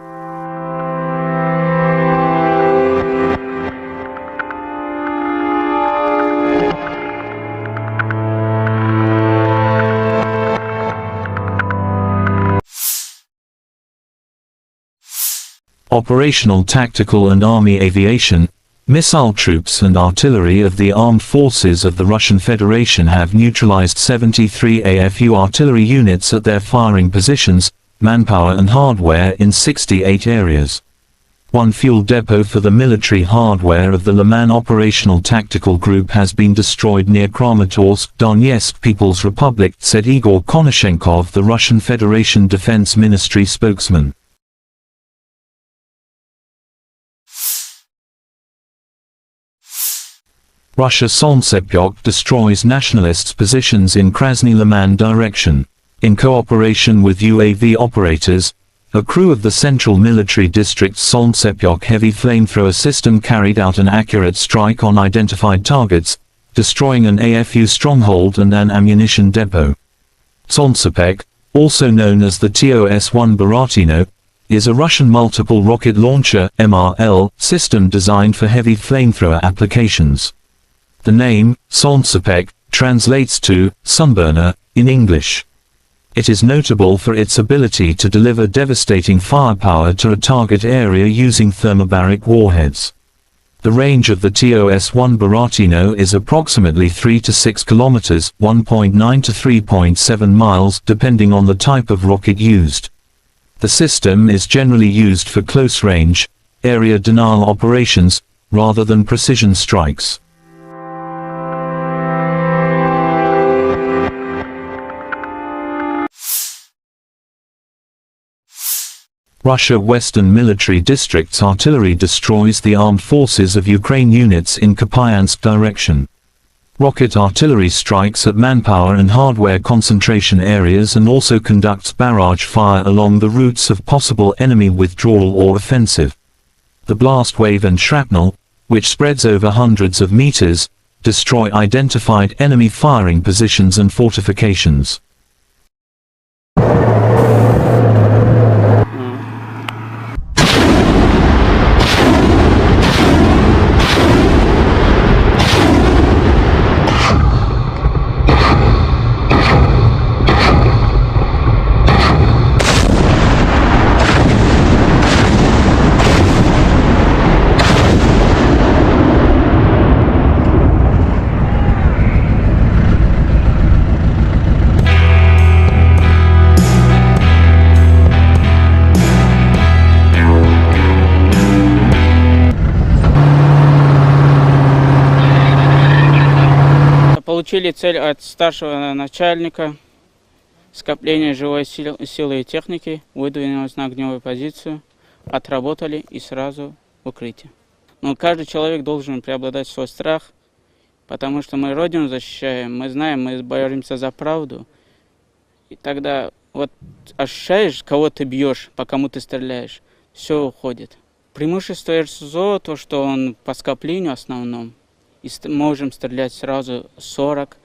Operational, tactical and army aviation, missile troops and artillery of the armed forces of the Russian Federation have neutralized 73 AFU artillery units at their firing positions, manpower and hardware in 68 areas. One fuel depot for the military hardware of the Liman Operational Tactical Group has been destroyed near Kramatorsk, Donetsk People's Republic, said Igor Konashenkov, the Russian Federation Defense Ministry spokesman. Russia Solntsepyok destroys nationalists' positions in Krasny Liman direction. In cooperation with UAV operators, a crew of the Central Military District's Solntsepyok heavy flamethrower system carried out an accurate strike on identified targets, destroying an AFU stronghold and an ammunition depot. Solntsepyok, also known as the TOS-1 Baratino, is a Russian multiple rocket launcher (MRL) system designed for heavy flamethrower applications. The name, Solntsepyok, translates to sunburner in English. It is notable for its ability to deliver devastating firepower to a target area using thermobaric warheads. The range of the TOS-1 Baratino is approximately 3 to 6 kilometers, 1.9 to 3.7 miles, depending on the type of rocket used. The system is generally used for close-range, area denial operations, rather than precision strikes. Russia Western Military District's artillery destroys the armed forces of Ukraine units in Kupiansk direction. Rocket artillery strikes at manpower and hardware concentration areas and also conducts barrage fire along the routes of possible enemy withdrawal or offensive. The blast wave and shrapnel, which spreads over hundreds of meters, destroy identified enemy firing positions and fortifications. Получили цель от старшего начальника, скопление живой силы и техники, выдвинулись на огневую позицию, отработали и сразу в укрытие. Но каждый человек должен преобладать свой страх, потому что мы Родину защищаем, мы знаем, мы боремся за правду. И тогда вот ощущаешь, кого ты бьешь, по кому ты стреляешь, все уходит. Преимущество РСЗО, то, что он по скоплению основном, и можем стрелять сразу 40.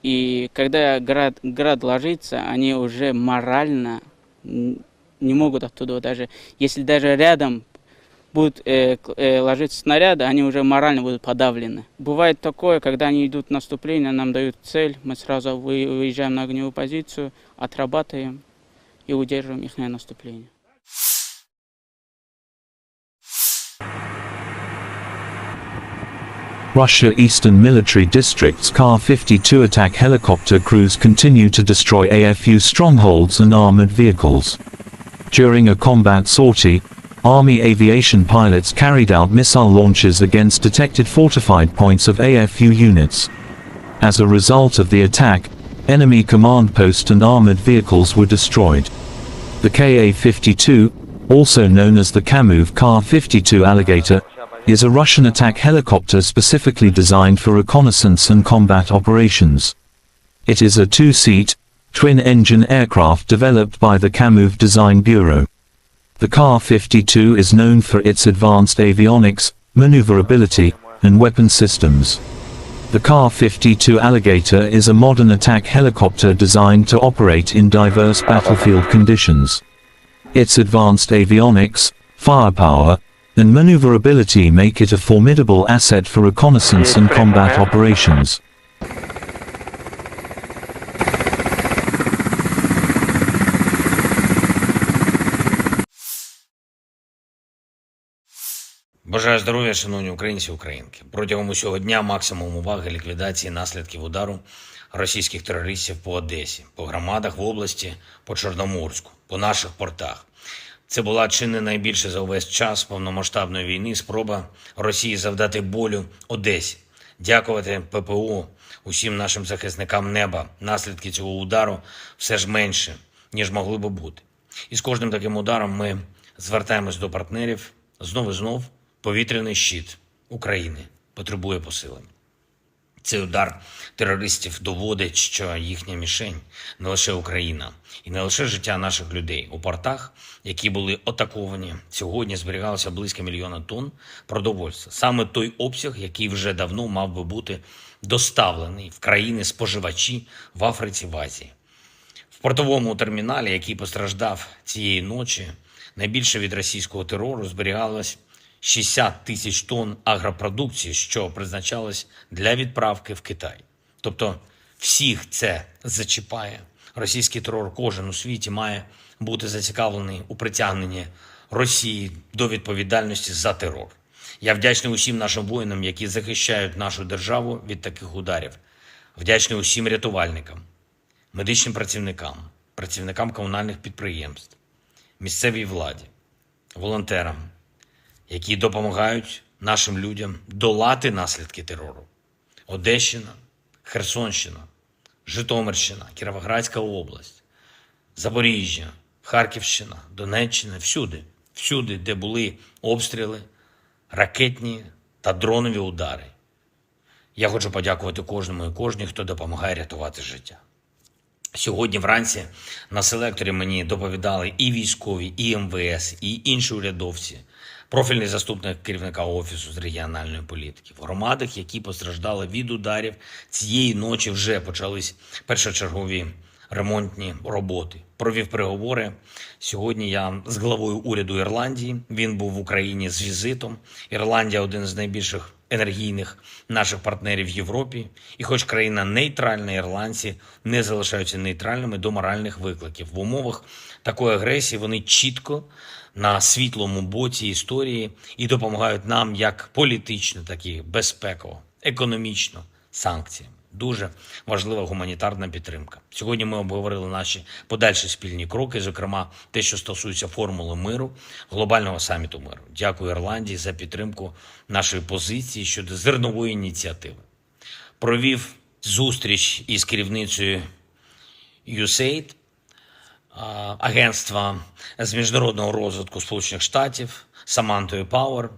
И когда град ложится, они уже морально не могут оттуда, даже если даже рядом будут ложиться снаряды, они уже морально будут подавлены. Бывает такое, когда они идут в наступление, нам дают цель, мы сразу выезжаем на огневую позицию, отрабатываем и удерживаем их наступление. Russia Eastern Military District's Kar-52 attack helicopter crews continue to destroy AFU strongholds and armored vehicles. During a combat sortie, Army aviation pilots carried out missile launches against detected fortified points of AFU units. As a result of the attack, enemy command post and armored vehicles were destroyed. The Ka-52, also known as the Kamov Kar-52 Alligator, is a Russian attack helicopter specifically designed for reconnaissance and combat operations. It is a two-seat, twin-engine aircraft developed by the Kamov Design Bureau. The Kar-52 is known for its advanced avionics, maneuverability, and weapon systems. The Kar-52 Alligator is a modern attack helicopter designed to operate in diverse battlefield conditions. Its advanced avionics, firepower, and maneuverability make it a formidable asset for reconnaissance and combat operations. Бажаю здоров'я, шановні українці і українки. Протягом усього дня максимум уваги ліквідації наслідків удару російських терористів по Одесі, по громадах в області, по Чорноморську, по наших портах. Це була чи не найбільша за увесь час повномасштабної війни спроба Росії завдати болю Одесі. Дякувати ППО, усім нашим захисникам неба. Наслідки цього удару все ж менше, ніж могли би бути. І з кожним таким ударом ми звертаємось до партнерів. Знов і знов повітряний щит України потребує посилення. Цей удар терористів доводить, що їхня мішень не лише Україна і не лише життя наших людей. У портах, які були атаковані, сьогодні зберігалося близько 1 мільйона тонн продовольства. Саме той обсяг, який вже давно мав би бути доставлений в країни-споживачі в Африці, в Азії. В портовому терміналі, який постраждав цієї ночі, найбільше від російського терору зберігалось 60 тисяч тонн агропродукції, що призначалось для відправки в Китай. Тобто всіх це зачіпає. Російський терор кожен у світі має бути зацікавлений у притягненні Росії до відповідальності за терор. Я вдячний усім нашим воїнам, які захищають нашу державу від таких ударів. Вдячний усім рятувальникам, медичним працівникам, працівникам комунальних підприємств, місцевій владі, волонтерам, які допомагають нашим людям долати наслідки терору. Одещина, Херсонщина, Житомирщина, Кіровоградська область, Запоріжжя, Харківщина, Донеччина, всюди, де були обстріли, ракетні та дронові удари. Я хочу подякувати кожному і кожній, хто допомагає рятувати життя. Сьогодні вранці на селекторі мені доповідали і військові, і МВС, і інші урядовці, профільний заступник керівника Офісу з регіональної політики. В громадах, які постраждали від ударів, цієї ночі вже почались першочергові ремонтні роботи. Провів переговори. Сьогодні я з главою уряду Ірландії. Він був в Україні з візитом. Ірландія – один з найбільших енергійних наших партнерів в Європі. І хоч країна нейтральна, ірландці не залишаються нейтральними до моральних викликів. В умовах такої агресії вони чітко на світлому боці історії і допомагають нам як політично, так і безпеково, економічно, санкціями. Дуже важлива гуманітарна підтримка. Сьогодні ми обговорили наші подальші спільні кроки, зокрема те, що стосується формули миру, глобального саміту миру. Дякую Ірландії за підтримку нашої позиції щодо зернової ініціативи. Провів зустріч із керівницею USAID, агентства з міжнародного розвитку Сполучених Штатів, Самантою Пауер.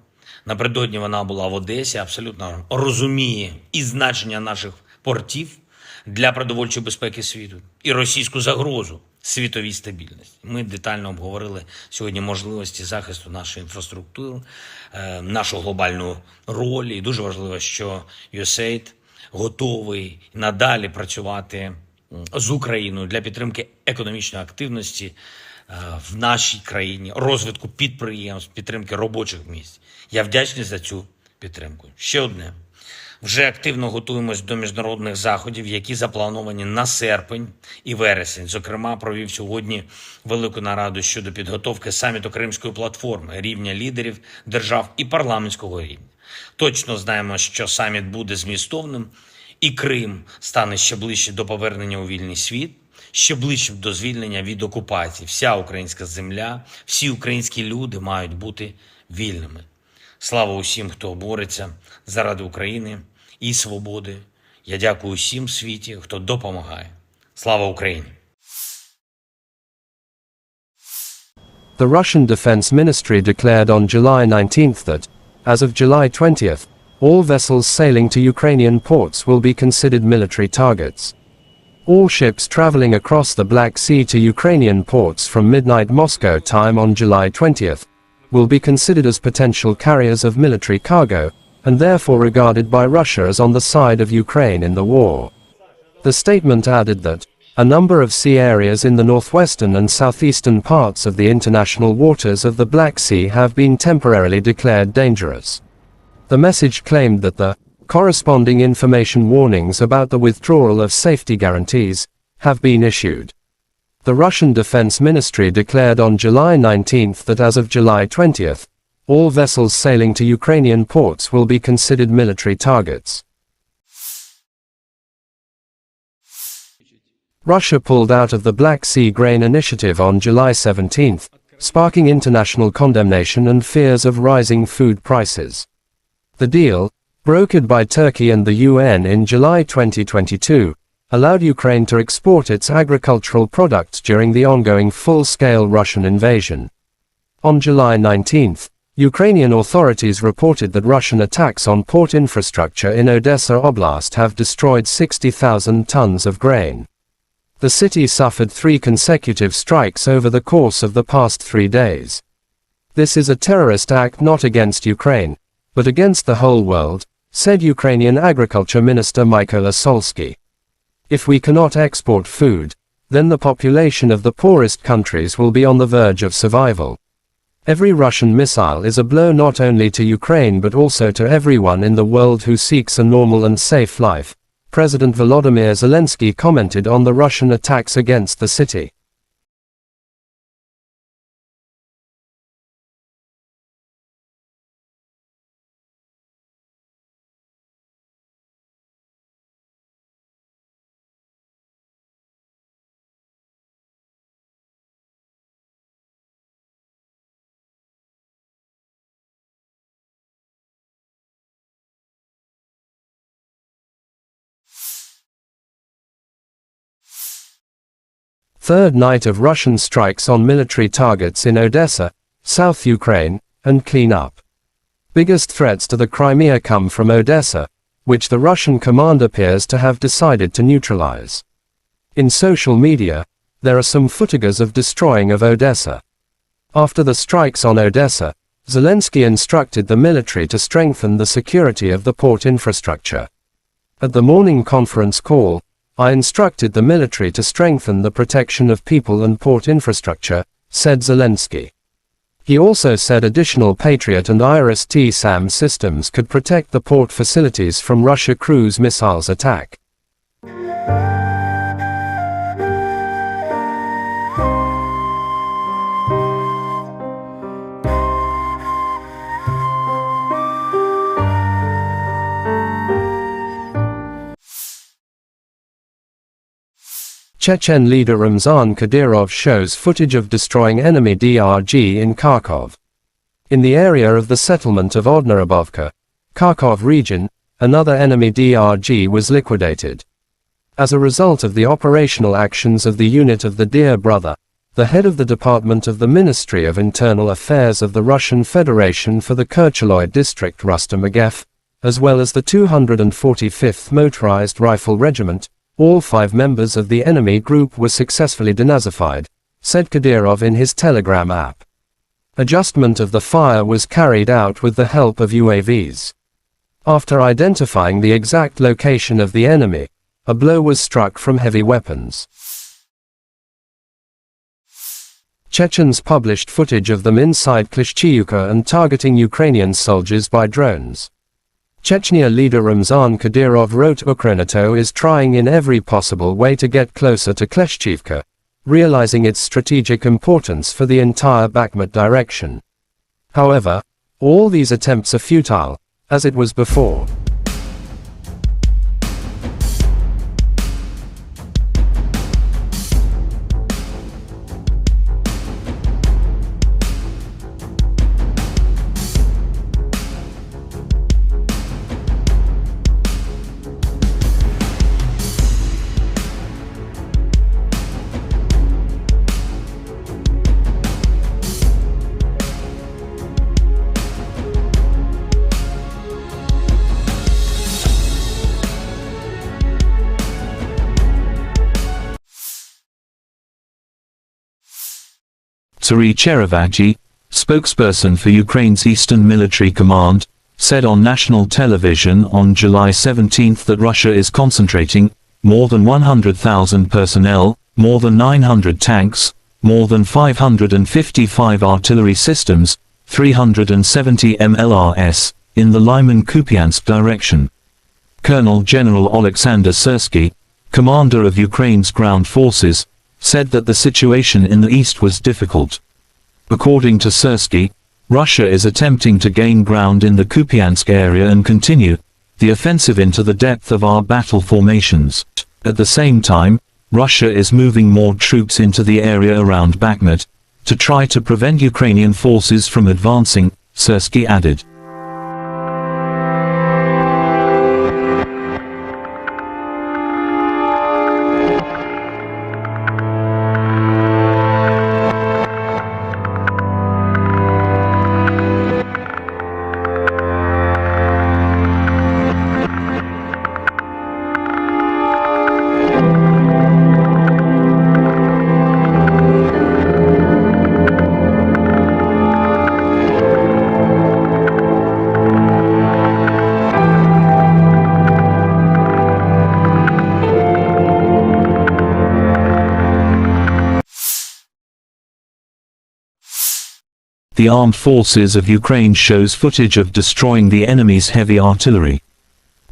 Напередодні вона була в Одесі, абсолютно розуміє і значення наших портів для продовольчої безпеки світу, і російську загрозу світовій стабільності. Ми детально обговорили сьогодні можливості захисту нашої інфраструктури, нашу глобальну роль. І дуже важливо, що USAID готовий надалі працювати з Україною для підтримки економічної активності в нашій країні, розвитку підприємств, підтримки робочих місць. Я вдячний за цю підтримку. Ще одне. Вже активно готуємось до міжнародних заходів, які заплановані на серпень і вересень. Зокрема, провів сьогодні велику нараду щодо підготовки саміту Кримської платформи, рівня лідерів держав і парламентського рівня. Точно знаємо, що саміт буде змістовним, і Крим стане ще ближче до повернення у вільний світ, ще ближче до звільнення від окупації. Вся українська земля, всі українські люди мають бути вільними. Слава усім, хто бореться заради України і свободи. Я дякую усім в світі, хто допомагає. Слава Україні! The Russian Defense Ministry declared on July 19th that, as of July 20th, all vessels sailing to Ukrainian ports will be considered military targets. All ships traveling across the Black Sea to Ukrainian ports from midnight Moscow time on July 20th will be considered as potential carriers of military cargo, and therefore regarded by Russia as on the side of Ukraine in the war. The statement added that a number of sea areas in the northwestern and southeastern parts of the international waters of the Black Sea have been temporarily declared dangerous. The message claimed that the corresponding information warnings about the withdrawal of safety guarantees have been issued. The Russian Defense Ministry declared on July 19th that as of July 20th, all vessels sailing to Ukrainian ports will be considered military targets. Russia pulled out of the Black Sea Grain Initiative on July 17th, sparking international condemnation and fears of rising food prices. The deal, brokered by Turkey and the UN in July 2022, allowed Ukraine to export its agricultural products during the ongoing full-scale Russian invasion. On July 19, Ukrainian authorities reported that Russian attacks on port infrastructure in Odessa Oblast have destroyed 60,000 tons of grain. The city suffered 3 consecutive strikes over the course of the past 3 days. This is a terrorist act not against Ukraine, but against the whole world, said Ukrainian Agriculture Minister Mykola Solsky. If we cannot export food, then the population of the poorest countries will be on the verge of survival. Every Russian missile is a blow not only to Ukraine but also to everyone in the world who seeks a normal and safe life, President Volodymyr Zelensky commented on the Russian attacks against the city. Third night of Russian strikes on military targets in Odessa, South Ukraine, and clean up. Biggest threats to the Crimea come from Odessa, which the Russian command appears to have decided to neutralize. In social media, there are some footages of destroying of Odessa. After the strikes on Odessa, Zelensky instructed the military to strengthen the security of the port infrastructure. At the morning conference call, I instructed the military to strengthen the protection of people and port infrastructure, said Zelensky. He also said additional Patriot and IRIS-T-SAM systems could protect the port facilities from Russia cruise missiles attack. Chechen leader Ramzan Kadyrov shows footage of destroying enemy DRG in Kharkov. In the area of the settlement of Odnarabovka, Kharkov region, another enemy DRG was liquidated. As a result of the operational actions of the unit of the Dear Brother, the head of the Department of the Ministry of Internal Affairs of the Russian Federation for the Kercheloy district Rustam Agev, as well as the 245th Motorized Rifle Regiment, all 5 members of the enemy group were successfully denazified, said Kadyrov in his Telegram app. Adjustment of the fire was carried out with the help of UAVs. After identifying the exact location of the enemy, a blow was struck from heavy weapons. Chechens published footage of them inside Klishchiivka and targeting Ukrainian soldiers by drones. Chechnya leader Ramzan Kadyrov wrote Ukrainato is trying in every possible way to get closer to Klishchiivka, realizing its strategic importance for the entire Bakhmut direction. However, all these attempts are futile, as it was before. Serhiy Cherevagyi, spokesperson for Ukraine's Eastern Military Command, said on national television on July 17 that Russia is concentrating more than 100,000 personnel, more than 900 tanks, more than 555 artillery systems, 370 MLRS, in the Lyman-Kupiansk direction. Colonel General Alexander Syrsky, commander of Ukraine's ground forces, said that the situation in the east was difficult. According to Syrsky, Russia is attempting to gain ground in the Kupiansk area and continue the offensive into the depth of our battle formations. At the same time, Russia is moving more troops into the area around Bakhmut, to try to prevent Ukrainian forces from advancing, Syrskyi added. The armed forces of Ukraine shows footage of destroying the enemy's heavy artillery.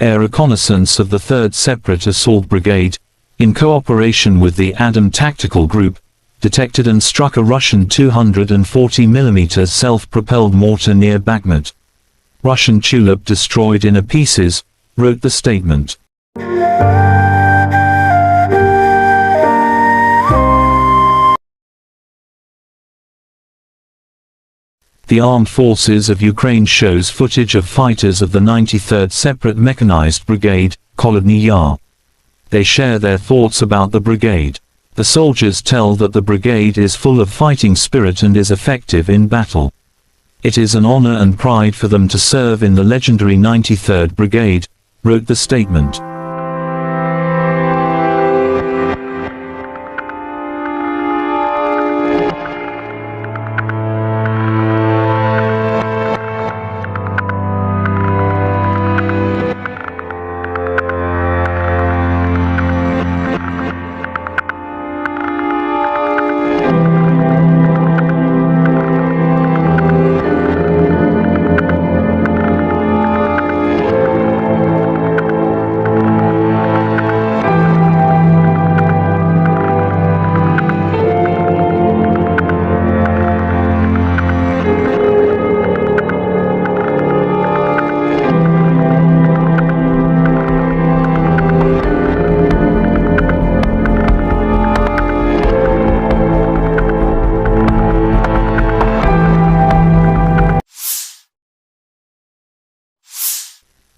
Air reconnaissance of the 3rd Separate Assault Brigade, in cooperation with the Adam Tactical Group, detected and struck a Russian 240mm self-propelled mortar near Bakhmut. Russian tulip destroyed in pieces, wrote the statement. The Armed Forces of Ukraine shows footage of fighters of the 93rd Separate Mechanized Brigade, Kholodny Yar. They share their thoughts about the brigade. The soldiers tell that the brigade is full of fighting spirit and is effective in battle. It is an honor and pride for them to serve in the legendary 93rd Brigade, wrote the statement.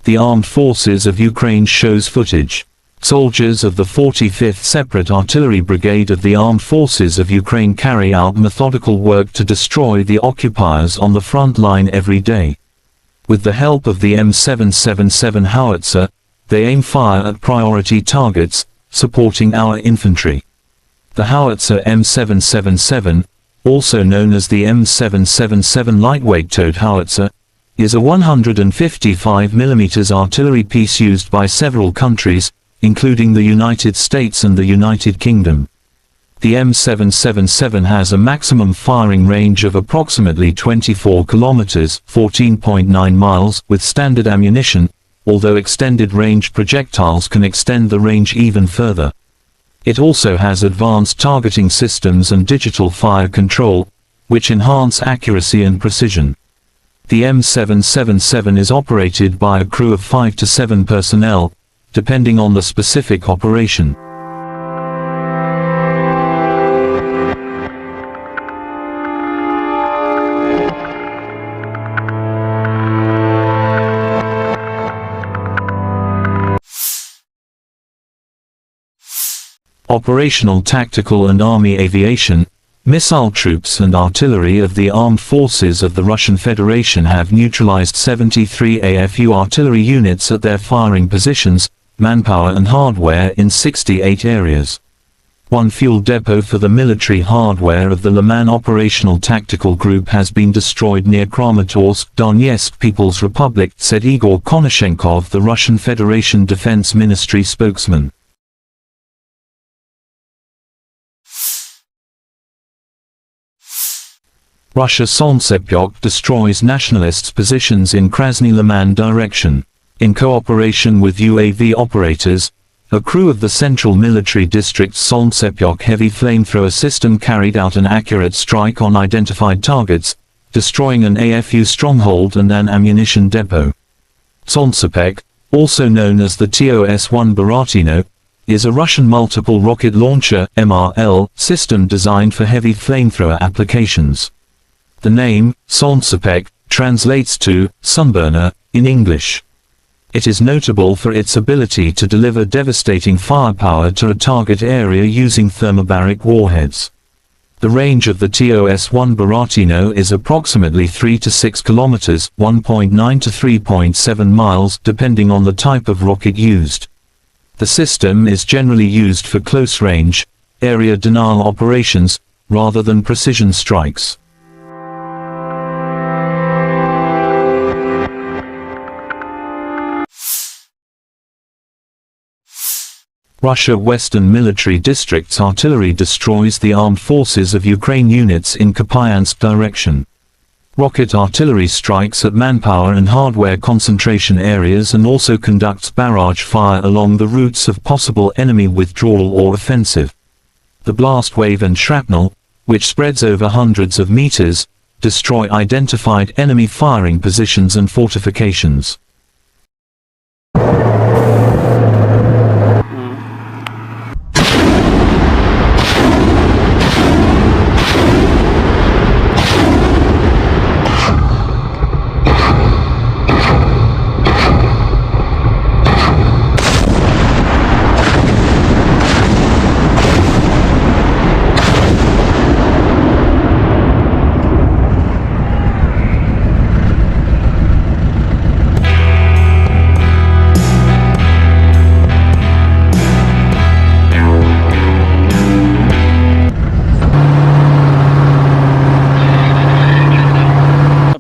The Armed Forces of Ukraine shows footage. Soldiers of the 45th Separate Artillery Brigade of the Armed Forces of Ukraine carry out methodical work to destroy the occupiers on the front line every day. With the help of the M777 howitzer, they aim fire at priority targets, supporting our infantry. The howitzer M777, also known as the M777 lightweight towed howitzer, is a 155mm artillery piece used by several countries, including the United States and the United Kingdom. The M777 has a maximum firing range of approximately 24 kilometers, 14.9 miles, with standard ammunition, although extended-range projectiles can extend the range even further. It also has advanced targeting systems and digital fire control, which enhance accuracy and precision. The M777 is operated by a crew of 5 to 7 personnel, depending on the specific operation. Operational, tactical and army aviation, missile troops and artillery of the armed forces of the Russian Federation have neutralized 73 AFU artillery units at their firing positions, manpower and hardware in 68 areas. One fuel depot for the military hardware of the Liman Operational Tactical Group has been destroyed near Kramatorsk, Donetsk People's Republic, said Igor Konashenkov, the Russian Federation Defense Ministry spokesman. Russia Solntsepyok destroys nationalists' positions in Krasny Liman direction. In cooperation with UAV operators, a crew of the Central Military District's Solntsepyok heavy flamethrower system carried out an accurate strike on identified targets, destroying an AFU stronghold and an ammunition depot. Solntsepyok, also known as the TOS-1 Baratino, is a Russian multiple rocket launcher (MRL) system designed for heavy flamethrower applications. The name, Solntsepek, translates to sunburner in English. It is notable for its ability to deliver devastating firepower to a target area using thermobaric warheads. The range of the TOS-1 Buratino is approximately 3 to 6 kilometers, 1.9 to 3.7 miles, depending on the type of rocket used. The system is generally used for close-range, area denial operations, rather than precision strikes. Russia Western Military District's artillery destroys the armed forces of Ukraine units in Kupiansk direction. Rocket artillery strikes at manpower and hardware concentration areas and also conducts barrage fire along the routes of possible enemy withdrawal or offensive. The blast wave and shrapnel, which spreads over hundreds of meters, destroy identified enemy firing positions and fortifications.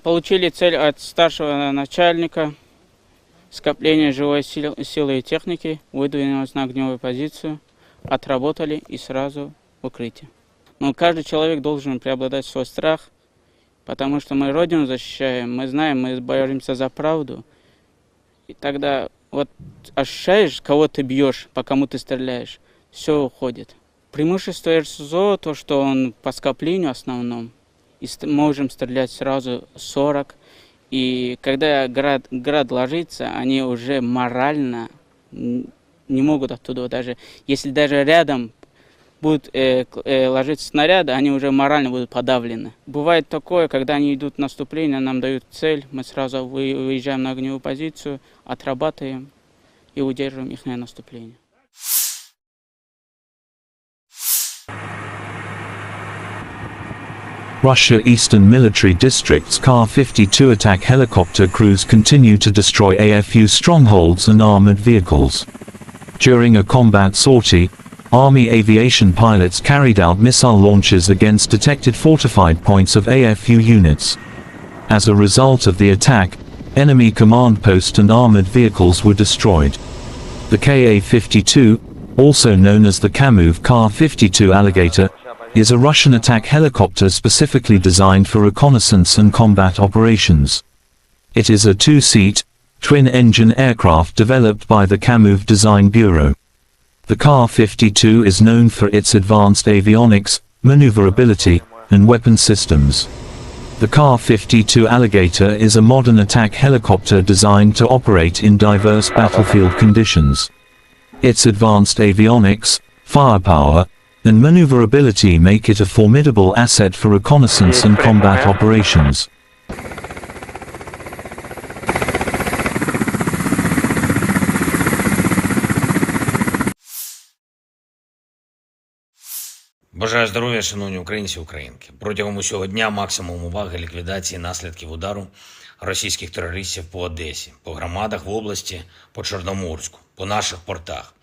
Получили цель от старшего начальника, скопление живой силы и техники, выдвинулись на огневую позицию, отработали и сразу в укрытие. Но каждый человек должен преобладать свой страх, потому что мы Родину защищаем, мы знаем, мы боремся за правду. И тогда вот ощущаешь, кого ты бьешь, по кому ты стреляешь, все уходит. Преимущество РСЗО, то, что он по скоплению основном, и можем стрелять сразу 40. И когда град ложится, они уже морально не могут оттуда даже. Если даже рядом будут ложиться снаряды, они уже морально будут подавлены. Бывает такое, когда они идут в наступление, нам дают цель, мы сразу выезжаем на огневую позицию, отрабатываем и удерживаем их наступление. Russia Eastern Military District's Kar-52 attack helicopter crews continue to destroy AFU strongholds and armored vehicles. During a combat sortie, Army aviation pilots carried out missile launches against detected fortified points of AFU units. As a result of the attack, enemy command post and armored vehicles were destroyed. The Ka-52, also known as the Kamov Kar-52 Alligator, is a Russian attack helicopter specifically designed for reconnaissance and combat operations. It is a two-seat, twin-engine aircraft developed by the Kamov Design Bureau. The Kar-52 is known for its advanced avionics, maneuverability, and weapon systems. The Kar-52 Alligator is a modern attack helicopter designed to operate in diverse battlefield conditions. Its advanced avionics, firepower, and maneuverability make it a formidable asset for reconnaissance and combat operations. Бажаю здоров'я, шановні українці і українки. Протягом усього дня максимум уваги ліквідації наслідків удару російських терористів по Одесі, по громадах в області, по Чорноморську, по наших портах.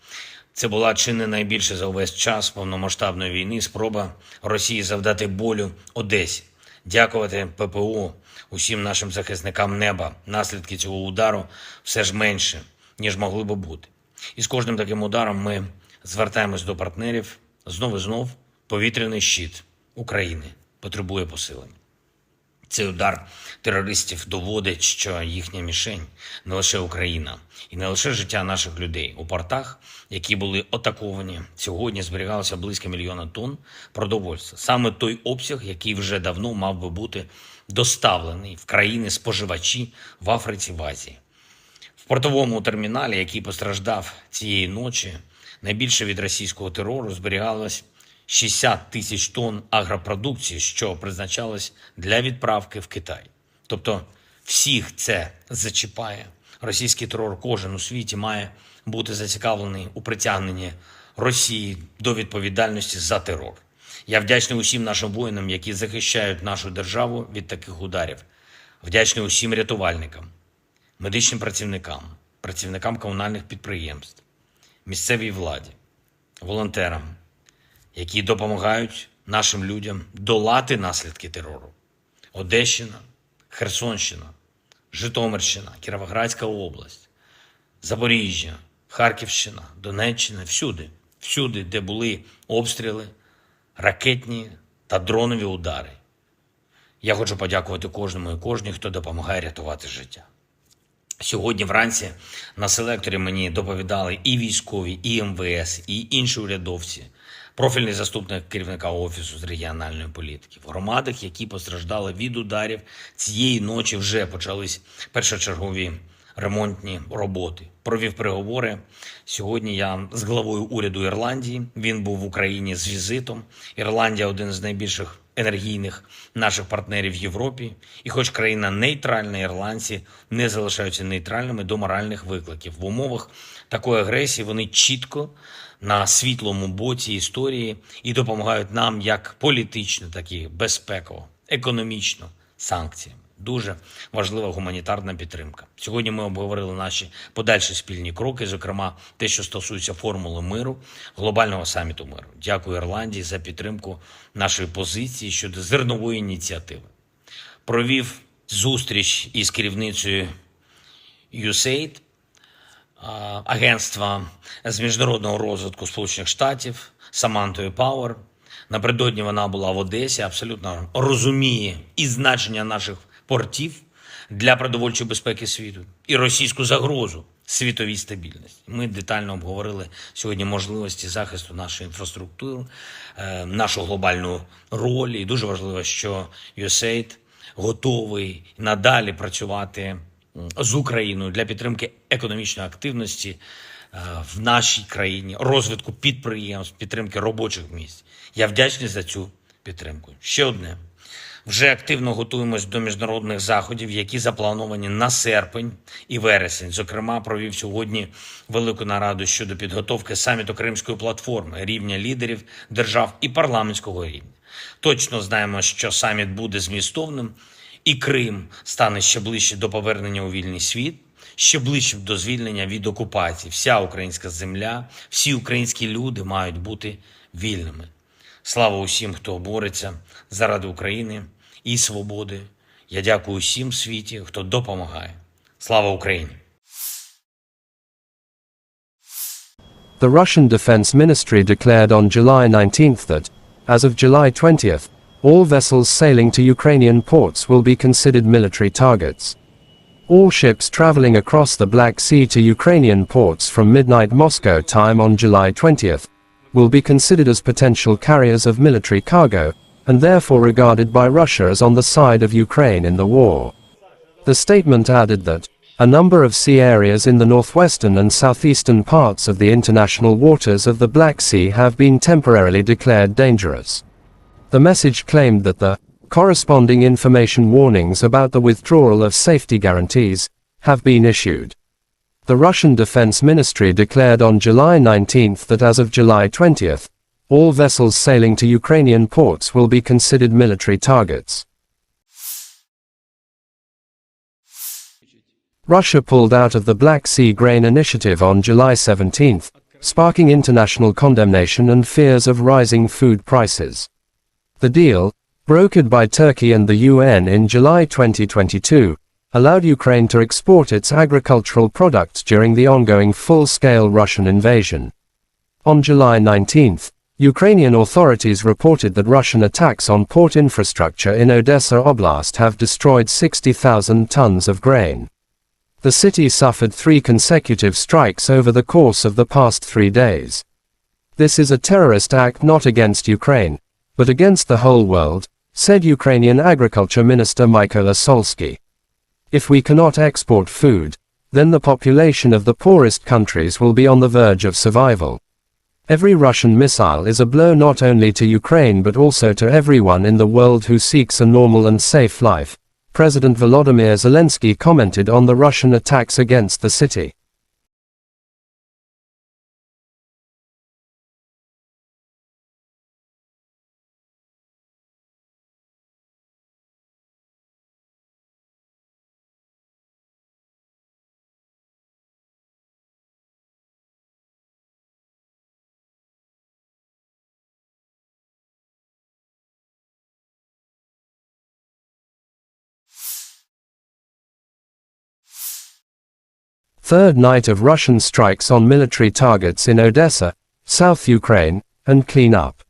Це була чи не найбільше за увесь час повномасштабної війни спроба Росії завдати болю Одесі. Дякувати ППО, усім нашим захисникам неба. Наслідки цього удару все ж менше, ніж могли би бути. І з кожним таким ударом ми звертаємось до партнерів. Знов повітряний щит України потребує посилення. Цей удар терористів доводить, що їхня мішень не лише Україна і не лише життя наших людей. У портах, які були атаковані, сьогодні зберігалося близько 1 мільйона тонн продовольства. Саме той обсяг, який вже давно мав би бути доставлений в країни-споживачі в Африці, в Азії. В портовому терміналі, який постраждав цієї ночі, Найбільше від російського терору зберігалось 60 тисяч тонн агропродукції, що призначалось для відправки в Китай. Тобто всіх це зачіпає. Російський терор кожен у світі має бути зацікавлений у притягненні Росії до відповідальності за терор. Я вдячний усім нашим воїнам, які захищають нашу державу від таких ударів. Вдячний усім рятувальникам, медичним працівникам, працівникам комунальних підприємств, місцевій владі, волонтерам, які допомагають нашим людям долати наслідки терору. Одещина, Херсонщина, Житомирщина, Кіровоградська область, Запоріжжя, Харківщина, Донеччина, всюди, де були обстріли, ракетні та дронові удари. Я хочу подякувати кожному і кожній, хто допомагає рятувати життя. Сьогодні вранці на селекторі мені доповідали і військові, і МВС, і інші урядовці, профільний заступник керівника Офісу з регіональної політики. В громадах, які постраждали від ударів, цієї ночі вже почались першочергові ремонтні роботи. Провів переговори. Сьогодні я з главою уряду Ірландії. Він був в Україні з візитом. Ірландія – один з найбільших енергійних наших партнерів в Європі. І хоч країна нейтральна, ірландці не залишаються нейтральними до моральних викликів. В умовах такої агресії вони чітко на світлому боці історії і допомагають нам як політично, так і безпеково, економічно, санкціями. Дуже важлива гуманітарна підтримка. Сьогодні ми обговорили наші подальші спільні кроки, зокрема те, що стосується формули миру, глобального саміту миру. Дякую Ірландії за підтримку нашої позиції щодо зернової ініціативи. Провів зустріч із керівницею USAID, агентства з міжнародного розвитку Сполучених Штатів, Самантою Пауер. Напередодні вона була в Одесі, абсолютно розуміє і значення наших портів для продовольчої безпеки світу, і російську загрозу світовій стабільності. Ми детально обговорили сьогодні можливості захисту нашої інфраструктури, нашу глобальну роль. І дуже важливо, що USAID готовий надалі працювати з Україною для підтримки економічної активності в нашій країні, розвитку підприємств, підтримки робочих місць. Я вдячний за цю підтримку. Ще одне. Вже активно готуємось до міжнародних заходів, які заплановані на серпень і вересень. Зокрема, провів сьогодні велику нараду щодо підготовки саміту Кримської платформи, рівня лідерів держав і парламентського рівня. Точно знаємо, що саміт буде змістовним, і Крим стане ще ближче до повернення у вільний світ, ще ближче до звільнення від окупації. Вся українська земля, всі українські люди мають бути вільними. Слава усім, хто бореться заради України і свободи. Я дякую усім в світі, хто допомагає. Слава Україні! The Russian Defense Ministry declared on July 19th that, as of July 20th, all vessels sailing to Ukrainian ports will be considered military targets. All ships traveling across the Black Sea to Ukrainian ports from midnight Moscow time on July 20th will be considered as potential carriers of military cargo, and therefore regarded by Russia as on the side of Ukraine in the war. The statement added that a number of sea areas in the northwestern and southeastern parts of the international waters of the Black Sea have been temporarily declared dangerous. The message claimed that the corresponding information warnings about the withdrawal of safety guarantees have been issued. The Russian Defense Ministry declared on July 19th that as of July 20th, all vessels sailing to Ukrainian ports will be considered military targets. Russia pulled out of the Black Sea Grain Initiative on July 17th, sparking international condemnation and fears of rising food prices. The deal, brokered by Turkey and the UN in July 2022, allowed Ukraine to export its agricultural products during the ongoing full-scale Russian invasion. On July 19th, Ukrainian authorities reported that Russian attacks on port infrastructure in Odessa Oblast have destroyed 60,000 tons of grain. The city suffered 3 consecutive strikes over the course of the past 3 days. This is a terrorist act not against Ukraine, but against the whole world, said Ukrainian Agriculture Minister Mykola Solsky. If we cannot export food, then the population of the poorest countries will be on the verge of survival. Every Russian missile is a blow not only to Ukraine but also to everyone in the world who seeks a normal and safe life, President Volodymyr Zelensky commented on the Russian attacks against the city. Third night of Russian strikes on military targets in Odessa, South Ukraine, and clean up.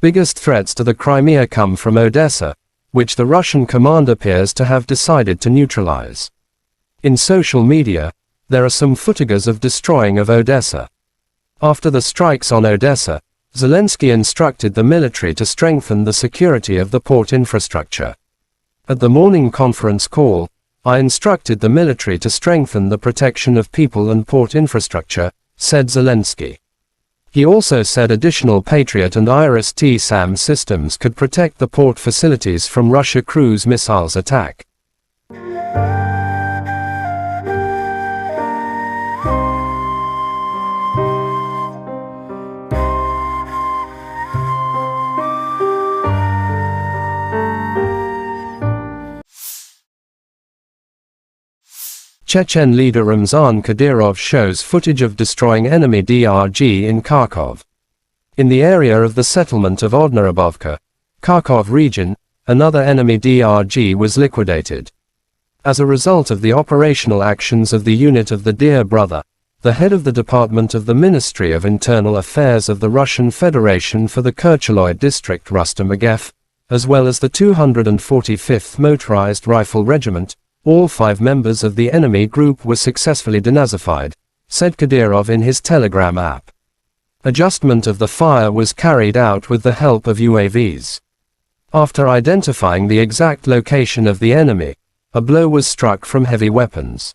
Biggest threats to the Crimea come from Odessa, which the Russian command appears to have decided to neutralize. In social media, there are some footages of destroying of Odessa. After the strikes on Odessa, Zelensky instructed the military to strengthen the security of the port infrastructure. At the morning conference call, I instructed the military to strengthen the protection of people and port infrastructure, said Zelensky. He also said additional Patriot and IRIS-T-SAM systems could protect the port facilities from Russia cruise missiles attack. Chechen leader Ramzan Kadyrov shows footage of destroying enemy DRG in Kharkov. In the area of the settlement of Odnarabovka, Kharkov region, another enemy DRG was liquidated. As a result of the operational actions of the unit of the Dear Brother, the head of the Department of the Ministry of Internal Affairs of the Russian Federation for the Kercheloy district Rustam Agev, as well as the 245th Motorized Rifle Regiment, all 5 members of the enemy group were successfully denazified, said Kadyrov in his Telegram app. Adjustment of the fire was carried out with the help of UAVs. After identifying the exact location of the enemy, a blow was struck from heavy weapons.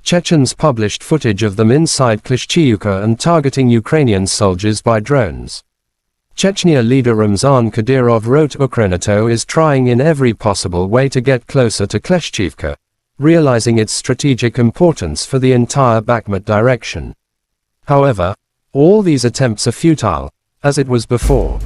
Chechens published footage of them inside Klishchiivka and targeting Ukrainian soldiers by drones. Chechnya leader Ramzan Kadyrov wrote Ukrainato is trying in every possible way to get closer to Klishchiivka, realizing its strategic importance for the entire Bakhmut direction. However, all these attempts are futile, as it was before.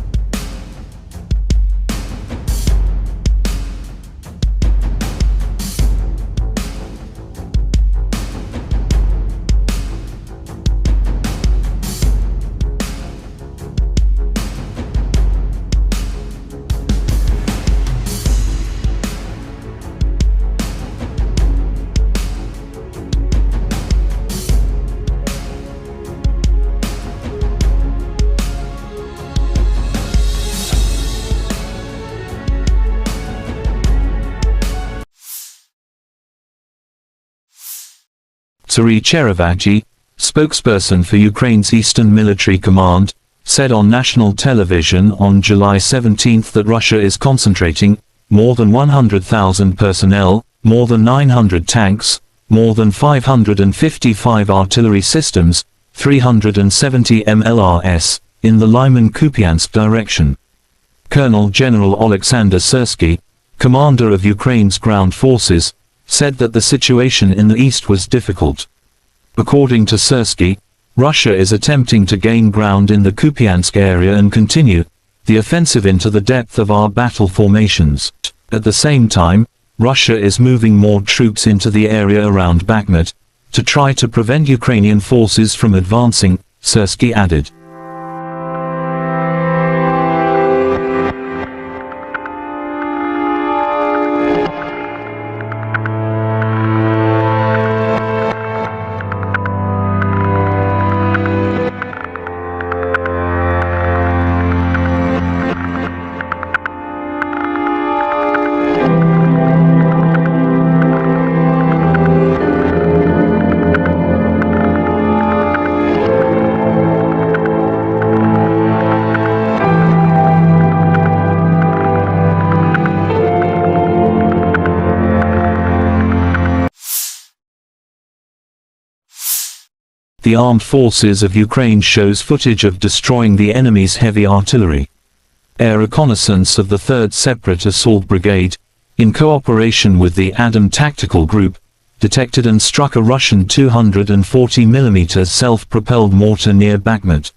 Serhiy Cherevagi, spokesperson for Ukraine's Eastern Military Command, said on national television on July 17 that Russia is concentrating more than 100,000 personnel, more than 900 tanks, more than 555 artillery systems, 370 MLRS, in the Lyman-Kupiansk direction. Colonel General Oleksandr Syrsky, commander of Ukraine's ground forces, said that the situation in the east was difficult. According to Syrsky, Russia is attempting to gain ground in the Kupiansk area and continue the offensive into the depth of our battle formations. At the same time, Russia is moving more troops into the area around Bakhmut to try to prevent Ukrainian forces from advancing, Syrsky added. The armed forces of Ukraine shows footage of destroying the enemy's heavy artillery. Air reconnaissance of the 3rd Separate Assault Brigade, in cooperation with the Adam Tactical Group, detected and struck a Russian 240mm self-propelled mortar near Bakhmut.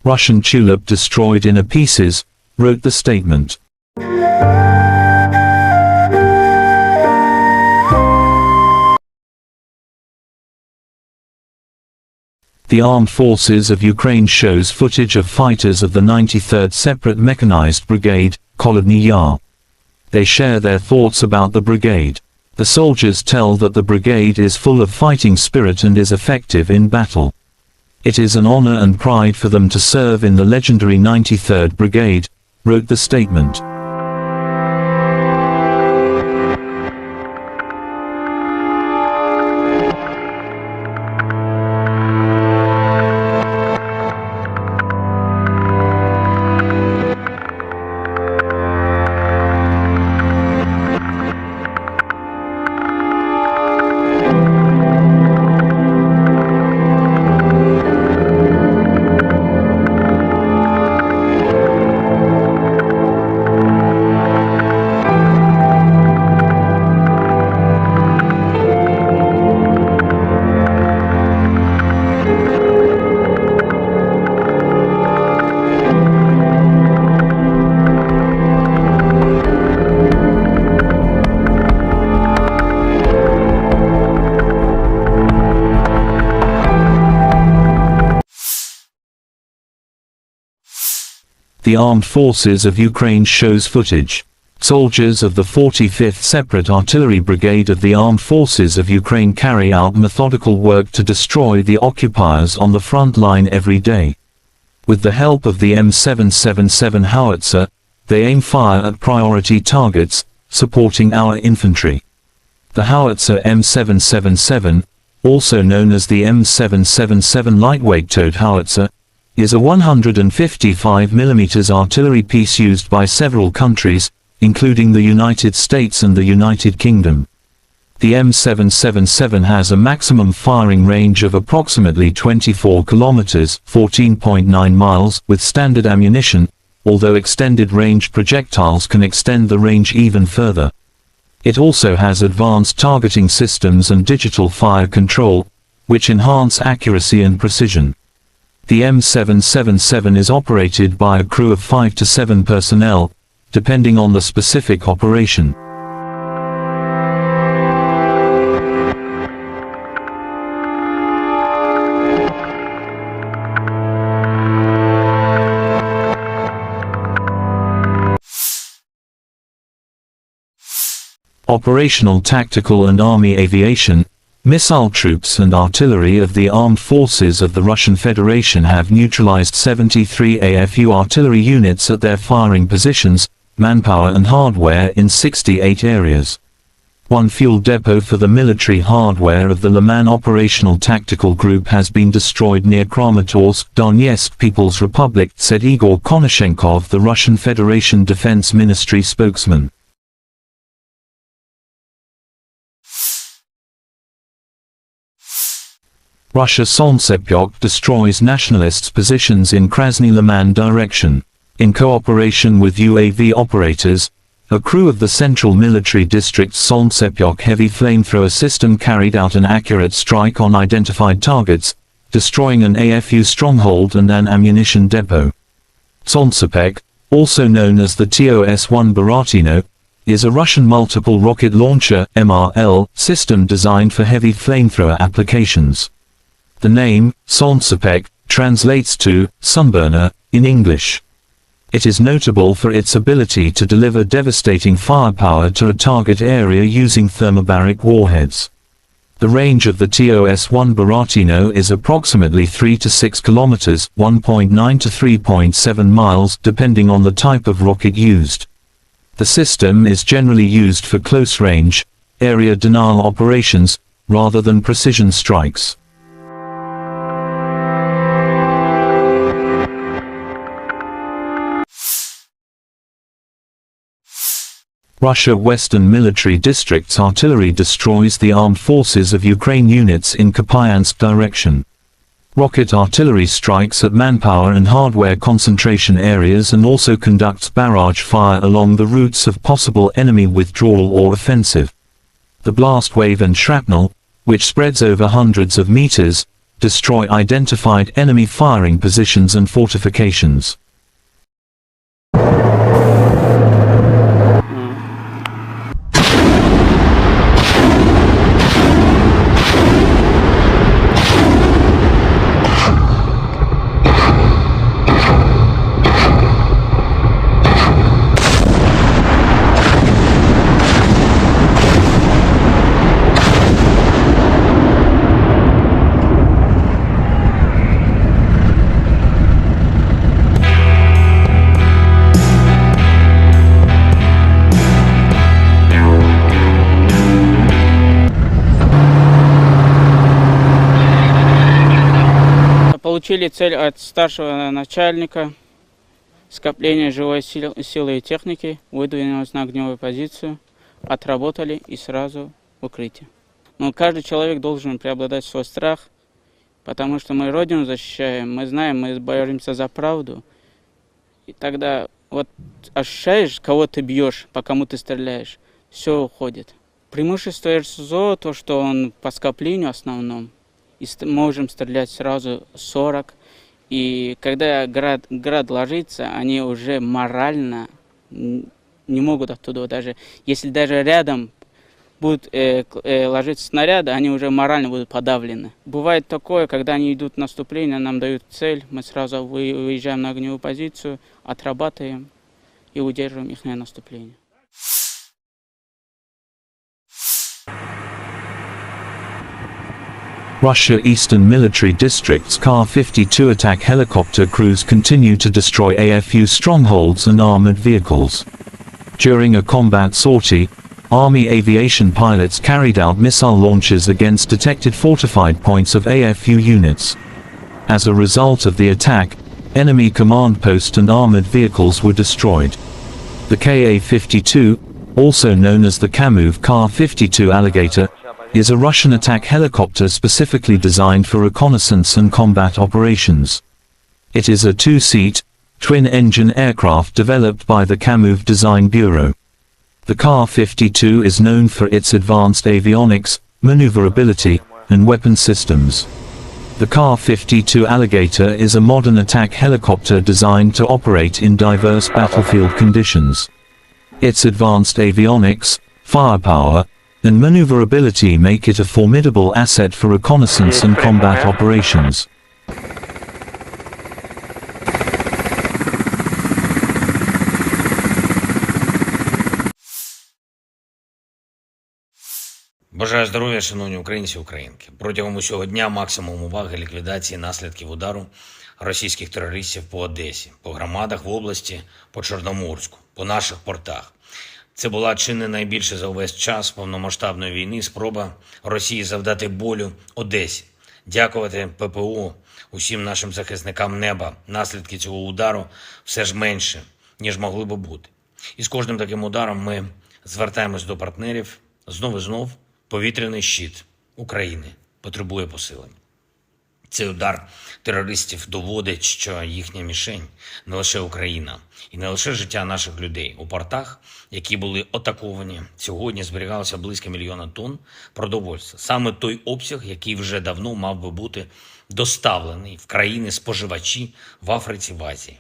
Russian tulip destroyed in pieces, wrote the statement. The Armed Forces of Ukraine shows footage of fighters of the 93rd Separate Mechanized Brigade, Kholodny Yar. They share their thoughts about the brigade. The soldiers tell that the brigade is full of fighting spirit and is effective in battle. It is an honor and pride for them to serve in the legendary 93rd Brigade, wrote the statement. The Armed Forces of Ukraine shows footage. Soldiers of the 45th Separate Artillery Brigade of the Armed Forces of Ukraine carry out methodical work to destroy the occupiers on the front line every day. With the help of the M777 howitzer, they aim fire at priority targets, supporting our infantry. The howitzer M777, also known as the M777 lightweight towed howitzer, is a 155mm artillery piece used by several countries, including the United States and the United Kingdom. The M777 has a maximum firing range of approximately 24 kilometers (14.9 miles) with standard ammunition, although extended-range projectiles can extend the range even further. It also has advanced targeting systems and digital fire control, which enhance accuracy and precision. The M777 is operated by a crew of 5 to 7 personnel, depending on the specific operation. Operational, tactical and army aviation, missile troops and artillery of the armed forces of the Russian Federation have neutralized 73 AFU artillery units at their firing positions, manpower and hardware in 68 areas. One fuel depot for the military hardware of the Liman Operational Tactical Group has been destroyed near Kramatorsk, Donetsk People's Republic, said Igor Konashenkov, the Russian Federation Defense Ministry spokesman. Russia Solntsepyok destroys nationalists' positions in Krasny Liman direction. In cooperation with UAV operators, a crew of the Central Military District's Solntsepyok heavy flamethrower system carried out an accurate strike on identified targets, destroying an AFU stronghold and an ammunition depot. Solntsepyok, also known as the TOS-1 Baratino, is a Russian multiple rocket launcher (MRL) system designed for heavy flamethrower applications. The name, Solntsepyok, translates to sunburner in English. It is notable for its ability to deliver devastating firepower to a target area using thermobaric warheads. The range of the TOS-1 Baratino is approximately 3 to 6 kilometers, 1.9 to 3.7 miles, depending on the type of rocket used. The system is generally used for close-range, area denial operations, rather than precision strikes. Russia Western Military District's artillery destroys the armed forces of Ukraine units in Kupiansk direction. rocket artillery strikes at manpower and hardware concentration areas and also conducts barrage fire along the routes of possible enemy withdrawal or offensive. The blast wave and shrapnel, which spreads over hundreds of meters, destroy identified enemy firing positions and fortifications. Получили цель от старшего начальника, скопление живой силы и техники, выдвинулись на огневую позицию, отработали и сразу в укрытие. Но каждый человек должен преобладать свой страх, потому что мы Родину защищаем, мы знаем, мы боремся за правду. И тогда вот ощущаешь, кого ты бьешь, по кому ты стреляешь, все уходит. Преимущество РСЗО, то, что он по скоплению основном, и можем стрелять сразу 40. И когда град ложится, они уже морально не могут оттуда, даже если даже рядом будут ложиться снаряды, они уже морально будут подавлены. Бывает такое, когда они идут в наступление, нам дают цель, мы сразу выезжаем на огневую позицию, отрабатываем и удерживаем их наступление. Russia Eastern Military District's Kar-52 attack helicopter crews continue to destroy AFU strongholds and armored vehicles. During a combat sortie, Army aviation pilots carried out missile launches against detected fortified points of AFU units. As a result of the attack, enemy command post and armored vehicles were destroyed. The Ka-52, also known as the Kamov Kar-52 Alligator, is a Russian attack helicopter specifically designed for reconnaissance and combat operations. It is a two-seat, twin-engine aircraft developed by the Kamov Design Bureau. The Kar-52 is known for its advanced avionics, maneuverability, and weapon systems. The Kar-52 Alligator is a modern attack helicopter designed to operate in diverse battlefield conditions. Its advanced avionics, firepower, and maneuverability make it a formidable asset for reconnaissance and combat operations. Бажаю здоров'я, шановні українці і українки. Протягом усього дня максимум уваги ліквідації наслідків удару російських терористів по Одесі, по громадах в області, по Чорноморську, по наших портах. Це була чи не найбільше за увесь час повномасштабної війни спроба Росії завдати болю Одесі. Дякувати ППО, усім нашим захисникам неба. Наслідки цього удару все ж менше, ніж могли би бути. І з кожним таким ударом ми звертаємось до партнерів. Знов і знов повітряний щит України потребує посилення. Цей удар терористів доводить, що їхня мішень не лише Україна і не лише життя наших людей. У портах, які були атаковані, сьогодні зберігалося близько 1 мільйона тонн продовольства. Саме той обсяг, який вже давно мав би бути доставлений в країни-споживачі в Африці, в Азії.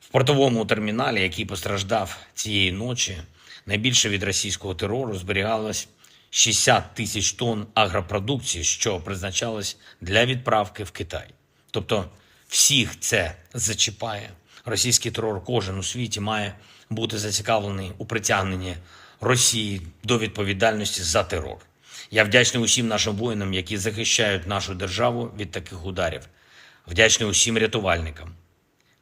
В портовому терміналі, який постраждав цієї ночі, найбільше від російського терору зберігалось 60 тисяч тонн агропродукції, що призначалось для відправки в Китай. Тобто всіх це зачіпає. Російський терор кожен у світі має бути зацікавлений у притягненні Росії до відповідальності за терор. Я вдячний усім нашим воїнам, які захищають нашу державу від таких ударів. Вдячний усім рятувальникам,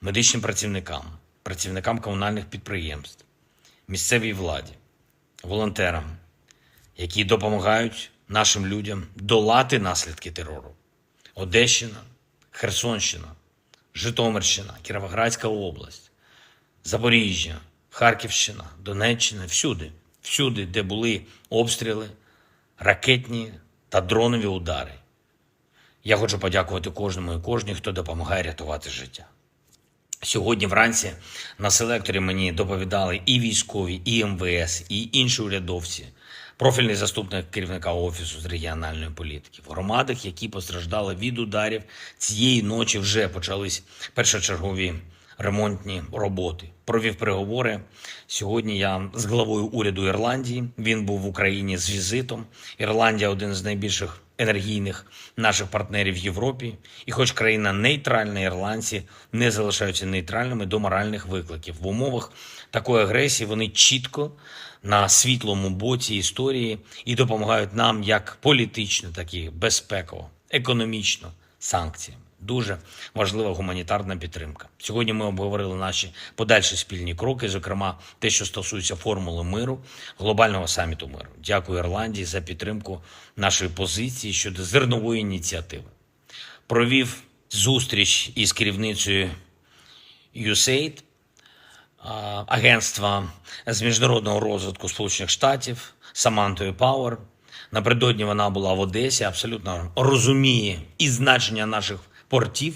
медичним працівникам, працівникам комунальних підприємств, місцевій владі, волонтерам, які допомагають нашим людям долати наслідки терору. Одещина, Херсонщина, Житомирщина, Кіровоградська область, Запоріжжя, Харківщина, Донеччина, всюди, де були обстріли, ракетні та дронові удари. Я хочу подякувати кожному і кожній, хто допомагає рятувати життя. Сьогодні вранці на селекторі мені доповідали і військові, і МВС, і інші урядовці, профільний заступник керівника Офісу з регіональної політики. В громадах, які постраждали від ударів, цієї ночі вже почались першочергові ремонтні роботи. Провів переговори. Сьогодні я з главою уряду Ірландії. Він був в Україні з візитом. Ірландія – один з найбільших енергійних наших партнерів в Європі. І хоч країна нейтральна, ірландці не залишаються нейтральними до моральних викликів. В умовах такої агресії вони чітко на світлому боці історії і допомагають нам як політично, так і безпеково, економічно, санкціями. Дуже важлива гуманітарна підтримка. Сьогодні ми обговорили наші подальші спільні кроки, зокрема те, що стосується формули миру, глобального саміту миру. Дякую Ірландії за підтримку нашої позиції щодо зернової ініціативи. Провів зустріч із керівницею USAID, агентства з міжнародного розвитку Сполучених Штатів, Самантою Пауер. Напередодні вона була в Одесі, абсолютно розуміє і значення наших портів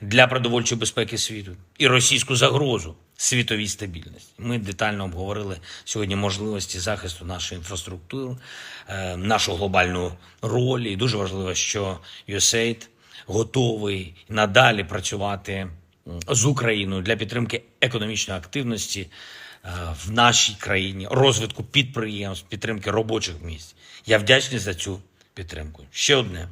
для продовольчої безпеки світу, і російську загрозу світовій стабільності. Ми детально обговорили сьогодні можливості захисту нашої інфраструктури, нашу глобальну роль. І дуже важливо, що USAID готовий надалі працювати з Україною для підтримки економічної активності в нашій країні, розвитку підприємств, підтримки робочих місць. Я вдячний за цю підтримку. Ще одне.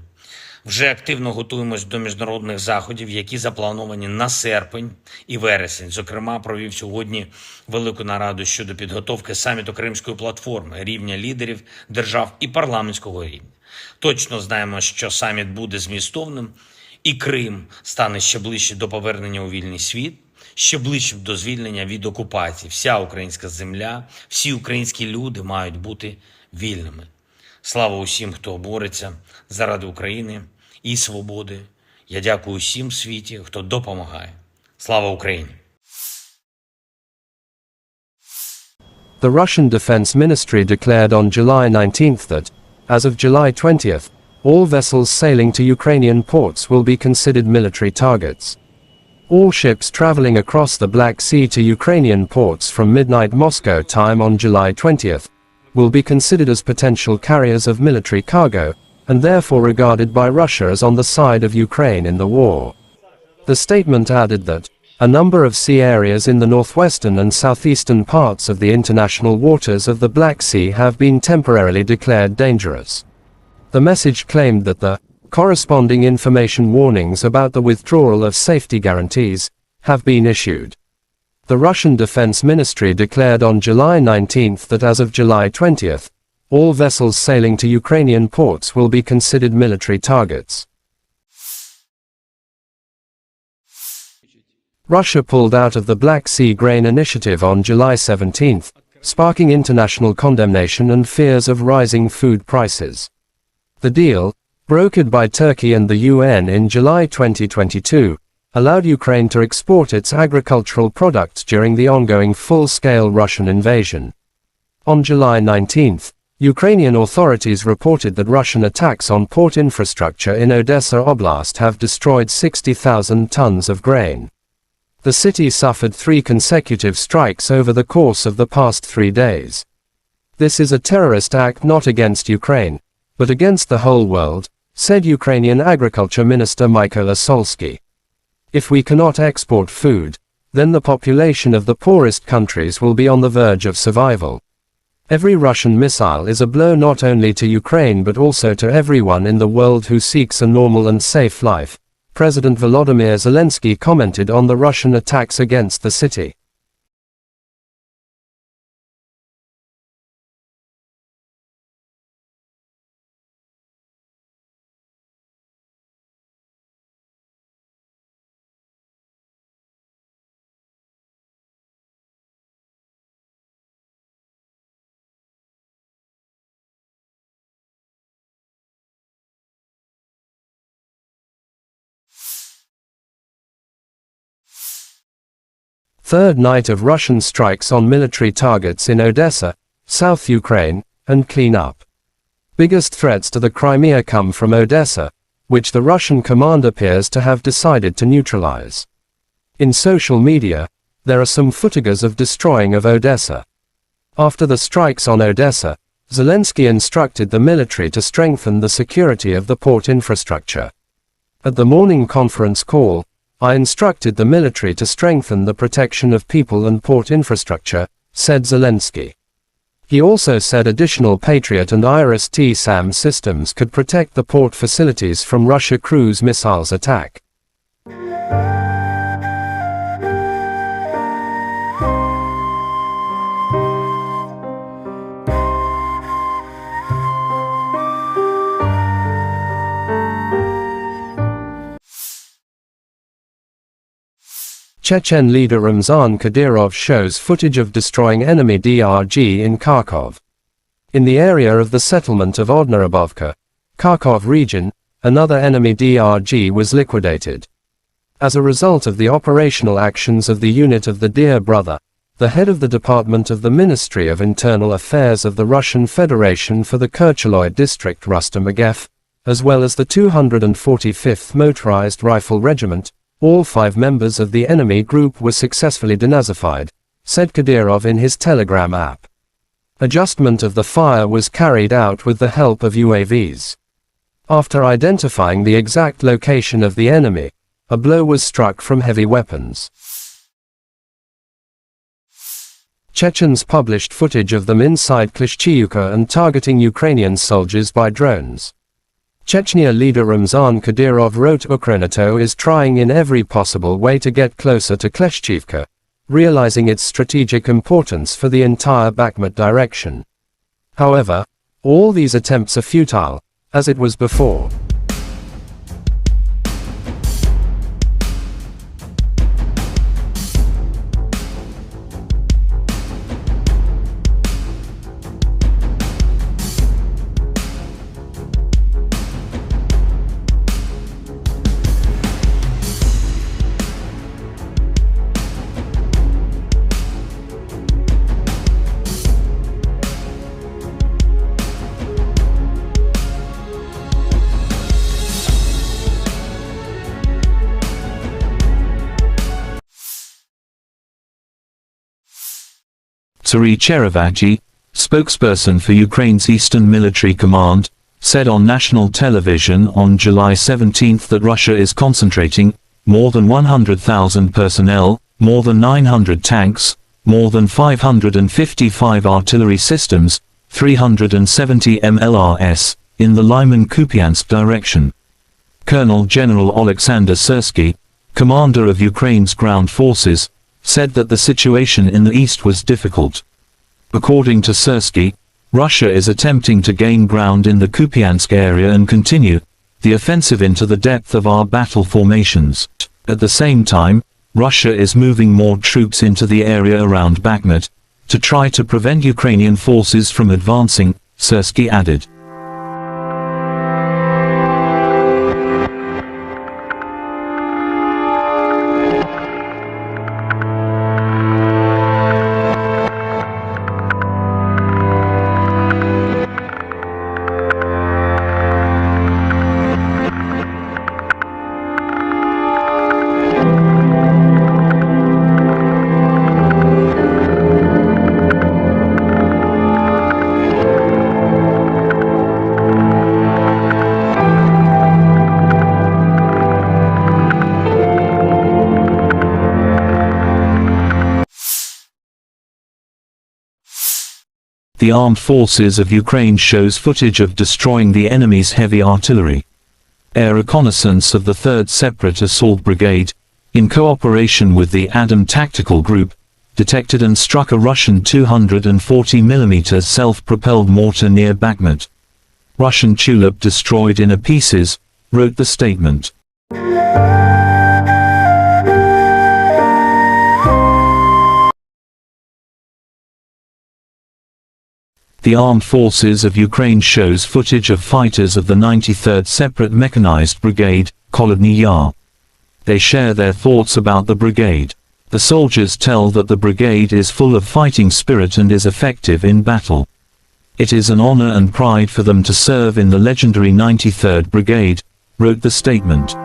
Вже активно готуємось до міжнародних заходів, які заплановані на серпень і вересень. Зокрема, провів сьогодні велику нараду щодо підготовки саміту Кримської платформи, рівня лідерів держав і парламентського рівня. Точно знаємо, що саміт буде змістовним, і Крим стане ще ближче до повернення у вільний світ, ще ближче до звільнення від окупації. Вся українська земля, всі українські люди мають бути вільними. Слава усім, хто бореться заради України і свободи. Я дякую усім в світі, хто допомагає. Слава Україні! The Russian Defense Ministry declared on July 19th that, as of July 20th, all vessels sailing to Ukrainian ports will be considered military targets. All ships traveling across the Black Sea to Ukrainian ports from midnight Moscow time on July 20th will be considered as potential carriers of military cargo, and therefore regarded by Russia as on the side of Ukraine in the war. The statement added that a number of sea areas in the northwestern and southeastern parts of the international waters of the Black Sea have been temporarily declared dangerous. The message claimed that the corresponding information warnings about the withdrawal of safety guarantees have been issued. The Russian Defense Ministry declared on July 19th that as of July 20th, all vessels sailing to Ukrainian ports will be considered military targets. Russia pulled out of the Black Sea Grain Initiative on July 17th, sparking international condemnation and fears of rising food prices. The deal, brokered by Turkey and the UN in July 2022, allowed Ukraine to export its agricultural products during the ongoing full-scale Russian invasion. On July 19th, Ukrainian authorities reported that Russian attacks on port infrastructure in Odessa Oblast have destroyed 60,000 tons of grain. The city suffered 3 consecutive strikes over the course of the past 3 days. This is a terrorist act not against Ukraine, but against the whole world, said Ukrainian Agriculture Minister Mykola Solsky. If we cannot export food, then the population of the poorest countries will be on the verge of survival. Every Russian missile is a blow not only to Ukraine but also to everyone in the world who seeks a normal and safe life, President Volodymyr Zelensky commented on the Russian attacks against the city. Third night of Russian strikes on military targets in Odessa, South Ukraine, and clean up. Biggest threats to the Crimea come from Odessa, which the Russian command appears to have decided to neutralize. In social media, there are some footages of destroying of Odessa. After the strikes on Odessa, Zelensky instructed the military to strengthen the security of the port infrastructure. At the morning conference call, I instructed the military to strengthen the protection of people and port infrastructure, said Zelensky. He also said additional Patriot and IRIS-T-SAM systems could protect the port facilities from Russia cruise missiles attack. Chechen leader Ramzan Kadyrov shows footage of destroying enemy DRG in Kharkov. In the area of the settlement of Odnarabovka, Kharkov region, another enemy DRG was liquidated. As a result of the operational actions of the unit of the Dear Brother, the head of the Department of the Ministry of Internal Affairs of the Russian Federation for the Kercheloy district Rustam Agev, as well as the 245th Motorized Rifle Regiment, all 5 members of the enemy group were successfully denazified, said Kadyrov in his Telegram app. Adjustment of the fire was carried out with the help of UAVs. After identifying the exact location of the enemy, a blow was struck from heavy weapons. Chechens published footage of them inside Klishchiivka and targeting Ukrainian soldiers by drones. Chechnya leader Ramzan Kadyrov wrote Ukrainato is trying in every possible way to get closer to Klishchiivka, realizing its strategic importance for the entire Bakhmut direction. However, all these attempts are futile, as it was before. Serhiy Cherevati, spokesperson for Ukraine's Eastern Military Command, said on national television on July 17 that Russia is concentrating more than 100,000 personnel, more than 900 tanks, more than 555 artillery systems, 370 MLRS, in the Lyman-Kupiansk direction. Colonel General Alexander Syrsky, commander of Ukraine's ground forces, said that the situation in the east was difficult. According to Syrsky, Russia is attempting to gain ground in the Kupiansk area and continue the offensive into the depth of our battle formations. At the same time, Russia is moving more troops into the area around Bakhmut to try to prevent Ukrainian forces from advancing, Syrsky added. The armed forces of Ukraine shows footage of destroying the enemy's heavy artillery. Air reconnaissance of the 3rd Separate Assault Brigade, in cooperation with the Adam Tactical Group, detected and struck a Russian 240mm self-propelled mortar near Bakhmut. Russian tulip destroyed in pieces, wrote the statement. The Armed Forces of Ukraine shows footage of fighters of the 93rd Separate Mechanized Brigade, Kholodny Yar. They share their thoughts about the brigade. The soldiers tell that the brigade is full of fighting spirit and is effective in battle. It is an honor and pride for them to serve in the legendary 93rd Brigade, wrote the statement.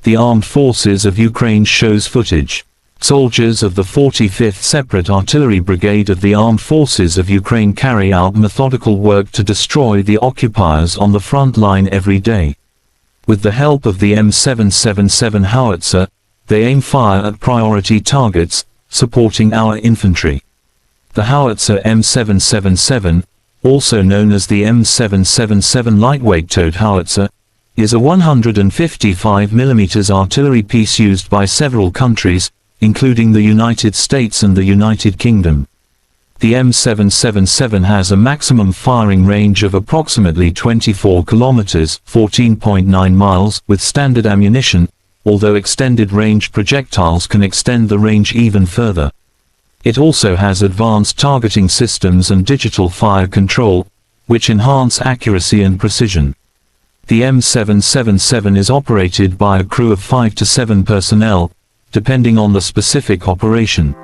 The Armed Forces of Ukraine shows footage. Soldiers of the 45th Separate Artillery Brigade of the Armed Forces of Ukraine carry out methodical work to destroy the occupiers on the front line every day. With the help of the M777 howitzer, they aim fire at priority targets, supporting our infantry. The howitzer M777, also known as the M777 lightweight towed howitzer, is a 155 mm artillery piece used by several countries, including the United States and the United Kingdom. The M777 has a maximum firing range of approximately 24 kilometers, 14.9 miles, with standard ammunition, although extended-range projectiles can extend the range even further. It also has advanced targeting systems and digital fire control, which enhance accuracy and precision. The M777 is operated by a crew of 5 to 7 personnel, depending on the specific operation.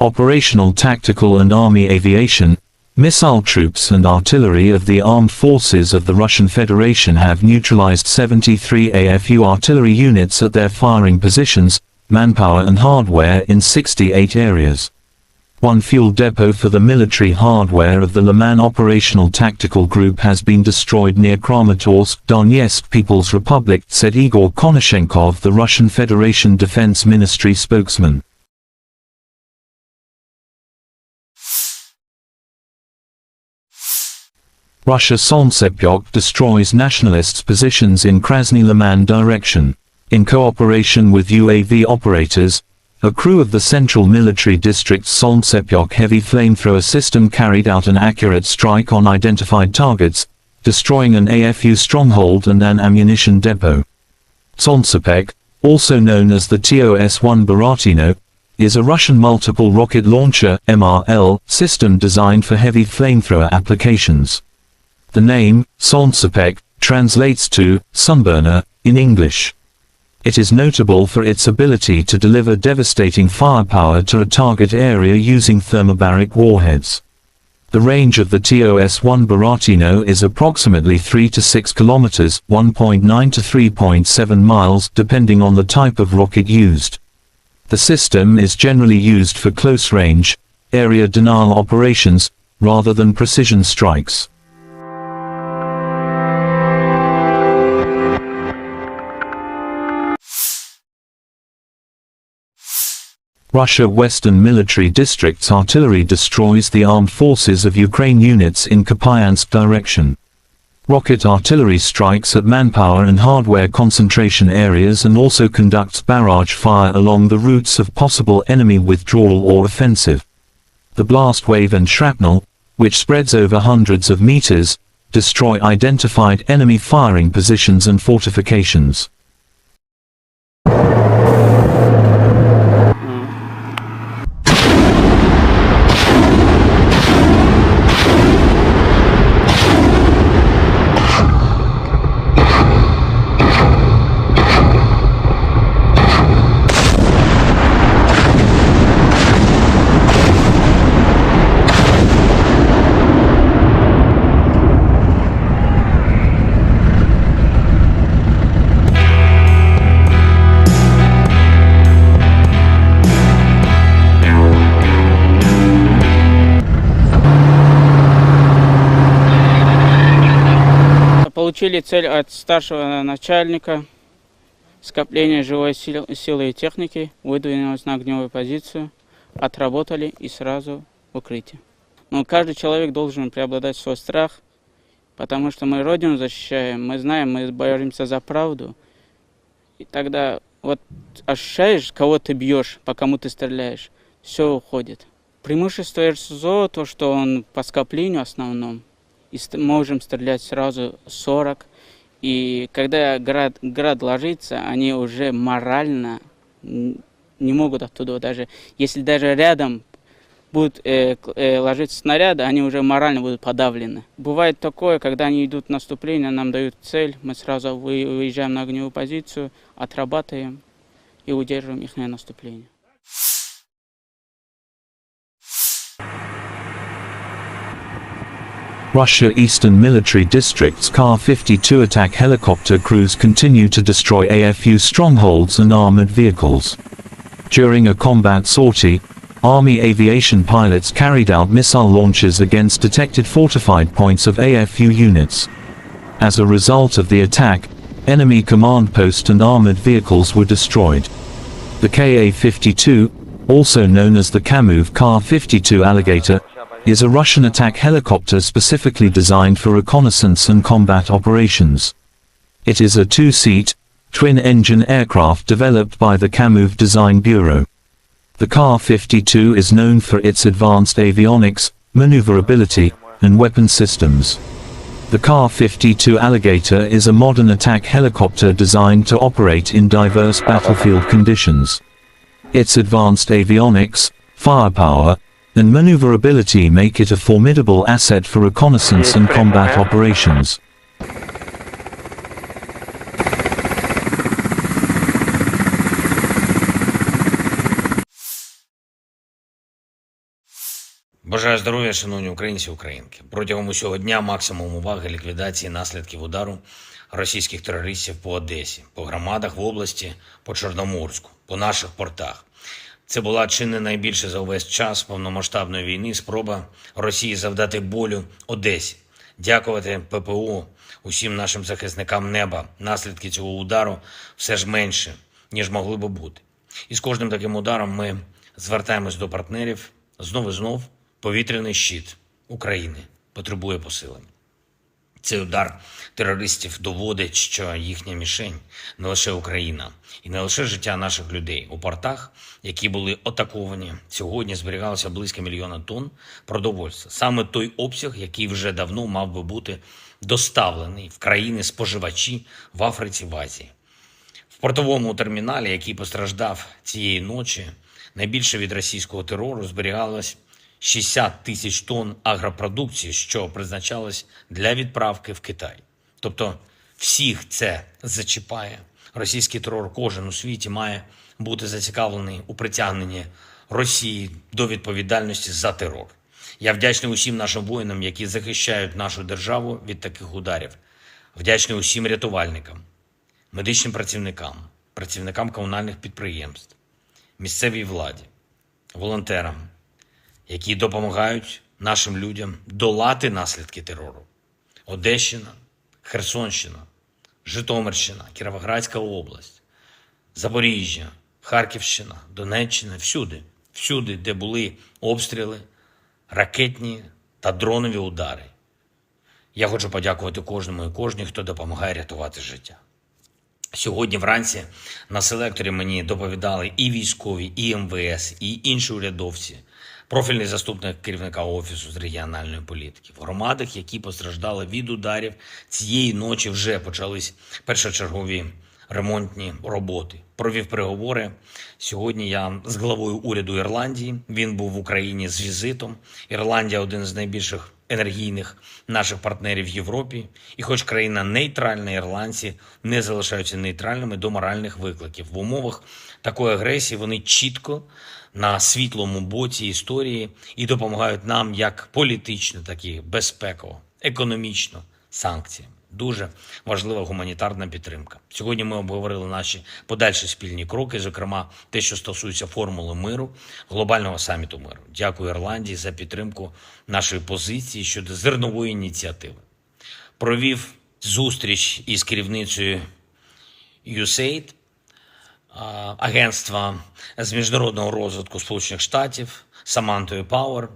Operational, tactical and army aviation, missile troops and artillery of the armed forces of the Russian Federation have neutralized 73 AFU artillery units at their firing positions, manpower and hardware in 68 areas. One fuel depot for the military hardware of the Liman Operational Tactical Group has been destroyed near Kramatorsk, Donetsk People's Republic, said Igor Konashenkov, the Russian Federation Defense Ministry spokesman. Russia Solntsepyok destroys nationalists' positions in Krasny Liman direction. In cooperation with UAV operators, a crew of the Central Military District's Solntsepyok heavy flamethrower system carried out an accurate strike on identified targets, destroying an AFU stronghold and an ammunition depot. Solntsepyok, also known as the TOS-1 Baratino, is a Russian multiple rocket launcher (MRL) system designed for heavy flamethrower applications. The name, Solntsepyok, translates to sunburner in English. It is notable for its ability to deliver devastating firepower to a target area using thermobaric warheads. The range of the TOS-1 Baratino is approximately 3 to 6 kilometers, 1.9 to 3.7 miles, depending on the type of rocket used. The system is generally used for close-range, area denial operations, rather than precision strikes. Russia Western Military District's artillery destroys the armed forces of Ukraine units in Kupiansk direction. Rocket artillery strikes at manpower and hardware concentration areas and also conducts barrage fire along the routes of possible enemy withdrawal or offensive. The blast wave and shrapnel, which spreads over hundreds of meters, destroy identified enemy firing positions and fortifications. Получили цель от старшего начальника, скопление живой силы и техники, выдвинулись на огневую позицию, отработали и сразу в укрытие. Но каждый человек должен преобладать свой страх, потому что мы Родину защищаем, мы знаем, мы боремся за правду. И тогда вот ощущаешь, кого ты бьешь, по кому ты стреляешь, все уходит. Преимущество РСЗО, то, что он по скоплению основном, и можем стрелять сразу 40. И когда град ложится, они уже морально не могут оттуда, даже если даже рядом будут ложиться снаряды, они уже морально будут подавлены. Бывает такое, когда они идут в наступление, нам дают цель, мы сразу выезжаем на огневую позицию, отрабатываем и удерживаем их наступление. Russia Eastern Military District's Kar-52 attack helicopter crews continue to destroy AFU strongholds and armored vehicles. During a combat sortie, Army aviation pilots carried out missile launches against detected fortified points of AFU units. As a result of the attack, enemy command post and armored vehicles were destroyed. The Ka-52, also known as the Kamov Kar-52 Alligator, is a Russian attack helicopter specifically designed for reconnaissance and combat operations. It is a two-seat, twin-engine aircraft developed by the Kamov Design Bureau. The Kar-52 is known for its advanced avionics, maneuverability, and weapon systems. The Kar-52 Alligator is a modern attack helicopter designed to operate in diverse battlefield conditions. Its advanced avionics, firepower, and maneuverability make it a formidable asset for reconnaissance and combat operations. Бажаю здоров'я, шановні українці і українки. Протягом усього дня максимум уваги ліквідації наслідків удару російських терористів по Одесі, по громадах в області, по Чорноморську, по наших портах. Це була чи не найбільше за увесь час повномасштабної війни спроба Росії завдати болю Одесі. Дякувати ППО, усім нашим захисникам неба. Наслідки цього удару все ж менше, ніж могли би бути. І з кожним таким ударом ми звертаємось до партнерів. Знов повітряний щит України потребує посилення. Цей удар терористів доводить, що їхня мішень не лише Україна і не лише життя наших людей. У портах, які були атаковані, сьогодні зберігалося близько 1 мільйона тонн продовольства. Саме той обсяг, який вже давно мав би бути доставлений в країни-споживачі в Африці, в Азії. В портовому терміналі, який постраждав цієї ночі, найбільше від російського терору зберігалось 60 тисяч тонн агропродукції, що призначалось для відправки в Китай. Тобто всіх це зачіпає. Російський терор кожен у світі має бути зацікавлений у притягненні Росії до відповідальності за терор. Я вдячний усім нашим воїнам, які захищають нашу державу від таких ударів. Вдячний усім рятувальникам, медичним працівникам, працівникам комунальних підприємств, місцевій владі, волонтерам, які допомагають нашим людям долати наслідки терору. Одещина, Херсонщина, Житомирщина, Кіровоградська область, Запоріжжя, Харківщина, Донеччина, всюди, де були обстріли, ракетні та дронові удари. Я хочу подякувати кожному і кожній, хто допомагає рятувати життя. Сьогодні вранці на селекторі мені доповідали і військові, і МВС, і інші урядовці, профільний заступник керівника Офісу з регіональної політики. В громадах, які постраждали від ударів, цієї ночі вже почались першочергові ремонтні роботи. Провів переговори. Сьогодні я з главою уряду Ірландії. Він був в Україні з візитом. Ірландія – один з найбільших енергійних наших партнерів в Європі. І хоч країна нейтральна, ірландці не залишаються нейтральними до моральних викликів. В умовах такої агресії вони чітко на світлому боці історії і допомагають нам як політично, так і безпеково, економічно, санкціями. Дуже важлива гуманітарна підтримка. Сьогодні ми обговорили наші подальші спільні кроки, зокрема те, що стосується формули миру, глобального саміту миру. Дякую Ірландії за підтримку нашої позиції щодо зернової ініціативи. Провів зустріч із керівницею USAID, агентства з міжнародного розвитку Сполучених Штатів, Самантою Пауер.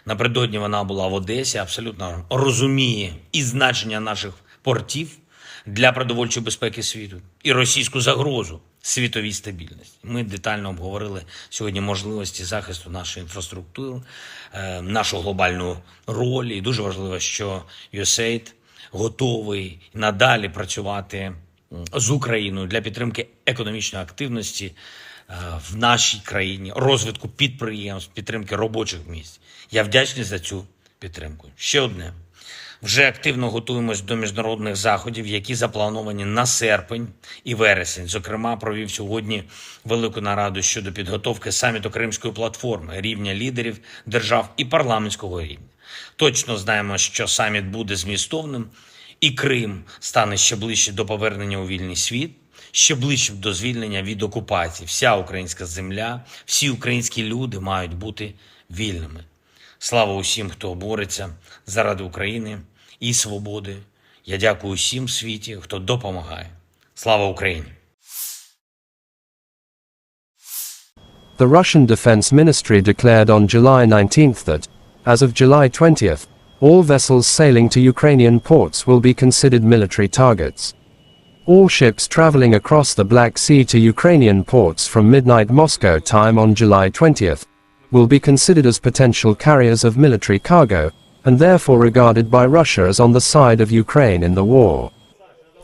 Напередодні вона була в Одесі, абсолютно розуміє і значення наших портів для продовольчої безпеки світу, і російську загрозу світовій стабільності. Ми детально обговорили сьогодні можливості захисту нашої інфраструктури, нашу глобальну роль. І дуже важливо, що USAID готовий надалі працювати з Україною для підтримки економічної активності в нашій країні, розвитку підприємств, підтримки робочих місць. Я вдячний за цю підтримку. Ще одне. Вже активно готуємось до міжнародних заходів, які заплановані на серпень і вересень. Зокрема, провів сьогодні велику нараду щодо підготовки саміту Кримської платформи, рівня лідерів держав і парламентського рівня. Точно знаємо, що саміт буде змістовним, і Крим стане ще ближче до повернення у вільний світ, ще ближче до звільнення від окупації. Вся українська земля, всі українські люди мають бути вільними. Слава усім, хто бореться заради України і свободи. Я дякую усім в світі, хто допомагає. Слава Україні! The Russian Defense Ministry declared on July 19th that, as of July 20th, all vessels sailing to Ukrainian ports will be considered military targets. All ships traveling across the Black Sea to Ukrainian ports from midnight Moscow time on July 20th will be considered as potential carriers of military cargo, and therefore regarded by Russia as on the side of Ukraine in the war.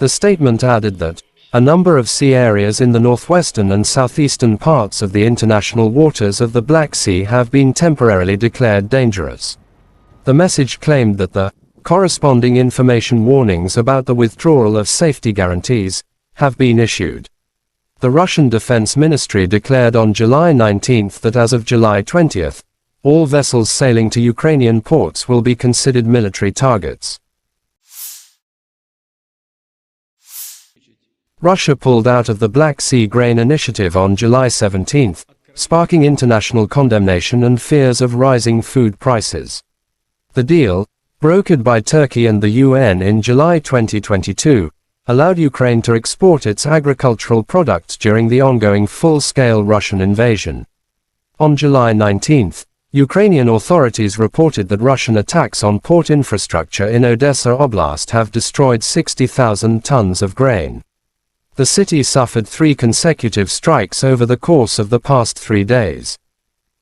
The statement added that a number of sea areas in the northwestern and southeastern parts of the international waters of the Black Sea have been temporarily declared dangerous. The message claimed that the corresponding information warnings about the withdrawal of safety guarantees have been issued. The Russian Defense Ministry declared on July 19th that as of July 20th, all vessels sailing to Ukrainian ports will be considered military targets. Russia pulled out of the Black Sea Grain Initiative on July 17th, sparking international condemnation and fears of rising food prices. The deal, brokered by Turkey and the UN in July 2022, allowed Ukraine to export its agricultural products during the ongoing full-scale Russian invasion. On July 19th, Ukrainian authorities reported that Russian attacks on port infrastructure in Odessa Oblast have destroyed 60,000 tons of grain. The city suffered 3 consecutive strikes over the course of the past 3 days.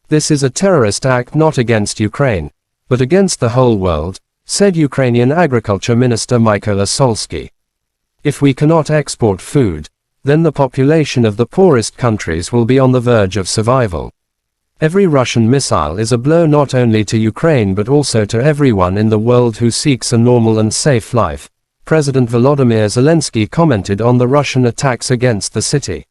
This is a terrorist act not against Ukraine, but against the whole world, said Ukrainian Agriculture Minister Mykola Solsky. If we cannot export food, then the population of the poorest countries will be on the verge of survival. Every Russian missile is a blow not only to Ukraine but also to everyone in the world who seeks a normal and safe life, President Volodymyr Zelensky commented on the Russian attacks against the city.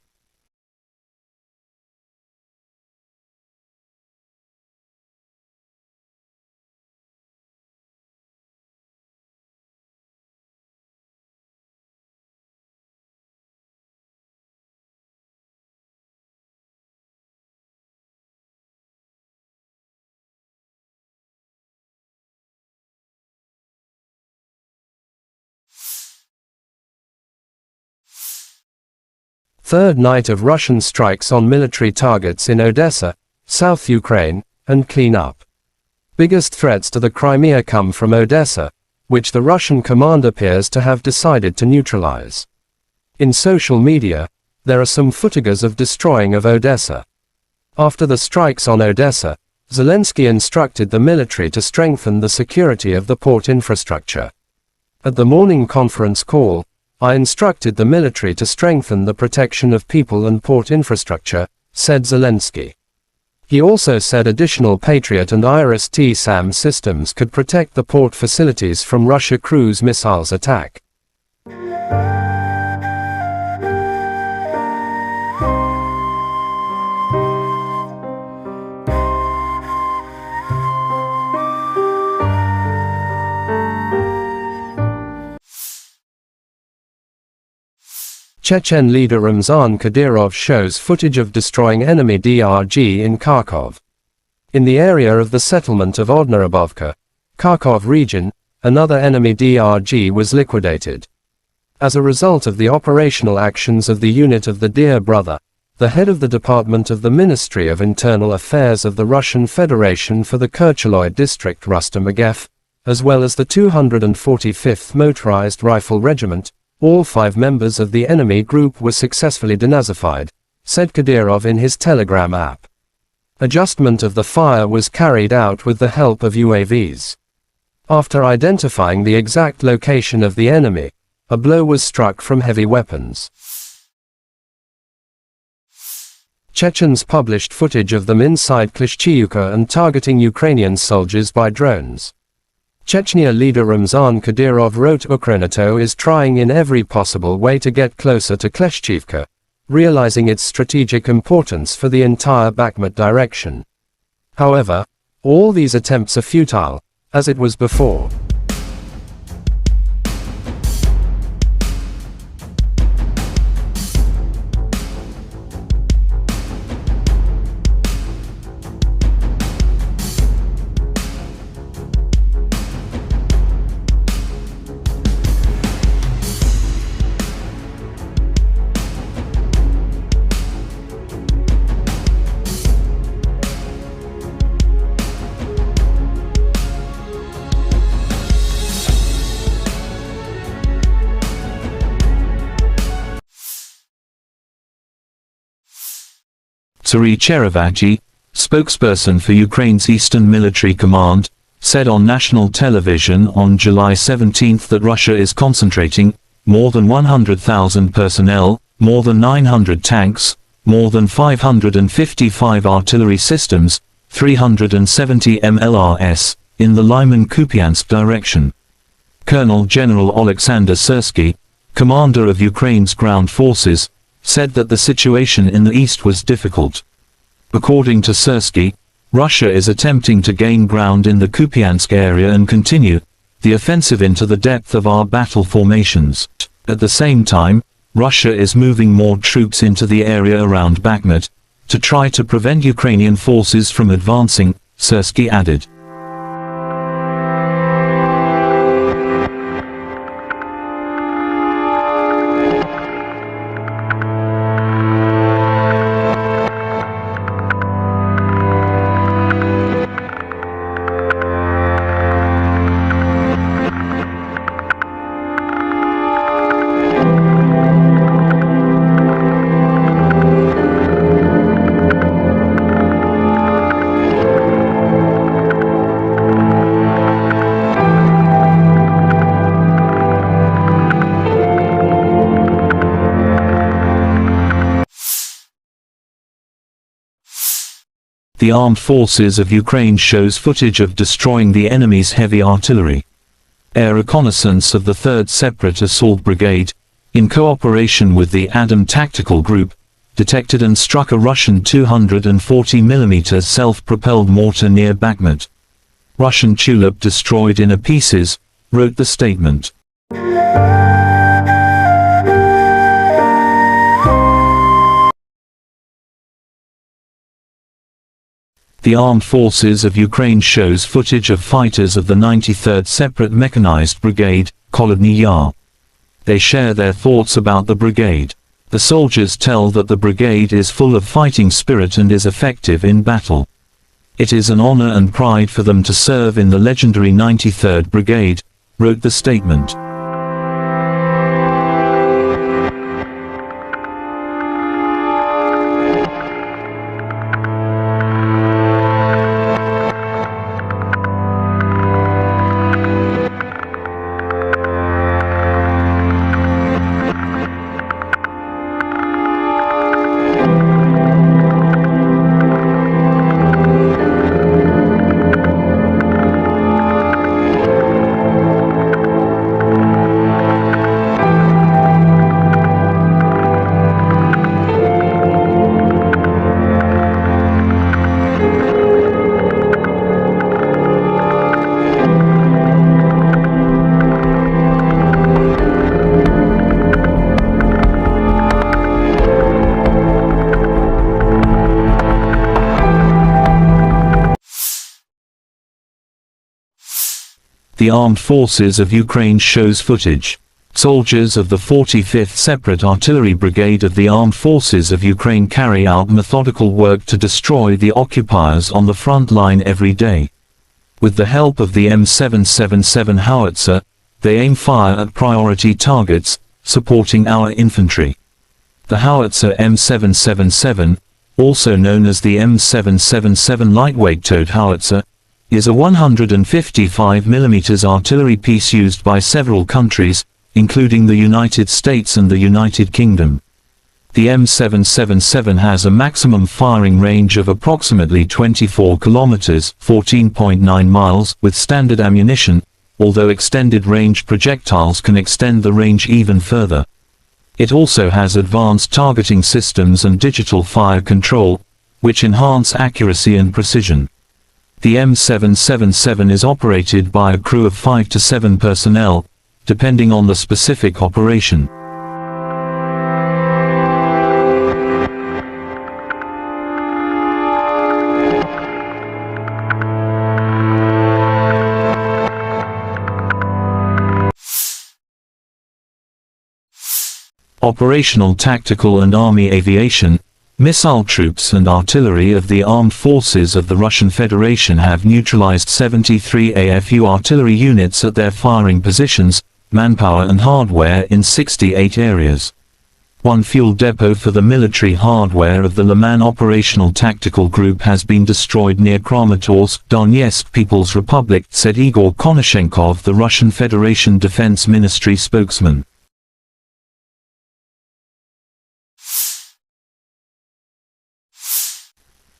Third night of Russian strikes on military targets in Odessa, South Ukraine, and clean up. Biggest threats to the Crimea come from Odessa, which the Russian command appears to have decided to neutralize. In social media, there are some footages of destroying of Odessa. After the strikes on Odessa, Zelensky instructed the military to strengthen the security of the port infrastructure. At the morning conference call, I instructed the military to strengthen the protection of people and port infrastructure, said Zelensky. He also said additional Patriot and IRIS-T-SAM systems could protect the port facilities from Russia cruise missiles attack. Chechen leader Ramzan Kadyrov shows footage of destroying enemy DRG in Kharkov. In the area of the settlement of Odnarabovka, Kharkov region, another enemy DRG was liquidated. As a result of the operational actions of the unit of the Dear Brother, the head of the Department of the Ministry of Internal Affairs of the Russian Federation for the Kercheloy district Rustam Agev, as well as the 245th Motorized Rifle Regiment, all 5 members of the enemy group were successfully denazified, said Kadyrov in his Telegram app. Adjustment of the fire was carried out with the help of UAVs. After identifying the exact location of the enemy, a blow was struck from heavy weapons. Chechens published footage of them inside Klishchiivka and targeting Ukrainian soldiers by drones. Chechnya leader Ramzan Kadyrov wrote Ukrenato is trying in every possible way to get closer to Klishchiivka, realizing its strategic importance for the entire Bakhmut direction. However, all these attempts are futile, as it was before. Turi Cherevagi, spokesperson for Ukraine's Eastern Military Command, said on national television on July 17 that Russia is concentrating more than 100,000 personnel, more than 900 tanks, more than 555 artillery systems, 370 MLRS, in the Lyman-Kupiansk direction. Colonel General Alexander Syrsky, commander of Ukraine's ground forces, said that the situation in the east was difficult. According to Syrsky, Russia is attempting to gain ground in the Kupiansk area and continue the offensive into the depth of our battle formations. At the same time, Russia is moving more troops into the area around Bakhmut to try to prevent Ukrainian forces from advancing, Syrsky added. The armed forces of Ukraine shows footage of destroying the enemy's heavy artillery. Air reconnaissance of the 3rd Separate Assault Brigade, in cooperation with the Adam Tactical Group, detected and struck a Russian 240mm self-propelled mortar near Bakhmut. Russian tulip destroyed in pieces, wrote the statement. The Armed Forces of Ukraine shows footage of fighters of the 93rd Separate Mechanized Brigade, Kholodny Yar. They share their thoughts about the brigade. The soldiers tell that the brigade is full of fighting spirit and is effective in battle. It is an honor and pride for them to serve in the legendary 93rd Brigade, wrote the statement. The Armed Forces of Ukraine shows footage Soldiers of the 45th Separate Artillery Brigade of the Armed Forces of Ukraine carry out methodical work to destroy the occupiers on the front line every day. With the help of the M777 howitzer, they aim fire at priority targets, supporting our infantry. The howitzer M777, also known as the M777 lightweight towed howitzer, is a 155 mm artillery piece used by several countries, including the United States and the United Kingdom. The M777 has a maximum firing range of approximately 24 kilometers (14.9 miles) with standard ammunition, although extended range projectiles can extend the range even further. It also has advanced targeting systems and digital fire control, which enhance accuracy and precision. The M777 is operated by a crew of 5 to 7 personnel, depending on the specific operation. Operational, tactical and army aviation, missile troops and artillery of the armed forces of the Russian Federation have neutralized 73 AFU artillery units at their firing positions, manpower and hardware in 68 areas. One fuel depot for the military hardware of the Liman Operational Tactical Group has been destroyed near Kramatorsk, Donetsk People's Republic, said Igor Konashenkov, the Russian Federation Defense Ministry spokesman.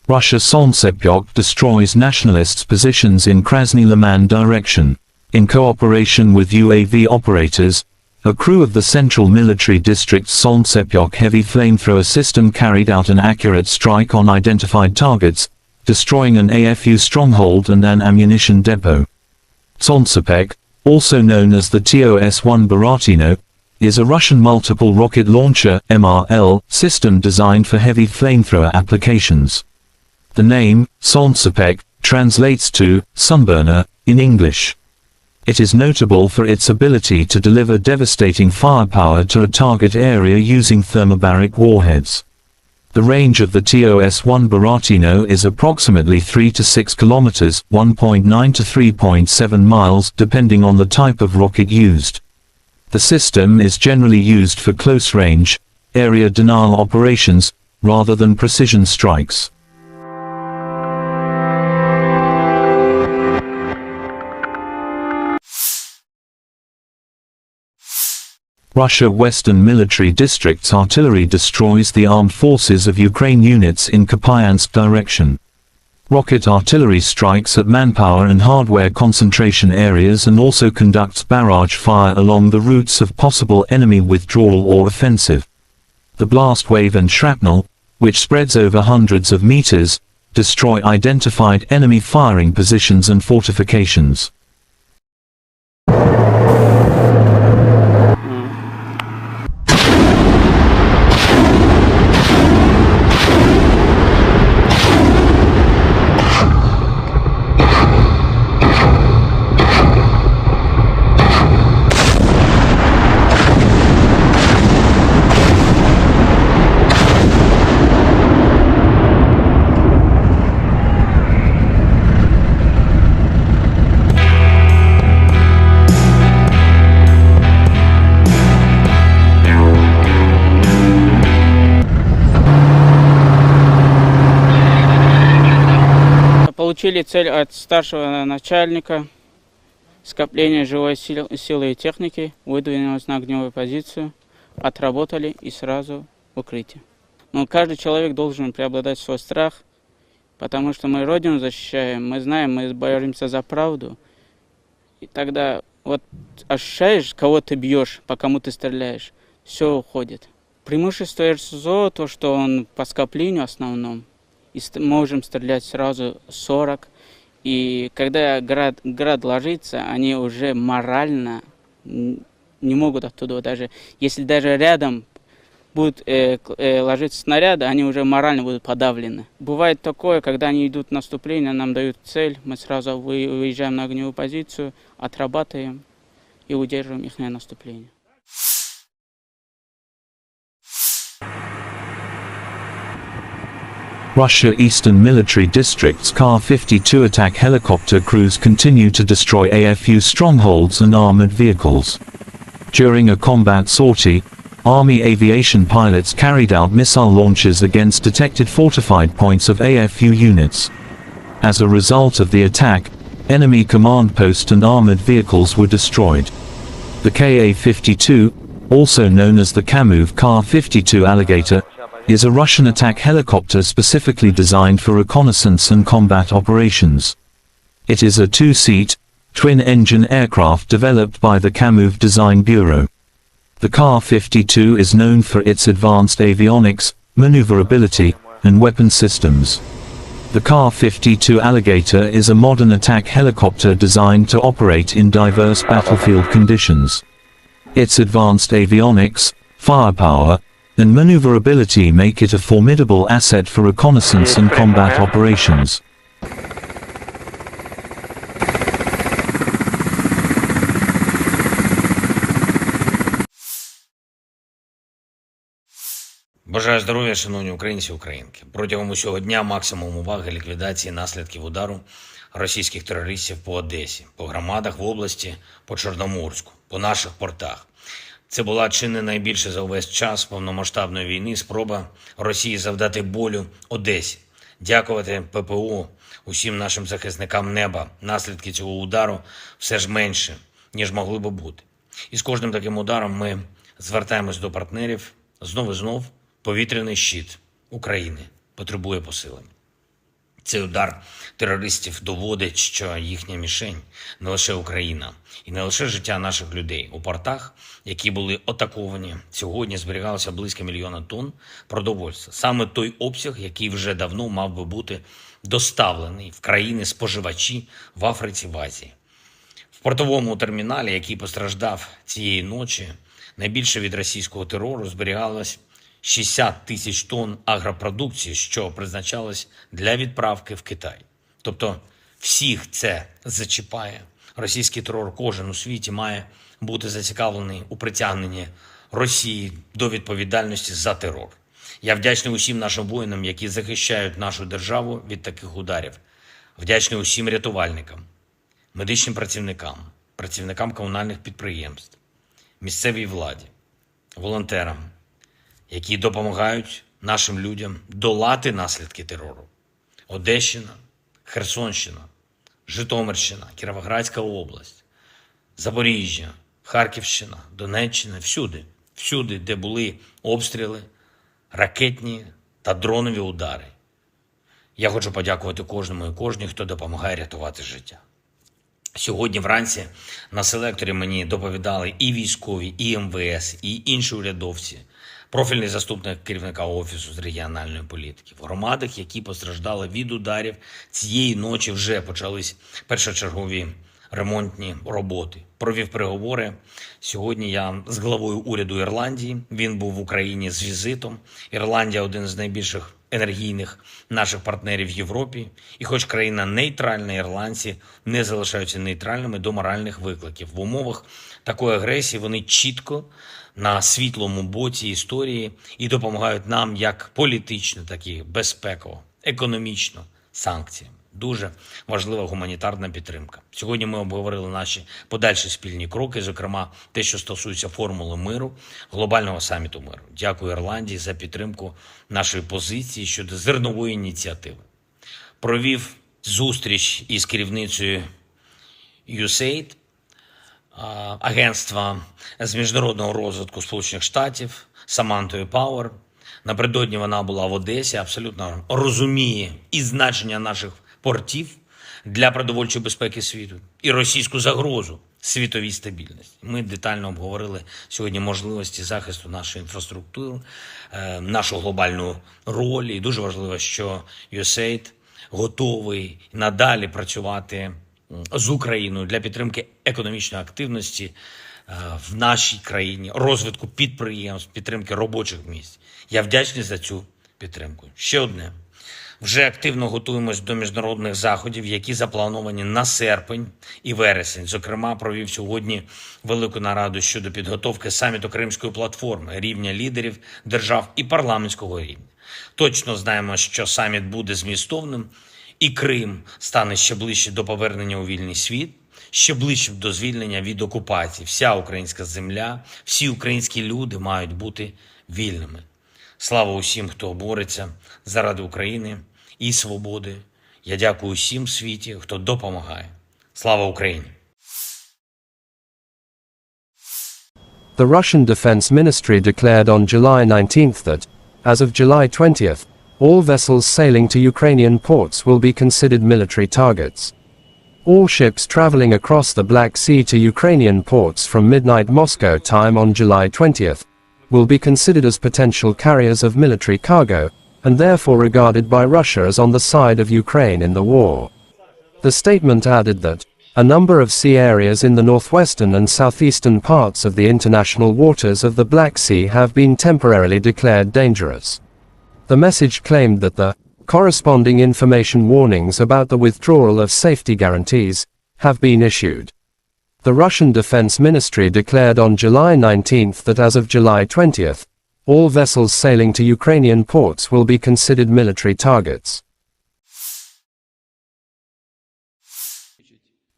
Russia Solntsepyok destroys nationalists' positions in Krasny Liman direction. In cooperation with UAV operators, a crew of the Central Military District's Solntsepyok heavy flamethrower system carried out an accurate strike on identified targets, destroying an AFU stronghold and an ammunition depot. Solntsepyok, also known as the TOS-1 Baratino, is a Russian multiple rocket launcher (MRL) system designed for heavy flamethrower applications. The name, Solntsepyok, translates to sunburner in English. It is notable for its ability to deliver devastating firepower to a target area using thermobaric warheads. The range of the TOS-1 Baratino is approximately 3 to 6 kilometers, 1.9 to 3.7 miles, depending on the type of rocket used. The system is generally used for close-range, area denial operations, rather than precision strikes. Russia Western Military District's artillery destroys the armed forces of Ukraine units in Kupiansk direction. Rocket artillery strikes at manpower and hardware concentration areas and also conducts barrage fire along the routes of possible enemy withdrawal or offensive. The blast wave and shrapnel, which spreads over hundreds of meters, destroy identified enemy firing positions and fortifications. Получили цель от старшего начальника, скопление живой силы и техники, выдвинулись на огневую позицию, отработали и сразу в укрытие. Но каждый человек должен преобладать свой страх, потому что мы Родину защищаем, мы знаем, мы боремся за правду. И тогда вот ощущаешь, кого ты бьешь, по кому ты стреляешь, все уходит. Преимущество РСЗО, то, что он по скоплению основном, и можем стрелять сразу 40. И когда град ложится, они уже морально не могут оттуда, даже если даже рядом будут ложиться снаряды, они уже морально будут подавлены. Бывает такое, когда они идут в наступление, нам дают цель, мы сразу выезжаем на огневую позицию, отрабатываем и удерживаем их наступление. Russia Eastern Military District's Kar-52 attack helicopter crews continue to destroy AFU strongholds and armored vehicles. During a combat sortie, Army aviation pilots carried out missile launches against detected fortified points of AFU units. As a result of the attack, enemy command post and armored vehicles were destroyed. The Ka-52, also known as the Kamov Kar-52 Alligator, is a Russian attack helicopter specifically designed for reconnaissance and combat operations. It is a two-seat, twin-engine aircraft developed by the Kamov Design Bureau. The Kar-52 is known for its advanced avionics, maneuverability, and weapon systems. The Kar-52 Alligator is a modern attack helicopter designed to operate in diverse battlefield conditions. Its advanced avionics, firepower, and maneuverability make it a formidable asset for reconnaissance and combat operations. Бажаю здоров'я, шановні українці і українки. Протягом усього дня максимум уваги ліквідації наслідків удару російських терористів по Одесі, по громадах в області, по Чорноморську, по наших портах. Це була чи не найбільше за увесь час повномасштабної війни спроба Росії завдати болю Одесі. Дякувати ППО, усім нашим захисникам неба. Наслідки цього удару все ж менше, ніж могли би бути. І з кожним таким ударом ми звертаємось до партнерів знов і знов. Повітряний щит України потребує посилення. Цей удар терористів доводить, що їхня мішень не лише Україна і не лише життя наших людей. У портах, які були атаковані, сьогодні зберігалося близько 1 мільйона тонн продовольства. Саме той обсяг, який вже давно мав би бути доставлений в країни-споживачі в Африці, в Азії. В портовому терміналі, який постраждав цієї ночі, найбільше від російського терору зберігалось 60 тисяч тонн агропродукції, що призначалось для відправки в Китай. Тобто всіх це зачіпає. Російський терор кожен у світі має бути зацікавлений у притягненні Росії до відповідальності за терор. Я вдячний усім нашим воїнам, які захищають нашу державу від таких ударів. Вдячний усім рятувальникам, медичним працівникам, працівникам комунальних підприємств, місцевій владі, волонтерам, які допомагають нашим людям долати наслідки терору. Одещина, Херсонщина, Житомирщина, Кіровоградська область, Запоріжжя, Харківщина, Донеччина, всюди, де були обстріли, ракетні та дронові удари. Я хочу подякувати кожному і кожній, хто допомагає рятувати життя. Сьогодні вранці на селекторі мені доповідали і військові, і МВС, і інші урядовці, профільний заступник керівника Офісу з регіональної політики. В громадах, які постраждали від ударів, цієї ночі вже почались першочергові ремонтні роботи. Провів переговори. Сьогодні я з главою уряду Ірландії. Він був в Україні з візитом. Ірландія – один з найбільших енергійних наших партнерів в Європі. І хоч країна нейтральна, ірландці не залишаються нейтральними до моральних викликів. В умовах такої агресії вони чітко на світлому боці історії і допомагають нам як політично, так і безпеково, економічно, санкціями. Дуже важлива гуманітарна підтримка. Сьогодні ми обговорили наші подальші спільні кроки, зокрема те, що стосується формули миру, глобального саміту миру. Дякую Ірландії за підтримку нашої позиції щодо зернової ініціативи. Провів зустріч із керівницею USAID, агентства з міжнародного розвитку Сполучених Штатів, Самантою Пауер. Напередодні вона була в Одесі, абсолютно розуміє і значення наших портів для продовольчої безпеки світу, і російську загрозу світовій стабільності. Ми детально обговорили сьогодні можливості захисту нашої інфраструктури, нашу глобальну роль. І дуже важливо, що USAID готовий надалі працювати з Україною для підтримки економічної активності в нашій країні, розвитку підприємств, підтримки робочих місць. Я вдячний за цю підтримку. Ще одне. Вже активно готуємось до міжнародних заходів, які заплановані на серпень і вересень. Зокрема, провів сьогодні велику нараду щодо підготовки саміту Кримської платформи, рівня лідерів держав і парламентського рівня. Точно знаємо, що саміт буде змістовним, і Крим стане ще ближче до повернення у вільний світ, ще ближче до звільнення від окупації. Вся українська земля, всі українські люди мають бути вільними. Слава усім, хто бореться заради України і свободи. Я дякую усім в світі, хто допомагає. Слава Україні! The Russian Defense Ministry declared on July 19 that, as of July 20, all vessels sailing to Ukrainian ports will be considered military targets. All ships traveling across the Black Sea to Ukrainian ports from midnight Moscow time on July 20 will be considered as potential carriers of military cargo, and therefore regarded by Russia as on the side of Ukraine in the war. The statement added that a number of sea areas in the northwestern and southeastern parts of the international waters of the Black Sea have been temporarily declared dangerous. The message claimed that the corresponding information warnings about the withdrawal of safety guarantees have been issued. The Russian Defense Ministry declared on July 19 that as of July 20, all vessels sailing to Ukrainian ports will be considered military targets.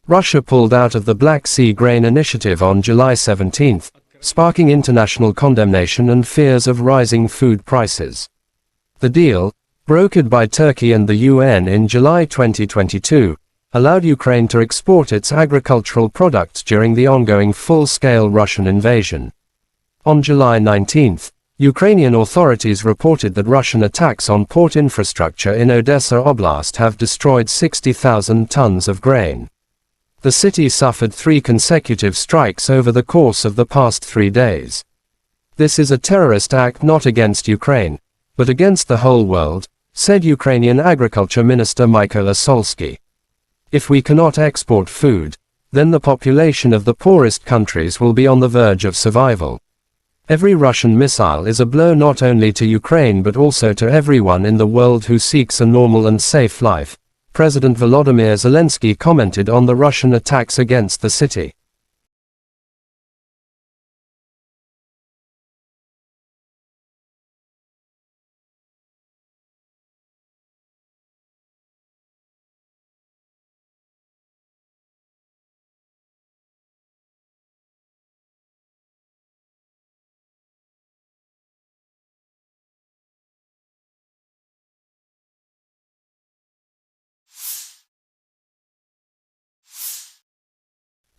Russia pulled out of the Black Sea Grain Initiative on July 17, sparking international condemnation and fears of rising food prices. The deal, brokered by Turkey and the UN in July 2022, allowed Ukraine to export its agricultural products during the ongoing full-scale Russian invasion. On July 19, Ukrainian authorities reported that Russian attacks on port infrastructure in Odessa Oblast have destroyed 60,000 tons of grain. The city suffered 3 consecutive strikes over the course of the past 3 days. This is a terrorist act not against Ukraine, but against the whole world, said Ukrainian Agriculture Minister Mykola Solsky. If we cannot export food, then the population of the poorest countries will be on the verge of survival. Every Russian missile is a blow not only to Ukraine but also to everyone in the world who seeks a normal and safe life, President Volodymyr Zelensky commented on the Russian attacks against the city.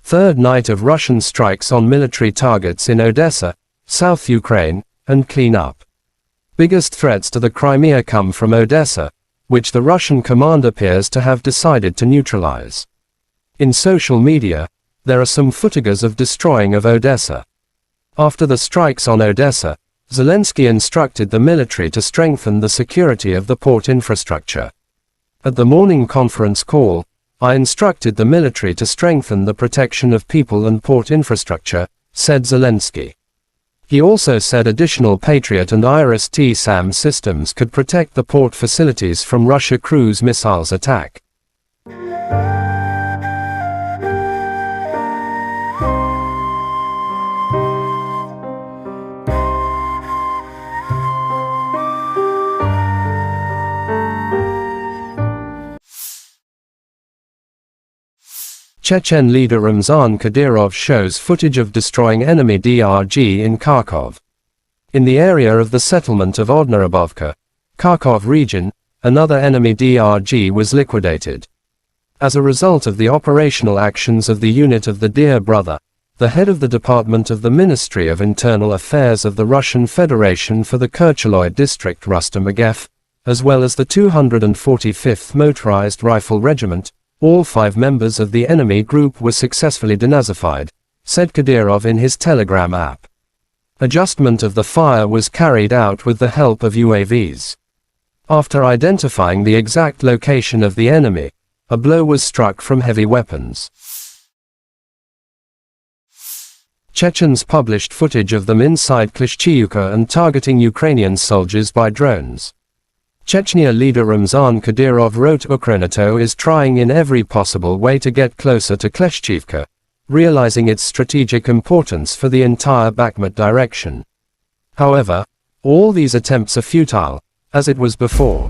Third night of Russian strikes on military targets in Odessa, South Ukraine, and clean up. Biggest threats to the Crimea come from Odessa, which the Russian command appears to have decided to neutralize. In social media, there are some footages of destroying of Odessa. After the strikes on Odessa, Zelensky instructed the military to strengthen the security of the port infrastructure. At the morning conference call, I instructed the military to strengthen the protection of people and port infrastructure, said Zelensky. He also said additional Patriot and IRIS-T-SAM systems could protect the port facilities from Russia cruise missiles attack. Chechen leader Ramzan Kadyrov shows footage of destroying enemy DRG in Kharkov. In the area of the settlement of Odnarabovka, Kharkov region, another enemy DRG was liquidated. As a result of the operational actions of the unit of the Dear Brother, the head of the Department of the Ministry of Internal Affairs of the Russian Federation for the Kercheloy district Rustam Agev, as well as the 245th Motorized Rifle Regiment, all 5 members of the enemy group were successfully denazified, said Kadyrov in his Telegram app. Adjustment of the fire was carried out with the help of UAVs. After identifying the exact location of the enemy, a blow was struck from heavy weapons. Chechens published footage of them inside Klishchiivka and targeting Ukrainian soldiers by drones. Chechnya leader Ramzan Kadyrov wrote Ukrenato is trying in every possible way to get closer to Klishchiivka, realizing its strategic importance for the entire Bakhmut direction. However, all these attempts are futile, as it was before.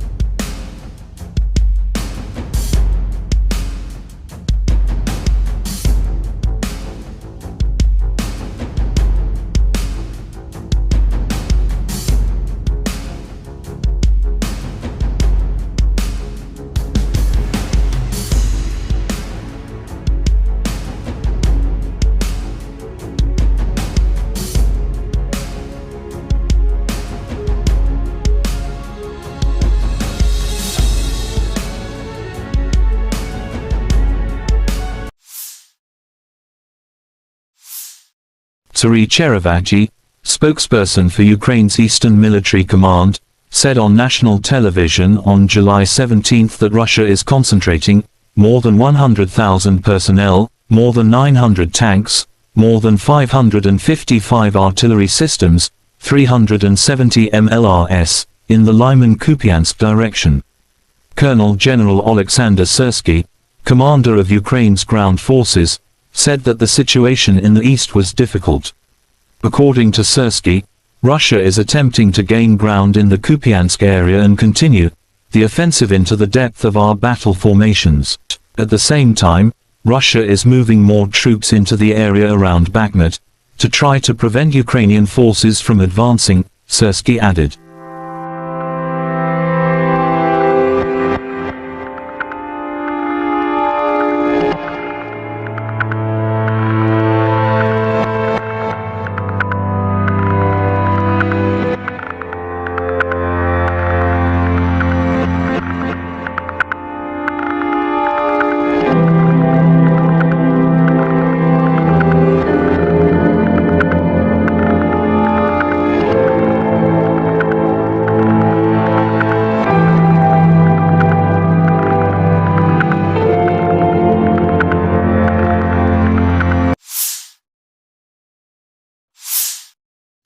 Sari Cherevati, spokesperson for Ukraine's Eastern Military Command, said on national television on July 17 that Russia is concentrating more than 100,000 personnel, more than 900 tanks, more than 555 artillery systems, 370 MLRS, in the Lyman-Kupiansk direction. Colonel General Oleksandr Syrsky, commander of Ukraine's ground forces, said that the situation in the east was difficult. According to Syrsky, Russia is attempting to gain ground in the Kupiansk area and continue the offensive into the depth of our battle formations. At the same time, Russia is moving more troops into the area around Bakhmut to try to prevent Ukrainian forces from advancing, Syrsky added.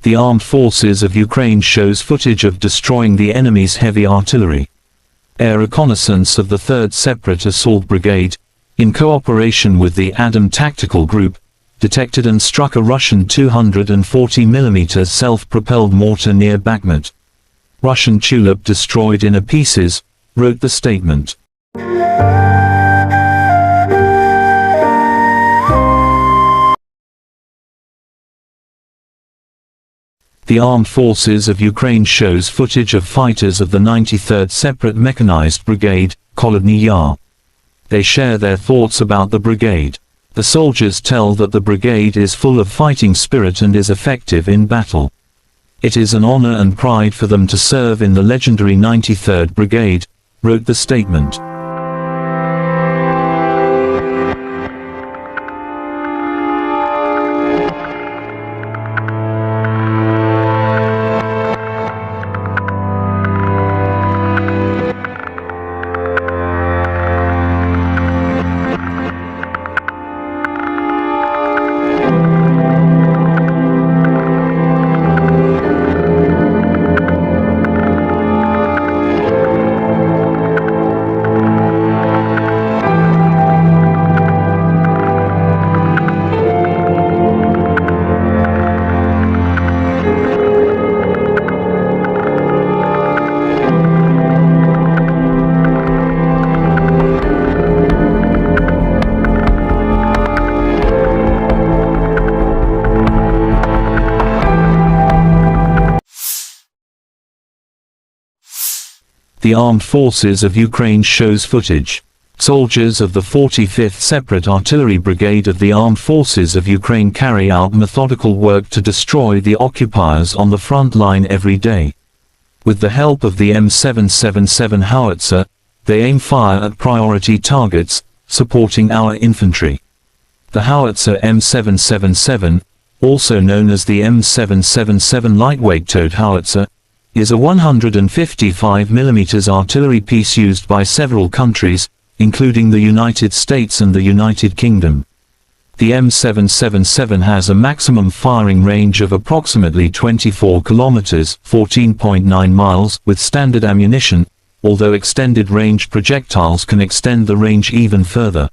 The armed forces of Ukraine shows footage of destroying the enemy's heavy artillery. Air reconnaissance of the 3rd Separate Assault Brigade, in cooperation with the Adam Tactical Group, detected and struck a Russian 240mm self-propelled mortar near Bakhmut. Russian tulip destroyed in pieces, wrote the statement. The Armed Forces of Ukraine shows footage of fighters of the 93rd Separate Mechanized Brigade, Kolodny Yar. They share their thoughts about the brigade. The soldiers tell that the brigade is full of fighting spirit and is effective in battle. It is an honor and pride for them to serve in the legendary 93rd Brigade, wrote the statement. The Armed Forces of Ukraine shows footage. Soldiers of the 45th Separate Artillery Brigade of the Armed Forces of Ukraine carry out methodical work to destroy the occupiers on the front line every day. With the help of the M777 howitzer, they aim fire at priority targets, supporting our infantry. The howitzer M777, also known as the M777 lightweight towed howitzer, is a 155mm artillery piece used by several countries, including the United States and the United Kingdom. The M777 has a maximum firing range of approximately 24 kilometers, 14.9 miles, with standard ammunition, although extended range projectiles can extend the range even further.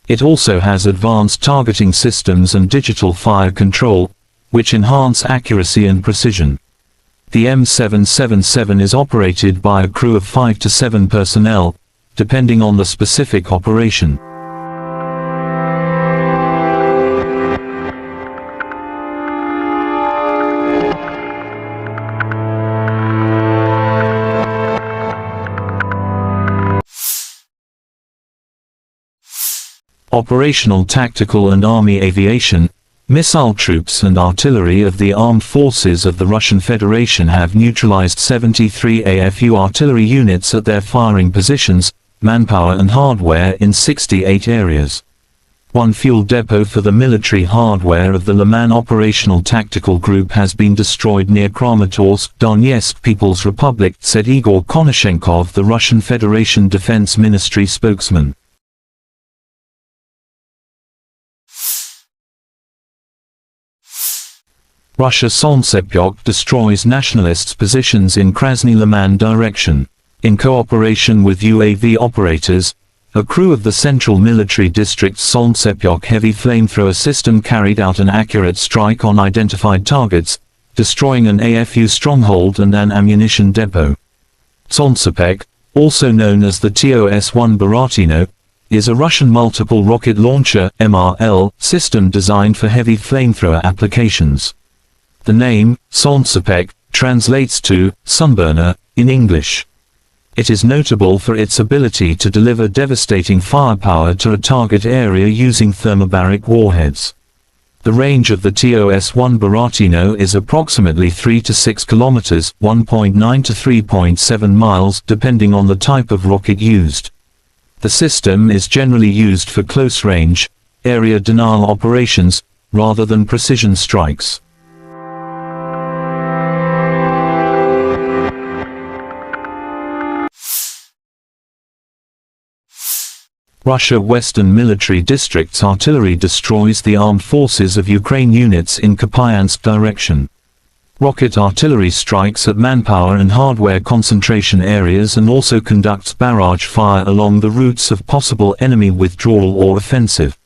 It also has advanced targeting systems and digital fire control, which enhance accuracy and precision. The M777 is operated by a crew of 5 to 7 personnel, depending on the specific operation. Operational, tactical and army aviation, missile troops and artillery of the armed forces of the Russian Federation have neutralized 73 AFU artillery units at their firing positions, manpower and hardware in 68 areas. One fuel depot for the military hardware of the Liman Operational Tactical Group has been destroyed near Kramatorsk, Donetsk People's Republic, said Igor Konashenkov, the Russian Federation Defense Ministry spokesman. Russia Solntsepyok destroys nationalists' positions in Krasny Liman direction. In cooperation with UAV operators, a crew of the Central Military District's Solntsepyok heavy flamethrower system carried out an accurate strike on identified targets, destroying an AFU stronghold and an ammunition depot. Solntsepyok, also known as the TOS-1 Buratino, is a Russian multiple rocket launcher (MRL) system designed for heavy flamethrower applications. The name, Solntsepyok, translates to sunburner in English. It is notable for its ability to deliver devastating firepower to a target area using thermobaric warheads. The range of the TOS-1 Buratino is approximately 3 to 6 kilometers, 1.9 to 3.7 miles, depending on the type of rocket used. The system is generally used for close-range, area denial operations, rather than precision strikes. Russia Western Military District's artillery destroys the armed forces of Ukraine units in Kupiansk direction. Rocket artillery strikes at manpower and hardware concentration areas and also conducts barrage fire along the routes of possible enemy withdrawal or offensive.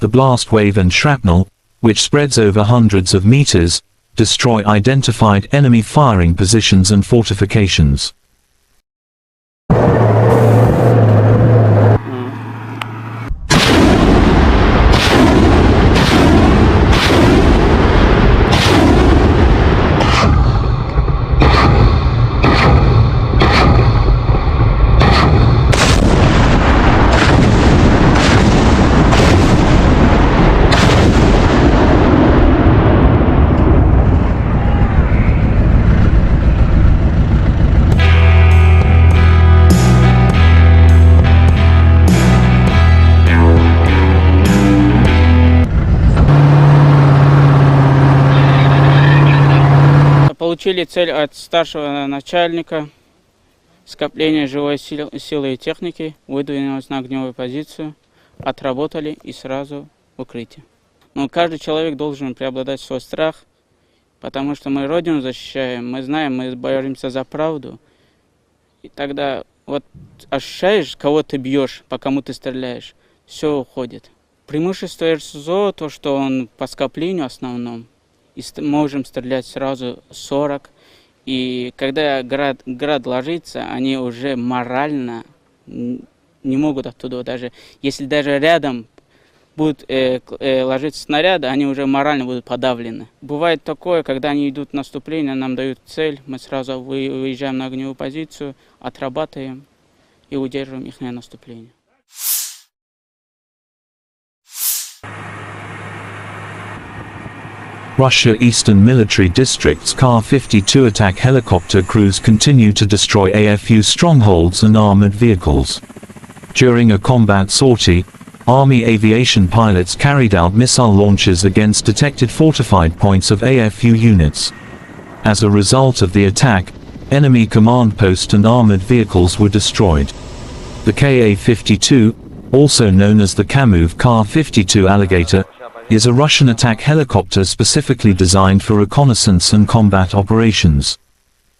The blast wave and shrapnel, which spreads over hundreds of meters, destroy identified enemy firing positions and fortifications. Получили цель от старшего начальника, скопление живой силы и техники, выдвинулись на огневую позицию, отработали и сразу в укрытие. Но каждый человек должен преобладать свой страх, потому что мы Родину защищаем, мы знаем, мы боремся за правду. И тогда вот ощущаешь, кого ты бьешь, по кому ты стреляешь, все уходит. Преимущество РСЗО, то, что он по скоплению основном, и можем стрелять сразу 40. И когда град ложится, они уже морально не могут оттуда даже. Если даже рядом будут ложиться снаряды, они уже морально будут подавлены. Бывает такое, когда они идут в наступление, нам дают цель, мы сразу выезжаем на огневую позицию, отрабатываем и удерживаем их наступление. Russia Eastern Military District's Kar-52 attack helicopter crews continue to destroy AFU strongholds and armored vehicles. During a combat sortie, Army aviation pilots carried out missile launches against detected fortified points of AFU units. As a result of the attack, enemy command post and armored vehicles were destroyed. The Ka-52, also known as the Kamov Kar-52 Alligator, is a Russian attack helicopter specifically designed for reconnaissance and combat operations.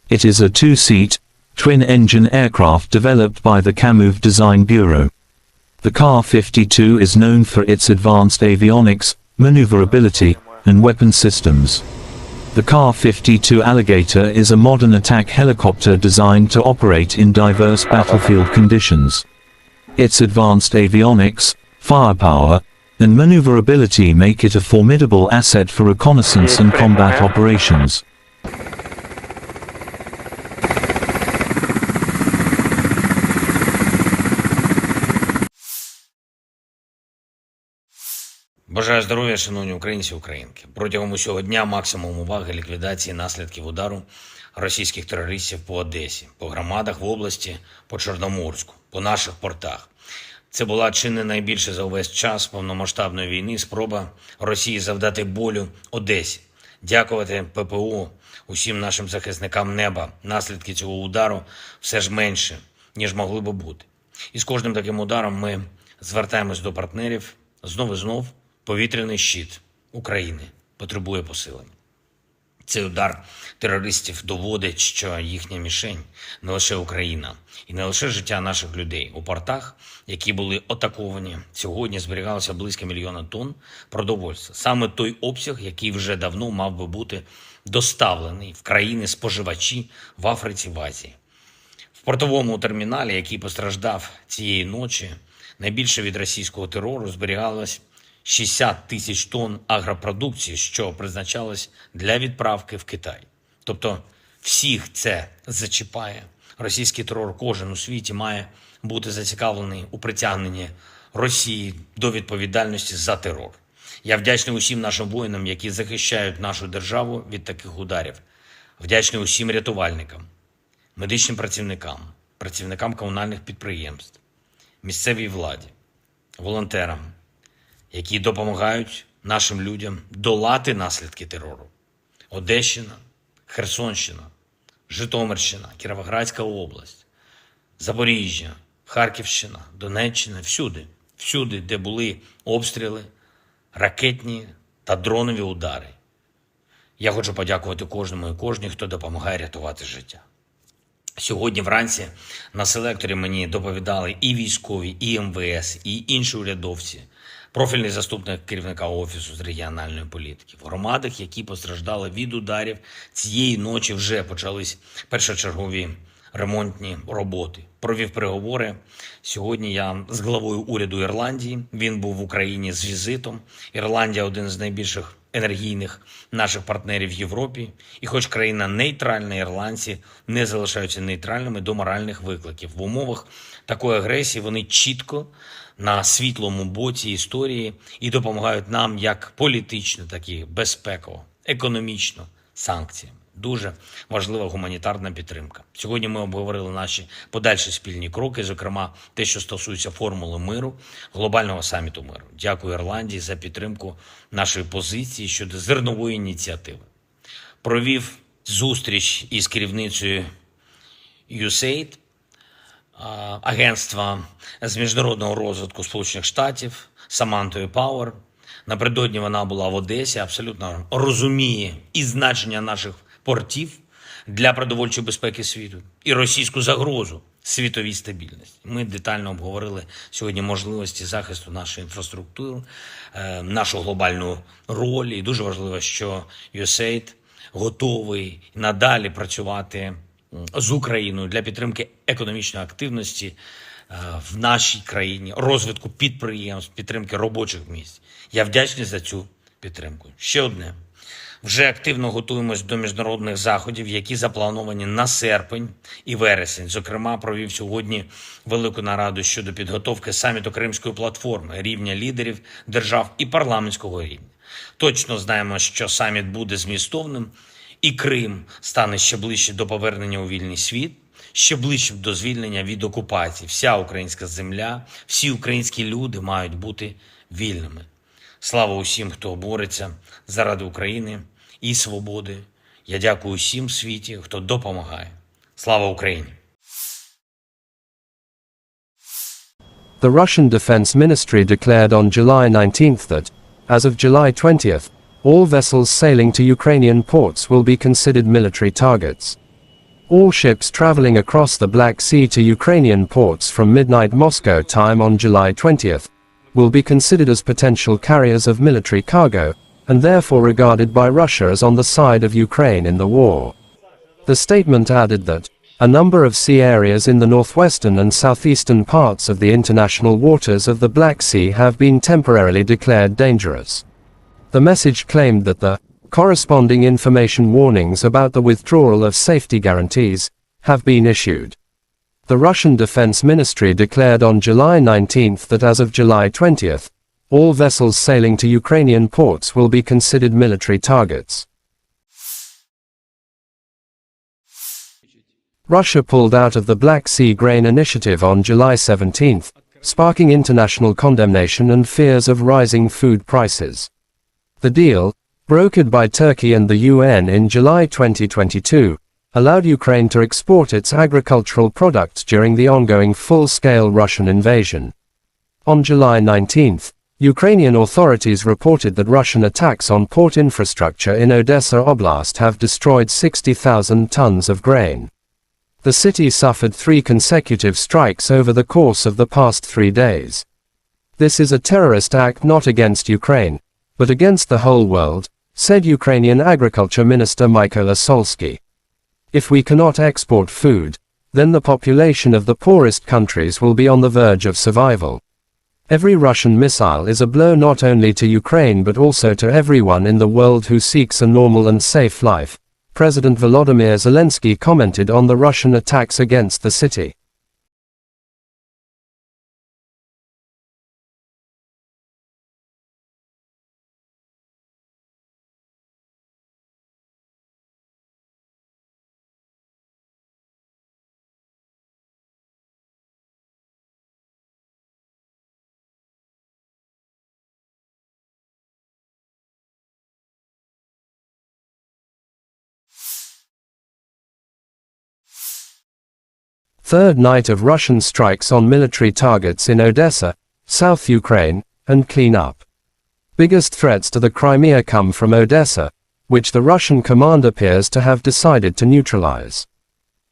It is a two-seat, twin-engine aircraft developed by the Kamov Design Bureau. The Kar-52 is known for its advanced avionics, maneuverability, and weapon systems. The Kar-52 Alligator is a modern attack helicopter designed to operate in diverse battlefield conditions. Its advanced avionics, firepower, and maneuverability make it a formidable asset for reconnaissance and combat operations. Бажаю здоров'я, шановні українці і українки. Протягом усього дня максимум уваги ліквідації наслідків удару російських терористів по Одесі, по громадах в області, по Чорноморську, по наших портах. Це була чи не найбільше за увесь час повномасштабної війни спроба Росії завдати болю Одесі. Дякувати ППО, усім нашим захисникам неба. Наслідки цього удару все ж менше, ніж могли би бути. І з кожним таким ударом ми звертаємось до партнерів знов і знов. Повітряний щит України потребує посилення. Цей удар терористів доводить, що їхня мішень не лише Україна і не лише життя наших людей. У портах, які були атаковані, сьогодні зберігалося близько 1 мільйона тонн продовольства. Саме той обсяг, який вже давно мав би бути доставлений в країни-споживачі в Африці, в Азії. В портовому терміналі, який постраждав цієї ночі, найбільше від російського терору зберігалось 60 тисяч тонн агропродукції, що призначалось для відправки в Китай. Тобто всіх це зачіпає. Російський терор кожен у світі має бути зацікавлений у притягненні Росії до відповідальності за терор. Я вдячний усім нашим воїнам, які захищають нашу державу від таких ударів. Вдячний усім рятувальникам, медичним працівникам, працівникам комунальних підприємств, місцевій владі, волонтерам, які допомагають нашим людям долати наслідки терору. Одещина, Херсонщина, Житомирщина, Кіровоградська область, Запоріжжя, Харківщина, Донеччина, всюди, де були обстріли, ракетні та дронові удари. Я хочу подякувати кожному і кожній, хто допомагає рятувати життя. Сьогодні вранці на селекторі мені доповідали і військові, і МВС, і інші урядовці, профільний заступник керівника Офісу з регіональної політики. В громадах, які постраждали від ударів, цієї ночі вже почались першочергові ремонтні роботи. Провів переговори. Сьогодні я з главою уряду Ірландії. Він був в Україні з візитом. Ірландія – один з найбільших енергійних наших партнерів в Європі. І хоч країна нейтральна, ірландці не залишаються нейтральними до моральних викликів. В умовах такої агресії вони чітко на світлому боці історії і допомагають нам як політично, так і безпеково, економічно, санкціями. Дуже важлива гуманітарна підтримка. Сьогодні ми обговорили наші подальші спільні кроки, зокрема те, що стосується формули миру, глобального саміту миру. Дякую Ірландії за підтримку нашої позиції щодо зернової ініціативи. Провів зустріч із керівницею USAID, агентства з міжнародного розвитку Сполучених Штатів, Самантою Пауер. Напередодні вона була в Одесі, абсолютно розуміє і значення наших портів для продовольчої безпеки світу, і російську загрозу світовій стабільності. Ми детально обговорили сьогодні можливості захисту нашої інфраструктури, нашу глобальну роль. І дуже важливо, що USAID готовий надалі працювати з Україною для підтримки економічної активності в нашій країні, розвитку підприємств, підтримки робочих місць. Я вдячний за цю підтримку. Ще одне. Вже активно готуємось до міжнародних заходів, які заплановані на серпень і вересень. Зокрема, провів сьогодні велику нараду щодо підготовки саміту Кримської платформи, рівня лідерів держав і парламентського рівня. Точно знаємо, що саміт буде змістовним, і Крим стане ще ближче до повернення у вільний світ, ще ближче до звільнення від окупації. Вся українська земля, всі українські люди мають бути вільними. Слава усім, хто бореться заради України і свободи. Я дякую усім в світі, хто допомагає. Слава Україні! The Russian Defense Ministry declared on July 19th that, as of July 20th, all vessels sailing to Ukrainian ports will be considered military targets. All ships traveling across the Black Sea to Ukrainian ports from midnight Moscow time on July 20th will be considered as potential carriers of military cargo, and therefore regarded by Russia as on the side of Ukraine in the war. The statement added that a number of sea areas in the northwestern and southeastern parts of the international waters of the Black Sea have been temporarily declared dangerous. The message claimed that the corresponding information warnings about the withdrawal of safety guarantees have been issued. The Russian Defense Ministry declared on July 19 that as of July 20, all vessels sailing to Ukrainian ports will be considered military targets. Russia pulled out of the Black Sea Grain Initiative on July 17, sparking international condemnation and fears of rising food prices. The deal, brokered by Turkey and the UN in July 2022, allowed Ukraine to export its agricultural products during the ongoing full-scale Russian invasion. On July 19, Ukrainian authorities reported that Russian attacks on port infrastructure in Odessa Oblast have destroyed 60,000 tons of grain. The city suffered 3 consecutive strikes over the course of the past 3 days. This is a terrorist act not against Ukraine, but against the whole world, said Ukrainian Agriculture Minister Mykola Solsky. If we cannot export food, then the population of the poorest countries will be on the verge of survival. Every Russian missile is a blow not only to Ukraine but also to everyone in the world who seeks a normal and safe life, President Volodymyr Zelensky commented on the Russian attacks against the city. Third night of Russian strikes on military targets in Odessa, South Ukraine, and clean up. Biggest threats to the Crimea come from Odessa, which the Russian command appears to have decided to neutralize.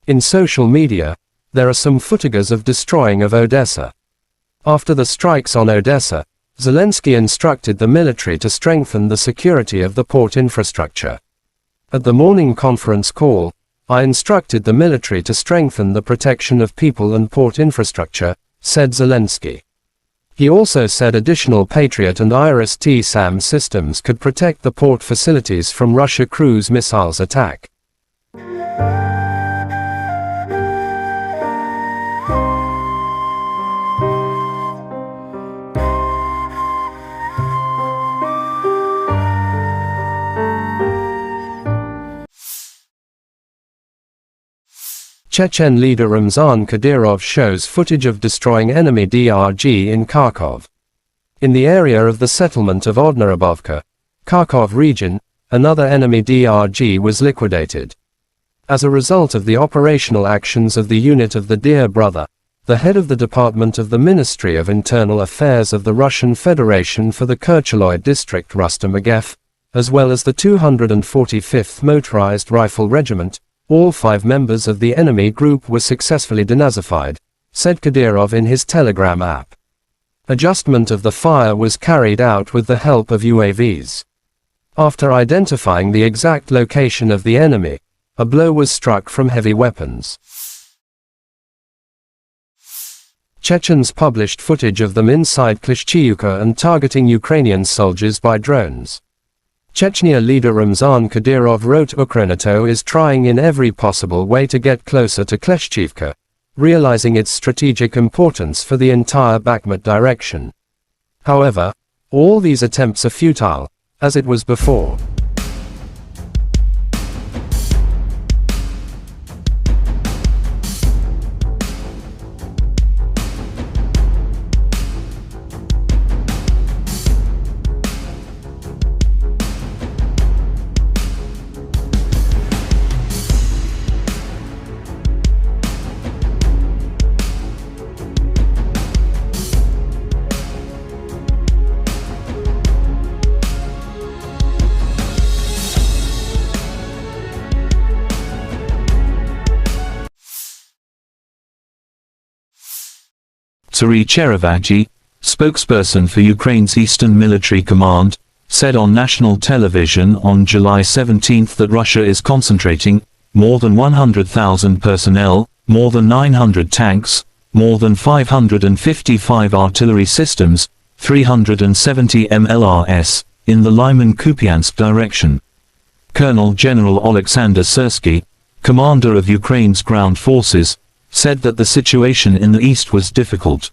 In social media, there are some footages of destroying of Odessa. After the strikes on Odessa, Zelensky instructed the military to strengthen the security of the port infrastructure. At the morning conference call, I instructed the military to strengthen the protection of people and port infrastructure, said Zelensky. He also said additional Patriot and IRIS-T-SAM systems could protect the port facilities from Russia cruise missiles attack. Chechen leader Ramzan Kadyrov shows footage of destroying enemy DRG in Kharkov. In the area of the settlement of Odnarabovka, Kharkov region, another enemy DRG was liquidated. As a result of the operational actions of the unit of the Dear Brother, the head of the Department of the Ministry of Internal Affairs of the Russian Federation for the Kercheloy district Rustam Agev, as well as the 245th Motorized Rifle Regiment, all 5 members of the enemy group were successfully denazified, said Kadyrov in his Telegram app. Adjustment of the fire was carried out with the help of UAVs. After identifying the exact location of the enemy, a blow was struck from heavy weapons. Chechens published footage of them inside Klishchiivka and targeting Ukrainian soldiers by drones. Chechnya leader Ramzan Kadyrov wrote Ukrenato is trying in every possible way to get closer to Klishchiivka, realizing its strategic importance for the entire Bakhmut direction. However, all these attempts are futile, as it was before. Cherevagi, spokesperson for Ukraine's Eastern Military Command, said on national television on July 17 that Russia is concentrating more than 100,000 personnel, more than 900 tanks, more than 555 artillery systems, 370 MLRS, in the Lyman-Kupiansk direction. Colonel General Alexander Syrsky, commander of Ukraine's ground forces, said that the situation in the east was difficult.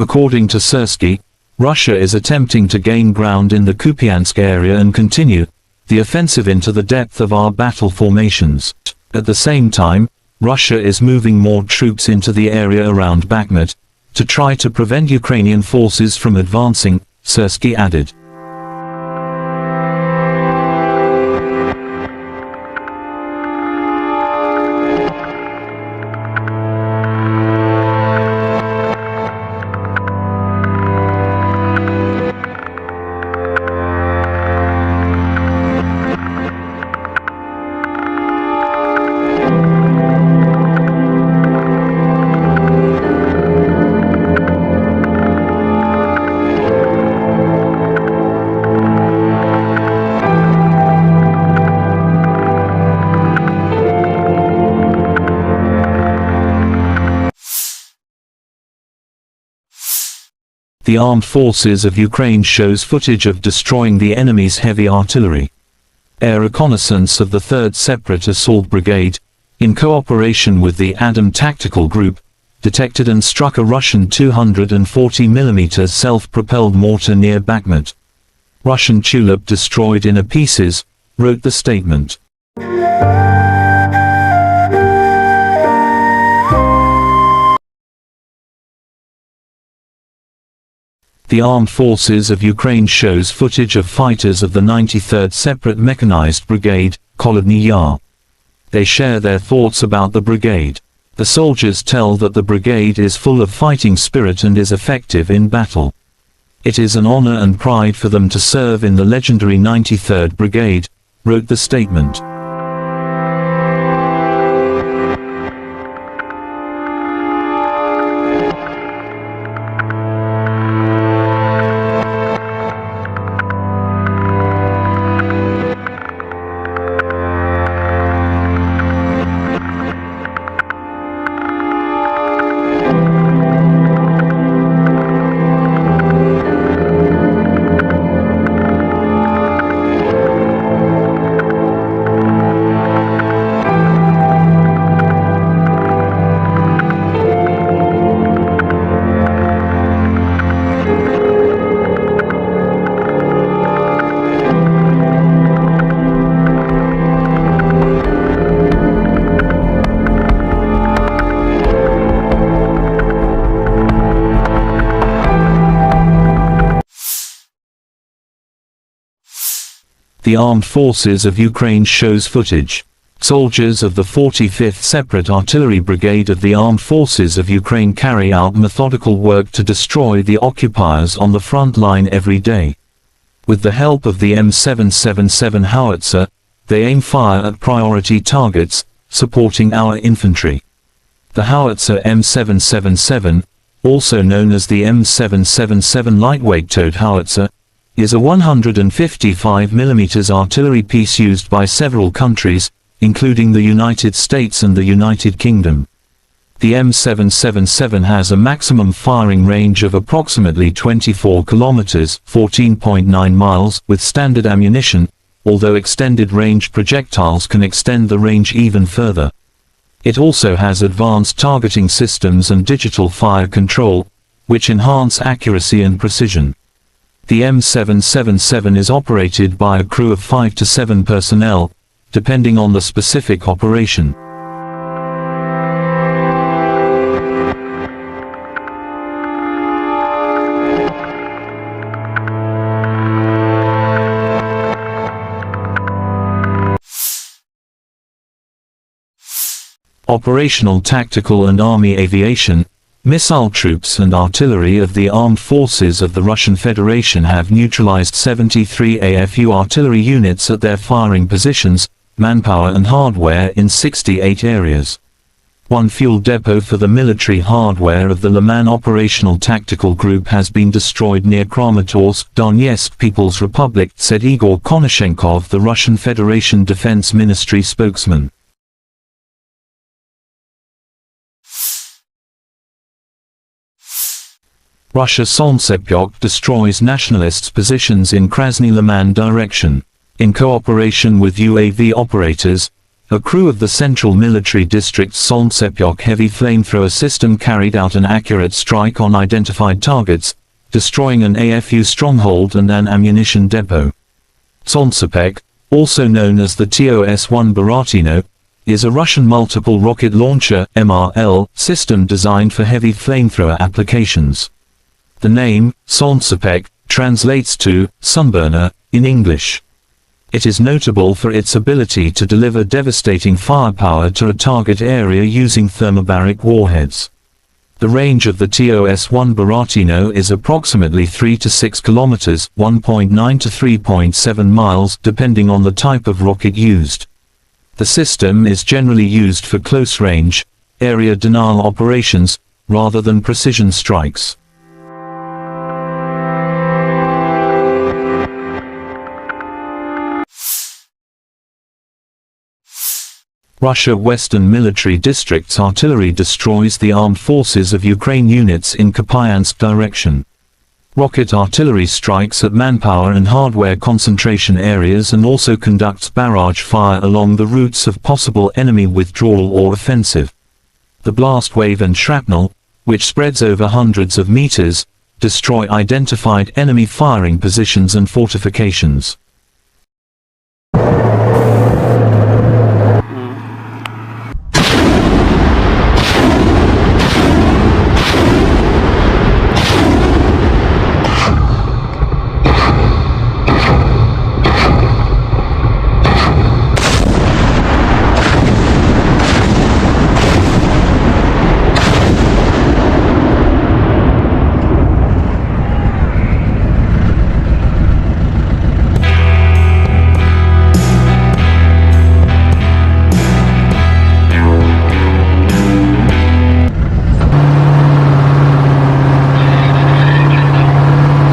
According to Syrsky, Russia is attempting to gain ground in the Kupiansk area and continue the offensive into the depth of our battle formations. At the same time, Russia is moving more troops into the area around Bakhmut to try to prevent Ukrainian forces from advancing, Syrsky added. The armed forces of Ukraine shows footage of destroying the enemy's heavy artillery. Air reconnaissance of the 3rd Separate Assault Brigade, in cooperation with the Adam Tactical Group, detected and struck a Russian 240mm self-propelled mortar near Bakhmut. Russian tulip destroyed in pieces, wrote the statement. The Armed Forces of Ukraine shows footage of fighters of the 93rd Separate Mechanized Brigade, Kholodny Yar. They share their thoughts about the brigade. The soldiers tell that the brigade is full of fighting spirit and is effective in battle. It is an honor and pride for them to serve in the legendary 93rd Brigade, wrote the statement. The Armed Forces of Ukraine shows footage. Soldiers of the 45th Separate Artillery Brigade of the Armed Forces of Ukraine carry out methodical work to destroy the occupiers on the front line every day. With the help of the M777 howitzer, they aim fire at priority targets, supporting our infantry. The howitzer M777, also known as the M777 lightweight towed howitzer, is a 155mm artillery piece used by several countries, including the United States and the United Kingdom. The M777 has a maximum firing range of approximately 24 kilometers, 14.9 miles, with standard ammunition, although extended-range projectiles can extend the range even further. It also has advanced targeting systems and digital fire control, which enhance accuracy and precision. The M777 is operated by a crew of 5 to 7 personnel, depending on the specific operation. Operational, tactical and army aviation, missile troops and artillery of the armed forces of the Russian Federation have neutralized 73 AFU artillery units at their firing positions, manpower and hardware in 68 areas. One fuel depot for the military hardware of the Liman Operational Tactical Group has been destroyed near Kramatorsk, Donetsk People's Republic, said Igor Konashenkov, the Russian Federation Defense Ministry spokesman. Russia Solntsepyok destroys nationalists' positions in Krasny Liman direction. In cooperation with UAV operators, a crew of the Central Military District's Solntsepyok heavy flamethrower system carried out an accurate strike on identified targets, destroying an AFU stronghold and an ammunition depot. Solntsepyok, also known as the TOS-1 Baratino, is a Russian multiple rocket launcher (MRL) system designed for heavy flamethrower applications. The name, Solntsepyok, translates to sunburner in English. It is notable for its ability to deliver devastating firepower to a target area using thermobaric warheads. The range of the TOS-1 Baratino is approximately 3 to 6 kilometers, 1.9 to 3.7 miles, depending on the type of rocket used. The system is generally used for close-range, area denial operations, rather than precision strikes. Russia Western Military District's artillery destroys the armed forces of Ukraine units in Kupiansk direction. Rocket artillery strikes at manpower and hardware concentration areas and also conducts barrage fire along the routes of possible enemy withdrawal or offensive. The blast wave and shrapnel, which spreads over hundreds of meters, destroy identified enemy firing positions and fortifications.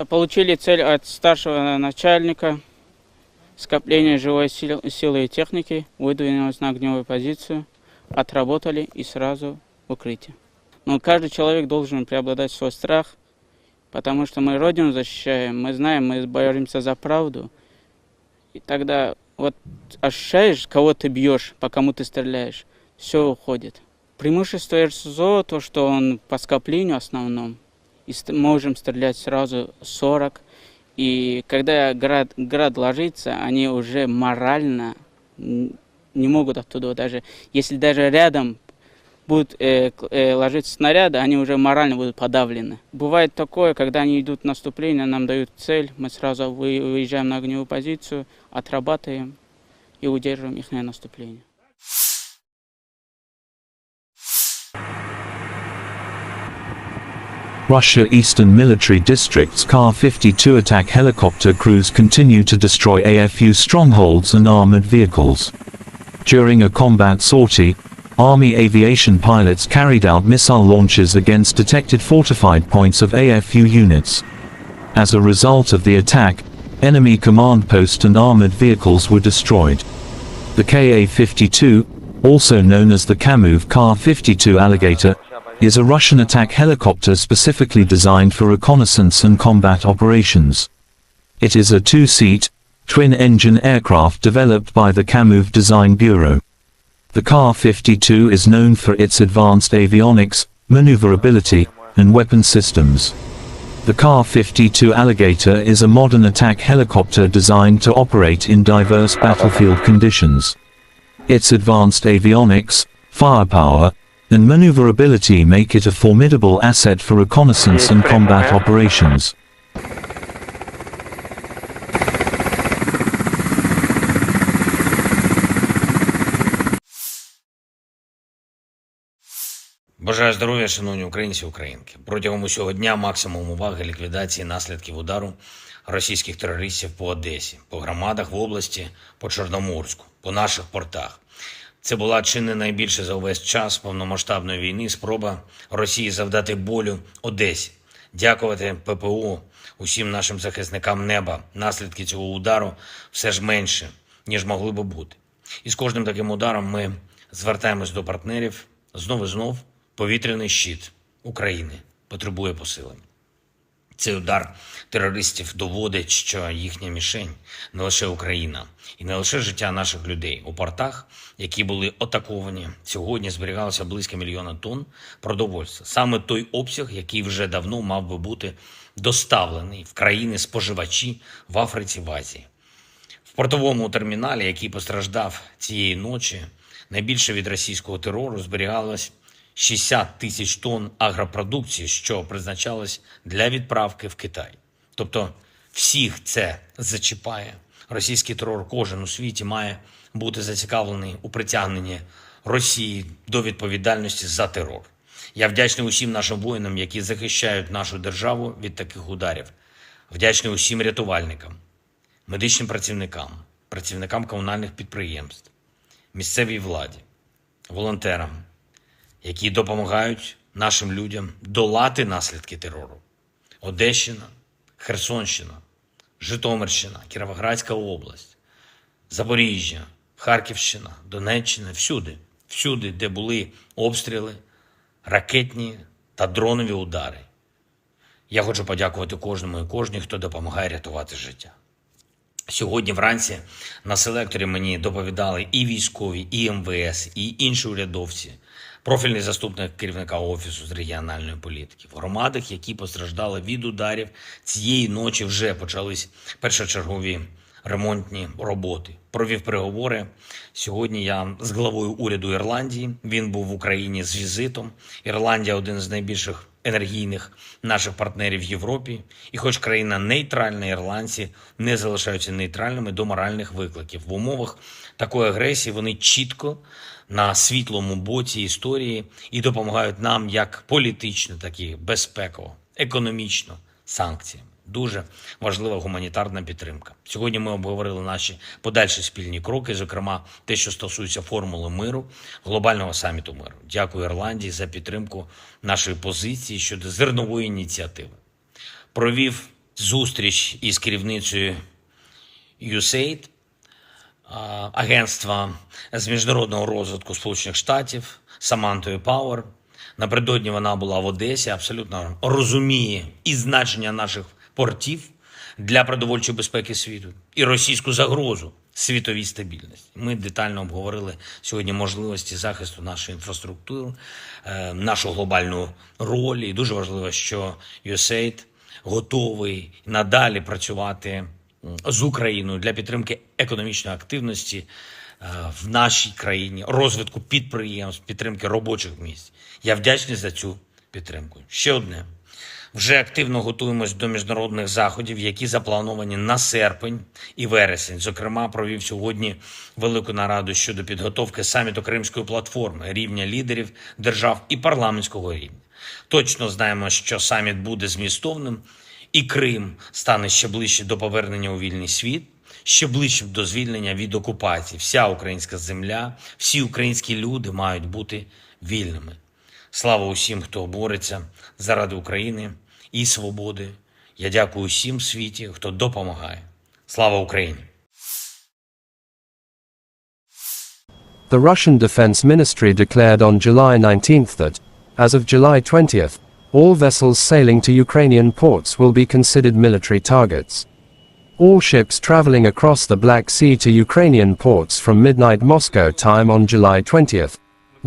Получили цель от старшего начальника, скопление живой силы и техники, выдвинулись на огневую позицию, отработали и сразу в укрытие. Но каждый человек должен преобладать свой страх, потому что мы Родину защищаем, мы знаем, мы боремся за правду. И тогда вот ощущаешь, кого ты бьешь, по кому ты стреляешь, все уходит. Преимущество РСЗО, то, что он по скоплению основном, и можем стрелять сразу 40. И когда град ложится, они уже морально не могут оттуда, даже если даже рядом будут ложиться снаряды, они уже морально будут подавлены. Бывает такое, когда они идут в наступление, нам дают цель, мы сразу выезжаем на огневую позицию, отрабатываем и удерживаем их наступление. Russia Eastern Military District's Kar-52 attack helicopter crews continue to destroy AFU strongholds and armored vehicles. During a combat sortie, Army aviation pilots carried out missile launches against detected fortified points of AFU units. As a result of the attack, enemy command post and armored vehicles were destroyed. The Ka-52, also known as the Kamov Kar-52 Alligator, is a Russian attack helicopter specifically designed for reconnaissance and combat operations. It is a two-seat, twin-engine aircraft developed by the Kamov Design Bureau. The Kar-52 is known for its advanced avionics, maneuverability, and weapon systems. The Kar-52 Alligator is a modern attack helicopter designed to operate in diverse battlefield conditions. Its advanced avionics, firepower, and maneuverability make it a formidable asset for reconnaissance and combat operations. Бажаю здоров'я, шановні українці і українки. Протягом усього дня максимум уваги ліквідації наслідків удару російських терористів по Одесі, по громадах в області, по Чорноморську, по наших портах. Це була чи не найбільше за увесь час повномасштабної війни спроба Росії завдати болю Одесі. Дякувати ППО, усім нашим захисникам неба. Наслідки цього удару все ж менше, ніж могли би бути. І з кожним таким ударом ми звертаємось до партнерів. Знов і знов повітряний щит України потребує посилення. Цей удар терористів доводить, що їхня мішень не лише Україна і не лише життя наших людей. У портах, які були атаковані, сьогодні зберігалося близько 1 мільйона тонн продовольства. Саме той обсяг, який вже давно мав би бути доставлений в країни-споживачі в Африці, в Азії. В портовому терміналі, який постраждав цієї ночі, найбільше від російського терору зберігалось 60 тисяч тонн агропродукції, що призначалось для відправки в Китай. Тобто всіх це зачіпає. Російський терор кожен у світі має бути зацікавлений у притягненні Росії до відповідальності за терор. Я вдячний усім нашим воїнам, які захищають нашу державу від таких ударів. Вдячний усім рятувальникам, медичним працівникам, працівникам комунальних підприємств, місцевій владі, волонтерам, які допомагають нашим людям долати наслідки терору. Одещина, Херсонщина, Житомирщина, Кіровоградська область, Запоріжжя, Харківщина, Донеччина, всюди, де були обстріли, ракетні та дронові удари. Я хочу подякувати кожному і кожній, хто допомагає рятувати життя. Сьогодні вранці на селекторі мені доповідали і військові, і МВС, і інші урядовці, профільний заступник керівника Офісу з регіональної політики. В громадах, які постраждали від ударів, цієї ночі вже почались першочергові ремонтні роботи. Провів переговори. Сьогодні я з главою уряду Ірландії. Він був в Україні з візитом. Ірландія – один з найбільших енергійних наших партнерів в Європі. І хоч країна нейтральна, ірландці не залишаються нейтральними до моральних викликів. В умовах такої агресії вони чітко на світлому боці історії і допомагають нам як політично, так і безпеково, економічно, санкціями. Дуже важлива гуманітарна підтримка. Сьогодні ми обговорили наші подальші спільні кроки, зокрема те, що стосується формули миру, глобального саміту миру. Дякую Ірландії за підтримку нашої позиції щодо зернової ініціативи. Провів зустріч із керівницею USAID, агентства з міжнародного розвитку Сполучених Штатів, Самантою Пауер. Напередодні вона була в Одесі, абсолютно розуміє і значення наших портів для продовольчої безпеки світу, і російську загрозу світовій стабільності. Ми детально обговорили сьогодні можливості захисту нашої інфраструктури, нашу глобальну роль. І дуже важливо, що USAID готовий надалі працювати з Україною для підтримки економічної активності в нашій країні, розвитку підприємств, підтримки робочих місць. Я вдячний за цю підтримку. Ще одне. Вже активно готуємось до міжнародних заходів, які заплановані на серпень і вересень. Зокрема, провів сьогодні велику нараду щодо підготовки саміту Кримської платформи, рівня лідерів держав і парламентського рівня. Точно знаємо, що саміт буде змістовним, і Крим стане ще ближче до повернення у вільний світ, ще ближче до звільнення від окупації. Вся українська земля, всі українські люди мають бути вільними. Слава усім, хто бореться заради України і свободи. Я дякую усім в світі, хто допомагає. Слава Україні! The Russian Defense Ministry declared on July 19th that, as of July 20th, all vessels sailing to Ukrainian ports will be considered military targets. All ships traveling across the Black Sea to Ukrainian ports from midnight Moscow time on July 20th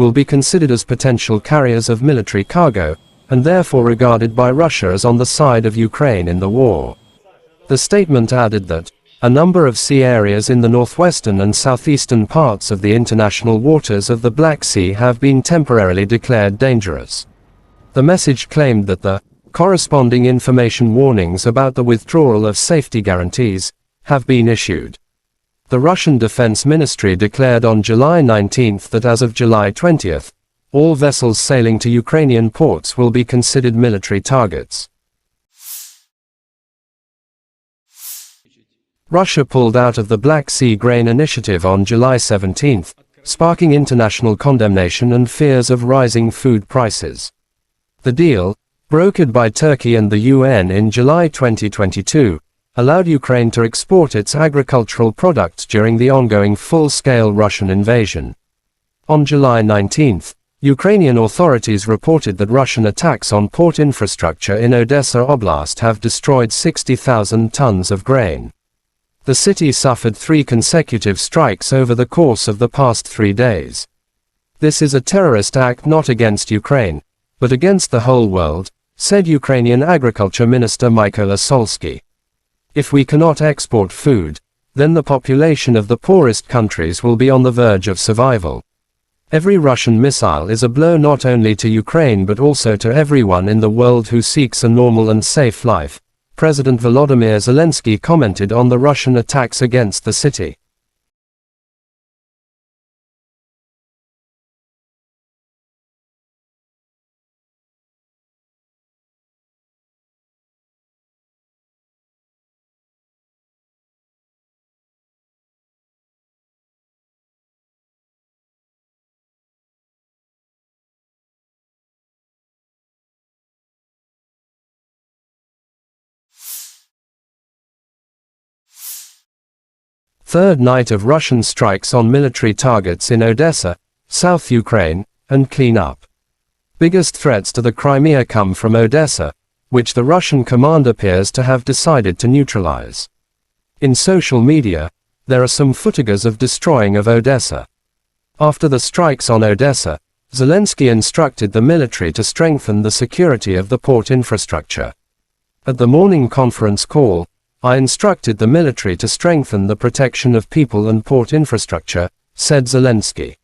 will be considered as potential carriers of military cargo, and therefore regarded by Russia as on the side of Ukraine in the war. The statement added that a number of sea areas in the northwestern and southeastern parts of the international waters of the Black Sea have been temporarily declared dangerous. The message claimed that the corresponding information warnings about the withdrawal of safety guarantees have been issued. The Russian Defense Ministry declared on July 19th that as of July 20th, all vessels sailing to Ukrainian ports will be considered military targets. Russia pulled out of the Black Sea Grain Initiative on July 17th, sparking international condemnation and fears of rising food prices. The deal, brokered by Turkey and the UN in July 2022, allowed Ukraine to export its agricultural products during the ongoing full-scale Russian invasion. On July 19, Ukrainian authorities reported that Russian attacks on port infrastructure in Odessa Oblast have destroyed 60,000 tons of grain. The city suffered 3 consecutive strikes over the course of the past 3 days. This is a terrorist act not against Ukraine, but against the whole world, said Ukrainian Agriculture Minister Mykola Solsky. If we cannot export food, then the population of the poorest countries will be on the verge of survival. Every Russian missile is a blow not only to Ukraine but also to everyone in the world who seeks a normal and safe life, President Volodymyr Zelensky commented on the Russian attacks against the city. Third night of Russian strikes on military targets in Odessa, South Ukraine, and clean up. Biggest threats to the Crimea come from Odessa, which the Russian command appears to have decided to neutralize. In social media, there are some footages of destroying of Odessa. After the strikes on Odessa, Zelensky instructed the military to strengthen the security of the port infrastructure. At the morning conference call, I instructed the military to strengthen the protection of people and port infrastructure, said Zelensky.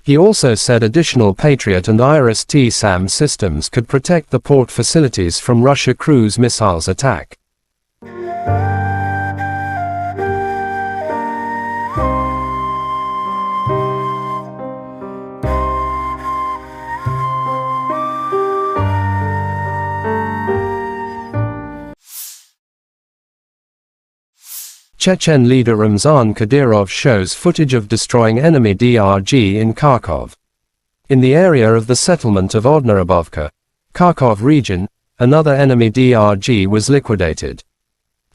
He also said additional Patriot and IRIS-T-SAM systems could protect the port facilities from Russia cruise missiles attack. Chechen leader Ramzan Kadyrov shows footage of destroying enemy DRG in Kharkov. In the area of the settlement of Odnarabovka, Kharkov region, another enemy DRG was liquidated.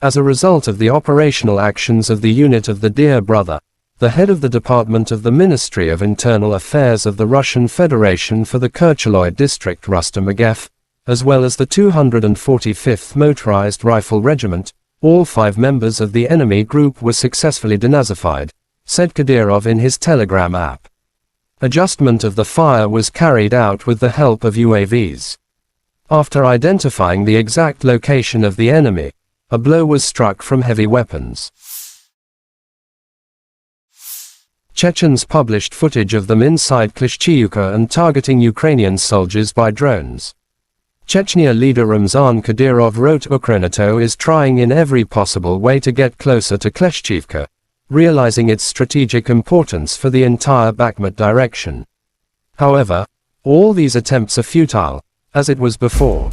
As a result of the operational actions of the unit of the Dear Brother, the head of the Department of the Ministry of Internal Affairs of the Russian Federation for the Kercheloy district Rustam Agev, as well as the 245th Motorized Rifle Regiment, all 5 members of the enemy group were successfully denazified, said Kadyrov in his Telegram app. Adjustment of the fire was carried out with the help of UAVs. After identifying the exact location of the enemy, a blow was struck from heavy weapons. Chechens published footage of them inside Klishchiivka and targeting Ukrainian soldiers by drones. Chechnya leader Ramzan Kadyrov wrote Ukrainato is trying in every possible way to get closer to Klishchiivka, realizing its strategic importance for the entire Bakhmut direction. However, all these attempts are futile, as it was before.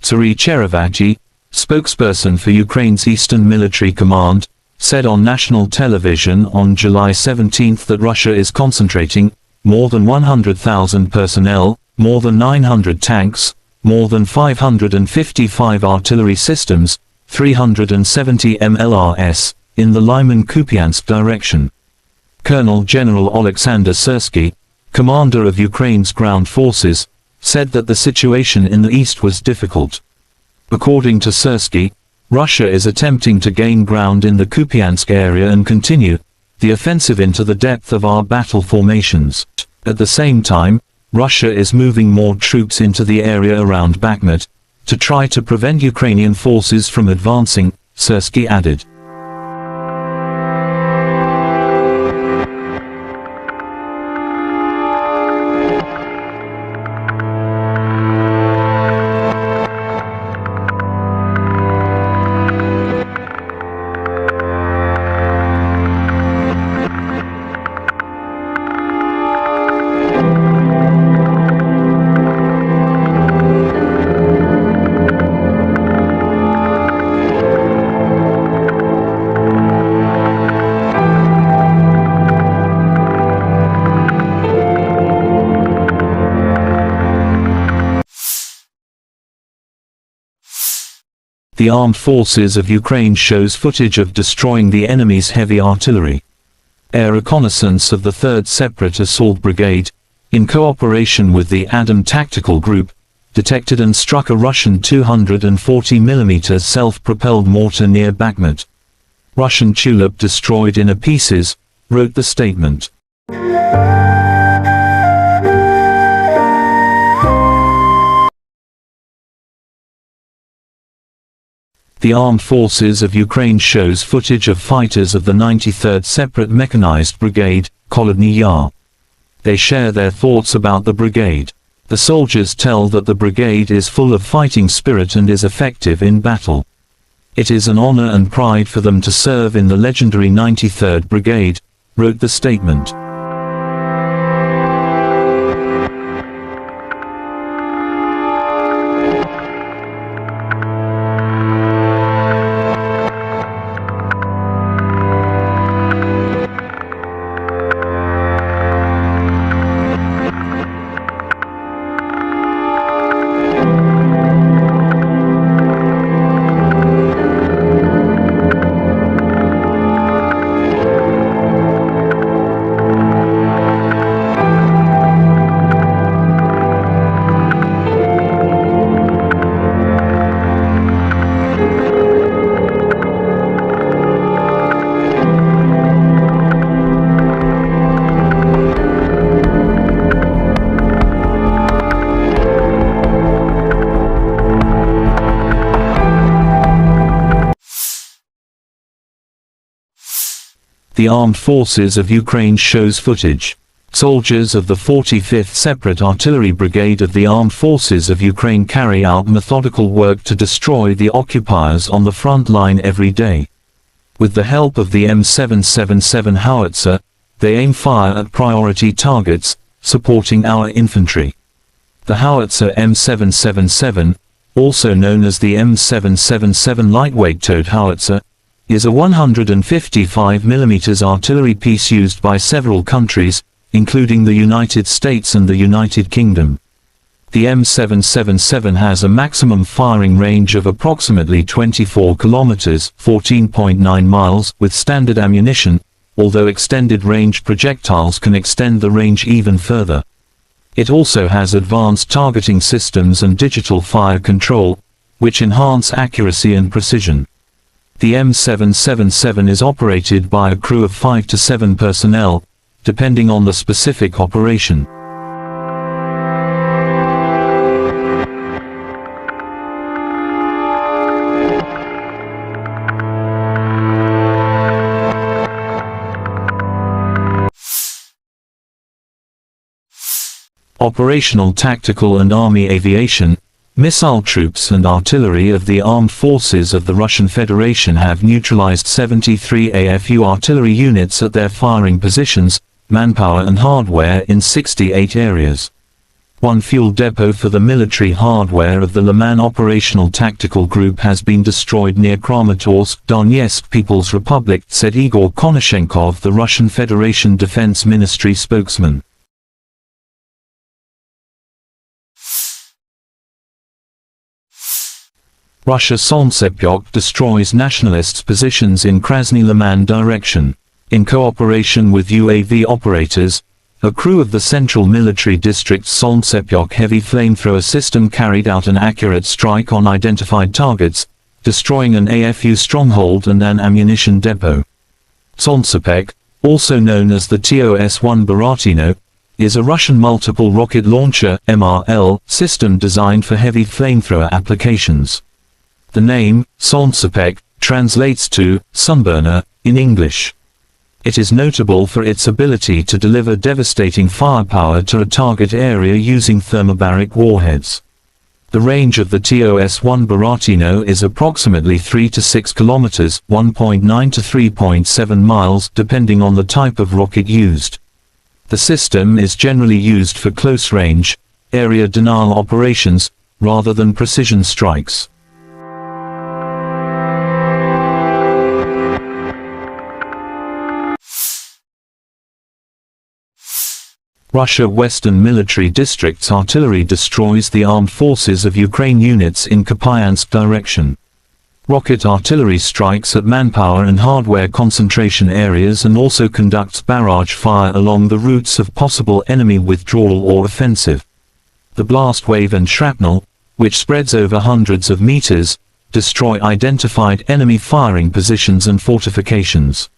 Turi Cherevati, spokesperson for Ukraine's Eastern Military Command, said on national television on July 17 that Russia is concentrating more than 100,000 personnel, more than 900 tanks, more than 555 artillery systems, 370 MLRS, in the Lyman-Kupiansk direction. Colonel General Alexander Syrsky, commander of Ukraine's ground forces, said that the situation in the east was difficult. According to Syrsky, Russia is attempting to gain ground in the Kupiansk area and continue the offensive into the depth of our battle formations. At the same time, Russia is moving more troops into the area around Bakhmut, to try to prevent Ukrainian forces from advancing, Syrskyi added. The armed forces of Ukraine shows footage of destroying the enemy's heavy artillery. Air reconnaissance of the 3rd Separate Assault Brigade, in cooperation with the Adam Tactical Group, detected and struck a Russian 240mm self-propelled mortar near Bakhmut. Russian Tulip destroyed in pieces, wrote the statement. The Armed Forces of Ukraine shows footage of fighters of the 93rd Separate Mechanized Brigade, Kholodny Yar. They share their thoughts about the brigade. The soldiers tell that the brigade is full of fighting spirit and is effective in battle. It is an honor and pride for them to serve in the legendary 93rd Brigade, wrote the statement. The Armed Forces of Ukraine shows footage. Soldiers of the 45th Separate Artillery Brigade of the Armed Forces of Ukraine carry out methodical work to destroy the occupiers on the front line every day. With the help of the M777 howitzer, they aim fire at priority targets, supporting our infantry. The howitzer M777, also known as the M777 lightweight towed howitzer, is a 155mm artillery piece used by several countries, including the United States and the United Kingdom. The M777 has a maximum firing range of approximately 24 kilometers (14.9 miles) with standard ammunition, although extended range projectiles can extend the range even further. It also has advanced targeting systems and digital fire control, which enhance accuracy and precision. The M777 is operated by a crew of 5 to 7 personnel, depending on the specific operation. Operational, tactical and army aviation, missile troops and artillery of the armed forces of the Russian Federation have neutralized 73 AFU artillery units at their firing positions, manpower and hardware in 68 areas. One fuel depot for the military hardware of the Liman Operational Tactical Group has been destroyed near Kramatorsk, Donetsk People's Republic, said Igor Konashenkov, the Russian Federation Defense Ministry spokesman. Russia Solntsepyok destroys nationalists' positions in Krasny Liman direction. In cooperation with UAV operators, a crew of the Central Military District's Solntsepyok heavy flamethrower system carried out an accurate strike on identified targets, destroying an AFU stronghold and an ammunition depot. Solntsepyok, also known as the TOS-1 Baratino, is a Russian multiple rocket launcher (MRL) system designed for heavy flamethrower applications. The name, Solntsepek, translates to sunburner in English. It is notable for its ability to deliver devastating firepower to a target area using thermobaric warheads. The range of the TOS-1 Buratino is approximately 3 to 6 kilometers, 1.9 to 3.7 miles, depending on the type of rocket used. The system is generally used for close-range, area denial operations, rather than precision strikes. Russia Western Military District's artillery destroys the armed forces of Ukraine units in Kupiansk direction. Rocket artillery strikes at manpower and hardware concentration areas and also conducts barrage fire along the routes of possible enemy withdrawal or offensive. The blast wave and shrapnel, which spreads over hundreds of meters, destroy identified enemy firing positions and fortifications.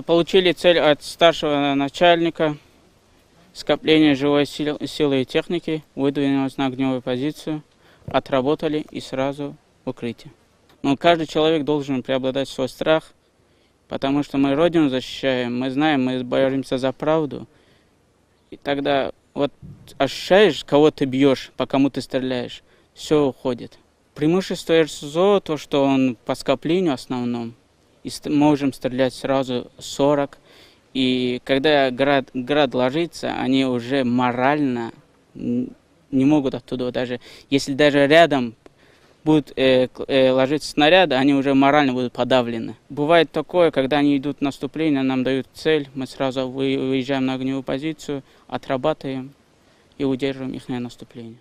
Получили цель от старшего начальника, скопление живой силы и техники, выдвинулись на огневую позицию, отработали и сразу в укрытие. Но каждый человек должен преобладать свой страх, потому что мы Родину защищаем, мы знаем, мы боремся за правду. И тогда вот ощущаешь, кого ты бьешь, по кому ты стреляешь, все уходит. Преимущество РСЗО, то, что он по скоплению основном, и можем стрелять сразу 40. И когда град ложится, они уже морально не могут оттуда, даже если даже рядом будут ложиться снаряды, они уже морально будут подавлены. Бывает такое, когда они идут в наступление, нам дают цель, мы сразу выезжаем на огневую позицию, отрабатываем и удерживаем их наступление.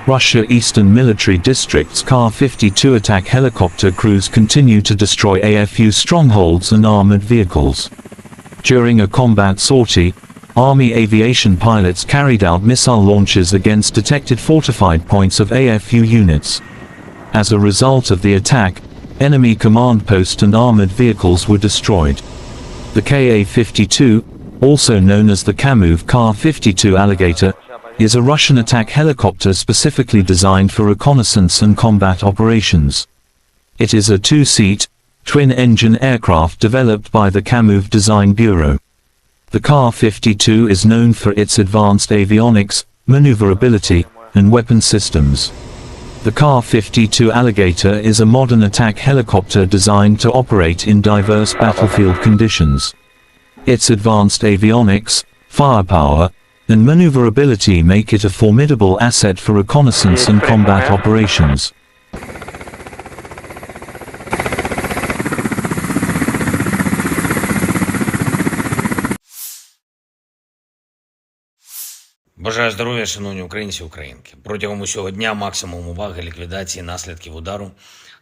Russia Eastern Military District's Kar-52 attack helicopter crews continue to destroy AFU strongholds and armored vehicles. During a combat sortie, Army aviation pilots carried out missile launches against detected fortified points of AFU units. As a result of the attack, enemy command post and armored vehicles were destroyed. The Ka-52, also known as the Kamov Kar-52 Alligator, is a Russian attack helicopter specifically designed for reconnaissance and combat operations. It is a two-seat, twin-engine aircraft developed by the Kamov Design Bureau. The Kar-52 is known for its advanced avionics, maneuverability, and weapon systems. The Kar-52 Alligator is a modern attack helicopter designed to operate in diverse battlefield conditions. Its advanced avionics, firepower, and maneuverability make it a formidable asset for reconnaissance and combat operations. Бажаю здоров'я, шановні українці і українки. Протягом усього дня максимум уваги ліквідації наслідків удару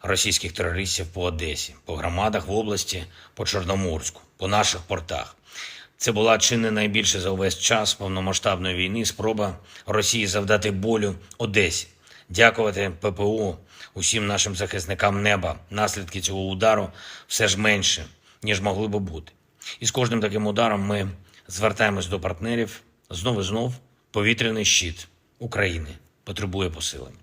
російських терористів по Одесі, по громадах в області, по Чорноморську, по наших портах. Це була чи не найбільше за увесь час повномасштабної війни спроба Росії завдати болю Одесі. Дякувати ППО, усім нашим захисникам неба. Наслідки цього удару все ж менше, ніж могли би бути. І з кожним таким ударом ми звертаємось до партнерів. Знов і знов повітряний щит України потребує посилення.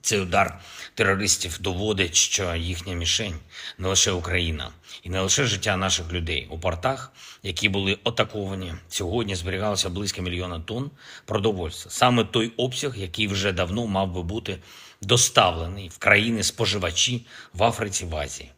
Цей удар терористів доводить, що їхня мішень не лише Україна і не лише життя наших людей. У портах, які були атаковані, сьогодні зберігалося близько 1 мільйона тонн продовольства. Саме той обсяг, який вже давно мав би бути доставлений в країни-споживачі в Африці, в Азії.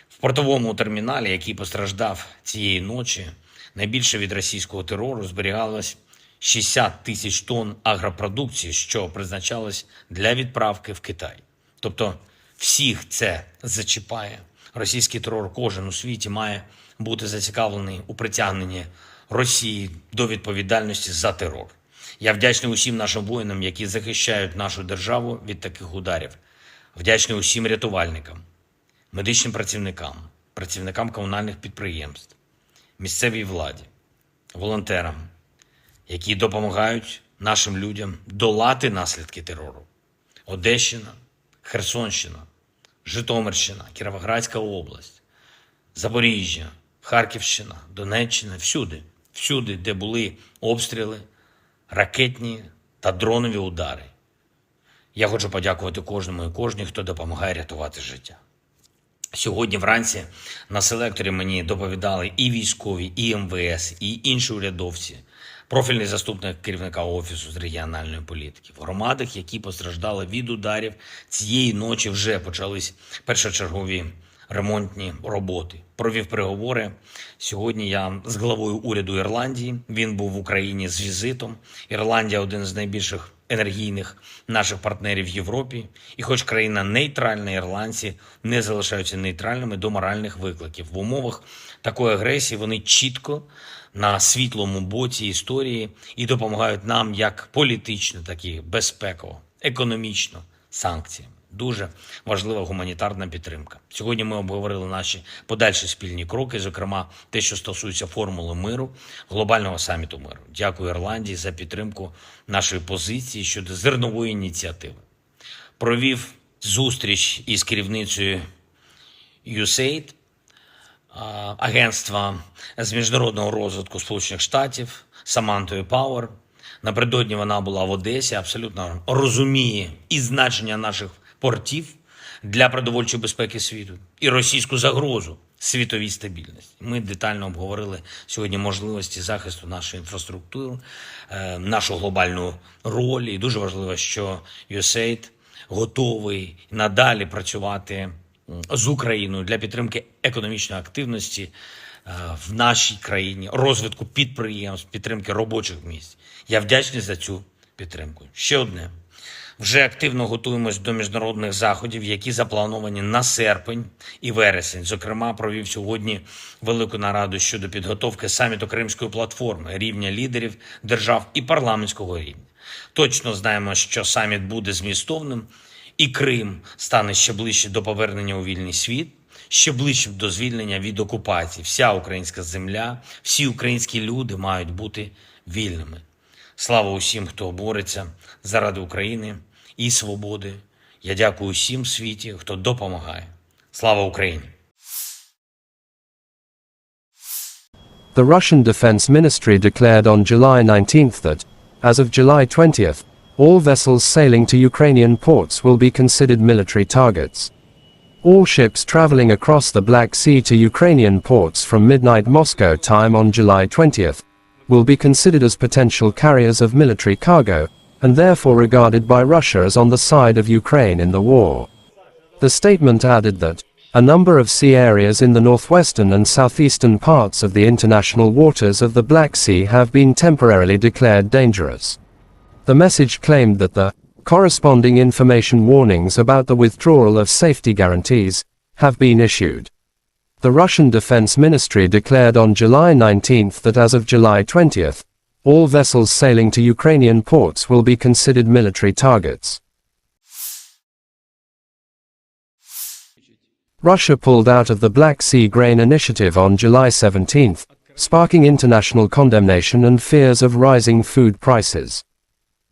В портовому терміналі, який постраждав цієї ночі, Найбільше від російського терору зберігалось 60 тисяч тонн агропродукції, що призначалось для відправки в Китай. Тобто всіх це зачіпає. Російський терор кожен у світі має бути зацікавлений у притягненні Росії до відповідальності за терор. Я вдячний усім нашим воїнам, які захищають нашу державу від таких ударів. Вдячний усім рятувальникам, медичним працівникам, працівникам комунальних підприємств, місцевій владі, волонтерам, які допомагають нашим людям долати наслідки терору. Одещина, Херсонщина, Житомирщина, Кіровоградська область, Запоріжжя, Харківщина, Донеччина, всюди, де були обстріли, ракетні та дронові удари. Я хочу подякувати кожному і кожній, хто допомагає рятувати життя. Сьогодні вранці на селекторі мені доповідали і військові, і МВС, і інші урядовці, профільний заступник керівника Офісу з регіональної політики. В громадах, які постраждали від ударів, цієї ночі вже почались першочергові ремонтні роботи. Провів переговори. Сьогодні я з главою уряду Ірландії. Він був в Україні з візитом. Ірландія – один з найбільших енергійних наших партнерів в Європі. І хоч країна нейтральна, ірландці не залишаються нейтральними до моральних викликів. В умовах такої агресії вони чітко на світлому боці історії і допомагають нам як політично, так і безпеково, економічно, санкціями. Дуже важлива гуманітарна підтримка. Сьогодні ми обговорили наші подальші спільні кроки, зокрема те, що стосується формули миру, глобального саміту миру. Дякую Ірландії за підтримку нашої позиції щодо зернової ініціативи. Провів зустріч із керівницею USAID, агентства з міжнародного розвитку Сполучених Штатів, Самантою Пауер. Напередодні вона була в Одесі, абсолютно розуміє і значення наших портів для продовольчої безпеки світу, і російську загрозу світовій стабільності. Ми детально обговорили сьогодні можливості захисту нашої інфраструктури, нашу глобальну роль. І дуже важливо, що USAID готовий надалі працювати з Україною для підтримки економічної активності в нашій країні, розвитку підприємств, підтримки робочих місць. Я вдячний за цю підтримку. Ще одне. Вже активно готуємось до міжнародних заходів, які заплановані на серпень і вересень. Зокрема, провів сьогодні велику нараду щодо підготовки саміту Кримської платформи, рівня лідерів держав і парламентського рівня. Точно знаємо, що саміт буде змістовним, і Крим стане ще ближче до повернення у вільний світ, ще ближче до звільнення від окупації. Вся українська земля, всі українські люди мають бути вільними. Слава усім, хто бореться заради України і свободи. Я дякую усім в світі, хто допомагає. Слава Україні! The Russian Defense Ministry declared on July 19th that, as of July 20th, all vessels sailing to Ukrainian ports will be considered military targets. All ships traveling across the Black Sea to Ukrainian ports from midnight Moscow time on July 20th will be considered as potential carriers of military cargo, and therefore regarded by Russia as on the side of Ukraine in the war. The statement added that a number of sea areas in the northwestern and southeastern parts of the international waters of the Black Sea have been temporarily declared dangerous. The message claimed that the corresponding information warnings about the withdrawal of safety guarantees have been issued. The Russian Defense Ministry declared on July 19th that as of July 20th, all vessels sailing to Ukrainian ports will be considered military targets. Russia pulled out of the Black Sea Grain Initiative on July 17th, sparking international condemnation and fears of rising food prices.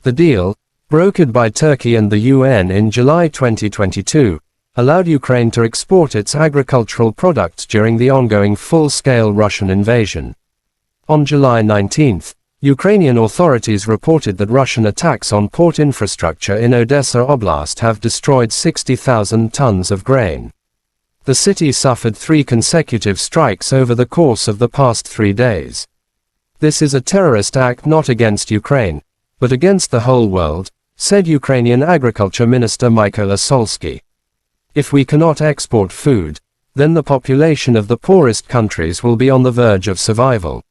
The deal, brokered by Turkey and the UN in July 2022, allowed Ukraine to export its agricultural products during the ongoing full-scale Russian invasion. On July 19th, Ukrainian authorities reported that Russian attacks on port infrastructure in Odessa Oblast have destroyed 60,000 tons of grain. The city suffered 3 consecutive strikes over the course of the past 3 days. This is a terrorist act not against Ukraine, but against the whole world, said Ukrainian Agriculture Minister Mykola Solsky. If we cannot export food, then the population of the poorest countries will be on the verge of survival.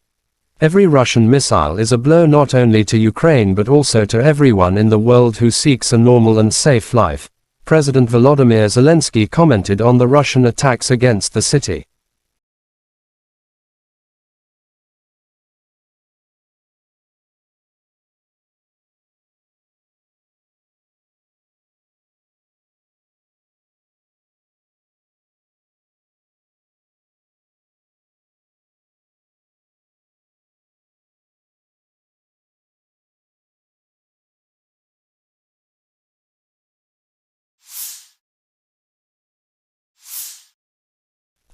Every Russian missile is a blow not only to Ukraine but also to everyone in the world who seeks a normal and safe life, President Volodymyr Zelensky commented on the Russian attacks against the city.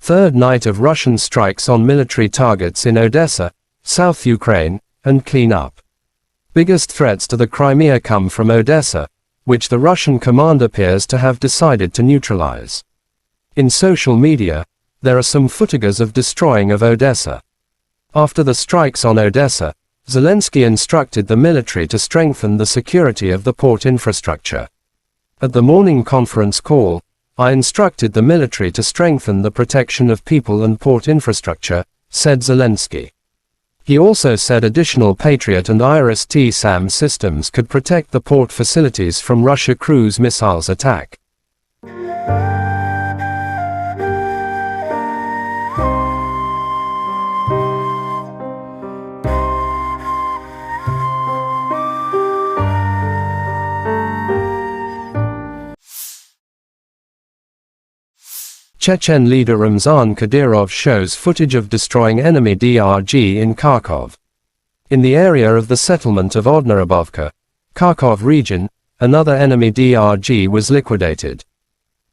Third night of Russian strikes on military targets in Odessa, South Ukraine, and clean up. Biggest threats to the Crimea come from Odessa, which the Russian command appears to have decided to neutralize. In social media, there are some footages of destroying of Odessa. After the strikes on Odessa, Zelensky instructed the military to strengthen the security of the port infrastructure. At the morning conference call, I instructed the military to strengthen the protection of people and port infrastructure, said Zelensky. He also said additional Patriot and IRIS-T-SAM systems could protect the port facilities from Russia cruise missiles attack. Chechen leader Ramzan Kadyrov shows footage of destroying enemy DRG in Kharkov. In the area of the settlement of Odnarabovka, Kharkov region, another enemy DRG was liquidated.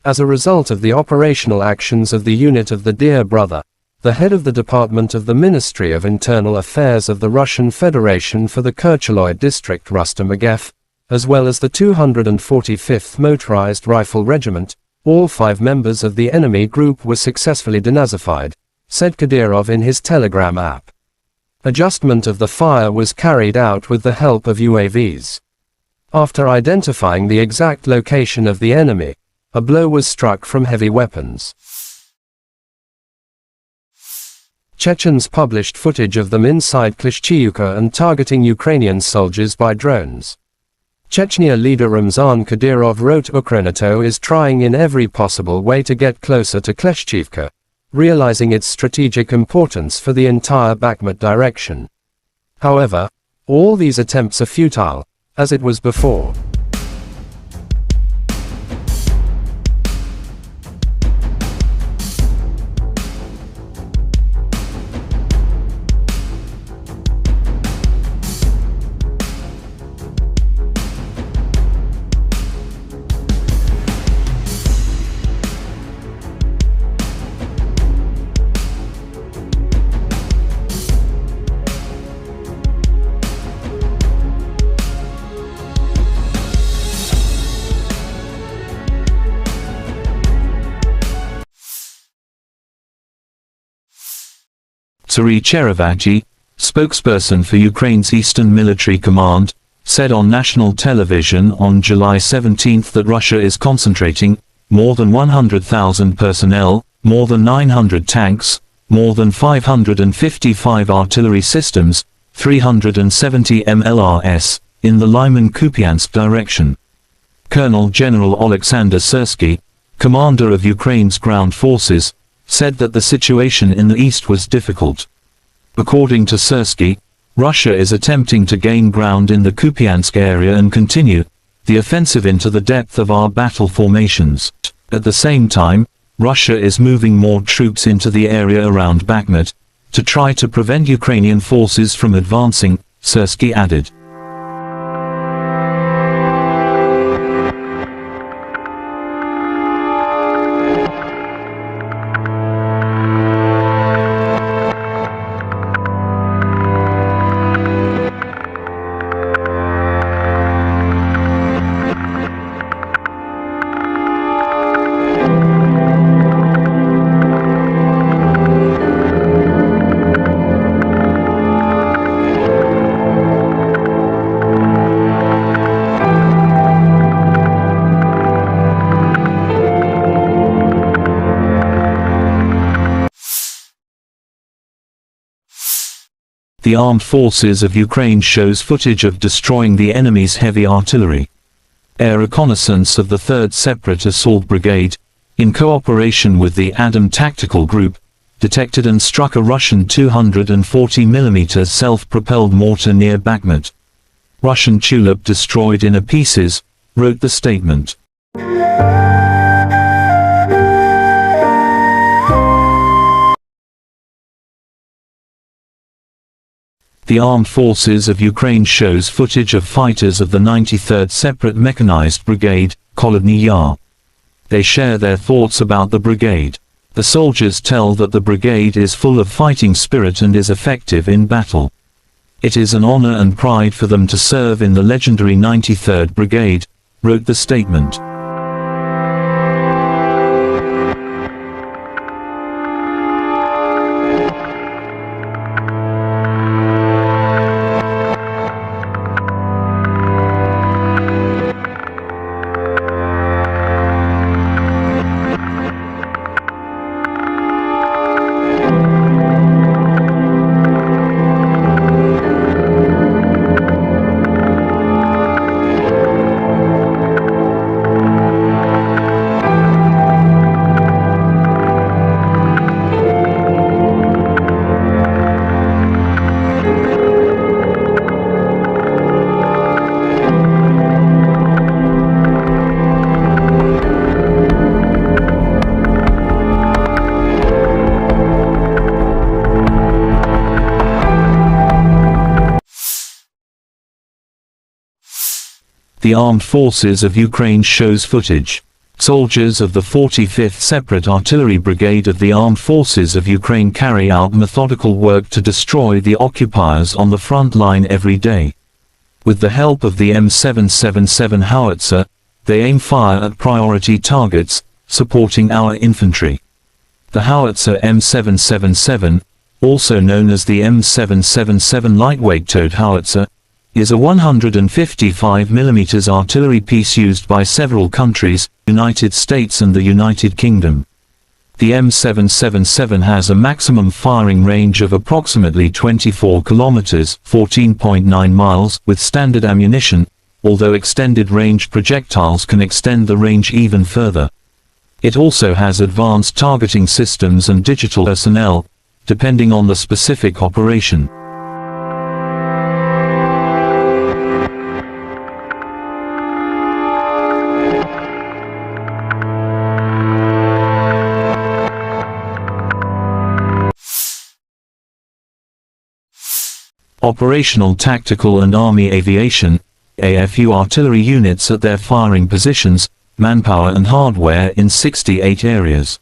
As a result of the operational actions of the unit of the Dear Brother, the head of the Department of the Ministry of Internal Affairs of the Russian Federation for the Kercheloy district Rustam Agev, as well as the 245th Motorized Rifle Regiment, all 5 members of the enemy group were successfully denazified, said Kadyrov in his Telegram app. Adjustment of the fire was carried out with the help of UAVs. After identifying the exact location of the enemy, a blow was struck from heavy weapons. Chechens published footage of them inside Klishchiivka and targeting Ukrainian soldiers by drones. Chechnya leader Ramzan Kadyrov wrote Ukrenato is trying in every possible way to get closer to Klishchiivka, realizing its strategic importance for the entire Bakhmut direction. However, all these attempts are futile, as it was before. Serhiy Cherevati, spokesperson for Ukraine's Eastern Military Command, said on national television on July 17 that Russia is concentrating more than 100,000 personnel, more than 900 tanks, more than 555 artillery systems, 370 MLRS, in the Lyman-Kupiansk direction. Colonel General Alexander Syrsky, commander of Ukraine's ground forces, said that the situation in the east was difficult. According to Syrsky, Russia is attempting to gain ground in the Kupiansk area and continue the offensive into the depth of our battle formations. At the same time, Russia is moving more troops into the area around Bakhmut to try to prevent Ukrainian forces from advancing, Syrsky added. The armed forces of Ukraine shows footage of destroying the enemy's heavy artillery. Air reconnaissance of the 3rd Separate Assault Brigade, in cooperation with the Adam Tactical Group, detected and struck a Russian 240mm self-propelled mortar near Bakhmut. Russian tulip destroyed in pieces, wrote the statement. The Armed Forces of Ukraine shows footage of fighters of the 93rd Separate Mechanized Brigade, Kolodny Yar. They share their thoughts about the brigade. The soldiers tell that the brigade is full of fighting spirit and is effective in battle. It is an honor and pride for them to serve in the legendary 93rd Brigade, wrote the statement. The Armed Forces of Ukraine shows footage. Soldiers of the 45th Separate Artillery Brigade of the Armed Forces of Ukraine carry out methodical work to destroy the occupiers on the front line every day. With the help of the M777 howitzer, they aim fire at priority targets, supporting our infantry. The howitzer M777, also known as the M777 lightweight towed howitzer, is a 155mm artillery piece used by several countries, United States and the United Kingdom. The M777 has a maximum firing range of approximately 24 kilometers, 14.9 miles, with standard ammunition, although extended range projectiles can extend the range even further. It also has advanced targeting systems and digital personnel, depending on the specific operation. Operational Tactical and Army Aviation, AFU artillery units at their firing positions, manpower and hardware in 68 areas.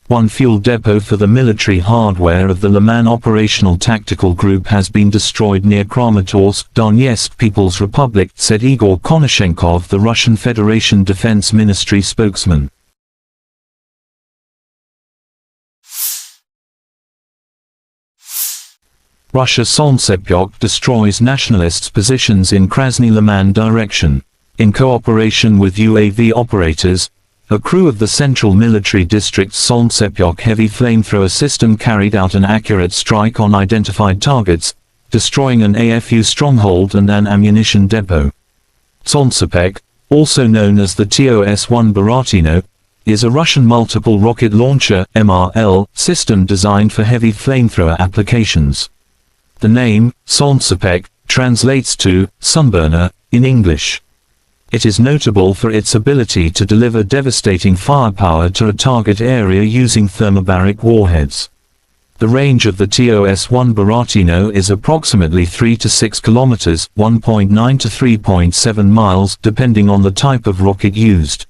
One fuel depot for the military hardware of the Liman Operational Tactical Group has been destroyed near Kramatorsk, Donetsk People's Republic, said Igor Konashenkov, the Russian Federation Defense Ministry spokesman. Russia Solntsepyok destroys nationalists' positions in Krasny Liman direction. In cooperation with UAV operators, a crew of the Central Military District's Solntsepyok heavy flamethrower system carried out an accurate strike on identified targets, destroying an AFU stronghold and an ammunition depot. Solntsepyok, also known as the TOS-1 Baratino, is a Russian multiple rocket launcher (MRL) system designed for heavy flamethrower applications. The name, Solntsepyok, translates to sunburner in English. It is notable for its ability to deliver devastating firepower to a target area using thermobaric warheads. The range of the TOS-1 Baratino is approximately 3 to 6 kilometers, 1.9 to 3.7 miles, depending on the type of rocket used.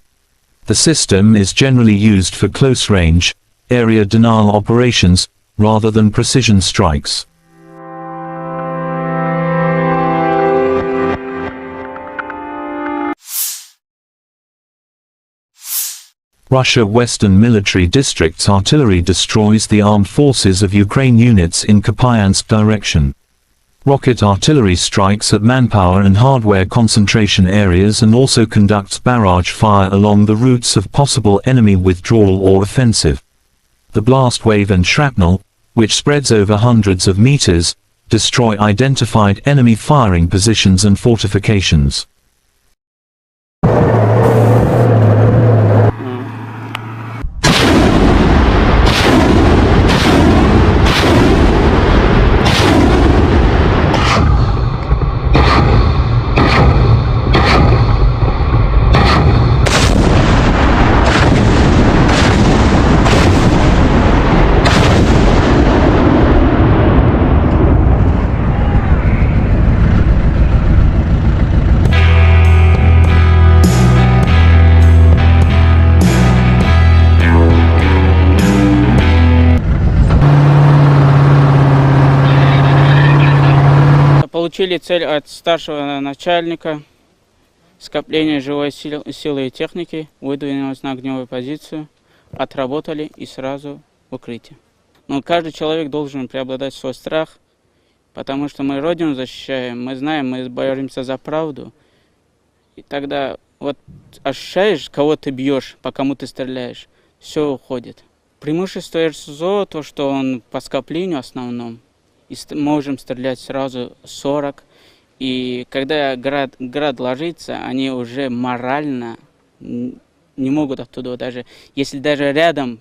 The system is generally used for close-range, area denial operations, rather than precision strikes. Russia Western Military District's artillery destroys the armed forces of Ukraine units in Kupiansk direction. Rocket artillery strikes at manpower and hardware concentration areas and also conducts barrage fire along the routes of possible enemy withdrawal or offensive. The blast wave and shrapnel, which spreads over hundreds of meters, destroy identified enemy firing positions and fortifications. Получили цель от старшего начальника, скопление живой силы и техники, выдвинулись на огневую позицию, отработали и сразу в укрытие. Но каждый человек должен преобладать свой страх, потому что мы Родину защищаем, мы знаем, мы боремся за правду. И тогда вот ощущаешь, кого ты бьешь, по кому ты стреляешь, все уходит. Преимущество РСЗО, то, что он по скоплению основном, и можем стрелять сразу 40. И когда град ложится, они уже морально не могут оттуда, даже если даже рядом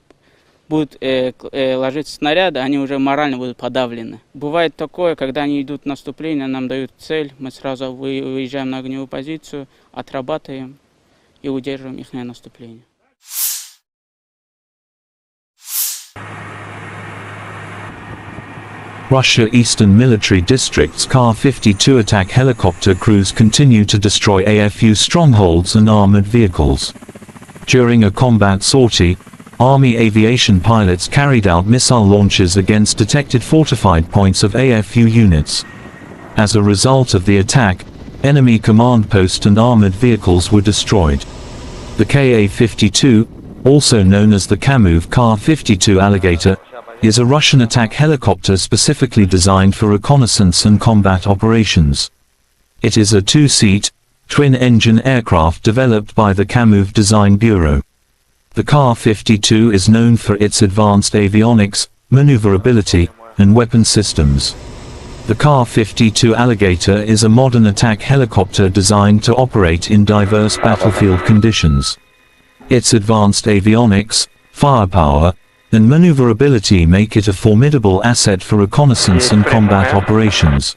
будут ложиться снаряды, они уже морально будут подавлены. Бывает такое, когда они идут в наступление, нам дают цель, мы сразу выезжаем на огневую позицию, отрабатываем и удерживаем их наступление. Russia Eastern Military District's Kar-52 attack helicopter crews continue to destroy AFU strongholds and armored vehicles. During a combat sortie, Army aviation pilots carried out missile launches against detected fortified points of AFU units. As a result of the attack, enemy command post and armored vehicles were destroyed. The Ka-52, also known as the Kamov Kar-52 Alligator, is a Russian attack helicopter specifically designed for reconnaissance and combat operations. It is a two-seat, twin-engine aircraft developed by the Kamov Design Bureau. The Kar-52 is known for its advanced avionics, maneuverability, and weapon systems. The Kar-52 Alligator is a modern attack helicopter designed to operate in diverse battlefield conditions. Its advanced avionics, firepower, and maneuverability make it a formidable asset for reconnaissance and combat operations.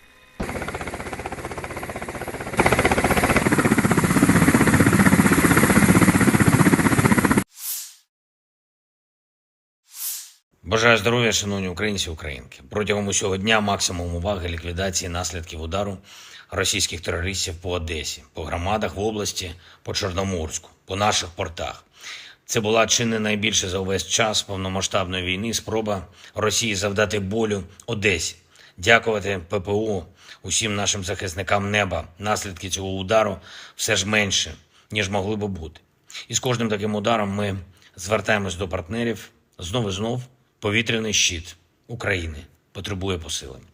Бажаю здоров'я, шановні українці і українки. Протягом усього дня максимум уваги ліквідації наслідків удару російських терористів по Одесі, по громадах в області, по Чорноморську, по наших портах. Це була чи не найбільше за увесь час повномасштабної війни спроба Росії завдати болю Одесі. Дякувати ППО, усім нашим захисникам неба. Наслідки цього удару все ж менше, ніж могли би бути. І з кожним таким ударом ми звертаємось до партнерів. Знов і знов повітряний щит України потребує посилення.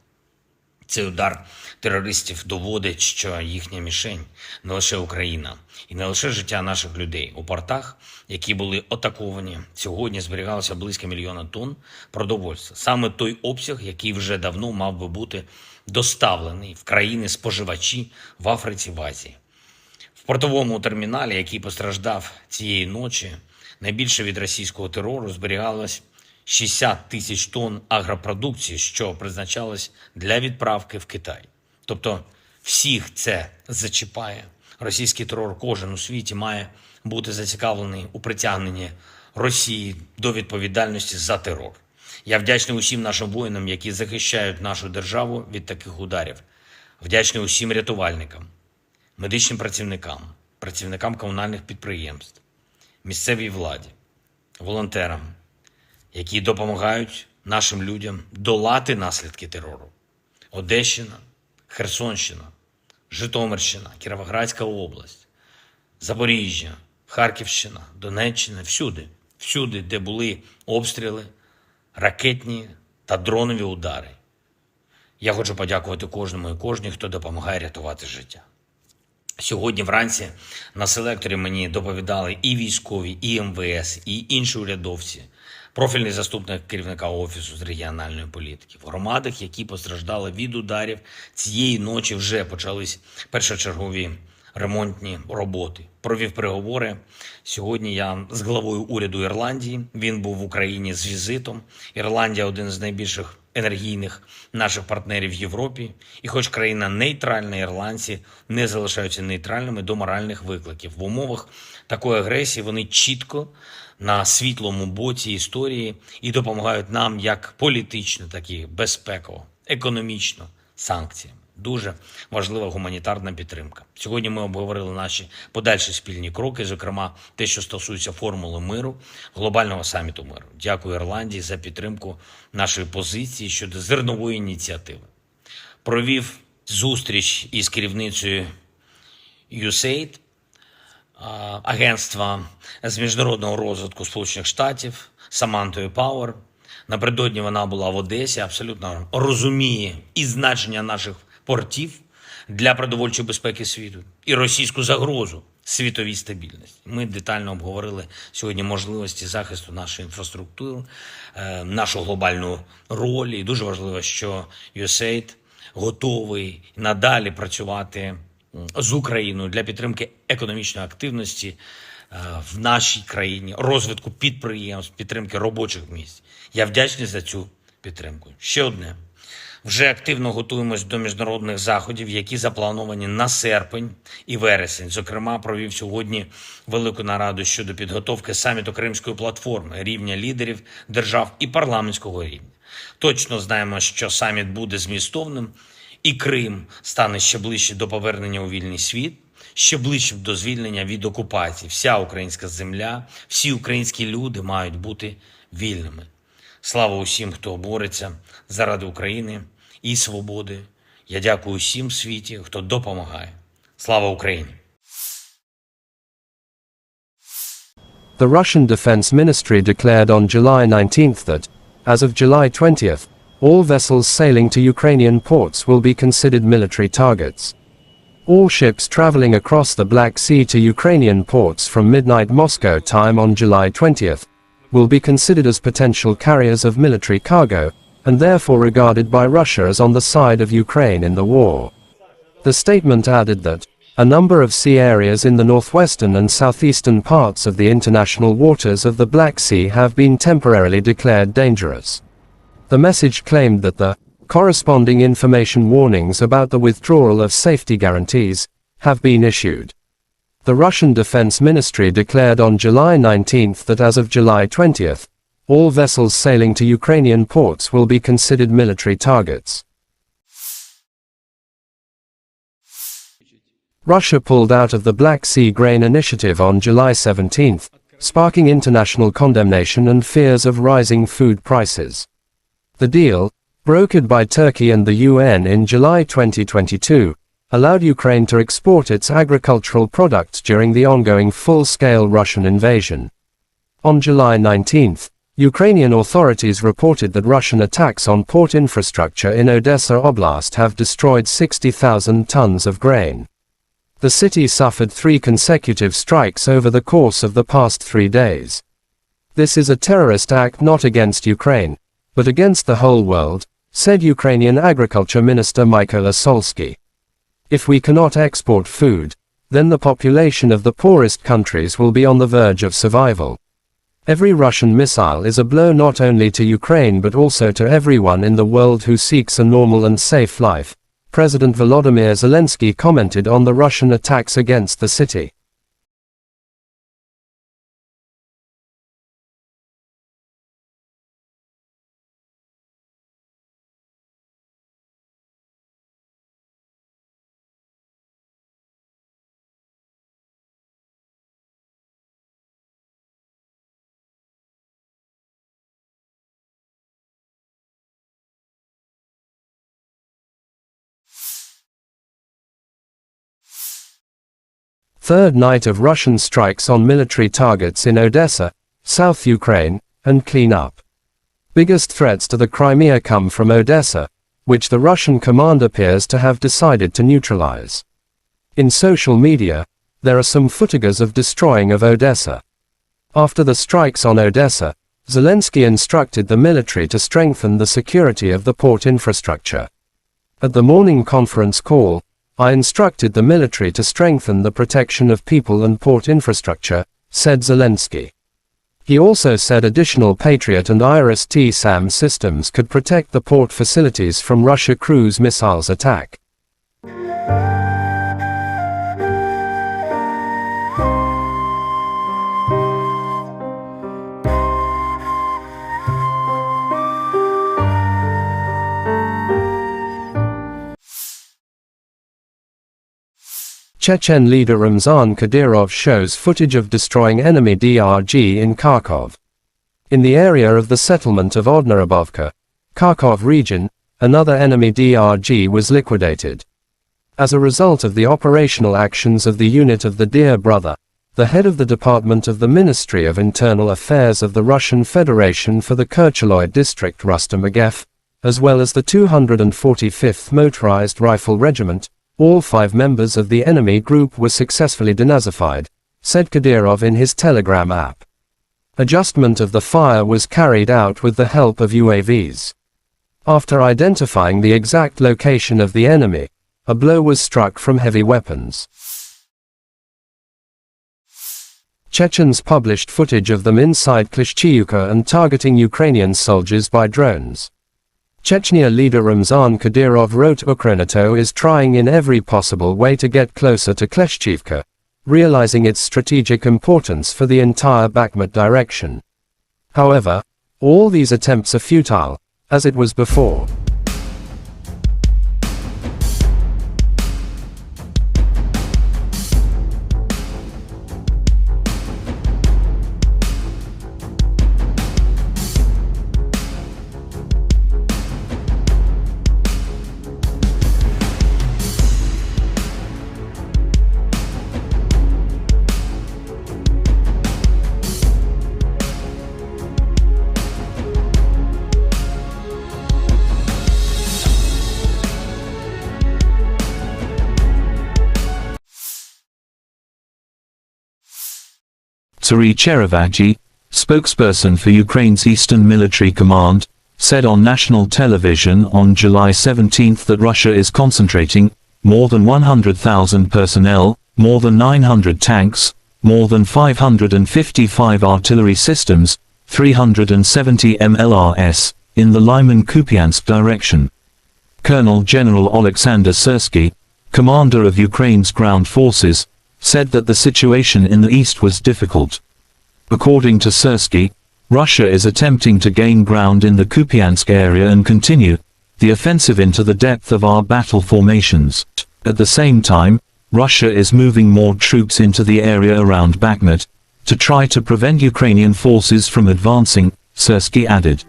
Цей удар терористів доводить, що їхня мішень не лише Україна і не лише життя наших людей. У портах, які були атаковані, сьогодні зберігалося близько 1 мільйона тонн продовольства. Саме той обсяг, який вже давно мав би бути доставлений в країни-споживачі в Африці, в Азії. В портовому терміналі, який постраждав цієї ночі, найбільше від російського терору зберігалось 60 тисяч тонн агропродукції, що призначалось для відправки в Китай. Тобто всіх це зачіпає. Російський терор кожен у світі має бути зацікавлений у притягненні Росії до відповідальності за терор. Я вдячний усім нашим воїнам, які захищають нашу державу від таких ударів. Вдячний усім рятувальникам, медичним працівникам, працівникам комунальних підприємств, місцевій владі, волонтерам, які допомагають нашим людям долати наслідки терору. Одещина, Херсонщина, Житомирщина, Кіровоградська область, Запоріжжя, Харківщина, Донеччина, всюди, де були обстріли, ракетні та дронові удари. Я хочу подякувати кожному і кожній, хто допомагає рятувати життя. Сьогодні вранці на селекторі мені доповідали і військові, і МВС, і інші урядовці профільний заступник керівника Офісу з регіональної політики. В громадах, які постраждали від ударів, цієї ночі вже почались першочергові ремонтні роботи. Провів переговори. Сьогодні я з главою уряду Ірландії. Він був в Україні з візитом. Ірландія – один з найбільших енергійних наших партнерів в Європі. І хоч країна нейтральна, ірландці не залишаються нейтральними до моральних викликів. В умовах такої агресії вони чітко на світлому боці історії і допомагають нам як політично, так і безпеково, економічно, санкціями. Дуже важлива гуманітарна підтримка. Сьогодні ми обговорили наші подальші спільні кроки, зокрема те, що стосується формули миру, глобального саміту миру. Дякую Ірландії за підтримку нашої позиції щодо зернової ініціативи. Провів зустріч із керівницею USAID, агентства з міжнародного розвитку Сполучених Штатів, Самантою Пауер. Напередодні вона була в Одесі, абсолютно розуміє і значення наших портів для продовольчої безпеки світу, і російську загрозу світовій стабільності. Ми детально обговорили сьогодні можливості захисту нашої інфраструктури, нашу глобальну роль. І дуже важливо, що USAID готовий надалі працювати з Україною для підтримки економічної активності в нашій країні, розвитку підприємств, підтримки робочих місць. Я вдячний за цю підтримку. Ще одне. Вже активно готуємось до міжнародних заходів, які заплановані на серпень і вересень. Зокрема, провів сьогодні велику нараду щодо підготовки саміту Кримської платформи, рівня лідерів держав і парламентського рівня. Точно знаємо, що саміт буде змістовним, і Крим стане ще ближче до повернення у вільний світ, ще ближче до звільнення від окупації. Вся українська земля, всі українські люди мають бути вільними. Слава усім, хто бореться заради України і свободи. Я дякую усім в світі, хто допомагає. Слава Україні! The Russian Defense Ministry declared on July 19th that, as of July 20th, all vessels sailing to Ukrainian ports will be considered military targets. All ships traveling across the Black Sea to Ukrainian ports from midnight Moscow time on July 20th will be considered as potential carriers of military cargo, and therefore regarded by Russia as on the side of Ukraine in the war. The statement added that a number of sea areas in the northwestern and southeastern parts of the international waters of the Black Sea have been temporarily declared dangerous. The message claimed that the corresponding information warnings about the withdrawal of safety guarantees have been issued. The Russian Defense Ministry declared on July 19th that as of July 20th, all vessels sailing to Ukrainian ports will be considered military targets. Russia pulled out of the Black Sea Grain Initiative on July 17th, sparking international condemnation and fears of rising food prices. The deal, brokered by Turkey and the UN in July 2022, allowed Ukraine to export its agricultural products during the ongoing full-scale Russian invasion. On July 19th, Ukrainian authorities reported that Russian attacks on port infrastructure in Odessa Oblast have destroyed 60,000 tons of grain. The city suffered 3 consecutive strikes over the course of the past 3 days. This is a terrorist act not against Ukraine, but against the whole world, said Ukrainian Agriculture Minister Mykola Solsky. If we cannot export food, then the population of the poorest countries will be on the verge of survival. Every Russian missile is a blow not only to Ukraine but also to everyone in the world who seeks a normal and safe life, President Volodymyr Zelensky commented on the Russian attacks against the city. Third night of Russian strikes on military targets in Odessa, South Ukraine, and clean up. Biggest threats to the Crimea come from Odessa, which the Russian command appears to have decided to neutralize. In social media, there are some footages of destroying of Odessa. After the strikes on Odessa, Zelensky instructed the military to strengthen the security of the port infrastructure. At the morning conference call, I instructed the military to strengthen the protection of people and port infrastructure, said Zelensky. He also said additional Patriot and IRIS-T-SAM systems could protect the port facilities from Russia cruise missiles attack. Chechen leader Ramzan Kadyrov shows footage of destroying enemy DRG in Kharkov. In the area of the settlement of Odnarabovka, Kharkov region, another enemy DRG was liquidated. As a result of the operational actions of the unit of the Dear Brother, the head of the Department of the Ministry of Internal Affairs of the Russian Federation for the Kercheloy district Rustam Agev, as well as the 245th Motorized Rifle Regiment, all 5 members of the enemy group were successfully denazified, said Kadyrov in his Telegram app. Adjustment of the fire was carried out with the help of UAVs. After identifying the exact location of the enemy, a blow was struck from heavy weapons. Chechens published footage of them inside Klishchiivka and targeting Ukrainian soldiers by drones. Chechnya leader Ramzan Kadyrov wrote Ukrainato is trying in every possible way to get closer to Klishchiivka, realizing its strategic importance for the entire Bakhmut direction. However, all these attempts are futile, as it was before. Serhiy Cherevagyi, spokesperson for Ukraine's Eastern Military Command, said on national television on July 17 that Russia is concentrating more than 100,000 personnel, more than 900 tanks, more than 555 artillery systems, 370 MLRS, in the Lyman-Kupiansk direction. Colonel General Alexander Syrsky, commander of Ukraine's ground forces, said that the situation in the east was difficult. According to Syrsky, Russia is attempting to gain ground in the Kupiansk area and continue the offensive into the depth of our battle formations. At the same time, Russia is moving more troops into the area around Bakhmut to try to prevent Ukrainian forces from advancing, Syrsky added.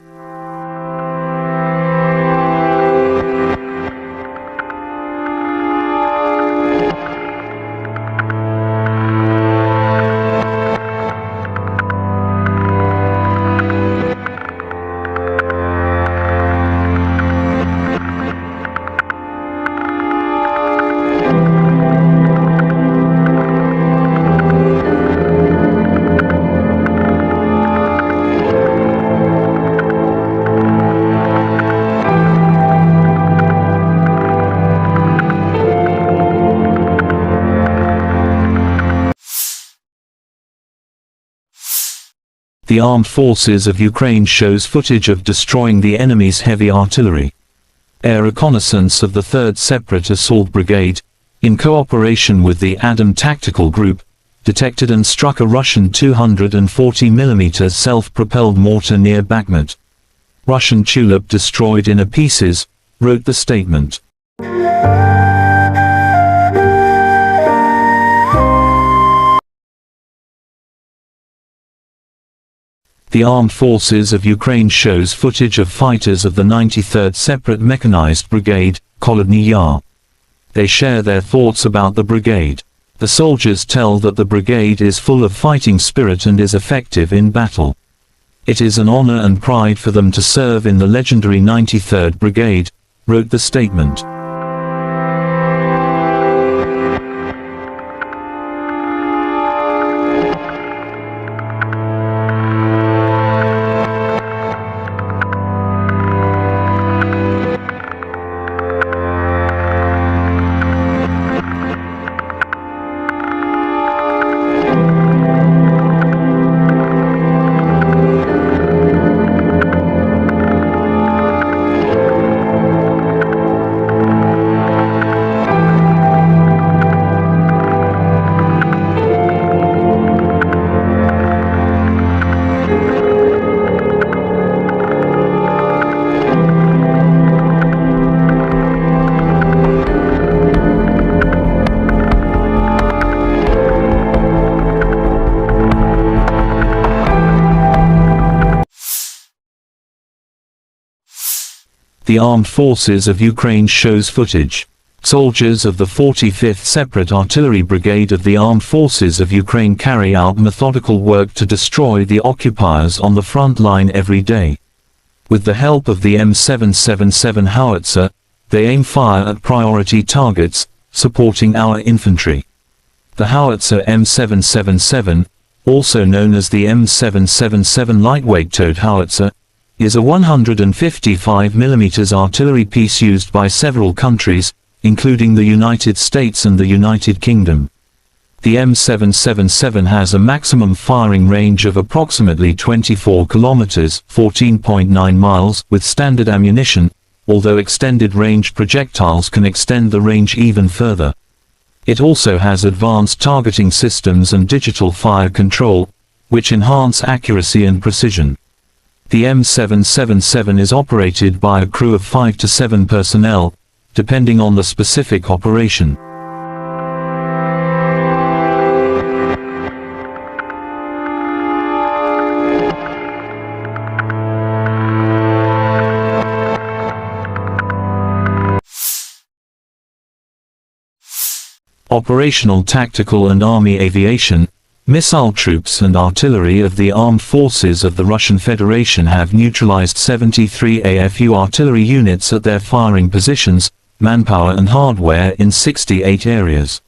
The armed forces of Ukraine shows footage of destroying the enemy's heavy artillery. Air reconnaissance of the 3rd Separate Assault Brigade, in cooperation with the Adam Tactical Group, detected and struck a Russian 240mm self-propelled mortar near Bakhmut. Russian Tulip destroyed in pieces, wrote the statement. The Armed Forces of Ukraine shows footage of fighters of the 93rd Separate Mechanized Brigade, Kholodny Yar. They share their thoughts about the brigade. The soldiers tell that the brigade is full of fighting spirit and is effective in battle. It is an honor and pride for them to serve in the legendary 93rd Brigade, wrote the statement. The Armed Forces of Ukraine shows footage. Soldiers of the 45th Separate Artillery Brigade of the Armed Forces of Ukraine carry out methodical work to destroy the occupiers on the front line every day. With the help of the M777 howitzer, they aim fire at priority targets, supporting our infantry. The howitzer M777, also known as the M777 lightweight towed howitzer, is a 155 mm artillery piece used by several countries, including the United States and the United Kingdom. The M777 has a maximum firing range of approximately 24 kilometers, 14.9 miles, with standard ammunition, although extended range projectiles can extend the range even further. It also has advanced targeting systems and digital fire control, which enhance accuracy and precision. The M777 is operated by a crew of 5 to 7 personnel, depending on the specific operation. Operational, tactical and army aviation, missile troops and artillery of the armed forces of the Russian Federation have neutralized 73 AFU artillery units at their firing positions, manpower and hardware in 68 areas.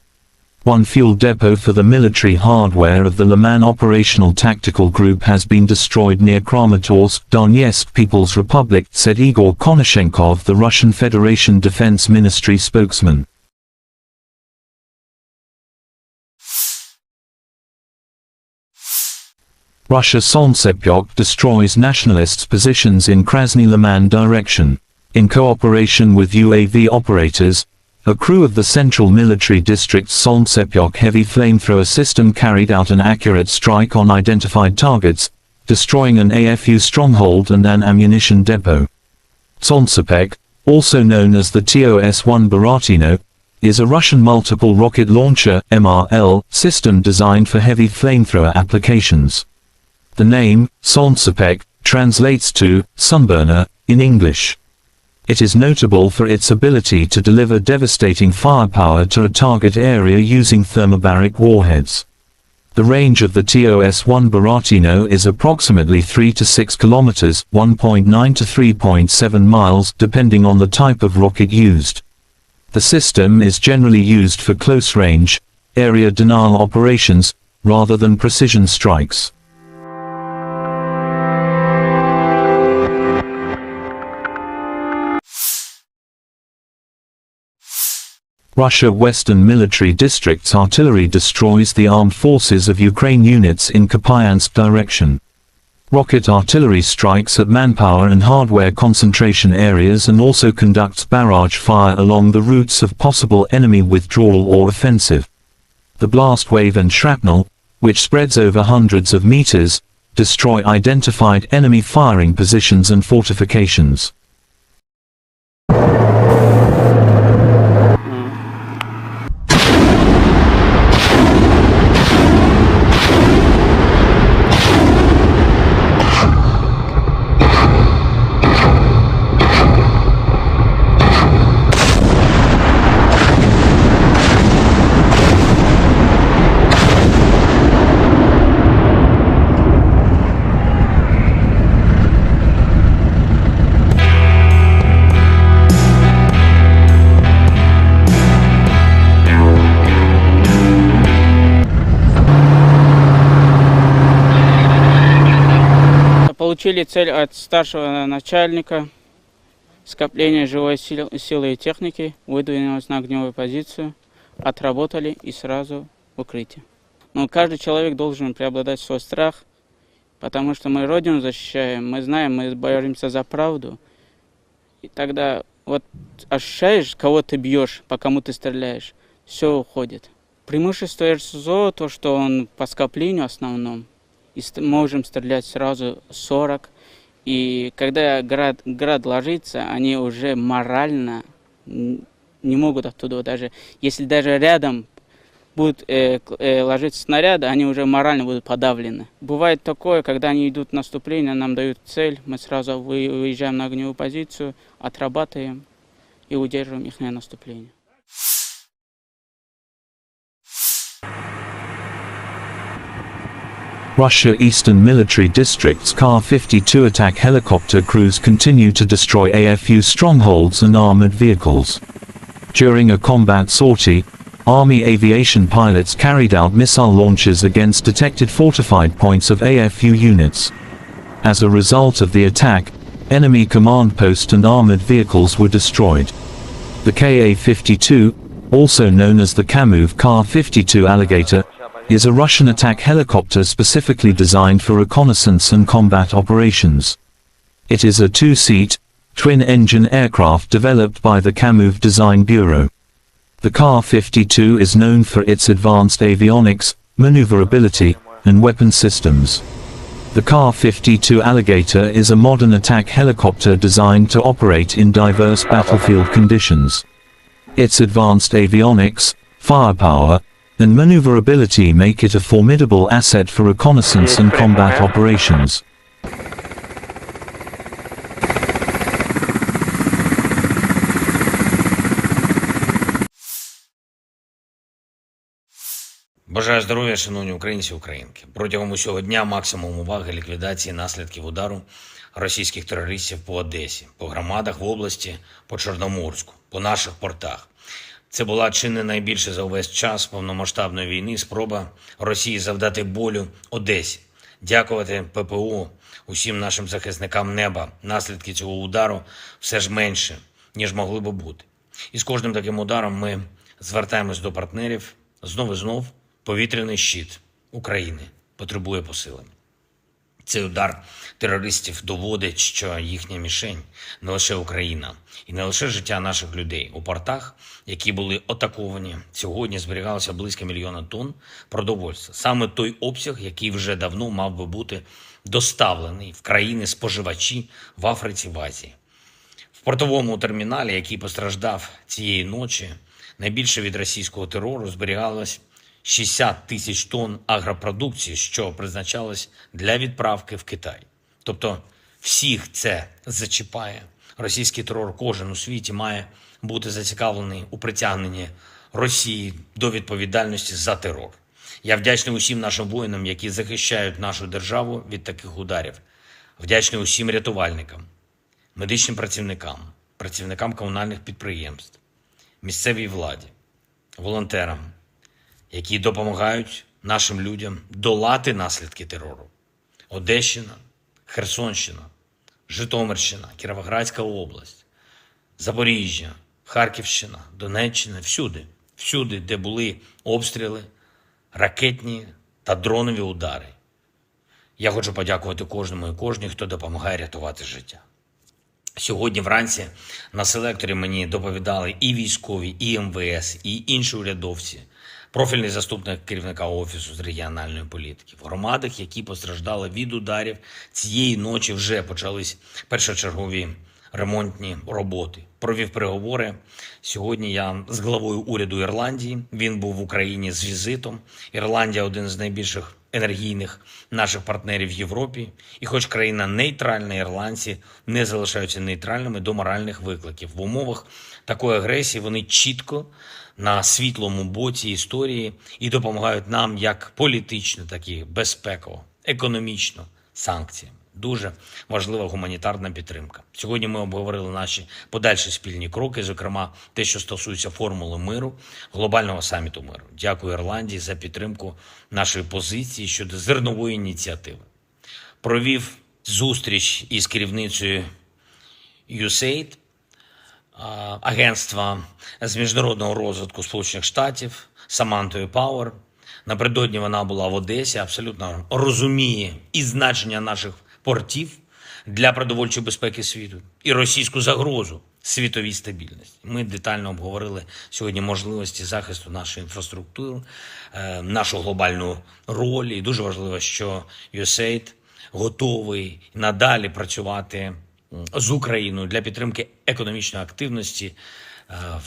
One fuel depot for the military hardware of the Liman Operational Tactical Group has been destroyed near Kramatorsk, Donetsk People's Republic, said Igor Konashenkov, the Russian Federation Defense Ministry spokesman. Russia Solntsepyok destroys nationalists' positions in Krasny Liman direction. In cooperation with UAV operators, a crew of the Central Military District's Solntsepyok heavy flamethrower system carried out an accurate strike on identified targets, destroying an AFU stronghold and an ammunition depot. Solntsepyok, also known as the TOS-1 Baratino, is a Russian multiple rocket launcher (MRL) system designed for heavy flamethrower applications. The name, Solntsepyok, translates to sunburner in English. It is notable for its ability to deliver devastating firepower to a target area using thermobaric warheads. The range of the TOS-1 Baratino is approximately 3 to 6 kilometers, 1.9 to 3.7 miles, depending on the type of rocket used. The system is generally used for close-range, area denial operations, rather than precision strikes. Russia Western Military District's artillery destroys the armed forces of Ukraine units in Kupiansk direction. Rocket artillery strikes at manpower and hardware concentration areas and also conducts barrage fire along the routes of possible enemy withdrawal or offensive. The blast wave and shrapnel, which spreads over hundreds of meters, destroy identified enemy firing positions and fortifications. Получили цель от старшего начальника, скопление живой силы и техники, выдвинулись на огневую позицию, отработали и сразу в укрытие. Но каждый человек должен преобладать свой страх, потому что мы Родину защищаем, мы знаем, мы боремся за правду. И тогда вот ощущаешь, кого ты бьешь, по кому ты стреляешь, все уходит. Преимущество РСЗО, то, что он по скоплению основном, и можем стрелять сразу 40. И когда град ложится, они уже морально не могут оттуда, даже если даже рядом будут ложиться снаряды, они уже морально будут подавлены. Бывает такое, когда они идут в наступление, нам дают цель, мы сразу выезжаем на огневую позицию, отрабатываем и удерживаем их наступление. Russia Eastern Military District's Kar-52 attack helicopter crews continue to destroy AFU strongholds and armored vehicles. During a combat sortie, Army aviation pilots carried out missile launches against detected fortified points of AFU units. As a result of the attack, enemy command post and armored vehicles were destroyed. The Ka-52, also known as the Kamov Kar-52 Alligator, is a Russian attack helicopter specifically designed for reconnaissance and combat operations. It is a two-seat, twin-engine aircraft developed by the Kamov Design Bureau. The Kar-52 is known for its advanced avionics, maneuverability, and weapon systems. The Kar-52 Alligator is a modern attack helicopter designed to operate in diverse battlefield conditions. Its advanced avionics, firepower, and maneuverability make it a formidable asset for reconnaissance and combat operations. Бажаю здоров'я, шановні українці і українки. Протягом усього дня максимум уваги ліквідації наслідків удару російських терористів по Одесі, по громадах в області, по Чорноморську, по наших портах. Це була чи не найбільше за увесь час повномасштабної війни спроба Росії завдати болю Одесі. Дякувати ППО, усім нашим захисникам неба. Наслідки цього удару все ж менше, ніж могли би бути. І з кожним таким ударом ми звертаємось до партнерів. Знов і знов повітряний щит України потребує посилення. Цей удар терористів доводить, що їхня мішень не лише Україна і не лише життя наших людей. У портах, які були атаковані, сьогодні зберігалося близько 1 мільйона тонн продовольства. Саме той обсяг, який вже давно мав би бути доставлений в країни-споживачі в Африці, в Азії. В портовому терміналі, який постраждав цієї ночі, найбільше від російського терору зберігалось 60 тисяч тонн агропродукції, що призначалось для відправки в Китай. Тобто всіх це зачіпає. Російський терор кожен у світі має бути зацікавлений у притягненні Росії до відповідальності за терор. Я вдячний усім нашим воїнам, які захищають нашу державу від таких ударів. Вдячний усім рятувальникам, медичним працівникам, працівникам комунальних підприємств, місцевій владі, волонтерам, які допомагають нашим людям долати наслідки терору. Одещина, Херсонщина, Житомирщина, Кіровоградська область, Запоріжжя, Харківщина, Донеччина, всюди, де були обстріли, ракетні та дронові удари. Я хочу подякувати кожному і кожній, хто допомагає рятувати життя. Сьогодні вранці на селекторі мені доповідали і військові, і МВС, і інші урядовці, профільний заступник керівника Офісу з регіональної політики. В громадах, які постраждали від ударів, цієї ночі вже почались першочергові ремонтні роботи. Провів переговори. Сьогодні я з главою уряду Ірландії. Він був в Україні з візитом. Ірландія – один з найбільших енергійних наших партнерів в Європі. І хоч країна нейтральна, ірландці не залишаються нейтральними до моральних викликів. В умовах такої агресії вони чітко на світлому боці історії і допомагають нам як політично, так і безпеково, економічно, санкціями. Дуже важлива гуманітарна підтримка. Сьогодні ми обговорили наші подальші спільні кроки, зокрема те, що стосується формули миру, глобального саміту миру. Дякую Ірландії за підтримку нашої позиції щодо зернової ініціативи. Провів зустріч із керівницею USAID, агентства з міжнародного розвитку Сполучених Штатів, Самантою Пауер. Напередодні вона була в Одесі, абсолютно розуміє і значення наших портів для продовольчої безпеки світу, і російську загрозу світовій стабільності. Ми детально обговорили сьогодні можливості захисту нашої інфраструктури, нашу глобальну роль. І дуже важливо, що USAID готовий надалі працювати з Україною для підтримки економічної активності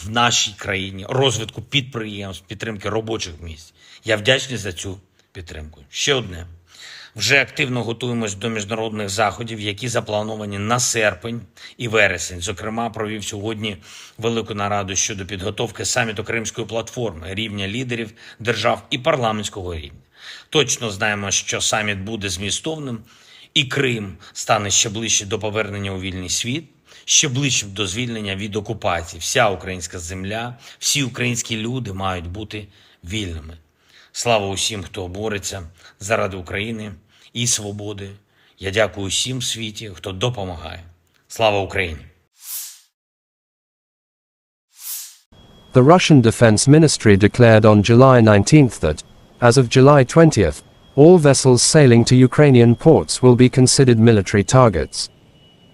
в нашій країні, розвитку підприємств, підтримки робочих місць. Я вдячний за цю підтримку. Ще одне. Вже активно готуємось до міжнародних заходів, які заплановані на серпень і вересень. Зокрема, провів сьогодні велику нараду щодо підготовки саміту Кримської платформи, рівня лідерів держав і парламентського рівня. Точно знаємо, що саміт буде змістовним, і Крим стане ще ближче до повернення у вільний світ, ще ближче до звільнення від окупації. Вся українська земля, всі українські люди мають бути вільними. Слава усім, хто бореться заради України і свободи. Я дякую усім в світі, хто допомагає. Слава Україні! The Russian Defense Ministry declared on July 19th that, as of July 20th, all vessels sailing to Ukrainian ports will be considered military targets.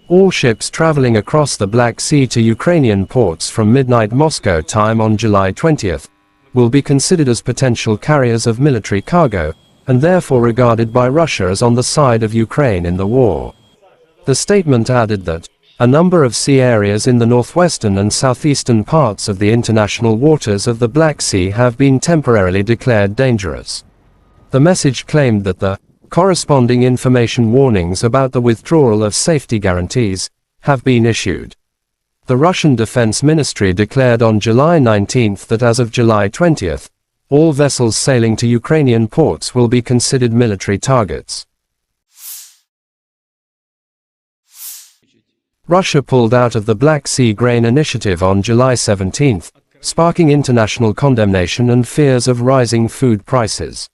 All ships traveling across the Black Sea to Ukrainian ports from midnight Moscow time on July 20th will be considered as potential carriers of military cargo, and therefore regarded by Russia as on the side of Ukraine in the war. The statement added that a number of sea areas in the northwestern and southeastern parts of the international waters of the Black Sea have been temporarily declared dangerous. The message claimed that the corresponding information warnings about the withdrawal of safety guarantees have been issued. The Russian Defense Ministry declared on July 19th that as of July 20th, all vessels sailing to Ukrainian ports will be considered military targets. Russia pulled out of the Black Sea Grain Initiative on July 17th, sparking international condemnation and fears of rising food prices.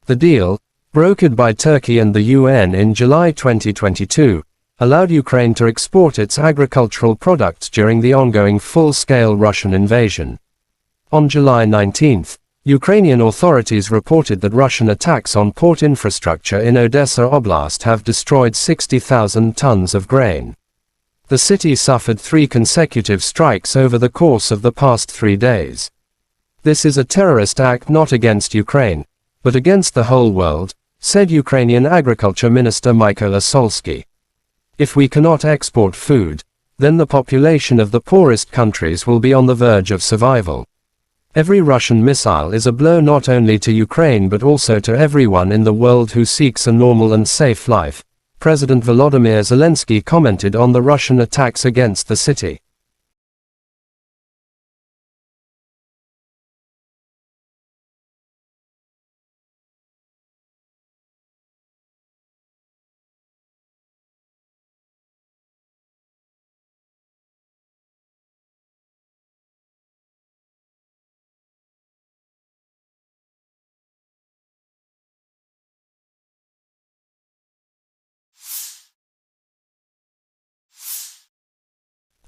The deal, brokered by Turkey and the UN in July 2022, allowed Ukraine to export its agricultural products during the ongoing full-scale Russian invasion. On July 19th, Ukrainian authorities reported that Russian attacks on port infrastructure in Odessa Oblast have destroyed 60,000 tons of grain. The city suffered 3 consecutive strikes over the course of the past 3 days. This is a terrorist act not against Ukraine, but against the whole world, said Ukrainian Agriculture Minister Mykola Solsky. If we cannot export food, then the population of the poorest countries will be on the verge of survival. Every Russian missile is a blow not only to Ukraine but also to everyone in the world who seeks a normal and safe life, President Volodymyr Zelensky commented on the Russian attacks against the city.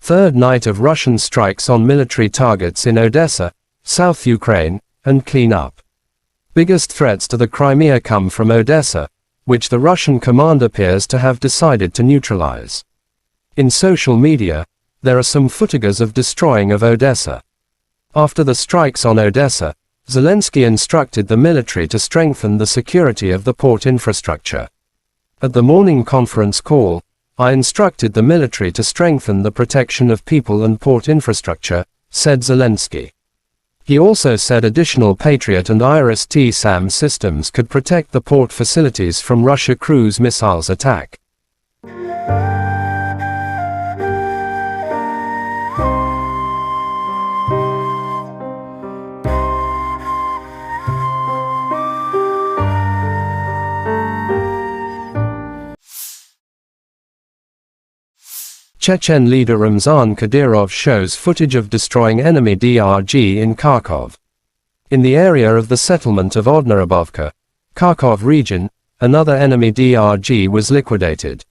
Third night of Russian strikes on military targets in Odessa, South Ukraine, and clean up. Biggest threats to the Crimea come from Odessa, which the Russian command appears to have decided to neutralize. In social media, there are some footages of destroying of Odessa. After the strikes on Odessa, Zelensky instructed the military to strengthen the security of the port infrastructure. At the morning conference call, I instructed the military to strengthen the protection of people and port infrastructure, said Zelensky. He also said additional Patriot and IRIS-T-SAM systems could protect the port facilities from Russia cruise missiles attack. Chechen leader Ramzan Kadyrov shows footage of destroying enemy DRG in Kharkov. In the area of the settlement of Odnarabovka, Kharkov region, another enemy DRG was liquidated.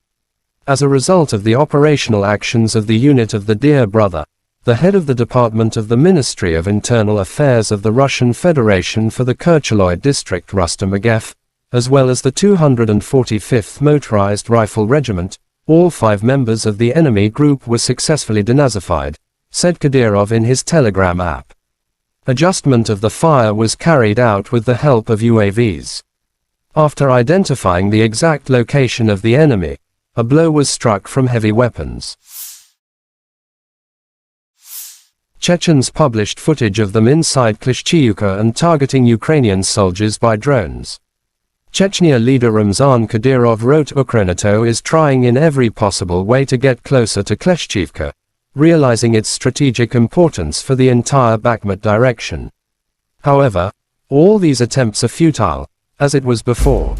As a result of the operational actions of the unit of the Dear Brother, the head of the Department of the Ministry of Internal Affairs of the Russian Federation for the Kercheloy district Rustam Agev, as well as the 245th Motorized Rifle Regiment, all 5 members of the enemy group were successfully denazified, said Kadyrov in his Telegram app. Adjustment of the fire was carried out with the help of UAVs. After identifying the exact location of the enemy, a blow was struck from heavy weapons. Chechens published footage of them inside Klishchiivka and targeting Ukrainian soldiers by drones. Chechnya leader Ramzan Kadyrov wrote Ukrenato is trying in every possible way to get closer to Klishchiivka, realizing its strategic importance for the entire Bakhmut direction. However, all these attempts are futile, as it was before.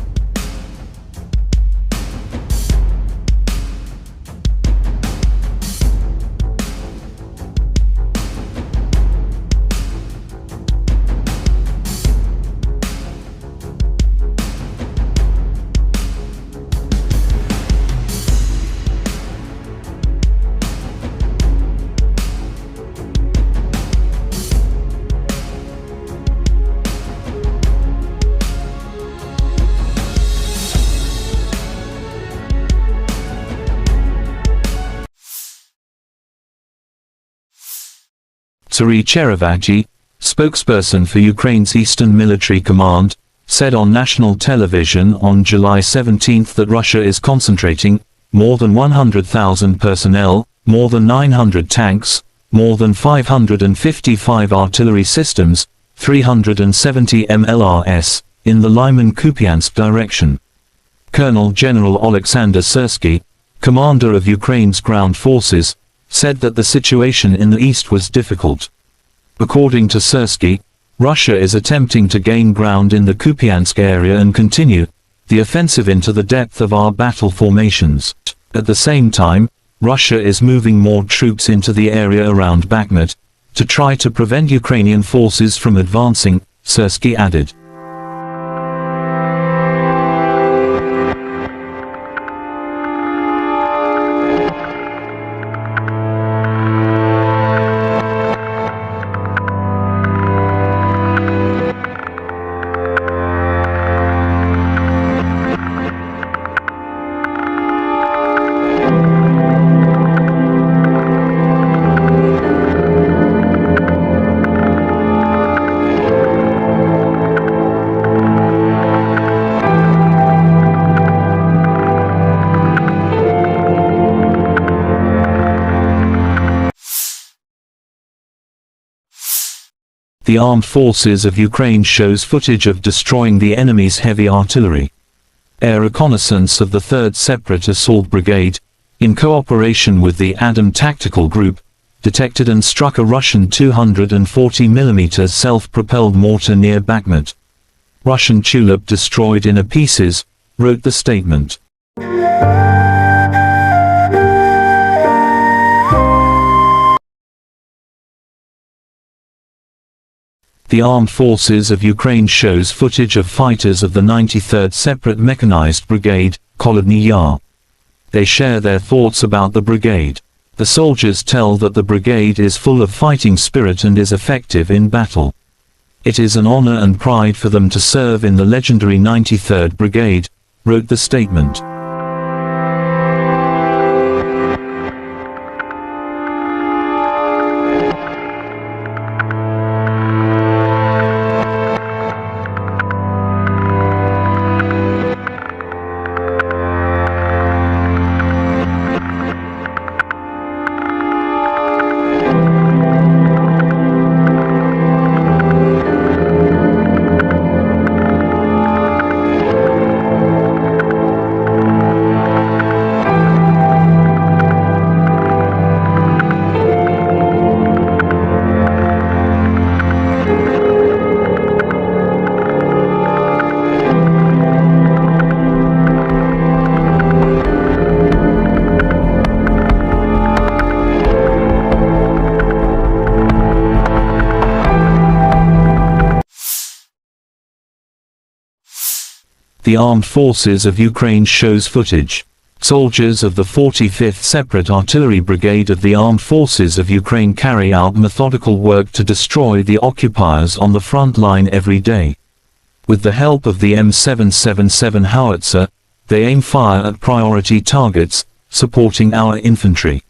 Turi Cherevagi, spokesperson for Ukraine's Eastern Military Command, said on national television on July 17 that Russia is concentrating more than 100,000 personnel, more than 900 tanks, more than 555 artillery systems, 370 MLRS, in the Lyman-Kupiansk direction. Colonel General Alexander Syrsky, commander of Ukraine's ground forces, said that the situation in the east was difficult. According to Syrsky, Russia is attempting to gain ground in the Kupiansk area and continue the offensive into the depth of our battle formations. At the same time, Russia is moving more troops into the area around Bakhmut to try to prevent Ukrainian forces from advancing, Syrsky added. The armed forces of Ukraine shows footage of destroying the enemy's heavy artillery. Air reconnaissance of the 3rd Separate Assault Brigade, in cooperation with the Adam Tactical Group, detected and struck a Russian 240mm self-propelled mortar near Bakhmut. Russian Tulip destroyed in pieces, wrote the statement. The Armed Forces of Ukraine shows footage of fighters of the 93rd Separate Mechanized Brigade, Kholodny Yar. They share their thoughts about the brigade. The soldiers tell that the brigade is full of fighting spirit and is effective in battle. It is an honor and pride for them to serve in the legendary 93rd Brigade, wrote the statement. The Armed Forces of Ukraine shows footage. Soldiers of the 45th Separate Artillery Brigade of the Armed Forces of Ukraine carry out methodical work to destroy the occupiers on the front line every day. With the help of the M777 howitzer, they aim fire at priority targets, supporting our infantry.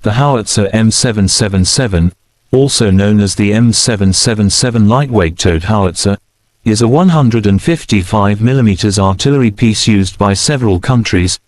The howitzer M777, also known as the M777 lightweight towed howitzer, is a 155mm artillery piece used by several countries,